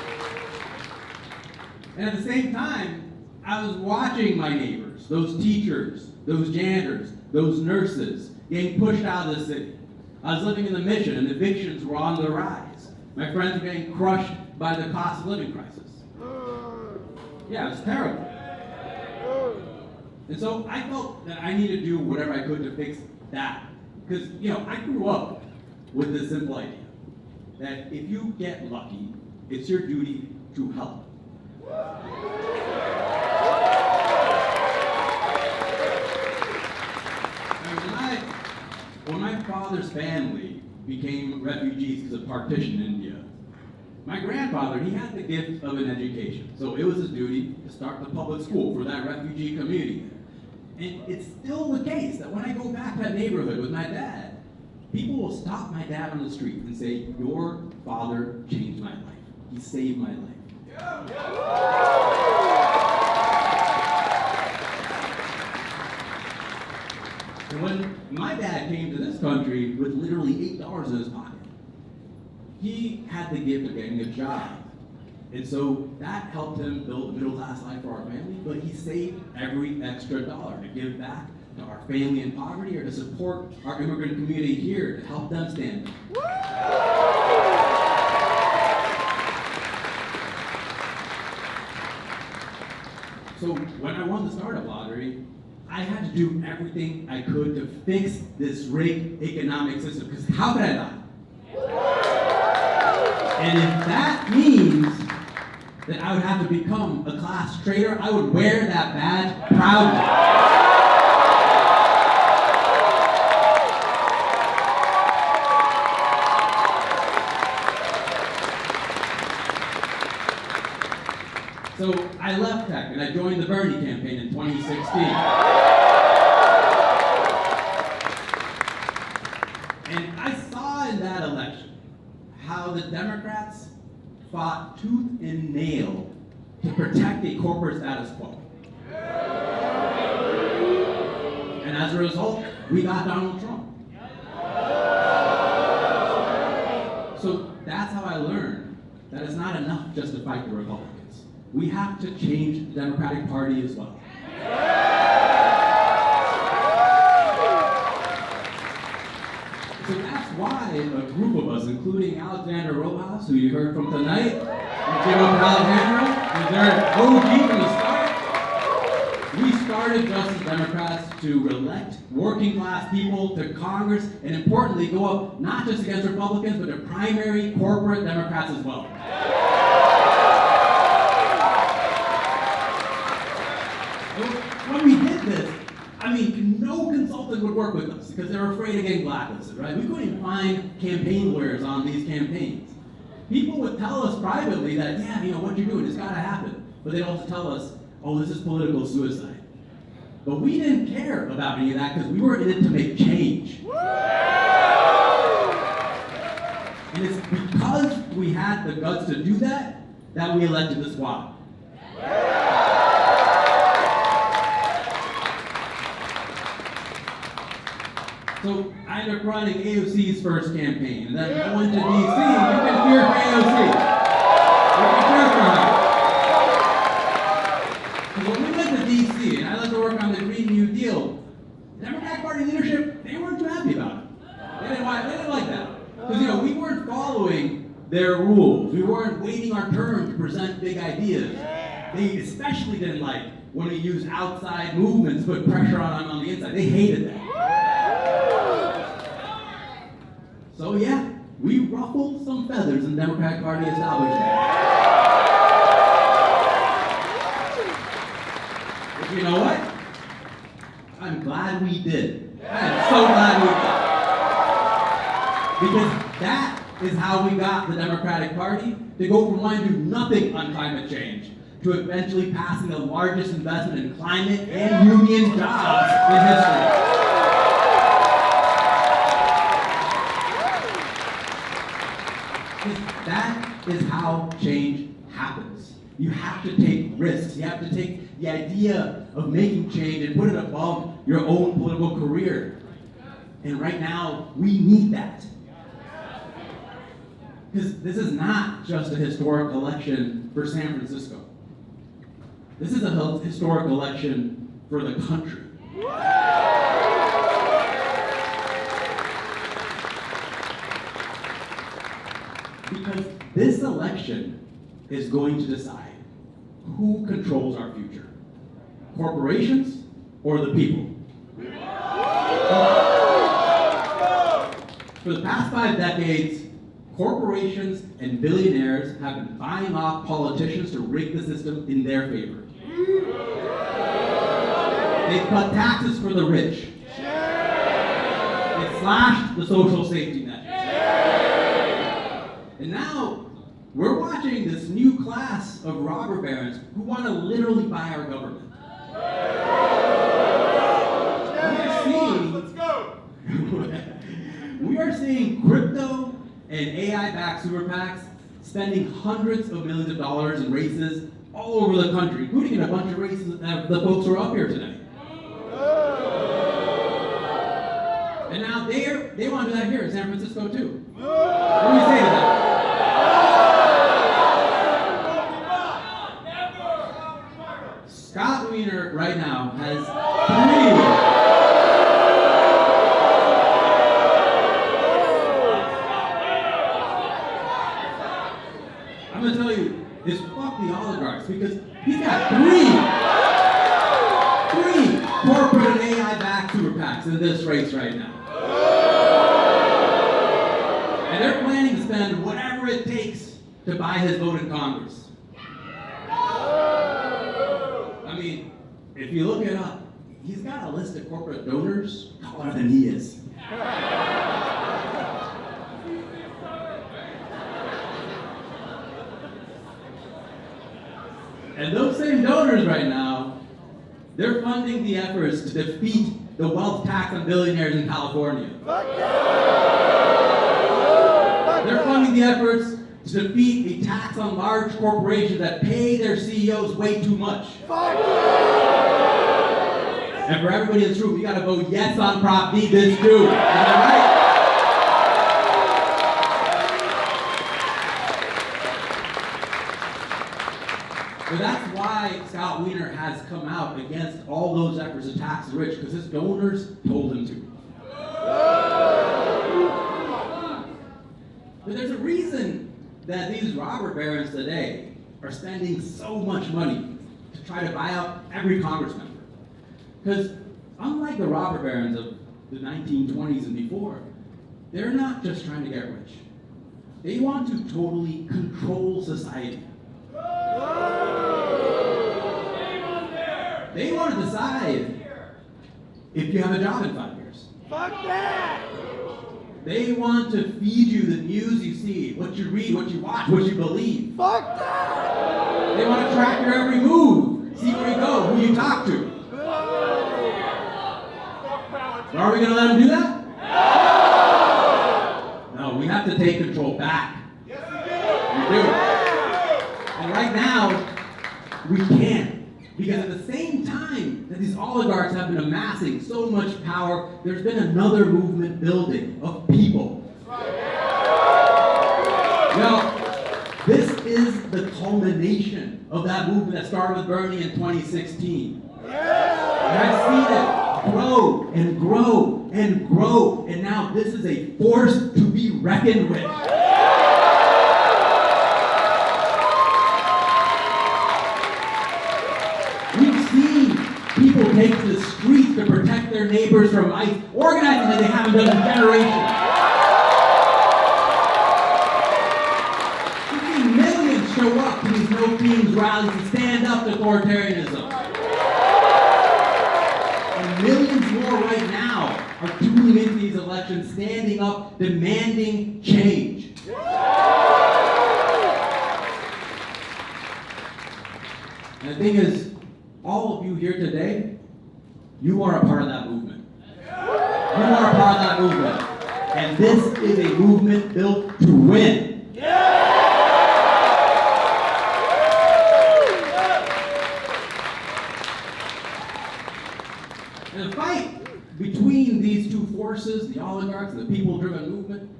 And at the same time, I was watching my neighbors, those teachers, those janitors, those nurses, getting pushed out of the city. I was living in the Mission, and evictions were on the rise. My friends were getting crushed by the cost of living crisis. Yeah, it was terrible. And so I felt that I needed to do whatever I could to fix that. Because, you know, I grew up with this simple idea that if you get lucky, it's your duty to help. When my father's family became refugees because of partition in India, my grandfather, he had the gift of an education. So it was his duty to start the public school for that refugee community. And it's still the case that when I go back to that neighborhood with my dad, People will stop my dad on the street and say, "Your father changed my life. He saved my life." And when my dad came to this country with literally $8 in his pocket, he had the gift of getting a job. And so that helped him build a middle-class life for our family, but he saved every extra dollar to give back to our family in poverty or to support our immigrant community here to help them stand up. So when I won the startup lottery, I had to do everything I could to fix this rigged economic system, because how could I not? And if that means that I would have to become a class traitor, I would wear that badge proudly. So I left tech and I joined the Bernie campaign in 2016. And I saw in that election how the Democrats fought tooth and nail to protect a corporate status quo. And as a result, we got Donald Trump. So that's how I learned that it's not enough just to fight the Republicans. We have to change the Democratic Party as well. So that's why a group of us, including Alexander Rojas, who you heard from tonight, and give up Alejandro, and they're OG from the start. We started Justice Democrats to elect working class people to Congress, and importantly, go up not just against Republicans, but to primary corporate Democrats as well. When we did this, I mean, no consultant would work with us because they're afraid of getting blacklisted, right? We couldn't even find campaign lawyers on these campaigns. People would tell us privately that, yeah, you know, what you're doing, it's gotta happen. But they'd also tell us, oh, this is political suicide. But we didn't care about any of that because we were in it to make change. And it's because we had the guts to do that that we elected the squad. So I ended up running AOC's first campaign, and then I went to DC. You can cheer for AOC. You can cheer for her. So when we went to DC, and I let her work on the Green New Deal, the Democratic Party leadership, they weren't too happy about it. They didn't like that. Because, you know, we weren't following their rules. We weren't waiting our turn to present big ideas. They especially didn't like when we used outside movements to put pressure on the inside. They hated that. So yeah, we ruffled some feathers in the Democratic Party establishment. But you know what? I'm glad we did. I am so glad we did. Because that is how we got the Democratic Party to go from wanting to do nothing on climate change to eventually passing the largest investment in climate and union jobs in history. That is how change happens. You have to take risks. You have to take the idea of making change and put it above your own political career. And right now, we need that. Because this is not just a historic election for San Francisco. This is a historic election for the country. Because this election is going to decide who controls our future. Corporations or the people? For the past 5 decades, corporations and billionaires have been buying off politicians to rig the system in their favor. They've cut taxes for the rich. They've slashed the social safety net. And now, we're watching this new class of robber barons who want to literally buy our government. We are and AI-backed super PACs spending hundreds of millions of dollars in races all over the country, including in a bunch of races that the folks who are up here today. And now they want to do that here in San Francisco too. What do you say to that? Scott Wiener right now has 3. I'm gonna tell you, is fuck the oligarchs, because he's got 3 corporate and AI-backed super PACs in this race right now. And they're planning to spend whatever it takes to buy his vote in Congress. I mean, if you look it up, he's got a list of corporate donors taller than he is. And those same donors right now, they're funding the efforts to defeat the wealth tax on billionaires in California. They're funding the efforts to defeat a tax on large corporations that pay their CEOs way too much. And for everybody in this room, you gotta vote yes on Prop D this too. Is that right? But that's why Scott Wiener has come out against all those efforts to tax the rich, because his donors told him to. But there's a reason that these robber barons today are spending so much money to try to buy out every Congress member. Because unlike the robber barons of the 1920s and before, they're not just trying to get rich. They want to totally control society. They want to decide if you have a job in 5 years. Fuck that! They want to feed you the news you see, what you read, what you watch, what you believe. Fuck that! They want to track your every move, see where you go, who you talk to. Are we going to let them do that? No, we have to take control back. Yes, we do. And right now, we can't. Because at the same time that these oligarchs have been amassing so much power, there's been another movement building of people. Well, this is the culmination of that movement that started with Bernie in 2016. And I've seen it grow and grow and grow, and now this is a force to be reckoned with. People take to the streets to protect their neighbors from ICE, organizing that they haven't done in generations. We've seen millions show up to these No Kings rallies and stand up to authoritarianism. And millions more right now are tuning into these elections, standing up, demanding change. And the thing is, all of you here today, you are a part of that movement. You are a part of that movement. And this is a movement built to win. And the fight between these two forces, the oligarchs and the people-driven movement,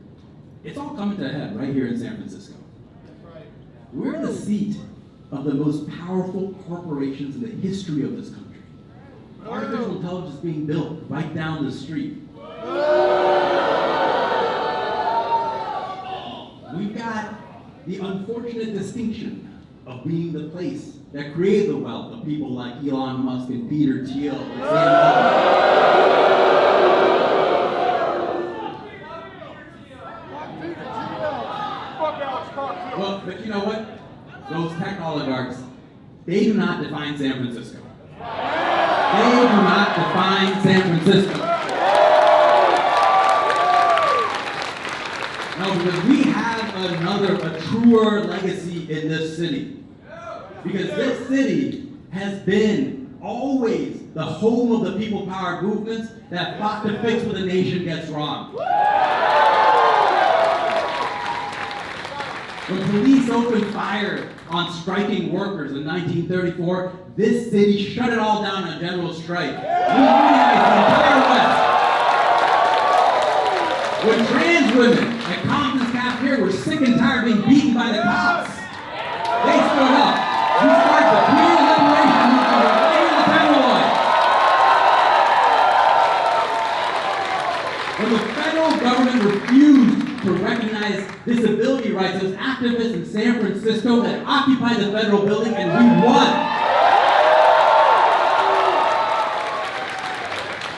it's all coming to a head right here in San Francisco. We're the seat of the most powerful corporations in the history of this country. Artificial intelligence being built right down the street. We've got the unfortunate distinction of being the place that created the wealth of people like Elon Musk and Peter Thiel and Sam Altman. Well, but you know what? Those tech oligarchs, they do not define San Francisco. They do not define San Francisco. No, because we have a truer legacy in this city. Because this city has been always the home of the people-powered movements that fought to fix what the nation gets wrong. When police opened fire on striking workers in 1934, this city shut it all down on general strike. We unionized the entire West. When trans women at Compton's cafeteria were sick and tired of being beaten by the cops, they stood up. We started the queer liberation movement right in the Tenderloin. When the federal government refused to recognize disability rights, it was activists in San Francisco that occupied the federal building, and we won.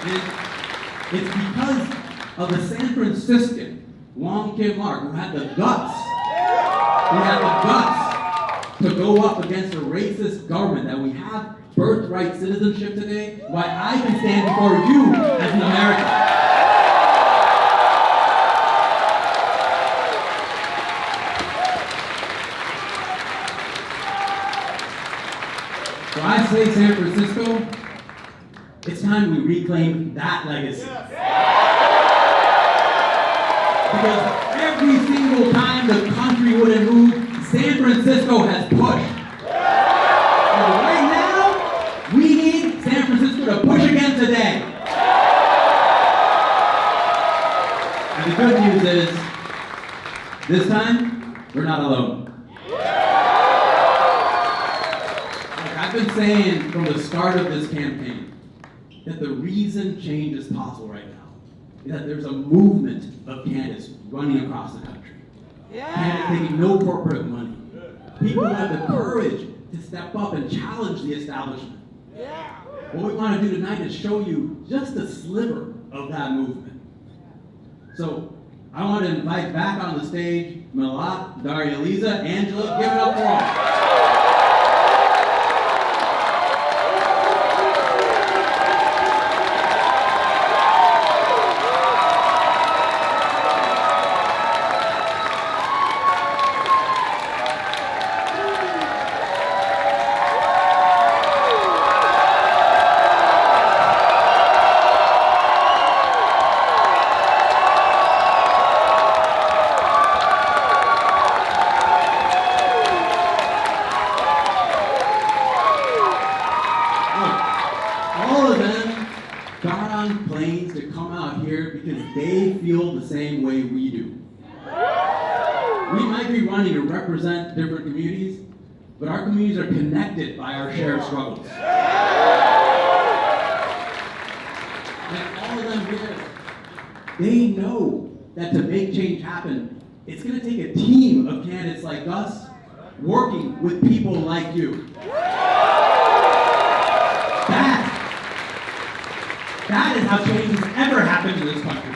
And it's because of the San Franciscan Wong Kim Ark who had the guts to go up against a racist government that we have birthright citizenship today, why I can stand before you as an American. So I say, San Francisco, it's time we reclaim that legacy. Because every single time the country wouldn't move, San Francisco has pushed. So right now, we need San Francisco to push again today. And the good news is, this time, we're not alone. I've been saying from the start of this campaign that the reason change is possible right now is that there's a movement of candidates running across the country. Candidates taking no corporate money. People who have the courage to step up and challenge the establishment. What we want to do tonight is show you just a sliver of that movement. So I want to invite back on the stage Milat, Daria, Lisa, Angela, give it up for all. Different communities, but our communities are connected by our shared struggles. And all of them here, they know that to make change happen, it's going to take a team of candidates like us working with people like you. That is how change has ever happened in this country.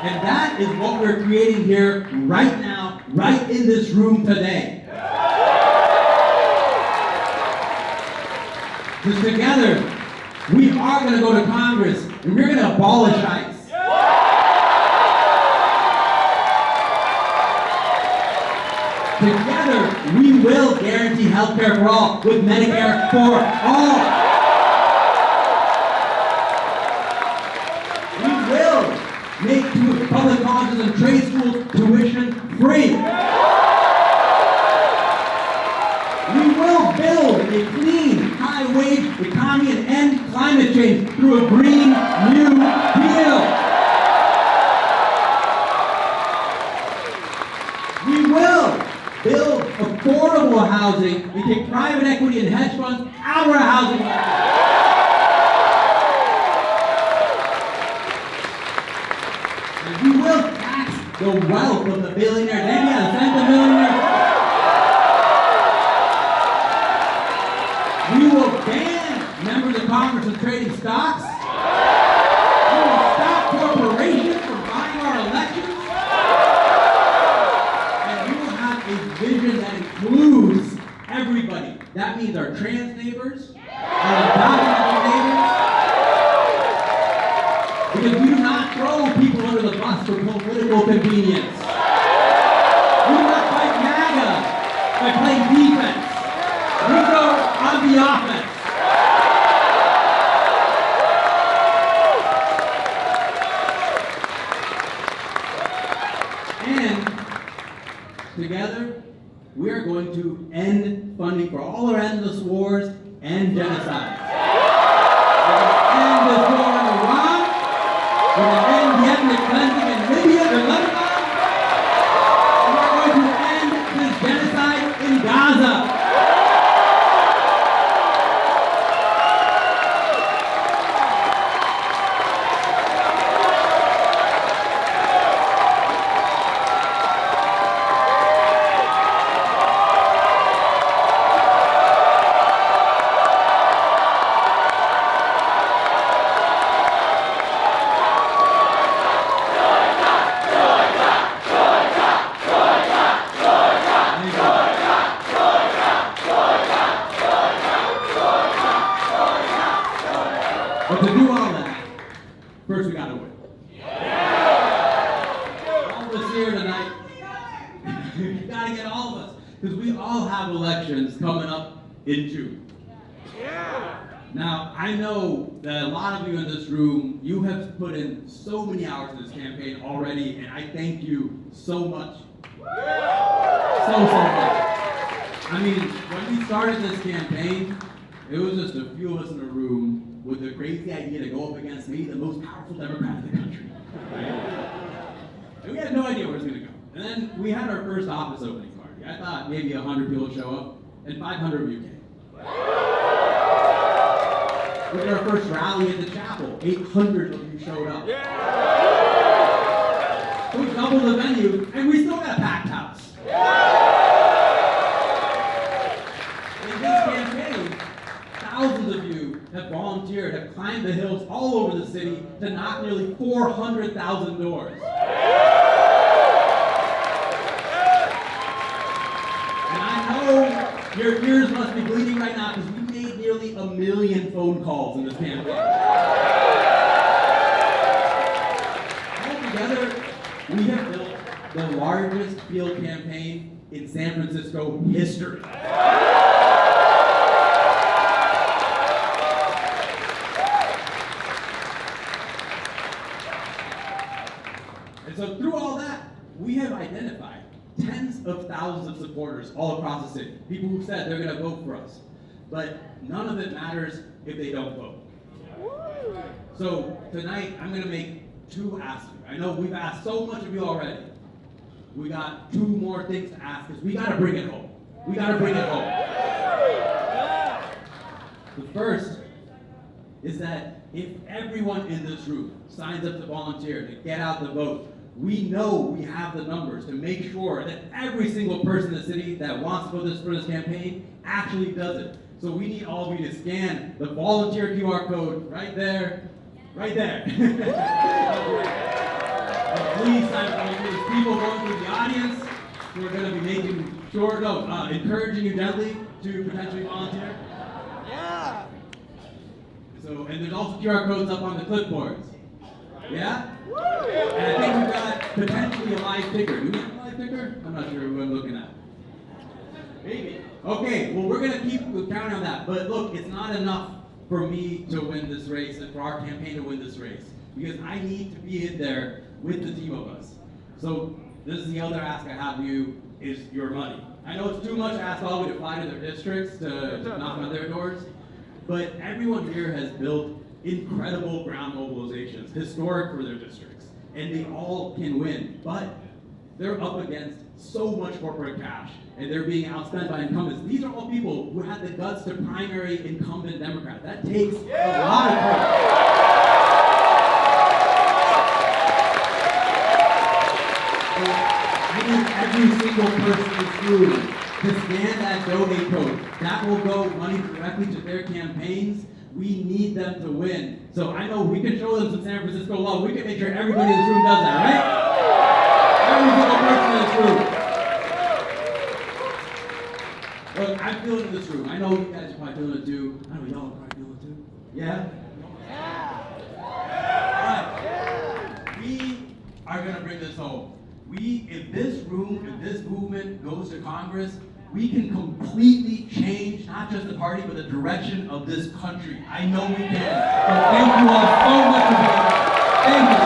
And that is what we're creating here right now, right in this room today. Because together, we are going to go to Congress and we're going to abolish ICE. Together, we will guarantee health care for all with Medicare for all. Make public colleges and trade schools tuition free. We will build a clean, high-wage economy and end climate change through a Green New Deal. We will build affordable housing and take private equity and hedge funds out of our housing market. We will tax the wealth of the billionaires and the centimillionaires. We will ban members of Congress from trading stocks. We will stop corporations from buying our elections. And we will have a vision that includes everybody. That means our trans neighbors, our undocumented neighbors. Because we do not throw people under the bus for political convenience. We do not fight MAGA by playing defense. We go on the offense. And Together, we are going to end funding for all our endless wars and genocide. We're going to end this war in Iran. We're going to end the ethnic cleansing in Libya and Lebanon. And we're going to end this genocide in Gaza. But to do all that, first we gotta win. All of us here tonight, you gotta get all of us, because we all have elections coming up in June. Now, I know that a lot of you in this room, you have put in so many hours in this campaign already, and I thank you so much. So much. I mean, when we started this campaign, it was just a few of us in a room with the crazy idea to go up against me, the most powerful Democrat in the country. Right? And we had no idea where it was going to go. And then we had our first office opening party. I thought maybe 100 people would show up, and 500 of you came. We did our first rally at the chapel. 800 of you showed up. So we doubled the venue, and we still got a packed house. In this campaign, thousands of you have volunteered, have climbed the hills all over the city to knock nearly 400,000 doors. And I know your ears must be bleeding right now because we made nearly 1 million phone calls in this campaign. Altogether, we have built the largest field campaign in San Francisco history. And so through all that, we have identified tens of thousands of supporters all across the city. People who said they're going to vote for us. But none of it matters if they don't vote. So tonight, I'm going to make two asks. I know we've asked so much of you already. We got two more things to ask because we got to bring it home. We got to bring it home. The first is that if everyone in this room signs up to volunteer to get out the vote, we know we have the numbers to make sure that every single person in the city that wants to vote for this campaign actually does it. So we need all of you to scan the volunteer QR code right there, right there. Please sign up. There's people going through the audience who are going to be making sure, encouraging you gently to potentially volunteer. Yeah. So, and there's also QR codes up on the clipboards. Yeah? And I think we've got potentially a live picker. Do we have a live picker? I'm not sure who I'm looking at. Maybe. Okay, well, we're going to keep counting on that. But look, it's not enough for me to win this race and for our campaign to win this race. Because I need to be in there with the team of us. So this is the other ask I have of you, is your money. I know it's too much to ask all of you to fly to their districts, to knock on their doors. But everyone here has built incredible ground mobilizations, historic for their districts, and they all can win. But they're up against so much corporate cash, and they're being outspent by incumbents. These are all people who had the guts to primary incumbent Democrat. That takes a lot of courage. I need every single person in this room to scan that donate code. That will go money directly to their campaigns. We need them to win. So I know we can show them some San Francisco love. We can make sure everybody in this room does that, right? Every single person in this room. Look, I'm feeling in this room. I know you guys are probably feeling it too. I know y'all are probably feeling it too. Yeah? All right. We are going to bring this home. If this room, if this movement goes to Congress, we can completely change not just the party, but the direction of this country. I know we can. So thank you all so much for being here. Thank you.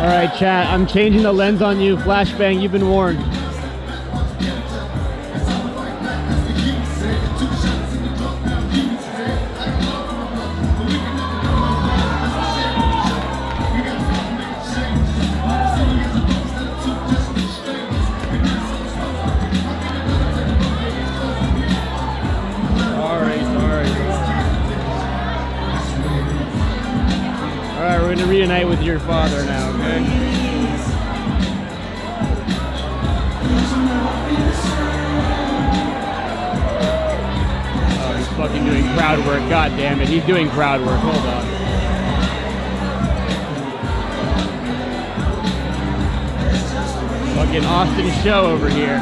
All right, chat. I'm changing the lens on you. Flashbang, you've been warned. Alright, we're gonna reunite with your father now, okay? Oh, he's fucking doing crowd work, god damn it, he's doing crowd work, hold on. Fucking Austin show over here.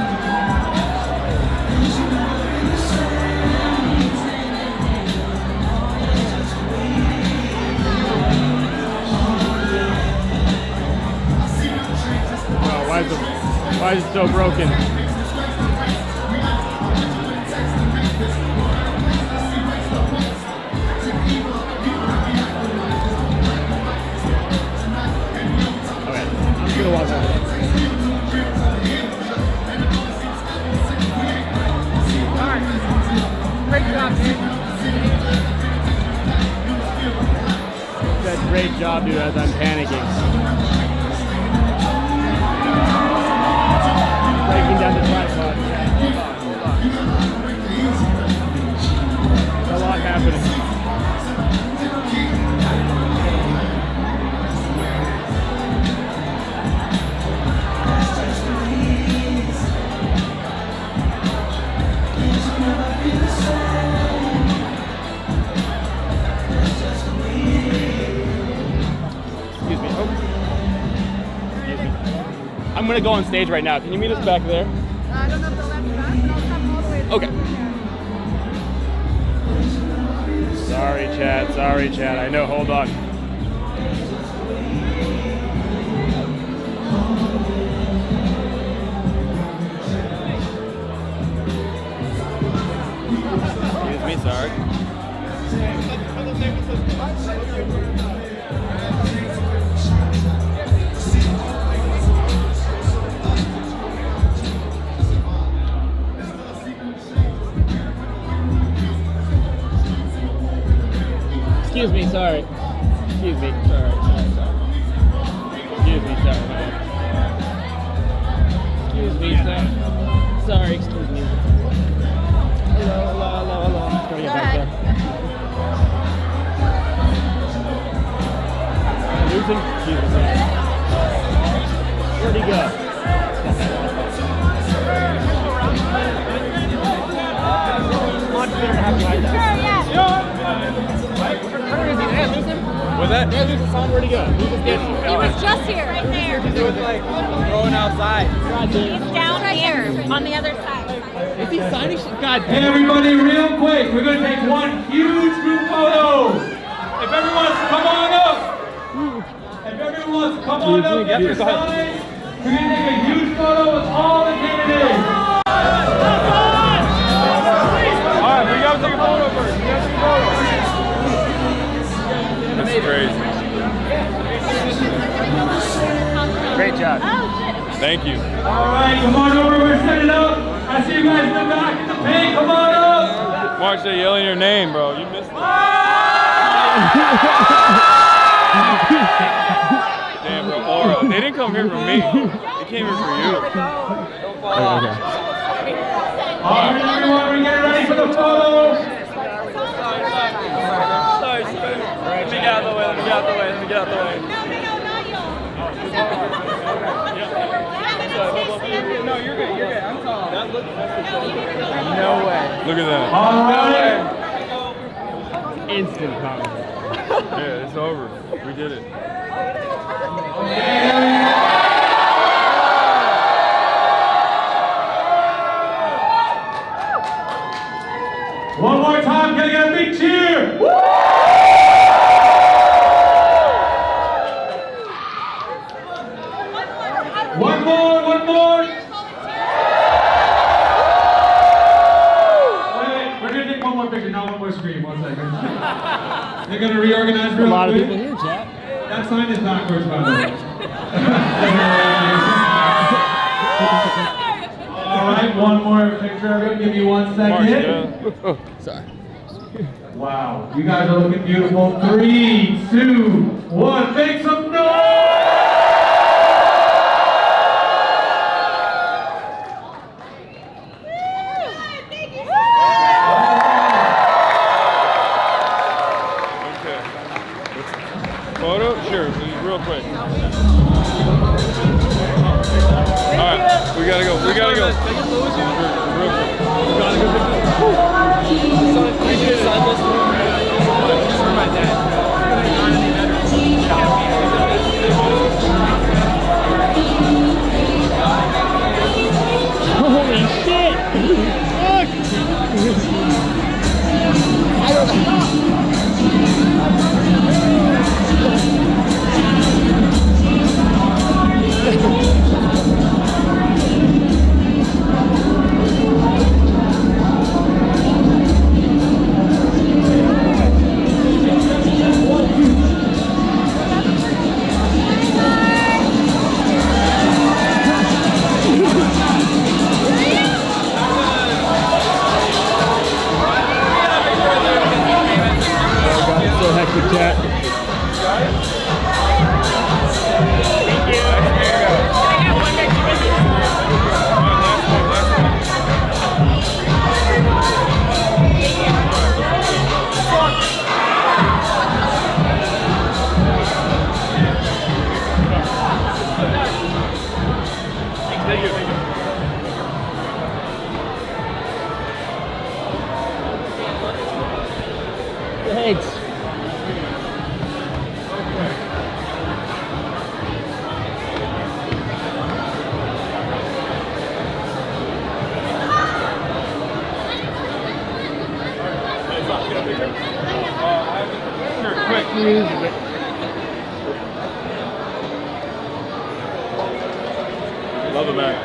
Why is it so broken? Okay, I'm just gonna walk over. Alright. Great job, dude. That's great job, dude, as I'm panicking. Breaking down the tripod. There's a lot happening. Excuse me. Oh. Excuse me. I'm gonna go on stage right now. Can you meet us back there? I don't know if the left back, but I'll come all the way. Okay. Sorry, chat. I know, hold on. Excuse me, sorry. Excuse me, sorry. Excuse me, sorry. Excuse me, sorry. Excuse me, sorry. Sorry, excuse me. Hello. I'm just gonna get back there. Losing? Excuse me, sorry. Where'd he go? Much better to have you like that. Was that? Yeah, lose the song. Where'd he go? He was just here. Right there. It was like going outside. He's down here on the other side. Is he signing shit? God Hey everybody, real quick, we're going to take one huge group photo. If everyone wants to come on up. If everyone wants to come on up, get your signs. We're going to take a huge photo with all the candidates. Alright, we got to take a photo first. We got to take a photo. That's crazy. Great job. Thank you. Alright, come on over, we're setting up. I see you guys in the back in the pink, come on up. Watch they yelling your name, bro. You missed it. Damn, bro. Aura. They didn't come here for me. They came here for you. Don't fall off. Alright, everyone, we're getting ready for the photo. Sorry. Let me get out of the way. No, you're good. I'm tall. That looks No way. Look at that. Alright. Instant comment. Yeah, it's over. We did it. One more time, can I get a big cheer? Woo! One more. Wait, we're gonna take one more picture, not one more screen. 1 second. They're gonna reorganize real quick. A lot of people here, chat. That sign is backwards, by the way. All right, one more picture. I'm gonna give you 1 second. Oh, sorry. Wow, you guys are looking beautiful. 3, 2, 1. Make some noise! Photo? Sure, real quick. Alright, we gotta go. We gotta go. Real quick. Holy shit! Look! I don't know. Chat. Thanks. Quick. Love it, man.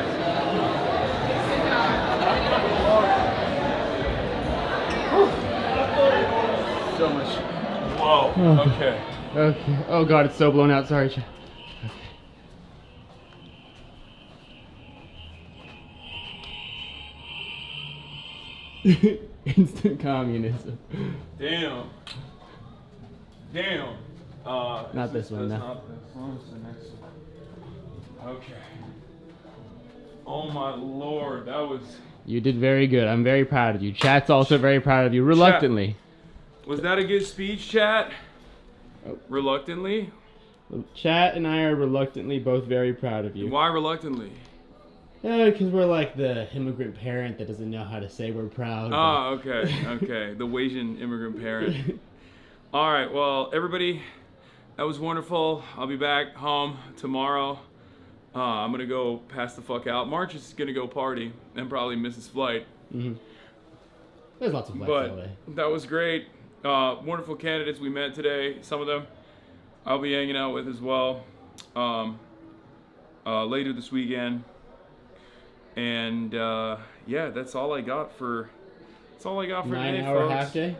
So much. Whoa. Okay. Okay. Oh god, it's so blown out. Sorry. Instant communism. Damn. Damn. Not this one, no. Not this one. It's the next one. Okay. Oh my lord, that was. You did very good. I'm very proud of you. Chat's also very proud of you. Reluctantly. Was that a good speech, chat? Oh. Reluctantly? Chat and I are reluctantly both very proud of you. Why reluctantly? Yeah, because we're like the immigrant parent that doesn't know how to say we're proud. Oh, okay, okay. The Asian immigrant parent. All right, well, everybody, that was wonderful. I'll be back home tomorrow. I'm going to go pass the fuck out. March is going to go party and probably miss his flight. Mm-hmm. There's lots of flights all day. That was great. Wonderful candidates we met today. Some of them I'll be hanging out with as well later this weekend. And yeah, that's all I got for today, folks. 9 hour half day?